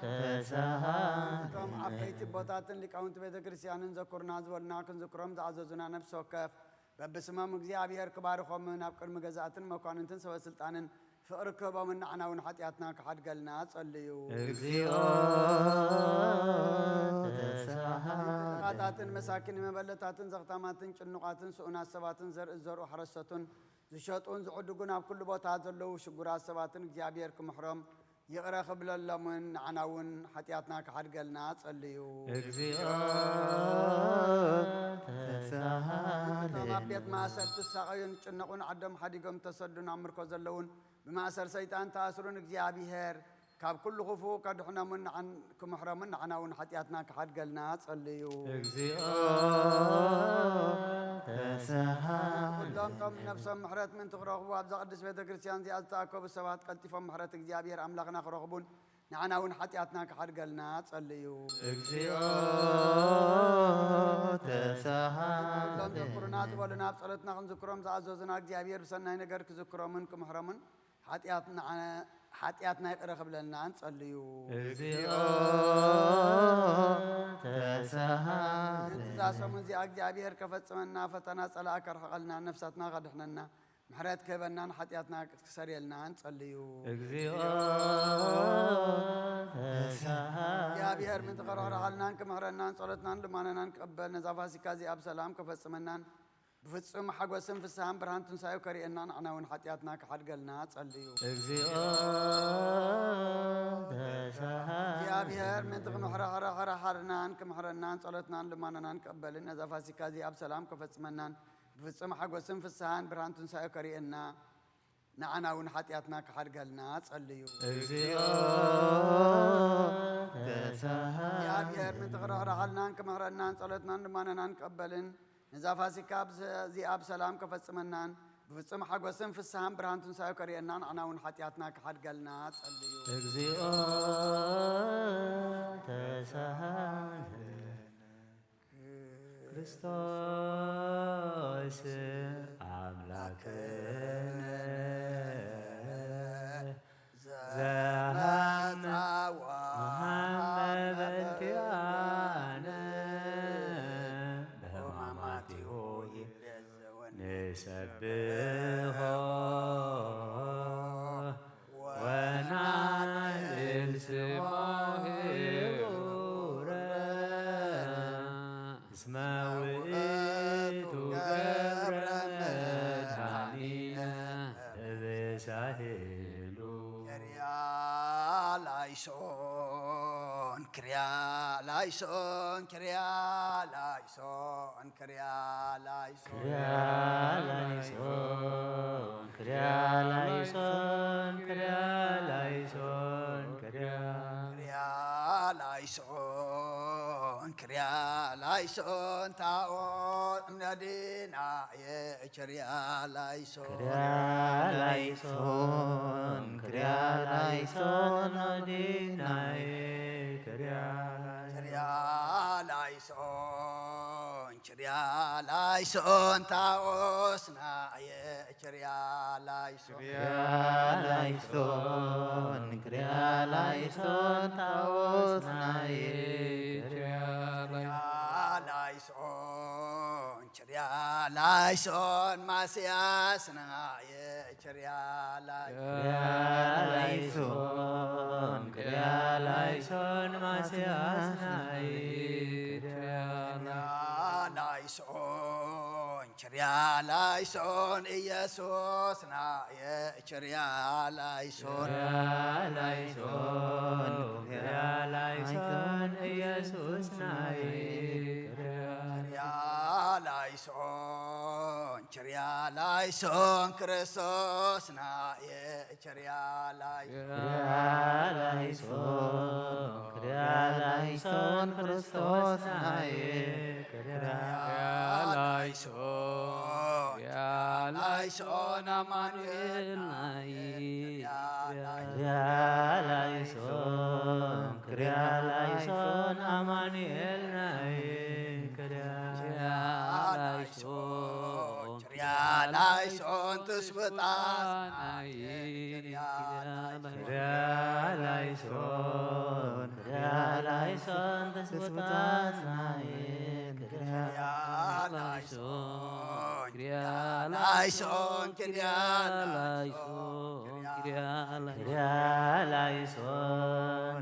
C: ተሳሃል
A: እቶም ዓበይቲ ቦታትን ሊቃውንቲ ቤተ ክርስቲያንን ዘኩርና ዝበሉና ክንዝክሮም ዝኣዘዙና ነፍሲ ወከፍ በብስሞም እግዚኣብሔር ክባርኾምን ኣብ ቅድሚ ገዛእትን መኳንንትን ሰበስልጣንን ፍቕሪ ክህቦምን ንዓና እውን ሓጢኣትና ክሓድገልና ጸልዩ።
C: እግዚኦ ተሳሃል
A: ጥቃታትን መሳኪን መበለታትን ዘኽታማትን ጭኑቃትን ስኡናት ሰባትን ዘርኢ ዘርኡ ሓረሰቱን ዝሸጡን ዝዕድጉን ኣብ ኩሉ ቦታ ዘለዉ ሽጉራት ሰባትን እግዚኣብሔር ክምሕሮም يقرأ قبل اللمن عناون حتياتنا كحرقلنا تصليو
L: እግዚኦ ተሳሃለነ
A: ما بيت ماسر تساقين ጭنቁን عدم حديقم تسدون عمركو زلون بماسر سيطان تاسرون እግዚአብሔር ካብ ኩሉ خفو كدحنا من عن كمحرمن عناون حتياتنا كحرقلنا تصليو
L: እግዚኦ ተሳሃለነ
A: كلهم كم نفسهم محرت من تخرجوا أبزق قدس بيت كريستيان زي أزتاكو بالسبات قلتفهم محرت እግዚአብሔር أملاقنا خرجبون نعناون حتياتنا كحرقلنا تصليو
L: እግዚኦ ተሳሃለነ
A: كلهم ذكرنات ولنا بصلتنا نذكرهم زعزوزنا እግዚአብሔር بسناي نجر كذكرهم كمحرمن حتياتنا يقرأ قبلنا نصليو
L: እግዚኦ ተሳሃለነ
A: تزاسمون زي እግዚአብሔር كفصمنا فتنا صلاة كرحقلنا نفساتنا غدحنا محرت كبنان حتياتنا كسريلنا نصليو
L: እግዚኦ ተሳሃለነ
A: እግዚአብሔር من تقرر علنا كمحرنا صلاتنا لماننا نقبل نزافاسيكا زي أب سلام كفصمنا بفصم حقوسم في السهم برهان تنسايو كريئنا عناون حتياتنا كحرقلنا تصليو
L: እግዚኦ ተሳሃለነ
A: እግዚአብሔር من تقم حرنا كمحرنا صلاتنا لماننا نقبل نزافاسيكا زي أب سلام كفصمنا بفصم حقوسم في السهم برهان تنسايو كريئنا نعناون حتياتنا كحرقلنا تصليو
L: እግዚኦ ተሳሃለነ
A: እግዚአብሔር من تقرر علنا كمحرنا صلاتنا لماننا نقبل نزافاسيكا زي أب سلام كفصمنا بفصم حقوسم في السهم برهان تنسايو كريئنا عناون حتياتنا كحرقلنا تصليو
L: እግዚኦ ተሳሃለነ ክርስቶስ አምላክነ ዘሃመ በእንቲአነ በሕማማቲሁ ንሰብሖ ወናልዕል ስሞ ህቡረ እስመ ውእቱ ገብረ መድኃኒነ በሳህሉ
A: كريا لايسون كريا لايسون كريا لايسون
L: كريا لايسون كريا لايسون كريا لايسون
A: كريا لايسون تاون مدينة كريا لايسون
L: كريا لايسون كريا لايسون مدينة كريا
A: لايسون كريا لايسون تاوسنا كريا لايسون
L: كريا لايسون تاوسنا كريا
A: لايسون كريا لايسون ماسياسنا كريا
L: لايسون كريا لايسون ماسياسنا
A: كريا لايسون إيسوسنا كريا لايسون
L: كريا لايسون إيسوسنا
A: كريا لايسون كريا لايسون كريستوسنا كريا
L: لايسون كريا لايسون كريستوسنا كريا
A: لايسون أمانويل
L: كريا لايسون كريا لايسون أمانويل كريا
A: لايسون تسبطان
L: كريا لايسون تسبطان كريا
A: لايسون كريا لايسون كريا لايسون
L: كريا لايسون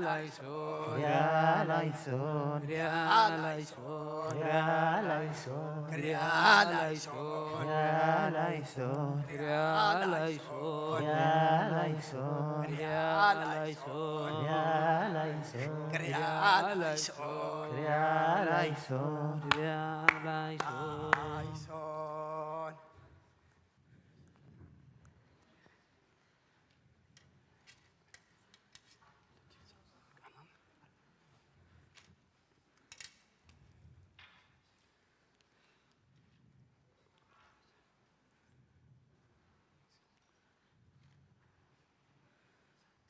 L: ላይሶን ላይሶን ላይሶን ላይሶን ላይሶን ላይሶን ላይሶን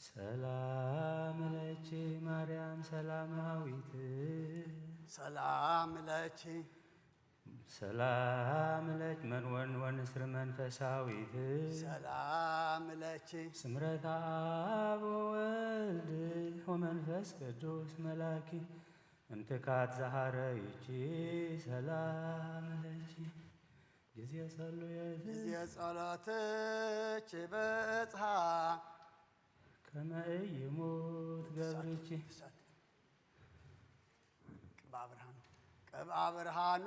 C: ሰላም ለኪ ማርያም ሰላማዊት
A: ሰላም ለኪ
C: ሰላም ለኪ መንወን ወንስር መንፈሳዊት
A: ሰላም ለኪ
C: ስምረተ አብ ወወልድ ወመንፈስ ቅዱስ መላኪ እንትካት ዘሃረይቺ ሰላም ለኪ ጊዜ
A: ጸሎትች በጽሐ
C: ከመ ኢይሙት ገብርኪ
A: ቅብአ ብርሃኑ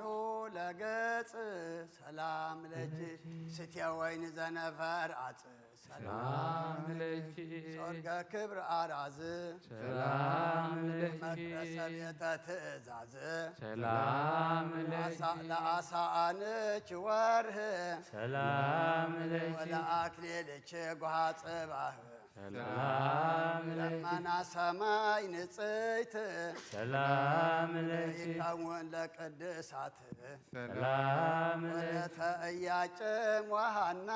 A: ለገጽ ሰላም ለኪ ስትየ ወይን ዘነፈር አጽ
C: ሰላም ለኪ
A: ጾርገ ክብር አራዝ
C: ሰላም ለኪ
A: መቅደሰ ቤተ ትእዛዝ
C: ሰላም ለኪ
A: ለአሳአንች ወርህ
C: ሰላም ለኪ
A: ወለአክሊልች ጓሃ ጽባህ
C: ሰላም ለኪ
A: ለመና ሰማይ ንጽይት
C: ሰላም ለኪ
A: ይከውን ለቅድሳት
C: ሰላም ለኪ
A: ወለተ ኢያቄም ወሐና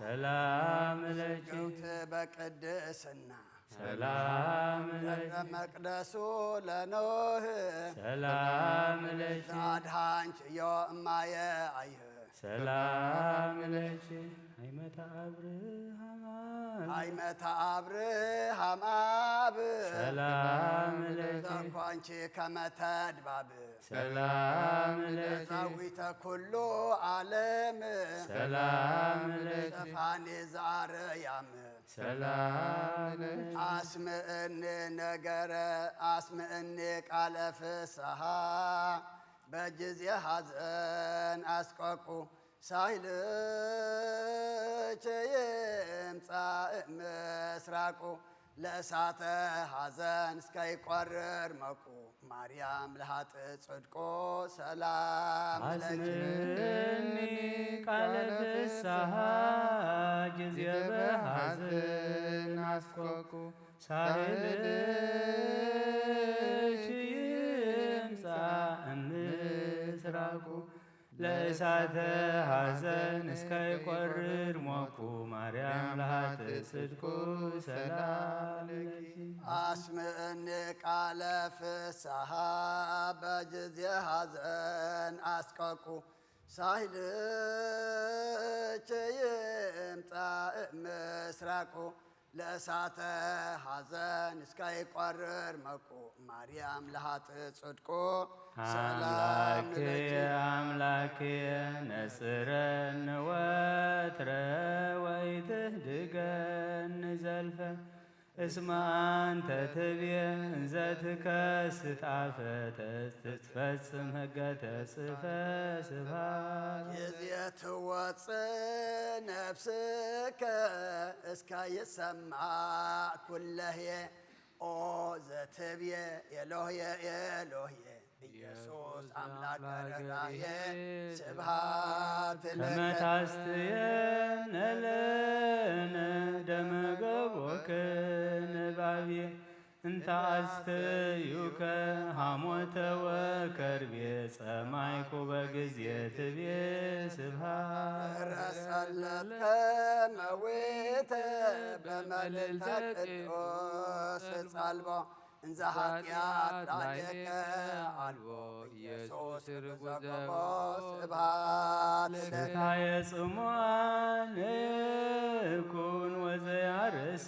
C: ሰላም ለኪ
A: ገውት በቅድስና
C: ሰላም ለኪ
A: መቅደሱ ለኖህ
C: ሰላም ለኪ
A: አድሃንች ዮእማየ አይህ
C: ሰላም ለኪ አይመታ አብርሃም
A: አይመታ አብርሃም አብ
C: ሰላም ለኪ
A: ዘኳንቺ ከመተድባብ
C: ሰላም ለኪ
A: ዛዊተ ኩሉ ዓለም
C: ሰላም ለኪ
A: ዘፋኔ ዘአርያም
C: ሰላም ለኪ
A: አስምዕኒ ነገረ አስምዕኒ ቃለ ፍስሐ በጊዜ ሐዘን አስቆቁ ሳይልች ይምጻእ ምስራቁ ለእሳተ ሐዘን እስከይቈርር መቁ ማርያም ለሃጥ ጽድቆ ሰላም
C: አስምዕኒ ቃለ ፍስሐ ጊዜ በሐዘን አስቆቁ ሳይልች ይምጻእ ምስራቁ ለእሳተ ሐዘን እስከይቈርር ሞቁ ማርያም ለሃጥ ጽድቁ ሰላም ለኪ
A: አስምዕኒ ቃለ ፍስሐ በጊዜ ሐዘን አስቆቁ ሳይልች ይምጻእ ምስራቁ ለእሳተ ሐዘን እስከይቈርር መቁ ማርያም ለሃጥ ጽድቆ ሰላም ለኪ
C: አምላክየ ነጽረነ ወትረ ወይትህድገኒ ዘልፈ እስመ አንተ ትቤ እንዘ ትከስት አፈ ትትፈጽም ሕገ ተጽፈ ስብሐት
A: ጊዜ ትወፅእ ነፍስከ እስከ ይሰማዕ ኩለህየ ኦ ዘትብየ ኤሎህየ ኤሎህየ ኢየሱስ አምላከ ረዳየ ስብሐት ለከ
C: ከመ ታስትየነ ለነ ደመ ገቦከ ንባብየ እንተ አስተዩከ ሐሞተ ወከርቤ ጸማይኩ በጊዜ ትቤ ስብሐት
A: ረሰለከ መዌተ በመልዕልተ ቅዱስ ጻልቦ እንዘ ኃጢአት ላየከ አልቦ ኢየሱስ ርጉዘቦ ስብሐት ለከ
C: ስታየ ጽሟን ኩን ወዘያርስ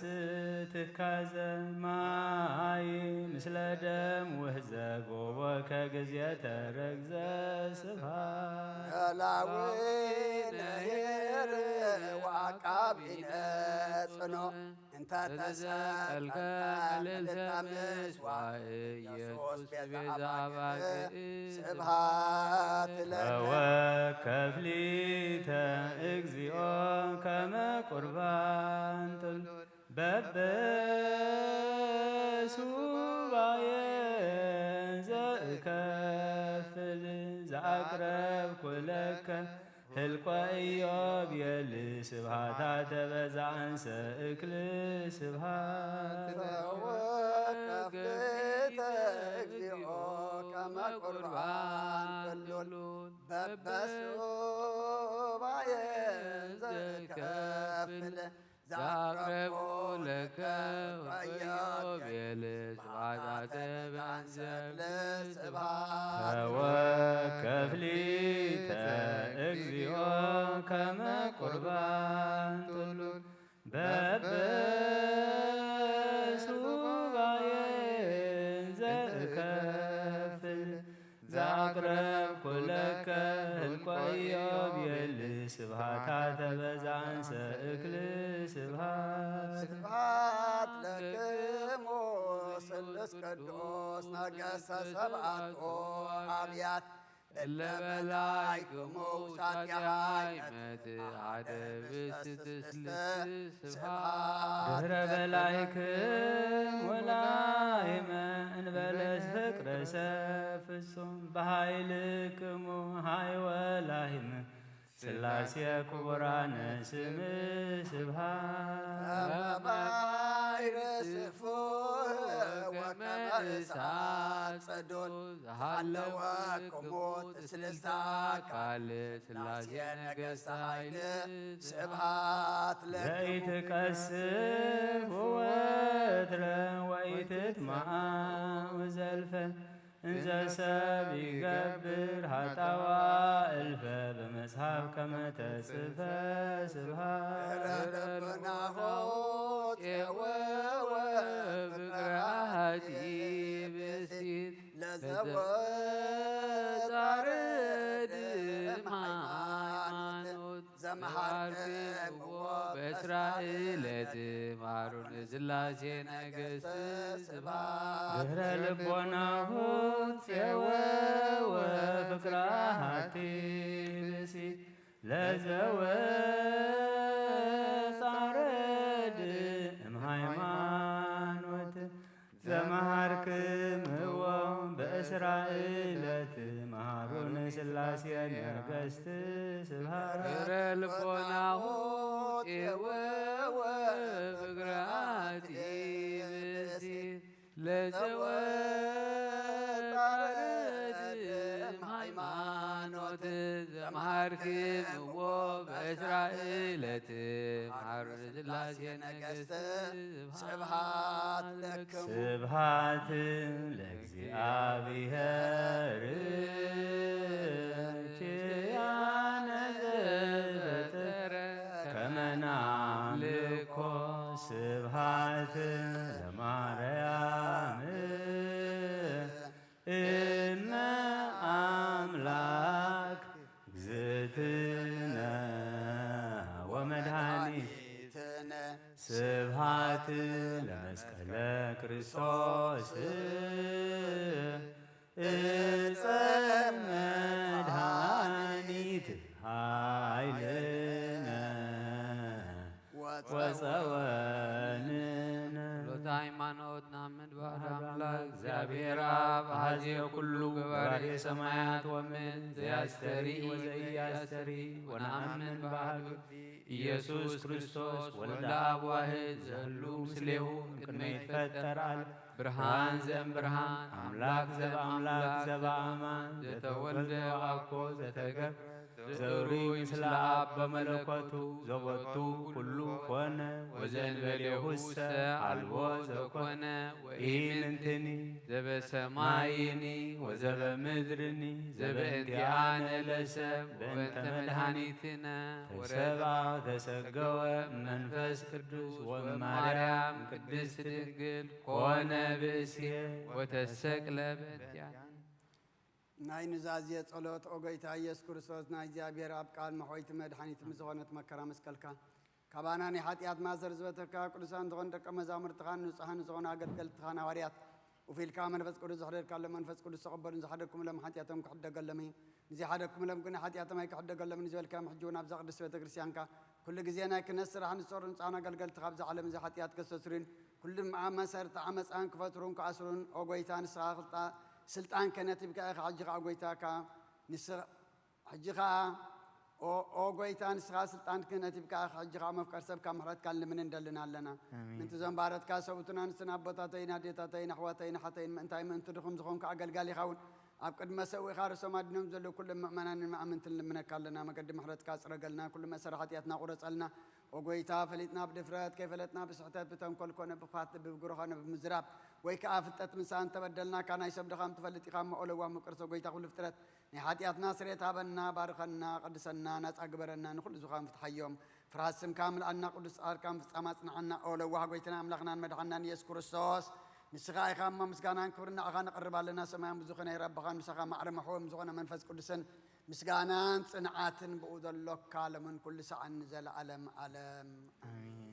C: ትካዘ ማይ ምስለ ደም ውህዘ ጎቦከ ጊዜ ተረግዘ ስብሐት
A: ላዊ ነሄ
D: እግዚአብሔር ወአቃቢነ ጽኑዕ እንተ
C: ተሰቀልከ መልዕልተ ምስዋዕ ኢየሱስ ቤዛ አባግዕ
D: ስብሐት ለከ
C: ወከፍሊተ እግዚኦ ከመ ቁርባን በበሱባኤ ዘእከፍል ዘአቅረብኩ ለከ ህልቆ ኢዮብ የል ስብሐታተ በዛንሰ እክል ስብሐት
D: ወከፍሊተ እግዚኦ ከመ ቁርባን ኩሉን በበሱባኤ ዘእከፍል
C: ዘአቅረብኩ ለከ ወኢዮብ የል ስብሐታተ በዛንሰ ወከፍሊተ እግዚኦ ከመ ቁርባን ጥሉል በበሱባኤ ዘእከፍል ዘአቅረብኩ ለከ ህልቆ ኢዮብ የል ስብሐታተ በዛንሰ እክል
D: ስብሐት ለክሙ ስሉስ ቅዱስ ነገሠ ሰብአቶ አብያት እለ በላዕክሙ ሳጢሃይመት
C: አደብስት ስልስት ስብሐት ድኅረ በላዕክም ወላይመ እንበለስ ፍቅረ ሰብ ፍጹም በኃይልክሙ ኃይ ወላይመ ሥላሴ ክቡራነ ስም ስብሐት
D: ስፉሕ ወከመ እሳት ጽዱል ዘሃለወ ቅሙጥ ስልስተ አካል ሥላሴ ነገሥተ ኃይል ስብሐት
C: ዘኢትቀስፍ ወወትረ ወኢትትመዓ ወዘልፈ እንዘ ሰብ ይገብር ኃጣዋ እልፈ በመጽሐፍ ከመ ተጽፈ ስብሐት
D: ረበናሁ ፄወወ ፍቅራቲ ብእሲት ለዘወጻርድ ሃይማኖት ዘመሃርክዎ በእስራኤለት ማሩን ሥላሴ ነገሥት ስብሐት
C: ድኅረ ልቦናሁ ፄወወ ፍቅራቲ ብእሲት ለዘወጻርድ እምሃይማኖት ዘመሃርክምዎ በእስራኤለት መሃሩን ሥላሴ ነገሥት ስብሐት ድኅረ ልቦናሁ ፄወወ ፍቅራቲ ብእሲት ለዘወጻርድ እምሃይማኖት ዘመሃርክምዎ በእስራኤለት መሃሩን ሥላሴ ነገሥት
D: ስብሐት ለክሙ
C: ስብሐት ለእግዚአብሔር ኪያነ ዘፈጠረ ከመ ናምልኮ ስብሐት ለማርያም እመ አምላክ እግዝእትነ ወመድኃኒትነ ስብሐት ለመስቀለ ክርስቶስ ዕፀ መድኃኒት ኃይልነ ወፀወንነ ሎተ ሃይማኖት ናምን ባሕድ አምላክ እግዚአብሔር አብ አሐዜ ኩሉ ገባሬ ሰማያት ወምድር ዘያስተሪ ወዘኢያስተሪ ወነአምን በአሐዱ ኢየሱስ ክርስቶስ ወልደ አብ ዋሕድ ዘህሉ ምስሌሁ ቅድመ ይትፈጠር ዓለም ብርሃን ዘእምብርሃን አምላክ ዘበአምላክ ዘበአማን ዘተወልደ ዋኮ ዘተገብረ ዘሩይ ምስለ አብ በመለኮቱ ዘቦቱ ኩሉ ኮነ ወዘእንበሌሁሰ አልቦ ዘኮነ ወኢምንትኒ ዘበሰማይኒ ወዘበምድርኒ ዘበእንቲአነ ለሰብ በእንተ መድኃኒትነ ተሰብአ ተሰገወ መንፈስ ቅዱስ ወማርያም ቅድስት ድንግል ኮነ ብእሴ ወተሰቅለ በእንቲአነ
A: ናይ ንዛዝየ ጸሎት ኦጎይታ ኢየሱስ ክርስቶስ ናይ እግዚአብሔር ኣብ ቃል መሖይት መድኃኒት ምዝኾነት መከራ መስቀልካ ካባና ናይ ኃጢአት ማዘር ዝበተካ ቅዱሳን ዝኾኑ ደቀ መዛሙርትኻን ንጹሓን ዝኾኑ ኣገልገልትኻን ሃዋርያት وفيلك منفس قدس حضر كلام منفس قدس تقبل نزحدكم لهم حتياتهم كحد قلمي نزي حدكم لهم كنا حتياتهم هيك حد قلم نزول كام حجونا بزق قدس بيت كريستيانك كل جزينا كنسر عن الصور نصانا قلقل تخبز على مزي حتيات كسسرين كل ما مسر تعمس عن كفترون كعسرون أوجيتان ساقطة سلطان كانت بك أخ حجق أوجيتاك نسر حجقها أوجيتان سلطان كانت بك أخ حجقها مفكر سب كم حرت كلم من دلنا لنا من تزم بارد كاسوتنا نسنا بطاتين ديتاتين حواتين حتين من تايم من تدخم زخون كعقل قالي خون أبقد ما سوي خارس ما ننزل كل مؤمنان ما أمنت لمن كلنا ما قدم حرت كاس رجلنا كل ما سرحتياتنا ورسلنا وقويتا فلتنا بدفرات كيف فلتنا بسحتات بتم كل كنا بخات بجروحنا بمزراب ويكافت مسان تبدلنا كان يسب دخام تفلت قام أولوا مكرس وقويتا كل فترات نحاتياتنا سريت هبنا بارخنا قدسنا ناس أكبرنا نخل زخام فتحيهم فراسم كامل أن قدس أركام فسامتنا عنا أولوا قويتنا أملخنا مدحنا يسكر الصوص مسخاي خام مسكانا كبرنا أغانا قرب لنا سماء مزخنا يرب خان مسخا معرم حوم مزخنا منفس قدسن مسكانا صنعات بؤد اللوك كالم من كل ساعة نزل علم علم آمين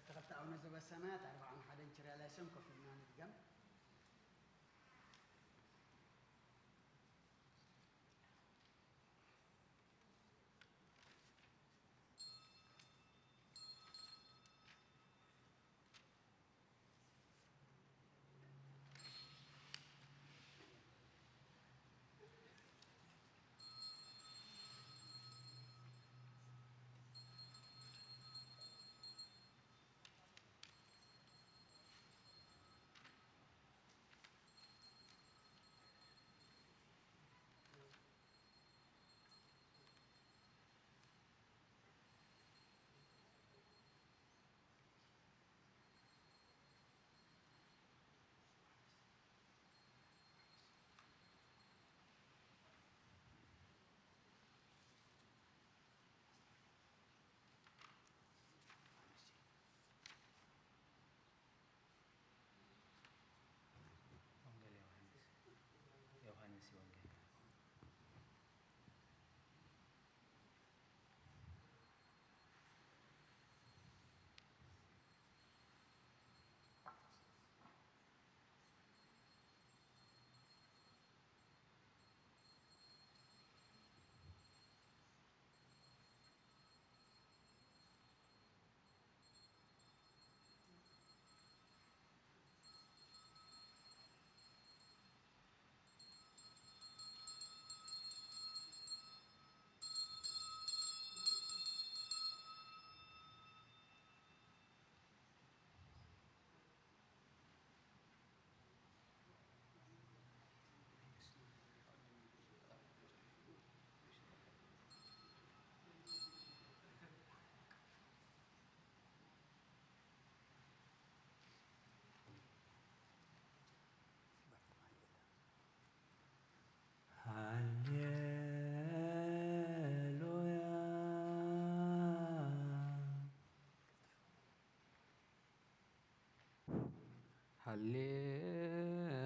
A: تغطى نزل السماء تعرف عن حدا يشري على سمكه في النان الجم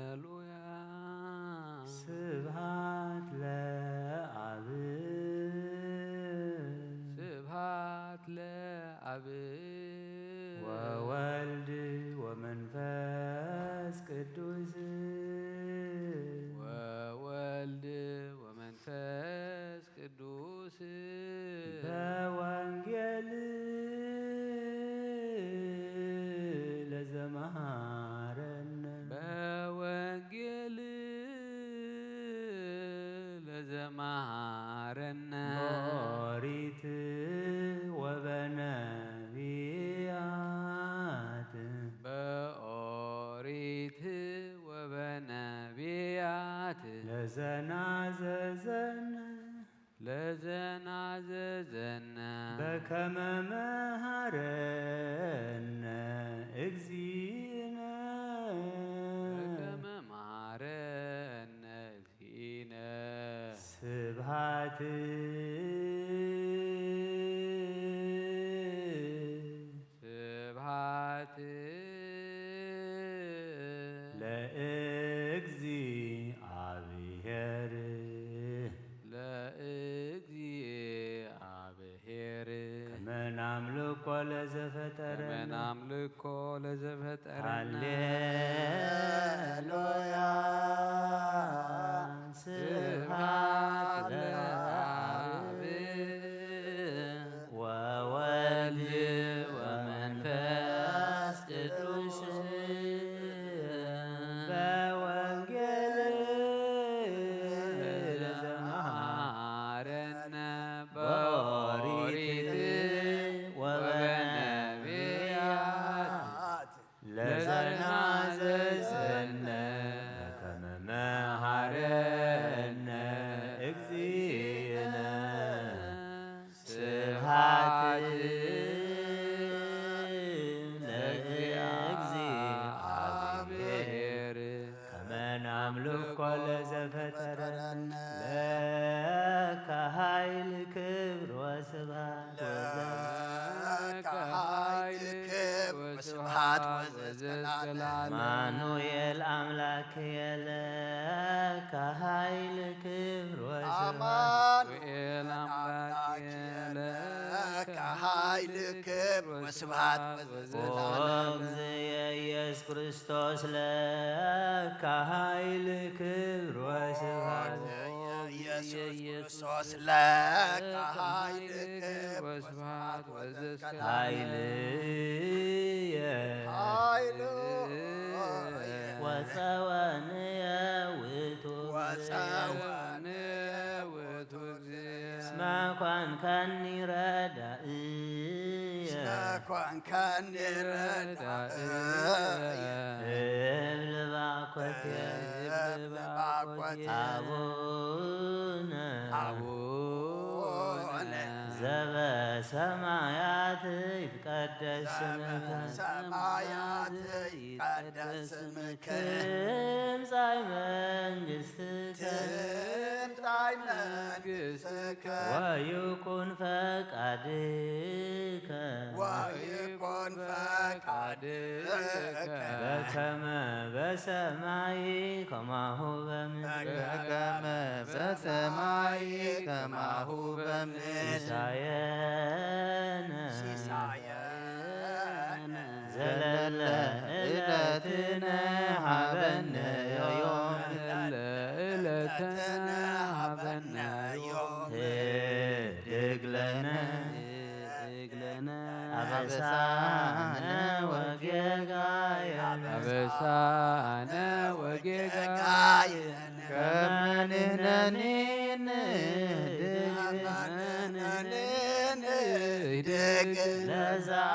J: هللويا
C: سبحات لأب
J: سبحات لأب
C: وولد ومنفس قدوس
J: وولد ومنفس قدوس
C: بوانجيل لزمهارن ዘዘነ በከመ መሃረነ እግዚእነ በከመ መሃረነ እግዚእነ ስብሐት ስብሐት ለእግዚአብሔር ለእግዚአብሔር ከመ ናምልኮ ለዘፈጠረነ ከመ ናምልኮ ለዘፈጠረነ ሃሌሉያ ስብሐት ለአብ ወወልድ ወመንፈስ ቅዱስ በወንጌል ዘመሃረነ በኦሪት ወበነቢያት ለዘናዘዘነ በከመ መሃረነ እግዚእነ ስብሐት ለእግዚአብሔር ከመ ናምልኮ ለዘፈጠረነ ለከ ኃይል ክብር ወስብሐት
D: ወስብሐት ወዘዘላለም
C: አማኑኤል አምላክየ ለከ ኃይል ክብር ወስብሐት አማኑኤል አምላክየ ለከ
D: ኃይል ክብር ወስብሐት ወዘዘላለም
C: እግዚእየ ኢየሱስ ክርስቶስ ለከ ኃይል ክብር ወስብሐት
D: ኢየሱስ ክርስቶስ ለከ ኃይል ክብር ወስብሐት
C: ኃይልየ ወፀወንየ ውእቱ እስመ ኮንከኒ ረዳእየ እብል ባኮትየ አቡነ ዘበሰማያት ይትቀደስ ስምከ ትምጻእ መንግሥትከ ወይኩን ፈቃድከ በከመ በሰማይ ከማሁ በምድር
I: ከማሁ
C: ሲሳየነ ዘለለ ዕለትነ ሀበነ ዮም ዕለትነ ሀበነ ዮም ህድግ ለነ አበሳነ ወጌጋየነ ከመ ንሕነኒ ንህድግ ለዘአበሰለነ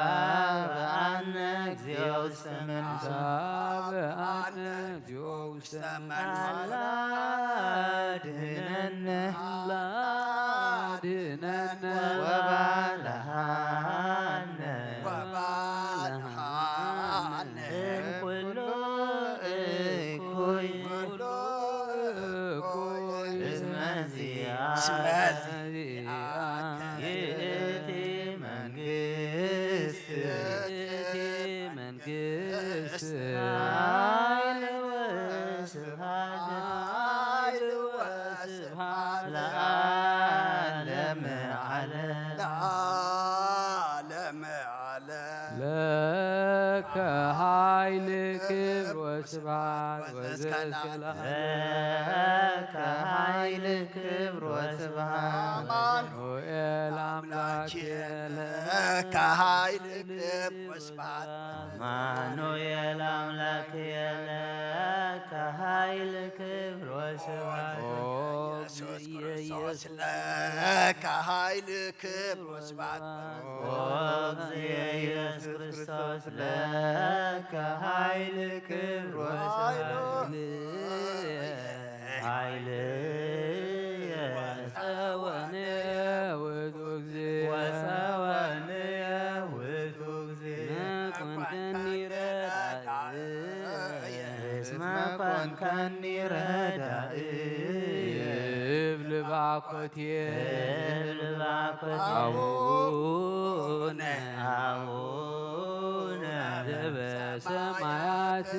C: ኢታብአነ እግዚኦ ውስተ መንሱት አላድኅነነ ወባልሐነ እምኩሉ እኩይ እስመ ዚአከ ይእቲ መንግሥት ኃይል ወስብሐት ለዓለመ ዓለም ለከ ኃይል ክብር ወስብሐት ወዘሰላም ለከ ኃይል ክብር ወስብሐት አማኑኤል አምላክየ ለከ ኃይል ክብር ወስብሐት አማኑኤል አምላክየ ለከ ኃይል ክብር ወስብሐት ኢየሱስ ለከ ኃይል ክብር ወስብሐት እግዚእ ኢየሱስ ክርስቶስ ለከ ኃይል ክብር ወስብሐት
L: كني ردائي
J: يبل باكوتي
L: أبونا
J: በሰማያት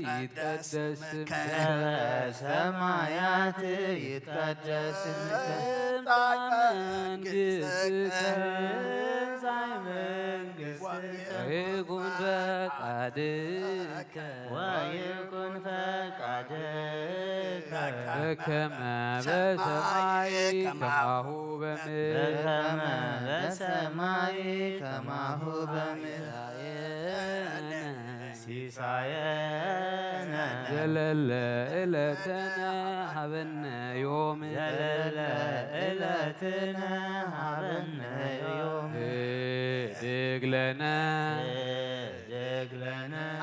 J: ይትቀደስ
L: በሰማያት ይትቀደስ
J: ስምከ መንግሥትከ ወይኩን ፈቃድከ በከመ በሰማይ ከማሁ በምድር ሲሳየነ ዘለለ ዕለትነ ሀበነ ዮም ድግለነ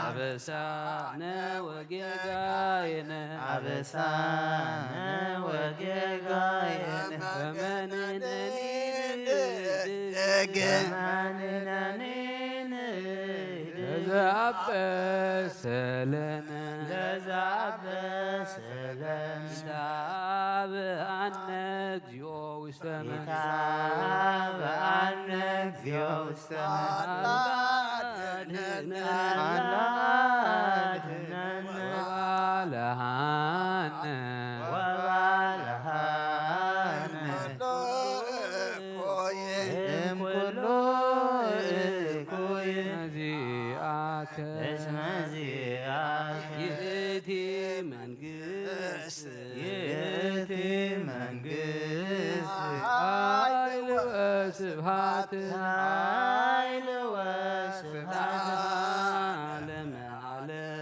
J: አበሳነ ወጌጋየነ በመንነኒ ለዘአበሰለነ ታብአነ እግዚኦ ውስተ ይእቲ መንግሥት ኃይል ወስብሐት ለዓለመ ዓለም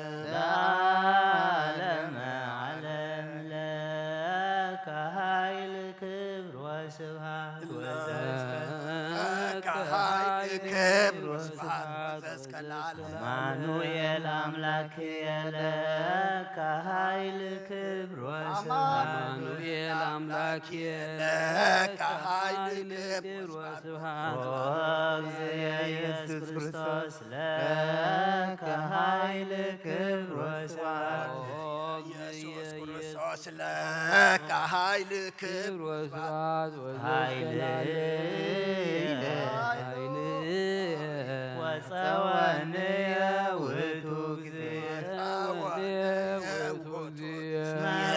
J: ለከ ኃይል ክብር ወስብሐት አማኑኤል አምላክ የለከ ኃይል ክብር ወስብሐት አማኑኤል አምላክ የለከ ኃይል ክብር ወስብሐት ወእግዚእ ኢየሱስ ክርስቶስ ለከ ኃይል ክብር ወስብሐት ኢየሱስ ክርስቶስ ለከ ኃይል ክብር ወስብሐት ወፀወንየ ውእቱ እግዚእ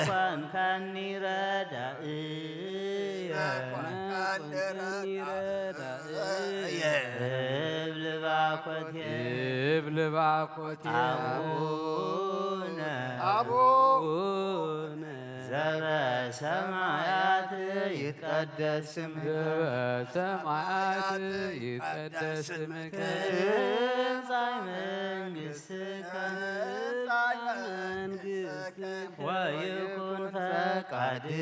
J: ኮንከኒ ረዳእየ እብል ባኮቴየ አቡነ ዘበሰማያት ይትቀደስ ስምከ ትምጻእ መንግሥትከ ወይኩን ፈቃድከ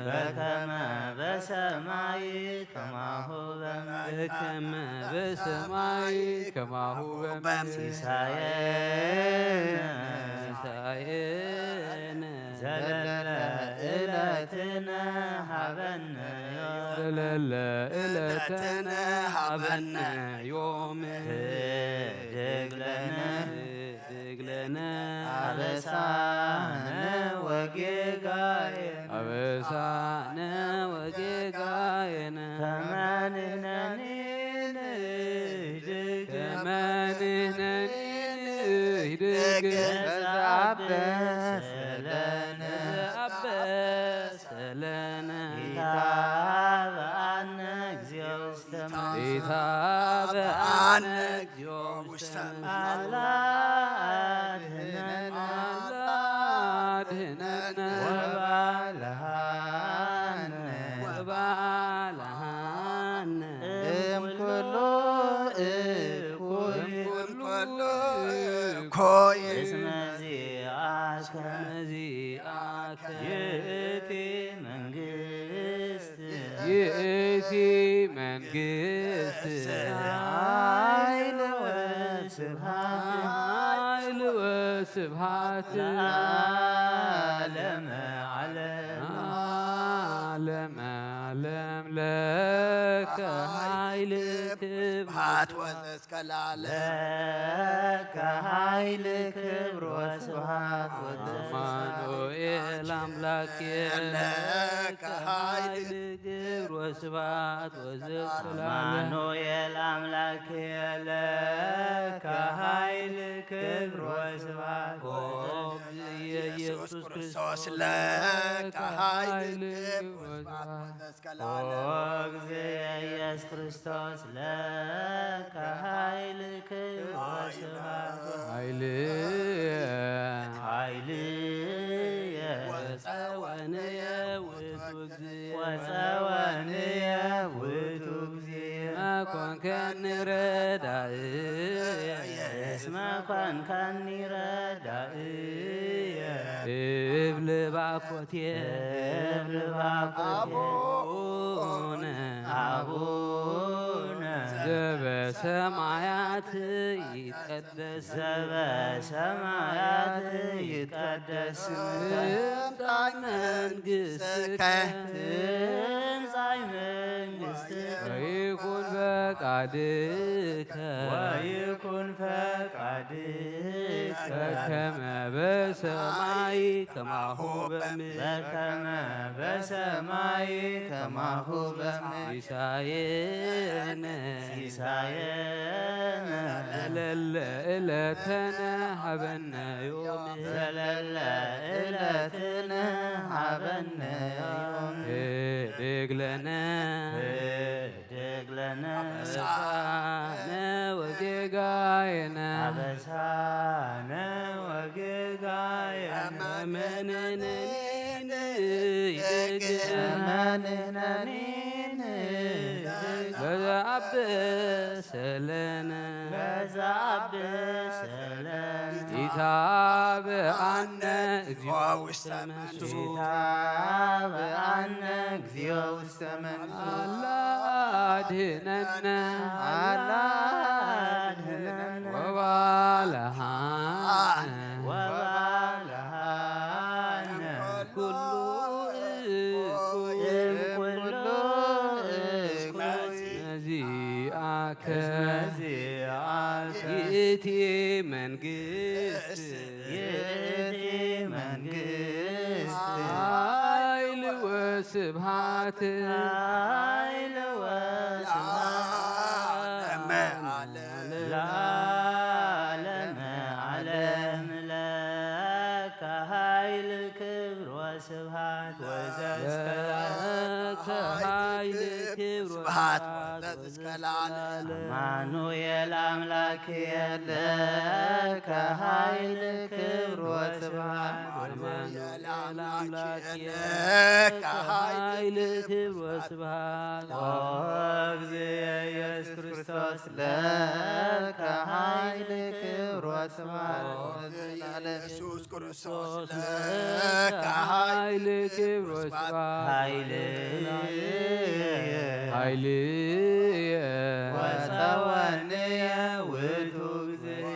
J: በከመ በሰማይ ከማሁ በምድር ሲሳየነ ዘለለ ዕለትነ ሀበነ ዮም ድግለነ አበሳነ ወጌጋየነ ከመንህነኒ ንህድግ ዘአበሰለነ ኢታብአነ እግዚኦ ውስተ አላ አድኅነነ ወባልሐነ እምኩሉ እኩይ እስመ ዚአከ ይእቲ መንግሥት ኃይል ወስብሐት ለዓለመ ዓለም ለከ ኃይል ክብር
D: ስብሐት ወዘእስከ ለዓለም
L: ለከ ኃይል ክብር ወስብሐት
J: አማኑኤል አምላክ
D: ለከ ኃይል
J: ክብር ወስብሐት ወዘእስከ ለዓለም
L: አማኑኤል አምላክ ለከ ኃይል ክብር ወስብሐት
J: ኢየሱስ ክርስቶስ
D: ለከ ኃይል ክብር ወስብሐት ወዘእስከ ለዓለም
L: እግዚእ ኢየሱስ ክርስቶስ ለከ ኃይል ክብር ወስብሐት ኃይልየ
J: ወፀወንየ ውእቱ እግዚእ
L: ወፀወንየ ውእቱ እግዚእ
J: ኮንከኒ ረዳእየ
L: እስመ ኮንከኒ ረዳእየ
J: እብል ባኮትየ
L: እብል ባኮትየ አቡነ
J: ዘበሰማያት ይትቀደስ
L: ዘበሰማያት ይትቀደስ
J: ትምጻእ መንግሥትከ
L: ትምጻእ መንግሥትከ
J: ወይኩን ፈቃድከ
L: ወይኩን ፈቃድከ
J: በከመ በሰማይ ከማሁ በምድር
L: በከመ በሰማይ ከማሁ በምድር
J: ሲሳየነ
L: ሲሳየነ
J: ዘለለ ዕለተነ ሀበነ ዮም
L: ዘለለ ዕለትነ ሀበነ ዮም
J: ህድግ ለነ
L: አበሳነ
J: ወጌጋየነ
L: አበሳነ ወጌጋየነ
J: መንነኒን
L: መንነኒን
J: በዛብሰለነ
L: በዛብሰለነ
J: ኢታብአነ እግዚኦ
D: ውስተ
J: መንሱት
L: ኢታብአነ እግዚኦ ውስተ መንሱት
J: አድኅነነ
L: አድኅነነ
J: ወባልሐነ
L: ወባልሐነ
J: ኩሉ
L: እምኩሉ
J: ነዚአከ
L: ነዚአከ
J: ይእቲ መንግሥት
L: ይእቲ መንግሥት
J: ኃይል ወስብሐት
L: ኃይል ወስብሐት ለዓለመ ዓለም ለከ ኃይል ክብር ወስብሐት ወዘእስከ
J: ለከ ኃይል ክብር
D: ስብሐት
J: ወስብሐት
D: ወዘእስከ ለዓለም
L: አማኑኤል አምላክየ ለከ ኃይል ክብር ወስብሐት
J: አማኑኤል አምላክየ
D: ለከ
J: ኃይል ክብር ወስብሐት
L: እግዚእ ኢየሱስ ክርስቶስ ለከ ኃይል ክብር ወስብሐት
D: ኢየሱስ ክርስቶስ
J: ለከ ኃይል ክብር ወስብሐት ኃይልየ
L: ወፀወንየ ውእቱ እግዚእ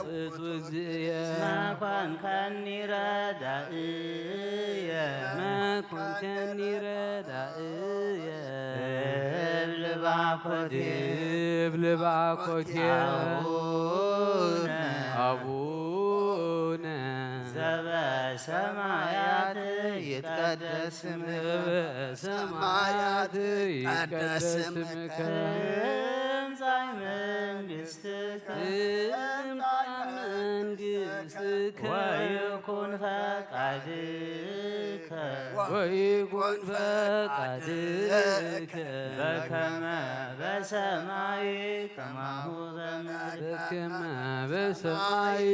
J: ውእቱ እግዚእ
L: እስመ ኮንከኒ ረዳእየ
J: መኮንከኒ ረዳእየ
L: እብል ባኮትየ
J: እብል ባኮትየ አቡነ
L: ዘበሰማያት ይትቀደስ ስምከ
J: በሰማያት ይትቀደስ ስምከ
L: ትምጻእ መንግሥትከ
J: መንግሥትከ
L: ወይኩን ፈቃድከ
J: ወይኩን ፈቃድከ
L: በከመ በሰማይ ከማሁ በምድር
J: በከመ በሰማይ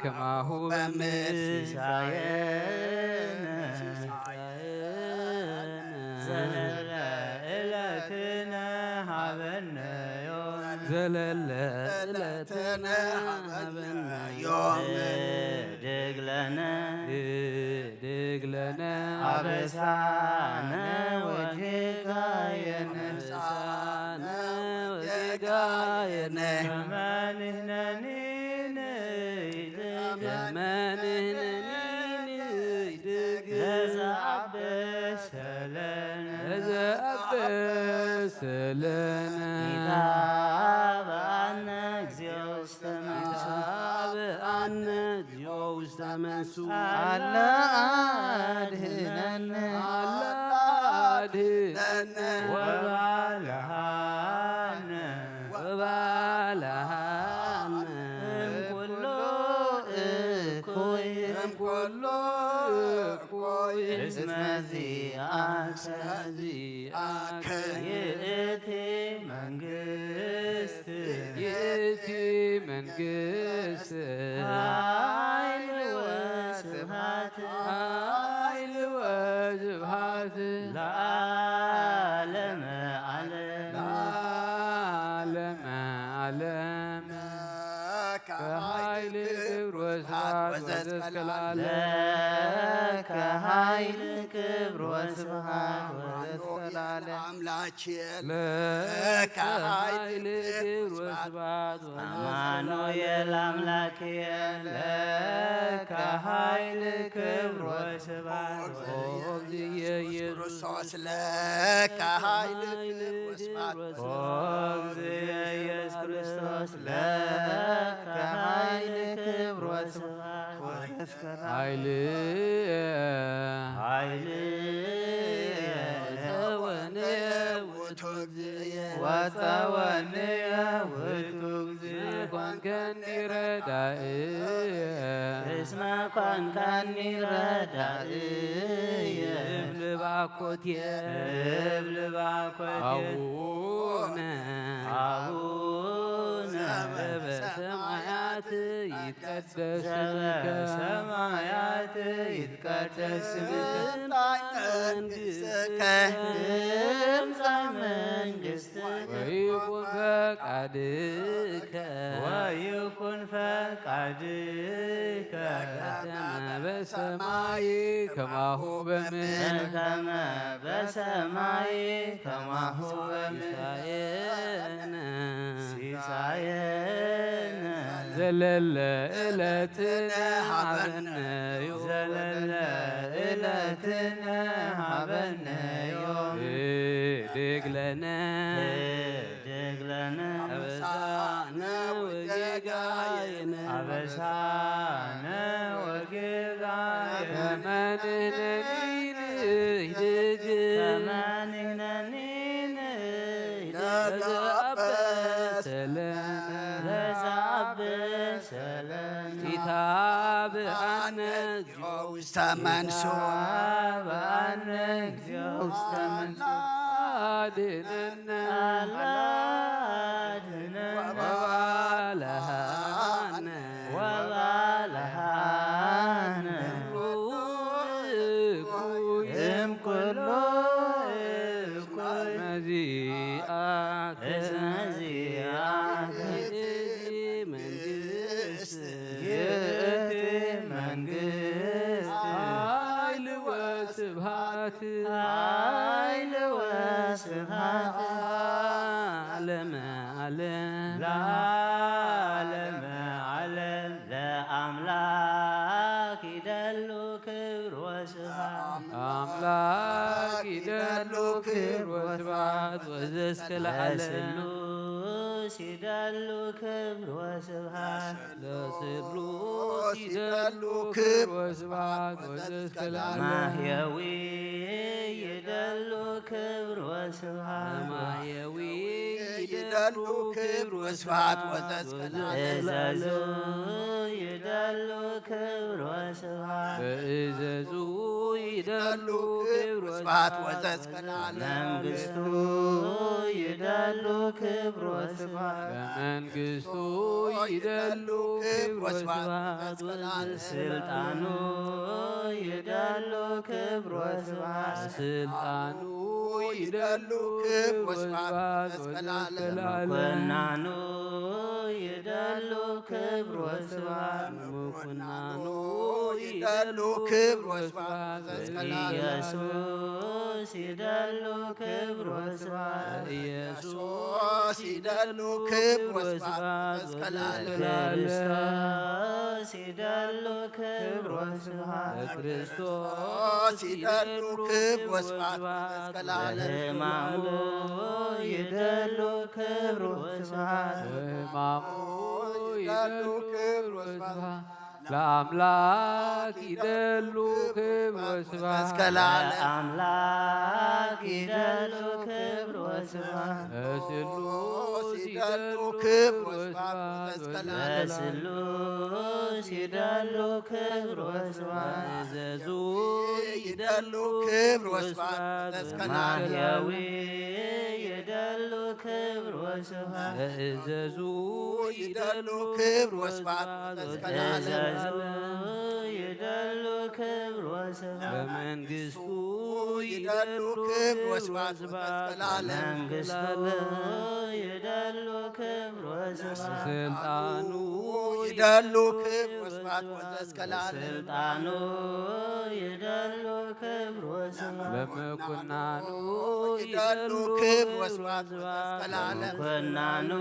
J: ከማሁ በምድር
L: ሲሳየነ ዘለለ ዕለትነ ሀበነ ዮም
J: ዘለለ ዕለትነ ሀበነ ዮም
L: ህድግ ለነ
J: ህድግ ለነ
L: አበሳነ ወጌጋየነ
J: አበሳነ ወጌጋየነ
L: መንህነኒን
J: መንህነኒን ይድግ
L: ለዘአበሰለነ
J: ለዘአበሰ
C: ስልነ
L: ኢታብአነ እግዚኦ ውስተ መንሱ
C: ኢታብአነ እግዚኦ ውስተ መንሱ
L: አላ አድኅነነ
C: አላ አድኅነነ
L: ወባልሐነ
C: ወባልሐነ
L: እምኩሎ እኩይ
C: እምኩሎ እኩይ
L: እስመ ዚአከ ይእቲ መንግሥት
C: ይእቲ መንግሥት
L: ኃይል ወስብሐት
C: ኃይል ወስብሐት
L: ለዓለመ ዓለም
C: ለዓለመ ዓለም ከኃይል ክብር ወስብሐት ወዘእስከ ለዓለም
L: ከኃይል ክብር ወስብሐት ወዘእስከ ለዓለም
D: አምላችን
C: ከኃይል ክብር ወስብሐት
L: አማኑኤል አምላክየ ከኃይል ክብር ወስብሐት
C: ወእግዚእየ ኢየሱስ
D: ክርስቶስ ለከኃይል ወስብሐት
L: ወእግዚእየ ኢየሱስ ክርስቶስ ከኃይል ክብር ወስብሐት ወዘእስከ
C: ኃይል
L: ኃይል ወፀወንየ ውእቱ እግዚእ
C: ኮንከኒ ረዳእየ
L: እስመ ኮንከኒ ረዳእየ
C: እብል ባኮትየ
L: እብል ባኮትየ
C: አቡነ
L: አቡነ
C: ዘበሰማያት ይትቀደስ ስምከ
L: በሰማያት ይትቀደስ ስምከ
D: መንግሥትከ
L: ትምጻእ መንግሥትከ
C: ወይኩን ፈቃድከ
L: ወይኩን ፈቃድከ
C: ከመ በሰማይ ከማሁ በምድር
L: ከመ በሰማይ ከማሁ
C: ሲሳየነ
L: ሲሳየነ
C: ዘለለ ዕለትነ ሀበነ
L: ዘለለ ዕለትነ ሀበነ ዮም
C: ህድግ ለነ
L: ደግለነ
C: አበሳነ ወጌጋየነ
L: አበሳነ ወጌጋየነ
C: ከመ ንሕነኒ ንህድግ
L: ከመ ንሕነኒ ንህድግ
C: ለዘአበሰለነ
L: ለዘአበሰለነ
C: ኢታብአነ እግዚኦ
D: ውስተ መንሱ
L: ኢታብአነ እግዚኦ ውስተ መንሱ
C: አድኅነነ
L: አድኅነነ
C: ወባልሐነ
L: ወባልሐነ
C: እኩይ
L: እምኩሎ እኩይ
C: መዚአከ
L: እስመ ዚአከ
C: መንግሥት
L: ይእቲ መንግሥት
C: ኃይል ወስብሐት
L: ኃይል ወስብሐት
C: ለዓለመ ዓለም
L: ለዓለመ ዓለም ለአምላክ ይደሉ ክብር ወስብሐት
C: አምላክ ይደሉ ክብር ወስብሐት ወዘእስከ ለዓለም
L: ለስሉስ ይደሉ ክብር ወስብሐት
C: ለስሉስ ይደሉ ክብር ወስብሐት ወዘእስከ ለዓለም
L: ማህየዊ ይደሉ ክብር ወስብሐት
C: ማህየዊ
D: ይደሉ ክብር ወስብሐት ወዘእስከ
L: እዘዙ ይደሉ ክብር ወስብሐት
C: በእዘዙ ይደሉ ክብር
D: ወስብሐት ወዘእስከ
L: መንግሥቱ ይደሉ ክብር ወስብሐት
C: በመንግሥቱ ይደሉ ክብር ወስብሐት
L: ስልጣኑ ይደሉ ክብር ወስብሐት
C: ስልጣኑ ይደሉ ክብር ወስብሐት ወዘእስከ ለዓለም
L: መኮናኑ ይደሉ ክብር ወስብሐት
C: መኮናኑ
D: ይደሉ ክብር ወስብሐት
L: ኢየሱስ ይደሉ ክብር ወስብሐት
D: ኢየሱስ ይደሉ ክብር ወስብሐት
L: ክርስቶስ ይደሉ ክብር ወስብሐት
D: ክርስቶስ ይደሉ ክብር ወስብሐት
L: በሕማሙ ይደሉ ክብር ወስብሐት
G: ይደሉ ክብር ወስብሐት ለአምላክ ይደሉ ክብር ወስብሐት
L: ለአምላክ ይደሉ ክብር ወስብሐት
G: ለስሉስ
D: ይደሉ ክብር ወስብሐት
L: ለስሉስ ይደሉ ክብር ወስብሐት
D: እዘዙ ይደሉ ክብር ወስብሐት
L: ማህያዊ ይደሉ ክብር ወስብሐት
G: እዘዙ
D: ይደሉ ክብር ወስብሐት
L: እዘዙ ይደሉ ክብር ወስብሐት
G: በመንግሥቱ
D: ይደሉ ክብር ወስብሐት
L: መንግሥቱ ይደሉ ክብር ወስብሐት
G: ስልጣኑ
D: ይደሉ ክብር ወስብሐት
L: ስልጣኑ ይደሉ ክብር ወስብሐት
G: ለመኮናኑ
D: ይደሉ ክብር ወስብሐት
L: ለመኮናኑ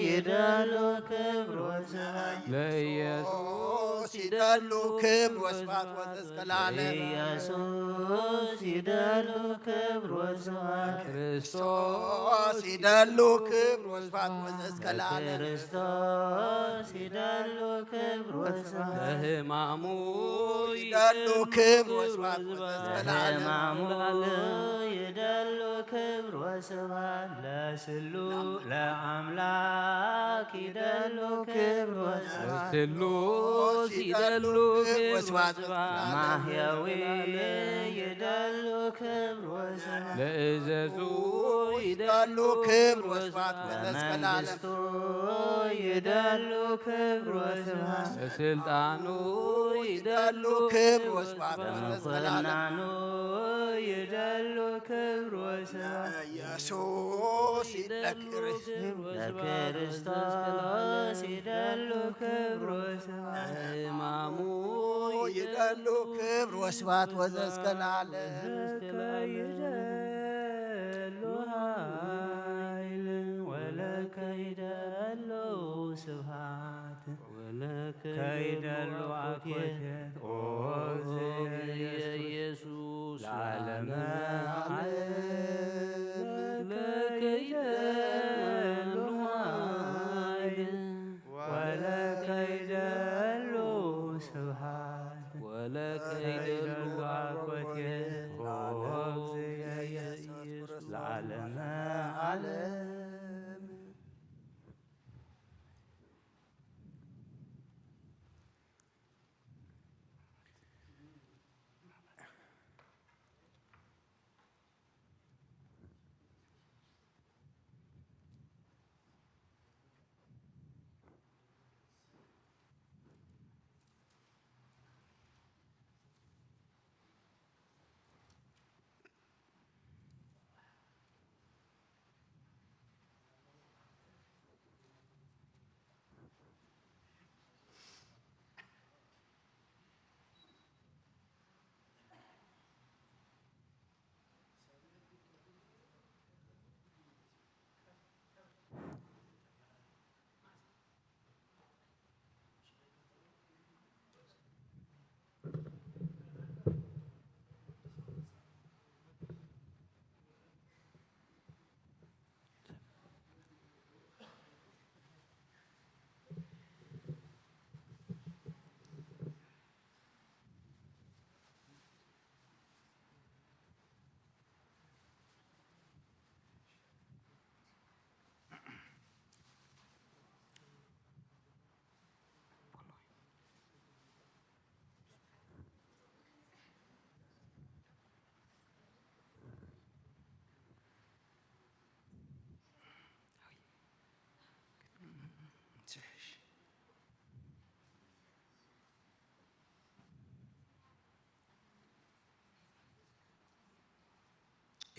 L: ይደሉ ክብር ወስብሐት
G: ለኢየሱስ
D: ይደሉ ክብር ወስብሐት
L: ኢየሱስ ይደሉ ክብር ወስብሐት
D: ክርስቶስ ይደሉ ክብር ወስብሐት
L: ክርስቶስ ይደሉ ክብር ወስብሐት
G: ለሕማሙ
D: ይደሉ ክብር ወስብሐት
L: ለሕማሙ ይደሉ ክብር ወስብሐት ለስሉ ለአምላክ ይደሉ ክብር ወስብሐት
G: ስሉስ ይደሉ ክብር ወስብሐት
L: ማህያዊ ይደሉ ክብር ወስብሐት
G: ለእዘዙ
D: ይደሉ ክብር ወስብሐት
L: መንግሥቱ ይደሉ ክብር ወስብሐት
G: ለስልጣኑ
D: ይደሉ ክብር ወስብሐት
L: ለመኮናኑ ይደሉ ክብር ወስብሐት
D: ኢየሱስ
L: ለክርስቶስ ይደሉ ክብር ወስብሐት
G: ሕማሙ
D: ይደሉ ክብር ወስብሐት ወዘእስከላለ
L: ይደሉ ኃይል ወለከ ይደሉ ስብሐት ወለከ ይደሉ አኮቴት ኦ ኢየሱስ ለዓለመ ዓለም ለከ ይደሉ ኃይል ወለከ ይደሉ ስብሐት ወለከ ይደሉ አኮቴት ኦ ኢየሱስ ለዓለመ ዓለም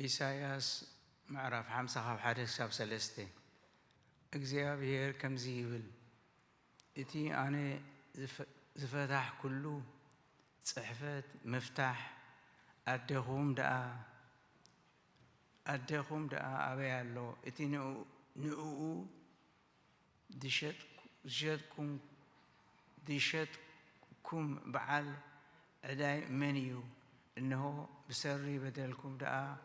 R: ኢሳይያስ ምዕራፍ 50 ካብ 1 ክሳብ 3 እግዚአብሔር ከምዚ ይብል እቲ ኣነ ዝፈታሕ ኩሉ ጽሕፈት ምፍታሕ ኣደኹም ደኣ ኣበይ ኣሎ እቲ ንዕኡ ديشتكم بعل عداي منيو إنه بسري بدلكم دعا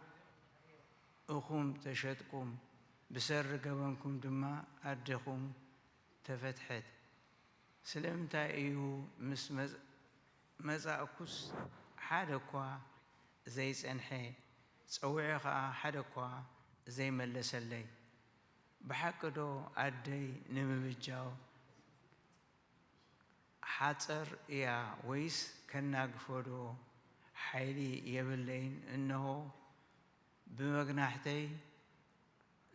R: أخوم تشتكم بسر قبنكم دما أدخم تفتحت سلمتا إيو مس مزاكوس حادكوا زي سنحي صوعيخا حادكوا زي ملسلي بحكدو أدي نمبجاو حاصر يا ويس كنا قفودو حيلي يبلين إنه بمجنحتي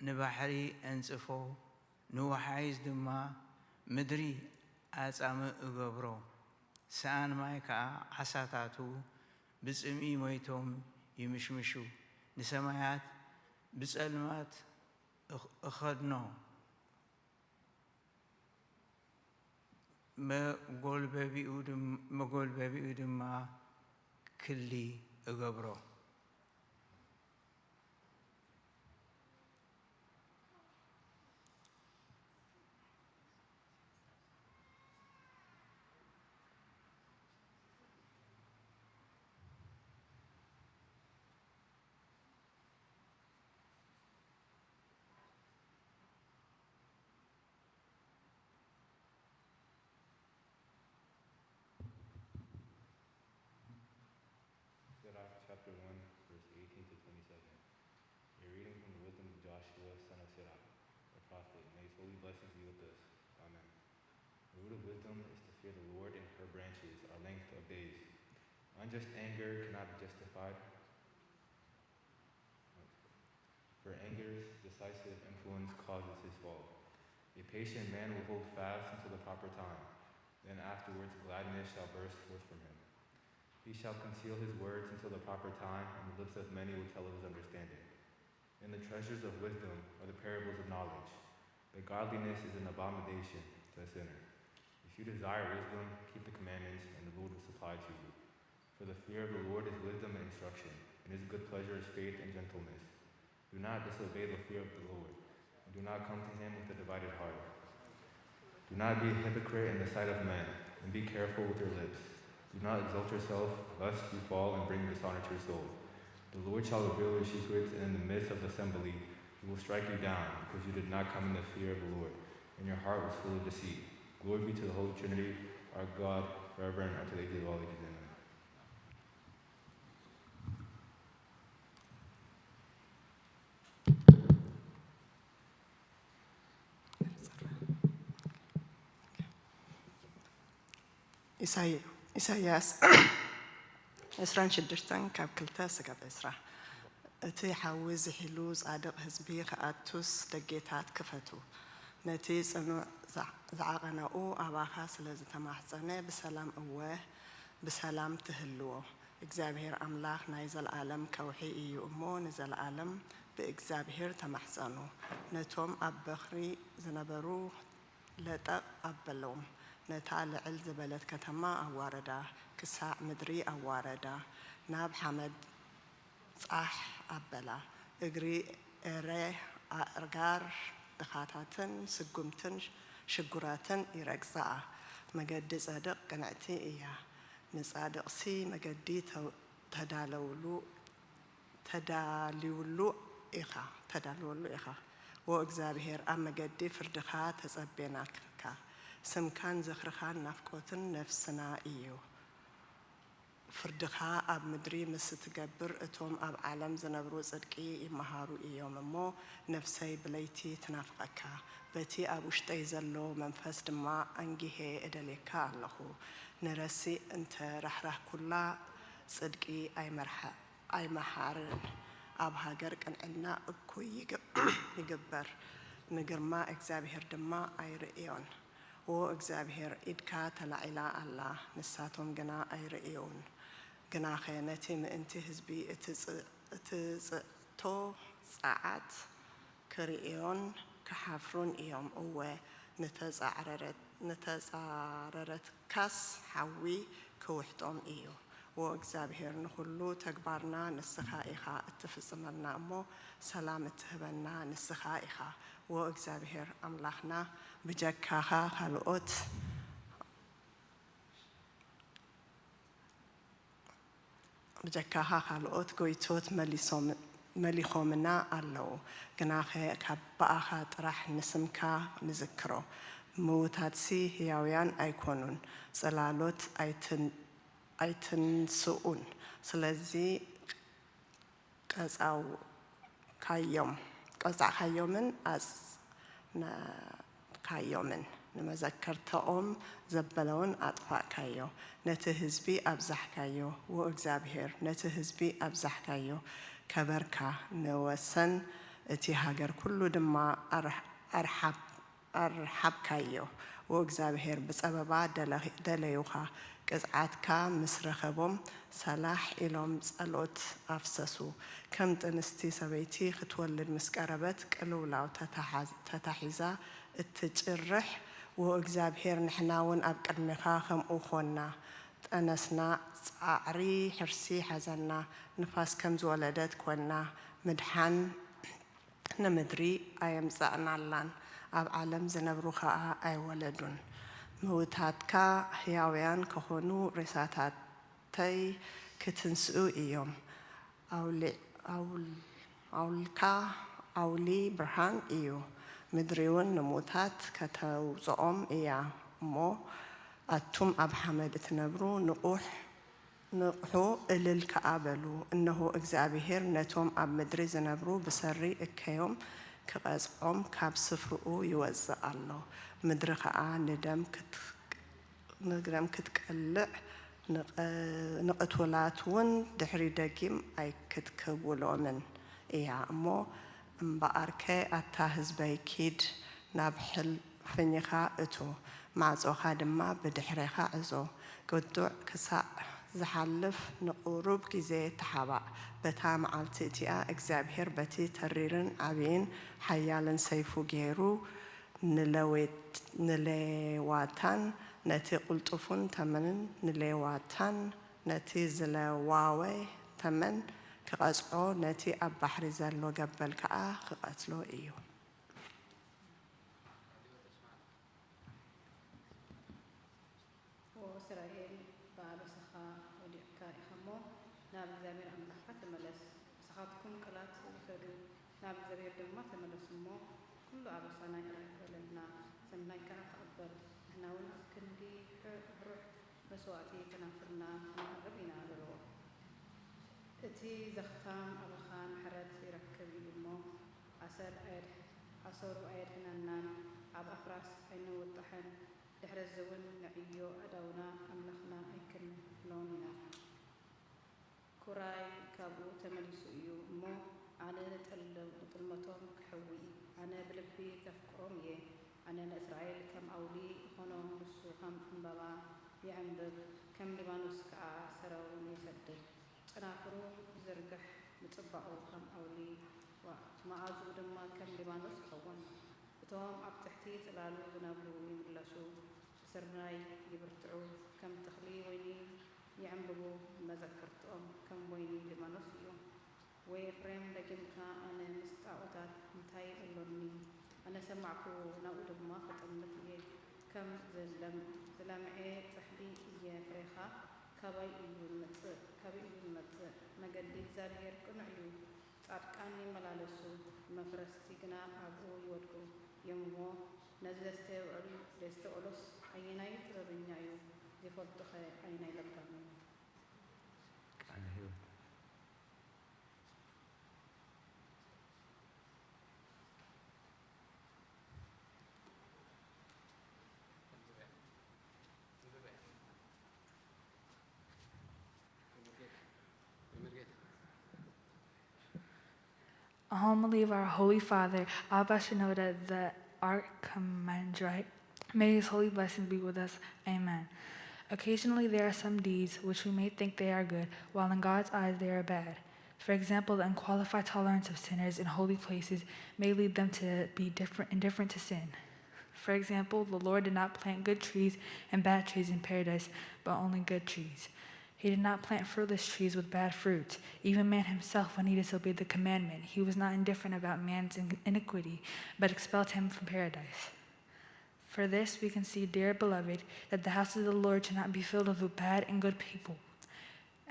R: نبحري أنصفو نوحايز دما مدري أسام أجبرو سان مايكا حساتاتو بسمي ميتهم يمشمشو نسمعات بسألمات أخذنا ما قول بابي أودم ما كلي أجبرو
B: Chapter 1, verse 18 to 27. A reading from the wisdom of Joshua, son of Sirach, the prophet. May his holy blessings be with us. Amen. The root of wisdom is to fear the Lord, and her branches are length of days. Unjust anger cannot be justified, for anger's decisive influence causes his fall. A patient man will hold fast until the proper time, then afterwards gladness shall burst forth from him. He shall conceal his words until the proper time, and the lips of many will tell of his understanding. In the treasures of wisdom are the parables of knowledge, but godliness is an abomination to a sinner. If you desire wisdom, keep the commandments, and the Lord will supply to you. For the fear of the Lord is wisdom and instruction, and his good pleasure is faith and gentleness. Do not disobey the fear of the Lord, and do not come to him with a divided heart. Do not be a hypocrite in the sight of men, and be careful with your lips. Do not exalt yourself, lest you fall and bring dishonor to your soul. The Lord shall reveal your secrets, and in the midst of the assembly he will strike you down, because you did not come in the fear of the Lord, and your heart was full of deceit. Glory be to the Holy Trinity, our God, forever and unto the ages of all ages. Amen.
F: ኢሳያስ 26 ካብ 2 ስጋብ 20 እቲ ሓዊ ዝሒሉ ጻድቕ ህዝቢ ከኣቱስ ደጌታት ክፈቱ ነቲ ጽኑዕ ዝዓቐነኡ ኣባኻ ስለ ዝተማሕፀነ ብሰላም እወ ብሰላም ትህልዎ እግዚአብሔር ኣምላኽ ናይ ዘለዓለም ከውሒ እዩ እሞ ንዘለዓለም ብእግዚአብሔር ተማሕፀኑ ነቶም ኣብ በኽሪ ዝነበሩ ለጠቕ ኣበሎም ነታ ልዕል ዝበለት ከተማ ኣዋረዳ ክሳዕ ምድሪ ኣዋረዳ ናብ ሓመድ ጻሕ ኣበላ እግሪ ኤረ ኣርጋር ድኻታትን ስጉምትን ሽጉራትን ይረግፃኣ መገዲ ጸድቕ ቅንዕቲ እያ ንጻድቕሲ መገዲ ተዳልዩሉ ኢኻ ወእግዚአብሔር ኣብ መገዲ ፍርድኻ ተጸቤናካ ስምካን ዝኽርኻን ናፍቆትን ነፍስና እዩ ፍርድኻ ኣብ ምድሪ ምስ ትገብር እቶም ኣብ ዓለም ዝነብሩ ጽድቂ ይመሃሩ እዮም እሞ ነፍሰይ ብለይቲ ትናፍቐካ በቲ ኣብ ውሽጠይ ዘሎ መንፈስ ድማ አንጊሄ እደሌካ ኣለኹ ንረሲ እንተ ራሕራህ ኩላ ጽድቂ ኣይመሓርን ኣብ ሃገር ቅንዕና እኩይ ይግበር ንግርማ እግዚአብሔር ድማ ኣይርእዮን ወእግዚአብሔር ኢድካ ተላዒላ ኣላ ንሳቶም ግና ኣይርእዩን ግናኸ ነቲ ምእንቲ ህዝቢ እትጽእቶ ጸዓት ክርእዮን ክሓፍሩን እዮም እወ ንተጻረረትካስ ሓዊ ክውሕጦም እዩ ወእግዚአብሔር ንኹሉ ተግባርና ንስኻ ኢኻ እትፍጽመልና እሞ ሰላም እትህበና ንስኻ ኢኻ ወእግዚአብሔር ኣምላኽና ብጀካኻ ካልኦት ብጀካኻ ካልኦት ጎይቶት መሊኾምና ኣለዉ ግናኸ ካብ በኣኻ ጥራሕ ንስምካ ንዝክሮ ምውታትሲ ህያውያን ኣይኮኑን ጽላሎት ኣይትንስኡን ስለዚ ቀጻዕካዮምን ኣጽናካዮምን ንመዘከርተኦም ዘበለውን ኣጥፋእካዮ ነቲ ህዝቢ ኣብዛሕካዮ ወእግዚኣብሔር ነቲ ህዝቢ ኣብዛሕካዮ ከበርካ ንወሰን እቲ ሃገር ኩሉ ድማ ኣርሓብካዮ ወእግዚኣብሔር ብጸበባ ደለዩኻ ቅጽዓትካ ምስ ረኸቦም ሰላሕ ኢሎም ጸሎት ኣፍሰሱ ከም ጥንስቲ ሰበይቲ ክትወልድ ምስ ቀረበት ቅልውላው ተታሒዛ እትጭርሕ ወእግዚኣብሔር ንሕና እውን ኣብ ቅድሚኻ ከምኡ ኾና ጠነስና ጻዕሪ ሕርሲ ሓዘና ንፋስ ከም ዝወለደት ኮና ምድሓን ንምድሪ ኣየምጻእናላን ኣብ ዓለም ዝነብሩ ከዓ ኣይወለዱን ምውታትካ ህያውያን ከኾኑ ሬሳታተይ ክትንስኡ እዮም ኣውልካ ኣውሊ ብርሃን እዩ ምድሪ እውን ንምውታት ከተውፅኦም እያ እሞ ኣቱም ኣብ ሓመድ እትነብሩ ንቑሑ እልል ከኣ በሉ እነሆ እግዚአብሔር ነቶም ኣብ ምድሪ ዝነብሩ ብሰሪ እከዮም ክቐጽዖም ካብ ስፍርኡ ይወፅእ ኣሎ ምድሪ ከዓ ንደም ክትቀልዕ ንቕትውላት እውን ድሕሪ ደጊም ኣይክትክብሎምን እያ እሞ እምበኣርከ ኣታ ህዝበይ ኪድ ናብ ሕልፍኝኻ እቶ ማዕጾኻ ድማ ብድሕሪኻ ዕዞ ቅጡዕ ክሳዕ ዝሓልፍ ንቑሩብ ግዜ ተሓባእ በታ መዓልቲ እቲኣ እግዚአብሔር በቲ ተሪርን ዓብይን ሓያልን ሰይፉ ገይሩ ንሌዋታን ነቲ ቁልጡፉን ተመንን ንሌዋታን ነቲ ዝለዋወ ተመን ክቐጽዖ ነቲ ኣብ ባሕሪ ዘሎ ገበል ከዓ ክቐትሎ እዩ
M: እስራኤል በኣበስኻ ወዲቕካ ኢኸሞ ናብ እግዚአብሔር ኣምላኽካ ተመለስ ንስኻትኩም ቅላት ውሰዱ ናብ እግዚአብሔር ድማ ተመለሱ እሞ ኩሉ ኣበሳና ይረክበለና ሰናይ ከዓ ተቐበል ንሕና እውን ክንዲ ሕሩሕ መስዋእቲ ከናፍርና ንቕርብ ኢና ዘለዎ እቲ ዘኽታም ኣበኻ ምሕረት ይረክብ እዩ እሞ ኣሰሩ ኣየድሕነናን ኣብ ኣፍራስ ኣይንውጣሕን ድሕሪ ዝውን ንዕዮ ኣዳውና ኣምላኽና ኣይክንብሎን ኢና ኩራይ ካብኡ ተመሊሱ እዩ እሞ ኣነ ንጥልመቶም ክሕዊ ኣነ ብልቢ ከፍቅሮም እየ ኣነ ንእስራኤል ከም ኣውሊ ኾኖ ንሱ ከም ዕምበባ ይዕንብብ ከም ሊባኖስ ከዓ ሰረውን ይሰድድ ጨናፍሩ ዝርግሕ ምጽባቑ ከም ኣውሊ መዓዝኡ ድማ ከም ሊባኖስ ይኸውን እቶም ኣብ ትሕቲ ጽላሉ ዝነብሩ ይምለሱ ብስርናይ ይብርትዑ ከም ተኽሊ ወይኒ ይዕንብቡ መዘክርትኦም ከም ወይኒ ሊባኖስ እዩ ወይ ኤፍሬም ደጊምካ ኣነ ምስ ጣዖታት እንታይ ኣሎኒ ኣነ ሰማዕኩ ናብኡ ድማ ክጥምት እየ ከም ዝለምዐ ጽሕዲ እየ ፍሬኻ ካበይ እዩ ዝመጽእ መገዲ እግዚአብሔር ቅኑዕ እዩ ጻድቃን ይመላለሱ መፍረስቲ ግና ኣብኡ ይወድቁ የምዎ ነዚ ዘስተውዕሎስ ኣየናይ ጥበበኛ እዩ ዘይፈልጡኸ ኣየናይ ለባም እዩ
C: ቃለ ሕይወት
S: A homily of our Holy Father, Abba Shinoda, the Archimandrite. May his holy blessings be with us. Amen. Occasionally there are some deeds which we may think they are good, while in God's eyes they are bad. For example, the unqualified tolerance of sinners in holy places may lead them to be indifferent to sin. For example, the Lord did not plant good trees and bad trees in paradise, but only good trees. He did not plant fruitless trees with bad fruit. Even man himself, when he disobeyed the commandment, he was not indifferent about man's iniquity, but expelled him from paradise. For this we can see, dear beloved, that the house of the Lord should not be filled with bad and good people.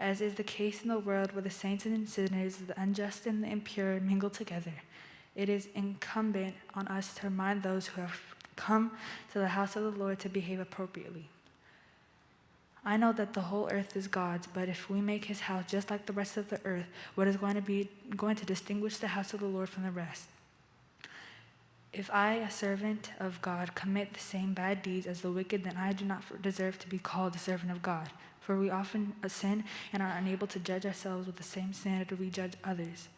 S: as is the case in the world where the saints and sinners, the unjust and the impure mingle together. It is incumbent on us to remind those who have come to the house of the Lord to behave appropriately. I know that the whole earth is God's, but if we make his house just like the rest of the earth, what is going to distinguish the house of the Lord from the rest? If I, a servant of God, commit the same bad deeds as the wicked, then I do not deserve to be called a servant of God. For we often sin and are unable to judge ourselves with the same standard we judge others.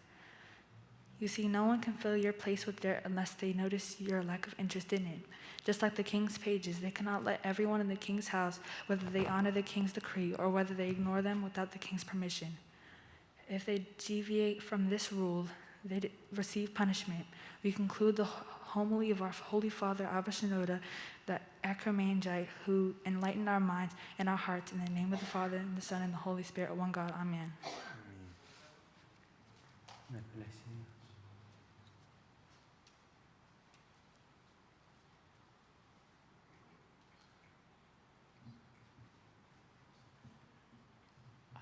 S: You see, no one can fill your place with dirt unless they notice your lack of interest in it. Just like the king's pages, they cannot let everyone in the king's house, whether they honor the king's decree or whether they ignore them without the king's permission. If they deviate from this rule, they receive punishment. We conclude the homily of our Holy Father, Abba Shenoda, the Acromangite, who enlightened our minds and our hearts, in the name of the Father, and the Son, and the Holy Spirit, one God. Amen.
C: God bless you.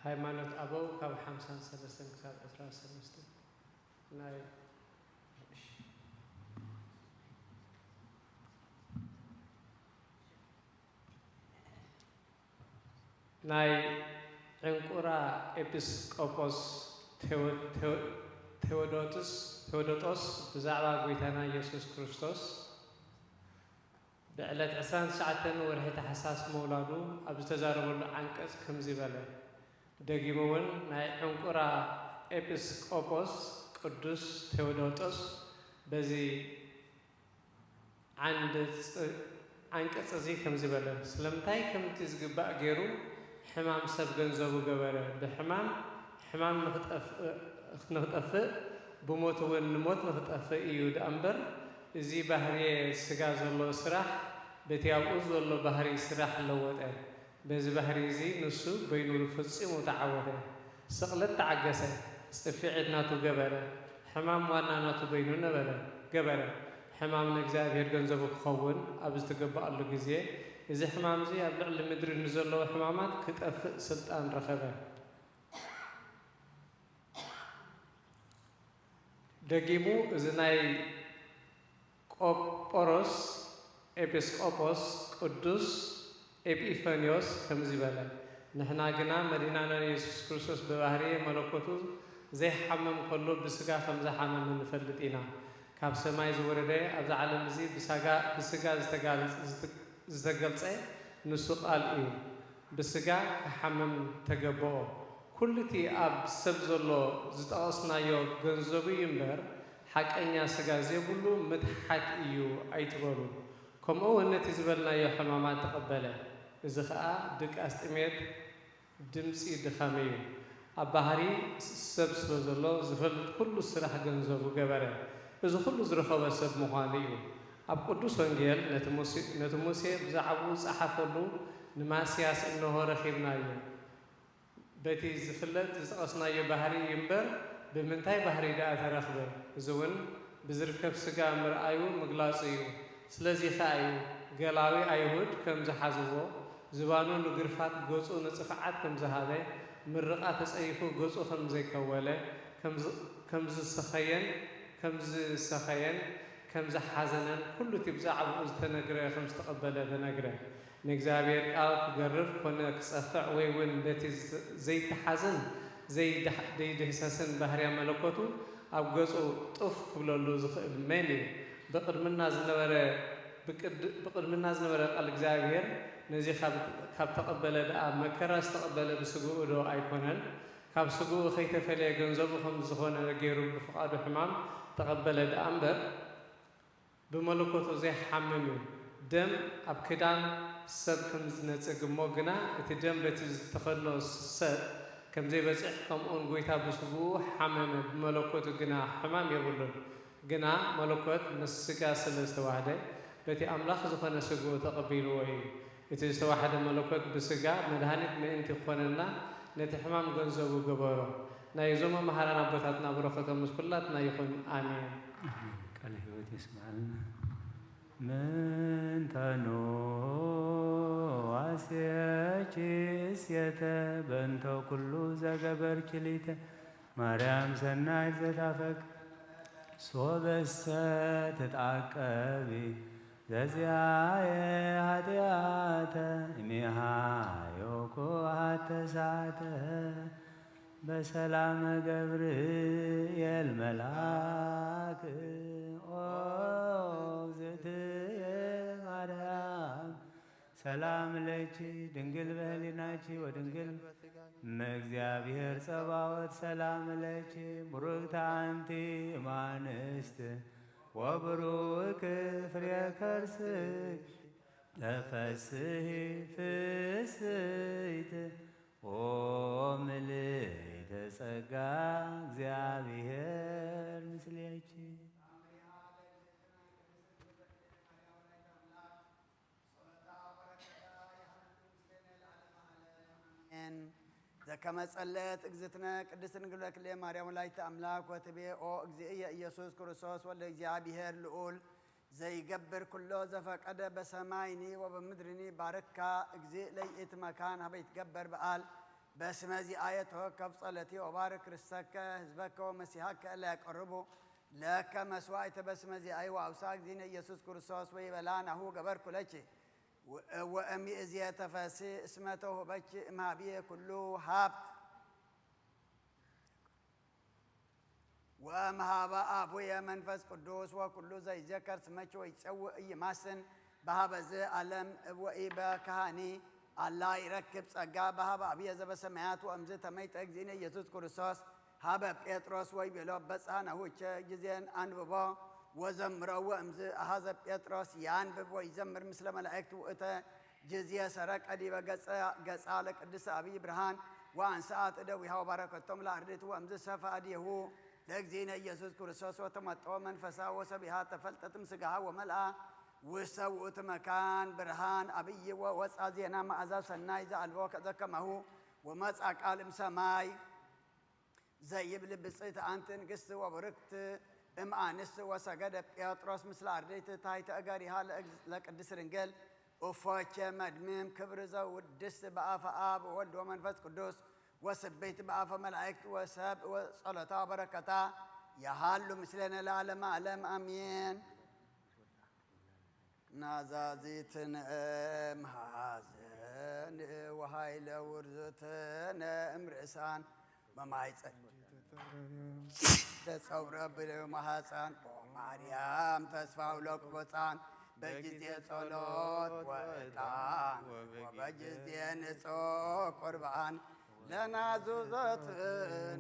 G: ሃይማኖት አበው ካብ 53 ክሳብ 13 ናይ ናይ ዕንቁራ ኤጲስቆጶስ ቴዎዶጦስ ብዛዕባ ጎይታና ኢየሱስ ክርስቶስ ብዕለት 29 ወርሒ ታሕሳስ መውላዱ ኣብ ዝተዛረበሉ ዓንቀጽ ከምዚ በለ ደጊሙውን ናይ ዕንቁራ ኤጲስቆጶስ ቅዱስ ቴዎዶጦስ በዚ ዓንቀጽ እዚ ከምዚ በለ ስለምንታይ ከምቲ ዝግባእ ገይሩ ሕማም ሰብ ገንዘቡ ገበረ ብሕማም ንኽጠፍእ ብሞት እውን ንሞት ንኽጠፍእ እዩ ዳ እምበር እዚ ባህርየ ስጋ ዘሎ ስራሕ በቲ ኣብኡ ዘሎ ባህሪ ስራሕ ለወጠ በዚ ባህሪ እዚ ንሱ በይኑ ፈጺሙ ተዓወተ ስቕለት ተዓገሰ ጽፊዕት ናቱ ገበረ ሕማም ዋና ናቱ በይኑ ገበረ ሕማም ንእግዚአብሔር ገንዘቡ ክኸውን ኣብ ዝተገባኣሉ ግዜ እዚ ሕማም እዚ ኣብ ልዕሊ ምድሪ ንዘለዎ ሕማማት ክጠፍእ ስልጣን ረኸበ ደጊሙ እዚ ናይ ቆጶሮስ ኤጲስቆጶስ ቅዱስ ኤጲፋንዮስ ከምዚ በለ ንሕና ግና መዲናና ኢየሱስ ክርስቶስ በባህሪ መለኮቱ ዘይሓመም ከሎ ብስጋ ከምዝሓመም ንፈልጥ ኢና ካብ ሰማይ ዝወረደ ኣብዚ ዓለም እዚ ብስጋ ዝተገልጸ ንሱ ቃል እዩ ብስጋ ክሓመም ተገበኦ ኩሉ እቲ ኣብ ሰብ ዘሎ ዝጠቐስናዮ ገንዘቡ እዩ እምበር ሓቀኛ ስጋ ዘይብሉ ምትሓት እዩ ኣይትበሉ ከምኡ እውን ነቲ ዝበልናዮ ሕማማት ተቐበለ እዚ ከዓ ድቃስጥሜት ድምፂ ድኻም እዩ ኣብ ባህሪ ሰብ ስለ ዘሎ ዝፈልጥ ኩሉ ስራሕ ገንዘቡ ገበረ እዚ ኩሉ ዝረኸበ ሰብ ምዃኑ እዩ ኣብ ቅዱስ ወንጌል ነቲ ሙሴ ብዛዕባኡ ዝፀሓፈሉ ንማስያስ እንሆ ረኺብናዮ በቲ ዝፍለጥ ዝጠቐስናዮ ባህሪ እዩ እምበር ብምንታይ ባህሪ ደኣ ተረኽበ እዚ እውን ብዝርከብ ስጋ ምርኣዩ ምግላፁ እዩ ስለዚ ከዓ እዩ ገላዊ ኣይሁድ ከም ዝሓዝዎ ዝባኑ ንግርፋት ገፁ ንፅፍዓት ከም ዝሃበ ምርቓ ተፀይፉ ገፁ ከም ዘይከወለ ከም ዝሰኸየን ከም ዝሓዘነን ኩሉ እቲ ብዛዕባኡ ዝተነግረ ከም ዝተቐበለ ተነግረ ንእግዚአብሔር ቃል ክገርፍ ኮነ ክፀፍዕ ወይ እውን በቲ ዘይተሓዘን ዘይድህሰስን ባህርያ መለኮቱ ኣብ ገፁ ጡፍ ክብለሉ ዝኽእል መን እዩ ብቅድምና ዝነበረ ቃል እግዚአብሔር ነዚ ካብ ተቐበለ ደኣ መከራ ዝተቐበለ ብስጉኡ ዶ ኣይኮነን ካብ ስጉኡ ከይተፈለየ ገንዘቡ ከም ዝኾነ ገይሩ ብፍቓዱ ሕማም ተቐበለ ደኣ እምበር ብመለኮቱ ዘይሓምም እዩ ደም ኣብ ክዳን ሰብ ከም ዝነፅግ እሞ ግና እቲ ደም በቲ ዝተኸድኖ ሰብ ከም ዘይበፅሕ ከምኡን ጎይታ ብስጉኡ ሓመመ ብመለኮቱ ግና ሕማም የብሉን ግና መለኮት ምስ ስጋ ስለ ዝተዋህደ በቲ ኣምላኽ ዝኾነ ስጉኡ ተቐቢልዎ እዩ እቲ ዝተዋሕደ መለኮት ብስጋ መድሃኒት ምእንቲ ክኾነና ነቲ ሕማም ገንዘቡ ገበሮ ናይ እዞም መሃራን ኣቦታትና በረኸቶም ምስ ኩላትና ይኹን ኣሜን
C: ቃለ ሕይወት ይስማዓልና ምንተኖ ዋስያችን ወይሴተ በእንተ ኩሉ ዘገበርኪ ሊተ ማርያም ሰናይት ዘታፈቅ ሶበሰ ትጣቀቢ ዘዚአየ ኃጢአተ እሜሃ ዮኮሃተ ሳተ በሰላም ገብርኤል መልአክ ኦ እግዝእትየ ማርያም ሰላም ለኪ ድንግል በህሊናኪ ወድንግል እመእግዚአብሔር ጸባዖት ሰላም ለኪ ቡርክት አንቲ እማንስት ወብሩክ ፍሬ ከርስኪ ተፈስሒ ፍስሕት ኦ ምልዕተ ጸጋ እግዚአብሔር ምስሌኪ።
A: ዘከመ ጸለየት እግዝእትነ ቅድስት ድንግል በክልኤ ማርያም ወላዲተ አምላክ ወትቤ ኦ እግዚእየ ኢየሱስ ክርስቶስ ወልደ እግዚአብሔር ልዑል ዘይገብር ኩሎ ዘፈቀደ በሰማይኒ ወበምድርኒ ባረካ እግዚእ ለይእቲ መካን ሀበ ይትገበር በዓል በስመ ዚአየ ተወከፍ ጸለቲ ወባርክ ርሰከ ህዝበከ ወመሲሐከ እለ ያቀርቡ ለከ መስዋዕተ በስመ ዚአየ ወአውሳ እግዚእነ ኢየሱስ ክርስቶስ ወይበላ ናሁ ገበርኩ ለኪ ወእምይእዜተ ተፈስሒ እስመ ተውህበኪ እምኀቤየ ኩሉ ሀብት ወእምኀበ አቡየ መንፈስ ቅዱስ ወኩሉ ዘይዘከር ስመኪ ወይጸውዕ ኢይማስን በሀበዝ ዓለም ወኢበካህኒ አላ ይረክብ ጸጋ በሀበ አብየ ዘበሰማያት ወእምዝ ተመይጠ እግዚእነ ኢየሱስ ክርስቶስ ሀበ ጴጥሮስ ወይቤሎ በጽሐ ናሁቸ ጊዜን አንብቦ ወዘምሮ ወእምዝ አኀዘ ጴጥሮስ ያንብብ ወይዘምር ምስለ መላእክት ውእተ ጊዜ ሰረቀ ዲበ ገጻ ለቅድስት አብይ ብርሃን ወአንሥአት እደዊሃ ወባረከቶም ለአርድእት ወእምዝ ሰፍአ እዴሁ ለእግዚእነ ኢየሱስ ክርስቶስ ወተመጠወ መንፈሳ ወሰቢሃ ተፈልጠትም ሥጋሃ ወመልአ ውስተ ውእቱ መካን ብርሃን አብይ ወወፃ ዜና መዓዛ ሰናይ ዘአልቦ ከዘከማሁ ወመጻ ቃል እምሰማይ ዘይብል ብፅዕት አንቲ ንግሥት ወብርክት እምአንስት ወሰገደ ጴጥሮስ ምስለ አርድእት ታሕተ እገሪሃ ለቅድስት ድንግል እፎቼ መድምም ክብር ዘውድስት በአፈ አብ ወወልድ ወመንፈስ ቅዱስ ወስብሕት በአፈ መላእክት ወሰብእ ወጸሎታ ወበረከታ ያሃሉ ምስሌነ ለዓለመ ዓለም አሜን። ናዛዚትን እምሃዘን ወሃይለ ውርዙትን እምርእሳን በማይጸን ተጸውረ ብለው ማሐፃን ማርያም ተስፋው ለቁቦፃን በጊዜ ጸሎት ወዕጣን ወበጊዜ ንጹሕ ቁርባን ለናዙዘት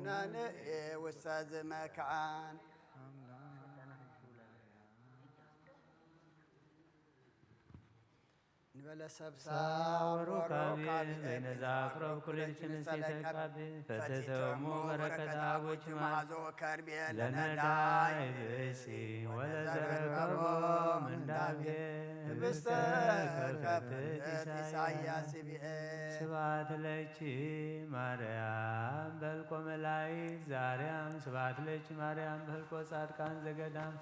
A: ነንኤ ውስተ ዝመካን ንበለ ሰብሳብ
C: ሩካቤ በይነዛ አቅረብ ኩልችን ሲተቃቤ ፈተተሙ በረከታ አቦች
A: ማዞ ከርቤ
C: ለነዳይ ብእሲ ወለዘረከቦ ምንዳቤ ህብስተ ከፍት ኢሳያስ ብኤ ስብሐት ለኪ ማርያም በልቆ መላእክት ዛርያም ስብሐት ለኪ ማርያም በልቆ ጻድቃን ዘገዳም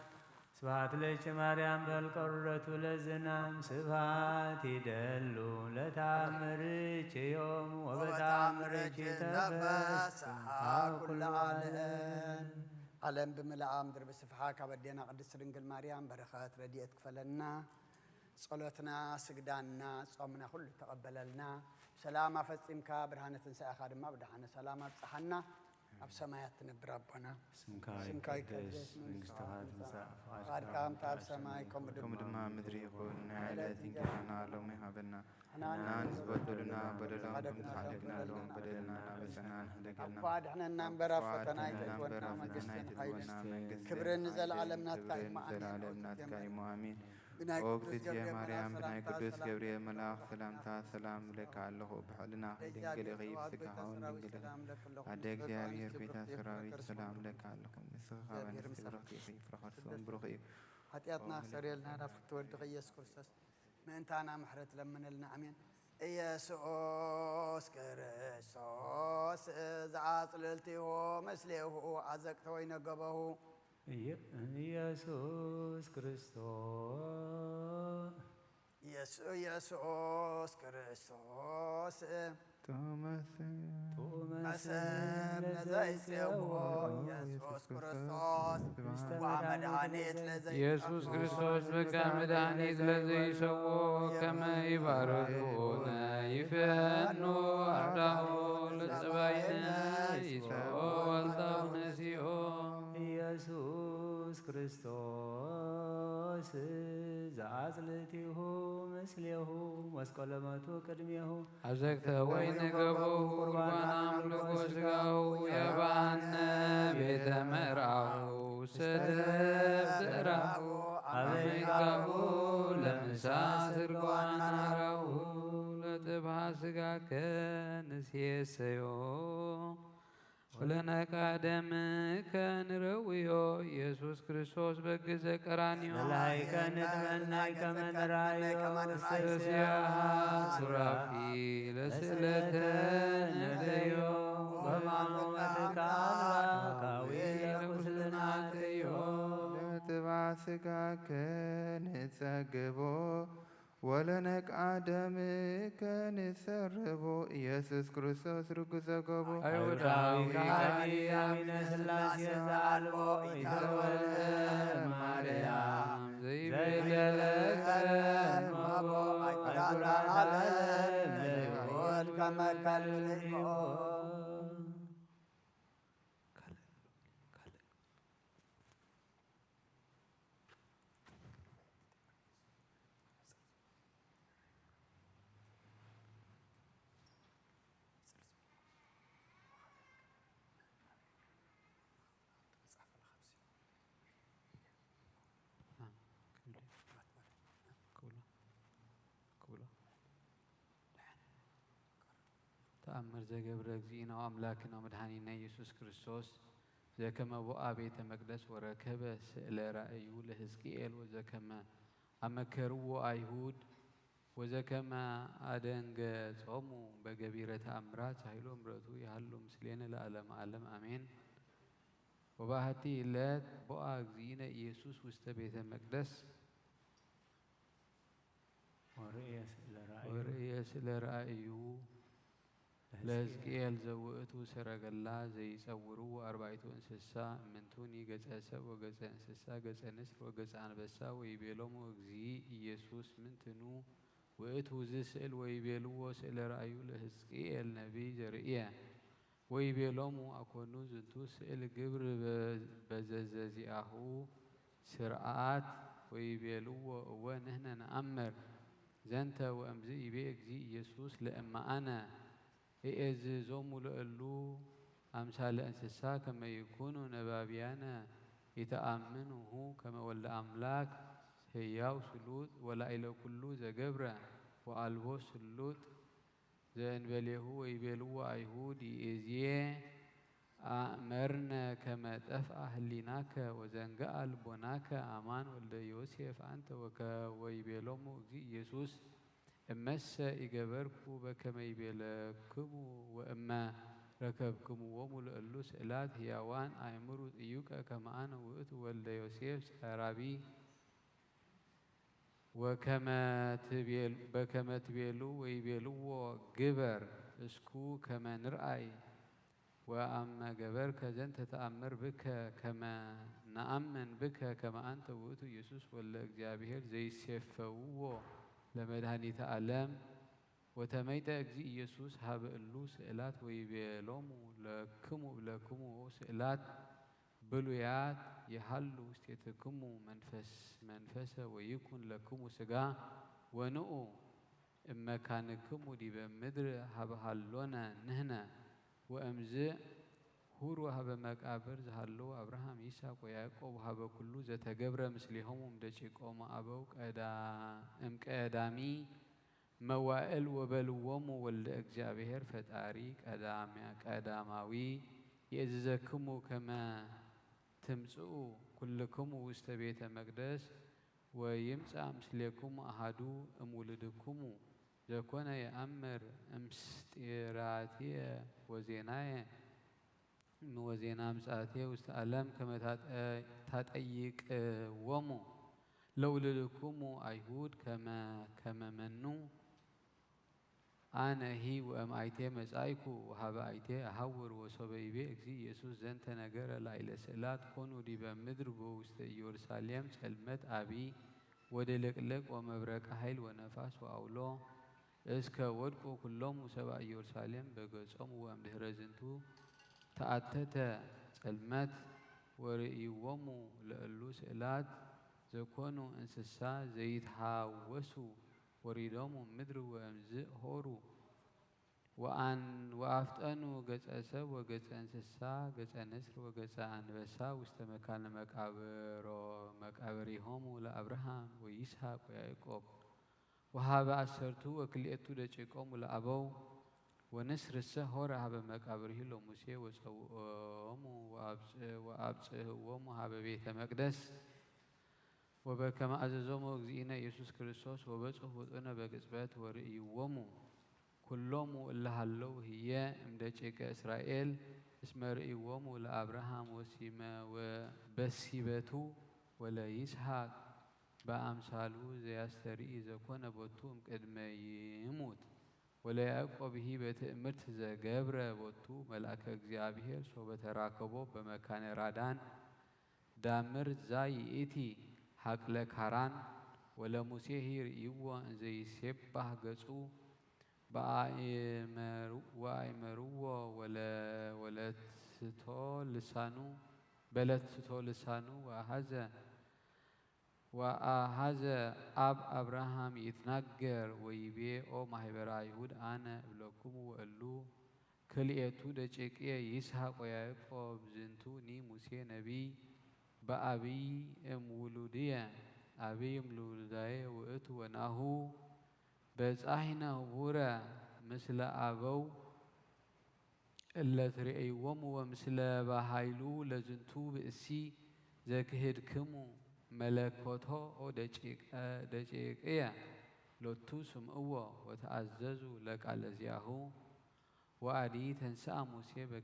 C: ስብሐት ለኪ ማርያም በልቆ ሩረቱ ለዝናም ስብሐት ይደሉ ለታምርኪ ዮም ወበታምርኪ ተፈስሐ ኩሉ ዓለም
A: ዓለም ብምልአ ምድር ብስፍሓ ካበዴና ቅድስት ድንግል ማርያም በረኸት ረድኤት ክፈለና ጸሎትና ስግዳና ጾምና ሁሉ ተቀበለልና ሰላም አፈጺምካ ብርሃነ ትንሣኤኻ ድማ ብድሓነ ሰላም አብጽሐና ኣብ ሰማያት ትነብር ኣቦና ስምካ ይቀደስ መንግሥትኻ ትምጻእ ፈቃድካ ከምቲ ኣብ ሰማይ ከምኡ
B: ድማ ምድሪ ይኹን ናይ ዕለት እንጀራና ሎሚ ሃበና ናን ዝበደሉና በደሎም ከምዝሓደግናሎም በደልና ናበሰና ንሕደገልና
A: ኣድሕነና እምበር ኣብ ፈተና ይተግወና መንግሥትን ኃይልን ክብርን ዘለዓለም ናትካ
B: ኢሞ አሜን። ኦ እግዝእትየ ማርያም ብናይ ቅዱስ ገብርኤል መልአክ ሰላምታ ሰላም ለካ ኣለኹ ብሕልና ድንግል ኢኺ ብስጋኸውን ድንግል ኣደ እግዚአብሔር ቤተ ሰራዊት ሰላም ለካ ኣለኹ ንስኻ በንስቲ ብረኽቲ ኢኺ ፍረኸርሶም ብሩኽ እዩ
A: ኃጢአትና ክሰሪየልና ናብ ክትወድቕ ኢየሱስ ክርስቶስ ምእንታና ምሕረት ለምንልና አሜን። ኢየሱስ ክርስቶስ ዘአጽልልቲሁ ምስሌሁ አዘቅተ ወይነገበሁ
C: ኢየሱስ ክርስቶስ
A: ኢየሱስ ክርስቶስ قسم لزيسيو يسوس كريستوس ومدهانيت لزي
J: ኢየሱስ ክርስቶስ በጋ መድኃኒት ለዘይሰዎ ከመ ይባርኩነ ይፈኑ አርዳኦ ለጸባይነ ይስኦ ወልታው ነሲኦ
C: ኢየሱስ ክርስቶስ ዘአጽልቲሁ ምስሌሁ መስቀለ ሞቱ ቅድሜሁ
J: አዘግተ ወይን ገቦሁ ቁርባን አምልኮ ሥጋሁ የባህነ ቤተ መርአሁ ሰደብ ዘራሁ አበይጋሁ ለምሳ ስርጓን ናራሁ ለጥብሃ ሥጋከ ንሴሰዮ ወለነቃ ደምከ ንረውዮ ኢየሱስ ክርስቶስ በግዘ ቀራንዮ
C: መላይከ ንትመናይ ከመ ንራዮ
J: ክርስቲያሃ ሱራፊ ለስእለተ ነደዮ በማሞመትከ አምላካዊ ለኩስልናትዮ
B: ለጥብዓ ሥጋከ ንጸግቦ ወለነቃ ደምከ ንሰርቦ ኢየሱስ ክርስቶስ ርጉዘ ገቦ
C: አይሁዳዊ ከሃዲ አሚነ ሥላሴ ዘአልቦ ኢተወልደ ማርያም ዘይቤለከ እምአቦ አይሁዳዊ ለይሁድ ከመ ከልልዎ
J: ተአምር ዘገብረ እግዚእነ አምላክነ ወመድኃኒነ ኢየሱስ ክርስቶስ ዘከመ ቦአ ቤተ መቅደስ ወረከበ ስእለ ራእዩ ለሕዝቅኤል ወዘከመ አመከርዎ አይሁድ ወዘከመ አደንገጾሙ በገቢረ ተአምራት ኃይሎ ምሕረቱ ያህሉ ምስሌነ ለዓለመ ዓለም አሜን። ወባሕቲ ዕለት ቦአ እግዚእነ ኢየሱስ ውስተ ቤተ መቅደስ ወርእየ ስእለ ራእዩ ለሕዝቅኤል ዘውእቱ ሰረገላ ዘይጸውርዎ አርባዕቱ እንስሳ እምንቱኒ ገጸ ሰብ ወገጸ እንስሳ ገጸ ንስር ወገጸ አንበሳ ወይቤሎሙ እግዚእ ኢየሱስ ምንትኑ ውእቱ ዝስእል ወይቤልዎ ስእለ ራእዩ ለሕዝቅኤል ነቢይ ዘርእየ ወይቤሎሙ አኮኑ ዝንቱ ስእል ግብር በዘዘዚአሁ ስርዓት ወይቤልዎ እወ ንሕነ ነአምር ዘንተ ወእምዝ ይቤ እግዚእ ኢየሱስ ለእመ አነ እእዝዞሙ ለእሉ አምሳለ እንስሳ ከመ ይኩኑ ነባቢያነ ይተአምኑሁ ከመ ወልደ አምላክ ሕያው ስሉጥ ወላዕለ ኩሉ ዘገብረ ወአልቦ ስሉጥ ዘእንበሌሁ ወይቤልዎ አይሁድ ይእዜ አእመርነ ከመ ጠፍአ ህሊናከ ወዘንገአ ልቦናከ አማን ወልደ ዮሴፍ አንተ ወይቤሎሙ እግዚእ ኢየሱስ እመሰ ይገበርኩ በከመ ይቤለክሙ ወእመ ረከብክሙዎሙ ለእሉ ስእላት ሕያዋን አእምሩ ጥዩቀ ከመ አነ ውእቱ ወልደ ዮሴፍ ጸራቢ በከመ ትቤሉ ወይቤልዎ ግበር እስኩ ከመ ንርአይ ወአመ ገበርከ ዘንተ ተአምር ብከ ከመ ነአምን ብከ ከመ አንተ ውእቱ ኢየሱስ ወልደ እግዚአብሔር ዘይሴፈውዎ ለመድኃኒተ ዓለም ወተመይጠ እግዚእ ኢየሱስ ሀበ እሉ ስእላት ወይቤሎሙ ለክሙ ብለክሙ ስእላት ብሉያት የሃሉ ውስቴትክሙ መንፈሰ ወይኩን ለክሙ ሥጋ ወንኡ እመካንክሙ ዲበ ምድር ሀበ ሃሎነ ንሕነ ወእምዝ ሁሩ ሀበ መቃብር ዝሃለዉ አብርሃም ይስሐቅ ወያዕቆብ ሀበ ኩሉ ዘተገብረ ምስሌሆሙ እምደቂቆሙ አበው እምቀዳሚ መዋዕል ወበልዎሙ ወልደ እግዚአብሔር ፈጣሪ ቀዳማዊ የእዝዘክሙ ከመ ትምጽኡ ኩልክሙ ውስተ ቤተ መቅደስ ወይምጻእ ምስሌክሙ አሐዱ እምውልድክሙ ዘኮነ የአምር እምስጢራትየ ወዜና ምጽአትየ ውስተ ዓለም ከመ ታጠይቅዎሙ ለውልድክሙ አይሁድ ከመ መኑ أنا هي وأمايتي مزايكو وهبايتي أهور وصبيبي إكزي يسوع زنت نجار لا إلى سلات كونوا دي بمدر بوست يورساليم سلمت أبي ودلك ومبرك حيل ونفاس وأولو اسك ودكو كلهم وسبع يورساليم بقصهم وامدهر زنتو تأتت سلمت ورئيومو لألو سلات زكونوا انسسا زيت حاوسو وريدومو مدر وامزق هورو وأفتنوا قص أسب وقص انسسا قص نسر وقص أنبسا واستمكان مقابرهم لأبراهام ويسحاق ويعقوب وهذا أسرتو وكليتو دجيكم لأبو ونسر السهور هذا مقابره لو موسى وصوم وأبصهم هذا بيت مقدس وبكما أززوم وجزينا يسوع كريستوس وبصه وأنا بقصبات ورئيوم كلهم اللي هلو هي مدجك إسرائيل اسم رئيوم لأبراهام وسيما وبسيبتو ولا يسحاق بأمثالو زي أستري إذا كنا بوتوم قدم يموت ولا يعقوب به بتأمرت زي جبر بوتو ملاك እግዚአብሔር سو بتراكبو بمكان رادان دامر زي إتي حق لكاران ولا موسيه رئيوه زي سبح جسو وأيمروه ولا تطول لسانو بلت تطول لسانو وهذا أبراهام يتنجر ويبي أو محبر يهود أنا بلكم وقالو كل يتود شيء يسحق ويعقوب زنتوني موسى نبي بأبي مولودية أبي مولودية وأتو وناهو بس أحنا هورا مثل أبو اللي تريهم ومثل بهايلو لزنتو بأسي ذكهد كمو ملكوته أو دقيق إيه لوتو سمعوا وتعززوا لك على زياهو وأدي تنسى موسى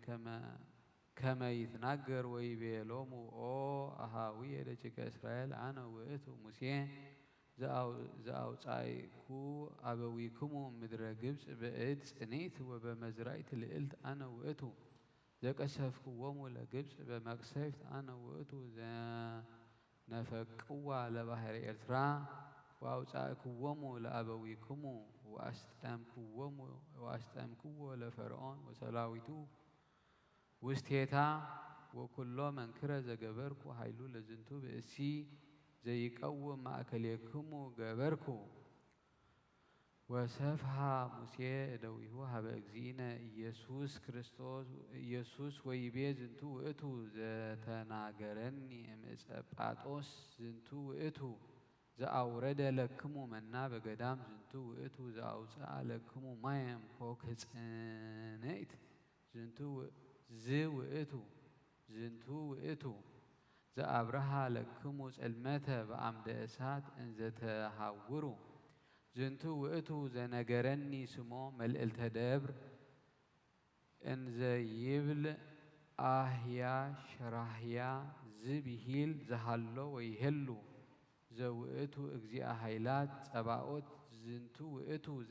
J: كما يتناجر ويبيلومو أو أهاوية دقيق إسرائيل أنا وإتو موسى زاو تايكو أبويكمو مدر جبس بإد سنيت وبمزرعة الإلت أنا وإتو ذاك أسفكو ومو لجبس بمقصفت أنا وإتو ذا نفقوا على بحر إرترا وأوصاكم لأبويكم وأستمكم لفرعون وسلاويتو وستيتا وكل من كرز جبركو حيلو لزنتو بأسي زي قوم ما أكليكم جبركو وسفها موسى دويه هذا أجزينا يسوع كريستوس يسوع ويبي زنتو إتو زتناجرني مسأباتوس زنتو إتو زأورد لكم منا بقدام زنتو إتو زأوسع لكم مايم فوق نيت زنتو زو إتو زنتو إتو زأبرها لكم المتا بعمد أسات إن زتهاورو زنتو وإتو زنجرني سمو ملء التدابر إن زيبل آهيا شراهيا زبيهيل زهلو ويهلو زوئتو إجزي أهيلات سباوت زنتو وإتو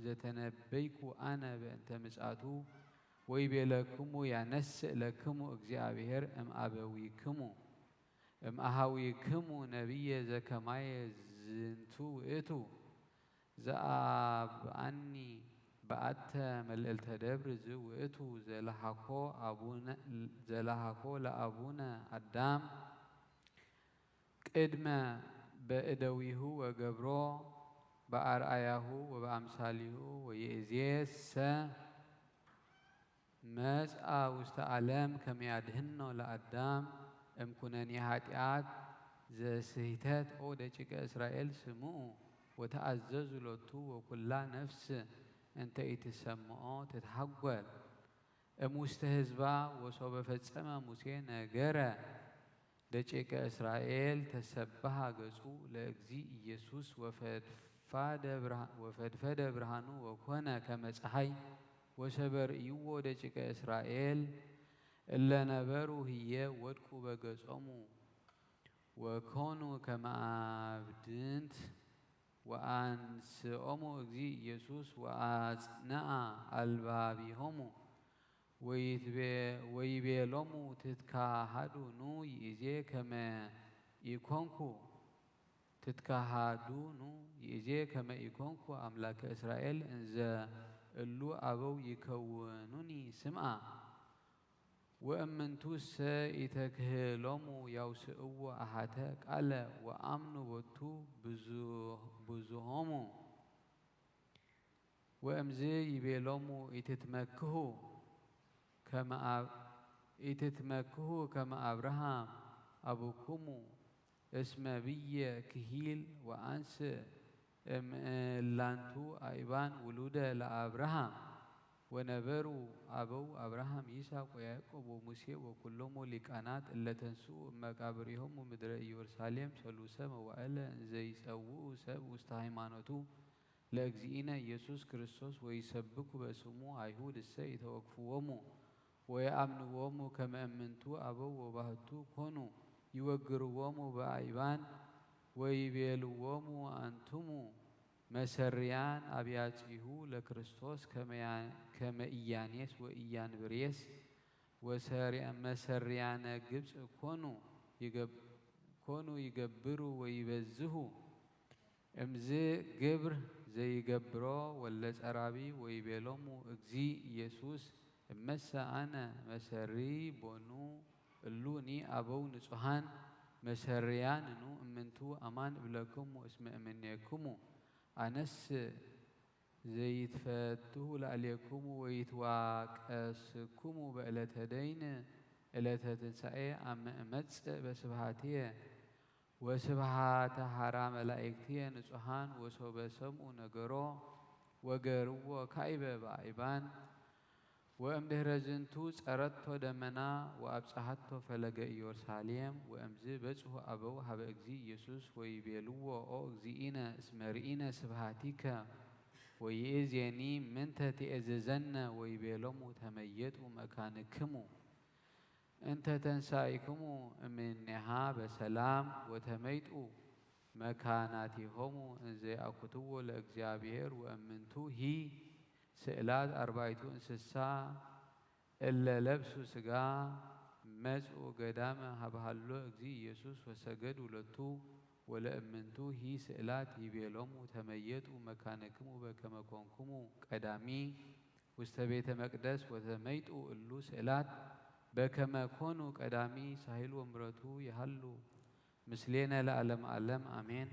J: زتنبيكو أنا بأنت مسأتو ويبيلكمو ينس لكمو إجزي أبيهر أم أبويكمو أم أهويكمو نبي زكماي زنتو إتو زاب عني بأت ملء التدبر زو إتو زلحكو لأبونا الدام قدما بأدويه وجبرو بأرأيه وبأمثاله ويأزيس مسأ واستعلم كم يدهنه لأدام أمكنني هاتيات زي سهيتات أو دقيق إسرائيل سمعوا وتعززوا لتو وكل نفس أنت يتسمعوا تتحول مستهزبا وصوب فتسمى موسى نجرة دقيق إسرائيل تسبها جسو لأجزي يسوس وفد برهانو وكنا كمسحي وشبر يو دقيق إسرائيل إلا نبرو هي ودكو بجسمو وكونوا كما عبدنت ወአንስኦሙ እግዚእ ኢየሱስ ወአጽንዐ አልባቢሆሙ ወይቤሎሙ ትትካሃዱ ኑ ይእዜ ከመ ኢኮንኩ ትትካሃዱ ኑ ይእዜ ከመ ኢኮንኩ አምላከ እስራኤል እንዘ እሉ አበው ይከውኑኒ ስምዓ ወእምንቱሰ ኢተክህሎሙ ያውስእዎ አሃተ ቃለ ወአምኑ ቦቱ ብዙሆሙ ወእምዝ ይቤሎሙ ኢትትመክሁ ከመ አብርሃም አቡክሙ እስመ ብየ ክሂል ወአንስ እምላንቱ አይባን ውሉደ ለአብርሃም ወነበሩ አበው አብርሃም ይስሐቅ ወያዕቆብ ወሙሴ ወኩሎሙ ሊቃናት እለ ተንሥኡ እመቃብሪሆሙ ምድረ ኢየሩሳሌም ሰሉሰ መዋዕለ እንዘ ይጸውዑ ሰብ ውስተ ሃይማኖቱ ለእግዚእነ ኢየሱስ ክርስቶስ ወይሰብኩ በስሙ አይሁድ እሰ ይተወክፍዎሙ ወየአምንዎሙ ከመ እምንቱ አበው ወባህቱ ኮኑ ይወግርዎሙ በአይባን ወይቤልዎሙ አንትሙ መሰርያን አብያጺሁ ለክርስቶስ ከመ ኢያኔስ ወኢያንብሬስ መሰርያነ ግብጽ ኮኑ ይገብሩ ወይበዝሁ እምዝ ግብር ዘይገብሮ ወለ ጸራቢ ወይቤሎሙ እግዚእ ኢየሱስ እመሰ አነ መሰሪ ቦኑ እሉኒ አበው ንጹሃን መሰርያን ኑ እምንቱ አማን እብለክሙ እስመ እምኔክሙ አነስ ዘይትፈትሁ ለአሌክሙ ወይትዋቀስክሙ በዕለተ ደይን ዕለተ ትንሣኤ አመ እመጽእ በስብሐትየ ወስብሐተ ሐራ መላእክትየ ንጹሃን ወሶበ ሰምዑ ነገሮ ወገርዎ ካይበ በአይባን ወእምድኅረ ዝንቱ ጸረቶ ደመና ወአብጽሐቶ ፈለገ ኢየሩሳሌም ወእምዝ በጽሑ አበው ሀበ እግዚእ ኢየሱስ ወይቤልዎ ኦ እግዚእነ እስመ ርኢነ ስብሐቲከ ወይእዜኒ ምንተ ትእዘዘነ ወይቤሎሙ ተመየጡ መካንክሙ እንተ ተንሣኢክሙ እምኔሃ በሰላም ወተመይጡ መካናቲሆሙ እንዘ ያአኩትዎ ለእግዚአብሔር ወእምንቱ ሂ ስእላት አርባዕቱ እንስሳ እለ ለብሱ ሥጋ መጽኡ ገዳመ ሀበሃሎ እግዚእ ኢየሱስ ወሰገዱ ሎቱ ወለእምንቱ ሂ ስእላት ይቤሎሙ ተመየጡ መካንክሙ በከመ ኮንክሙ ቀዳሚ ውስተ ቤተ መቅደስ ወተመይጡ እሉ ስእላት በከመ ኮኑ ቀዳሚ ሳሂል ወምረቱ ይሃሉ ምስሌነ ለዓለም ዓለም አሜን።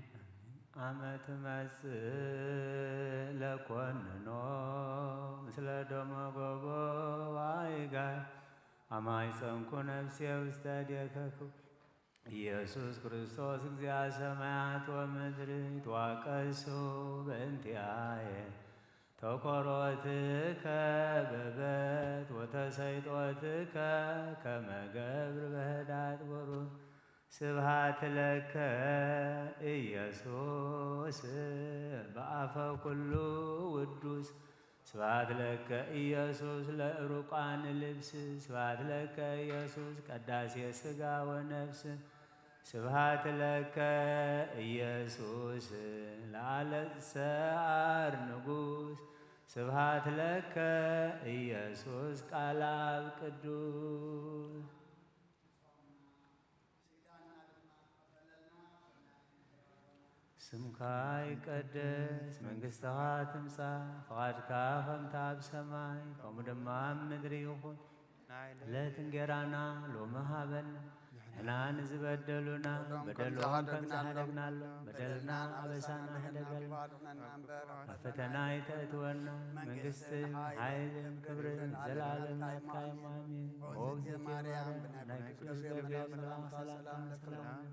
C: አመ ትመጽእ ለኮንኖ ምስለ ደመ ጎጎ ዋይጋይ አማይፀንኩ ነፍሴ ውስተ እዴከ ኢየሱስ ክርስቶስ እግዚአ ሰማያት ወምድር ይትዋቀሱ በእንቲአየ ተኰሮትከ በበት ወተሰይጦትከ ከመ ገብር በህዳት ወሩት ስብሐት ለከ ኢየሱስ በአፈ ኩሉ ውዱስ ስብሐት ለከ ኢየሱስ ለዕሩቃን ልብስ ስብሐት ለከ ኢየሱስ ቀዳሴ ሥጋ ወነፍስ ስብሐት ለከ ኢየሱስ ለዓለሰዓር ንጉሥ ስብሐት ለከ ኢየሱስ ቃለ አብ ቅዱስ ስምካ ይቀደስ መንግሥትኻ ትምጻእ ፈቃድካ ከምታ በሰማይ ከምኡ ድማ ኣብ ምድሪ ይኹን ዕለት እንጀራና ሎሚ ሃበና ንሕና ንዝበደሉና በደሎም ከም ዝሓደግናሎም በደልና ኣበሳና ሕደገልና ኣብ ፈተና ይተእትወና መንግስቲ ሓይልን ክብርን ዘለዓለም ናትካ እዩ ኣሜን። ኦ እግዝእትየ ማርያም ናይ ቅዱስ ገብርኤል መልአክ ሰላም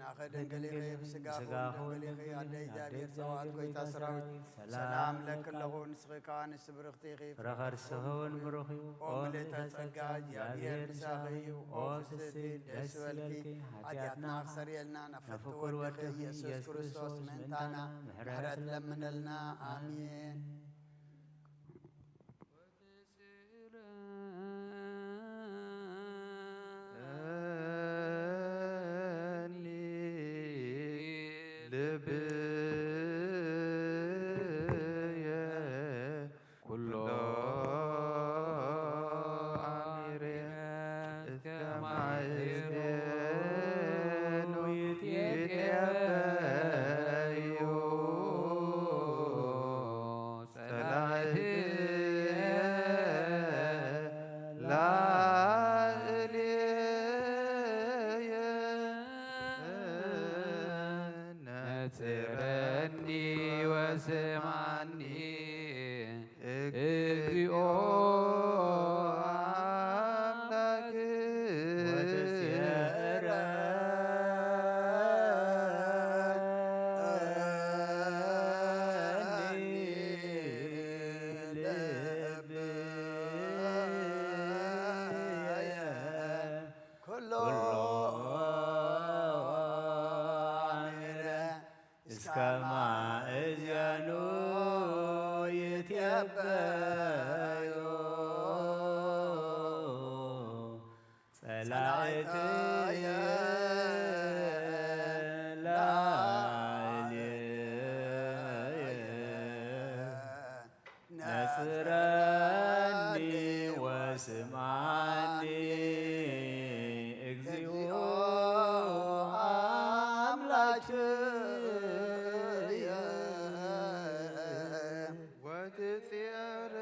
C: ሕልናኸ ደንገሊኸ ብስጋኹ ደንገሊኸ ኣደ እግዚአብሔር ጸዋት ጐይታ ሰራዊት ሰላም ለክለኹ ንስኺ ከዓ ንስብርኽቲ ኢኺ ፍረ ከርስኽውን ብሩኽ እዩ። ኦ ምልዕተ ጸጋ እግዚአብሔር ምሳኺ እዩ። ኦ ፍስሕቲ ደስ በልኪ ኃጢአትና ክሰርየልና ነፍኩር ወድኺ ኢየሱስ ክርስቶስ ምእንታና ምሕረት ለምነልና አሜን።
B: ልብ
C: ጸላእትየ ነጽረኒ ወስማኒ እግዚኦ አምላክየ
B: ወትጽየረ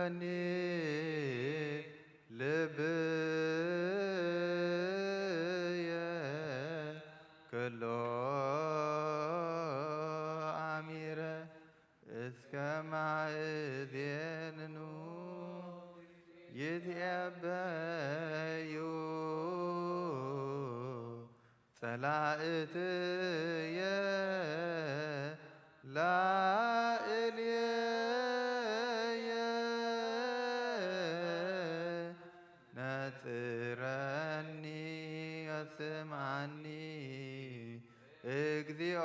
B: እኒ ልብየ ክሎ አሚረ እስከ ማእዜንኑ ይትዔበዩ ጸላእትየ ላዕልየ ነጽረኒ ወስምዓኒ እግዚኦ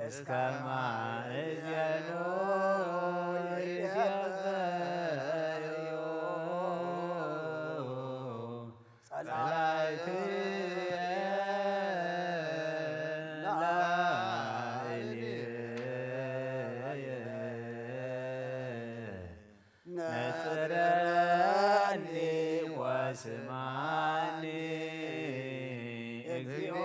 B: እስከ ማእዜኑ ይትዔበዩ ጸላእትየ ላዕልየ ነጽረኒ ወስምዓኒ እግዚኦ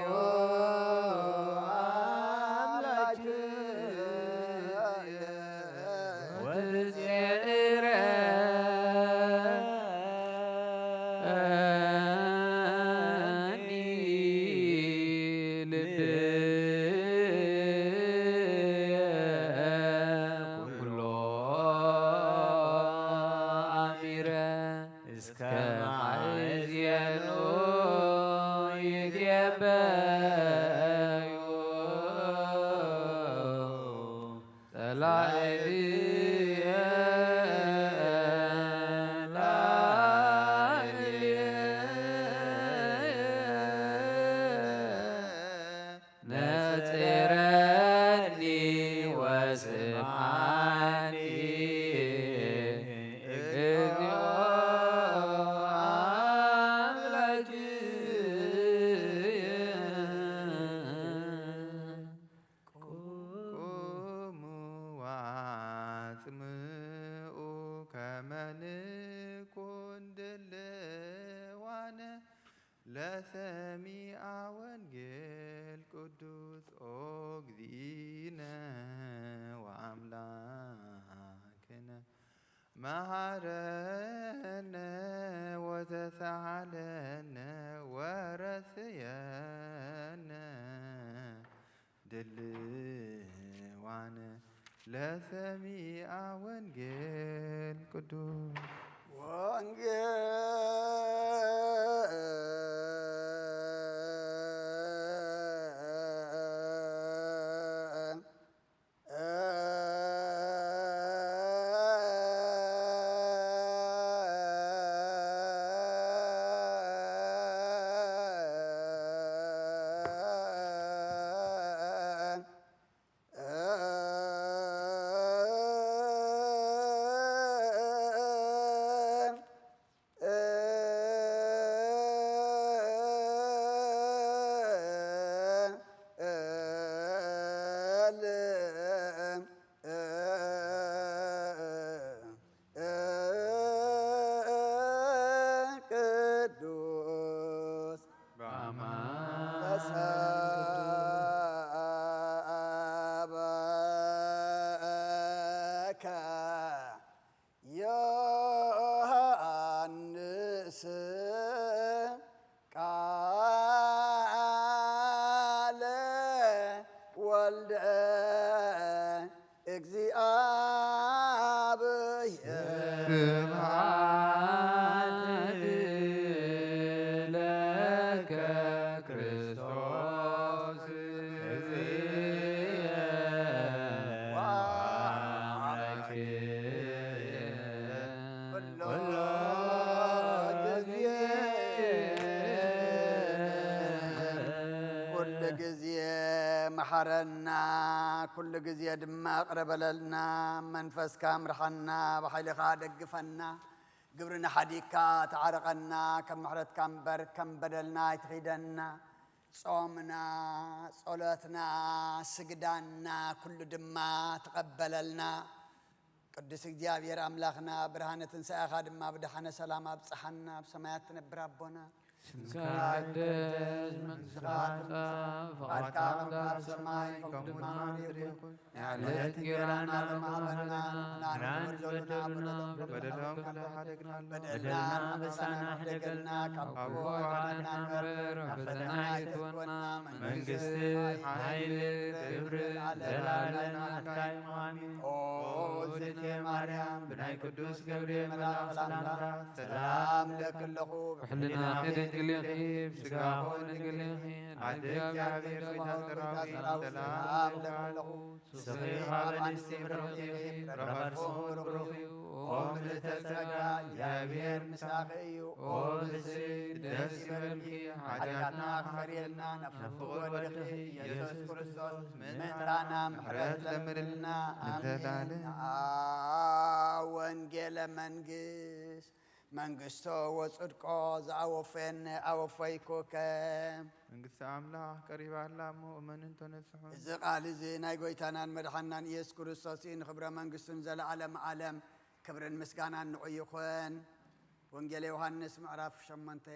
B: እስከ ማእዜኑ ይትዔበዩ ጸላእትየ ላዕልየ ነጽረኒ ወስምዓኒ ለሰሚዐ ወንጌል ቅዱስ ኦ እግዚእነ ወአምላክነ መሐረነ ወተሳሃለነ ወረስየነ ድልዋነ ለሰሚዐ ወንጌል ቅዱስ
A: እግዚአብሔር
L: ለከ ክርስቶስ እግዚእ
A: ኩሉ ጊዜ መሐረና ኩሉ ጊዜ ድማ ቅረበለልና መንፈስካ ምርሐና ብሓይልኻ ደግፈና ግብርና ሓዲካ ተዓረቐና ከም ምሕረትካ እምበር ከም በደልና ይትኺደና ጾምና ጸሎትና ስግዳና ኩሉ ድማ ተቐበለልና ቅዱስ እግዚአብሔር አምላክና ብርሃነ ትንሣኤኻ ድማ ብድሓነ ሰላም አብጽሐና ብሰማያት ትነብር አቦና
L: ስንካደስ መንግሥትካ ፈቃድካ ኣብ ሰማይ ከምኡ ምድሪ ይኩን ንዕለት እንጀራና ለማህበረና ናን ዝበደሉና በደሎም በደልና በሳና ሕደገልና ካብ ዋዕና ነበር ፈተና ይትወና መንግስት ኃይል ክብር ዘላለና እንታይ አሜን። ኦ እግዝእትየ ማርያም ብናይ ቅዱስ ገብርኤል መልአክ ሰላምታ ሰላም ለክለኹ ብሕልና ድንግልኺ ስጋሆን ድንግልኺ አደ እግዚአብሔር ዘተራዊ ሰላም ለክለኹ ስኺኻ በንስቲ ብርኺ ረኸርሶ ርኽርኺ ኦ ምልዕተ ጸጋ እግዚአብሔር ምሳኺ እዩ ኦ ብፅዕት ደስ ይበልኪ ኃጢአትና ክፈርየልና ነፍቁ ወድኺ ኢየሱስ ክርስቶስ ምእንታና ምሕረት ለምልልና አሜን። ወንጌለ መንግሥት መንግሥቶ ወጽድቆ ዘአወፈየኒ አወፈይኩከ
B: መንግሥቲ አምላክ ቀሪባላ እሞ እመንን ተነስሑ።
A: እዚ ቃል እዚ ናይ ጎይታናን መድሓናን ኢየሱስ ክርስቶስ ንክብረ መንግሥቱን ዘለዓለም ዓለም ክብርን ምስጋናን ንዑ ይኹን። ወንጌል ዮሐንስ ምዕራፍ 8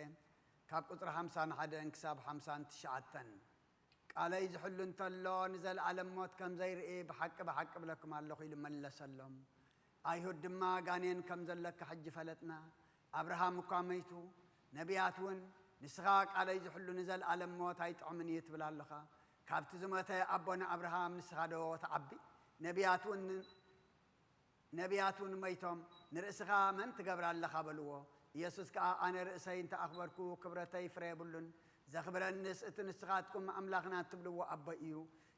A: ካብ ቁጥሪ 51 ክሳብ 59 ቃለይ ዝሕሉ እንተሎ ንዘለዓለም ሞት ከም ዘይርኢ ብሓቂ ብሓቂ ብለኩም ኣለኹ ኢሉ መለሰሎም። ኣይሁድ ድማ ጋኔን ከም ዘለካ ሕጂ ፈለጥና አብርሃም እኳ መይቱ ነቢያት እውን ንስኻ ቃለይ ዝሕሉ ንዘለዓለም ሞት ኣይጥዕምን እዩ ትብል ኣለኻ። ካብቲ ዝሞተ ኣቦና አብርሃም ንስኻ ዶ ተዓቢ? ነቢያት እውን መይቶም ንርእስኻ መን ትገብር ኣለኻ በልዎ። ኢየሱስ ከዓ ኣነ ርእሰይ እንተኣኽበርኩ ክብረተይ ፍረ የብሉን ዘኽብረንስ እቲ ንስኻትኩም ኣምላኽና እትብልዎ ኣቦ እዩ።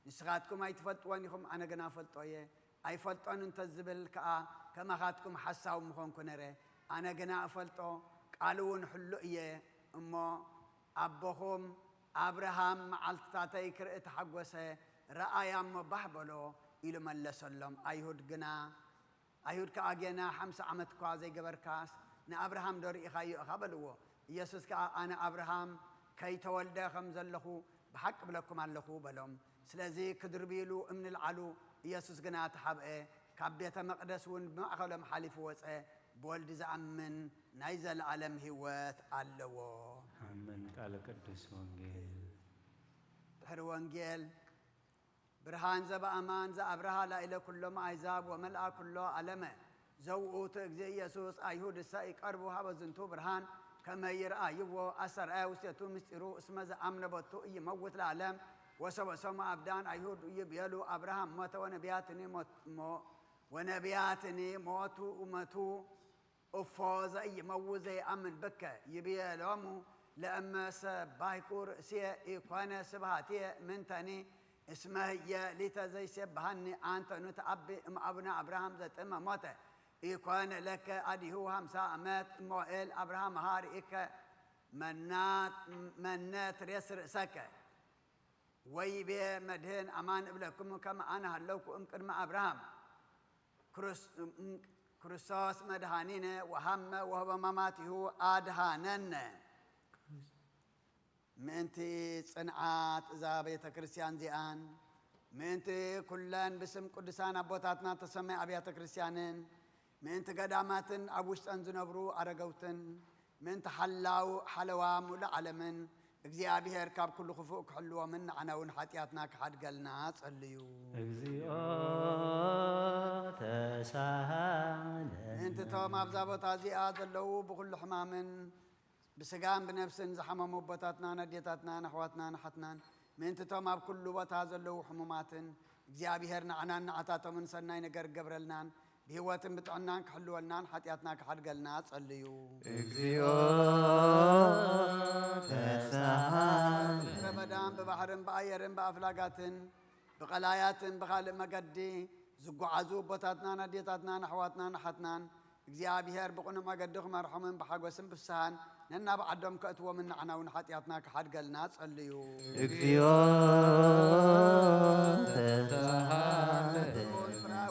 A: ንስኻትኩም ኣይትፈልጥዎን ኢኹም ኣነ ግና ፈልጦ እየ። ኣይፈልጦን እንተዝብል ከዓ ከማኻትኩም ሓሳብ ምኾንኩ ነረ። ኣነ ግና እፈልጦ ቃል እውን ሕሉ እየ እሞ ኣቦኹም አብርሃም መዓልትታተይ ክርኢ ተሓጐሰ ረአያ እሞ ባህ በሎ ኢሉ መለሰሎም። ኣይሁድ ከዓ ገና 50 ዓመት እኳ ዘይገበርካስ ንአብርሃም ዶ ርኢኻዮ ኢኻ በልዎ። ኢየሱስ ከዓ ኣነ አብርሃም ከይተወልደ ከም ዘለኹ ብሓቂ ብለኩም ኣለኹ በሎም። ስለዚ ክድርቢሉ እምኒ ልዓሉ ኢየሱስ ግና ተሓብአ ካብ ቤተ መቕደስ እውን ብማእኸሎም ሓሊፉ ወፀ። ብወልዲ ዝኣምን ናይ ዘለዓለም ህይወት ኣለዎ።
C: አሜን። ቃለ ቅዱስ ወንጌል
A: ድሕሪ ወንጌል ብርሃን ዘበኣማን ዘአብርሃ ላኢለ ኩሎም ኣሕዛብ ወመልአ ኩሎ ዓለመ ዘውኡቱ እግዚእ ኢየሱስ ኣይሁድ እሰ ይቀርቡ ሃበ ዝንቱ ብርሃን ከመ ይርአይዎ ኣሰርአየ ውስቴቱ ምስጢሩ እስመ ዘአምነ ቦቱ ኢይመውት ለዓለም ወሰበሰሙ አብዳን አይሁድ ይቤሉ አብርሃም ሞተ ወነቢያትኒ ሞቱ እመቱ እፎ ዘኢይመውት ዘይአምን ብከ ይቤሎሙ ለእመ ሰባይኩ ርእስየ ኢኮነ ስብሃትየ ምንተኒ እስመ ህየ ሊተ ዘይሴብሃኒ አንተኑ ተአቢ እምአቡነ አብርሃም ዘጥመ ሞተ ኢኮነ ለከ አዲሁ 50 ዓመት እሞኤል አብርሃም ሃርኢከ መነት ሬስ ርእሰከ ወይቤ መድህን አማን እብለኩም ከመ አነ ሃለውኩ እምቅድመ አብርሃም ክርስቶስ መድኃኒነ ወሃመ ወህበ መማቲሁ አድሃነነ። ምእንቲ ጽንዓት እዛ ቤተ ክርስቲያን ዚኣን ምእንቲ ኩለን ብስም ቅዱሳን ኣቦታትና ተሰማይ ኣብያተ ክርስቲያንን ምእንቲ ገዳማትን ኣብ ውሽጠን ዝነብሩ ኣረገውትን ምእንቲ ሓለዋ ሙሉእ ዓለምን እግዚአብሔር ካብ ኩሉ ክፉእ ክሕልዎምን ንዓና እውን ሓጢአትና ክሓድገልና ጸልዩ።
L: እግዚኦ ተሳሃለ
A: ምእንቲ እቶም ኣብዛ ቦታ እዚኣ ዘለዉ ብኩሉ ሕማምን ብስጋን ብነፍስን ዝሓመሙ ቦታትና ነዴታትና ኣሕዋትና ናሓትናን ምእንቲ እቶም ኣብ ኩሉ ቦታ ዘለዉ ሕሙማትን እግዚአብሔር ንዓናን ንዓታቶምን ሰናይ ነገር ገብረልናን
L: بهوتن بتعنان كحلولنا حتياتنا كحرقلنا تصليو
I: እግዚኦ ተሳሃለ
L: رمضان ببحرن بأيرن بأفلاقاتن بقلاياتن بخالق مقدي زقعزو بوتاتنا نديتاتنا نحواتنا نحتنا እግዚአብሔር بقنا مقدخ مرحومن بحقوسن بسهان ننا بعدهم كأتوا من عنا ونحتياتنا كحرقلنا تصليو
I: እግዚኦ ተሳሃለ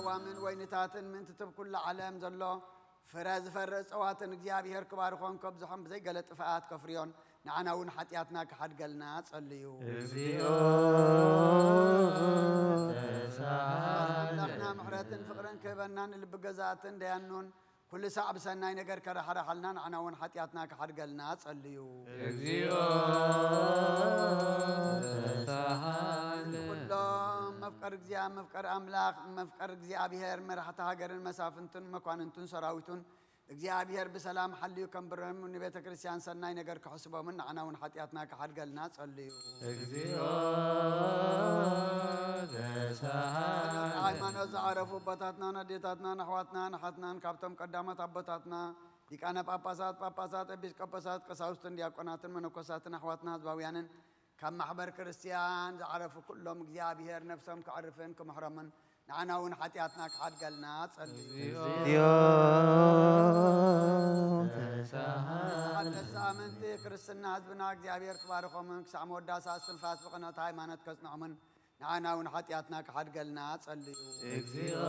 L: ومن وينتاتن من تتب كل عالم زلو فراز فرز اواتن እግዚአብሔር كبارخون كبزحم بزي قلت فئات كفريون نعنا ونحتياتنا كحد قلنا تصليو
I: እግዚኦ ተሳሃለ
L: لقنا محرتن فقرن كبنان اللي بقزاتن ديانون كل ساعة بسناي نقر كرحرة حلنا نعنا ونحتياتنا كحد قلنا تصليو
I: እግዚኦ ተሳሃለ
L: كلهم مفكر እግዚአብሔር مفكر أملاك مفكر እግዚአብሔር مرحة هاجر المسافنتن مكاننتن سراويتن እግዚአብሔር بسلام حليو كم برهم من بيت كريستيان سناي نقر كحسبه من عنا ونحتياتنا كحد قلنا تصليو
I: እግዚኦ ተሳሃለ
L: ሃይማኖት ዝዓረፉ አባታትና ነዴታትና ነሕዋትና ነሓትና ካብቶም ቀዳሞት አባታትና ሊቃነ ጳጳሳት ኤጲስቆጶሳት ቀሳውስትን ዲያቆናትን መነኮሳትን ኣሕዋትና ህዝባውያንን ካብ ማሕበር ክርስቲያን ዝዓረፉ ኩሎም እግዚአብሔር ነፍሶም ክዕርፍን ክምሕሮምን ንዓና እውን ሓጢኣትና ክሓድገልና ጸልዩ
I: እግዚኦ ተሳሃለ
L: ሳምንቲ ክርስትና ህዝብና እግዚአብሔር ክባርኾምን ክሳዕ መወዳእታ እስትንፋስ ብቕኖት ሃይማኖት ከጽንዖምን نعنا ونحطياتنا كحد قلنا تصليو
I: እግዚኦ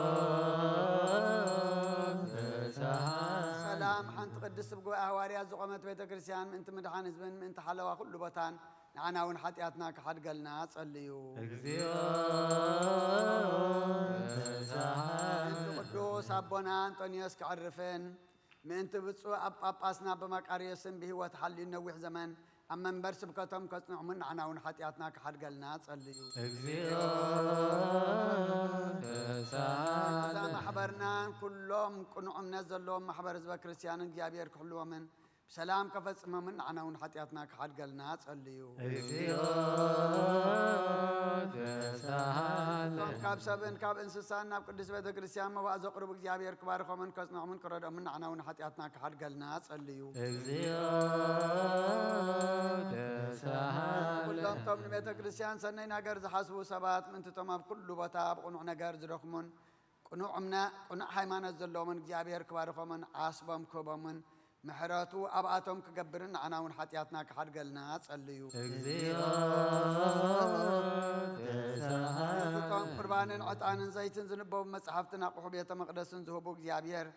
I: ተሳሃለ
L: سلام حنت قدس بقوا أهواريا زقمت بيت كريستيان انت مدحان زبن انت حلوة كل بطان نعنا ونحطياتنا كحد قلنا تصليو
I: እግዚኦ ተሳሃለ
L: انت قدوس أبونا أنطونيوس كعرفين من انت بتصو أباسنا بمكاريسن بهوة حلي نوح زمان أما نبرس بكتم كتنع من عنا ونحطياتنا كحد قلنا تصليو
I: እግዚኦ ተሳሃለ
L: محبرنا كلهم قنوع منزل لهم محبر زبا كريستيان እግዚአብሔር كحلو من بسلام كفت من عنا ونحطياتنا كحد قلنا تصليو
I: እግዚኦ ተሳሃለ
L: كاب سبن كاب انسسان ناب قدس بيت كريستيان مبعض قرب እግዚአብሔር كبارخو من كتنع من كردو من عنا ونحطياتنا كحد قلنا تصليو
I: እግዚኦ ተሳሃለ
L: كلهم طب بيت كريستيان سنين أجر زحسبو سبات من تتمام كل بتاب قنوع نجار زرخمن قنوعنا قنوع حيمان الزلوا من እግዚአብሔር كبارخو من عاصبهم كوبمن محراتو أبعاتهم كجبرن عنا ونحطياتنا كحد قلنا تصليو
I: እግዚኦ ተሳሃለ
L: تقوم قربانن عطانن زيتن زنبو مصحفتنا قحو بيت مقدسن زهبو እግዚአብሔር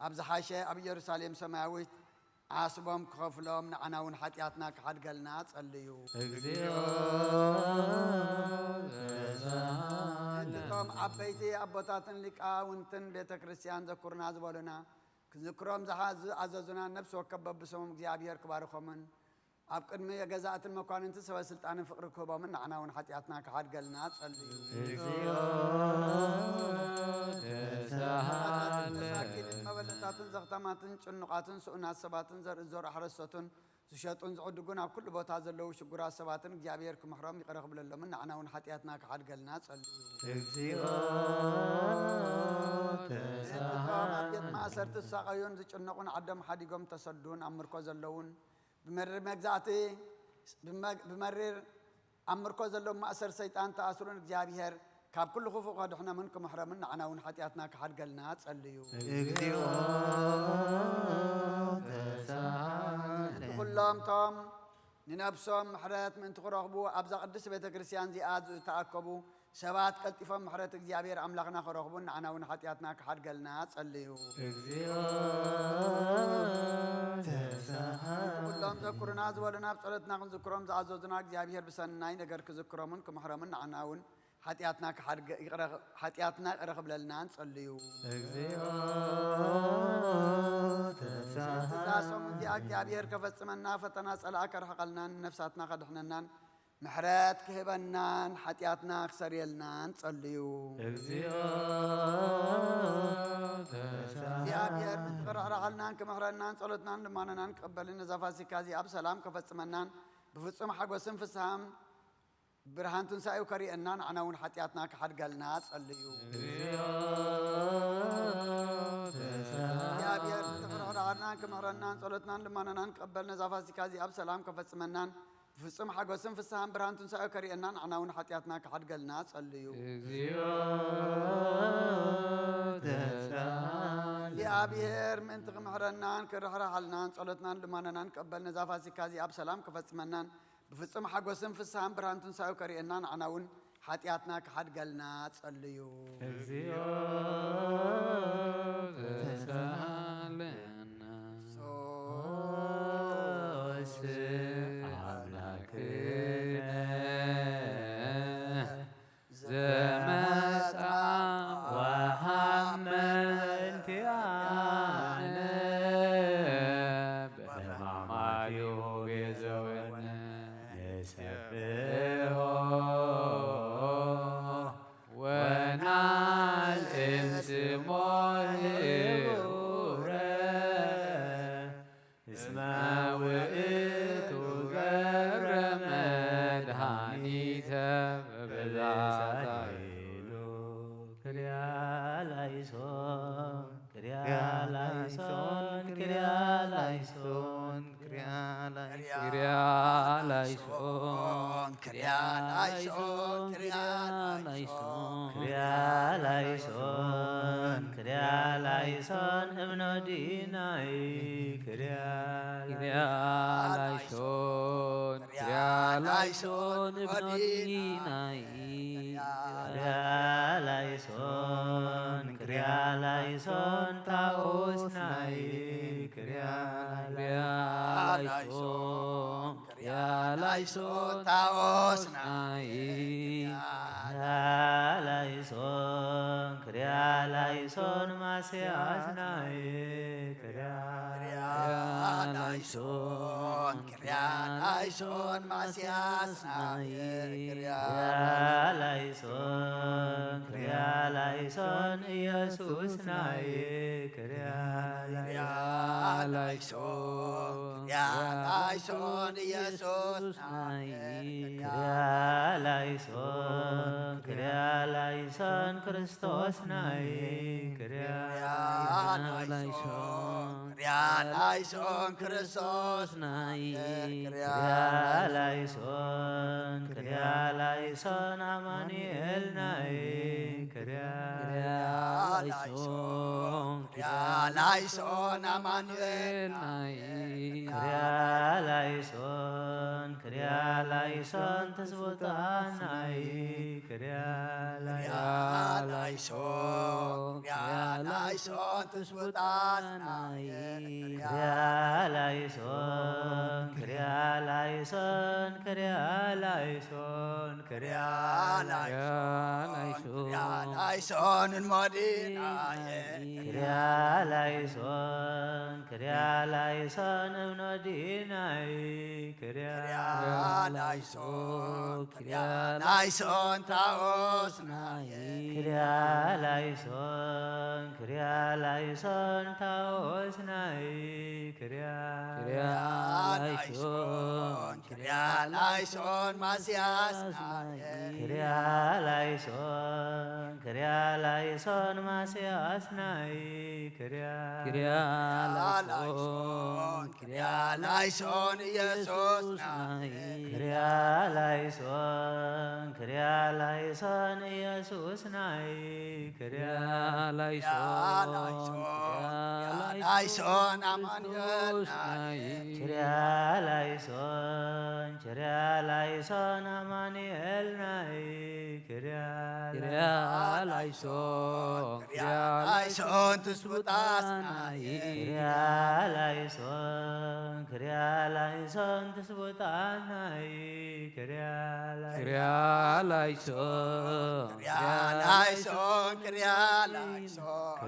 L: أبز حاشة أبي يروساليم سماويت عاصبهم كخفلهم نعنا ونحطياتنا كحد قلنا تصليو
I: እግዚኦ ተሳሃለ
L: تقوم عبيتي أبوتاتن لقاونتن بيت كريستيان ذكرنا زبولنا كذكرهم عززنا النفس وكبب بسمهم እግዚአብሔር كبارخومن أب قدمي جزاءة المكان انت سوى سلطان فقر كوبا من عنا ونحطياتنا كحد قلنا تصلي
I: እግዚኦ ተሳሃለ
L: مبلتاتن زغتماتن ጭንቃትን سؤنات سباتن زر الزور أحرسوتن سشيطون زعدقون أب كل بوتا زلو شكرا سباتن እግዚአብሔር كمحرم يقرخ بلله من عنا ونحطياتنا كحد قلنا تصلي
I: እግዚኦ ተሳሃለ
L: ما أسرت الساقيون زጭنقون عدم حديقهم تصدون أمركو زلون بمرر مجزاتي بمرر أمركو زلون ما أسر سيطان تأسرون እግዚአብሔር كاب كل خوف قادحنا منكم محرمنا عنا ونحطياتنا كحد قلنا تصليو
I: እግዚኦ ተሳሃለ
L: كلهم توم ننبسهم محرات من تخرجبو أبزق قدس بيت كريستيان زي آز تأكبو سبات قلتفهم محرات እግዚአብሔር أملاقنا خرجبون عنا ونحطياتنا كحد قلنا تصليو
I: እግዚኦ ተሳሃለ
L: كلهم ذكرنا زولنا بصلتنا نذكرهم زعزوزنا እግዚአብሔር بسناي نجر كذكرهم كمحرمنا عنا ون حتياتنا كحد حتياتنا قرب لنا نصليو
I: እግዚኦ ተሳሃለ
L: تاسم دي እግዚአብሔር كفصمنا فتنا صلاة كرحقلنا نفساتنا خدحنا محرات كهبنا حتياتنا خسريلنا نصليو
I: እግዚኦ ተሳሃለ
L: እግዚአብሔር ምትቀራራልና ከመህረና ጸሎትና እንደማነናን ቀበልን ዘፋሲ ካዚ አብ ሰላም ከፈጽመናን በፍጹም ሐጎስን ፍስሃም برهان تنسايو كري أنان عنا ون حتياتنا كحد قالنا صليو يا بير تفرح عنا كمهرنا صلتنا لما نقبلنا زافاسي كازي أب سلام كفتسمنان في السمحة قسم في السهام برهان تنسايو كري أنان عنا ون حتياتنا كحد قالنا صليو يا بير من تغمهرنا كرحرح علنا صلتنا لما نقبلنا زافاسي كازي أب سلام كفتسمنان بفصم حق وسم في السهام برهان تنسايو كري أنان عناون حتياتنا كحد قالنا تصليو
I: ክርስቶስ ናይ
L: ክርያላይሶን ክርስቶስ ናይ
I: ክርያላይሶን አማኑኤል ናይ
L: ክርያላይሶን አማኑኤል ናይ
I: ክርያላይሶን ተስቦታ ናይ
L: ክርያላይሶን ተስቦታ ናይ ክርያላይሶን እንሞዲና
I: ክርያላይሶን እብኖዲናይ
L: ክርያላይሶን ታኦስናይ
I: ክርያላይሶን ታኦስናይ
L: ክርያላይሶን ማስያስናይ
I: ክርያላይሶን ማስያስናይ
L: ክርያላይሶን ኢየሱስናይ
I: ክርያላይሶን ኢየሱስናይ
L: ክርያላይሶን አማኑኤልናይ
I: ክርያላይሶን አማኑኤልናይ
L: ክርያላይሶን ትስቡጣስናይ
I: ክርያላይሶን ትስቡጣናይ
L: ክርያላይሶን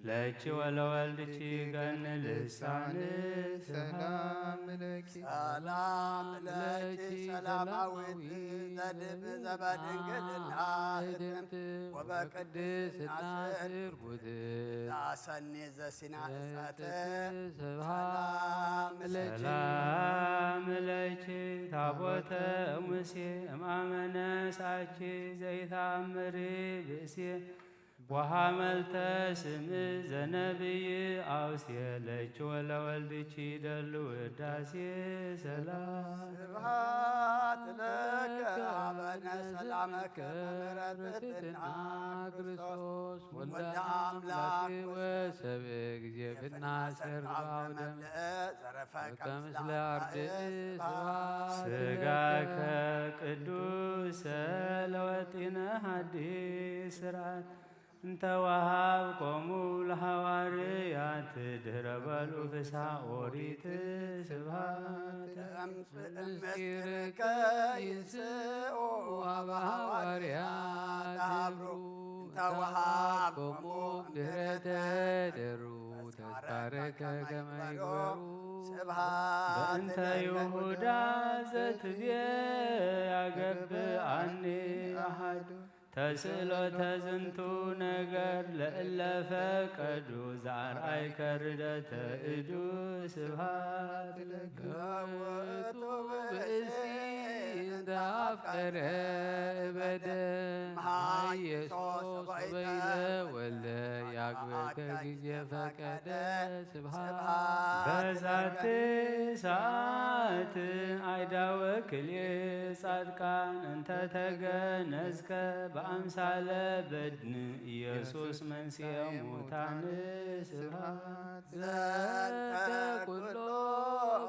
C: ለቺ ወለወልድቺ ገን ልሳን ሰላም ለኪ
L: ሰላም ለኪ ሰላማዊት ዘድብ ዘበድንግልና ህትምት ወበቅድስና ስርጉት ዛሰኒ ዘሲና እሳት ሰላም
C: ለኪ ታቦተ ሙሴ እማመነሳቺ ዘይታምሪ ብእሴ ወሐመልተ ስም ዘነብይ አውስየ ለኪ ወለወልድቺ ደሉ ውዳሴ ሰላም
L: ስብሐት ለከ አበነ ሰላመከ ምሕረትትና ክርስቶስ ወልደ አምላክ
J: ወሰብእ ጊዜ ብናስር ባውደም ከምስለ አርድእ
C: ሥጋከ ቅዱስ ለወጢነ ሐዲስ ሥርዓት እንተ ወሀብኮሙ ለሐዋርያት ድኅረ በልዑ ፍስሐ ኦሪት ስብሐት
L: ምስጢርከ ይንስኡ አበ ሐዋርያት አብሩ እንተ ወሀብኮሙ
J: ድኅረ ተደሩ ተስካረከ ከመ ይግበሩ
C: በእንተ ይሁዳ ዘትቤ ያገብአኒ አሐዱ ተስእሎተ ዝንቱ ነገር ለእለ ፈቀዱ ዘአርአይከ ርደተ እዱ ስብሐት ለከ
J: ውእቱ ብእሲ እንተ አፍቀረ እበደ ኢየሱስ በይዘ ወልደ ያግብከ ጊዜ ፈቀደ ስብሐት
C: በዛቲ ሰዓት አይዳወ ክልኤ ጻድቃን እንተ ተገነዝከ በአምሳለ በድን ኢየሱስ መንሥኤ ሙታን ስብሐት
J: ዘንተ ኩሎ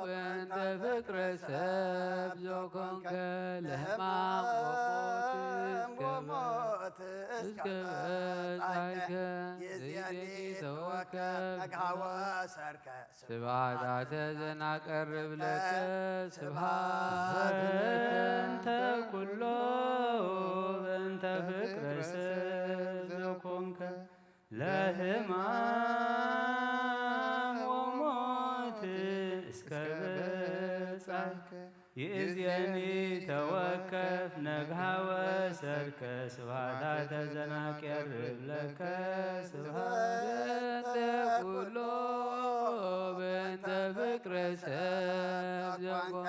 J: በእንተ ፍቅረ ሰብ ዘኮንከ ለሕማም ወሞት እስከ በጻይከ ይእዜኒ ተወከፍ
L: ነግሃወ ሠርከ
J: ስብሐታተ ዘናቀርብ ለከ ስብሐት
C: ዘንተ ኩሎ በእንተ ፍቅረ ሰብ ዘኮንከ ለሕማም ወሞት እስከ በጻይከ ይእዜኒ ተወከፍ ነግሃወ ሠርከ ስብሐታተ ዘናቀርብ ለከ
J: ስብሐት ኩሎ በእንተ ፍቅረ ሰብ ዘኮንከ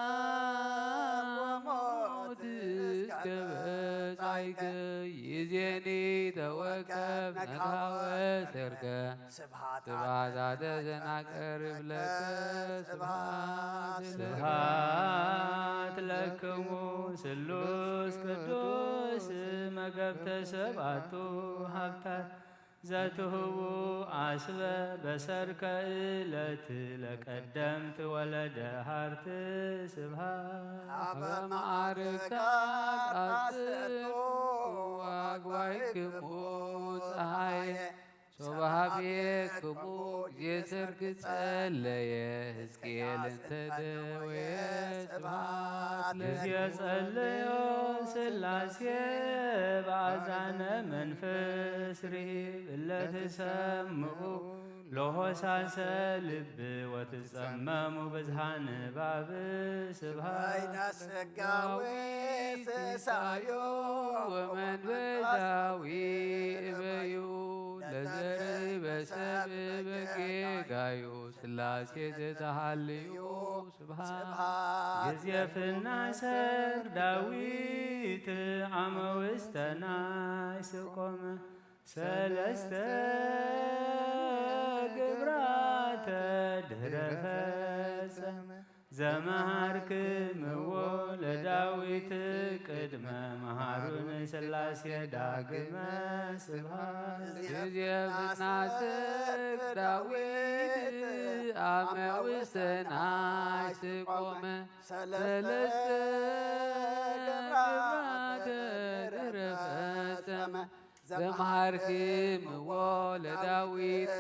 J: ለሕማም ወሞት እስከ በጻይከ ይእዜኒ ተወከፍ ነግሃወ ሠርከ ስብሐታተ ዘናቀርብ ለከ
C: ስብሐት ለክሙ ስሉስ ቅዱስ መገብተ ሰብአቱ ሀብታት ዘትሁቡ አስበ በሰርከ ዕለት ለቀደምት ወለደ ሀርት ስብሐት
L: አበ ማዕርጋት አስእቱ
J: አግባይክሙ ፀሐየ ሶባሃቤክሙ የሰርክ ጸለየ ሕዝቅኤል እንተ ደወየ ስብሐት
C: ጊዜ ጸለዮ ሥላሴ በአዛነ መንፈስ ርሂብ እለ ትሰምዑ ለሆሳሰ ልብ ወትጸመሙ ብዝሃ ንባብ ስብሐት
L: ሥጋዌ ትሳዮ
J: ወመንፈሳዊ እበዩ ለዘርእ በሰብእ በጌጋዩ ሥላሴ ዘተሃልዩ ስብሐት
C: ጊዜፍና ሰር ዳዊት ዓመ ውስተ ናስ ቆመ ሰለስተ ግብራተ ድኅረ ፈጸመ ዘመሃርክምዎ ለዳዊት ቅድመ መሃሩን ሥላሴ ዳግመ ስብሐት
J: ጊዜፍና ሰር ዳዊት ዓመ ውስተ ናስ ቆመ ሰለስተ ግብራተ ድኅረ ፈጸመ ዘመሃርክምዎ ለዳዊት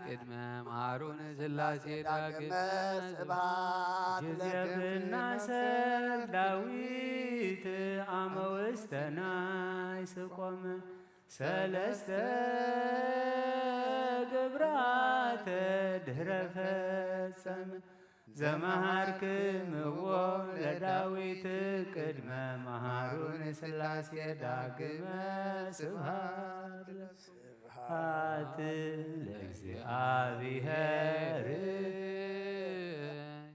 J: ቅድመ መሃሩን ሥላሴ ዳግመ ስብሐት
C: ጊዜፍና ሰር ዳዊት ዓመ ውስተ ናስ ቆመ ሰለስተ ግብራተ ድህረ ፈጸመ ዘመሃርክምዎ ለዳዊት ቅድመ መሃሩን ሥላሴ ዳግመ ስብሐት ለእግዚአብሔር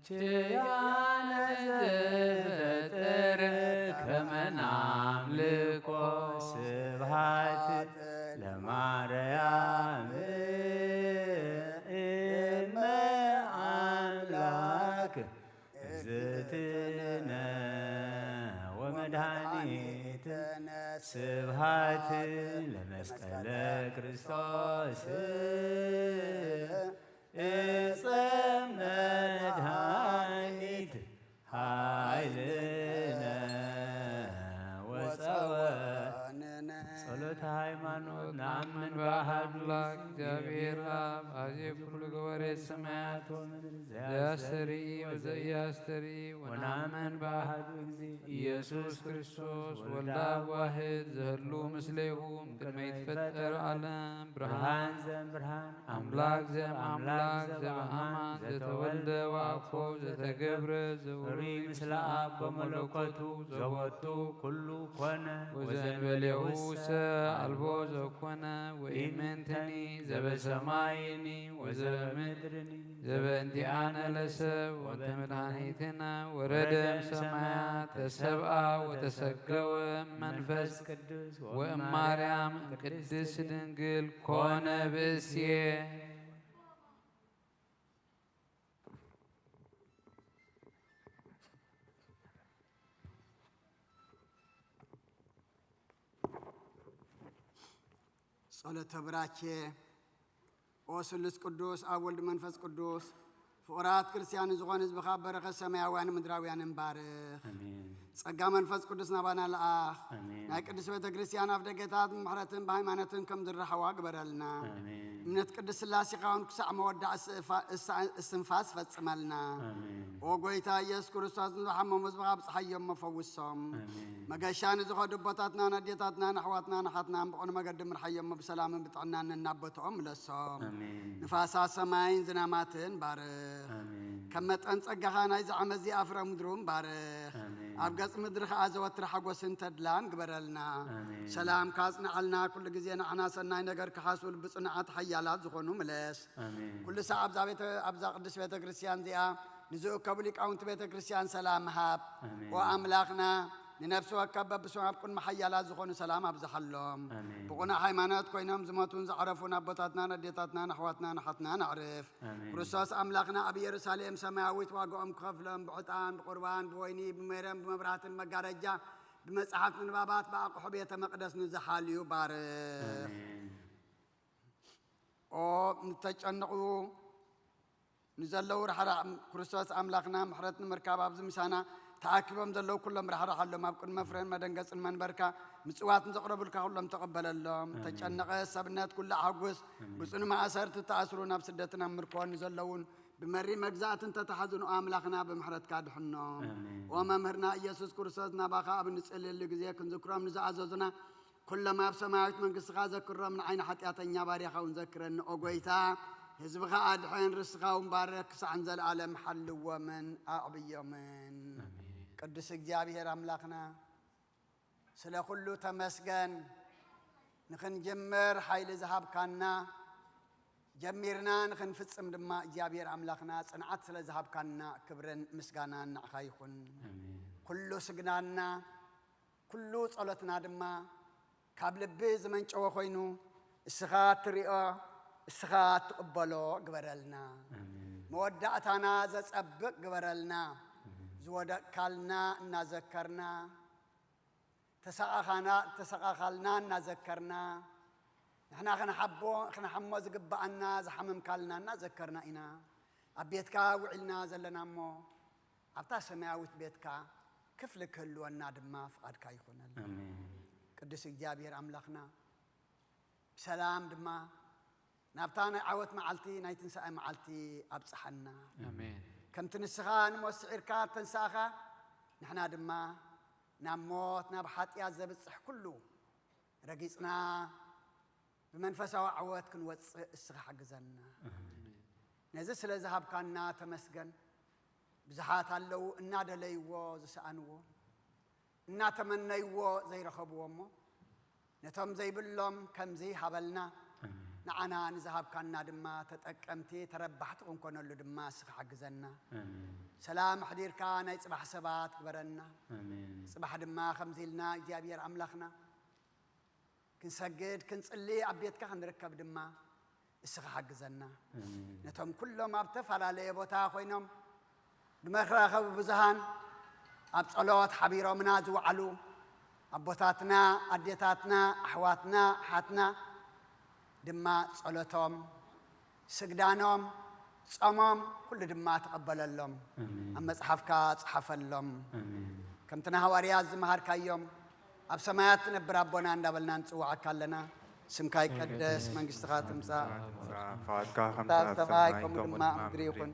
C: ችያነ ዘፈጠረ ከመ ናምልኮ ስብሐት ለማርያም እመ አምላክ እግዝእትነ ወመድኃኒትነ ስብሐት ለመስቀለ ክርስቶስ ዕፀ መድኃኒት ኃይልነ ወፀወንነ ጸሎተ ሃይማኖት ነአምን በአሐዱ
T: እግዚአብሔር አብ አዜብ ኩሉ ገበሬ ሰማያት ወምድር ዘያስተሪ ወዘያስተሪ ወነአምን በአሐዱ ኢየሱስ ክርስቶስ ወልደ ዋሕድ ዘህሉ ምስሌሁ ቅድመ ይትፈጠር ዓለም ብርሃን ዘእምብርሃን አምላክ ዘእምአምላክ ዘበአማን ዘተወልደ ወአኮ ዘተገብረ ዘውሪ ምስለ አብ በመለኮቱ ዘወቱ ኩሉ ኮነ ወዘእንበሌሁሰ አልቦ ዘኮነ ወኢምንትኒ ዘበሰማይኒ ወዘበምድርኒ ዘበእንቲአነ ለሰብ ወተመድኃኒትነ ወረደ እምሰማያት ተሰብአ ወተሰገወ መንፈስ ቅዱስ ወእማርያም ቅድስት ድንግል ኮነ ብእስየ
L: ጸሎተ ብራኬ ኦ ስሉስ ቅዱስ አብ ወልድ መንፈስ ቅዱስ ፍቁራት ክርስቲያን ዝኾን ህዝብኻ በረኸት ሰማያውያን ምድራውያን ባርኽ ጸጋ መንፈስ ቅዱስ ናባና ለኣኽ ናይ ቅዱስ ቤተ ክርስቲያን ኣፍ ደገታት ምሕረትን ብሃይማኖትን ከም ዝረሓዋ ግበረልና እምነት ቅዱስ ስላሴ ኻውን ክሳዕ መወዳእ እስትንፋስ ፈጽመልና ኦ ጎይታ ኢየሱስ ክርስቶስ ንዝሓመሙ ህዝብኻ ብፅሓዮም መፈውሶም መገሻ ንዝኸዱ ቦታትና ነዴታትና ኣሕዋትና ናሓትና ብቑኑ መገዲ ምርሓዮም ብሰላምን ብጥዕናን እናበትኦም ምለሶም ንፋሳት ሰማይን ዝናማትን ባርኽ ከም መጠን ጸጋኻ ናይ ዝዓመት እዚ ኣፍረ ምድሩን ባርኽ ኣብ ገጽ ምድሪ ከዓ ዘወትር ሓጎስን ተድላን ግበረልና ሰላም ካጽንዓልና ኩሉ ግዜ ንዓና ሰናይ ነገር ክሓስቡ ብጽኑዓት ሓያላት ዝኾኑ ምለስ ኩሉ ሰዓብ ኣብዛ ቅዱስ ቤተ ክርስቲያን እዚኣ ንዝእከቡ ሊቃውንቲ ቤተ ክርስቲያን ሰላም ሃብ ወኣምላኽና ንነፍሲ ወከፍ በብስም ኣብ ቅድሚ ሓያላት ዝኾኑ ሰላም ኣብዝሓሎም ብቑኑዕ ሃይማኖት ኮይኖም ዝሞቱን ዝዓረፉን ኣቦታትና ነዴታትና ኣሕዋትና ናሓትና ነዕርፍ ክርስቶስ ኣምላኽና ኣብ ኢየሩሳሌም ሰማያዊት ዋግኦም ክኸፍሎም ብዕጣን ብቁርባን ብወይኒ ብሜረን ብመብራህትን መጋረጃ ብመጽሓፍ ምንባባት ብኣቕሑ ቤተ መቕደስ ንዝሓልዩ ባርኽ ኦ ንተጨንቑ ንዘለዉ ራሕራ ክርስቶስ ኣምላኽና ምሕረት ንምርካብ ኣብዚ ምሳና ተኣኪቦም ዘለዉ ኩሎም ራሕራሓሎም ኣብ ቅድመ ፍረን መደንገፅን መንበርካ ምጽዋትን ዘቕረቡልካ ኩሎም ተቐበለሎም ተጨነቐ ሰብነት ኩሉ ሓጉስ ብጽኑ ማእሰርቲ ተኣስሩ ናብ ስደትን ኣብ ምርኮን ዘለውን ብመሪ መግዛእትን ተተሓዝኑ ኣምላኽና ብምሕረትካ ድሕኖም ኦ መምህርና ኢየሱስ ክርስቶስ ናባኻ ኣብ ንጽልየሉ ግዜ ክንዝክሮም ንዝኣዘዙና ኩሎም ኣብ ሰማያዊት መንግስትኻ ዘክሮም ንዓይኒ ሓጢኣተኛ ባርያኻ እውን ዘክረኒ ኦ ጎይታ ህዝብኻ ኣድሕን ርስኻ እውን ባርኽ ክሳዕን ዘለዓለም ሓልዎምን ኣዕብዮምን ቅዱስ እግዚአብሔር አምላክና ስለ ሁሉ ተመስገን ንኽንጀምር ኃይል ዝሃብካና ጀሚርና ንኽንፍጽም ድማ እግዚአብሔር አምላክና ጽንዓት ስለ ዝሃብካና ክብርን ምስጋና ንዕኻ ይኹን ኩሉ ስግናና ኩሉ ጸሎትና ድማ ካብ ልቢ ዝመንጨወ ኮይኑ እስኻ ትሪኦ እስኻ ትቕበሎ ግበረልና መወዳእታና ዘጸብቅ ግበረልና ዝወደቅካልና እናዘከርና ተሰቃኻልና እናዘከርና ንሕና ክነሓሞ ዝግባአና ዝሓመምካልና እናዘከርና ኢና ኣብ ቤትካ ውዒልና ዘለና እሞ ኣብታ ሰማያዊት ቤትካ ክፍሊ ክህልወና ድማ ፍቓድካ ይኹነል ቅዱስ እግዚአብሔር ኣምላኽና ብሰላም ድማ ናብታ ናይ ዓወት መዓልቲ ናይ ትንሣኤ መዓልቲ ኣብፅሓና ከምቲ ንስኻ ንሞስዒርካ ተንሳእኻ ንሕና ድማ ናብ ሞት ናብ ሓጢኣት ዘብፅሕ ኩሉ ረጊፅና بمنفسه عوات كنوص اسخ حجزنا نزل سلا ذهب كنا تمسجن بزحات الله النادى ليوا زسأنوا النا تمنيوا زي رخبوا مو نتم زي بلهم كم زي حبلنا نعنا نذهب كنا دما تتأكمتي تربحت ونكون له دما اسخ حجزنا سلام حدير كان يصبح سبات كبرنا صباح دما خمزيلنا جابير أملاخنا كنسجد كنصلي عبيتك خنركب دما اسخ حجزنا نتهم كلهم ابتفل على بوتا خوينهم بمخراخب بزهان ابصلوت حبيرو منازو علو ابوتاتنا اديتاتنا احواتنا حاتنا دما صلوتهم سجدانهم صمم كل دما تقبل لهم اما صحفك صحف لهم كم تنهواريا زمهار كايوم اب سمايات نبر ابونا اندبلنا نصوعك لنا سمكاي قدس منغستك تمصا
B: فاتكا
L: خمسة سمايكم دما غريكم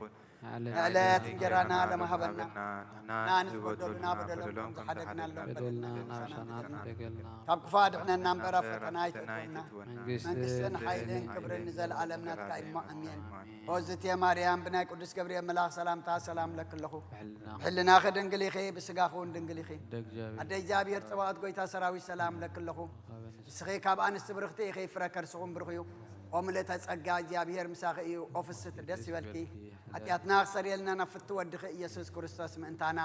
L: علات انجرانا لما هبلنا نان بدلنا بدلهم حدقنا
T: بدلنا عشان تقلنا
L: كم كفاد احنا نمبر فتنا يتنا منغستن حيلين كبر نزل عالمنا كايما امين وزت يا مريم بنا قدس جبريل ملاك سلامتا سلام لك لخو حلنا خدنجلي خي بسغاخون دنجلي خي ادي جابير صوات قويتا سراوي سلام لك لخو سخي كاب انس برختي خي فركر سقوم برخيو وملتا ጸጋ جابير مساخيو اوفيس تدس يبلكي حتياتنا خسريلنا نفت ودخ ኢየሱስ ክርስቶስ ምእንታና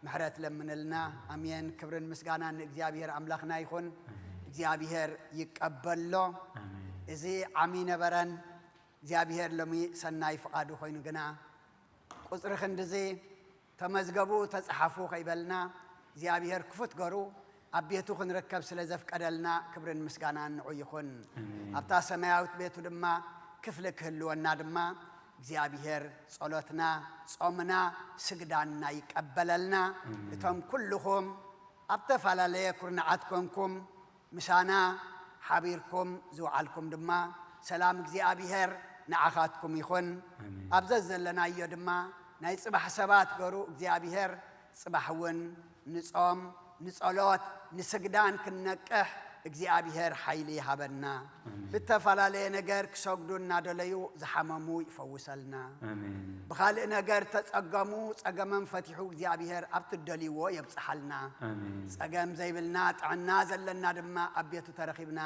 L: ምሕረት ለምንልና አሜን ክብርን ምስጋናን እግዚአብሔር አምላክና ይሁን እግዚአብሔር ይቀበሎ እዚ አሚን በረን እግዚአብሔር ለሚ ሰናይ ፍቃዱ ኮይኑ ግና ቁጽሪ ክንድዚ ተመዝገቡ ተጻሐፉ ከይበልና እግዚአብሔር ክፉት ገሩ አቤቱ ክንረከብ ስለዘፍቀደልና ክብርን ምስጋናን ይሁን አብታ ሰማያዊት ቤቱ ድማ ክፍል ክህልወና ድማ እግዚአብሔር ጸሎትና ጾምና ስግዳና ይቀበለልና እቶም ኩልኩም አብተፈላለየ ኩርናዓትኮንኩም ምሳና ሓቢርኩም ዝውዓልኩም ድማ ሰላም እግዚአብሔር ንዓኻትኩም ይኹን ኣብዘ ዘለናዮ ድማ ናይ ጽባሕ ሰባት ገሩ እግዚአብሔር ጽባሕውን ንጾም ንጸሎት ንስግዳን ክንነቅሕ እግዚአብሔር ኃይል ይሃበና በተፈላለየ ነገር ክሰግዱና ደለዩ ዝሐመሙ ይፈውሰልና በኻልእ ነገር ተጸገሙ ጸገመን ፈቲሑ እግዚአብሔር ኣብትደልይዎ የብጽሐልና ጸገም ዘይብልና ጥዕና ዘለና ድማ ኣቤቱ ተረኺብና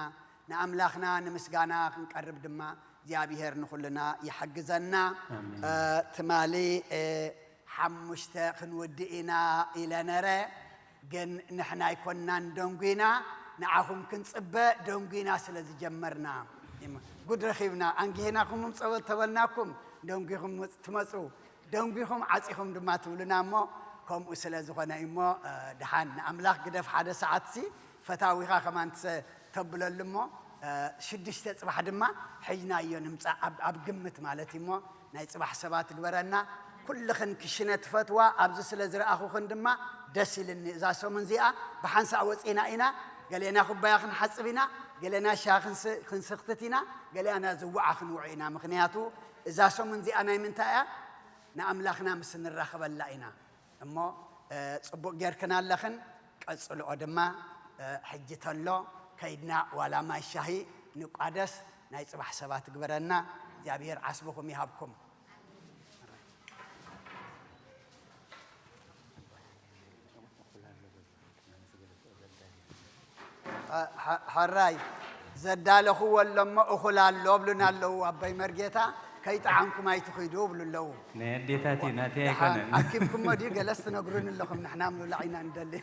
L: ንኣምላኽና ንምስጋና ክንቀርብ ድማ እግዚአብሔር ንኹልና ይሐግዘና ትማሊ ሓሙሽተ ክንውድኢና ኢለነረ ግን ንሕና ይኮናን ደንጉና نعهم كنصبة دونجينا سلذ جمرنا قد رخيبنا أنجيناكم مصور تبلناكم دونجيهم تمسو دونجيهم عزيهم دماتو لنا مو كم أسلذ خنا إمو دهان أملاك قدف حدا ساعتي فتاويها كمان تبل لمو شدشت صباح دما حينا ينمص أبجمت مالتي مو نايت صباح سبات قبرنا كل خن كشنة فتوى أبز سلذ أخو خندما دسيل إذا سومن زيا بحنس أوصينا إنا قالنا خبايا خن حسبنا قالنا شاخن خنسختتنا قالنا زوع خن وعينا مخنياتو إذا سومن زي أنا منتايا نأملاخنا مسن الرخب اللعينا أما صبوا جركنا لخن قصلوا أدمى حجة الله كيدنا ولا ما الشهي نقادس نايصبح سبات قبرنا جابير عصبكم يهابكم حراي زداله هو لما أخلال لوبلنا اللو أبي مرجتا كيت عنكم أي تخيدوا بلو
C: ناديتاتي ناتي كنا
L: أكيدكم ما دي جلست نقولن لكم نحن عملوا لعينا ندلي